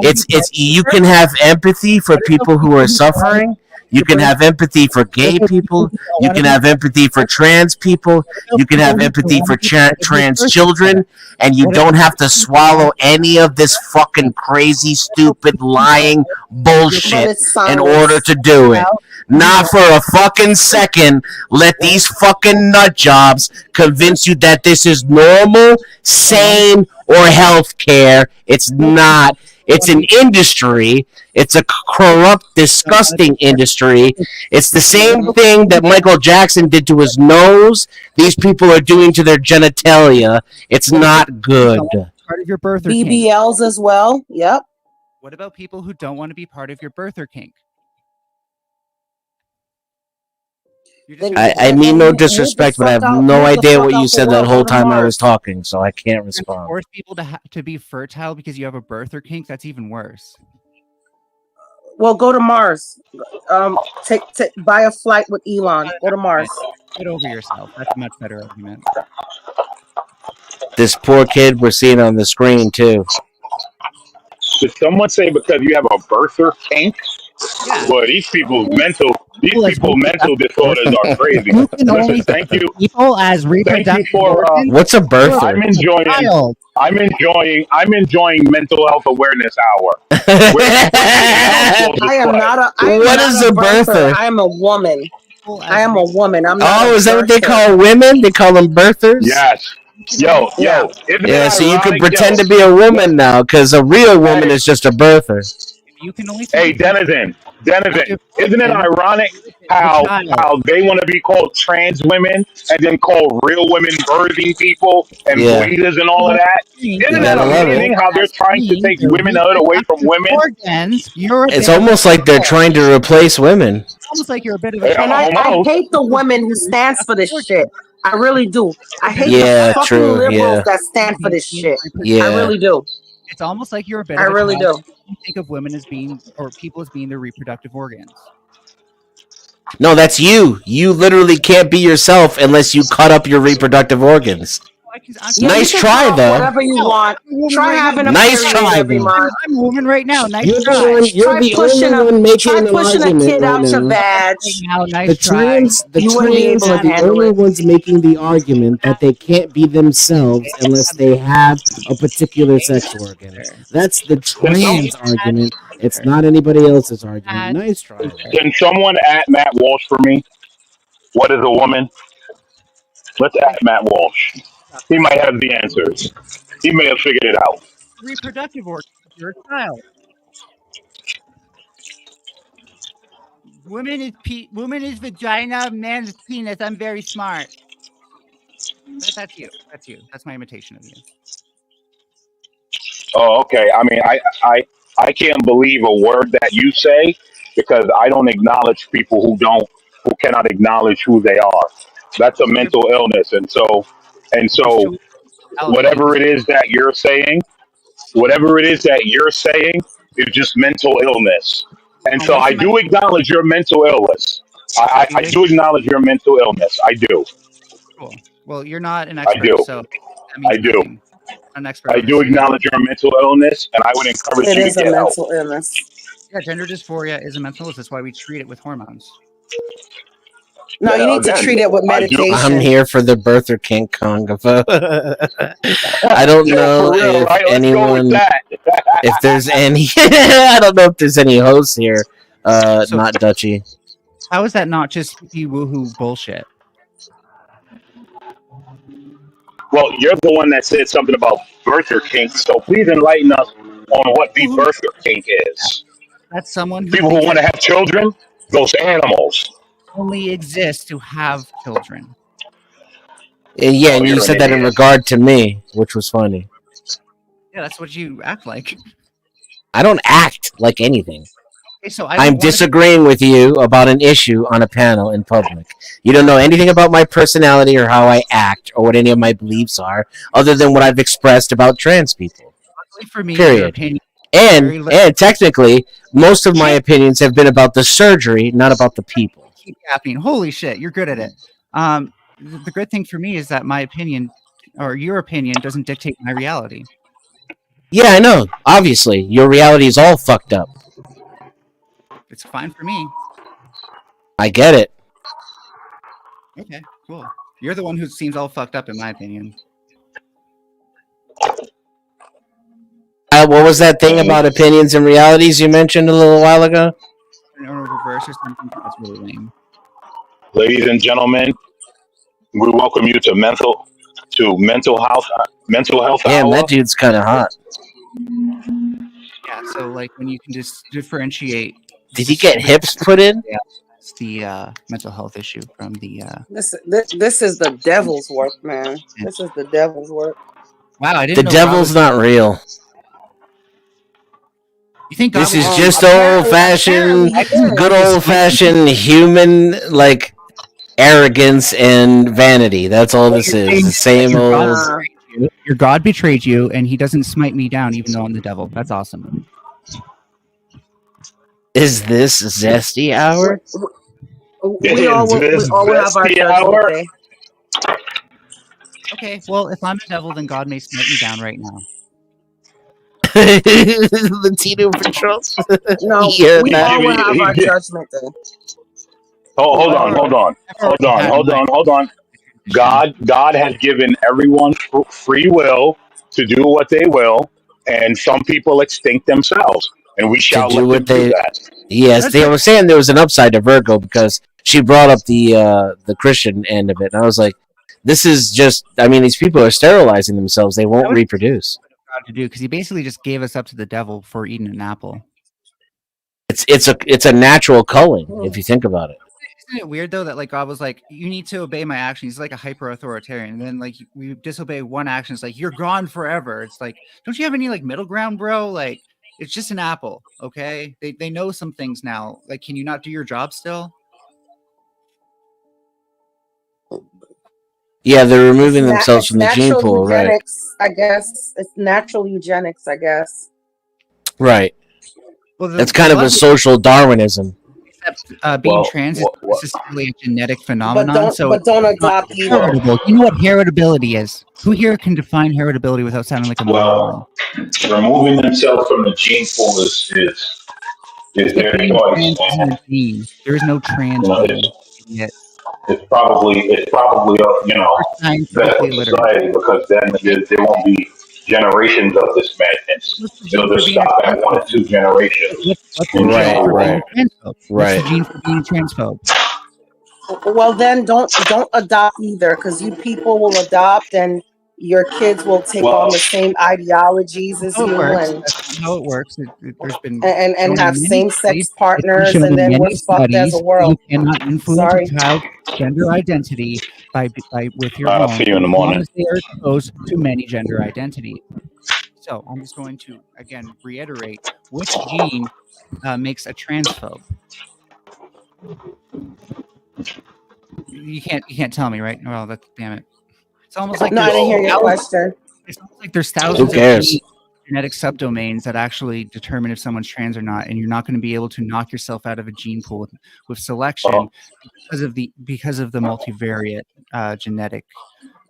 It's you can have empathy for people who are suffering. You can have empathy for gay people. You can have empathy for trans people. You can have empathy for trans children. And you don't have to swallow any of this fucking crazy, stupid, lying bullshit in order to do it. Not for a fucking second. Let these fucking nut jobs convince you that this is normal, sane, or health care. It's not. It's an industry. It's a corrupt, disgusting industry. It's the same thing that Michael Jackson did to his nose. These people are doing to their genitalia. It's not good. Part of your birther kink. BBLs as well. Yep. What about people who don't want to be part of your birther kink? I mean no disrespect, but I have no idea what you said that whole time I was talking, so I can't To respond. force people to be fertile because you have a birther kink, that's even worse. Well, go to Mars. Buy a flight with Elon. Go to Mars. Get over yourself. That's a much better argument. This poor kid we're seeing on the screen too. Did someone say because you have a birther kink? Yeah. Boy, these people's mental disorders are crazy. You can only Listen, thank you. people as Thank you reproductive for organs. What's a birther? I'm enjoying mental health awareness hour. I am not a. I am What not is a birther? I am a woman. I am a woman. I'm not. Oh, a is that what they birther. call women? They call them birthers? Yes. Yo. Isn't Yeah, it so you can ironic, pretend yo? to be a woman now, because a real woman is just a birther. You can only Hey, Denizen, isn't it ironic how they want to be called trans women and then call real women birthing people and Yeah. bleeders and all of that? Isn't that amazing how they're trying to take womenhood away from women? Organs, It's almost like they're trying to replace women. almost like you're a bit of a And I hate the women who stands for this shit. I really do. I hate Yeah, the fucking true, liberals yeah. that stand for this shit. Yeah. I really do. It's almost like you're a bit I of a really child. do. You think of women as being, or people as being their reproductive organs. No, that's you. You literally can't be yourself unless you cut up your reproductive organs. Yeah, Nice you can try, call though. whatever you want. Try having a Nice period try, every though. month. I'm a woman right now. Nice You're the try. one. You're Try the pushing only a one making try an pushing a argument kid right out your now. badge. Now, nice The try. trans You wouldn't be able are to the handle only it. ones making the argument that they can't be themselves unless they have a particular sex organ. That's the trans argument. It's not anybody else's argument. Nice try. Can someone at Matt Walsh for me? What is a woman? Let's ask Matt Walsh. He might have the answers. He may have figured it out. Reproductive organs. You're a child. Woman is vagina, man's penis. I'm very smart. That's you. That's you. That's my imitation of you. Oh, okay. I mean, I can't believe a word that you say because I don't acknowledge people who cannot acknowledge who they are. That's a mental illness, and so whatever it is that you're saying, is just mental illness. And so I do acknowledge your mental illness. I do acknowledge your mental illness. I do. Cool. Well, you're not an I expert, do. so that means I do. nothing. I'm an expert I on do this. acknowledge your mental illness, and I would encourage It you to is a get help. mental illness. Yeah, gender dysphoria is a mental illness. That's why we treat it with hormones. No, you need to Again, treat it with I do. I'm medication. here for the birther kink convo. I don't Yo, know for real, if right? Let's go anyone, with that. if there's any, I don't know if there's any hosts here. Not Dutchy. How is that not just hippie woohoo bullshit? Well, you're the one that said something about birther kink, so please enlighten us on what the birther kink is. That's someone who People who want to have children, those animals. only exists to have children. Yeah, Oh, and you you're said an that in idiot. regard to me, which was funny. Yeah, that's what you act like. I don't act like anything. Okay, so I I'm don't disagreeing with you about an issue on a panel in public. You don't know anything about my personality or how I act or what any of my beliefs are, other than what I've expressed about trans people. for me, your Period. opinion. And technically, most of my opinions have been about the surgery, not about the people. Keep yapping. Holy shit, you're good at it. The good thing for me is that my opinion or your opinion doesn't dictate my reality. Yeah, I know. Obviously, your reality is all fucked up. It's fine for me. I get it. Okay, cool. You're the one who seems all fucked up, in my opinion. What was that thing about opinions and realities you mentioned a little while ago? Or reverse or something. That's really lame. Ladies and gentlemen, we welcome you to mental health Damn, hour. that dude's kind of hot. Yeah, so like when you can just differentiate. Did he get hips put in? Yeah, that's the mental health issue from the. This is the devil's work, man. This is the devil's work. Wow, I The didn't know devil's not real. You think God This is was- just old-fashioned, good old-fashioned human like arrogance and vanity. That's all this is. The same old. Your God betrayed you, and He doesn't smite me down, even though I'm the devil. That's awesome. Is this zesty hour? We all will have our judgment day. Okay, well, if I'm the devil, then God may smite me down right now. Latino patrol. No, Yeah, we that- all will have our judgment day. Hold on. God has given everyone free will to do what they will, and some people extinct themselves, and we shall do let what them do they- that. Yes, they were saying there was an upside to Virgo because she brought up the Christian end of it, and I was like, "This is just. I mean, these people are sterilizing themselves. They won't reproduce." God to do because He basically just gave us up to the devil for eating an apple. It's a natural culling if you think about it. Isn't it weird though that like God was like, you need to obey my actions? He's like a hyper authoritarian, and then like we disobey one action, it's like you're gone forever. It's like, don't you have any like middle ground, bro? Like it's just an apple, okay? They know some things now. Like, can you not do your job still? Yeah, they're removing themselves from the gene natural pool, right? eugenics, I guess. It's natural eugenics, I guess. Right. Well, It's kind of a social Darwinism. Except being trans is necessarily a genetic phenomenon. But don't adopt either. Heritable. You know what heritability is? Who here can define heritability without sounding like a moron? Removing themselves from the gene pool is their choice. There is no trans gene yet. It's probably best for society, because then there won't be generations of this madness. It'll just stop at 1 or 2 generations. Right. What's the gene for being transphobe? Well, then don't adopt either, because you people will adopt and your kids will take on the same ideologies as you, and that's not how it works. There's been and have same-sex partners, and then we're fucked as a world. You cannot influence a child's gender identity by with your I'll own, see you in the morning. as long as they are exposed to many gender identity. So I'm just going to again reiterate which gene makes a transphobe. You can't tell me, right? Well, damn it. It's almost like I didn't hear your question. It's almost like there's thousands of genetic subdomains that actually determine if someone's trans or not, and you're not going to be able to knock yourself out of a gene pool with selection because of the multivariate genetic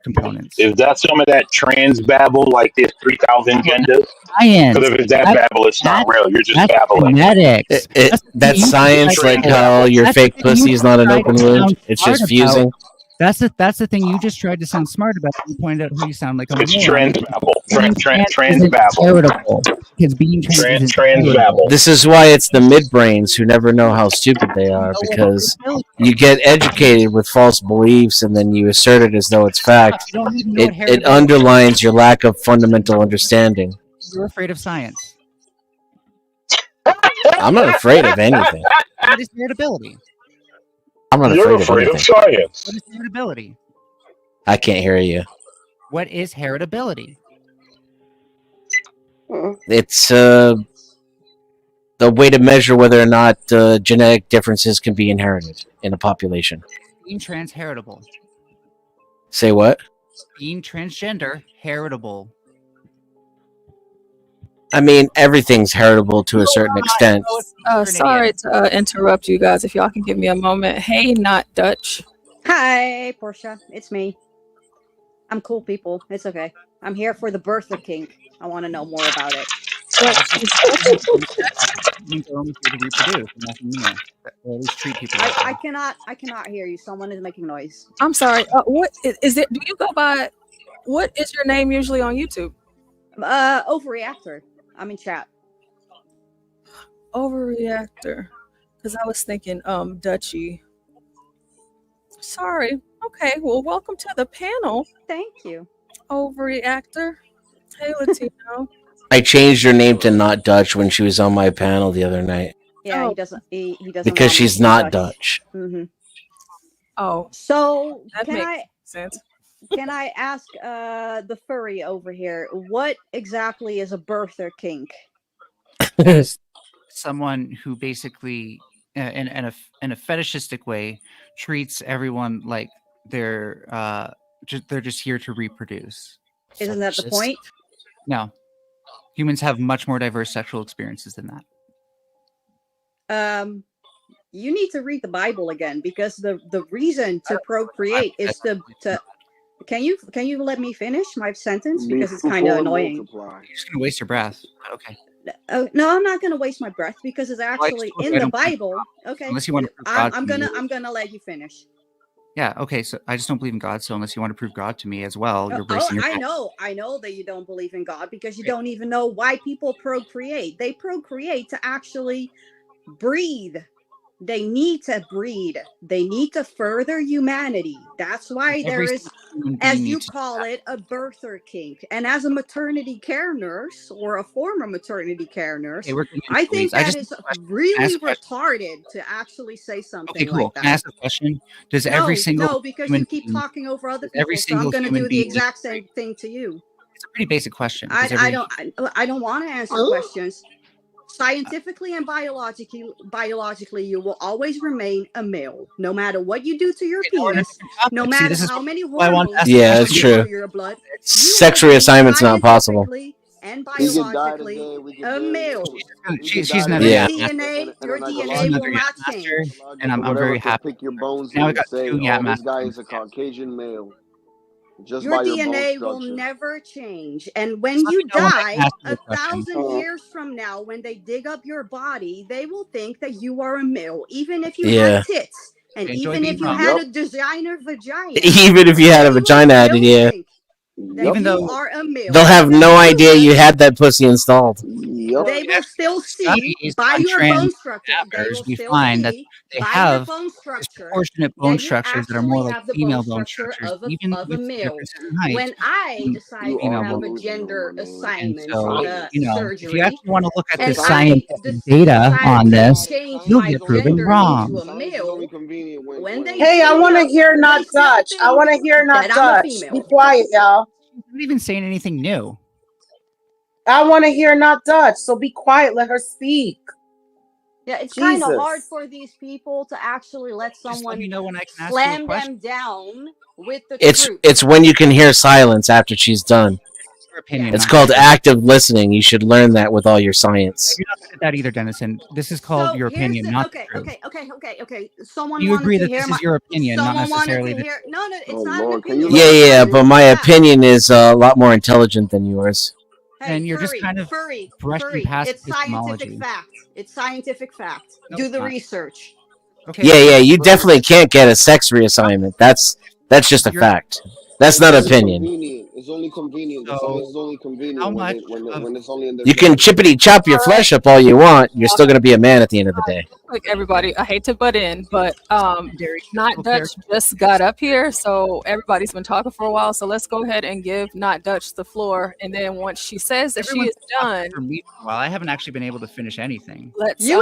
components. Is that some of that trans babble, like there's 3,000 genders? Science. Because if it's that babble, it's not real. You're just babbling. Genetics. That's science, like how your fake pussy is not an open wound. It's just fusing. That's the thing you just tried to sound smart about. You pointed out how you sound like a It's moron. trans babble. Trans babble. Heritable. Because being trans trans babble. This is why it's the midbrains who never know how stupid they are, because you get educated with false beliefs and then you assert it as though it's fact. It underlines your lack of fundamental understanding. You're afraid of science. I'm not afraid of anything. What is heritability? I'm not You're afraid of anything. science. What is heritability? I can't hear you. What is heritability? It's the way to measure whether or not genetic differences can be inherited in a population. Being trans heritable. Say what? Being transgender heritable. I mean, everything's heritable to a certain extent. Sorry to interrupt you guys. If y'all can give me a moment. Hey, not Dutch. Hi, Portia. It's me. I'm cool, people. It's okay. I'm here for the birther kink. I want to know more about it. I cannot hear you. Someone is making noise. I'm sorry. What is it? Do you go by? What is your name usually on YouTube? Overreactor. I'm in chat. Overreactor. Because I was thinking, Dutchy. Sorry. Okay. Well, welcome to the panel. Thank you. Overreactor. Hey, Latino. I changed her name to Not Dutch when she was on my panel the other night. Yeah, he doesn't. He doesn't. Because she's not Dutch. Mm-hmm. Oh. So that makes sense. Can I ask the furry over here, what exactly is a birther kink? Someone who basically, in a fetishistic way, treats everyone like they're just here to reproduce. Isn't that the point? No, humans have much more diverse sexual experiences than that. You need to read the Bible again, because the reason to procreate is to. Can you let me finish my sentence, because it's kind of annoying. You're just gonna waste your breath. Okay. No, I'm not gonna waste my breath, because it's actually in the Bible. Okay. Unless you want to prove God I'm to me. gonna let you finish. Yeah. Okay. So I just don't believe in God. So unless you want to prove God to me as well, you're wasting your breath. I know that you don't believe in God, because you don't even know why people procreate. They procreate to actually breathe. They need to breed. They need to further humanity. That's why there is, as you call it, a birther kink. And as a maternity care nurse or a former maternity care nurse, I think that is really retarded to actually say something like that. Can I ask a question? Does every single no, because you keep talking over other people, so I'm going to do the exact same thing to you. It's a pretty basic question. I don't want to answer questions. Scientifically and biologically, you will always remain a male, no matter what you do to your penis, no matter how many hormones yeah, that's true. your blood. Sex reassignment's not possible. And biologically, a male. She's never. Yeah. Your DNA will not change. And I'm very happy. Pick your bones Now we and got say, two oh, this guy is a Caucasian male. Just Your by your DNA bone will structure. never change. And when you die 1,000 years from now, when they dig up your body, they will think that you are a male, even if you had tits. And even if you had a designer vagina. Even if you had a vagina added, yeah. Even though you are a male. They'll have no idea you had that pussy installed. They will still see by your bone structure. We find that they have disproportionate bone structures that are more like female bone structures, even with differences in height. When I decide to have a gender assignment if you actually want to look at the scientific data on this, you'll get proven wrong. Hey, I want to hear not Dutch. I want to hear not Dutch. Be quiet, y'all. She's not even saying anything new. I want to hear not Dutch, so be quiet. Let her speak. Yeah, it's kind of hard for these people to actually let someone slam them down with the truth. It's when you can hear silence after she's done. Opinion. It's called active listening. You should learn that with all your science. You're not good at that either, Dennison. This is called your opinion, not the truth. Okay. Someone you agree that this is your opinion, not necessarily the truth. No, it's not an opinion. Yeah, but my opinion is a lot more intelligent than yours. And you're just kind of brushing past it's scientific fact. It's scientific fact. No, do the research. Okay. Yeah, you definitely can't get a sex reassignment. That's just a fact. That's not opinion. It's only convenient. The science is only convenient when it's only in the. You can chippity chop your flesh up all you want. You're still gonna be a man at the end of the day. Like everybody, I hate to butt in, but Not Dutch just got up here, so everybody's been talking for a while. So let's go ahead and give Not Dutch the floor, and then once she says that she is done, well, I haven't actually been able to finish anything. You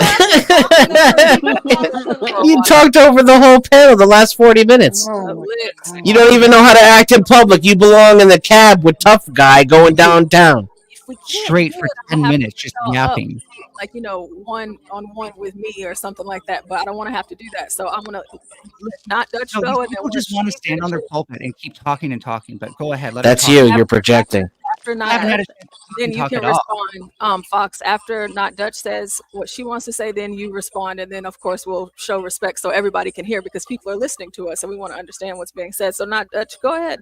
talked over the whole panel the last 40 minutes. You don't even know how to act in public. You belong in the cab with ToughGuy going downtown. Straight for 10 minutes, just yapping. Like, one-on-one with me or something like that, but I don't want to have to do that. So I'm gonna let Not Dutch go. And people just want to stand on their pulpit and keep talking and talking. But go ahead. That's you. You're projecting. After Not Dutch, then you can respond. Fox, after Not Dutch says what she wants to say, then you respond, and then of course we'll show respect so everybody can hear because people are listening to us and we want to understand what's being said. So Not Dutch, go ahead.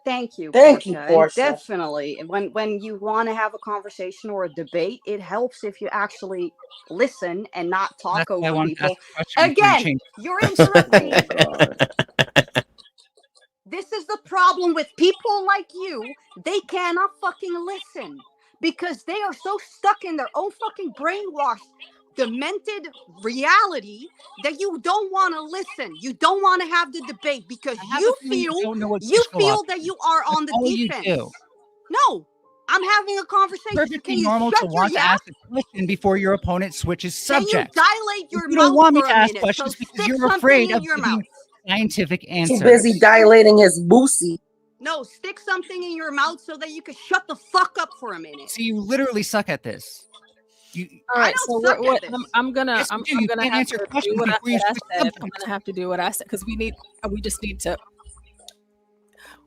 Thank you, Portia. Definitely. When you want to have a conversation or a debate, it helps if you actually listen and not talk over people. Again, you're interrupting. This is the problem with people like you. They cannot fucking listen because they are so stuck in their own fucking brainwashed, demented reality that you don't want to listen. You don't want to have the debate because you feel that you are on the defense. No, I'm having a conversation. Perfectly normal to want to ask a question before your opponent switches subject. Can you dilate your you mouth don't want me for to a ask minute? questions So because stick you're afraid of your giving mouth. scientific answers. Too busy dilating his boosie. No, stick something in your mouth so that you can shut the fuck up for a minute. So you literally suck at this. All right, so I'm gonna have to do what I said. I'm gonna have to do what I said because we just need to.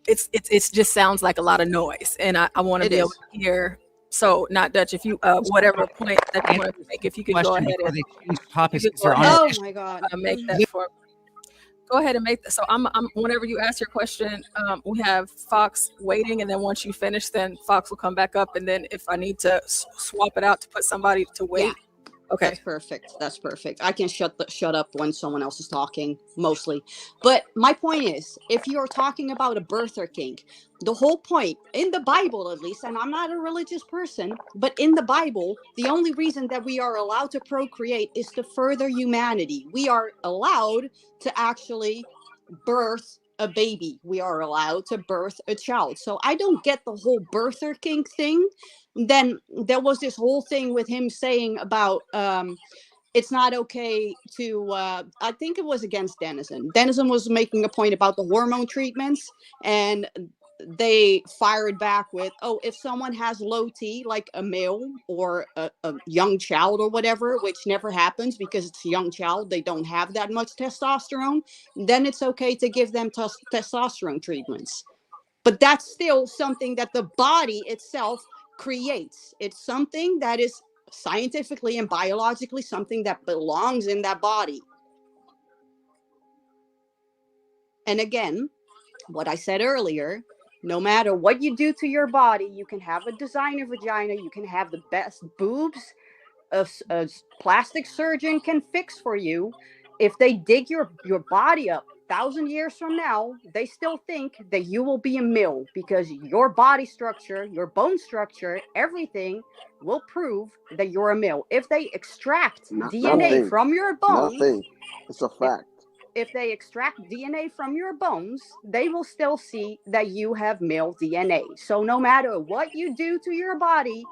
It's just sounds like a lot of noise, and I want to be able to hear. So, Not Dutch, if you whatever point that you want to make, if you could go ahead and oh my god, make that for. Go ahead and make that. So I'm whenever you ask your question, we have Fox waiting, and then once you finish, then Fox will come back up, and then if I need to swap it out to put somebody to wait, Okay. That's perfect. That's perfect. I can shut up when someone else is talking, mostly. But my point is, if you're talking about a birther kink, the whole point, in the Bible at least, and I'm not a religious person, but in the Bible, the only reason that we are allowed to procreate is to further humanity. We are allowed to actually birth a baby. We are allowed to birth a child. So I don't get the whole birther kink thing. Then there was this whole thing with him saying about it's not okay to I think it was against Denizen. Denizen was making a point about the hormone treatments, and they fired back with, oh, if someone has low T, like a male or a young child or whatever, which never happens because it's a young child, they don't have that much testosterone, then it's okay to give them testosterone treatments. But that's still something that the body itself creates. It's something that is scientifically and biologically something that belongs in that body. And again, what I said earlier, no matter what you do to your body, you can have a designer vagina, you can have the best boobs a plastic surgeon can fix for you. If they dig your body up 1,000 years from now, they still think that you will be a male because your body structure, your bone structure, everything will prove that you're a male. If they extract DNA from your bones, it's a fact. If they extract DNA from your bones, they will still see that you have male DNA. So no matter what you do to your body,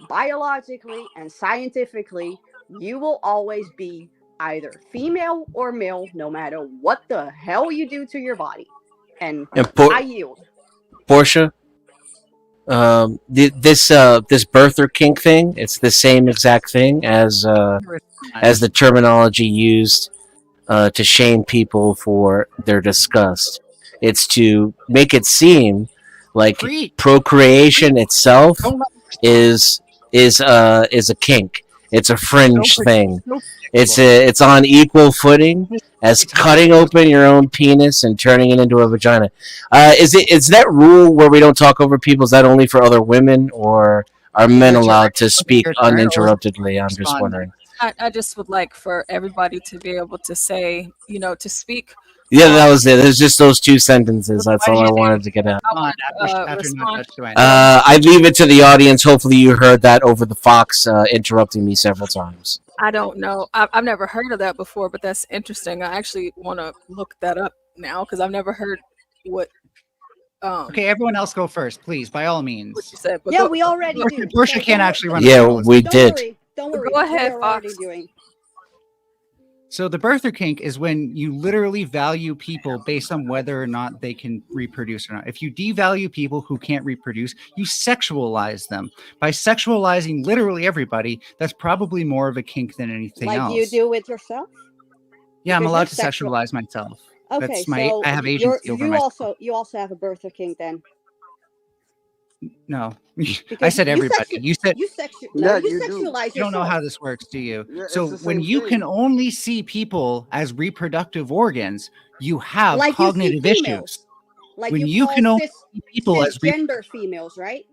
biologically and scientifically, you will always be either female or male, no matter what the hell you do to your body. And I yield. Portia, this birther kink thing, it's the same exact thing as the terminology used to shame people for their disgust. It's to make it seem like procreation itself is a kink. It's a fringe thing. It's on equal footing as cutting open your own penis and turning it into a vagina. Is that rule where we don't talk over people? Is that only for other women, or are men allowed to speak uninterruptedly? I'm just wondering. I just would like for everybody to be able to say, to speak. Yeah, that was it. There's just those two sentences. That's all I wanted to get out. I leave it to the audience. Hopefully you heard that over the Fox interrupting me several times. I don't know. I've never heard of that before, but that's interesting. I actually want to look that up now because I've never heard what. Okay, everyone else go first, please, by all means. What you said, yeah, we already do. Portia can't actually run. Yeah, we did. Don't worry. Go ahead, Fox. So the birther kink is when you literally value people based on whether or not they can reproduce or not. If you devalue people who can't reproduce, you sexualize them. By sexualizing literally everybody, that's probably more of a kink than anything else. Like you do with yourself? Yeah, I'm allowed to sexualize myself. Okay, that's so I have agency over myself. You also have a birther kink then? No, I said everybody. You said you sexualize. You don't know how this works, do you? Yeah, so when you can only see people as reproductive organs, you have cognitive issues. Like when you can only see people as cisgender females, right?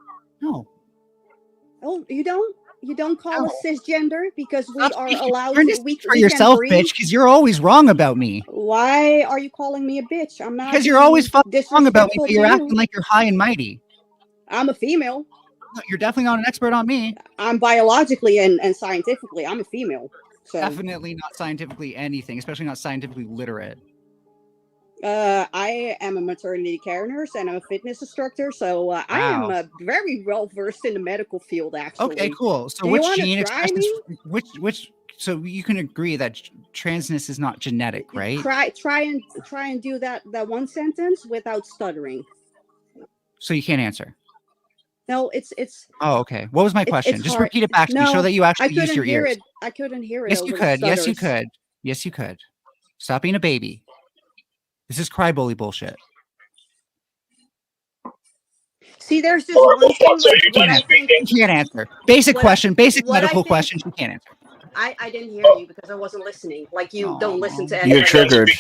No. Oh, you don't? You don't call us cisgender because we are allowed to speak for yourself, bitch, because you're always wrong about me. Why are you calling me a bitch? I'm not. Because you're always fucking wrong about me, but you're acting like you're high and mighty. I'm a female. No, you're definitely not an expert on me. I'm biologically and scientifically, I'm a female. So definitely not scientifically anything, especially not scientifically literate. I am a maternity care nurse and I'm a fitness instructor, so wow. I am very well versed in the medical field. Actually, okay, cool. So which gene expresses which? So you can agree that transness is not genetic, right? Try and do that one sentence without stuttering. So you can't answer. No, it's. Oh, okay. What was my question? Just repeat it back to me. Show that you actually use your ears. I couldn't hear it. Yes, you could. Yes, you could. Yes, you could. Stop being a baby. This is cry bully bullshit. See, there's just one thing. You can't answer. Basic question. Basic medical question. You can't answer. I didn't hear you because I wasn't listening. Like you don't listen to anything. You're triggered.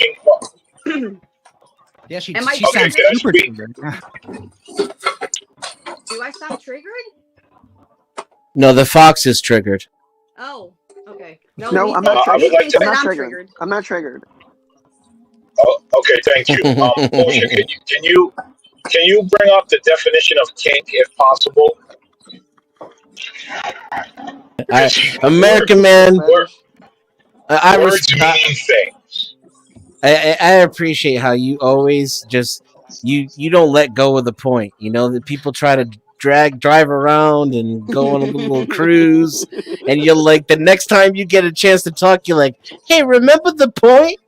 Yeah, she sounds super triggered. Do I sound triggered? No, the Fox is triggered. Oh, okay. No, I'm not I would triggered. like to. I'm not triggered. I'm not triggered. Oh, okay, thank you. Bullshit, can you bring up the definition of kink if possible? American man. Words mean things. I appreciate how you always just you don't let go of the point. You know that people try to drive around and go on a little cruise, and you're like, the next time you get a chance to talk, you're like, hey, remember the point?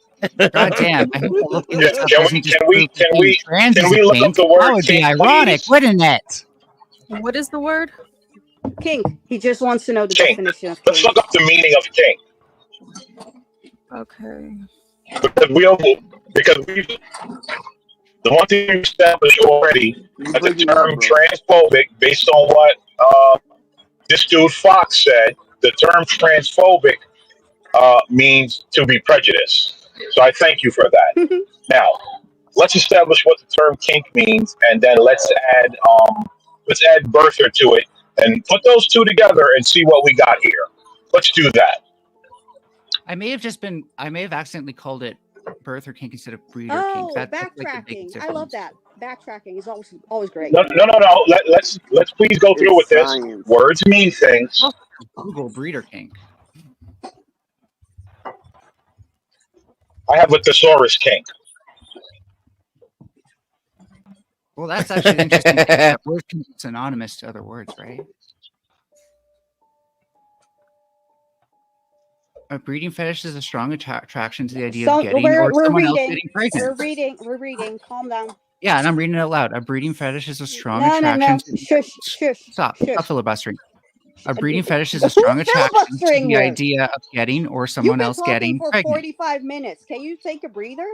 God damn! I hope that looking this up Can doesn't we just can we prove that can being we trans can is we a look up kink. the That word would be kink, ironic, please? wouldn't it? What is the word? Kink. He just wants to know the Kink. definition of Let's kink. look up the meaning of kink. Okay. Because we the one thing we established already that the term transphobic, based on what this dude Fox said, the term transphobic means to be prejudiced. So I thank you for that. Now, let's establish what the term kink means, and then let's add birther to it, and put those two together and see what we got here. Let's do that. I may have accidentally called it birther kink instead of breeder kink. Oh, That's like the backtracking. biggest I love difference. that. Backtracking is always great. No. Let's please go through with this. Words mean things. Google breeder kink. I have a thesaurus kink. Well, that's actually an interesting thing. That word can be synonymous to other words, right? A breeding fetish is a strong attraction to the idea of getting or someone else getting pregnant. We're reading. Calm down. Yeah, and I'm reading it out loud. A breeding fetish is a strong No. attraction to Shush. Stop filibustering. A breeding fetish is a strong attraction to the idea of getting or someone else getting for pregnant. 45 minutes. Can you take a breather?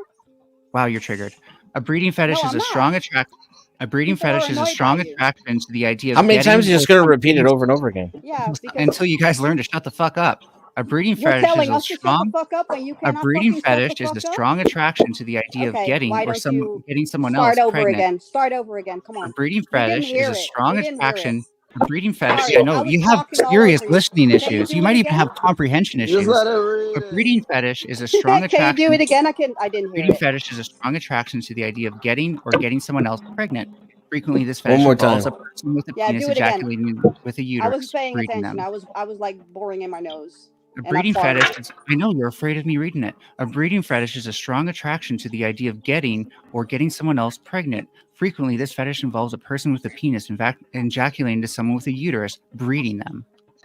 Wow, you're triggered. A breeding fetish is a strong attraction. A breeding fetish is a strong attraction to the idea of How many getting times are you just or going to something repeat it over and over again? Yeah, until you guys learn to shut the fuck up. A breeding you're fetish telling is a us to shut strong. the fuck up when you A cannot breeding fucking shut the fetish is fuck a up? strong attraction to the idea Okay, of getting why or don't you getting someone else start over pregnant. again? Start over again. Come on. A breeding We didn't fetish is hear a it. strong We didn't hear it. attraction. A breeding fetish. Sorry, I know I was you have talking all serious over you. listening Can you issues. do You it might even again? have comprehension Just issues. let her read A it. breeding fetish is a strong Can you do attraction. it again? I didn't hear Breeding it. fetish is a strong attraction to the idea of getting or getting someone else pregnant. Frequently, this One fetish more involves time. a person with a Yeah, penis do it again. ejaculating with a I uterus, wasn't paying breeding attention. them. I was like boring in my nose. A And I breeding farted. fetish is, I know you're afraid of me reading it. A breeding fetish is a strong attraction to the idea of getting or getting someone else pregnant. Frequently, this fetish involves a person with a penis ejaculating to someone with a uterus, breeding them.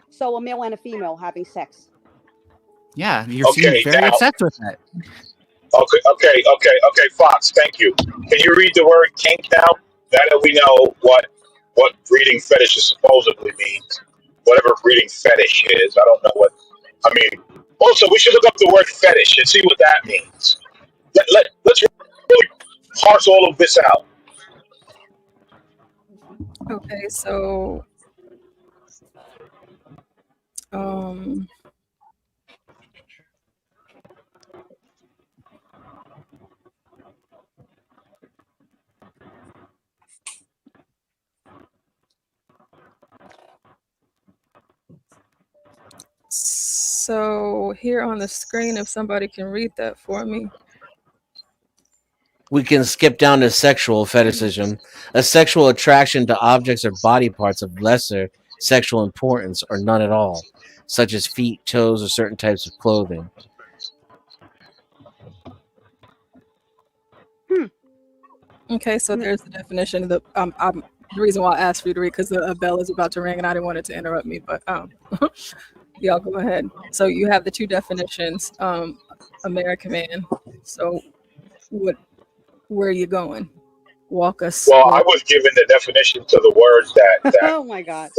So a male and a female having sex. Yeah, you're seeming very obsessed with it. Okay, Fox, thank you. Can you read the word kink now? Now that we know what breeding fetish supposedly means, whatever breeding fetish is, I don't know what. I mean, also we should look up the word fetish and see what that means. Let's really parse all of this out. Okay, so so here on the screen, if somebody can read that for me. We can skip down to sexual fetishism, a sexual attraction to objects or body parts of lesser sexual importance or none at all, such as feet, toes, or certain types of clothing. Okay, so there's the definition. The reason why I asked for you to read because the bell is about to ring and I didn't want it to interrupt me, but y'all go ahead. So you have the two definitions, American man. So where are you going? Walk us. Well, I was given the definition to the words that Oh my god.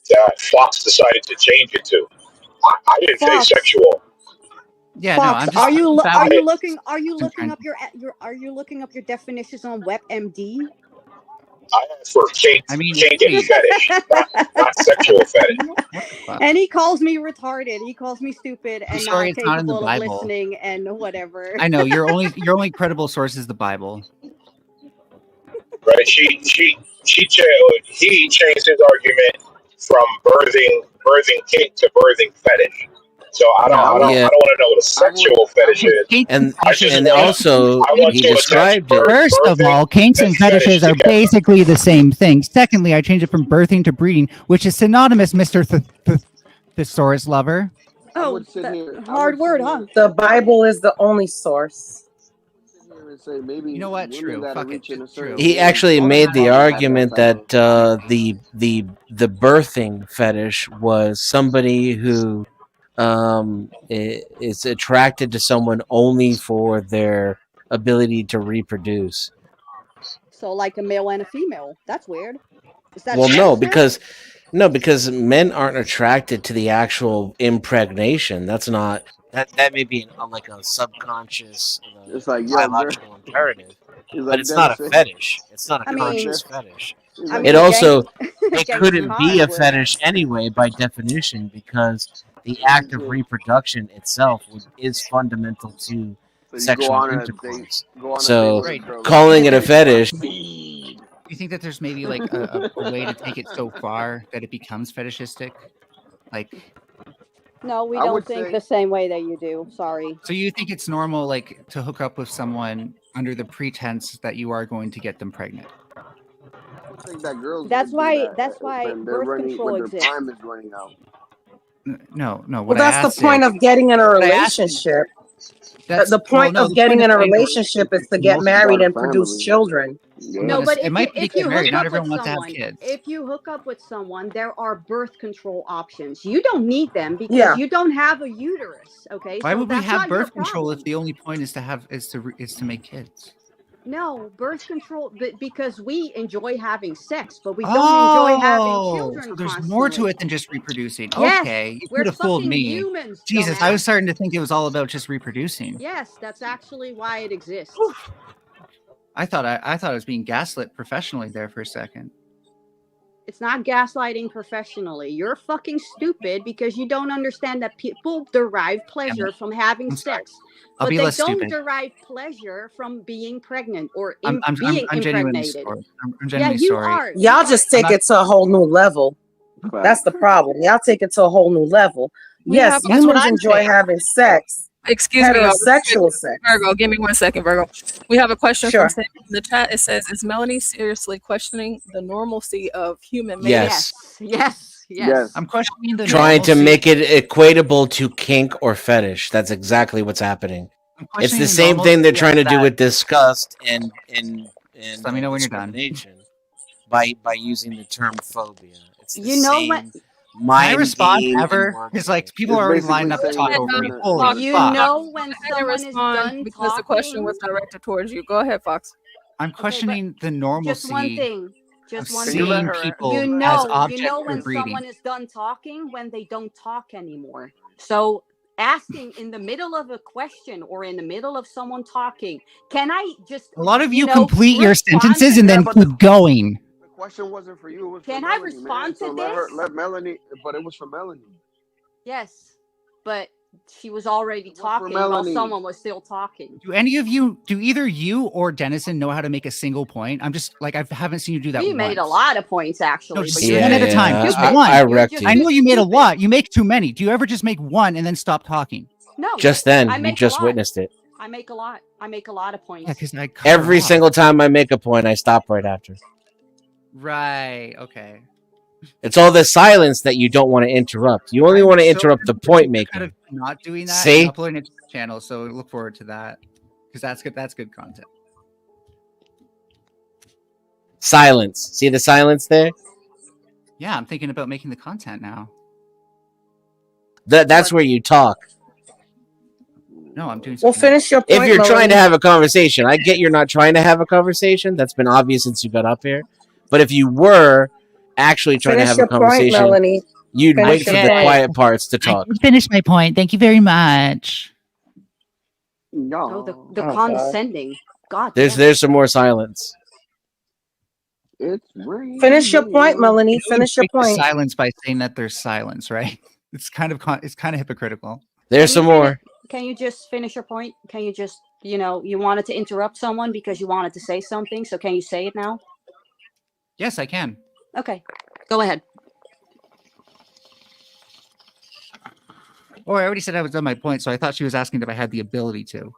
that Fox decided to change it to. I didn't say sexual. Yeah, Fox, no, I'm just. are you looking trying- up your definitions on WebMD? I asked for kink, kink and fetish, not sexual fetish. And he calls me retarded. He calls me stupid and sorry, not it's not in the capable of Bible. listening and whatever. I know your only credible source is the Bible. Right? He changed his argument from birthing kink to birthing fetish. So I don't want to know what a sexual fetish is. And I just and want, also I want he to attach described it. First of all, kinks and fetishes are basically the same thing. Secondly, I changed it from birthing to breeding, which is synonymous, Mr. Thesaurus lover. Oh, hard word, huh? The Bible is the only source. And say maybe you know what? women True. that are Fuck it. reaching a certain He age actually are made the fucking have argument type that of- the birthing fetish was somebody who is attracted to someone only for their ability to reproduce. So like a male and a female. That's weird. Is that Well, no, sexist? because men aren't attracted to the actual impregnation. That's not that may be like a subconscious It's like, yo, girl. biological imperative, He's but like, it's not a Dennis, fetish. It's not a I mean- conscious fetish. I mean, It also it gang couldn't be a would. fetish anyway by definition because the act of reproduction itself is fundamental to So you go sexual on a intercourse. date- go on a So date with a girl. calling it a fetish. You think that there's maybe like a way to take it so far that it becomes fetishistic? Like, No, we I don't would think say- the same way that you do. Sorry. so you think it's normal, like, to hook up with someone under the pretense that you are going to get them pregnant? I think that girls That's would do why. that That's why when they're birth running, control when their exists. prime is running out. No. Well, What I that's asked the point is- of getting in a what I asked is- relationship. That's- The point well, no, of the getting point in a of getting in a relationship is to relationship get is married about and produce family. children. No, but it if might you, be to if get you married. hook Not up everyone with wants to have someone, kids. if you hook up with someone, there are birth control options. You don't need them because Yeah. you don't have a uterus. Okay. Why so would we that's have not your birth control problem. if the only point is to make kids? No, birth control, but because we enjoy having sex, but we don't enjoy having children. So there's constantly. more to it than just reproducing. Yes, Okay, you we're could have fooled fucking me. humans, Jesus, dumbass. I was starting to think it was all about just reproducing. Yes, that's actually why it exists. I thought I was being gaslit professionally there for a second. It's not gaslighting professionally. You're fucking stupid because you don't understand that people derive pleasure from having I'm sorry. sex. I'll But be they less don't stupid. derive pleasure from being pregnant or I'm being genuinely impregnated. sorry. I'm Yeah, genuinely you sorry. are. Y'all just take it to a whole new level. That's the problem. Y'all take it to a whole new level. We Yes, have- that's what humans I'm enjoy saying. having sex. Excuse me, y'all. Heterosexual sex. Virgo, give me 1 second, Virgo. We have a question Sure. from Sam in the chat. It says, "Is Melanie seriously questioning the normalcy of human mating?" Yes. Yes. I'm questioning the Trying to normalcy- make it equatable to kink or fetish. That's exactly what's happening. It's questioning the the same thing they're normalcy trying to of do that. with disgust and Just let me know when you're done. discrimination by using the term phobia. It's the You know same what? Can I mind respond game and ever? word Because like people It's are already basically lined up to saying talk that over me. you're Holy gonna- You fuck! know when I someone is respond done because the question talking? was directed towards you. Go ahead, Fox. I'm questioning the normalcy. Just one thing. Just of one seeing thing. people You as know objects for when breeding. someone is done talking when they don't talk anymore. So asking in the middle of a question or in the middle of someone talking, can I just A lot of you know, complete your respond sentences to and then this? keep going. The question wasn't for you. It was Can for I Melanie, respond man. to So let her, this? let Melanie. But it was for Melanie. Yes, but she was already talking while Melanie. someone was still talking. Do either you or Dennison know how to make a single point? I'm just like, I haven't seen you do that We once. made a lot of points actually. No, just but one at a time. Just one. I wrecked you. I know you made a lot. You make too many. Do you ever just make one and then stop talking? No. Just then, I you make a just lot. witnessed it. I make a lot. I make a lot of points. Yeah, because I cut Every her off. single time I make a point, I stop right after. Right. Okay. It's all the silence that you don't want to interrupt. You only want to interrupt the point making. Kind of not doing that. See? And uploading it to the channel, so look forward to that because that's good. That's good content. Silence. See the silence there? Yeah, I'm thinking about making the content now. That's where you talk. No, I'm doing. Well, finish your point. If you're trying to Melanie. have a conversation, I get you're not trying to have a conversation. That's been obvious since you got up here. But if you were actually trying Finish to have your a conversation, point, Melanie. you'd Finish wait for your the point. quiet parts to talk. Finish my point. Thank you very much. No, the Oh, God. condescending. God. There's some more silence. It's Finish your point, Melanie. You know, Finish your break the point. silence by saying that there's silence, right? It's kind of hypocritical. There's some more. Can you just finish your point? Can you just, you wanted to interrupt someone because you wanted to say something. So can you say it now? Yes, I can. Okay, go ahead. Oh, I already said I was done my point, so I thought she was asking if I had the ability to.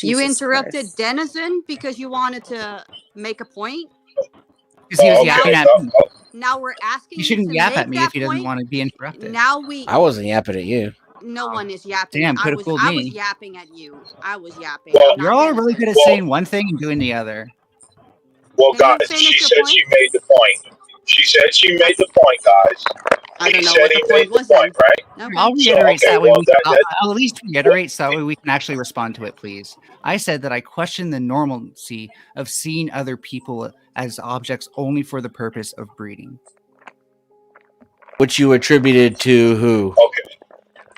You Jesus interrupted Christ. Denizen because you wanted to make a point. Because he was yapping at me. Now we're asking You you shouldn't to yap make at me that if he doesn't point. want to be interrupted. Now we. I wasn't yapping at you. No one is yapping. Damn, I could've was. fooled I was me. yapping at you. I was yapping. Well, I'm You're not all really good at Well- saying one thing and doing the other. Well, Can you guys, finish she your said point? she made the point. She said she made the point, guys. I don't He know said what he the made point the was point, right? Okay. I'll reiterate So, okay, that way. well, I'll at least reiterate so that way we can actually respond to it, please. I said that I question the normalcy of seeing other people as objects only for the purpose of breeding. Which you attributed to who? Okay.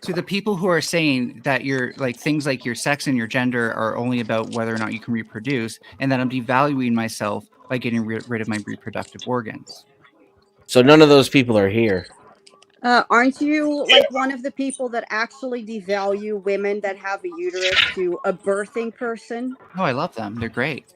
To the people who are saying that your like things like your sex and your gender are only about whether or not you can reproduce, and that I'm devaluing myself by getting rid of my reproductive organs. So none of those people are here. Aren't you like one of the people that actually devalue women that have a uterus to a birthing person? Oh, I love them. They're great.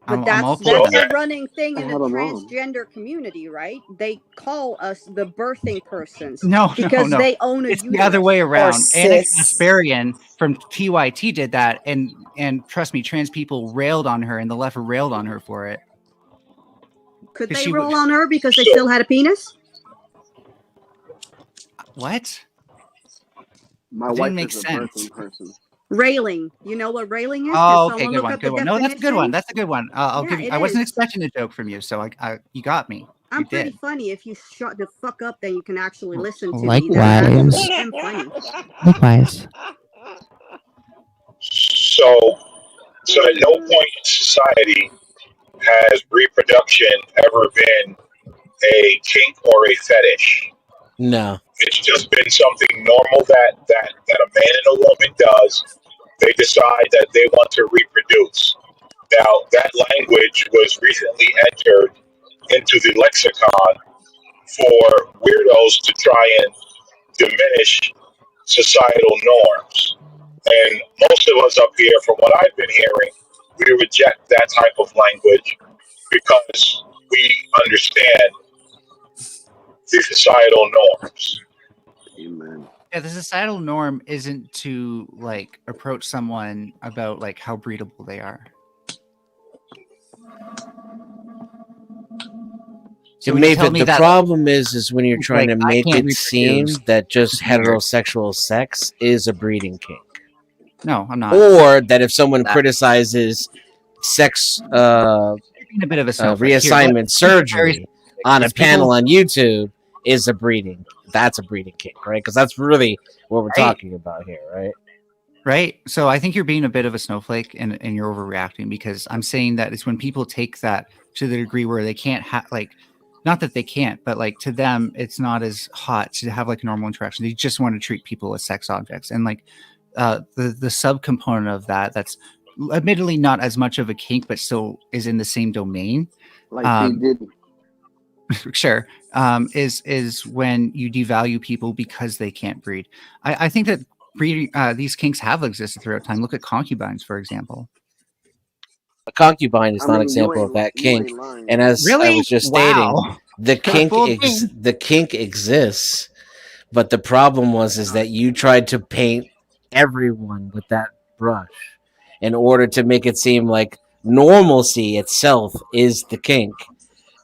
But I'm all that's for a them. running thing in the have a mom. transgender community, right? They call us the birthing persons No, because no. they own a It's uterus. the other way around. Anna sis. Kasparian from TYT did that, and trust me, trans people railed on her, and the left railed on her for it. Could 'Cause they she roll was- on her because they still had a penis? What? My It wife didn't make is a sense. birthing person. Railing. You know what railing is? Oh, Can okay, someone good look one, up good the one. No, that's a good one. definition? That's a good one. I'll Yeah, give you. it I wasn't is. expecting a joke from you, so I you got me. I'm You pretty did. funny. If you shut the fuck up, then you can actually listen to me. Likewise. Then I actually am funny. Likewise. So at no point in society has reproduction ever been a kink or a fetish. No. It's just been something normal that a man and a woman does. They decide that they want to reproduce. Now, that language was recently entered into the lexicon for weirdos to try and diminish societal norms. And most of us up here, from what I've been hearing, we reject that type of language because we understand the societal norms. Amen. Yeah, the societal norm isn't to like approach someone about like how breedable they are. So when you maybe tell me the that- problem is when you're trying Like, to I make can't it seem reproduce. that just It's weird. heterosexual sex is a breeding kink. No, I'm not. Or that if someone That- criticizes sex You're being a bit of a snowflake. Here, reassignment let's be surgery very on a specific. People- panel on YouTube is a breeding. That's a breeding kink, right? Because that's really what we're Right. talking about here, right? Right. So I think you're being a bit of a snowflake and you're overreacting, because I'm saying that it's when people take that to the degree where they can't have like, not that they can't, but like to them, it's not as hot to have like normal interaction. They just want to treat people as sex objects. And like the subcomponent of that's admittedly not as much of a kink, but still is in the same domain. Like they did. Sure. Is when you devalue people because they can't breed. I think that breeding, these kinks have existed throughout time. Look at concubines, for example. A concubine is I not an mean, example you of that ain't kink. lying. And as I Really? was just Wow. stating, the kink Fooled me. the kink exists, but the problem is that you tried to paint everyone with that brush in order to make it seem like normalcy itself is the kink.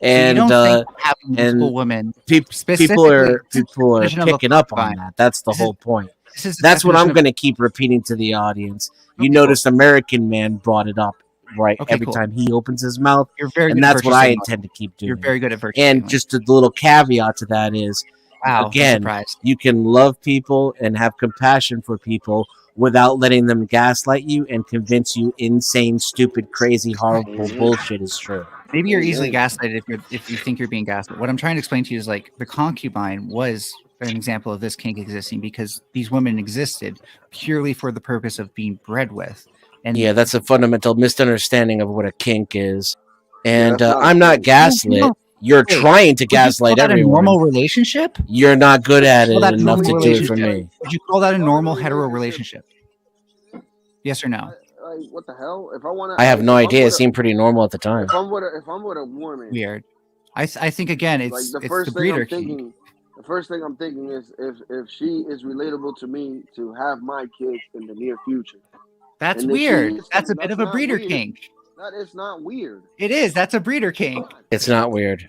And so you don't think having multiple women, people are definition of a picking up on concubine. that. That's the This is- whole point. this is the That's what I'm definition of- going to keep repeating to the audience. You Okay, notice American Man brought it up right Okay, every cool. time he opens his mouth, You're very and good at that's what virtue I signaling. intend to keep doing. You're very good at virtue And signaling. just a little caveat to that is, Wow, I'm again, surprised. you can love people and have compassion for people without letting them gaslight you and convince you insane, stupid, crazy, horrible bullshit is true. Maybe you're easily gaslighted if you think you're being gaslit. What I'm trying to explain to you is like the concubine was an example of this kink existing because these women existed purely for the purpose of being bred with. And Yeah, that's a fundamental misunderstanding of what a kink is. And that's not I'm a not kink. gaslit. No. You're Wait, trying to would you call gaslight that everyone. a normal relationship? You're not good at Call it that a enough normal to do it for relationship? me. Would you call that a normal hetero relationship? Yes or no? Like what the hell? If I want I have no idea. It seemed pretty normal at the time. If I'm with a woman, Weird. I think again, like it's the the first thing breeder I'm kink. thinking, The first thing I'm thinking is if she is relatable to me to have my kids in the near future. That's And if she weird. is, That's a bit that's of a not breeder weird. kink. That is not weird. It is. That's a breeder kink. It's not weird.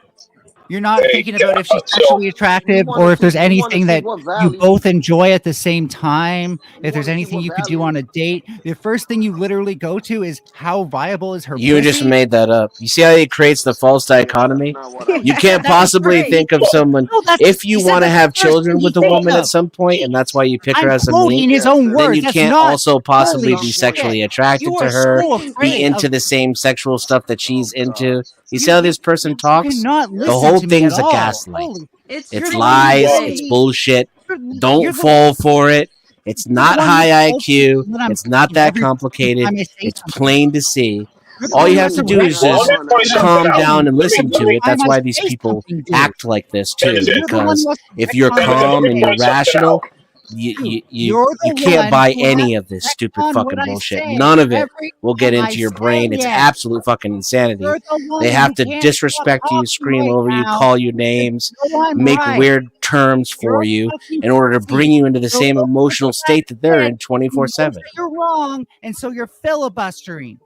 You're not Hey, thinking about if she's so sexually attractive wanna or if see- there's you wanna anything see that what you value- both enjoy at the same time. If there's wanna see anything what you could do value- on a date, the first thing you literally go to is how viable is her You pussy? just made that up. You see how he creates the false dichotomy? You can't possibly think of someone if you want to have children with a woman at some point, and that's why you pick her I'm as a quoting mate. his own Then words. you That's can't not- also possibly holy be shit. sexually attracted You to are her, so be afraid into of- the same sexual stuff that she's into. You see how this person talks? cannot The listen whole to me thing's at a all. gaslight. Holy- It's you're the one lies. who's It's saying- bullshit. you're Don't the- fall for it. It's You're the not one high who's IQ. when I'm It's not speaking that every complicated. time I say It's something. plain to see. You're the All one you who have has to to do is recognize just Let me point calm something out. down and Let me- listen let to me- it. That's Time I why these say people something, dude. act like this too. Denizen. You're the one Because who has to if you're retcon Denizen, let calm me and you're point something rational, out. You're the you can't one buy who has any to of this stupid retcon fucking what I bullshit. say None of it every will get time into I your say brain. It's it. absolute fucking insanity. You're the one They have who to can't disrespect stop you, talking scream right over you, now. call you names, No, I'm make right. weird terms for You're you fucking in order to pussy. bring you into the You're same looking emotional for state that they're in You know 24/7. that you're wrong, and so you're filibustering.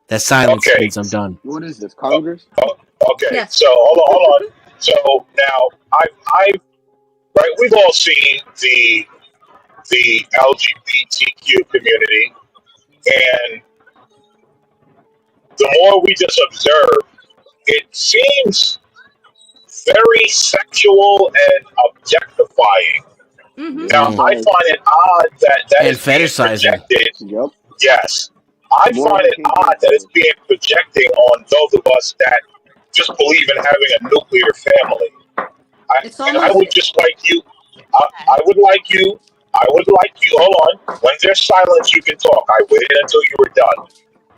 That silence Okay. means I'm done. What is this, Congress? Okay, Yes. so hold on. So now right, we've all seen the LGBTQ community, and the more we just observe, it seems very sexual and objectifying. Now, I find it odd that And is being fetishizing. projected. Yep. Yes, I More find of it a kink odd that it's being projecting on those of us that just believe in having a nuclear family. It's And I almost would just like you. I would like you. Hold on. When there's silence, you can talk. I waited until you were done.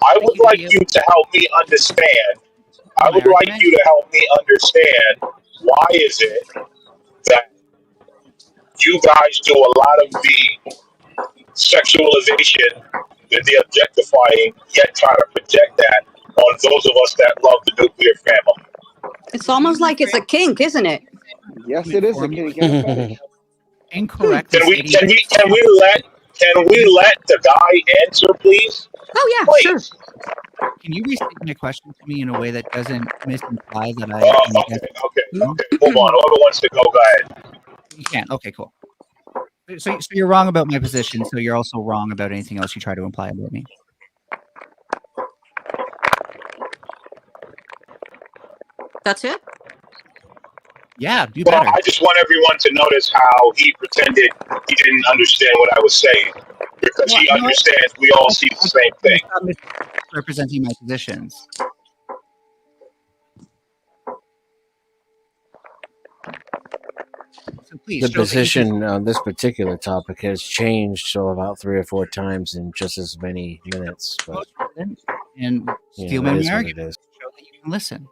I would like you to help me understand. I would like you to help me understand why is it that you guys do a lot of the sexualization, the objectifying, yet try to project that on those of us that love the nuclear family. it's almost like it's a kink, isn't it? Yes, it is a kink and a fetish. Incorrect. Can we let the guy answer, please? Oh yeah, Please. sure. Can you restate my question to me in a way that doesn't misimply that I? Okay. Move on. Whoever wants to go ahead. You can't. Okay, cool. So you're wrong about my position. So you're also wrong about anything else you try to imply about me. That's it. Yeah, you Well, better. I just want everyone to notice how he pretended he didn't understand what I was saying, because he understands we all see the same thing. Stop misrepresenting my positions. So please, The show that you position on this particular topic has changed so about 3 or 4 times in just as many minutes. But and you steal know, my it is what it argument. is. Show that you can listen.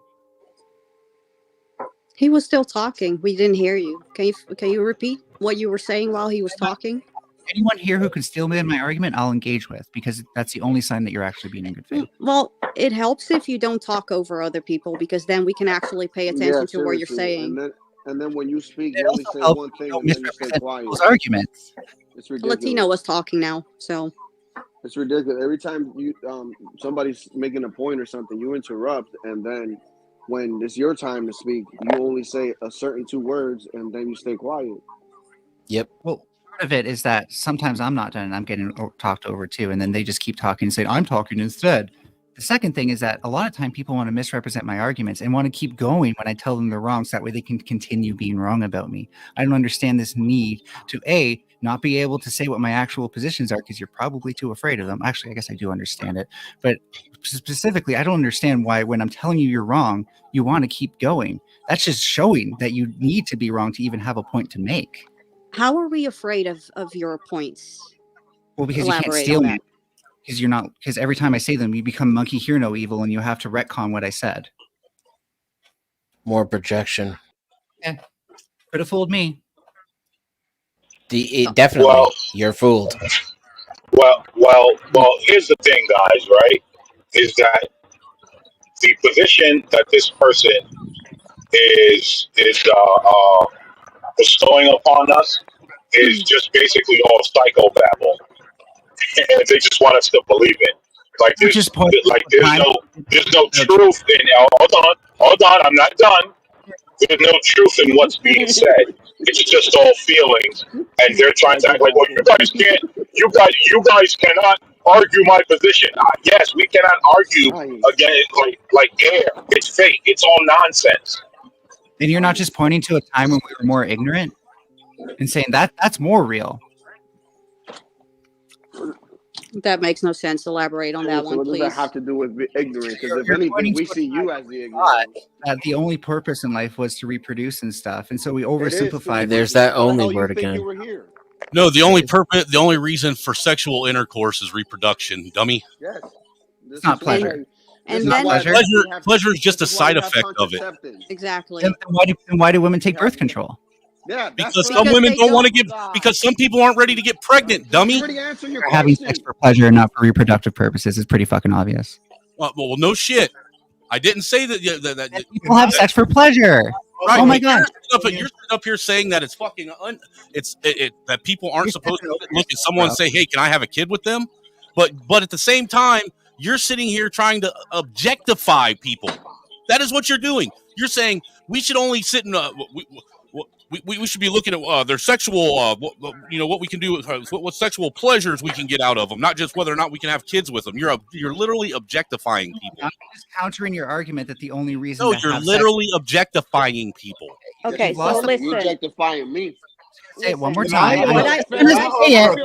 He was still talking. We didn't hear you. Can you repeat what you were saying while he was talking? Anyone here who can steal my argument, I'll engage with, because that's the only sign that you're actually being in good faith. Well, it helps if you don't talk over other people, because then we can actually pay attention to what you're saying. And then when you speak, you It only also say helps one if thing you and don't then you stay misrepresent quiet. people's arguments. It's ridiculous. Latino was talking now, so It's ridiculous. Every time you somebody's making a point or something, you interrupt, and then when it's your time to speak, you only say a certain 2 words, and then you stay quiet. Yep. Well, part of it is that sometimes I'm not done and I'm getting talked over too, and then they just keep talking and saying I'm talking instead. The second thing is that a lot of time people want to misrepresent my arguments and want to keep going when I tell them they're wrong, so that way they can continue being wrong about me. I don't understand this need to not be able to say what my actual positions are, because you're probably too afraid of them. Actually, I guess I do understand it, but specifically, I don't understand why when I'm telling you you're wrong, you want to keep going. That's just showing that you need to be wrong to even have a point to make. how are we afraid of your points? Well, because you can't Elaborate steal on me. that. Because every time I say them, you become monkey hear no evil, and you have to retcon what I said. More projection. Yeah, could have fooled me. Definitely, you're fooled. Well. Here's the thing, guys. Right? Is that the position that this person bestowing upon us is just basically all psychobabble, and they just want us to believe it. Like there's no truth in. Hold on, I'm not done. There's no truth in what's being said. It's just all feelings, and they're trying to act like, well, you guys cannot argue my position. Yes, we cannot argue against like air. It's fake. It's all nonsense. And you're not just pointing to a time when we were more ignorant and saying that's more real. That makes no sense. Elaborate on that one, what please. does that have to do with ignorance? Because if anything, we see you as the ignorant. That the only purpose in life was to reproduce and stuff, and so we oversimplify. There's that only word again. No, the only purpose, the only reason for sexual intercourse is reproduction, dummy. Yes. It's not pleasure. And then pleasure is just a side effect of it. Exactly. And why do women take birth control? Yeah, because some women don't want to get, because some people aren't ready to get pregnant, dummy. Having sex for pleasure and not for reproductive purposes is pretty fucking obvious. Well, no shit. I didn't say that. People have sex for pleasure. Right, oh my god! You're up here saying that it's fucking that people aren't supposed to look at someone and say, "Hey, can I have a kid with them?" But at the same time, you're sitting here trying to objectify people. That is what you're doing. You're saying we should only sit in. We should be looking at their sexual, what we can do, what sexual pleasures we can get out of them, not just whether or not we can have kids with them. You're literally objectifying people. I'm just countering your argument that the only reason. No, you're literally objectifying people. Okay, so listen. You're objectifying me. Say it one more time. Say it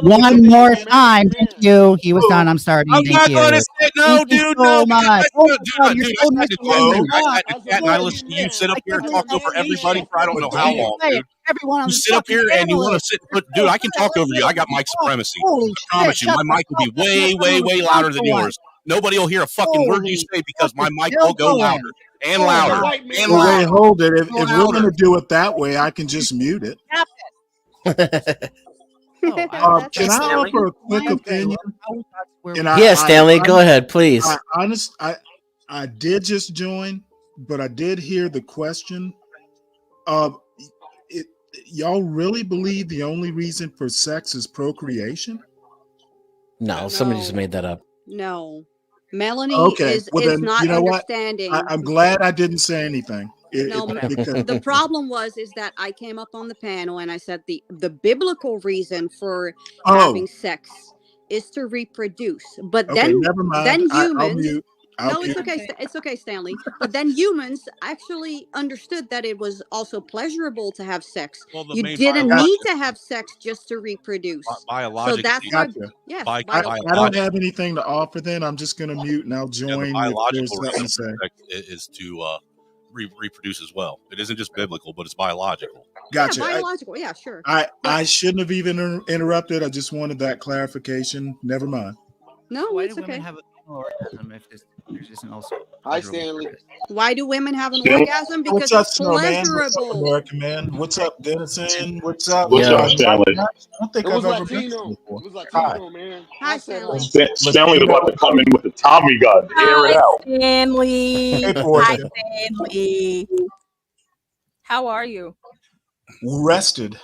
one more time. Thank you. He was done. I'm starting. I'm Thank not you. going to say no, dude. So No, much. I listen to you sit up here and talk over everybody for I don't know how long, dude. You sit up here and you want to sit, dude. I can talk over you. I got mic supremacy. I promise you, my mic will be way, way, way louder than yours. Nobody will hear a fucking word you say because my mic will go louder and louder and louder. Wait, hold it. If we're going to do it that way, I can just mute it. Can I offer a quick opinion? Yes, Stanley, go ahead, please. I did just join, but I did hear the question. Y'all really believe the only reason for sex is procreation? No, somebody just made that up. No. Melanie is not you know understanding. I'm glad I didn't say anything. The problem is that I came up on the panel and I said the biblical reason for having sex is to reproduce. But then humans. It's okay, Stanley. But then humans actually understood that it was also pleasurable to have sex. You didn't need to have sex just to reproduce. Biologically, so that's why. Yes, I don't have anything to offer. Then I'm just going to mute and I'll join. The biological is to reproduce as well. It isn't just biblical, but it's biological. Gotcha. Yeah, biological. Yeah, sure. I shouldn't have even interrupted. I just wanted that clarification. Never mind. No, it's okay. There's isn't also. Hi, Stanley. Why do women have an orgasm? Because it's pleasurable. What's up, American man? What's up, Dennison? What's up? What's up, Stanley? I don't think I've ever met you before. It was Latino, man. Hi, Stanley. Stanley's about to come in with a Tommy gun. Air it out. Stanley. Hey, Hi, Stanley. How are you? Rested.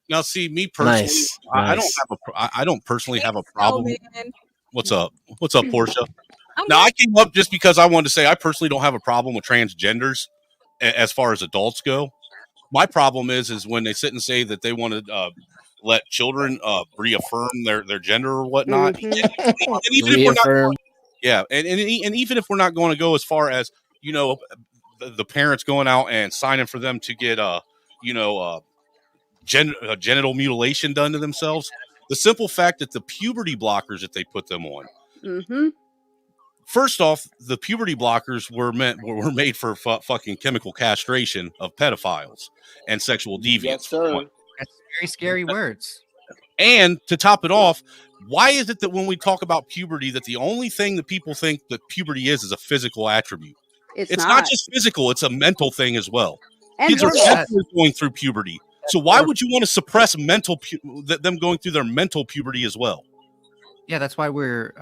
Now, see, me personally, Nice. I don't personally have a problem. What's up? What's up, Portia? Now, I came up just because I wanted to say I personally don't have a problem with transgenders as far as adults go. My problem is when they sit and say that they want to let children reaffirm their gender or whatnot. Mm-hmm. And even if we're not, and even if we're not going to go as far as, the parents going out and signing for them to get genital mutilation done to themselves, the simple fact that the puberty blockers that they put them on. Mm-hmm. First off, the puberty blockers were made for fucking chemical castration of pedophiles and sexual deviants. Yes, sir. That's very scary words. And to top it off, why is it that when we talk about puberty, that the only thing that people think that puberty is a physical attribute? It's not just physical; it's a mental thing as well. And kids are definitely going through puberty. So why would you want to suppress them going through their mental puberty as well? Yeah, that's why we're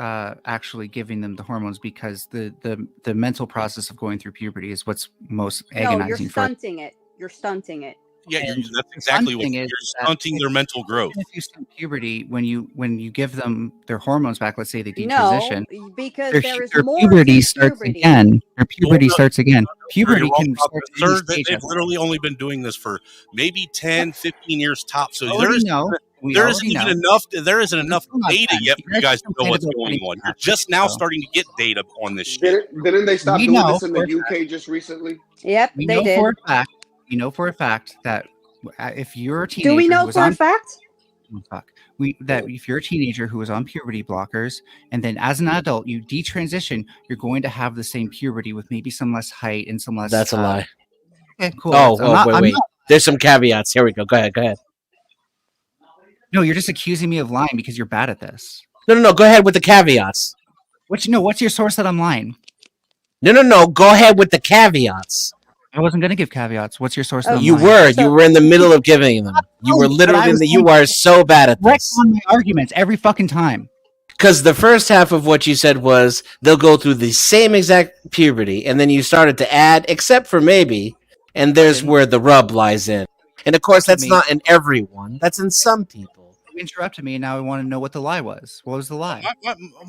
actually giving them the hormones, because the mental process of going through puberty is what's most No, you're agonizing for. stunting it. You're stunting it. Yeah, And that's the exactly fun what thing you're is that stunting their mental growth. even if you stunt puberty, when you give them their hormones back, let's say they No, detransition, because their there is their more puberty to starts puberty. again. Their puberty starts again. You're Puberty wrong can about start that, at any sir. stage. They've literally only been doing this for maybe 10, 15 years tops. So We isn't even enough. There isn't enough data yet for you guys to know what's going on. You're just now starting to get data on this shit. Didn't they stop We doing know this in the for a UK just recently? Yep, We they know did. for a fact. We know for a fact that if you're a teenager Do we know who was for on a fact? if you're a teenager who was on puberty blockers, and then as an adult you detransition, you're going to have the same puberty with maybe some less height and some less. That's a lie. Okay, cool. Oh, wait. There's some caveats. Here we go. Go ahead. No, you're just accusing me of lying because you're bad at this. No. Go ahead with the caveats. What's your source that I'm lying? No. Go ahead with the caveats. I wasn't going to give caveats. What's your source? That I'm You lying? were in the middle of giving them. You were literally you are so bad at this. On my arguments every fucking time. Because the first half of what you said was they'll go through the same exact puberty, and then you started to add, except for maybe, and there's where the rub lies in. And of course, that's not in everyone. That's in some people. You interrupted me, and now I want to know what the lie was. What was the lie?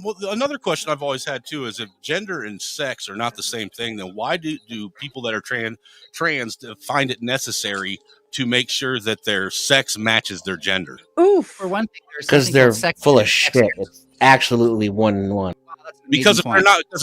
Well, another question I've always had too is if gender and sex are not the same thing, then why do people that are trans find it necessary to make sure that their sex matches their gender? Oof. For one thing, Because they're full of shit. It's absolutely 1 and 1. Because if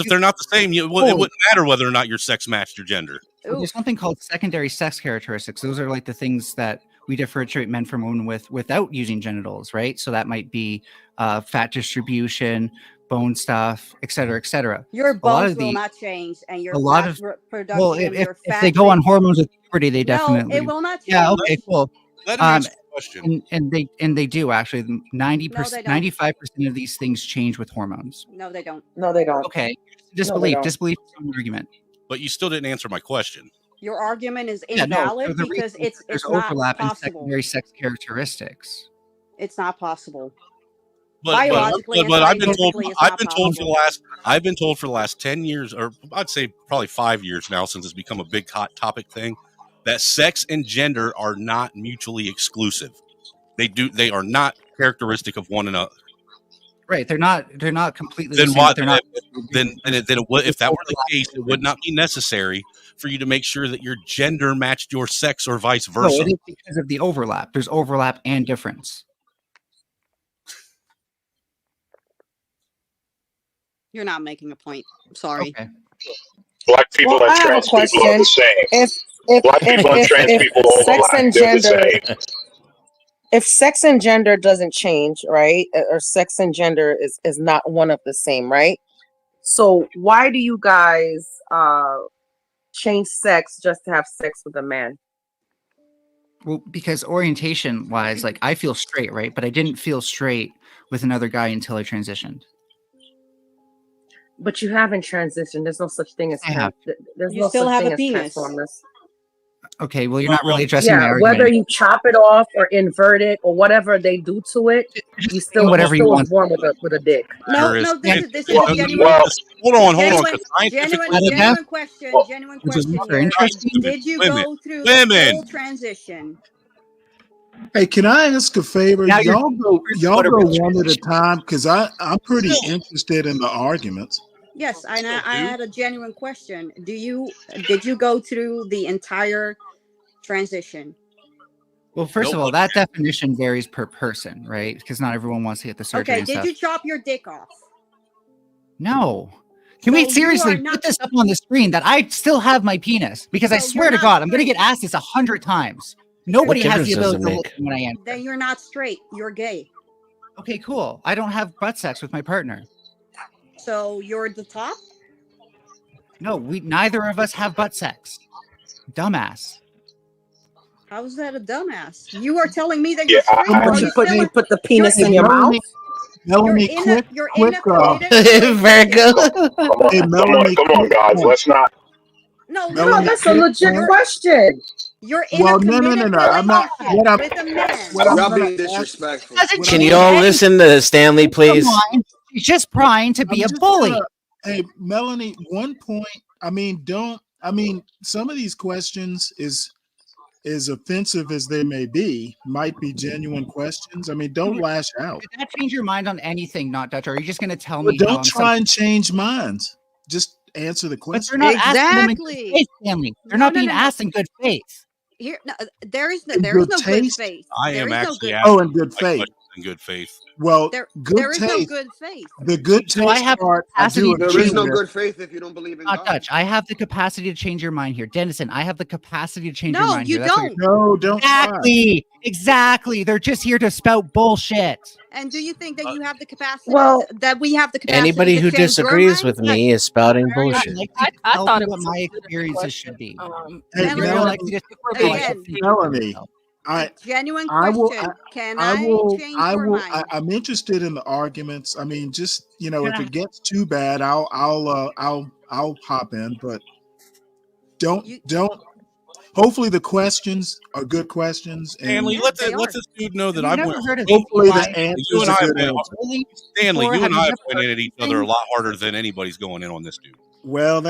they're not the same, it wouldn't matter whether or not your sex matched your gender. Well, there's something called secondary sex characteristics. Those are like the things that we differentiate men from women without using genitals, right? So that might be fat distribution, bone stuff, et cetera, et cetera. Your bones will not change, and your fat production. Well, if they go on hormones with puberty, they definitely. No, it will not change. Yeah. Okay. Cool. Let him answer the question. And they do actually. 95% of these things change with hormones. No, they don't. No, they don't. Okay. Disbelief is an argument. But you still didn't answer my question. Your argument is invalid because it's overlap not in secondary sex characteristics. It's not possible. But I've been told for the last 10 years, or I'd say probably 5 years now, since it's become a big hot topic thing, that sex and gender are not mutually exclusive. They are not characteristic of one another. Right, they're not completely. Then the same, what? They're not. Then it would, if that were the case, it would not be necessary for you to make sure that your gender matched your sex or vice versa. No, it is because of the overlap. There's overlap and difference. You're not making a point. Sorry. Okay. Black people and trans people are the same. Black people and trans people overlap. They're the same. If sex and gender doesn't change, right, or sex and gender is not one of the same, right? So why do you guys change sex just to have sex with a man? Well, because orientation wise, like I feel straight, right? But I didn't feel straight with another guy until I transitioned. But you haven't transitioned. There's no such thing as there's You no still such have thing a as penis. Transformers. Okay, well, you're not really addressing my argument. Whether you chop it off or invert it or whatever they do to it, you still whatever you want. born with a dick. No, this is a genuine. Hold on. Genuine question. Genuine question. Did you go through the full transition? Hey, can I ask a favor? Now Y'all go one at a time because I'm pretty interested in the arguments. Yes, I had a genuine question. Did you go through the entire transition? Well, first of all, that definition varies per person, right? Because not everyone wants to get the surgery. Okay, did you chop your dick off? No. Can we seriously put this up on the screen that I still have my penis? Because I swear to God, I'm going to get asked this 100 times. Nobody has the ability to look when I am. Then you're not straight. You're gay. Okay, cool. I don't have butt sex with my partner. So you're the top? No, neither of us have butt sex. Dumbass. How is that a dumbass? You are telling me that you're straight. You put the penis in your mouth? Melanie, quick. Very good. Come on, guys. Let's not. No, that's a legit question. You're in Well, a no. committed I'm not. relationship with a man. What I'm Y'all gonna being ask. disrespectful. Doesn't Can change you all anything. listen to Stanley, please? She's just trying to be I'm a just bully. gonna- hey, Melanie. One point. I mean, some of these questions is as offensive as they may be, might be genuine questions. I mean, don't lash out. Did that change your mind on anything, not Dutch? Or are you just going to tell But me how don't I'm try and change minds. Just answer the But question. they're not asking them in good Exactly. faith, Stanley. They're not being asked in good faith. Here, no, there is no In good taste? faith. I There am is no actually good. Oh, asking in good my faith. questions in good faith. Well, There good is no taste. good faith. The good So I taste have part, I capacity do to There is agree no with. good faith if you don't believe in Not God. Dutch. I have the capacity to change your mind here. Dennison, I have the capacity to change your No, mind you here. That's what don't. No, don't try. Exactly. They're just here to spout bullshit. And do you think that you have the capacity Well, that we have the capacity Anybody to who change your disagrees mind? with me is spouting bullshit. I Tell thought me it what was my a legitimate experiences should question. be. Hey, You're more likely to Again, Melanie, a genuine I will. question. Can I I will. change I your will. mind? I'm interested in the arguments. I mean, just if it gets too bad, I'll hop in. But don't. Hopefully, the questions are good questions, and Stanley, let this dude know that Have I you went. never heard of hopefully the Stanley, answers you and are I have good been, answers. Stanley, before? you Have and you I have never went heard in of at each these other a things? lot harder than anybody's going in on this dude. Well,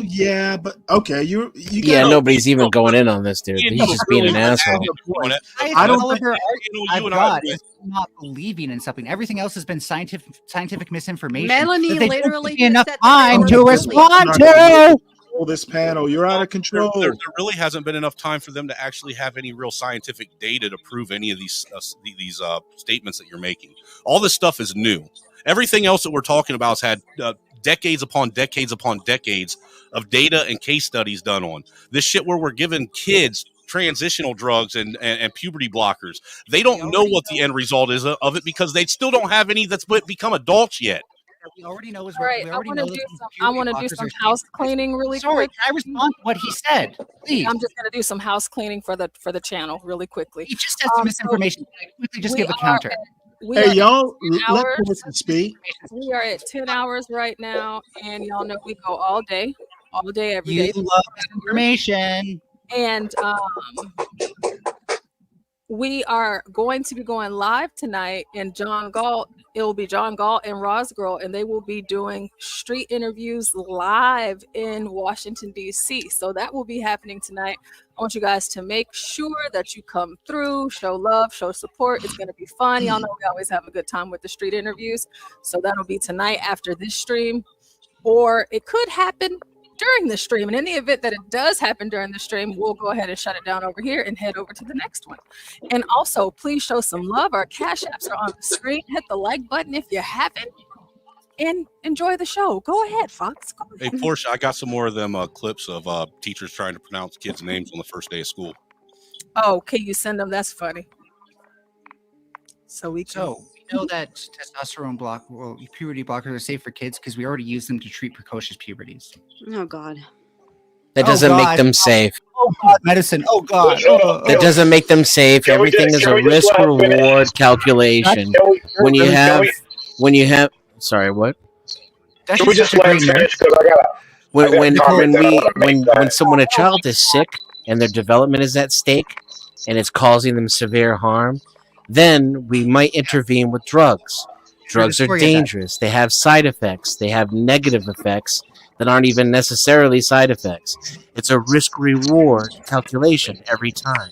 yeah, but okay, you Yeah, got nobody's even going in on this dude. Me and He's you just being really an went asshole. at it going at- I I don't don't think think you you I've and I got went. is not believing in something. Everything else has been scientific misinformation. Melanie that they literally don't give you enough just said that they time were to bullied. respond You're not gonna to. control this panel. You're out of control. There really hasn't been enough time for them to actually have any real scientific data to prove any of these statements that you're making. All this stuff is new. Everything else that we're talking about has had decades upon decades upon decades of data and case studies done on this shit where we're giving kids transitional drugs and puberty blockers. They don't know what the end result is of it because they still don't have any that's become adults yet. We already know is All right, we I already want to know do that some. these I puberty want to do blockers some are house cleaning really Sorry, quick. can I respond to what he said? Please. I'm just going to do some house cleaning for the channel really quickly. He just has some misinformation. Can I quickly just give a counter? Hey, y'all, at 10 let hours. person speak. We are at 10 hours right now, and y'all know we go all day, every day. You love misinformation. And we are going to be going live tonight, and John Galt. It will be John Galt and Rosgirl, and they will be doing street interviews live in Washington, D.C. So that will be happening tonight. I want you guys to make sure that you come through, show love, show support. It's going to be fun. Y'all know we always have a good time with the street interviews. So that'll be tonight after this stream, or it could happen during the stream. And in the event that it does happen during the stream, we'll go ahead and shut it down over here and head over to the next one. And also, please show some love. Our cash apps are on the screen. Hit the like button if you haven't, and enjoy the show. Go ahead, Fox. Go Hey, ahead. Portia, I got some more of them clips of teachers trying to pronounce kids' names on the first day of school. Oh, can you send them? That's funny. So we know that puberty blockers are safe for kids because we already use them to treat precocious puberties. Oh God. That doesn't make them safe. Oh God, medicine. Oh God. That doesn't make them safe. Everything is a risk reward calculation. When you have, sorry, what? Can we just let him finish? Because I gotta. When a child is sick and their development is at stake and it's causing them severe harm, then we might intervene with drugs. Drugs are dangerous. They have side effects. They have negative effects that aren't even necessarily side effects. It's a risk-reward calculation every time.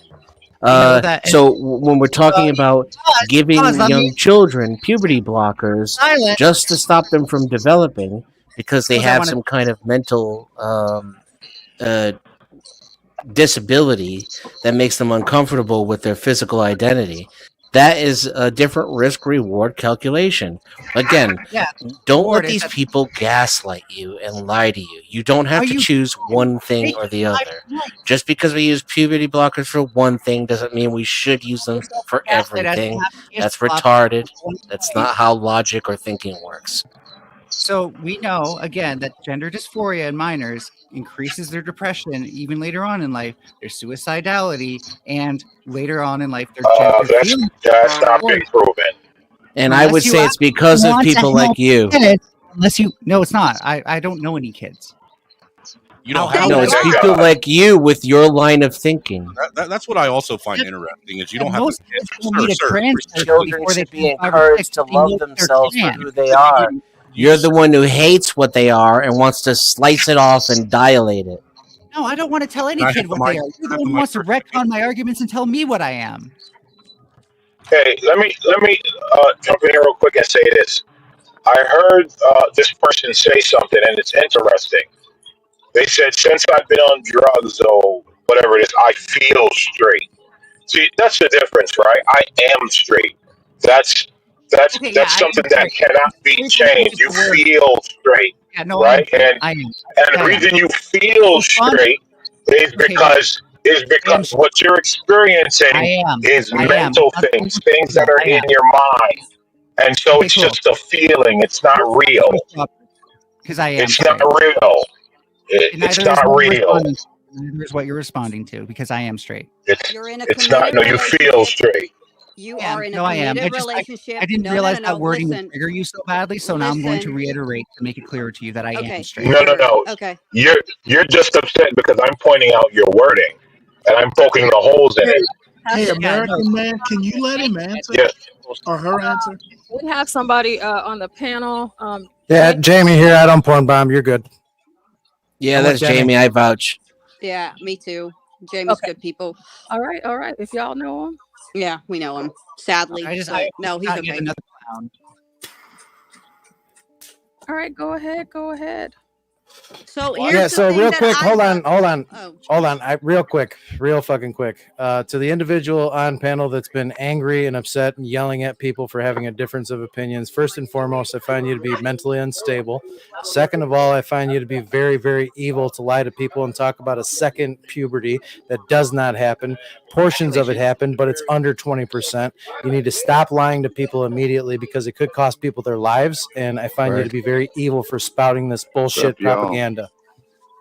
So when we're talking about giving young children puberty blockers just to stop them from developing because they have some kind of mental disability that makes them uncomfortable with their physical identity, that is a different risk-reward calculation. Again, don't let these people gaslight you and lie to you. You don't have to choose one thing or the other. Just because we use puberty blockers for one thing doesn't mean we should use them for everything. That's retarded. That's not how logic or thinking works. So we know, again, that gender dysphoria in minors increases their depression even later on in life, their suicidality, and later on in life, their that's not been proven. And I would say it's because of people like you. No, it's not. I don't know any kids. You don't Thank have No, it's God. people like you with your line of thinking. That's what I also find interesting is you don't have most to kids will meet a trans person Children before they should be turn 5 or 6. encouraged to They know love that they're themselves for trans. who they are. You're the one who hates what they are and wants to slice it off and dilate it. No, I don't want to tell any Can I kid have the what they mic? are. You're Can I the have one the who mic wants to for a second? retcon my arguments and tell me what I am. Hey, let me jump in here real quick and say this. I heard this person say something, and it's interesting. They said, since I've been on drugs or whatever it is, I feel straight. See, that's the difference, right? I am straight. That's Okay, yeah, that's I am something that straight. cannot be Straight doesn't changed. fit You the word. feel straight, Yeah, no, I am right? straight. And I am. the I am. reason you feel Respond. straight is Okay, yeah. because I am straight. what you're I experiencing am. is I am. mental That's what things, we're things talking that about. are I in am. your mind. And so Okay, it's cool. just a feeling. It's not real. Because I am It's not straight. real. And It's neither is not what you're real. responding to. Neither is what you're responding to because I am straight. You're in a It's not. committed No, you feel relationship. straight. You I am. are in a No, I am. committed relationship. I didn't No, realize no. that wording would Listen. trigger you so badly, so now I'm going to Listen. reiterate to make it clearer to you that I am Okay. straight. No. Okay. You're just upset because I'm pointing out your wording, and I'm poking the holes in it. Hey, Yeah, American man, can you let him answer? Yeah. Or her answer? We have somebody on the panel. Yeah, Jamie here. I don't porn bomb. You're good. Yeah, I'm that's with Demi. Jamie. I vouch. Yeah, me too. Jamie's Okay. good people. All right. If y'all know him. Yeah, we know him. Sadly. I No, he's not yet okay. another clown. All right, go ahead. So here's Yeah, the so thing real that quick, I hold on. Oh. Real fucking quick. To the individual on panel that's been angry and upset and yelling at people for having a difference of opinions, first and foremost, I find you to be mentally unstable. Second of all, I find you to be very, very evil to lie to people and talk about a second puberty that does not happen. Portions of it happen, but it's under 20%. You need to stop lying to people immediately because it could cost people their lives. And I find you to be very evil for spouting this bullshit propaganda.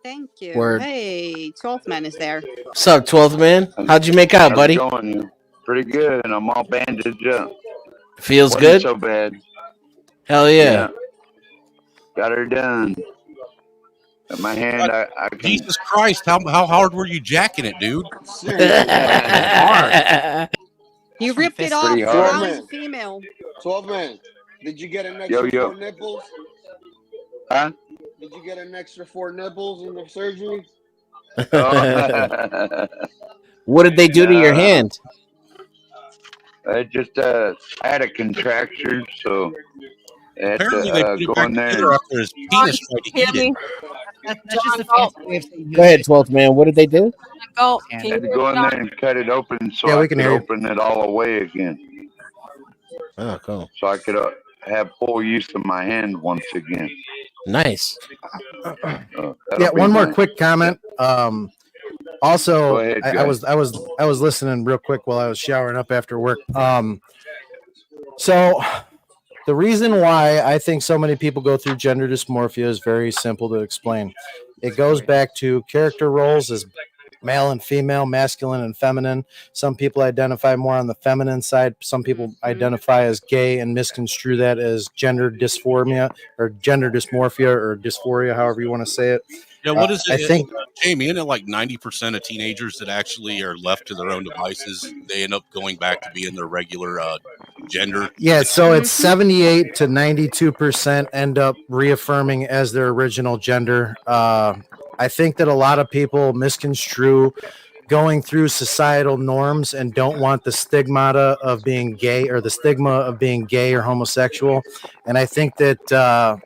Thank you. Word. Hey, 12th man is there. What's up, 12th man? How'd you make out, buddy? How's it going? Pretty good. I'm all bandaged up. Feels Wasn't good? so bad. Hell yeah. Got her done. In my hand, I can... Jesus Christ, how hard were you jacking it, dude? You ripped it off. Pretty So hard. now he's female. 12 man. Did you get an extra 4 nipples? Huh? Did you get an extra 4 nipples in the surgery? What did they do to your hand? I just I had a contracture, so I had Apparently they to put it go back in there. together after his penis tried to eat it. That's just a fancy way of saying Go ahead, 12th man. What did they do? Galt, I can had you to go in there and cut it open so Yeah, we I can could hear you. open it all away again. Oh, cool. So I could have full use of my hand once again. Nice. Yeah, one more quick comment. Also, Go ahead, I was listening real quick while I was showering up after work. So the reason why I think so many people go through gender dysmorphia is very simple to explain. It goes back to character roles as male and female, masculine and feminine. Some people identify more on the feminine side. Some people identify as gay and misconstrue that as gender dysphoria or gender dysmorphia or dysphoria, however you want to say it. Yeah, what is it? I think Jamie, isn't it like 90% of teenagers that actually are left to their own devices, they end up going back to being their regular gender? Yeah, so it's 78 to 92% end up reaffirming as their original gender. I think that a lot of people misconstrue going through societal norms and don't want the stigmata of being gay or the stigma of being gay or homosexual. And I think that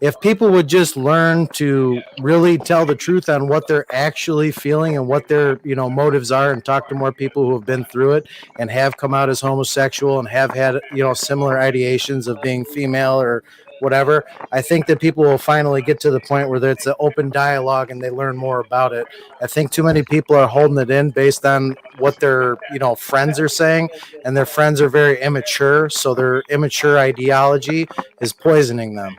if people would just learn to really tell the truth on what they're actually feeling and what their motives are, and talk to more people who have been through it and have come out as homosexual and have had similar ideations of being female or whatever, I think that people will finally get to the point where it's an open dialogue and they learn more about it. I think too many people are holding it in based on what their friends are saying, and their friends are very immature, so their immature ideology is poisoning them.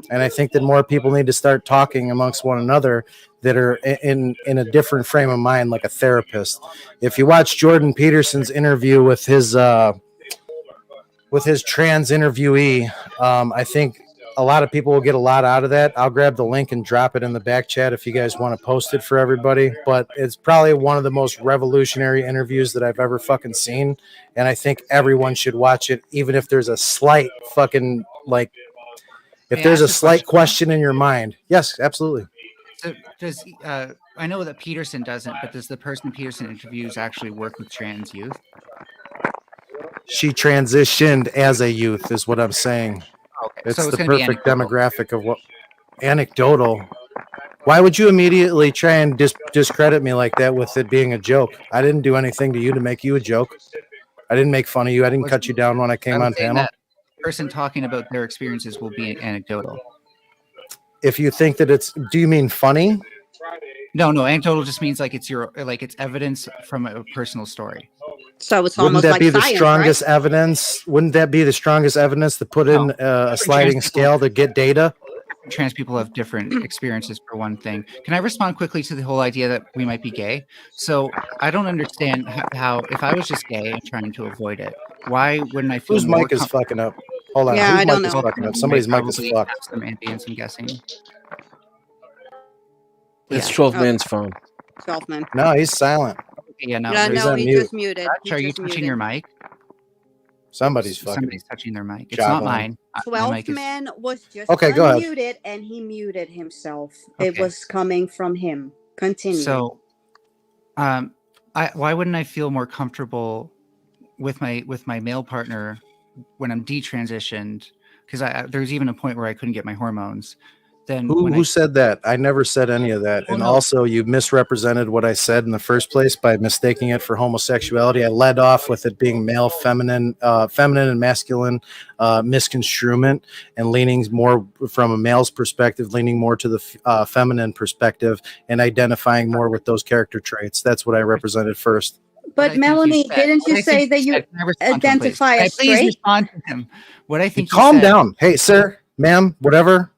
And I think that more people need to start talking amongst one another that are in a different frame of mind, like a therapist. If you watch Jordan Peterson's interview with his trans interviewee, I think a lot of people will get a lot out of that. I'll grab the link and drop it in the back chat if you guys want to post it for everybody. But it's probably one of the most revolutionary interviews that I've ever fucking seen. And I think everyone should watch it, even if there's a slight fucking, like, if there's a slight question in your mind. Yes, absolutely. So does I know that Peterson doesn't, but does the person Peterson interviews actually work with trans youth? She transitioned as a youth, is what I'm saying. Okay. It's So it's the gonna be perfect anecdotal. demographic of what anecdotal. Why would you immediately try and discredit me like that with it being a joke? I didn't do anything to you to make you a joke. I didn't make fun of you. I didn't cut you down when I came on panel. That person talking about their experiences will be anecdotal. If you think that it's, do you mean funny? No, anecdotal just means like it's evidence from a personal story. So it's Wouldn't almost that like be the science, strongest right? evidence? Wouldn't that be the strongest evidence to put in a sliding scale to get data? Trans people have different experiences for one thing. Can I respond quickly to the whole idea that we might be gay? So I don't understand how if I was just gay and trying to avoid it, why wouldn't I feel Whose more mic is fucking up? Hold on. Yeah, Whose I don't mic is know. fucking up? Somebody's mic is Probably fucked. have some ambience, I'm guessing. It's Yeah. 12 man's phone. 12 men. No, he's silent. Yeah, no. Yeah, there's- no, he just muted. He Are you just touching muted. your mic? Somebody's fucking. Somebody's touching their mic. It's Job not on. mine. My 12 mic is- man was just Okay, go ahead. unmuted and he muted himself. It Okay. was coming from him. Continue. So, why wouldn't I feel more comfortable with my male partner when I'm detransitioned? Because there's even a point where I couldn't get my hormones. Then Who said that? I never said any of that. And no. also, you misrepresented what I said in the first place by mistaking it for homosexuality. I led off with it being male, feminine and masculine misconstruement, and leaning more from a male's perspective, leaning more to the feminine perspective, and identifying more with those character traits. That's what I represented first. But Melanie, didn't you say that you identify as Please straight? respond to him. What I think. Calm down. Hey, sir, ma'am, whatever.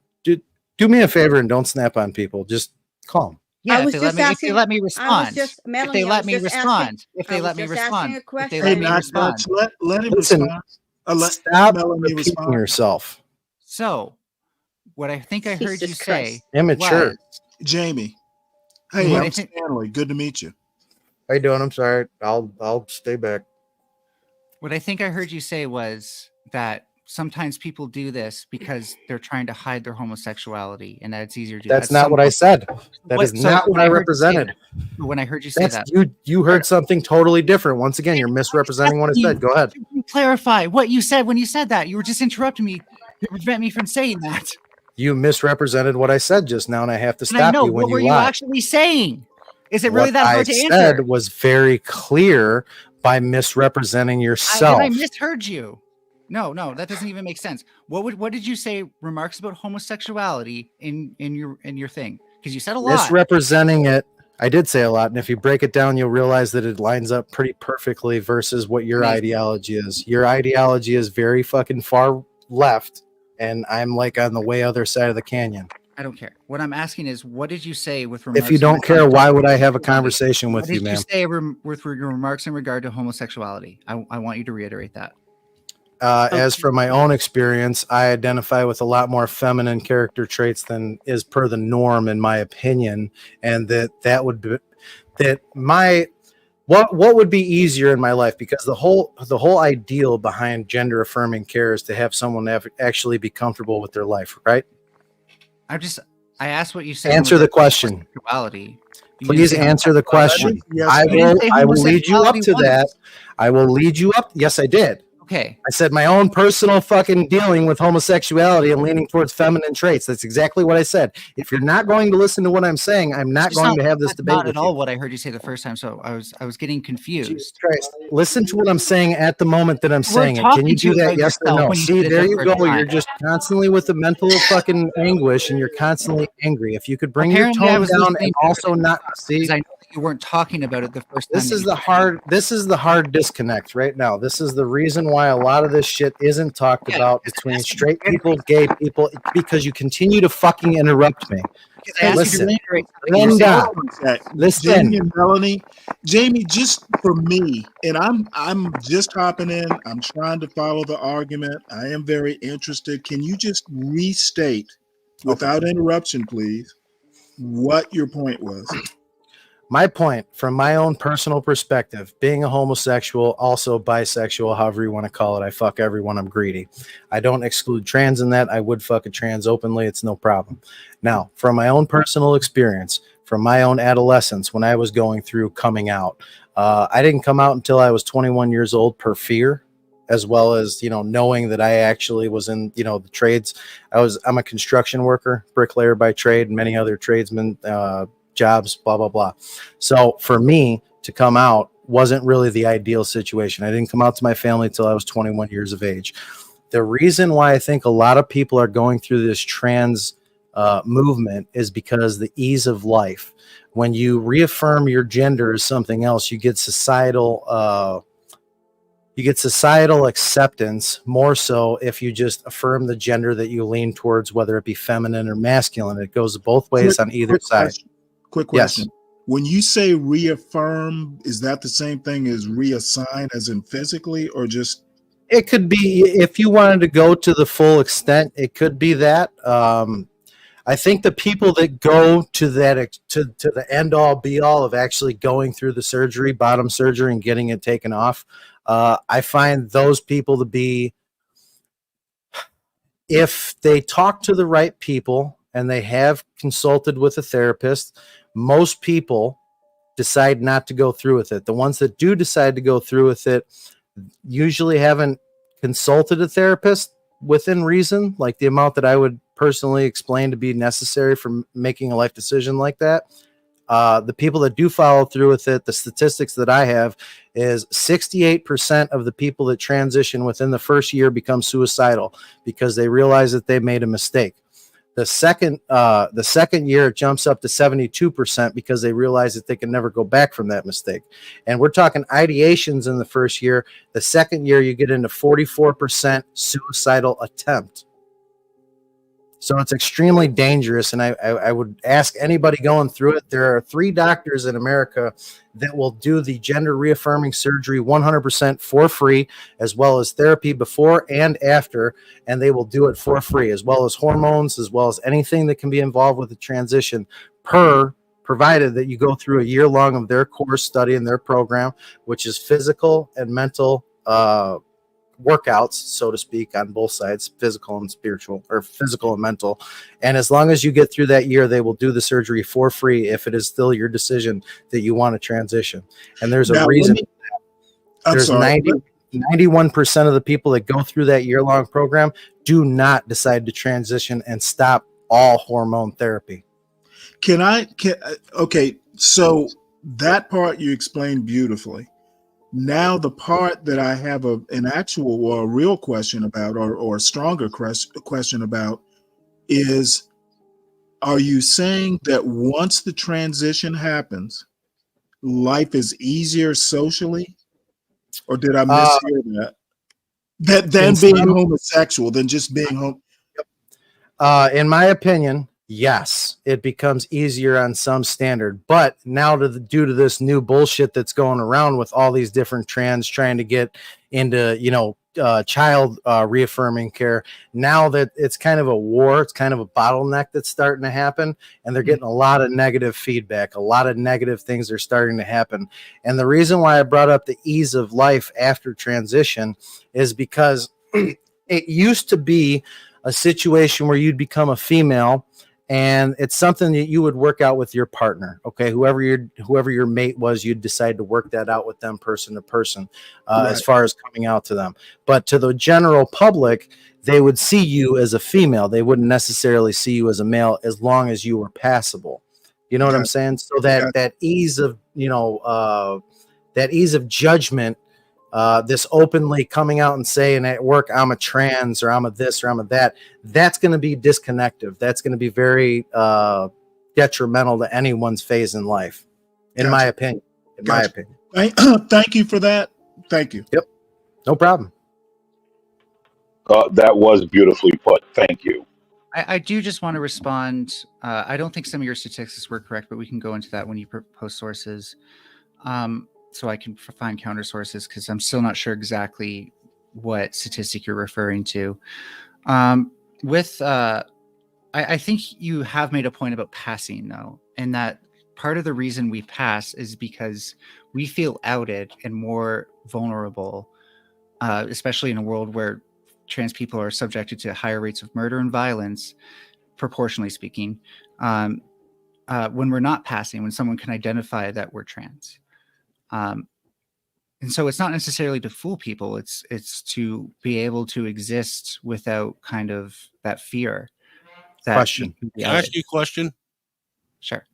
Do me a favor and don't snap on people. Just calm. Yeah, I was if just they asking. let me I was respond. just, Melanie, If they I let was me just respond. asking- If I they was let me just respond. asking a If they question. let Hey, me Matt, respond. let him Listen, respond. stop Melanie repeating respond. yourself. So, what I think I heard you Jesus say, Christ. Immature. was- Jamie. Hey, What I I'm think- Stanley. Good to meet you. How you doing? I'm sorry. I'll stay back. What I think I heard you say was that sometimes people do this because they're trying to hide their homosexuality, and that it's easier to do. That's At not some what I point- said. That What- is so not what when I heard you say represented. that- When I heard you say That's that, you heard something totally different. Once again, you're misrepresenting what I said. Go ahead. clarify what you said when you said that. You were just interrupting me to prevent me from saying that. You misrepresented what I said just now, and I have to And I stop know, you when what were you you lie. actually saying? Is it really What that hard I to said answer? was very clear by misrepresenting yourself. I misheard you. No, that doesn't even make sense. What did you say? Remarks about homosexuality in your thing? Because you said a lot. Misrepresenting it. I did say a lot, and if you break it down, you'll realize that it lines up pretty perfectly versus what your ideology is. Your ideology is very fucking far left, and I'm like on the way other side of the canyon. I don't care. What I'm asking is, what did you say with remarks? If you don't care, why would I have a conversation with What you, did ma'am? you say with your remarks in regard to homosexuality? I want you to reiterate that. As from my own experience, I identify with a lot more feminine character traits than is per the norm, in my opinion, and that would be what would be easier in my life, because the whole ideal behind gender affirming care is to have someone actually be comfortable with their life, right? I asked what you said. Answer the question. Homosexuality. You Please didn't say answer the question. homosexuality. I will lead you up to homosexuality that. once. I will lead you up. Yes, I did. Okay. I said my own personal fucking dealing with homosexuality and leaning towards feminine traits. That's exactly what I said. If you're not going to listen to what I'm saying, I'm not going to have this debate Not with at all you. what I heard you say the first time. So I was getting confused. Jesus Christ. Listen to what I'm saying at the moment that I'm We're saying it. Can talking you to do you that? about Yes or yourself no? when you See, did it there the you first go. time. You're just constantly with the mental fucking anguish, and you're constantly angry. If you could bring Apparently, your I tone was down listening and to also not see. because I know that you weren't talking about it the first time. This is the hard disconnect right now. This is the reason why why a lot of this shit isn't talked about between straight people, gay people, because you continue to fucking interrupt me. Listen, Linda, listen. Jamie and Melanie, Jamie, just for me, and I'm just hopping in. I'm trying to follow the argument. I am very interested. Can you just restate, without interruption, please, what your point was? My point, from my own personal perspective, being a homosexual, also bisexual, however you want to call it, I fuck everyone, I'm greedy. I don't exclude trans in that. I would fuck a trans openly, it's no problem. Now, from my own personal experience, from my own adolescence, when I was going through coming out, I didn't come out until I was 21 years old per fear, as well as, knowing that I actually was in, the trades. I'm a construction worker, bricklayer by trade, and many other tradesmen, jobs, blah, blah, blah. So for me to come out wasn't really the ideal situation. I didn't come out to my family until I was 21 years of age. The reason why I think a lot of people are going through this trans movement is because the ease of life. When you reaffirm your gender as something else, you get societal acceptance more so if you just affirm the gender that you lean towards, whether it be feminine or masculine. It goes both ways on either side. Quick question. Yes. When you say reaffirm, is that the same thing as reassign, as in physically, or just? It could be, if you wanted to go to the full extent, it could be that. I think the people that go to that to the end all be all of actually going through the surgery, bottom surgery, and getting it taken off, I find those people to be, if they talk to the right people and they have consulted with a therapist, most people decide not to go through with it. The ones that do decide to go through with it usually haven't consulted a therapist within reason, like the amount that I would personally explain to be necessary for making a life decision like that. The people that do follow through with it, the statistics that I have is 68% of the people that transition within the first year become suicidal because they realize that they made a mistake. The second year, it jumps up to 72% because they realize that they can never go back from that mistake. And we're talking ideations in the first year. The second year, you get into 44% suicidal attempt. So it's extremely dangerous, and I would ask anybody going through it. There are 3 doctors in America that will do the gender reaffirming surgery 100% for free, as well as therapy before and after, and they will do it for free, as well as hormones, as well as anything that can be involved with the transition, provided that you go through a year long of their course study and their program, which is physical and mental workouts, so to speak, on both sides, physical and spiritual, or physical and mental. And as long as you get through that year, they will do the surgery for free if it is still your decision that you want to transition. And there's a reason. There's 91% of the people that go through that year-long program do not decide to transition and stop all hormone therapy. Okay, so that part you explained beautifully. Now, the part that I have an actual or a real question about, or a stronger question about, is, are you saying that once the transition happens, life is easier socially? Or did I mishear that? Than being homosexual, than just being home? In my opinion, yes, it becomes easier on some standard, but now due to this new bullshit that's going around with all these different trans trying to get into, child reaffirming care, now that it's kind of a war, it's kind of a bottleneck that's starting to happen, and they're getting a lot of negative feedback, a lot of negative things are starting to happen. And the reason why I brought up the ease of life after transition is because it used to be a situation where you'd become a female, and it's something that you would work out with your partner. Okay, whoever your mate was, you'd decide to work that out with them person to person, right, as far as coming out to them. But to the general public, they would see you as a female. They wouldn't necessarily see you as a male, as long as you were passable. You know what I'm saying? So that ease of judgment. This openly coming out and saying at work, I'm a trans, or I'm a this, or I'm a that, that's going to be disconnective. That's going to be very detrimental to anyone's phase in life, in my opinion. Thank you for that. Thank you. Yep. No problem. That was beautifully put. Thank you. I do just want to respond. I don't think some of your statistics were correct, but we can go into that when you post sources. So I can find counter sources because I'm still not sure exactly what statistic you're referring to. I think you have made a point about passing, though, and that part of the reason we pass is because we feel outed and more vulnerable, especially in a world where trans people are subjected to higher rates of murder and violence, proportionally speaking, when we're not passing, when someone can identify that we're trans. And so it's not necessarily to fool people. It's to be able to exist without kind of that fear. Question. Can I ask you a question? Sure.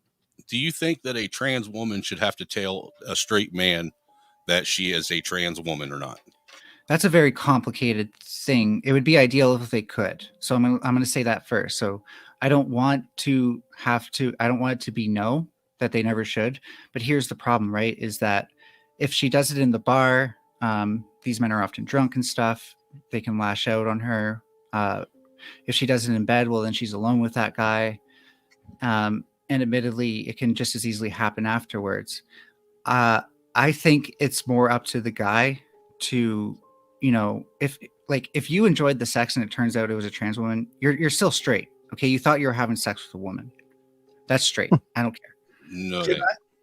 Do you think that a trans woman should have to tell a straight man that she is a trans woman or not? That's a very complicated thing. It would be ideal if they could. So I'm going to say that first. So I don't want it to be no, that they never should. But here's the problem, right? Is that if she does it in the bar, these men are often drunk and stuff. They can lash out on her. If she does it in bed, well, then she's alone with that guy. And admittedly, it can just as easily happen afterwards. I think it's more up to the guy to, if you enjoyed the sex and it turns out it was a trans woman, you're still straight. Okay. You thought you were having sex with a woman. That's straight. I don't care. No.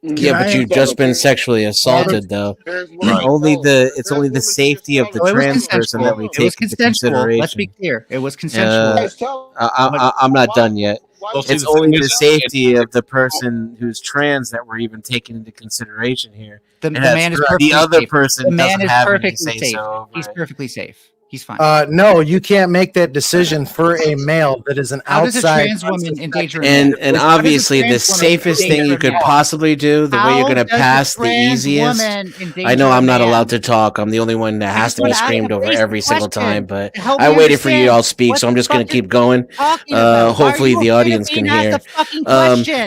Yeah, but you've just been sexually assaulted, though. Right. Only the safety of the trans person that we take into consideration. Let's be clear. It was consensual. I'm not done yet. Well, see, It's the only thing the is, safety of the person who's trans that we're even taking into consideration here. The And man is perfectly the other safe. person The man doesn't is have any perfectly say safe. so over He's it. perfectly safe. He's fine. No, you can't make that decision for a male that is an How does a outside trans woman endanger a And man? and How does a obviously the trans woman safest thing endanger you a could man? possibly do, the way you're going to pass the easiest. I know I'm not allowed to talk. I'm the only one that has to be screamed over every single time, but I waited for you all to speak, so I'm just going to keep going. Hopefully the audience can hear.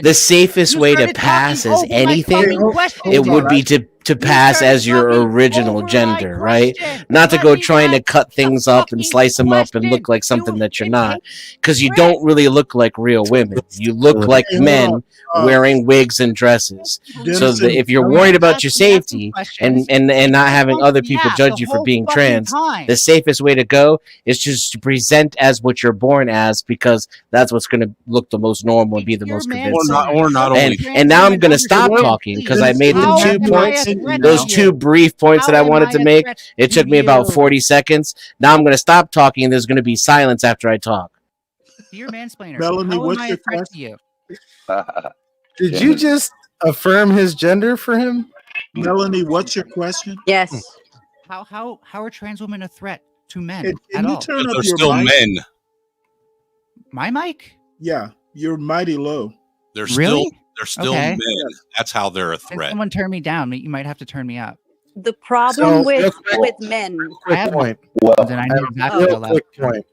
The safest way to pass as anything, it would be to pass as your original gender, right? Not to go trying to cut things up and slice them up and look like something that you're not, because you don't really look like real women. You look like men wearing wigs and dresses. So if you're worried about your safety and not having other people judge you for being trans, the safest way to go is just to present as what you're born as, because that's what's going to look the most normal and be the most convincing. Or not only. And now I'm going to stop talking because I made the 2 points. Those 2 brief points that I wanted to make. It took me about 40 seconds. Now I'm going to stop talking, and there's going to be silence after I talk. You're a mansplainer. Melanie, How what's am I your a threat to you? Did you just affirm his gender for him? Melanie, what's your question? Yes. How are trans women a threat to men Can at you all? turn But up they're your still mic? men. My mic? Yeah, you're mighty low. They're Really? still Okay. men. That's how they're a Can threat. someone turn me down? You might have to turn me up. The problem So, with real men. Quick point. Then I I know have a exactly real how loud. quick point.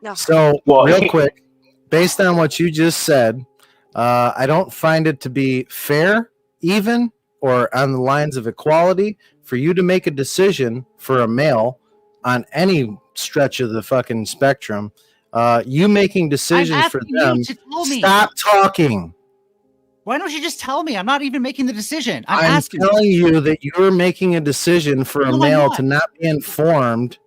No. So, real quick, based on what you just said, I don't find it to be fair, even, or on the lines of equality for you to make a decision for a male on any stretch of the fucking spectrum. You making decisions for asking them. you to tell me. Stop talking. Why don't you just tell me? I'm not even making the decision. I'm I'm asking. telling you that you're making a decision for a No, I'm male not. to not be informed.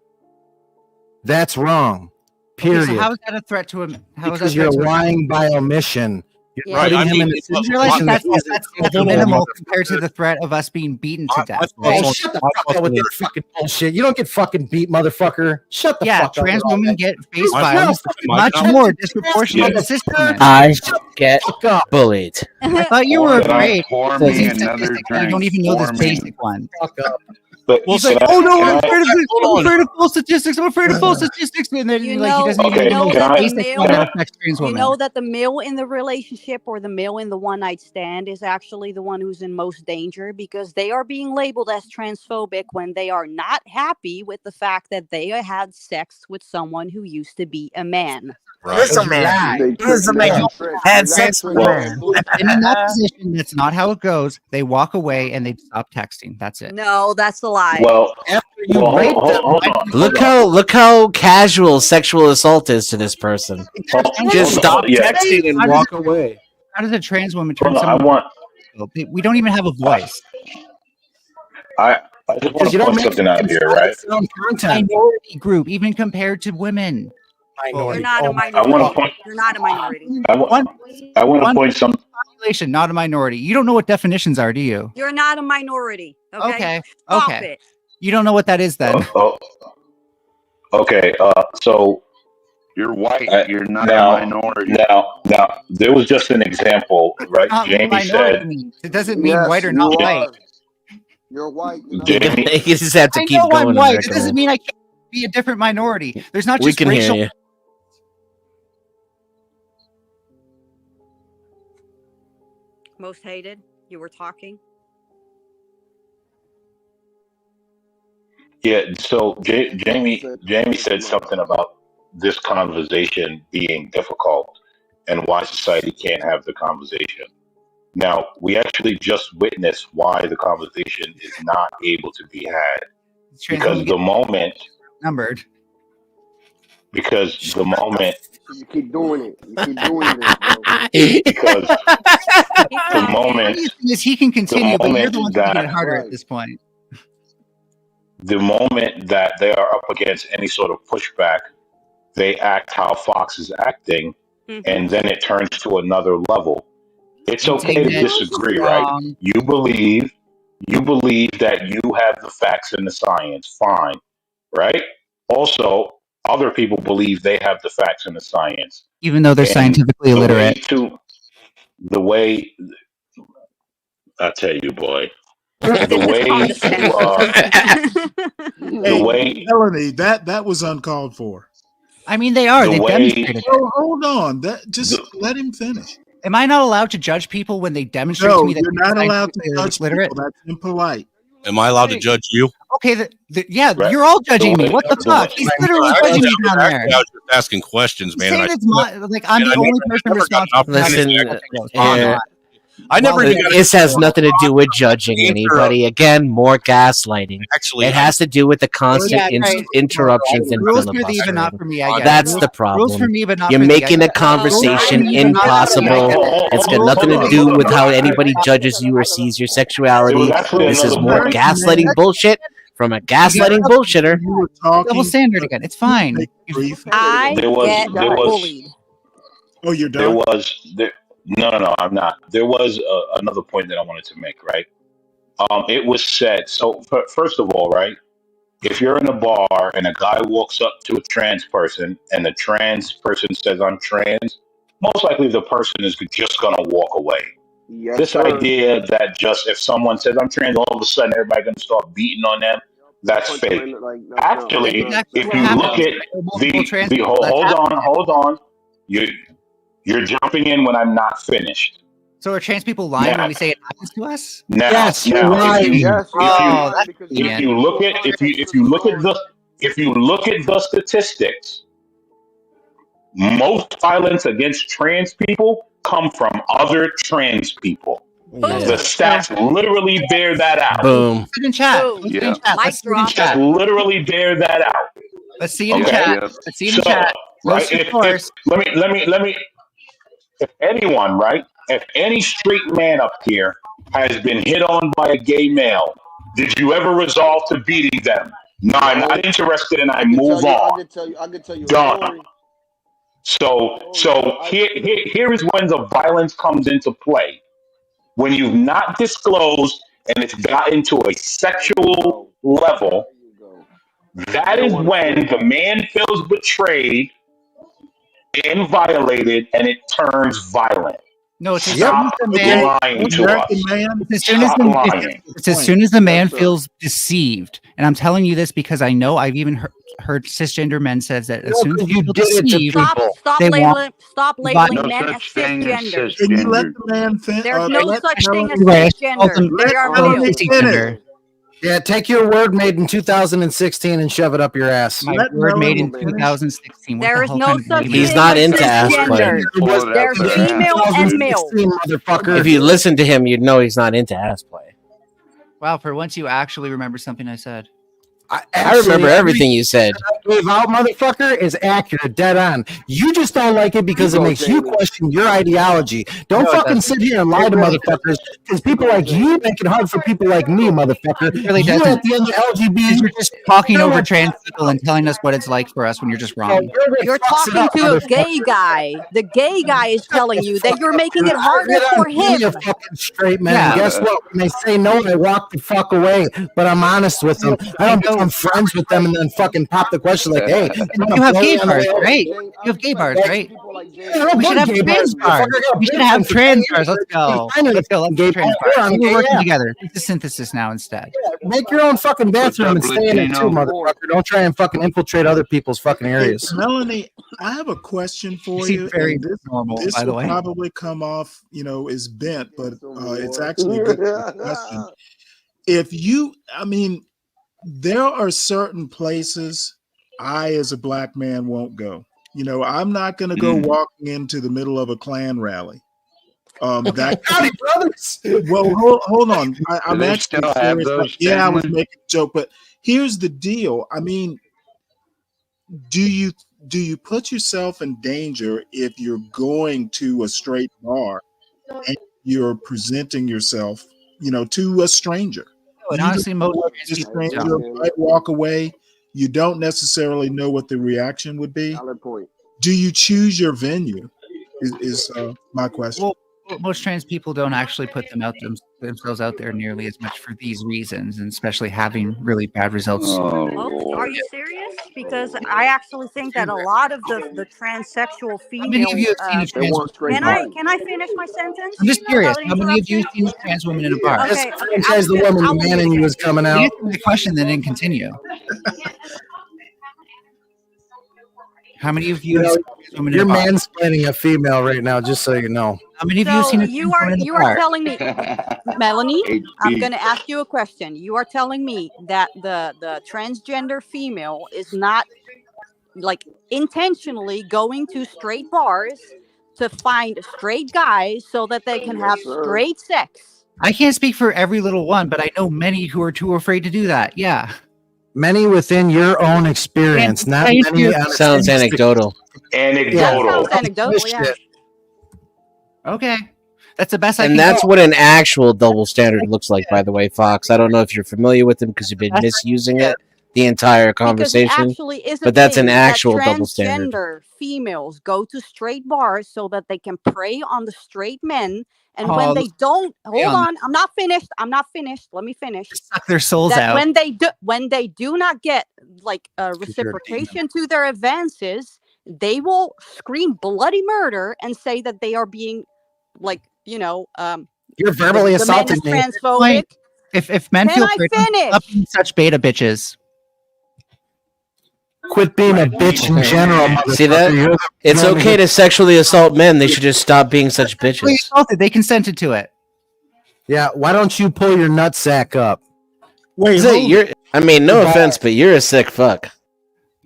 That's wrong. Okay, Period. so how is that a threat to him? How is Because that you're a threat to him? lying by omission. You're Right, putting I him mean, in a it's- You realize situation that's, that isn't that's capable minimal of- compared to the threat of us being beaten to death. Hey, right? shut the fuck up with your fucking bullshit. You don't get fucking beat, motherfucker. Shut the Yeah, fuck up. trans with all women that. get face My- violence my- much my- more disproportionate than cis women. I get bullied. I thought you were Can I afraid. pour So me these another statistics, you drink? don't even know this Pour me. basic one. Fuck up. But He's can like, I- oh no, can I'm I- afraid of this. Hold I'm afraid of false statistics. I'm afraid of false statistics. And then You like he know, doesn't even Okay, you know know can that I- the the basic male, one that affects trans you women. know that the male in the relationship or the male in the one night stand is actually the one who's in most danger, because they are being labeled as transphobic when they are not happy with the fact that they had sex with someone who used to be a man. Here's a man. Here's a man. Had sex with a man. And in that position, that's not how it goes. They walk away and they stop texting. That's it. No, that's a lie. lie. Well, After you well, rape them, Look how casual sexual assault is to this person. Just stop yeah. texting and walk away. How does a trans woman turn Hold on, someone? We don't even have a voice. I just want to point something out here, right? Minority group, even compared to women. You're not a I minority. want to point. You're not a minority. I want to point some. Population, not a minority. You don't know what definitions are, do you? You're not a minority. Okay. Okay. Stop Okay. it. You don't know what that is then. Okay. So you're white. You're not now, a minority. Now, there was just an example, right? Not Jamie minority said. means. It doesn't mean Yes, white or you not are. white. You're white. You're not Jamie, You just have to I keep know going. I'm white. It American. doesn't mean I can't be a different minority. There's not We just can racial. hear you. Most hated. You were talking. Yeah. So Jamie said something about this conversation being difficult and why society can't have the conversation. Now, we actually just witnessed why the conversation is not able to be had. Because the moment numbered. Because the moment You keep doing it. You keep doing this, bro. because the moment Is he can continue, but you're moment the one that- making it harder at this point. the moment that they are up against any sort of pushback, they act how Fox is acting, and then it turns to another level. It's okay to disagree, right? You believe that you have the facts and the science, fine, right? Also, other people believe they have the facts and the science. Even though they're And scientifically illiterate. The way I tell you, boy, the way Melanie, that was uncalled for. I mean, they are. The They way- demonstrated. Oh, hold on. Just let him finish. Am I not allowed to judge people when they demonstrate to No, me that you're not they're allowed to scientifically judge illiterate? people. That's impolite. Am I allowed to judge you? Okay, yeah, you're all judging me. What the fuck? He's literally judging me down there. I was just asking questions, man. Saying and I- it's my, like I'm and the I only never- person never got an responsible. opportunity Listen, to actually respond on it. I never even got a This has nothing to do with judging anybody. Again, more gaslighting. Actually, it has to do with the constant Yeah, right. interruptions and Rules for thee, but not filibustering. for me. I get it. That's Rules- the problem. rules for me, but not You're for thee. I making get a it. conversation Rules for me, but not for thee. I impossible. get it. It's got Rules nothing for to me. do with how anybody judges you or sees your sexuality. There was actually This is another more point. gaslighting bullshit from a gaslighting bullshitter. Double standard again. It's fine. I There was- get there was- bullied. Oh, you're there done? was there, no, I'm not. There was another point that I wanted to make, right? It was said. So first of all, right, if you're in a bar and a guy walks up to a trans person and the trans person says, "I'm trans," most likely the person is just gonna walk away. Yes, This sir. idea that just if someone says, "I'm trans," all of a sudden everybody's gonna start beating on them, that's Punch him fake. in the- like, that's Actually, not- if what you happens. look at Multiple trans the people, that's hold on, you're jumping in when I'm not finished. So are trans people lying Now- when we say it happens to us? Now, Yes, now, you're lying. Yes, Oh, that's if you look at the statistics, most violence against trans people come from other trans people. The stats literally bear that out. Boom. Put it in chat. Boom. Let's see it in chat. Let's see it in Mic Stats chat. literally bear that out. Let's see it in Okay. chat. Let's see it in So, chat. right? Most of course. Let me. If anyone, right? If any straight man up here has been hit on by a gay male, did you ever resolve to beating them? No, I'm not interested, and I move on. I can tell you a Done. story. So here is when the violence comes into play. When you've not disclosed and it's gotten to a sexual level, that is when the man feels betrayed and violated, and it turns violent. No, it's Stop lying to us. As soon as Stop the, lying. it's as soon as the man feels deceived, and I'm telling you this because I know I've even heard cisgender men says that as soon as you feel deceived, Stop they labeling want men as cisgender. Can you let the man finish? There's no such thing as Anyway, cisgender. They are males. Yeah, take your word made in 2016 and shove it up your ass. My word made in 2016. What There the is hell no kind of such name He's is not that? into ass play. There's female and male. Motherfucker. If you listen to him, you'd know he's not into ass play. Wow, for once you actually remember something I said. I remember everything you said. Gave out, motherfucker, is accurate, dead on. You just don't like it because it makes you question your ideology. Don't No, it fucking doesn't. sit here and lie to motherfuckers because people like you make it hard for people like me, motherfucker. It really You doesn't. at the end of LGBT, Because you're just talking over trans people and telling us what it's like for us when you're just wrong. You're talking to a gay guy. The gay guy is telling you that you're making it harder for him. a fucking straight man. And guess what? When they say no, I walk the fuck away. But I'm honest with them. I don't become friends with them and then fucking pop the question like, "Hey, you have gay bars, right? You have gay bars, right? We should have trans bars. We should have trans bars. Let's go. Let's go. Let's do trans bars. We're working together. It's a synthesis now instead. Make your own fucking bathroom and stay in it too, motherfucker. Don't try and fucking infiltrate other people's fucking areas. Melanie, I have a question for You you. seem very and normal, this by the will way. probably come off, as bent, but it's actually a good question. If you, there are certain places I, as a black man, won't go. I'm not going to go walking into the middle of a Klan rally. That Howdy, brothers. Well, hold on. I'm they actually still have serious. those, Yeah, I was Stanley? making a joke, but here's the deal. Do you put yourself in danger if you're going to a straight bar and you're presenting yourself, to a stranger? And honestly, most The trans people stranger don't. might walk away. You don't necessarily know what the reaction would be. Valid point. Do you choose your venue? Is my question. Well, most trans people don't actually put themselves out there nearly as much for these reasons, and especially having really bad results. Oh, are you serious? Because I actually think that a lot of the transsexual many of you females. have seen a trans woman in a bar? Can I finish my sentence? I'm just curious. without How many of you have interruption? seen a trans woman in a bar? Okay, Franchise the woman the man in you is coming out. Answer my question, then didn't continue. How many of you have seen a trans woman in You're a bar? mansplaining a female right now, just so you know. How many of you have So seen a you trans are woman in a you bar? are telling me, Melanie, I'm HB. going to ask you a question. You are telling me that the transgender female is not like intentionally going to straight bars to find straight guys so that they can have straight sex. I can't speak for every little one, but I know many who are too afraid to do that. Yeah. Many within your own experience, not many. Sounds anecdotal. Anecdotal. Sounds anecdotal, yeah. Okay. That's the best I can And that's do. what an actual double standard looks like, by the way, Fox. I don't know if you're familiar with them because you've been misusing it the entire Because it conversation. actually is a But that's an thing actual that double standard. transgender females go to straight bars so that they can prey on the straight men. And when they don't, hold on, I'm not finished. Let me finish. Suck their souls That out. when they do not get like reciprocation to their advances, they will scream bloody murder and say that they are being You're verbally the man is assaulting me. transphobic. If men Can feel I threatened, finish? stop being such beta bitches. Quit being a bitch in general. See that? motherfucker. It's okay to sexually assault men. They should just stop being such They bitches. assaulted. They consented to it. Yeah, why don't you pull your nutsack up? Wait, So I mean, no offense, but you're a sick fuck.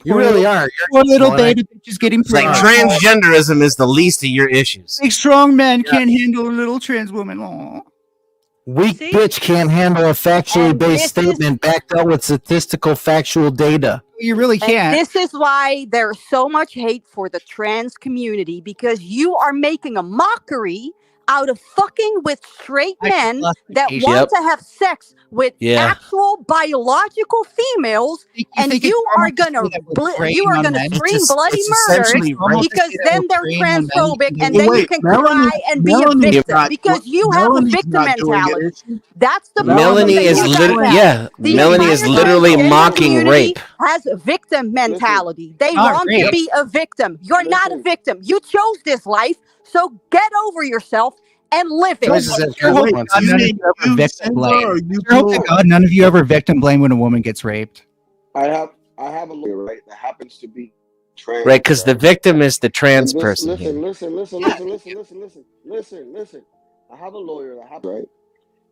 You really are. Poor little Well, beta bitches getting It's like pregnant. transgenderism is the least of your issues. Big strong men can't handle a little trans woman. Aw. Weak bitch can't handle a factually And based this is- statement backed up with statistical factual data. You really And can't. this is why there's so much hate for the trans community, because you are making a mockery out of fucking with straight men that Yep. want to have sex with Yeah. actual biological females, and think you it's are normal to gonna say that we're preying you are on gonna men? scream It's bloody essentially murder right. because Say that then we're they're preying on men. transphobic, and then you Wait, can Melanie- cry and be a Melanie's victim not- because you have a Melanie's victim not doing it, mentality. is she? That's the problem Melanie that is you guys literally, have. yeah. The Melanie is entire literally transgender mocking community rape. has a victim mentality. They Not want to rape. be a victim. You're not a victim. You chose this life, so get over yourself and live it. Choices have Sure hope to consequences. God none of you ever You victim single blame. or you Sure hope to plural? God none of you ever victim blame when a woman gets raped. I have a lawyer, right, that happens to be trans. Right, because the victim is the trans And this- person here. listen. I have a lawyer that happens, right?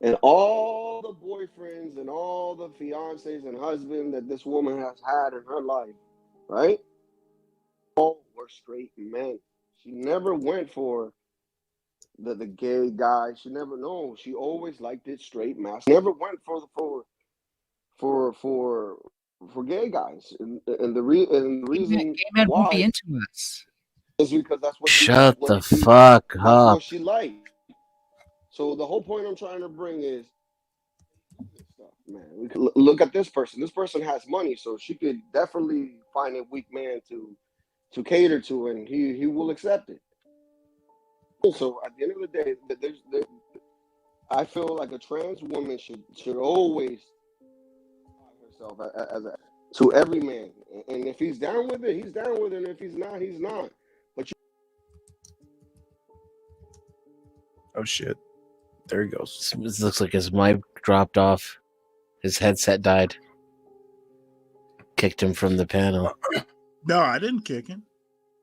And all the boyfriends and all the fiancés and husbands that this woman has had in her life, right? All were straight men. She never went for the gay guy. She never no. She always liked it straight mass. Never went for gay guys. And the reason Gay men won't be why into us. is because that's what Shut the fuck that's up. what she liked. So the whole point I'm trying to bring is stuff, man. We could look at this person. This person has money, so she could definitely find a weak man to cater to, and he will accept it. So at the end of the day, I feel like a trans woman should always herself as a, to every man, and if he's down with it, he's down with it, and if he's not, he's not. But Oh shit! There he goes. This looks like his mic dropped off. His headset died. Kicked him from the panel. No, I didn't kick him.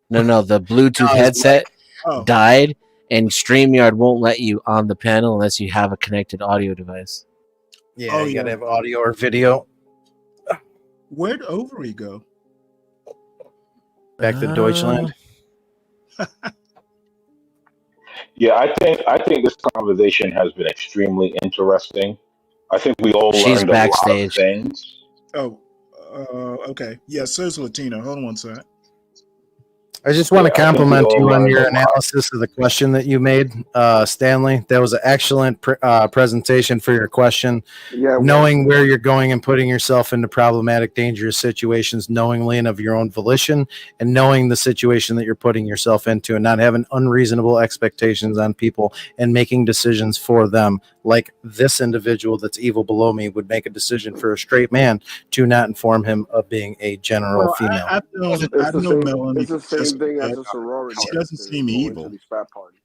No, the Bluetooth headset died, and StreamYard won't let you on the panel unless you have a connected audio device. Yeah, you gotta have audio or video. Where'd Ovary go? Back to Deutschland. Yeah, I think this conversation has been extremely interesting. I think we all She's learned backstage. a lot of things. Oh, okay. Yeah, says Latino. Hold on one second. I just want to Yeah, I think we compliment all you on learned your a lot. analysis of the question that you made, Stanley. That was an excellent presentation for your question. Yeah, knowing where you're going and putting yourself into problematic, dangerous situations knowingly and of your own volition, and knowing the situation that you're putting yourself into and not having unreasonable expectations on people and making decisions for them. Like this individual that's evil below me would make a decision for a straight man to not inform him of being a general female. I know Melanie. It's the same thing as a sorority. She doesn't seem evil. These frat parties.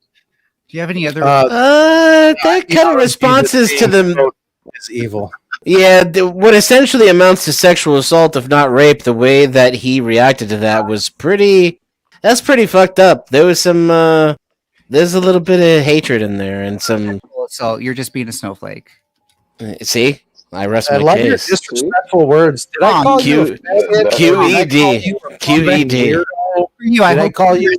Do you have any other? That kind of responses to the is evil. Yeah, what essentially amounts to sexual assault, if not rape. The way that he reacted to that was pretty. That's pretty fucked up. There was some. There's a little bit of hatred in there, and some. So you're just being a snowflake. See, I rest I my love your case. disrespectful words. Did I call you a faggot? QED. QED. Did I call you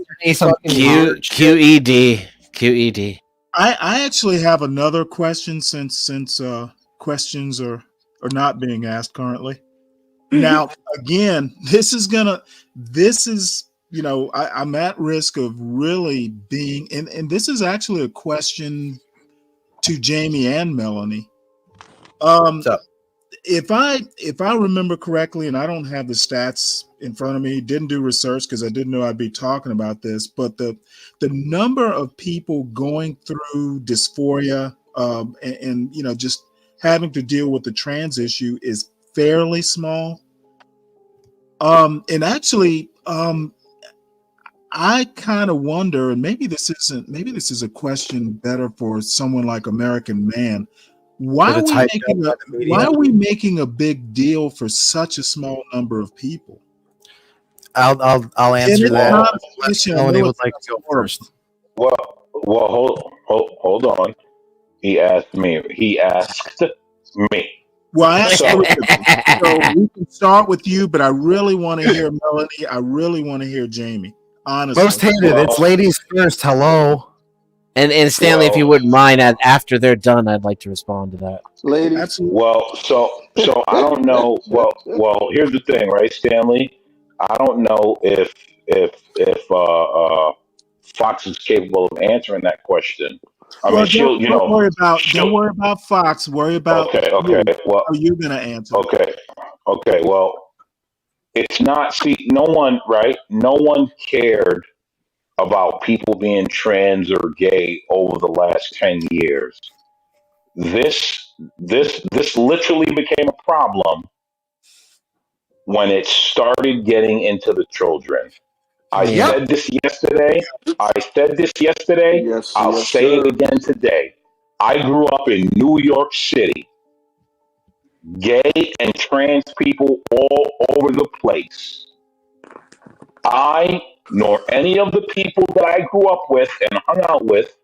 QED. QED. I actually have another question since questions are not being asked currently. Now, again, this is I'm at risk of really being, and this is actually a question to Jamie and Melanie. If I remember correctly, and I don't have the stats in front of me, didn't do research because I didn't know I'd be talking about this, but the number of people going through dysphoria and just having to deal with the trans issue is fairly small. And actually, I kind of wonder, and maybe this is a question better for someone like American Man. Why are we making a big deal for such a small number of people? I'll answer that. Melanie would like to go first. Well, hold on. He asked me. Well, I asked so we can start with you, but I really want to hear Melanie. I really want to hear Jamie. Honestly, most hated. It's ladies first. Hello. And Stanley, if you wouldn't mind, after they're done, I'd like to respond to that. Ladies. Absolutely. Well, so I don't know. Well, here's the thing, right, Stanley? I don't know if Fox is capable of answering that question. I mean, don't worry about Fox. Worry about okay. Well, how you're gonna answer. Okay. Well, it's not. See, no one cared about people being trans or gay over the last 10 years. This literally became a problem when it started getting into the children. I said this yesterday. I'll say it again today. I grew up in New York City. Gay and trans people all over the place. I nor any of the people that I grew up with and hung out with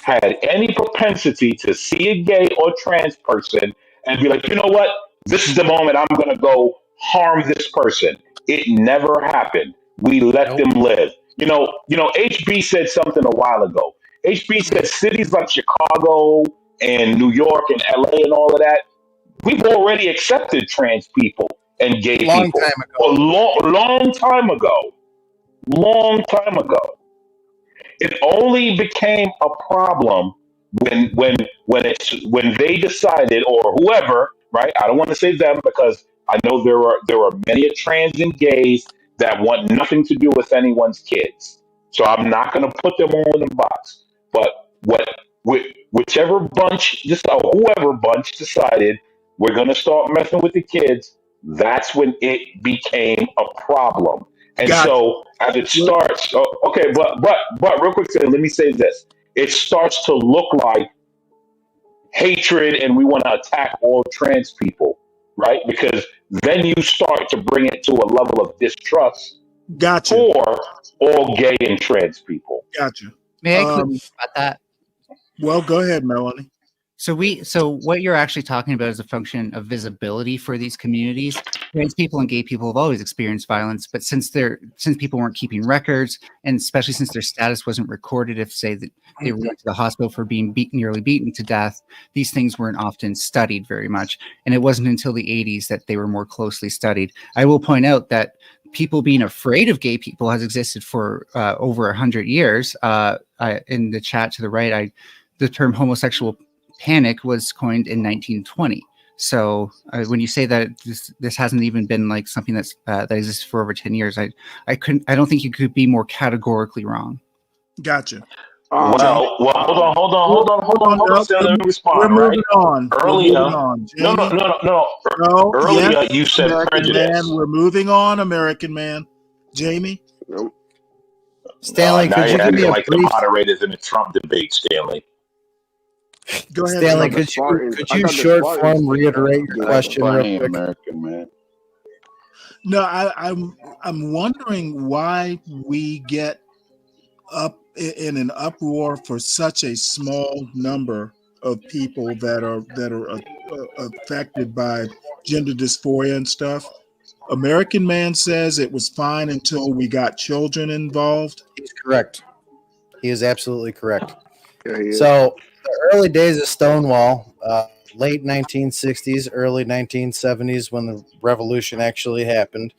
had any propensity to see a gay or trans person and be like, you know what? This is the moment I'm going to go harm this person. It never happened. We let them live. HB said something a while ago. HB said cities like Chicago and New York and LA and all of that, we've already accepted trans people and gay Long people time ago. a long time ago. Long time ago. It only became a problem when they decided, or whoever, right? I don't want to say them because I know there are many trans and gays that want nothing to do with anyone's kids. So I'm not going to put them all in the box. But whichever bunch, just whoever bunch decided we're going to start messing with the kids, that's when it became a problem. And Gotcha. so as it starts, okay, but real quick, let me say this: it starts to look like hatred, and we want to attack all trans people, right? Because then you start to bring it to a level of distrust Gotcha. for all gay and trans people. Gotcha. May I quickly about that? Well, go ahead, Melanie. So what you're actually talking about is a function of visibility for these communities. Trans people and gay people have always experienced violence, but since people weren't keeping records, and especially since their status wasn't recorded, if say that they went to the hospital for being nearly beaten to death, these things weren't often studied very much. And it wasn't until the 80s that they were more closely studied. I will point out that people being afraid of gay people has existed for over 100 years. In the chat to the right, the term homosexual panic was coined in 1920. So when you say that this hasn't even been like something that exists for over 10 years, I don't think you could be more categorically wrong. Gotcha. Well, hold on. Let me respond. We're moving on. Earlier, we're moving on. no. Earlier, yes, you said American prejudice. Man. We're moving on, American Man. Jamie? Nope. Stanley, now could you you're give me acting a like the brief... moderators in the Trump debate, Stanley. Go ahead. Stanley, could you short form reiterate your question real quick? American Man. No, I'm wondering why we get up in an uproar for such a small number of people that are affected by gender dysphoria and stuff. American Man says it was fine until we got children involved. He's correct. He is absolutely correct. Yeah, so the early days of Stonewall, late 1960s, early 1970s, when the revolution actually happened,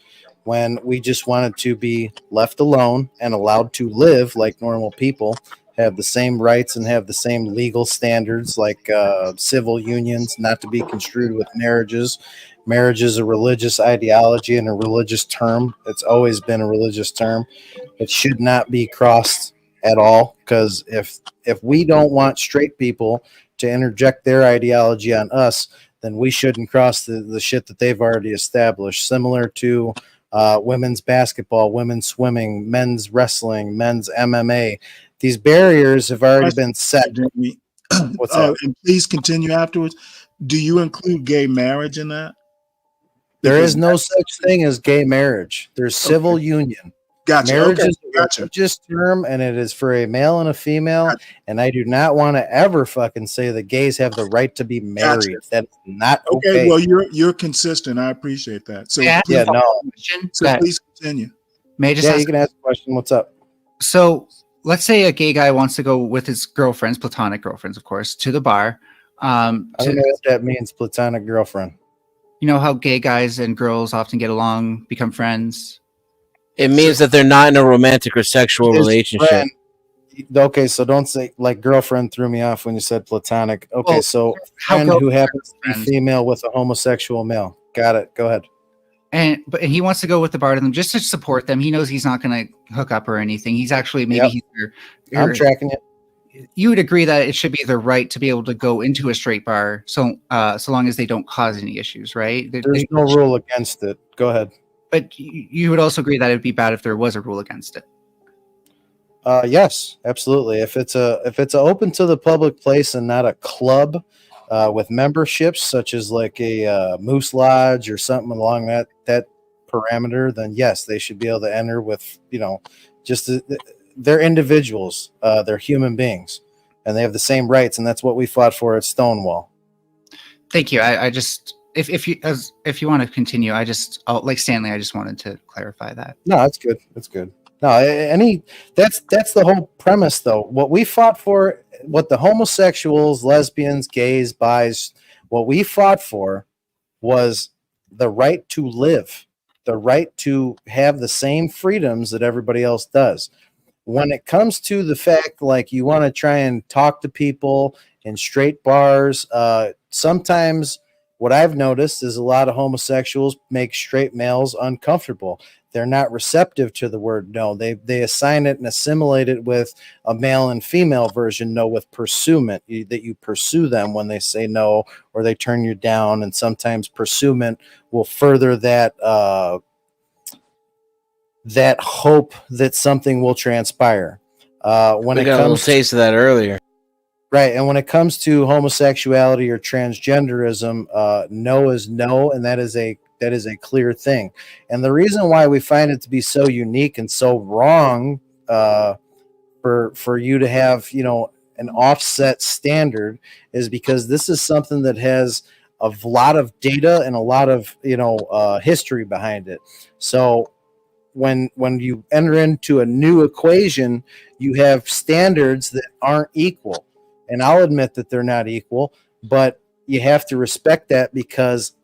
when we just wanted to be left alone and allowed to live like normal people, have the same rights and have the same legal standards like civil unions, not to be construed with marriages. Marriage is a religious ideology and a religious term. It's always been a religious term. It should not be crossed at all, because if we don't want straight people to interject their ideology on us, then we shouldn't cross the shit that they've already established. Similar to women's basketball, women's swimming, men's wrestling, men's MMA. These barriers have already been set. What's that? And please continue afterwards. Do you include gay marriage in that? There is no such thing as gay marriage. There's civil union. Gotcha. Marriage Okay. is a religious term, and it is for a male and a female. And I do not want to ever fucking say that gays have the right to be married. That's not okay. Well, you're consistent. I appreciate that. So yeah, no. So please continue. May I just ask, you can ask a question. What's up? So let's say a gay guy wants to go with his girlfriends, platonic girlfriends, of course, to the bar. I don't know what that means, platonic girlfriend. You know how gay guys and girls often get along, become friends? It means that they're not in a romantic or sexual relationship. Friend. Okay, so don't say, like, girlfriend threw me off when you said platonic. Okay, Well, so friend who happens to be female with a homosexual male. Got it. Go ahead. And he wants to go with the bar to them just to support them. He knows he's not going to hook up or anything. He's actually he's I'm tracking it. You would agree that it should be their right to be able to go into a straight bar, so long as they don't cause any issues, right? There's no rule against it. Go ahead. But you would also agree that it'd be bad if there was a rule against it. Yes, absolutely. If it's a open to the public place and not a club with memberships, such as like a Moose Lodge or something along that parameter, then yes, they should be able to enter with, they're individuals, they're human beings, and they have the same rights, and that's what we fought for at Stonewall. Thank you. I just if you want to continue, like Stanley, I just wanted to clarify that. No, that's good. That's good. No, that's the whole premise, though. What we fought for, what the homosexuals, lesbians, gays, bis, what we fought for was the right to live, the right to have the same freedoms that everybody else does. When it comes to the fact, like, you want to try and talk to people in straight bars, sometimes what I've noticed is a lot of homosexuals make straight males uncomfortable. They're not receptive to the word no. They assign it and assimilate it with a male and female version no, with pursuement, that you pursue them when they say no, or they turn you down. And sometimes pursuement will further that that hope that something will transpire. When we it got a little comes taste of that earlier. Right, and when it comes to homosexuality or transgenderism, no is no, and that is a clear thing. And the reason why we find it to be so unique and so wrong, for you to have, you know, an offset standard, is because this is something that has a lot of data and a lot of, you know, history behind it. So when you enter into a new equation, you have standards that aren't equal. And I'll admit that they're not equal, but you have to respect that, because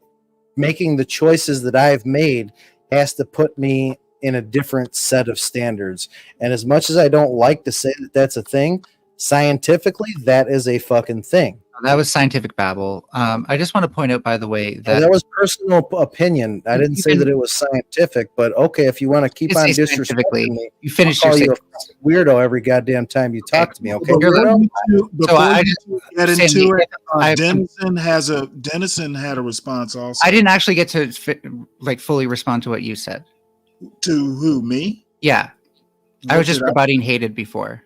making the choices that I've made has to put me in a different set of standards. And as much as I don't like to say that that's a thing, scientifically, that is a fucking thing. That was scientific babble. I just want to point out, by the way, that was personal opinion. I didn't say that it was scientific, but okay, if you want to keep on disrespecting me, you finish I'll your call you a weirdo every goddamn time you talk to me. Okay, Before weirdo? you get into Sandy, it, Dennison had a response also. I didn't actually get to fully respond to what you said. To who, me? Yeah, I was just rebutting hated before.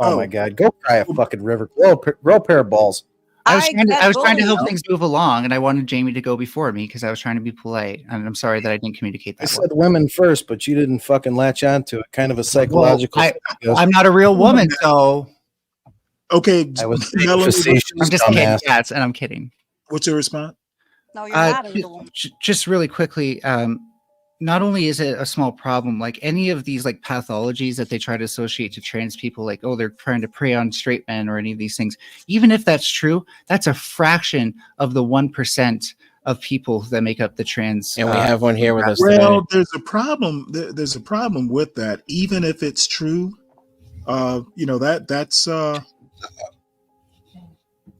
Oh my God, go cry a fucking river. Grow a pair of balls. I was trying to help things move along, and I wanted Jamie to go before me because I was trying to be polite. And I'm sorry that I didn't communicate that. I said women first, but you didn't fucking latch onto it. Kind of a psychological. Well, I'm not a real woman, so. Okay, I was facetious, I'm just kidding, cats, and I'm kidding. What's your response? No, you're not a real woman. Just really quickly, not only is it a small problem, like any of these like pathologies that they try to associate to trans people, like, oh, they're trying to prey on straight men or any of these things, even if that's true, that's a fraction of the 1% of people that make up the trans. And we have one here with us Well, today. there's a problem. There's a problem with that. Even if it's true, you know, that's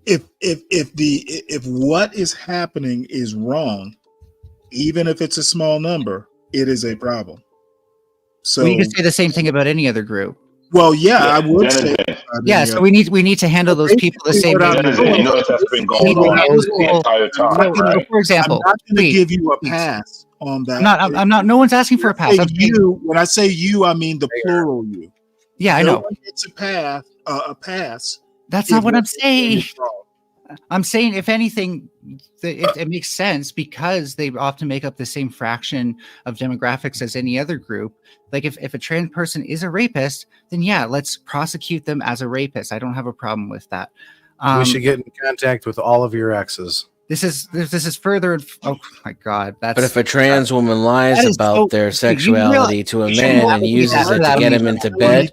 if what is happening is wrong, even if it's a small number, it is a problem. So you can say the same thing about any other group. Well, yeah, I would say. Yeah, so we need to handle those people the same way. You know that's been going on the entire time, right? For example, I'm not going to give you a pass on that. I'm not. No one's asking for a pass. When I say you, I mean the plural you. Yeah, I know. It's a pass. A pass. That's not what I'm saying. I'm saying, if anything, it makes sense because they often make up the same fraction of demographics as any other group. Like if a trans person is a rapist, then yeah, let's prosecute them as a rapist. I don't have a problem with that. We should get in contact with all of your exes. This is further. Oh my God! But if a trans woman lies about their sexuality to a man and uses it to get him into bed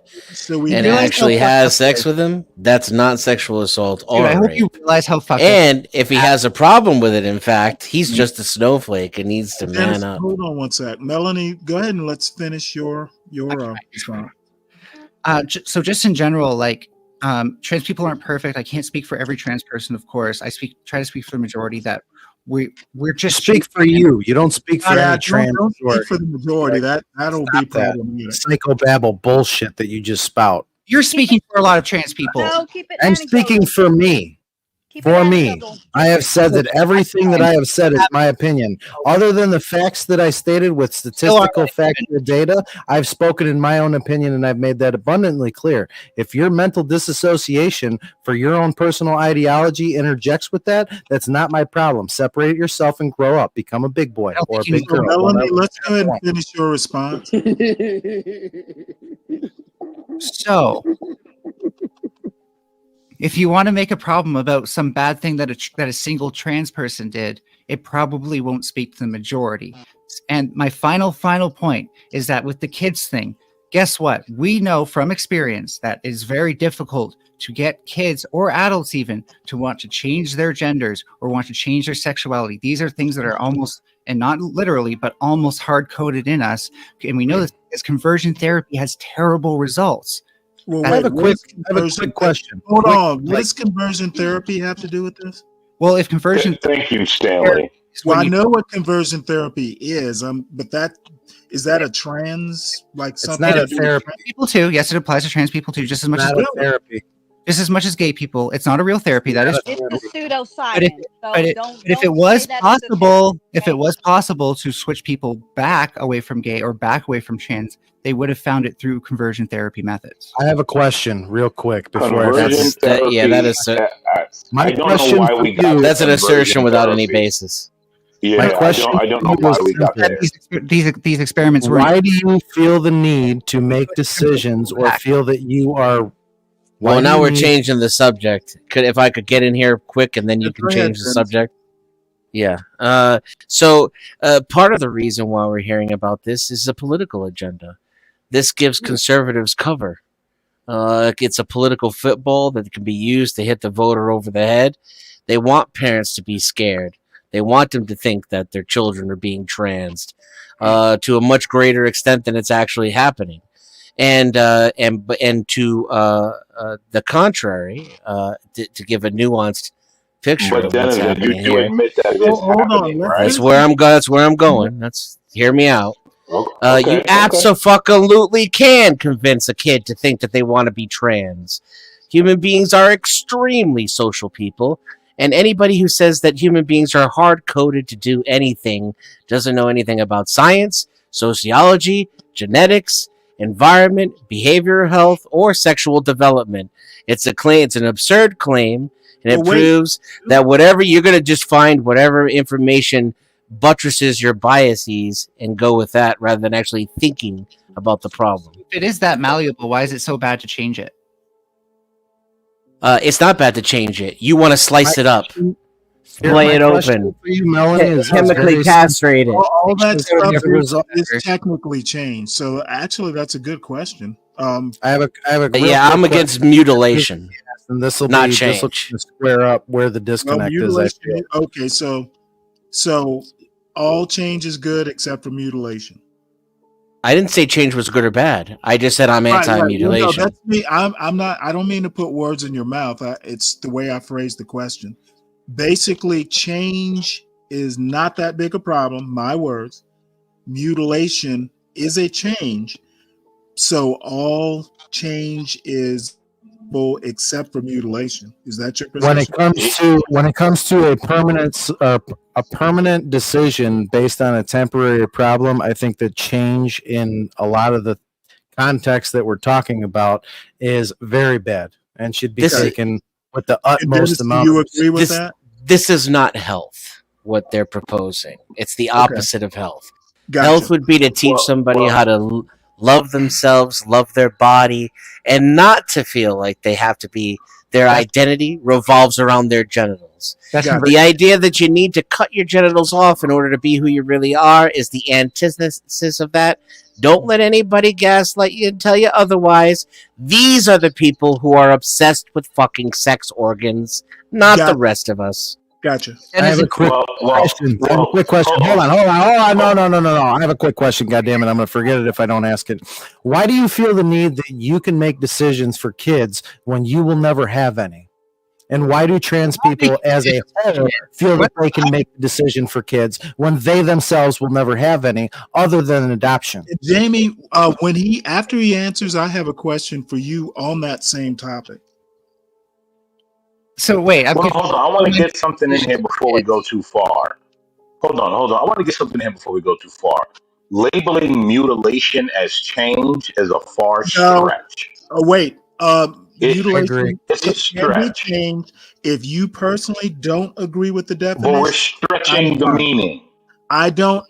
and actually has sex with him, that's not sexual assault or I hope rape. you realize how fucked And if he has a problem with it, in fact, he's just a snowflake and needs to man up. Hold on one sec, Melanie. Go ahead and let's finish your response. So just in general, like. Trans people aren't perfect. I can't speak for every trans person, of course. I try to speak for the majority that we're just speak for you. You don't speak for any trans. Don't speak for the majority. That'll be problematic. Psychobabble bullshit that you just spout. You're speaking for a lot of trans people. No, keep it I'm speaking for me. For me, I have said that everything that I have said is my opinion. Other than the facts that I stated with statistical factual data, I've spoken in my own opinion, and I've made that abundantly clear. If your mental disassociation for your own personal ideology interjects with that, that's not my problem. Separate yourself and grow up. Become a big boy or a big girl. Melanie, let's go ahead and finish your response. So, if you want to make a problem about some bad thing that a single trans person did, it probably won't speak to the majority. And my final point is that with the kids thing, guess what? We know from experience that it is very difficult to get kids or adults even to want to change their genders or want to change their sexuality. These are things that are almost, and not literally, but almost hard-coded in us. And we know this conversion therapy has terrible results. Well, I have a quick question. Hold on. What does conversion therapy have to do with this? Well, if conversion... Thank you, Stanley. Well, I know what conversion therapy is, but is that a trans, like something? It's not a therapy. People too. Yes, it applies to trans people too, just as much as therapy. Just as much as gay people. It's not a real therapy. That is. It's a pseudoscience. But if it was possible, if it was possible to switch people back away from gay or back away from trans, they would have found it through conversion therapy methods. I have a question, real quick, before that is. My question for you. That's an assertion without any basis. Yeah, my question I don't know why we got there. These experiments were. Why do you feel the need to make decisions or feel that you are? Well, now we're changing the subject. If I could get in here quick, and then you can change the subject. Yeah. So part of the reason why we're hearing about this is a political agenda. This gives conservatives cover. It's a political football that can be used to hit the voter over the head. They want parents to be scared. They want them to think that their children are being transed to a much greater extent than it's actually happening. And to the contrary, to give a nuanced picture But of what's then happening you here. admit that it is happening, right? That's where I'm going. That's where I'm going. Hear me out. Okay, You abso-fucking-lutely can convince a kid to think that they want to be trans. Human beings are extremely social people, and anybody who says that human beings are hard-coded to do anything doesn't know anything about science, sociology, genetics, environment, behavioral health, or sexual development. It's a claim. It's an absurd claim, and it proves that whatever you're going to just find whatever information buttresses your biases and go with that rather than actually thinking about the problem. If it is that malleable, why is it so bad to change it? It's not bad to change it. You want to slice it up, play it open, chemically castrate it. All that stuff is technically changed. So actually, that's a good question. I have a yeah, I'm against mutilation. And this will not be change. This will square up where the disconnect is. I feel. Okay, so all change is good except for mutilation. I didn't say change was good or bad. I just said I'm anti-mutilation. No, that's me. I'm not. I don't mean to put words in your mouth. It's the way I phrased the question. Basically, change is not that big a problem. My words. Mutilation is a change. So all change is except for mutilation. Is that your position? When it comes to a permanent decision based on a temporary problem, I think that change in a lot of the context that we're talking about is very bad and should be taken with the utmost amount. Do you agree with that? This is not health, what they're proposing. It's the opposite of health. Gotcha. Health would be to teach somebody how to love themselves, love their body, and not to feel like they have to be, their identity revolves around their genitals. The idea that you need to cut your genitals off in order to be who you really are is the antithesis of that. Don't let anybody gaslight you and tell you otherwise. These are the people who are obsessed with fucking sex organs, not the rest of us. Gotcha. I have a quick question. Hold on. No. I have a quick question. God damn it. I'm going to forget it if I don't ask it. Why do you feel the need that you can make decisions for kids when you will never have any? And why do trans people as a whole feel that they can make a decision for kids when they themselves will never have any other than an adoption? Jamie, after he answers, I have a question for you on that same topic. So wait, hold on. I want to get something in here before we go too far. Hold on. I want to get something in here before we go too far. Labeling mutilation as change is a far stretch. Wait. Mutilation it's a stretch. Can be changed if you personally don't agree with the definition. But we're stretching the meaning. I don't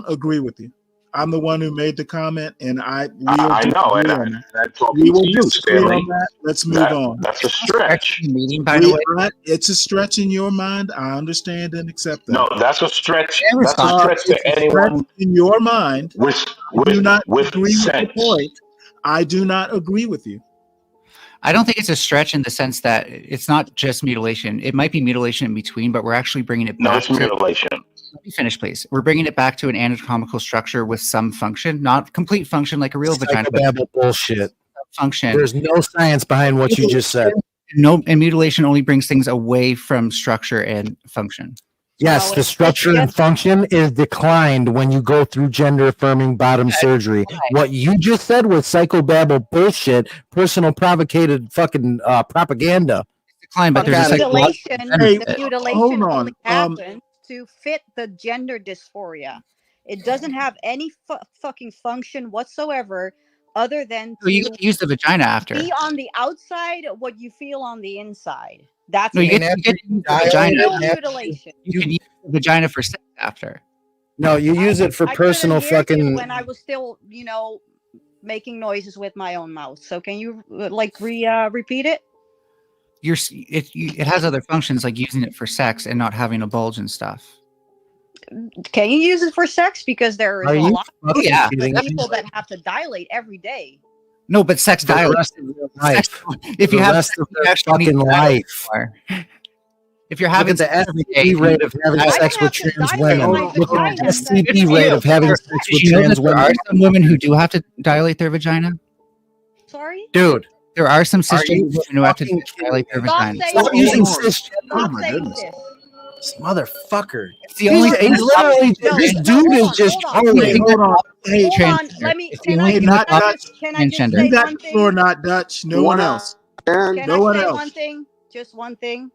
agree with you. I'm the one who made the comment, and I know, and I'm talking to you, Stanley. Let's move on. That's a stretch. Meaning, by the way, it's a stretch in your mind. I understand and accept that. No, that's a stretch. That's a stretch to anyone in your mind. With agree with the point. I do not agree with you. I don't think it's a stretch in the sense that it's not just mutilation. It might be mutilation in between, but we're actually bringing it back. No, it's mutilation. Let me finish, please. We're bringing it back to an anatomical structure with some function, not complete function like a real vagina. Psychobabble bullshit. Function. There's no science behind what you just said. No, and mutilation only brings things away from structure and function. Yes, the structure and function is declined when you go through gender-affirming bottom surgery. What you just said was psychobabble bullshit, personal provocated fucking propaganda. Declined, but there's the mutilation only happens to fit the gender dysphoria. It doesn't have any fucking function whatsoever other than so you get to use the vagina after. Be on the outside what you feel on the inside. That's no, you get to use the vagina. Mutilation. You can use the vagina for sex after. No, you use it for personal fucking. When I was still, making noises with my own mouth. So can you repeat it? It has other functions like using it for sex and not having a bulge and stuff. Can you use it for sex? Because there is a lot of people me? that have to dilate every day. No, but sex dilates. If you have fucking life. If you're having the STD rate of having sex with trans women, look at the STD rate of having sex with trans women. There are some women who do have to dilate their vagina. Sorry, dude. There are some cisgender women who have to dilate their vagina. Stop using cisgender. Oh my goodness. This motherfucker. It's the only thing. This dude is just trolling. Hold on. Hey, let me. Can I just say one thing? Or not Dutch. No one else. No one else. One thing. Just one thing.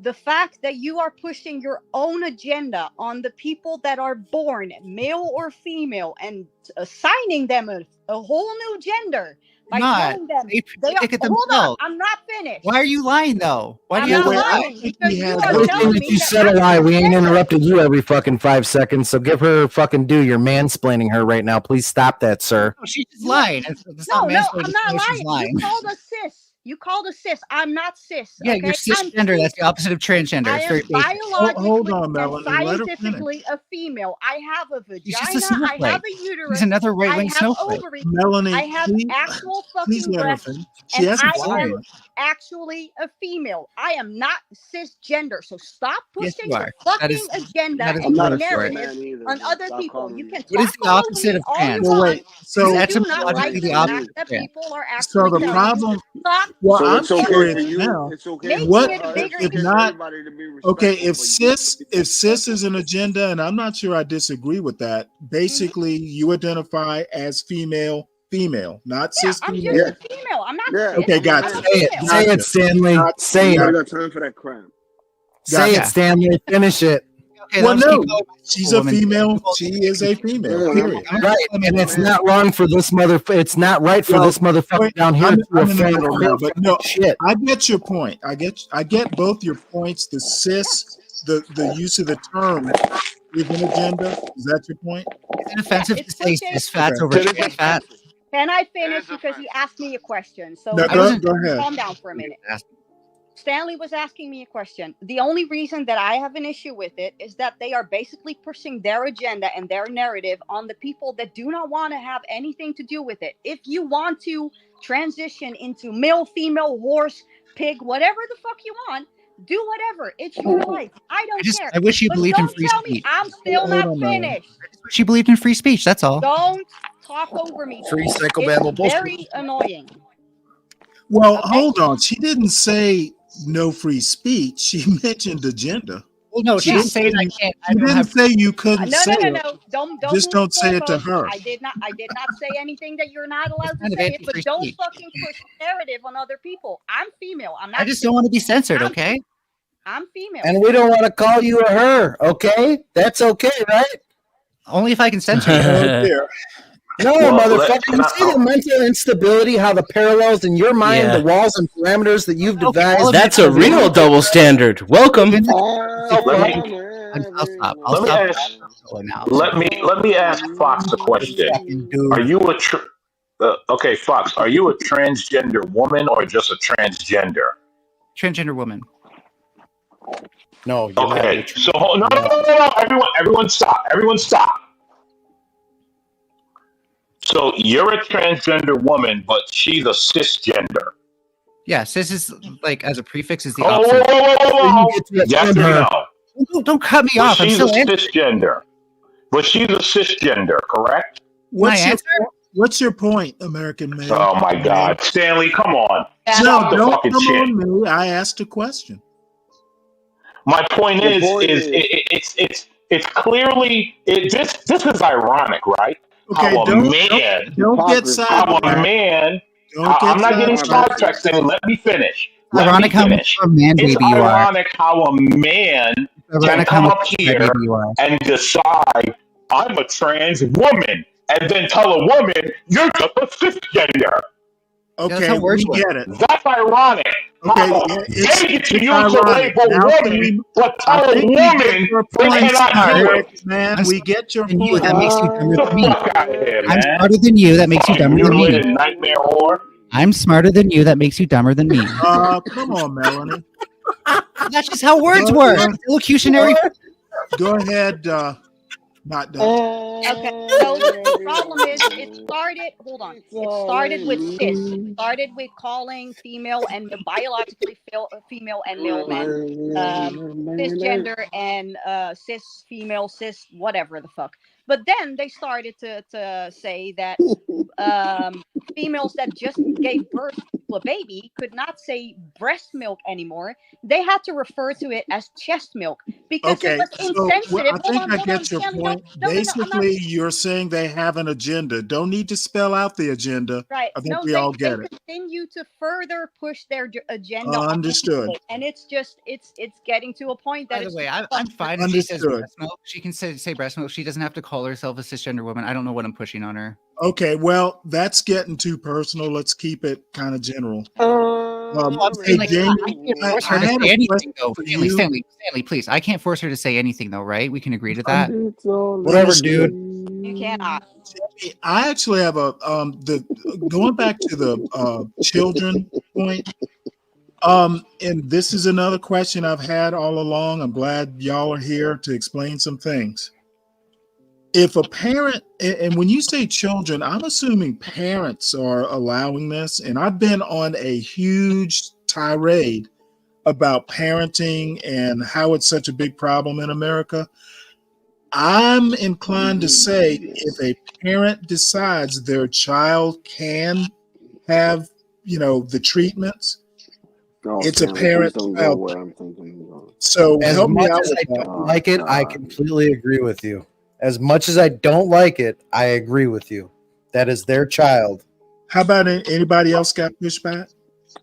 The fact that you are pushing your own agenda on the people that are born, male or female, and assigning them a whole new gender by telling them they are. Hold on, I'm not finished. Why are you lying though? Why I'm do you not lie? lying because you are Everything telling that me you that said a I'm lie. We ain't transgender. interrupted you every fucking 5 seconds, so give her fucking due. You're mansplaining her right now. Please stop that, sir. No, she's just lying. No, I'm not lying. You called us cis. You called us cis. I'm not cis. Yeah, okay? you're cisgender. That's the opposite of transgender. I It's am very basic. biologically Hold on, and Melanie. Let her scientifically a female. I have a She's vagina. just a I have snowflake. a uterus. She's another I right-wing have snowflake. ovaries. Melanie, I have actual please fucking let her breasts. finish. She And hasn't I am finished. actually a female. I am not cisgender. So stop Yes, pushing you your are. fucking That agenda is and not your a story. narrative on other people. You can What is talk the over opposite me of all trans? you Well, want. wait. So You That's do not like logically the the fact opposite that of trans. people are So actually the telling problem. you stop. Well, So I'm it's okay curious for you. now. It's okay Making What it a bigger if issue. not? everybody to be Okay, respectful, if but you cis is an agenda, and I'm not sure I disagree with that. Basically, you identify as female, not cis I'm female. just a female. I'm not cis. Okay, gotcha. I'm a Say it. female. Say it, Stanley. Say I it. got time for that crap. Say it, Gotcha. Stanley. Finish it. Okay, Well, let's keep no, going. she's a female. She is a female. Period. Right, and it's not wrong for this It's not right for Well, this motherfucker wait, down here I'm to in the affirm middle now, but no, shit. I get your point. I get both your points. The cis, the use of the term is an agenda. Is that your point? It's offensive to say cis fats Okay. over trans fat. Can I finish? Because he asked me a question. So No, go ahead. calm down for a minute. Stanley was asking me a question. The only reason that I have an issue with it is that they are basically pushing their agenda and their narrative on the people that do not want to have anything to do with it. If you want to transition into male, female, horse, pig, whatever the fuck you want, do whatever. It's your life. I don't care. I wish you But believed in don't free tell me speech. I'm still not finished. She believed in free speech. That's all. Don't talk over me. Free psychobabble It's bullshit. very annoying. Well, hold on. She didn't say no free speech. She mentioned agenda. Well, no, She she's didn't saying say I can't. She didn't say you couldn't No. say it. Don't Just move don't say it to goalposts. her. I did not say anything that you're not allowed to kind of say it, but anti-free don't speech. fucking push narrative on other people. I'm female. I'm not. I just don't want to be censored, okay? I'm female. And we don't want to call you a her, okay? That's okay, right? Only if I can censor you. Oh, dear. No, Well, motherfucker. You see the mental instability, how the parallels in your mind, Yeah. the walls and parameters that you've devised. That's a real double standard. Welcome. Let me ask Fox a question. Are you okay, Fox? Are you a transgender woman or just a transgender? Transgender woman. No. You're Okay. not. So no. Everyone stop. So you're a transgender woman, but she's a cisgender. Yeah, cis is like as a prefix is the Oh, opposite. whoa. Yes or no? Don't cut me But off. I'm she's a still answering. cisgender. But she's a cisgender, correct? What's your point, American male? Oh my God, Stanley, come on! No, Stop the don't fucking come shit. on me. I asked a question. My point The is, point is- it's clearly this is ironic, right? Okay, How a don't man, get how a sidetracked. man. Don't get I'm not getting sidetracked. sidetracked. Stanley, let me finish. Ironic how much of a man It's baby you are. ironic how a man can Ironic how come much up of a here baby you are. and decide I'm a trans woman, and then tell a woman you're just a cisgender. Okay, we get it. That's ironic. Okay, How it's they get to use the ironic. label Now can woman, we? but I tell a think we get woman your they point, cannot do American it. man. I'm We get your than you. point. That makes you dumber Get than the me. fuck out of here, I'm man. smarter than you. That makes you Fucking dumber than me. mutilated nightmare whore. I'm smarter than you. That makes you dumber than me. Come on, Melanie. That's just how words work. Elocutionary. Go ahead. Not done. Okay, so the problem is it started, hold on, it started with cis. It started with calling female and biologically female and male men, cisgender and cis female, cis whatever the fuck. But then they started to say that females that just gave birth to a baby could not say breast milk anymore. They had to refer to it as chest milk because Okay, it was so insensitive. I think I get your point. Basically, you're saying they have an agenda. Don't need to spell out the agenda. Right. I think No, we all get they it. continue to further push their agenda. Understood. And it's just it's getting to a point that By the way, I'm fine if she says Understood. breast milk. She can say breast milk. She doesn't have to call herself a cisgender woman. I don't know what I'm pushing on her. Okay, well, that's getting too personal. Let's keep it kind of general. I'm saying, like, Jamie, I can't force her I to had say a anything, question though. for Stanley, you. Stanley, please. I can't force her to say anything, though, right? We can agree to that. Whatever, dude. You cannot. I actually have a going back to the children point. And this is another question I've had all along. I'm glad y'all are here to explain some things. If a parent, and when you say children, I'm assuming parents are allowing this. And I've been on a huge tirade about parenting and how it's such a big problem in America. I'm inclined to say if a parent decides their child can have, the treatments, it's a parent child. So as help me much out as with I that. don't like it, I completely agree with you. As much as I don't like it, I agree with you. That is their child. How about anybody else got pushback?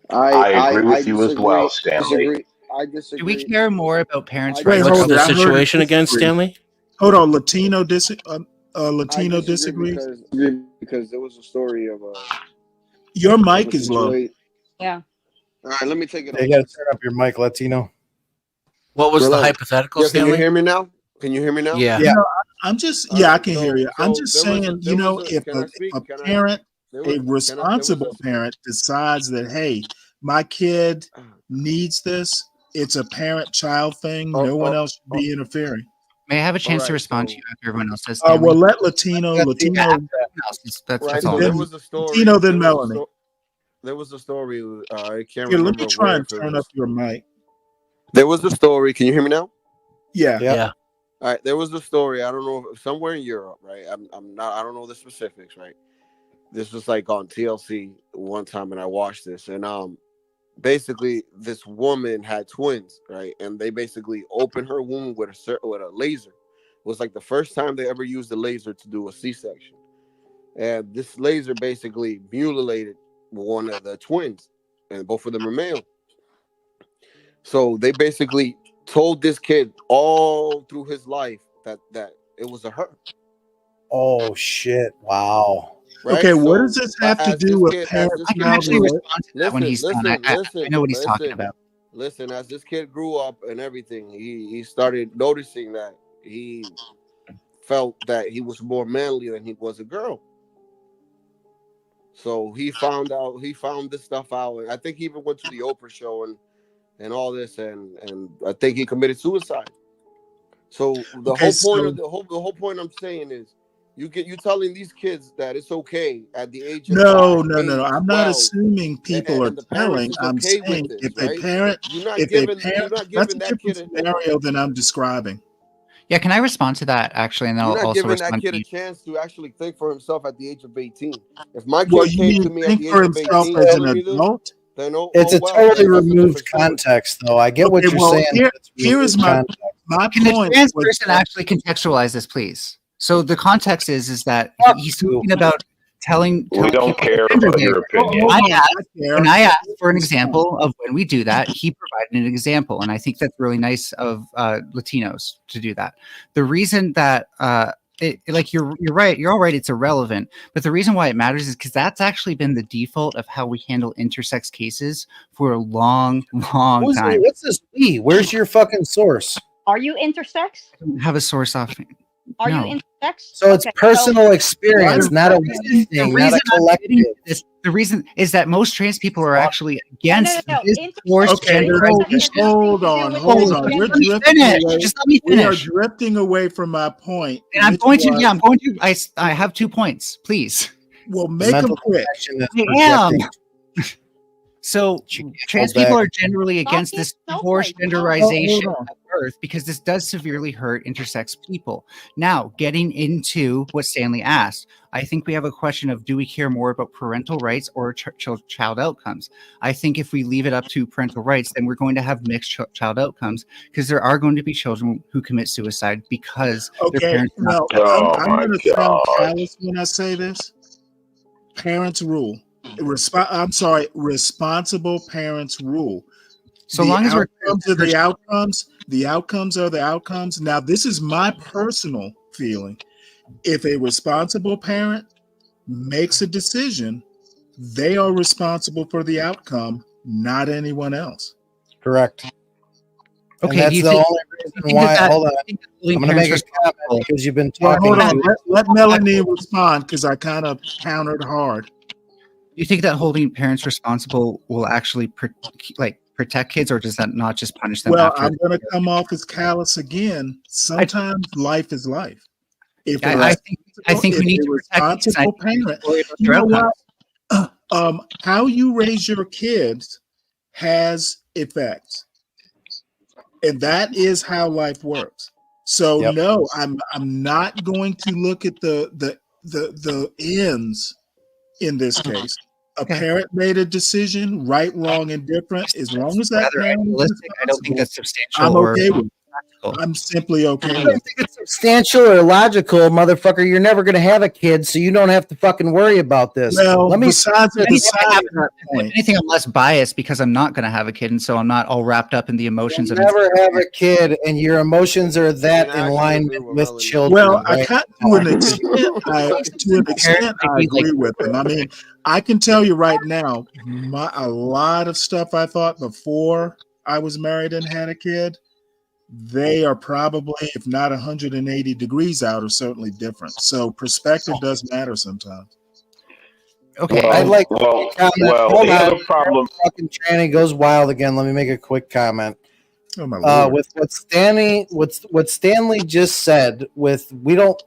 I agree with you as well, Stanley. I Do disagree. we care more about parents' Wait, rights? hold What's on. the I heard situation it again, disagree. Stanley? Hold on, Latino I disagree disagrees. because there was a story of Your of mic a is low. situation. Yeah. All right, let me take it You off. got to turn up your mic, Latino. What was the Relax. hypothetical, Yeah, can you Stanley? hear me now? Can you hear me now? Yeah. Yeah, I'm just, I can hear you. I'm just saying, if Can I a speak? parent, There a was responsible parent decides that, hey, my kid needs this, it's a parent-child thing. No one else should be interfering. May I have a chance to Alright, respond to so- you after everyone else says? Well, let Latino, Right, That's so all. there was a story. Latino, then Melanie. There was a story. I can't Here, let remember me try where. and turn up your mic. There was a story. Can you hear me now? Yeah. Yeah. All right. There was a story. I don't know, somewhere in Europe, right? I'm not. I don't know the specifics, right? This was like on TLC one time, and I watched this, and basically this woman had twins, right? And they basically opened her womb with a laser. It was like the first time they ever used a laser to do a C-section, and this laser basically mutilated one of the twins, and both of them are male. So they basically told this kid all through his life that it was a her. Oh shit! Wow. Right? Okay, what So, does this have to as do this with kid- as parents this I can now? actually respond to that when he's done. I know what he's talking listen. about. Listen, as this kid grew up and everything, he started noticing that he felt that he was more manly than he was a girl. So he found this stuff out. And I think he even went to the Oprah show and all this, and I think he committed suicide. So the whole point I'm saying is, You telling these kids that it's okay at the age of No. 8, I'm 12, not assuming people are and the parents telling. is I'm okay with saying this, if right? a parent, You're not that's giving a that different kid scenario than I'm describing. Yeah, can I respond to that actually, and then you're I'll not also giving that respond kid to a you. chance to actually think for himself at the age of 18. If my Well, kid you came mean to me at think the for age of himself 18 as an telling me this, adult? then It's a well, totally that's a different removed story. context, though. I get what Okay, you're well, saying. but it's here is removed my context. Can the point. trans Was person that, actually contextualize this, please? So the context is that Fuck he's you. talking about telling We don't people care gender about your there. opinion. hold on, When I I care. asked for an example of when we do that, he provided an example, and I think that's really nice of Latinos to do that. The reason that like you're right, you're all right, it's irrelevant, but the reason why it matters is because that's actually been the default of how we handle intersex cases for a long time. What's this we? Where's your fucking source? Are you intersex? I don't have a source off. Are No. you intersex? So it's personal experience, not a we thing, not a collective. The reason is that most trans people are actually against No. this forced Okay, genderization. hold on. We're drifting away. Just let me We are finish. drifting away from my point. And I'm going to. I have 2 points, please. Well, make them quick. I am. So trans people are generally against this forced genderization Hold on. at birth because this does severely hurt intersex people. Now, getting into what Stanley asked, I think we have a question of, do we care more about parental rights or child outcomes? I think if we leave it up to parental rights, then we're going to have mixed child outcomes because there are going to be children who commit suicide because their Okay, parents. no, I'm going to sound callous when I say this. Parents rule. Responsible parents rule. So long as the outcomes are the outcomes. Now, this is my personal feeling. If a responsible parent makes a decision, they are responsible for the outcome, not anyone else. Correct. Okay, And that's the only reason why. Hold on. I'm going to make a comment because you've been Yeah, talking. hold on. Let Melanie respond because I kind of countered hard. You think that holding parents responsible will actually protect kids, or does that not just punish them? Well, after I'm going to come off as callous again. Sometimes life is life. I think we need to protect kids. Responsible parent. You know what? How you raise your kids has effects, and that is how life works. So no, I'm not going to look at the ends in this case. A parent made a decision, right, wrong, and different. As long as that parent is responsible, I don't think that's substantial. I'm okay with it. practical. I'm simply okay I with don't it. think it's substantial or logical, motherfucker. You're never going to have a kid, so you don't have to fucking worry about this. Well, Let me. besides If anything, I'm less biased because I'm not going to have a kid, and so I'm not all wrapped up in the emotions You'll of never have a kid, and your emotions are that in alignment with children. Well, I right? can't to an extent, I agree with them. I mean, I can tell you right now, a lot of stuff I thought before I was married and had a kid, they are probably, if not 180 degrees out, or certainly different. So perspective does matter sometimes. Okay, I'd like to well, comment. well, Hold the on. other problem. Fucking tranny goes wild again. Let me make a quick comment. Oh my Lord. With what Stanley just said, we don't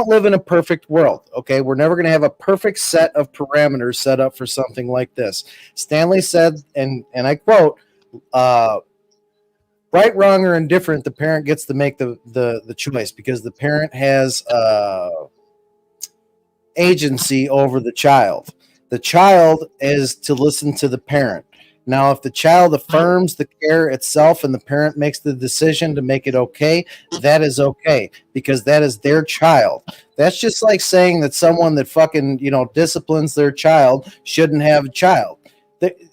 live in a perfect world. Okay, we're never going to have a perfect set of parameters set up for something like this. Stanley said, and I quote, right, wrong, or indifferent, the parent gets to make the choice because the parent has agency over the child. The child is to listen to the parent. Now, if the child affirms the care itself and the parent makes the decision to make it okay, that is okay because that is their child. That's just like saying that someone that fucking, disciplines their child shouldn't have a child.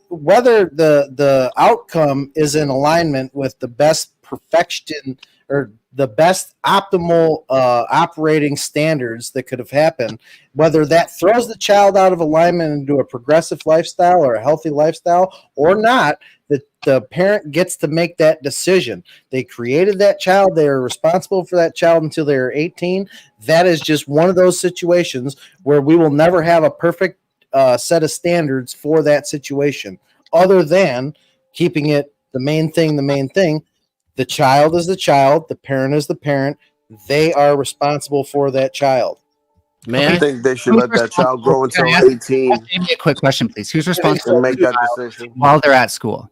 Whether the outcome is in alignment with the best perfection or the best optimal operating standards that could have happened, whether that throws the child out of alignment into a progressive lifestyle or a healthy lifestyle or not, the parent gets to make that decision. They created that child. They are responsible for that child until they are 18. That is just one of those situations where we will never have a perfect set of standards for that situation other than keeping it the main thing. The child is the child, the parent is the parent. they are responsible for that child. I think they should let that child grow until 18. Ask me a quick question, please. Who's responsible and make for the that child decision while they're at school?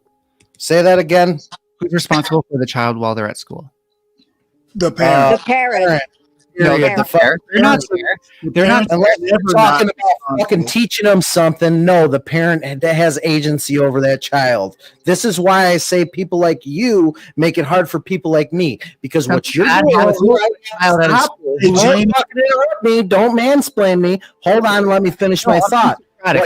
Say that again. Who's responsible for the child while they're at school? The parent. The parent. No, Period. the parent. They're not there. They're not. Unless you're talking about fucking teaching them something. No, the parent has agency over that child. This is why I say people like you make it hard for people like me, because what you're doing don't interrupt me. Don't mansplain me. Hold on, let me finish my thought. What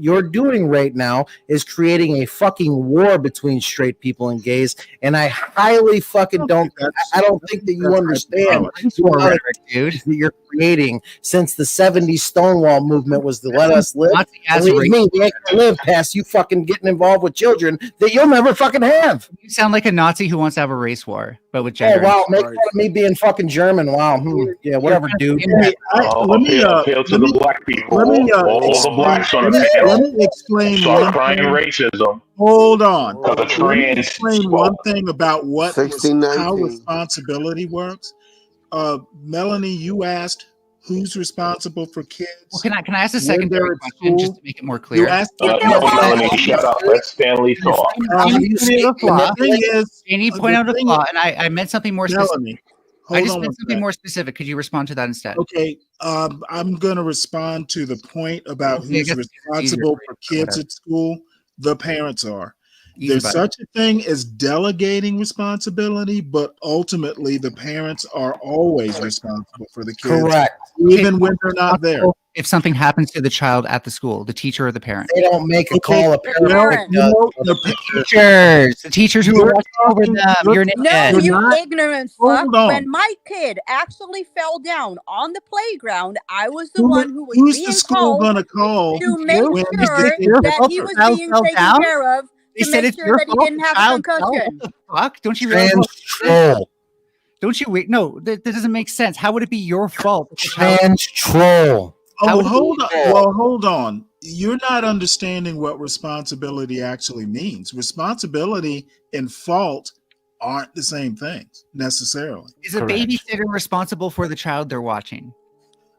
you're doing right now is creating a fucking war between straight people and gays, and I highly fucking don't. I don't think that you understand that you're creating since the '70s Stonewall movement was to let us live. Believe me, we ain't gonna live past you fucking getting involved with children that you'll never fucking have. You sound like a Nazi who wants to have a race war, but with gender. Oh wow, make fun of me being fucking German. Wow, yeah, whatever, dude. Appeal to the black people. Let me all the blacks on the let panel me explain. start crying racism. Hold on. The Let me trans explain one thing about how 1619. responsibility works. Melanie, you asked who's responsible for kids. Well, can I ask a secondary they're at question just school. to make it more clear? You asked Melanie, shut up. Let Stanley talk. the thing is, Any point out a flaw, and I meant something more specific. Melanie, I just hold on meant one something sec. more specific. Could you respond to that instead? Okay, I'm going to respond to the point about Okay, I who's guess it's easier responsible for for you, kids whatever. at school. The parents are. Easy There's button. such a thing as delegating responsibility, but ultimately the parents are always responsible for the kids, Correct. even when they're not there. If something happens to the child at the school, the teacher or the parent? They don't make a call. A parent The teachers who are watching over them. You're an No, idiot. you ignorant fuck. Hold on. When my kid actually fell down on the playground, I was the Who- one who was who's being the school called gonna call to make when sure your that fault he the was child being fell taken down? care of They to said make it's sure your that he fault didn't the have a child fell. concussion. What the fuck? Don't you realize? Trans troll. Don't you wait? No, that doesn't make sense. How would it be your fault? if the child- Trans troll. How Oh, would it hold be- on. Well, hold on. You're not understanding what responsibility actually means. Responsibility and fault aren't the same things necessarily. Is a babysitter responsible for the child they're watching?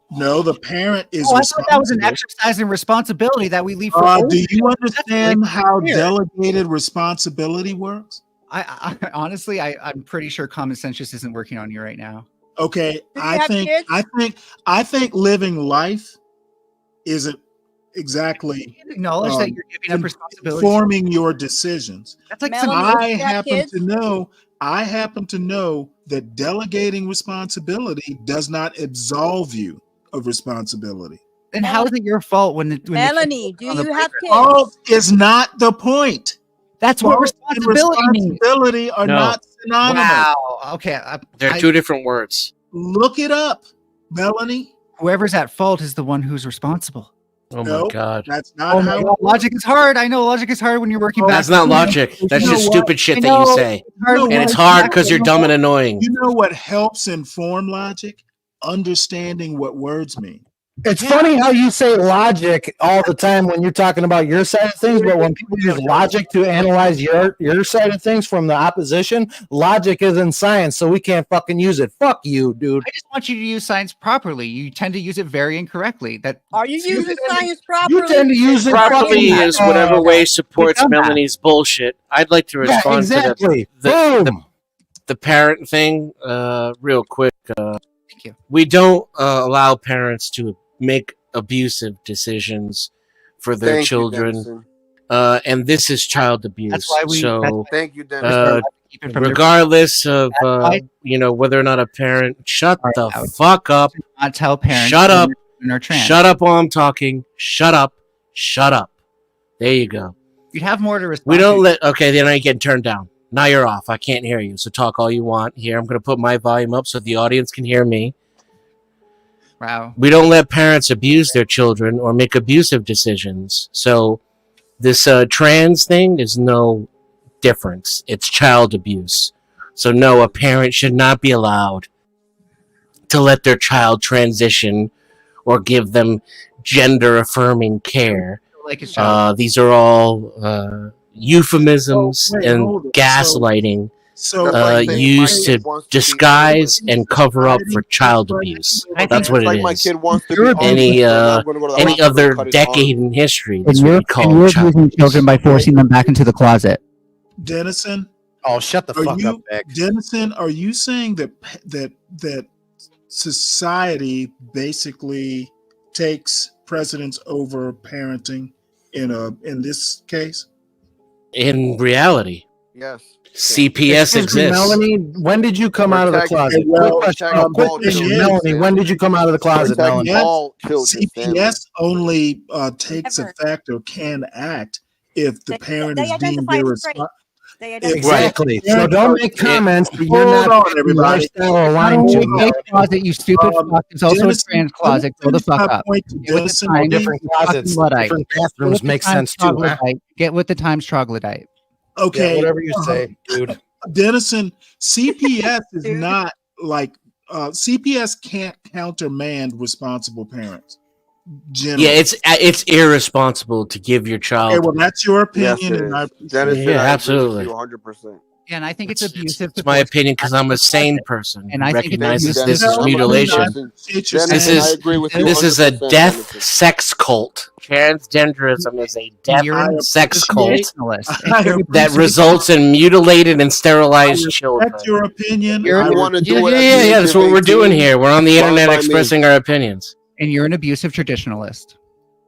No, the parent is Oh, I thought that was an responsible. exercise in responsibility that we leave for. Do you older. understand That's how weird. delegated responsibility works? I honestly, I'm pretty sure common sense just isn't working on you right now. Okay, you have kids? I think living life isn't exactly Acknowledge that you're giving up responsibility. informing your decisions. That's like Melanie, some. I you have happen kids? to know that delegating responsibility does not absolve you of responsibility. Then how is it your fault when Melanie, do on the you have playground? kids? Fault is not the point. That's what Fault and responsibility means. responsibility are No. not synonymous. Wow. Okay. They're two different words. Look it up, Melanie. Whoever's at fault is the one who's responsible. Oh No, my god. That's not Oh how my it God. Logic is hard. I know logic is hard when you're working back. That's not logic. That's You know just what? stupid shit I that know. you say. You know And it's what? hard because you're dumb and annoying. You know what helps inform logic? Understanding what words mean. It's funny how you say logic all the time when you're talking about your side of things, but when people use logic to analyze your side of things from the opposition, logic isn't science, so we can't fucking use it. Fuck you, dude. I just want you to use science properly. You tend to use it very incorrectly. Are you using science properly? You tend to use it Properly fucking, is whatever way supports done that. Melanie's bullshit. I'd like to Yeah, respond exactly. to Boom. the parent thing real quick. Thank you. We don't allow parents to make abusive decisions for their Thank you, children. Dennison. And this is child abuse. That's why we. So Thank you, Dennis. Keep it from your- regardless of why- whether or not a parent, shut Sorry, the Howard. fuck up. not tell parents. Shut up. when they're trans. Shut up while I'm talking. Shut up. Shut up. There you go. You'd have more to respond. We don't to. let. Okay, then I get turned down. Now you're off. I can't hear you. So talk all you want. Here, I'm going to put my volume up so the audience can hear me. Wow. We don't let parents abuse their children or make abusive decisions. So this trans thing is no difference. It's child abuse. So no, a parent should not be allowed to let their child transition or give them gender affirming care. Like a These are all euphemisms Oh, wait, and hold it. gaslighting So used to disguise and cover up for child abuse. That's what it my is. kid wants to be Any I'm gonna go to the any hospital other and cut his decade arm. in history, And that's what we call you're child abusing abuse. children by forcing them back into the closet. Dennison, Oh, shut the fuck up, Beck. Dennison, are you saying that society basically takes precedence over parenting in this case? In reality, yes. CPS Excuse me, exists. Melanie, when did you come out of the closet? Well, Quick question, Melanie, when did you come out of the closet, Melanie? CPS only takes effect or can act if the parent is deemed irresponsible. Exactly. So don't make comments that you're Hold not on, everybody. lifestyle Not aligned only to. a closet, you stupid fuck. It's also Dennison, a trans closet. Go the fuck up. point Get with the times, different you closets, fucking Luddite. different Get with bathrooms the make times, sense too, huh? troglodyte. Get with the times, troglodyte. Okay. Yeah, whatever you say, dude. Dennison, CPS is not like CPS can't countermand responsible parents. Generally. Yeah, it's irresponsible to give your child. Okay, well, that's your Yes, opinion, it and I is. Dennison, Yeah, I absolutely. agree with you 100%. Yeah, and I think it's abusive. It's my opinion because I'm a sane person And who I think it's recognizes abusive. this is No, mutilation. Dennison, This I agree with you this is a 100%, death Dennison. sex cult. Transgenderism is a death You're sex a cult traditionalist. that results in mutilated and sterilized children. That's your opinion. You're I an- wanna do Yeah, it yeah, at the yeah, age yeah. That's of what we're doing 18, here. We're on the fine internet by me. expressing our opinions. And you're an abusive traditionalist.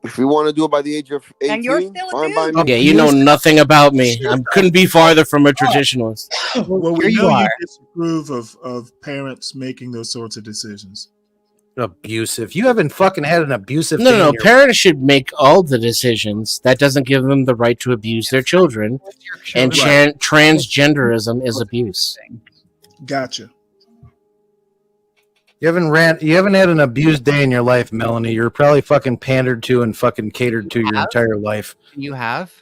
If we want to do it by the age of 18, And you're still a fine by dude. me. Okay, you know nothing about me. I couldn't be farther from a traditionalist. Well, Here we you know you are. disapprove of parents making those sorts of decisions. Abusive. You haven't fucking had an abusive No, thing no, in no. your- Parents should make all the decisions. That doesn't give them the right to abuse their children. And transgenderism is abuse. Gotcha. You haven't had an abused day in your life, Melanie. You're probably fucking pandered to and fucking catered to your entire life. You have?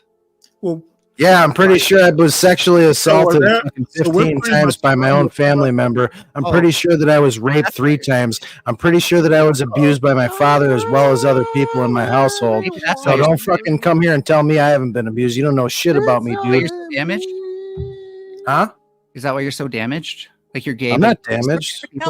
Well, yeah, I'm pretty sure I was sexually assaulted there- fucking so we're 15 pretty times much by my on own the- family member. I'm pretty sure that I was raped 3 times. I'm pretty sure that I was abused by my father as well as other people in my household. Maybe that's So why don't fucking come here and tell me I haven't been abused. You don't know shit about me, you're dude. so damaged? Huh? Is that why you're so damaged? Like you're gay? I'm not damaged. You're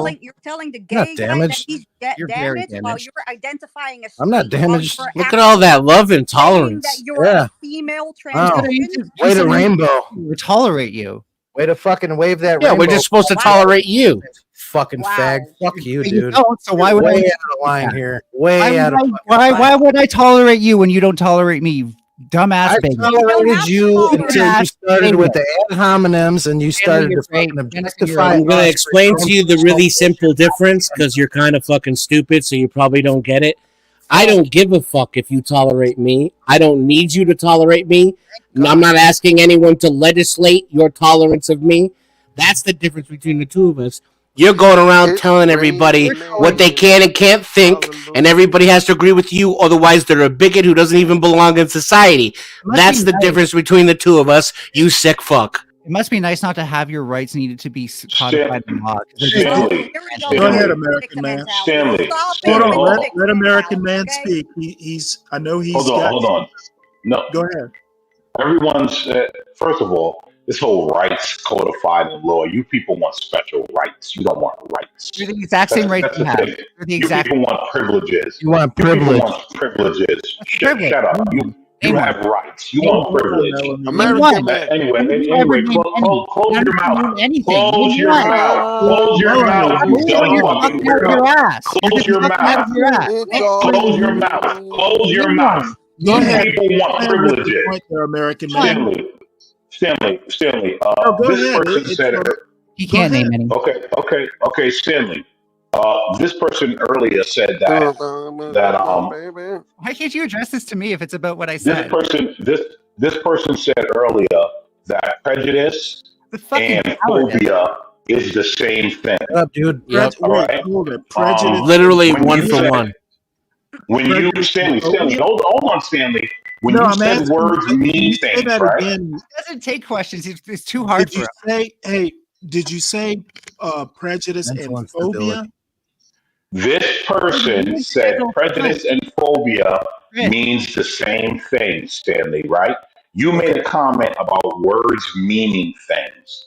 telling the Not gay guy that damaged. he's You're very damaged while damaged. you're identifying as I'm not straight while damaged. you're Look at all that love and saying tolerance. that you're Yeah. a female Wow. transition. Way to rainbow. We tolerate you. Way to fucking wave that Yeah, rainbow. we're just supposed to tolerate you. Fucking fag. Fuck you, But you dude. don't, so why would Way I? out of line here. Way Why, out of why would I tolerate you when you don't tolerate me, you dumbass I baby? tolerated you until you started with the ad hominems and you started to fucking objectify. I'm going to us explain for to you the really simple difference because you're kind of fucking stupid, so you probably don't get it. I don't give a fuck if you tolerate me. I don't need you to tolerate me. I'm not asking anyone to legislate your tolerance of me. That's the difference between the two of us. You're going around telling everybody what they can and can't think, and everybody has to agree with you, otherwise they're a bigot who doesn't even belong in society. That's the difference between the two of us, you sick fuck. It must be nice not to have your rights needed to be codified in law. Stanley. Go ahead, American man. Stanley. Hold on. Let American man speak. I know he's Hold on. No. Go ahead. Everyone's, first of all, this whole rights codified in law, you people want special rights. You don't want rights. You're the exact same rights That's you the have. thing. You're the You exact people want privileges. You want People privilege. want privileges. privilege? Shut up. You have rights. You want privilege. American man. Anyway, ever close none your of mouth. you anything. Close You your what? mouth. Close your mouth. You dumb You're fucking talking out of your weirdo. ass. Close your mouth. Close your mouth. Close your mouth. Go ahead. People want Go ahead with your privileges. point there, American man. Stanley. Go This ahead. person said it. He can't name any. Okay, Stanley. This person earlier said that Why can't you address this to me if it's about what I this said? person said earlier that prejudice and phobia is the same thing. Shut up, dude. Yep. All right. Prejudice. Literally when one you for said- one. When you Stanley, hold on, Stanley. When No, you I'm said asking, words can mean you say things, that right? again? It doesn't take questions. It's too hard Did for you him. say, hey, did you say prejudice Mental and phobia? instability. This person said prejudice and phobia means the same thing, Stanley, right? You made a comment about words meaning things.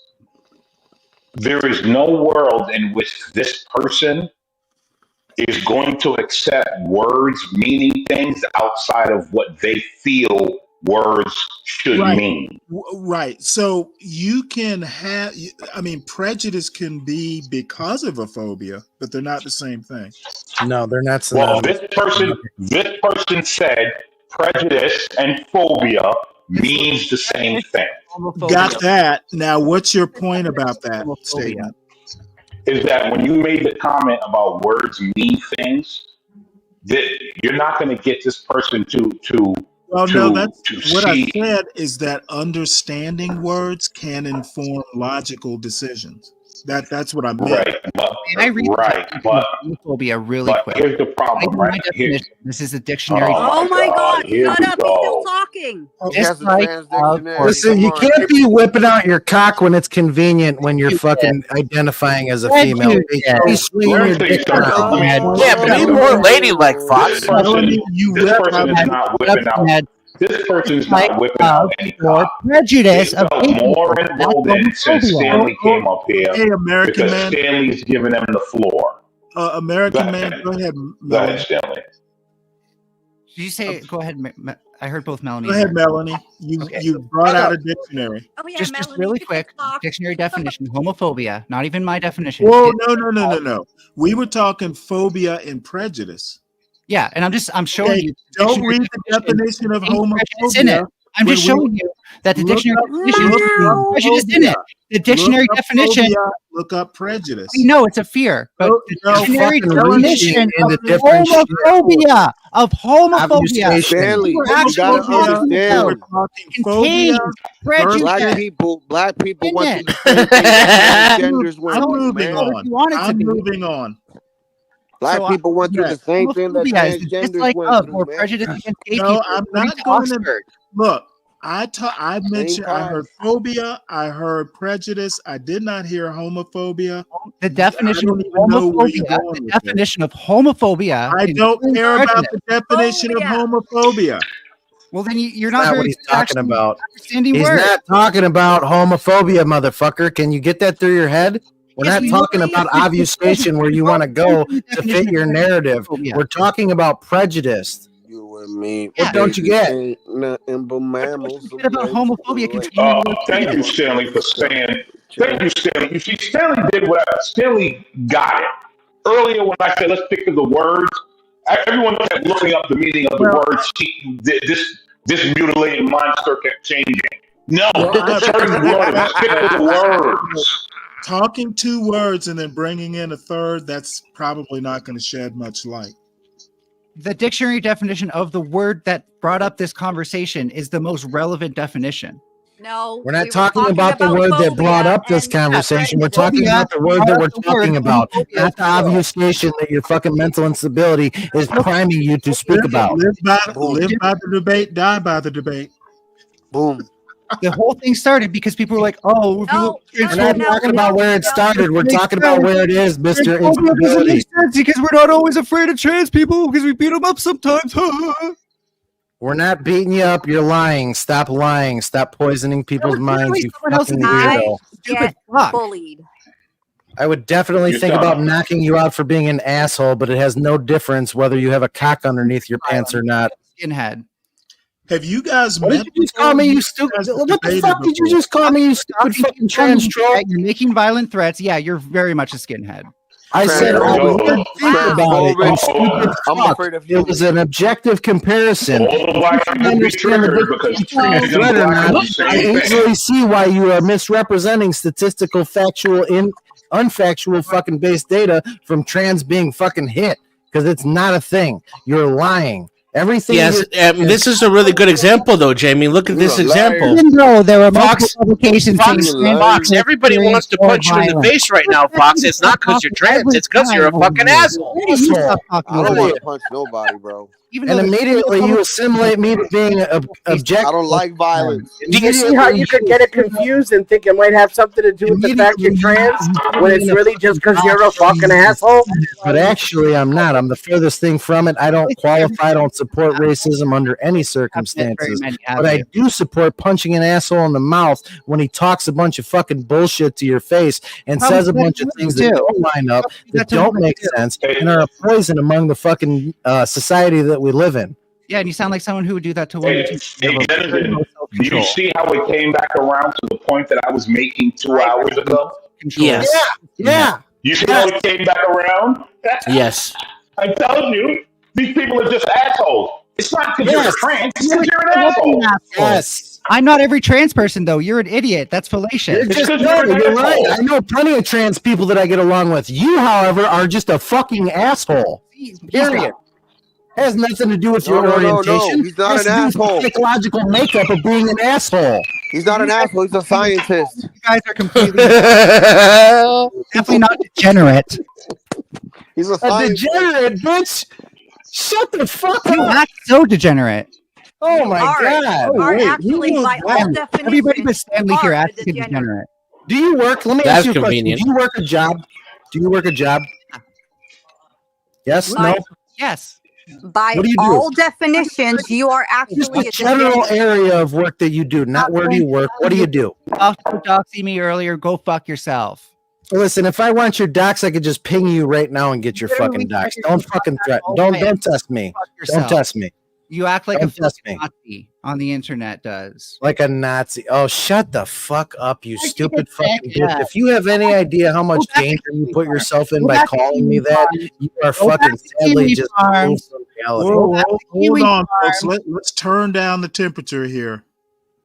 there is no world in which this person is going to accept words meaning things outside of what they feel words should Right. mean. Right. So you can have, I mean, prejudice can be because of a phobia, but they're not the same thing. No, they're not. Well, this person said prejudice and phobia means the same thing. Got that. Now, what's your point about that statement? Is that when you made the comment about words mean things, that you're not going to get this person to Well, to, no, that's to what I see. said is that understanding words can inform logical decisions. That's what I meant. Right, but, Can I read but homophobia really quick? here's the problem, My right? definition. This is a dictionary. Oh my God! Here Shut we up! He's still go. talking. Dislike of Listen, you can't be whipping out your cock when it's convenient when you're fucking identifying as a female. Be swinging your dick around. Yeah, be more ladylike, Fox. This person is not whipping out. This person's not whipping out any cock. Prejudice It felt more emboldened since Stanley came up here Hey, American because man. Stanley's giving them the floor. American man, go ahead. Go ahead, Stanley. Did you say? Go ahead. I heard both Melanie. Go ahead, Melanie. You brought out a dictionary. Oh yeah, Just Melanie, really you quick. can talk. Dictionary definition: homophobia. Not even my definition. Whoa, no. We were talking phobia and prejudice. Yeah, and I'm showing Okay, you. don't read the definition of Prejudice in it. homophobia. I'm just showing you that the dictionary definition has prejudice in it. The dictionary definition. Look up prejudice. We know it's a fear, but the dictionary definition in of the different homophobia homophobia. Stanley, We're you actually gotta talking understand. about contains prejudice. Black people In went it. through the same thing that transgenders went I'm through, moving man. on. I'm moving on. Black people went through the same thing that Homophobia is the transgenders dislike went of through, or man. prejudice against gay No, people. I'm according not to going Oxford. to look. I mentioned I kind. heard phobia, I heard prejudice, I did not hear homophobia. The definition of I don't even know where you're homophobia. going The with definition of homophobia. I don't includes care about prejudice. the definition of homophobia. Well, then you're That's not not very what he's good at talking actually about. understanding He's words. not talking about homophobia, motherfucker. Can you get that through your head? We're Yes, not we talking know. about obfuscation where you want to go to fit your narrative. We're talking about prejudice. You and me. What don't you get? Ain't nothing but mammals. Bit about homophobia. Thank you, Stanley, for saying. Thank you, Stanley. You see, Stanley did what Stanley got it. Earlier, when I said let's pick the words, everyone kept looking up the meaning of the words. This mutilated monster kept changing. No, certain words. Pick the words. Talking two words and then bringing in a third, that's probably not going to shed much light. The dictionary definition of the word that brought up this conversation is the most relevant definition. No, We're not talking about the word that brought up this conversation. We're talking about the word that we're talking about, not the obfuscation that your fucking mental instability is priming you to speak about. Live by the debate, die by the debate. Boom. The whole thing started because people were like, "Oh, We're not talking about where it started. We're talking about where it is, Mr. Instability. Because we're not always afraid of trans people because we beat them up sometimes." We're not beating you up. You're lying. Stop lying. Stop poisoning people's minds. You fucking weirdo. Get bullied. I would definitely think about knocking you out for being an asshole, but it has no difference whether you have a cock underneath your pants or not. Skinhead. Have you guys What met? did you just call me, you stupid? What the fuck did you just call me, you stupid fucking trans troll? You're making violent threats. Yeah, you're very much a skinhead. I said I would think about it. You stupid I'm fuck. afraid of It was an objective comparsion. All the black people be triggered because trans and black are the same I thing. easily see why you are misrepresenting statistical, factual, unfactual fucking based data from trans being fucking hit because it's not a thing. You're lying. Everything. Yes, this is a really good example, though, Jamie. Look at this example. Even though there were Fox, multiple publications Fox, everybody wants to punch you in the face right now, Fox. It's not because you're trans. It's because you're a fucking asshole. I don't want to punch nobody, bro. And immediately you assimilate me to being objective. I don't like violence. Do you see how you could get it confused and think it might have something to do with the fact you're trans when it's really just because you're a fucking asshole? But actually, I'm not. I'm the furthest thing from it. I don't qualify. I don't support racism under any circumstances. But I do support punching an asshole in the mouth when he talks a bunch of fucking bullshit to your face and says a bunch of things that don't line up, that don't make sense, and are a poison among the fucking society that we live in. Yeah, and you sound like someone who would do that to women. Do you see how it came back around to the point that I was making 2 hours ago? Yes. Yeah. You see how it came back around? Yes. I told you, these people are just assholes. It's not because you're trans, it's because you're an asshole. Yes. I'm not every trans person, though. You're an idiot. That's fallacious. You're right. I know plenty of trans people that I get along with. You, however, are just a fucking asshole. Period. It has nothing to do with your orientation. He's not an asshole. Psychological makeup of being an asshole. He's not an asshole. He's a scientist. You guys are completely definitely not degenerate. He's a degenerate, bitch. Shut the fuck up. You act so degenerate. Oh my god. Actually, by all definitions, everybody but Stanley here are acts the degenerate. Do you work? Let me That's ask you a convenient. question. Do you work a job? Do you work a job? Yes? No? Yes. By What do you do? all definitions, you are Just actually a general degenerate. area of work that you do, not where do you work. What do you do? Doxy me earlier. Go fuck yourself. Listen, if I want your docs, I could just ping you right now and get your fucking docs. Don't fucking threaten. Don't test me. Don't test me. You act like Don't a test me. Nazi on the internet does. Like a Nazi. Oh, shut the fuck up, you stupid fucking bitch. If you have any idea how much danger you put yourself in by calling me that, you are fucking sadly just removed from reality. Hold on, folks. Let's turn down the temperature here.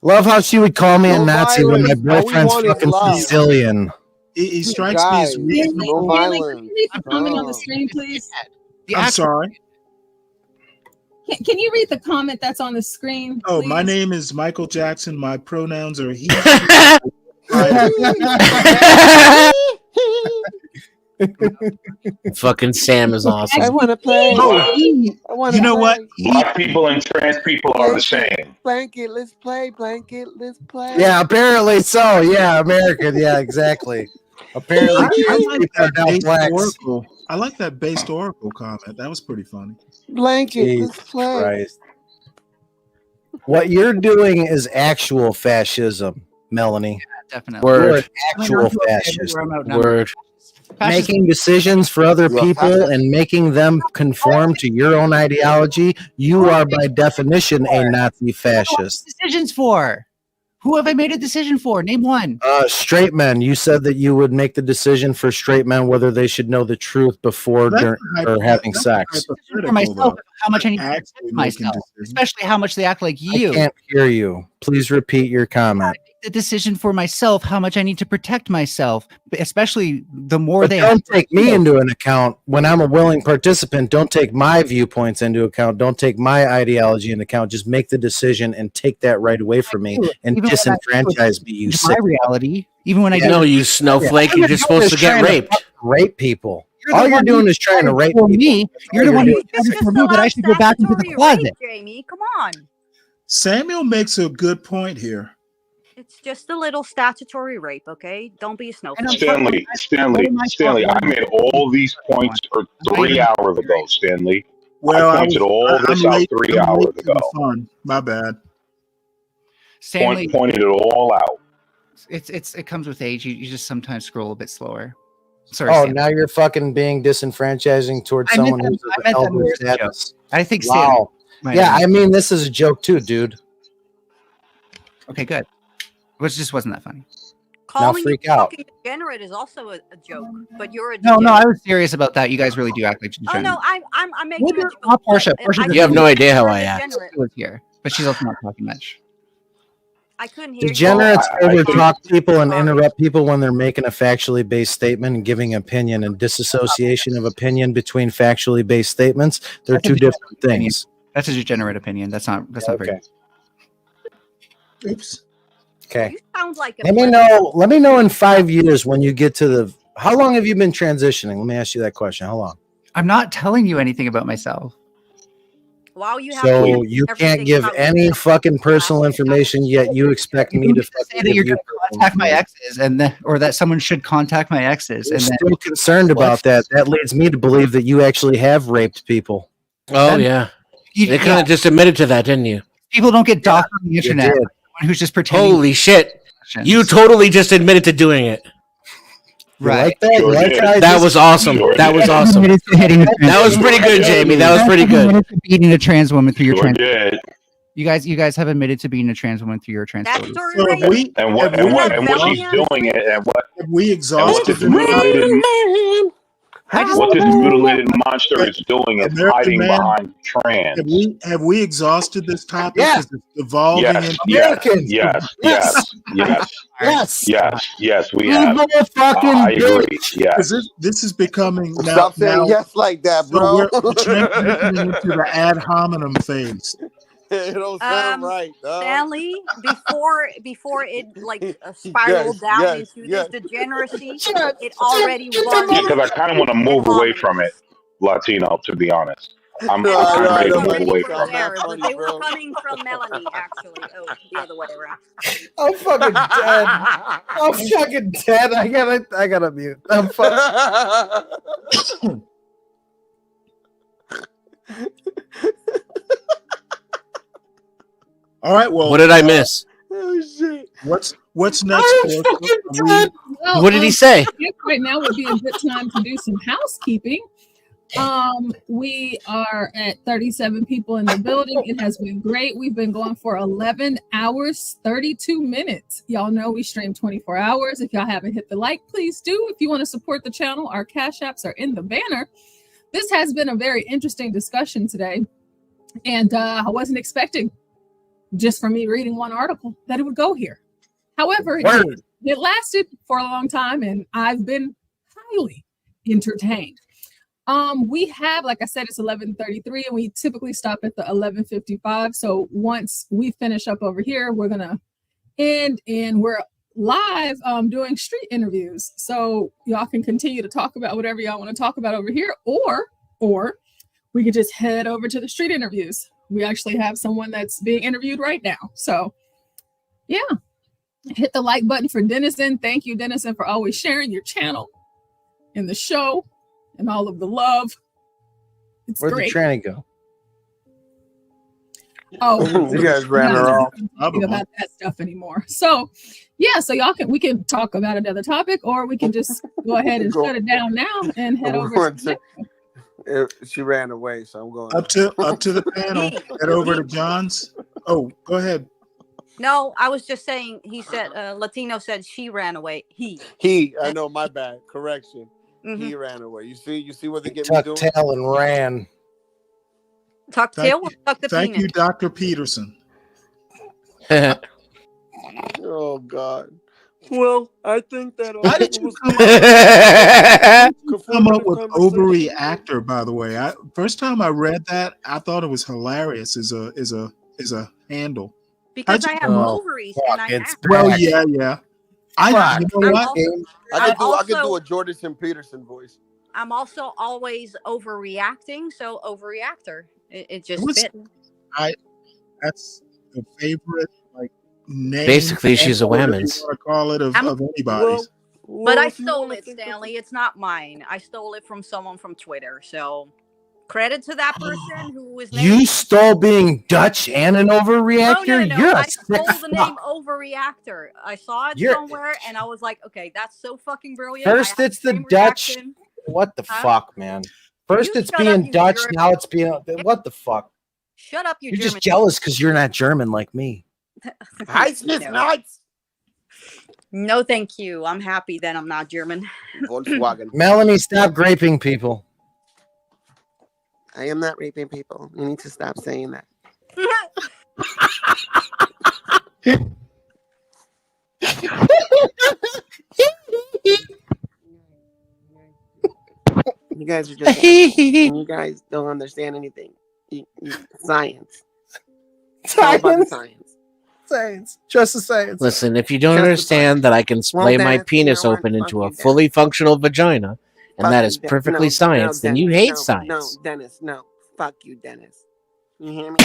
Love how she would call me a Nazi when my violence. All we boyfriend's want is fucking love. Sicilian. He strikes me as reasonable. No violence. Can you read the comment on the screen, please? I'm sorry. Can you read the comment that's on the screen? Oh, please? my name is Michael Jackson. My pronouns are he. Fucking Sam is awesome. I want to play. You know what? Black people and trans people are the same. Blanket, let's play. Blanket, let's play. Yeah, apparently so. Yeah, American. Yeah, exactly. Apparently, trans people are now blacks. I like that based oracle comment. That was pretty funny. Blanket, let's Jesus play. Christ. What you're doing is actual fascism, Melanie. Definitely. You're Word. an actual fascist. Word. Making decisions for other people and making them conform to your own ideology, you are by definition a Nazi fascist. Decisions for? Who have I made a decision for? Name one. Straight men. You said that you would make the decision for straight men whether they should know the truth before or having sex. For myself, how much I need to protect myself, especially how much they act like you. I can't hear you. Please repeat your comment. The decision for myself, how much I need to protect myself, especially the more But they don't take me into an account when I'm a willing participant. Don't take my viewpoints into account. Don't take my ideology into account. Just make the decision and take that right away from me and disenfranchise me. You my reality. Even when I No, you snowflake. You're just supposed to get raped. Rape people. All you're doing is trying to rape me. You're the one who said it for me that I should go back into the closet. Jamie, come on. Samuel makes a good point here. It's just a little statutory rape, okay? Don't be a snowflake. Stanley, I made all these points 3 hours ago, Stanley. Well, I pointed all this out 3 hours ago. My bad. Stanley Pointed it all out. It comes with age. You just sometimes scroll a bit slower. Sorry. Oh, Sam. now you're fucking being disenfranchising towards someone who's of an elder status. I think. Wow. Yeah, I mean, this is a joke too, dude. Okay, good. Which just wasn't that funny. Calling freak you out. fucking degenerate is also a joke, but you're a No, degenerate. I was serious about that. You guys really do act like Oh degenerates. no, I'm making a joke. Not Portia. but Portia I You have no couldn't idea hear how the I act. degenerate. was here, but she's also not talking much. I couldn't hear Degenerates I think- overtalk people and interrupt people when they're making a factually based statement and giving opinion, and disassociation of opinion between factually based statements. They're two different things. That's a degenerate opinion. That's not very. Oops. Okay. You sound like a Let me know in 5 years when you get to the. How long have you been transitioning? Let me ask you that question. How long? I'm not telling you anything about myself. While you have So you can't give any fucking personal information, yet you expect me to say fucking that you're give you going to contact my exes, and then, or that someone should contact my exes, You're and then still concerned about that. That leads me to believe that you actually have raped people. Oh yeah, you kind of just admitted to that, didn't you? People don't get doxxed on the internet. did. Someone who's just pretending. Holy shit! You totally just admitted to doing it. Right. Like that? Sure Like did. how I That just- was awesome. Sure That did. was awesome. That was pretty good, Jamie. That was pretty good. Beating a trans woman through your Sure trans. did. You guys have admitted to being a trans woman through your trans. That story So right have we, And what have we, she's doing it, and what have we and what exhausted this mutilated what this American mutilated monster is doing is hiding man, behind trans. have we exhausted this topic? Yeah. Is it evolving Yes, into Americans. yes, we Evil have. fucking I agree. Because Yes. this is becoming now. Stop saying now yes like that, so bro. we're transitioning into the ad hominem phase. It don't sound right, dog. Stanley, before it like spiraled down into this degeneracy, it already was. Because I kind of want to move away from it, Latino, to be honest. I'm It kind of was ready to move already away from from it. there, but they were coming from Melanie, actually. Oh, the other way around. I'm fucking dead. I'm fucking dead. I gotta mute. I'm fucking. All right. Well, What did I miss? Oh shit! What's next? Well, What did he say? I guess right now would be a good time to do some housekeeping. We are at 37 people in the building. It has been great. We've been going for 11 hours, 32 minutes. Y'all know we stream 24 hours. If y'all haven't hit the like, please do. If you want to support the channel, our cash apps are in the banner. This has been a very interesting discussion today. And I wasn't expecting, just from me reading one article, that it would go here. However, it lasted for a long time, and I've been highly entertained. We have, like I said, it's 11:33, and we typically stop at the 11:55. So once we finish up over here, we're gonna end, and we're live doing street interviews. So y'all can continue to talk about whatever y'all want to talk about over here, or we could just head over to the street interviews. We actually have someone that's being interviewed right now. So yeah, hit the like button for Dennison. Thank you, Dennison, for always sharing your channel and the show and all of the love. It's Where'd great. the tranny go? Oh, You guys ran her off. Talking about that stuff anymore. So yeah, so we can talk about another topic, or we can just go ahead and shut it down now and head over to she ran away, so I'm going up to the panel. Head over to John's. Oh, go ahead. No, I was just saying. He said Latino said she ran away. He. I know, my bad. Correction. He ran away. You see what they get me doing? Tucked tail and ran. Tuck tail or tuck the Thank penis? you, Dr. Peterson. Oh God. Well, I think that. Why did you come up with overreactor? By the way, first time I read that, I thought it was hilarious. Is a handle Because I have ovaries and I act. Well, yeah. You know what? I could do a Jordan Peterson voice. I'm also always overreacting, so overreactor. It just fit. That's the favorite name. Basically, she's a whammies. You want to call it of anybody's. But I stole it, Stanley. It's not mine. I stole it from someone from Twitter. So credit to that person who was named. You stole being Dutch and an overreactor? No. You're a I sick stole the fuck. name overreactor. I saw it somewhere and I was like, okay, that's so fucking brilliant. First it's the Dutch. Reaction. What the fuck, man? First it's being Dutch, now it's being what the fuck? Shut up, you You're German. just jealous because you're not German like me. No, thank you. I'm happy that I'm not German. Volkswagen. Melanie, stop graping people. I am not raping people. You need to stop saying that. You guys are just you guys don't understand anything. Science. Science. Just the science. Listen, if you don't understand that I can splay my penis open into a fully functional vagina, and that is perfectly science, then you hate science. No, Dennis, no. Fuck you, Dennis. You hear me?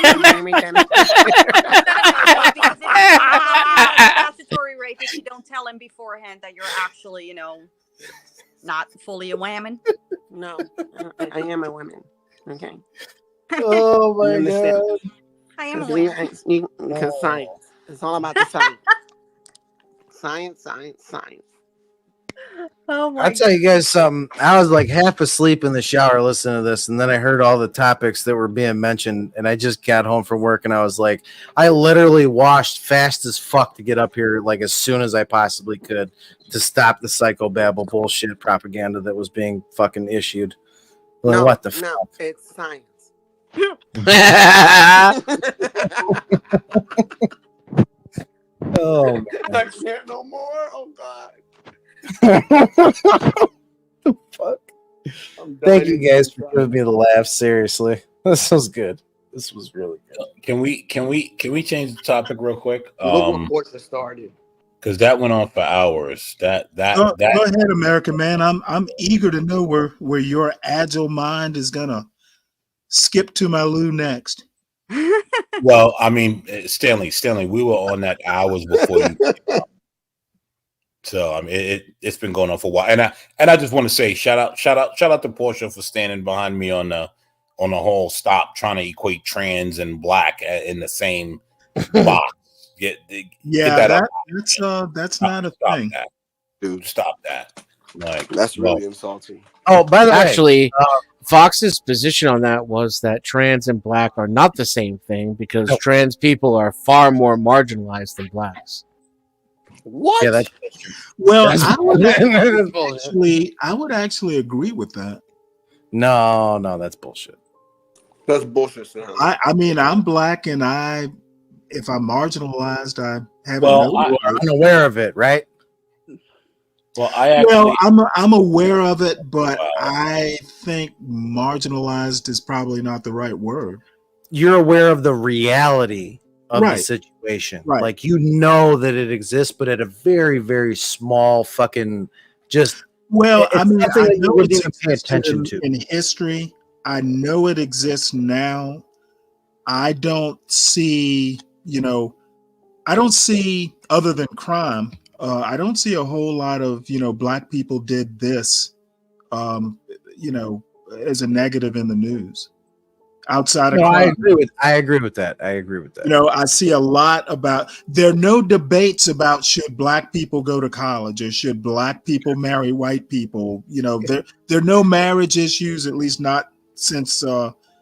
You hear me, Dennis? Because it's statutory rape if you don't tell him beforehand that you're actually, you know, not fully a woman. No, I am a woman. Okay. Oh You my understand? god. I am a Because woman. because science. It's all about the science. Science. Oh my I'll tell you guys something. I was like half asleep in the shower listening to this, and then I heard all the topics that were being mentioned, and I just got home from work, and I was like, I literally washed fast as fuck to get up here, like as soon as I possibly could, to stop the psychobabble bullshit propaganda that was being fucking issued. Like, No, what the no, fuck? it's science. Oh, I can't no more. Oh God. fuck. I'm Thank you dying guys for inside. giving me the laugh. Seriously, this was good. This was really good. Can we change the topic real quick? Look what Portia started. Because that went on for hours. That Go ahead, American man. I'm eager to know where your agile mind is gonna skip to my loo next. Well, I mean, Stanley, we were on that hours before you came up. So I mean, it's been going on for a while, and I just want to say shout out to Portia for standing behind me on the whole stop trying to equate trans and black in the same box. Get that's not a thing. That. Dude, stop that! Like That's really insulting. Oh, by the way, actually, Fox's position on that was that trans and black are not the same thing because trans people are far more marginalized than blacks. What? Yeah, that's Well, That's I bullshit. would actually agree with that. No, that's bullshit. That's bullshit, Sam. I mean, I'm black, and if I'm marginalized, I haven't Well, noticed. I'm unaware of it, right? Well, I'm aware of it, but I think marginalized is probably not the right word. You're aware of the reality of the Right. situation. Right. Like, you know that it exists, but at a very, very small fucking just. Well, it's I mean, something I that you know wouldn't it's even pay attention to. in history. I know it exists now. I don't see, other than crime. I don't see a whole lot of, black people did this, as a negative in the news. Outside of No, crime. I agree with that. I see a lot about. There are no debates about should black people go to college or should black people marry white people. There are no marriage issues, at least not since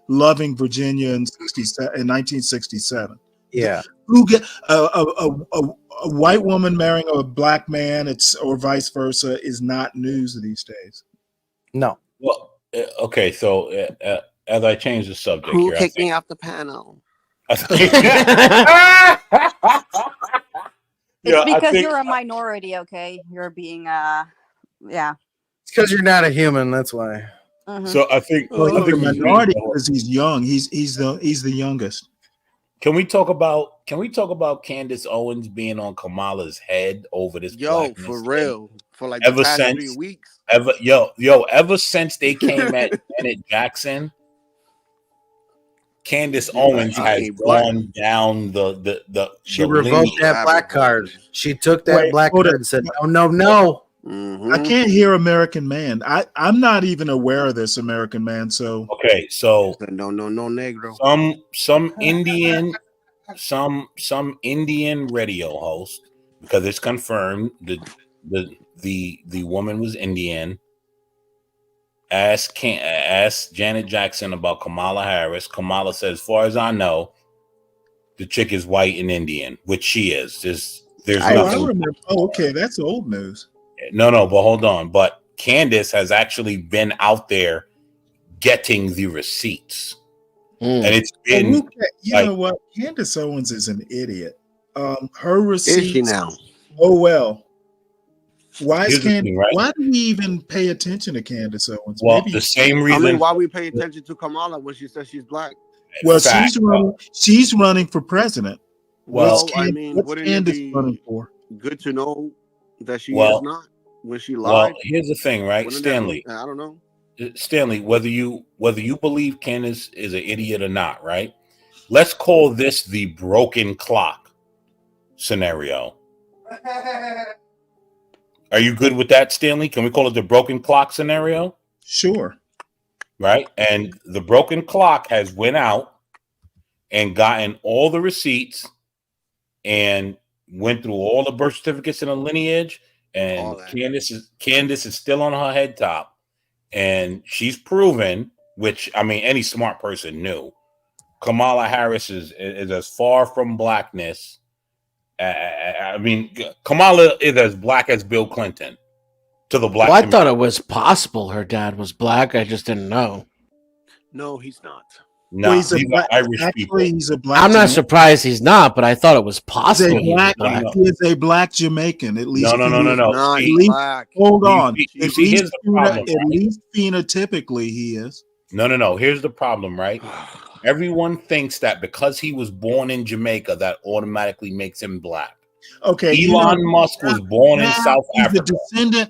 Loving Virginia in 1967. Yeah. Who get a white woman marrying a black man? Or vice versa is not news these days. No. Well, okay. So as I change the subject Who here, kicked me off the panel? It's Yeah, because you're a minority, okay? You're being yeah. It's because you're not a human. That's why. So I think Well, he's a we minority because he's young. He's the youngest. Can we talk about Candace Owens being on Kamala's head over this? Yo, for real. For like ever the past since 3 weeks. ever since they came at Janet Jackson, Candace Owens has gone down the. She revoked that black card. She took that black card and said, "No." I can't hear American Man. I'm not even aware of this American Man. So okay, so no negro. Some Indian radio host, because it's confirmed the woman was Indian. Asked Janet Jackson about Kamala Harris. Kamala said, as far as I know, the chick is white and Indian, which she is. There's I nothing. remember. Oh, okay, that's old news. No, but hold on. But Candace has actually been out there getting the receipts. And it's been you know what? Candace Owens is an idiot. Her receipts. Is she now? Oh well. Why is Here's the Candace? thing, right? Why do we even pay attention to Candace Owens? Well, the same reason. I mean, why we pay attention to Kamala when she says she's black? Well, she's running for president. Well, I mean, what's wouldn't Candace it be running for? good to know that she Well- is not when she lied? Well, here's the thing, right, Wouldn't that Stanley? be- I don't know. Stanley, whether you believe Candace is an idiot or not, right? Let's call this the broken clock scenario. Are you good with that, Stanley? Can we call it the broken clock scenario? Sure. Right? And the broken clock has went out and gotten all the receipts and went through all the birth certificates and the lineage, and Candace is still on her head top, and she's proven, which I mean any smart person knew, Kamala Harris is as far from blackness. I mean, Kamala is as black as Bill Clinton to the black. Well, I thought it was possible her dad was black. I just didn't know. No, he's not. No, Well, he's a black. I'm not surprised he's not, but I thought it was possible. He is a black Jamaican, at least. No. At least, hold on. At least phenotypically, he is. No. Here's the problem, right? Everyone thinks that because he was born in Jamaica, that automatically makes him black. Okay, Musk was born in South Africa.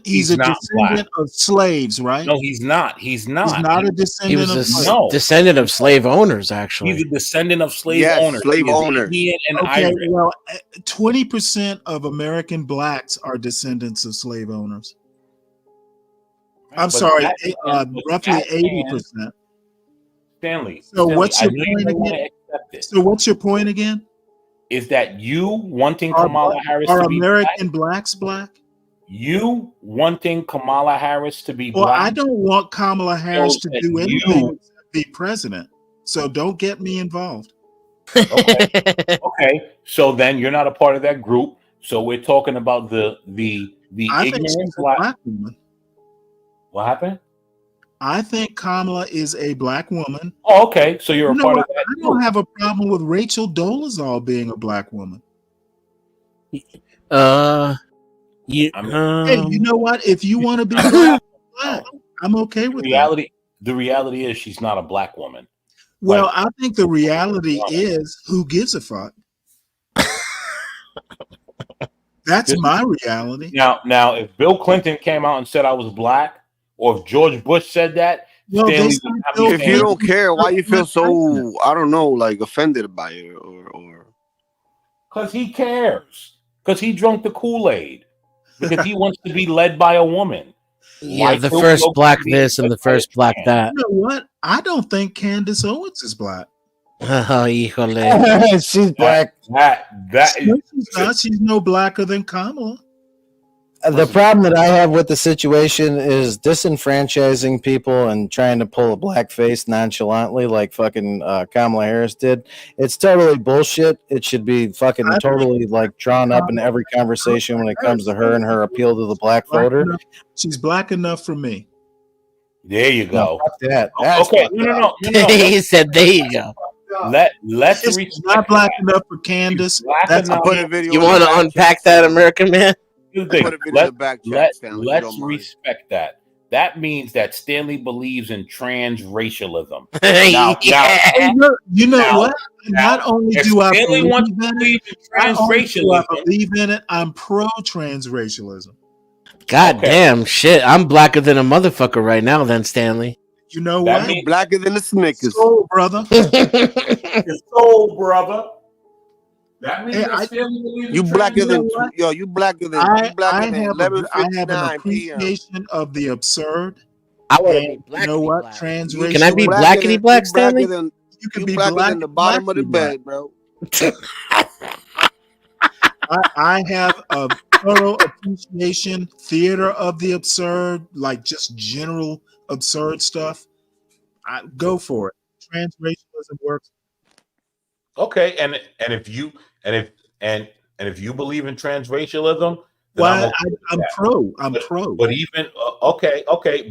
He's a descendant of slaves, right? No, he's not. He's not a descendant. He was a descendant of slave owners, actually. He's a descendant of slave owners. Slave owners. Okay, well, 20% of American blacks are descendants of slave owners. I'm sorry, roughly 80%. Stanley. So what's your point again? So what's your point again? Is that you wanting Kamala Harris to be American blacks black? You wanting Kamala Harris to be black? Well, I don't want Kamala Harris to do anything except be president. So don't get me involved. Okay. So then you're not a part of that group. So we're talking about the ignorant black woman. What happened? I think Kamala is a black woman. Oh, okay. So you're a part of that. I don't have a problem with Rachel Dolezal being a black woman. Yeah. Hey, you know what? If you want to be black, I'm okay with that. The reality is she's not a black woman. Well, I think the reality is, who gives a fuck? That's my reality. Now, if Bill Clinton came out and said I was black, or if George Bush said that, if you don't care, why you feel so, I don't know, like offended by it, or because he cares, because he drunk the Kool-Aid, because he wants to be led by a woman. Yeah, the first black this and the first black that. You know what? I don't think Candace Owens is black. Oh, híjole. She's black. She's no blacker than Kamala. The problem that I have with the situation is disenfranchising people and trying to pull a black face nonchalantly like fucking Kamala Harris did. It's totally bullshit. It should be fucking totally like drawn up in every conversation when it comes to her and her appeal to the black voter. She's black enough for me. There you go. No, fuck that. Okay, no. He said, "There you go." Let's It's not black enough for Candace. I put a video. You want to unpack that, American man? Let's respect that. That means that Stanley believes in transracialism. You know what? Not only do I believe in it, I'm pro-transracialism. God damn shit! I'm blacker than a motherfucker right now. Then Stanley. You know what? You're blacker than the Snickers. Soul brother. Soul brother. That means you blacker than you blacker than I have an appreciation of the absurd. I want to be black. You know what? Transracial. Can I be blackity black, Stanley? You can be blacker black than the bottom of the bed, bro. I have a thorough appreciation, theater of the absurd, like just general absurd stuff. I go for it. Transracialism works. Okay, and if you believe in transracialism, then well, I'm pro. I'm pro. But even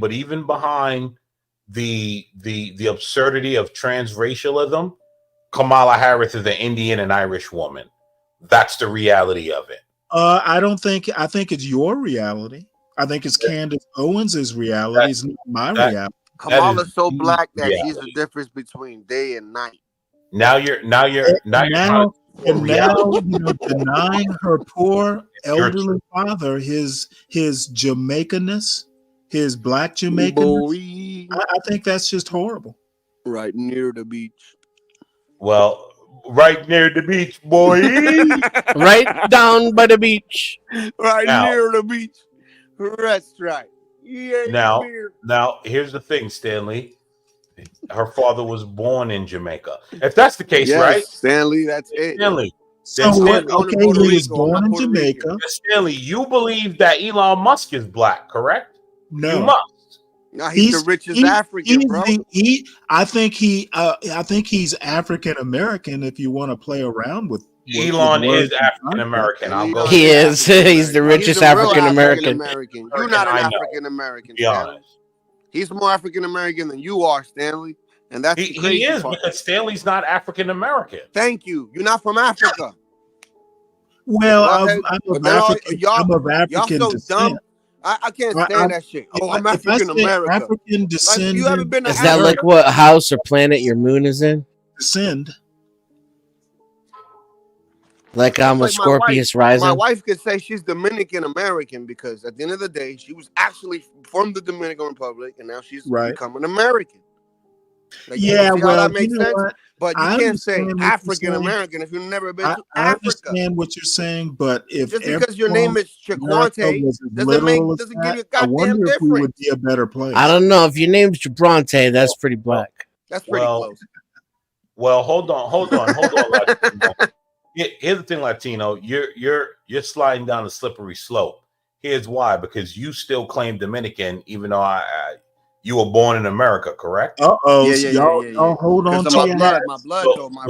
but even behind the absurdity of transracialism, Kamala Harris is an Indian and Irish woman. That's the reality of it. I think it's your reality. I think it's Candace Owens' reality. It's not my reality. Kamala's so black that she's the difference between day and night. Now you're denying her poor elderly father his Jamaicanness, his black Jamaican. I think that's just horrible. Right near the beach. Well, right near the beach, boy. Right down by the beach. Right Now- near the beach. That's right. Yeah, Now, beer. here's the thing, Stanley. Her father was born in Jamaica. If that's the case, Yes, right? Stanley, that's it. Stanley. So then what? Stanley, Okay, he was born in Jamaica. Stanley, you believe that Elon Musk is black, correct? No. You must. Nah, he's the richest African, bro. I think he's African American. If you want to play around with Elon words is and African American. I'll go. He is. He's the richest African American. You're not an I know. African American, Be Stanley. honest. He's more African American than you are, Stanley. And that's the He crazy is part. because Stanley's not African American. Thank you. You're not from Africa. Well, Go I'm ahead. of African y'all so descent. dumb. I can't stand that shit. Oh, I'm if I African say American. African descendant, you ever been to Is that like what house or planet your moon is in? descend? Like I'm a Like Scorpius my rising. wife could say she's Dominican American because at the end of the day, she was actually from the Dominican Republic and now she's becoming American. Like, Yeah, see how well, that makes you know sense? what? But you I can't say understand what you're African saying. American if you've never been I to Africa. understand what you're saying, but if Just because your name is Chiquante doesn't give you a I goddamn wonder if we difference. would be a better place. I don't know if your name's Gibrante. That's pretty black. That's pretty close. Well, hold on, Latino. Here's the thing, Latino. You're sliding down a slippery slope. Here's why: because you still claim Dominican, even though you were born in America, correct? Y'all hold on to your hats. My blood, though, my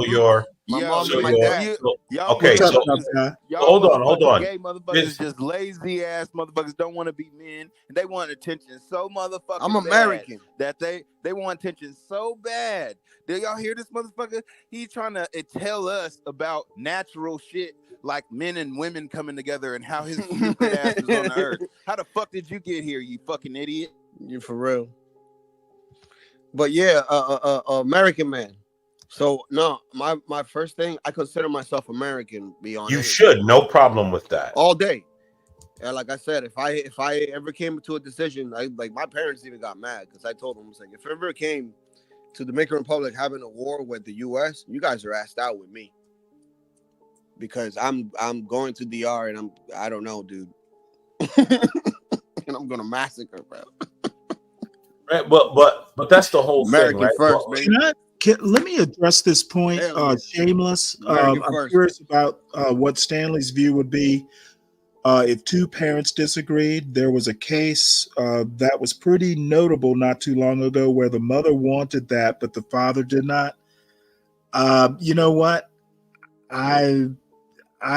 mom and my dad. Okay, What's up, so tough guy? hold on. Gay motherfuckers just lazy ass motherfuckers don't want to be men and they want attention so motherfucking I'm bad American. that they want attention so bad. Do y'all hear this motherfucker? He's trying to tell us about natural shit like men and women coming together and how his stupid ass is on the earth. How the fuck did you get here, you fucking idiot? You for real. But yeah, American man. So no, my first thing, I consider myself American beyond You anything. should, no problem with that. All day. And like I said, if I ever came to a decision, like my parents even got mad because I told them, I was like, if it ever came to the Dominican Republic having a war with the US, you guys are asked out with me. Because I'm going to DR and I don't know, dude. And I'm gonna massacre, bro. Right, but that's the whole American thing, right? first, Well, baby. Let me address this point, Shameless. I'm curious about what Stanley's view would be if two parents disagreed. There was a case that was pretty notable not too long ago where the mother wanted that, but the father did not. You know what? I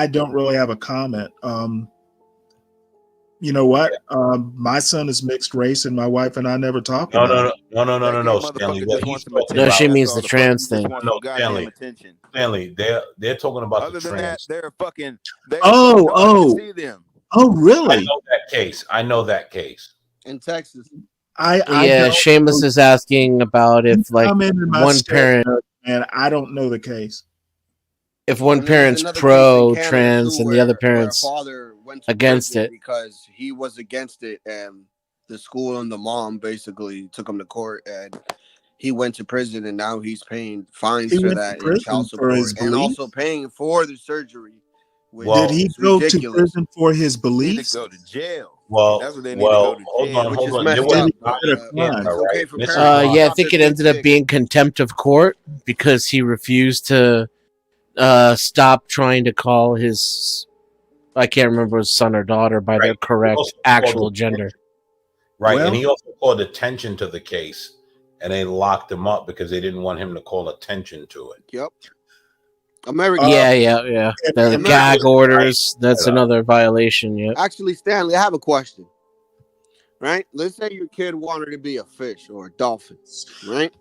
don't really have a comment. You know what? My son is mixed race, and my wife and I never talk about it. No, Stanley. What he's talking No, about, she means the trans thing. No, Stanley, they're talking about Other the than that, trans. they're fucking. Oh, see them. oh, really? I know that case. In Texas. Yeah, Shameless is asking about if like I'm in my one state, parent, and I don't know the case. if one And there's parent's another case in pro Canada, trans too, and the other where a parent's father went to against prison it. because he was against it, and the school and the mom basically took him to court, and he went to prison, and now he's paying fines He for went to that and prison child for support, his and beliefs? also paying for the surgery. Which Did he is go ridiculous. to prison for his Need beliefs? to go to jail. Well, That's what they need to go to hold jail. on, Which hold is on. messed There was up, not but, a camera, it's okay right? for This parents. is Yeah, I Stop think their it ended up dick being contempt of court because he refused to stop trying to call his, I can't remember his son or daughter by their Right. He correct also actual called gender. Right, Well- and he also called attention to the case, and they locked him up because they didn't want him to call attention to it. Yep. American. Yeah. The gag orders, that's another violation, yeah. Actually, Stanley, I have a question. Right? Let's say your kid wanted to be a fish or a dolphin, right?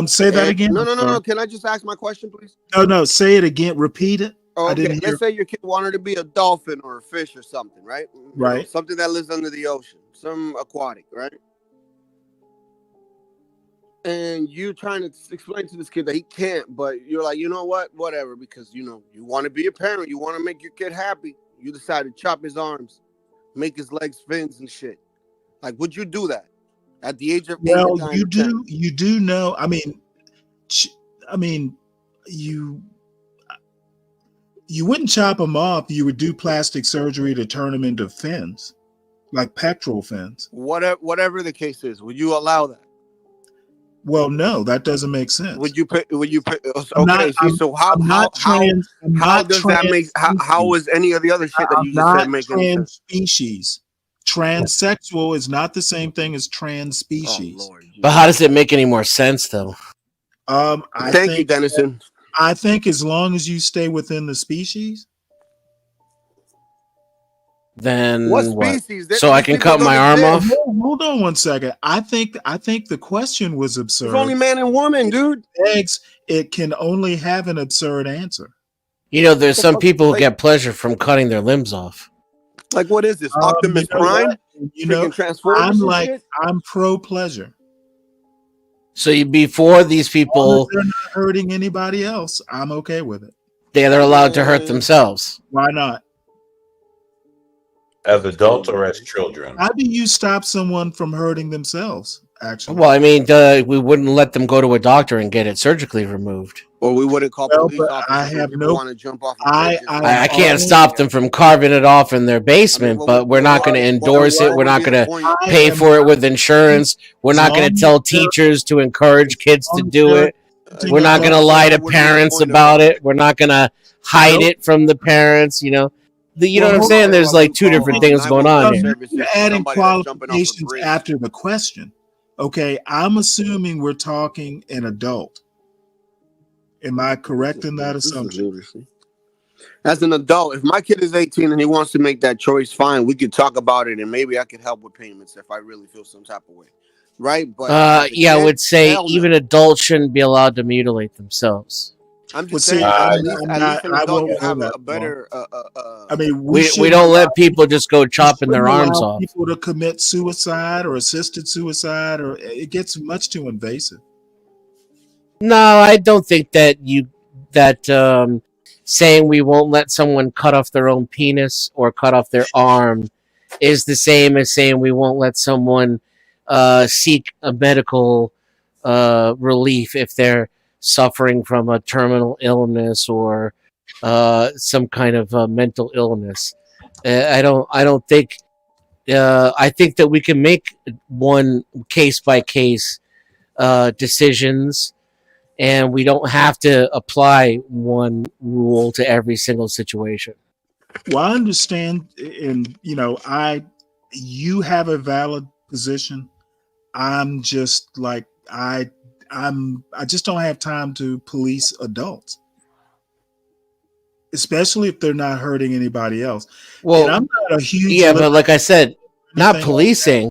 Say that again. No. Can I just ask my question, please? No. Say it again. Repeat it. Oh, I okay. didn't hear. Let's say your kid wanted to be a dolphin or a fish or something, right? You know, Right. something that lives under the ocean, some aquatic, right? And you trying to explain to this kid that he can't, but you're like, you know what? Whatever, because you want to be a parent, you want to make your kid happy. You decide to chop his arms, make his legs fins and shit. Like, would you do that At the age of 8 Well, to 9 to 10. you do know. I mean, you wouldn't chop them off. You would do plastic surgery to turn them into fins, like pectoral fins. Whatever the case is, would you allow that? Well, no, that doesn't make sense. Would you put? Okay, how does that make? How is any of the other shit that you just said make any sense? Species. Transsexual is not the same thing as trans species. But how does it make any more sense, though? Thank you, Dennison. I think as long as you stay within the species. Then What species? So I can cut my arm off? Hold on one second. I think the question was absurd. It's only man and woman, dude. Eggs, it can only have an absurd answer. You know, there's some people who get pleasure from cutting their limbs off. Like, what is this? Optimus Prime? I'm pro pleasure. So before these people, they're not hurting anybody else, I'm okay with it. They're allowed to hurt themselves. Why not? As adults or as children? How do you stop someone from hurting themselves? Actually, Well, I mean, we wouldn't let them go to a doctor and get it surgically removed. Or we wouldn't call police officers. I have want to jump off. I can't stop them from carving it off in their basement, but we're not going to endorse it. We're not going to pay for it with insurance. We're not going to tell teachers to encourage kids to do it. We're not going to lie to parents about it. We're not going to hide it from the parents. You know, what I'm saying? There's like two different things going on here. You're adding qualifications after the question. Okay, I'm assuming we're talking an adult. Am I correct in that assumption? As an adult, if my kid is 18 and he wants to make that choice, fine, we could talk about it, and maybe I could help with payments if I really feel some type of way, right? But I would say even adults shouldn't be allowed to mutilate themselves. I'm just saying, at least an adult you have a better. I mean, we don't let people just go chopping their arms off. People to commit suicide or assisted suicide, or it gets much too invasive. No, I don't think that saying we won't let someone cut off their own penis or cut off their arm is the same as saying we won't let someone seek a medical relief if they're suffering from a terminal illness or some kind of mental illness. I don't think. I think that we can make one case by case decisions, and we don't have to apply one rule to every single situation. Well, I understand, and you have a valid position. I'm just like I just don't have time to police adults, especially if they're not hurting anybody else. Well, and I'm not a huge but like I said, not policing.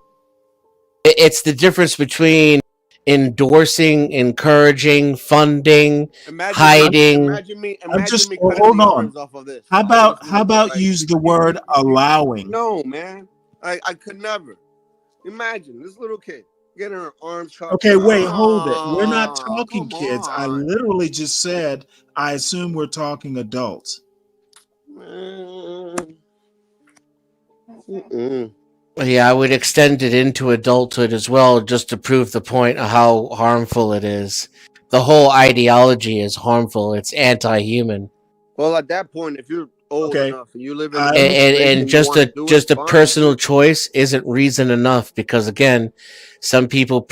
It's the difference between endorsing, encouraging, funding, hiding. Imagine me hold on. How about use the word allowing? No, man, I could never. Imagine this little kid getting her arms chopped. Okay, wait, hold it. We're not talking kids. I literally just said I assume we're talking adults. Yeah, I would extend it into adulthood as well, just to prove the point of how harmful it is. The whole ideology is harmful. It's anti-human. Well, at that point, if you're old enough and you live in and just a personal choice isn't reason enough, because again, some people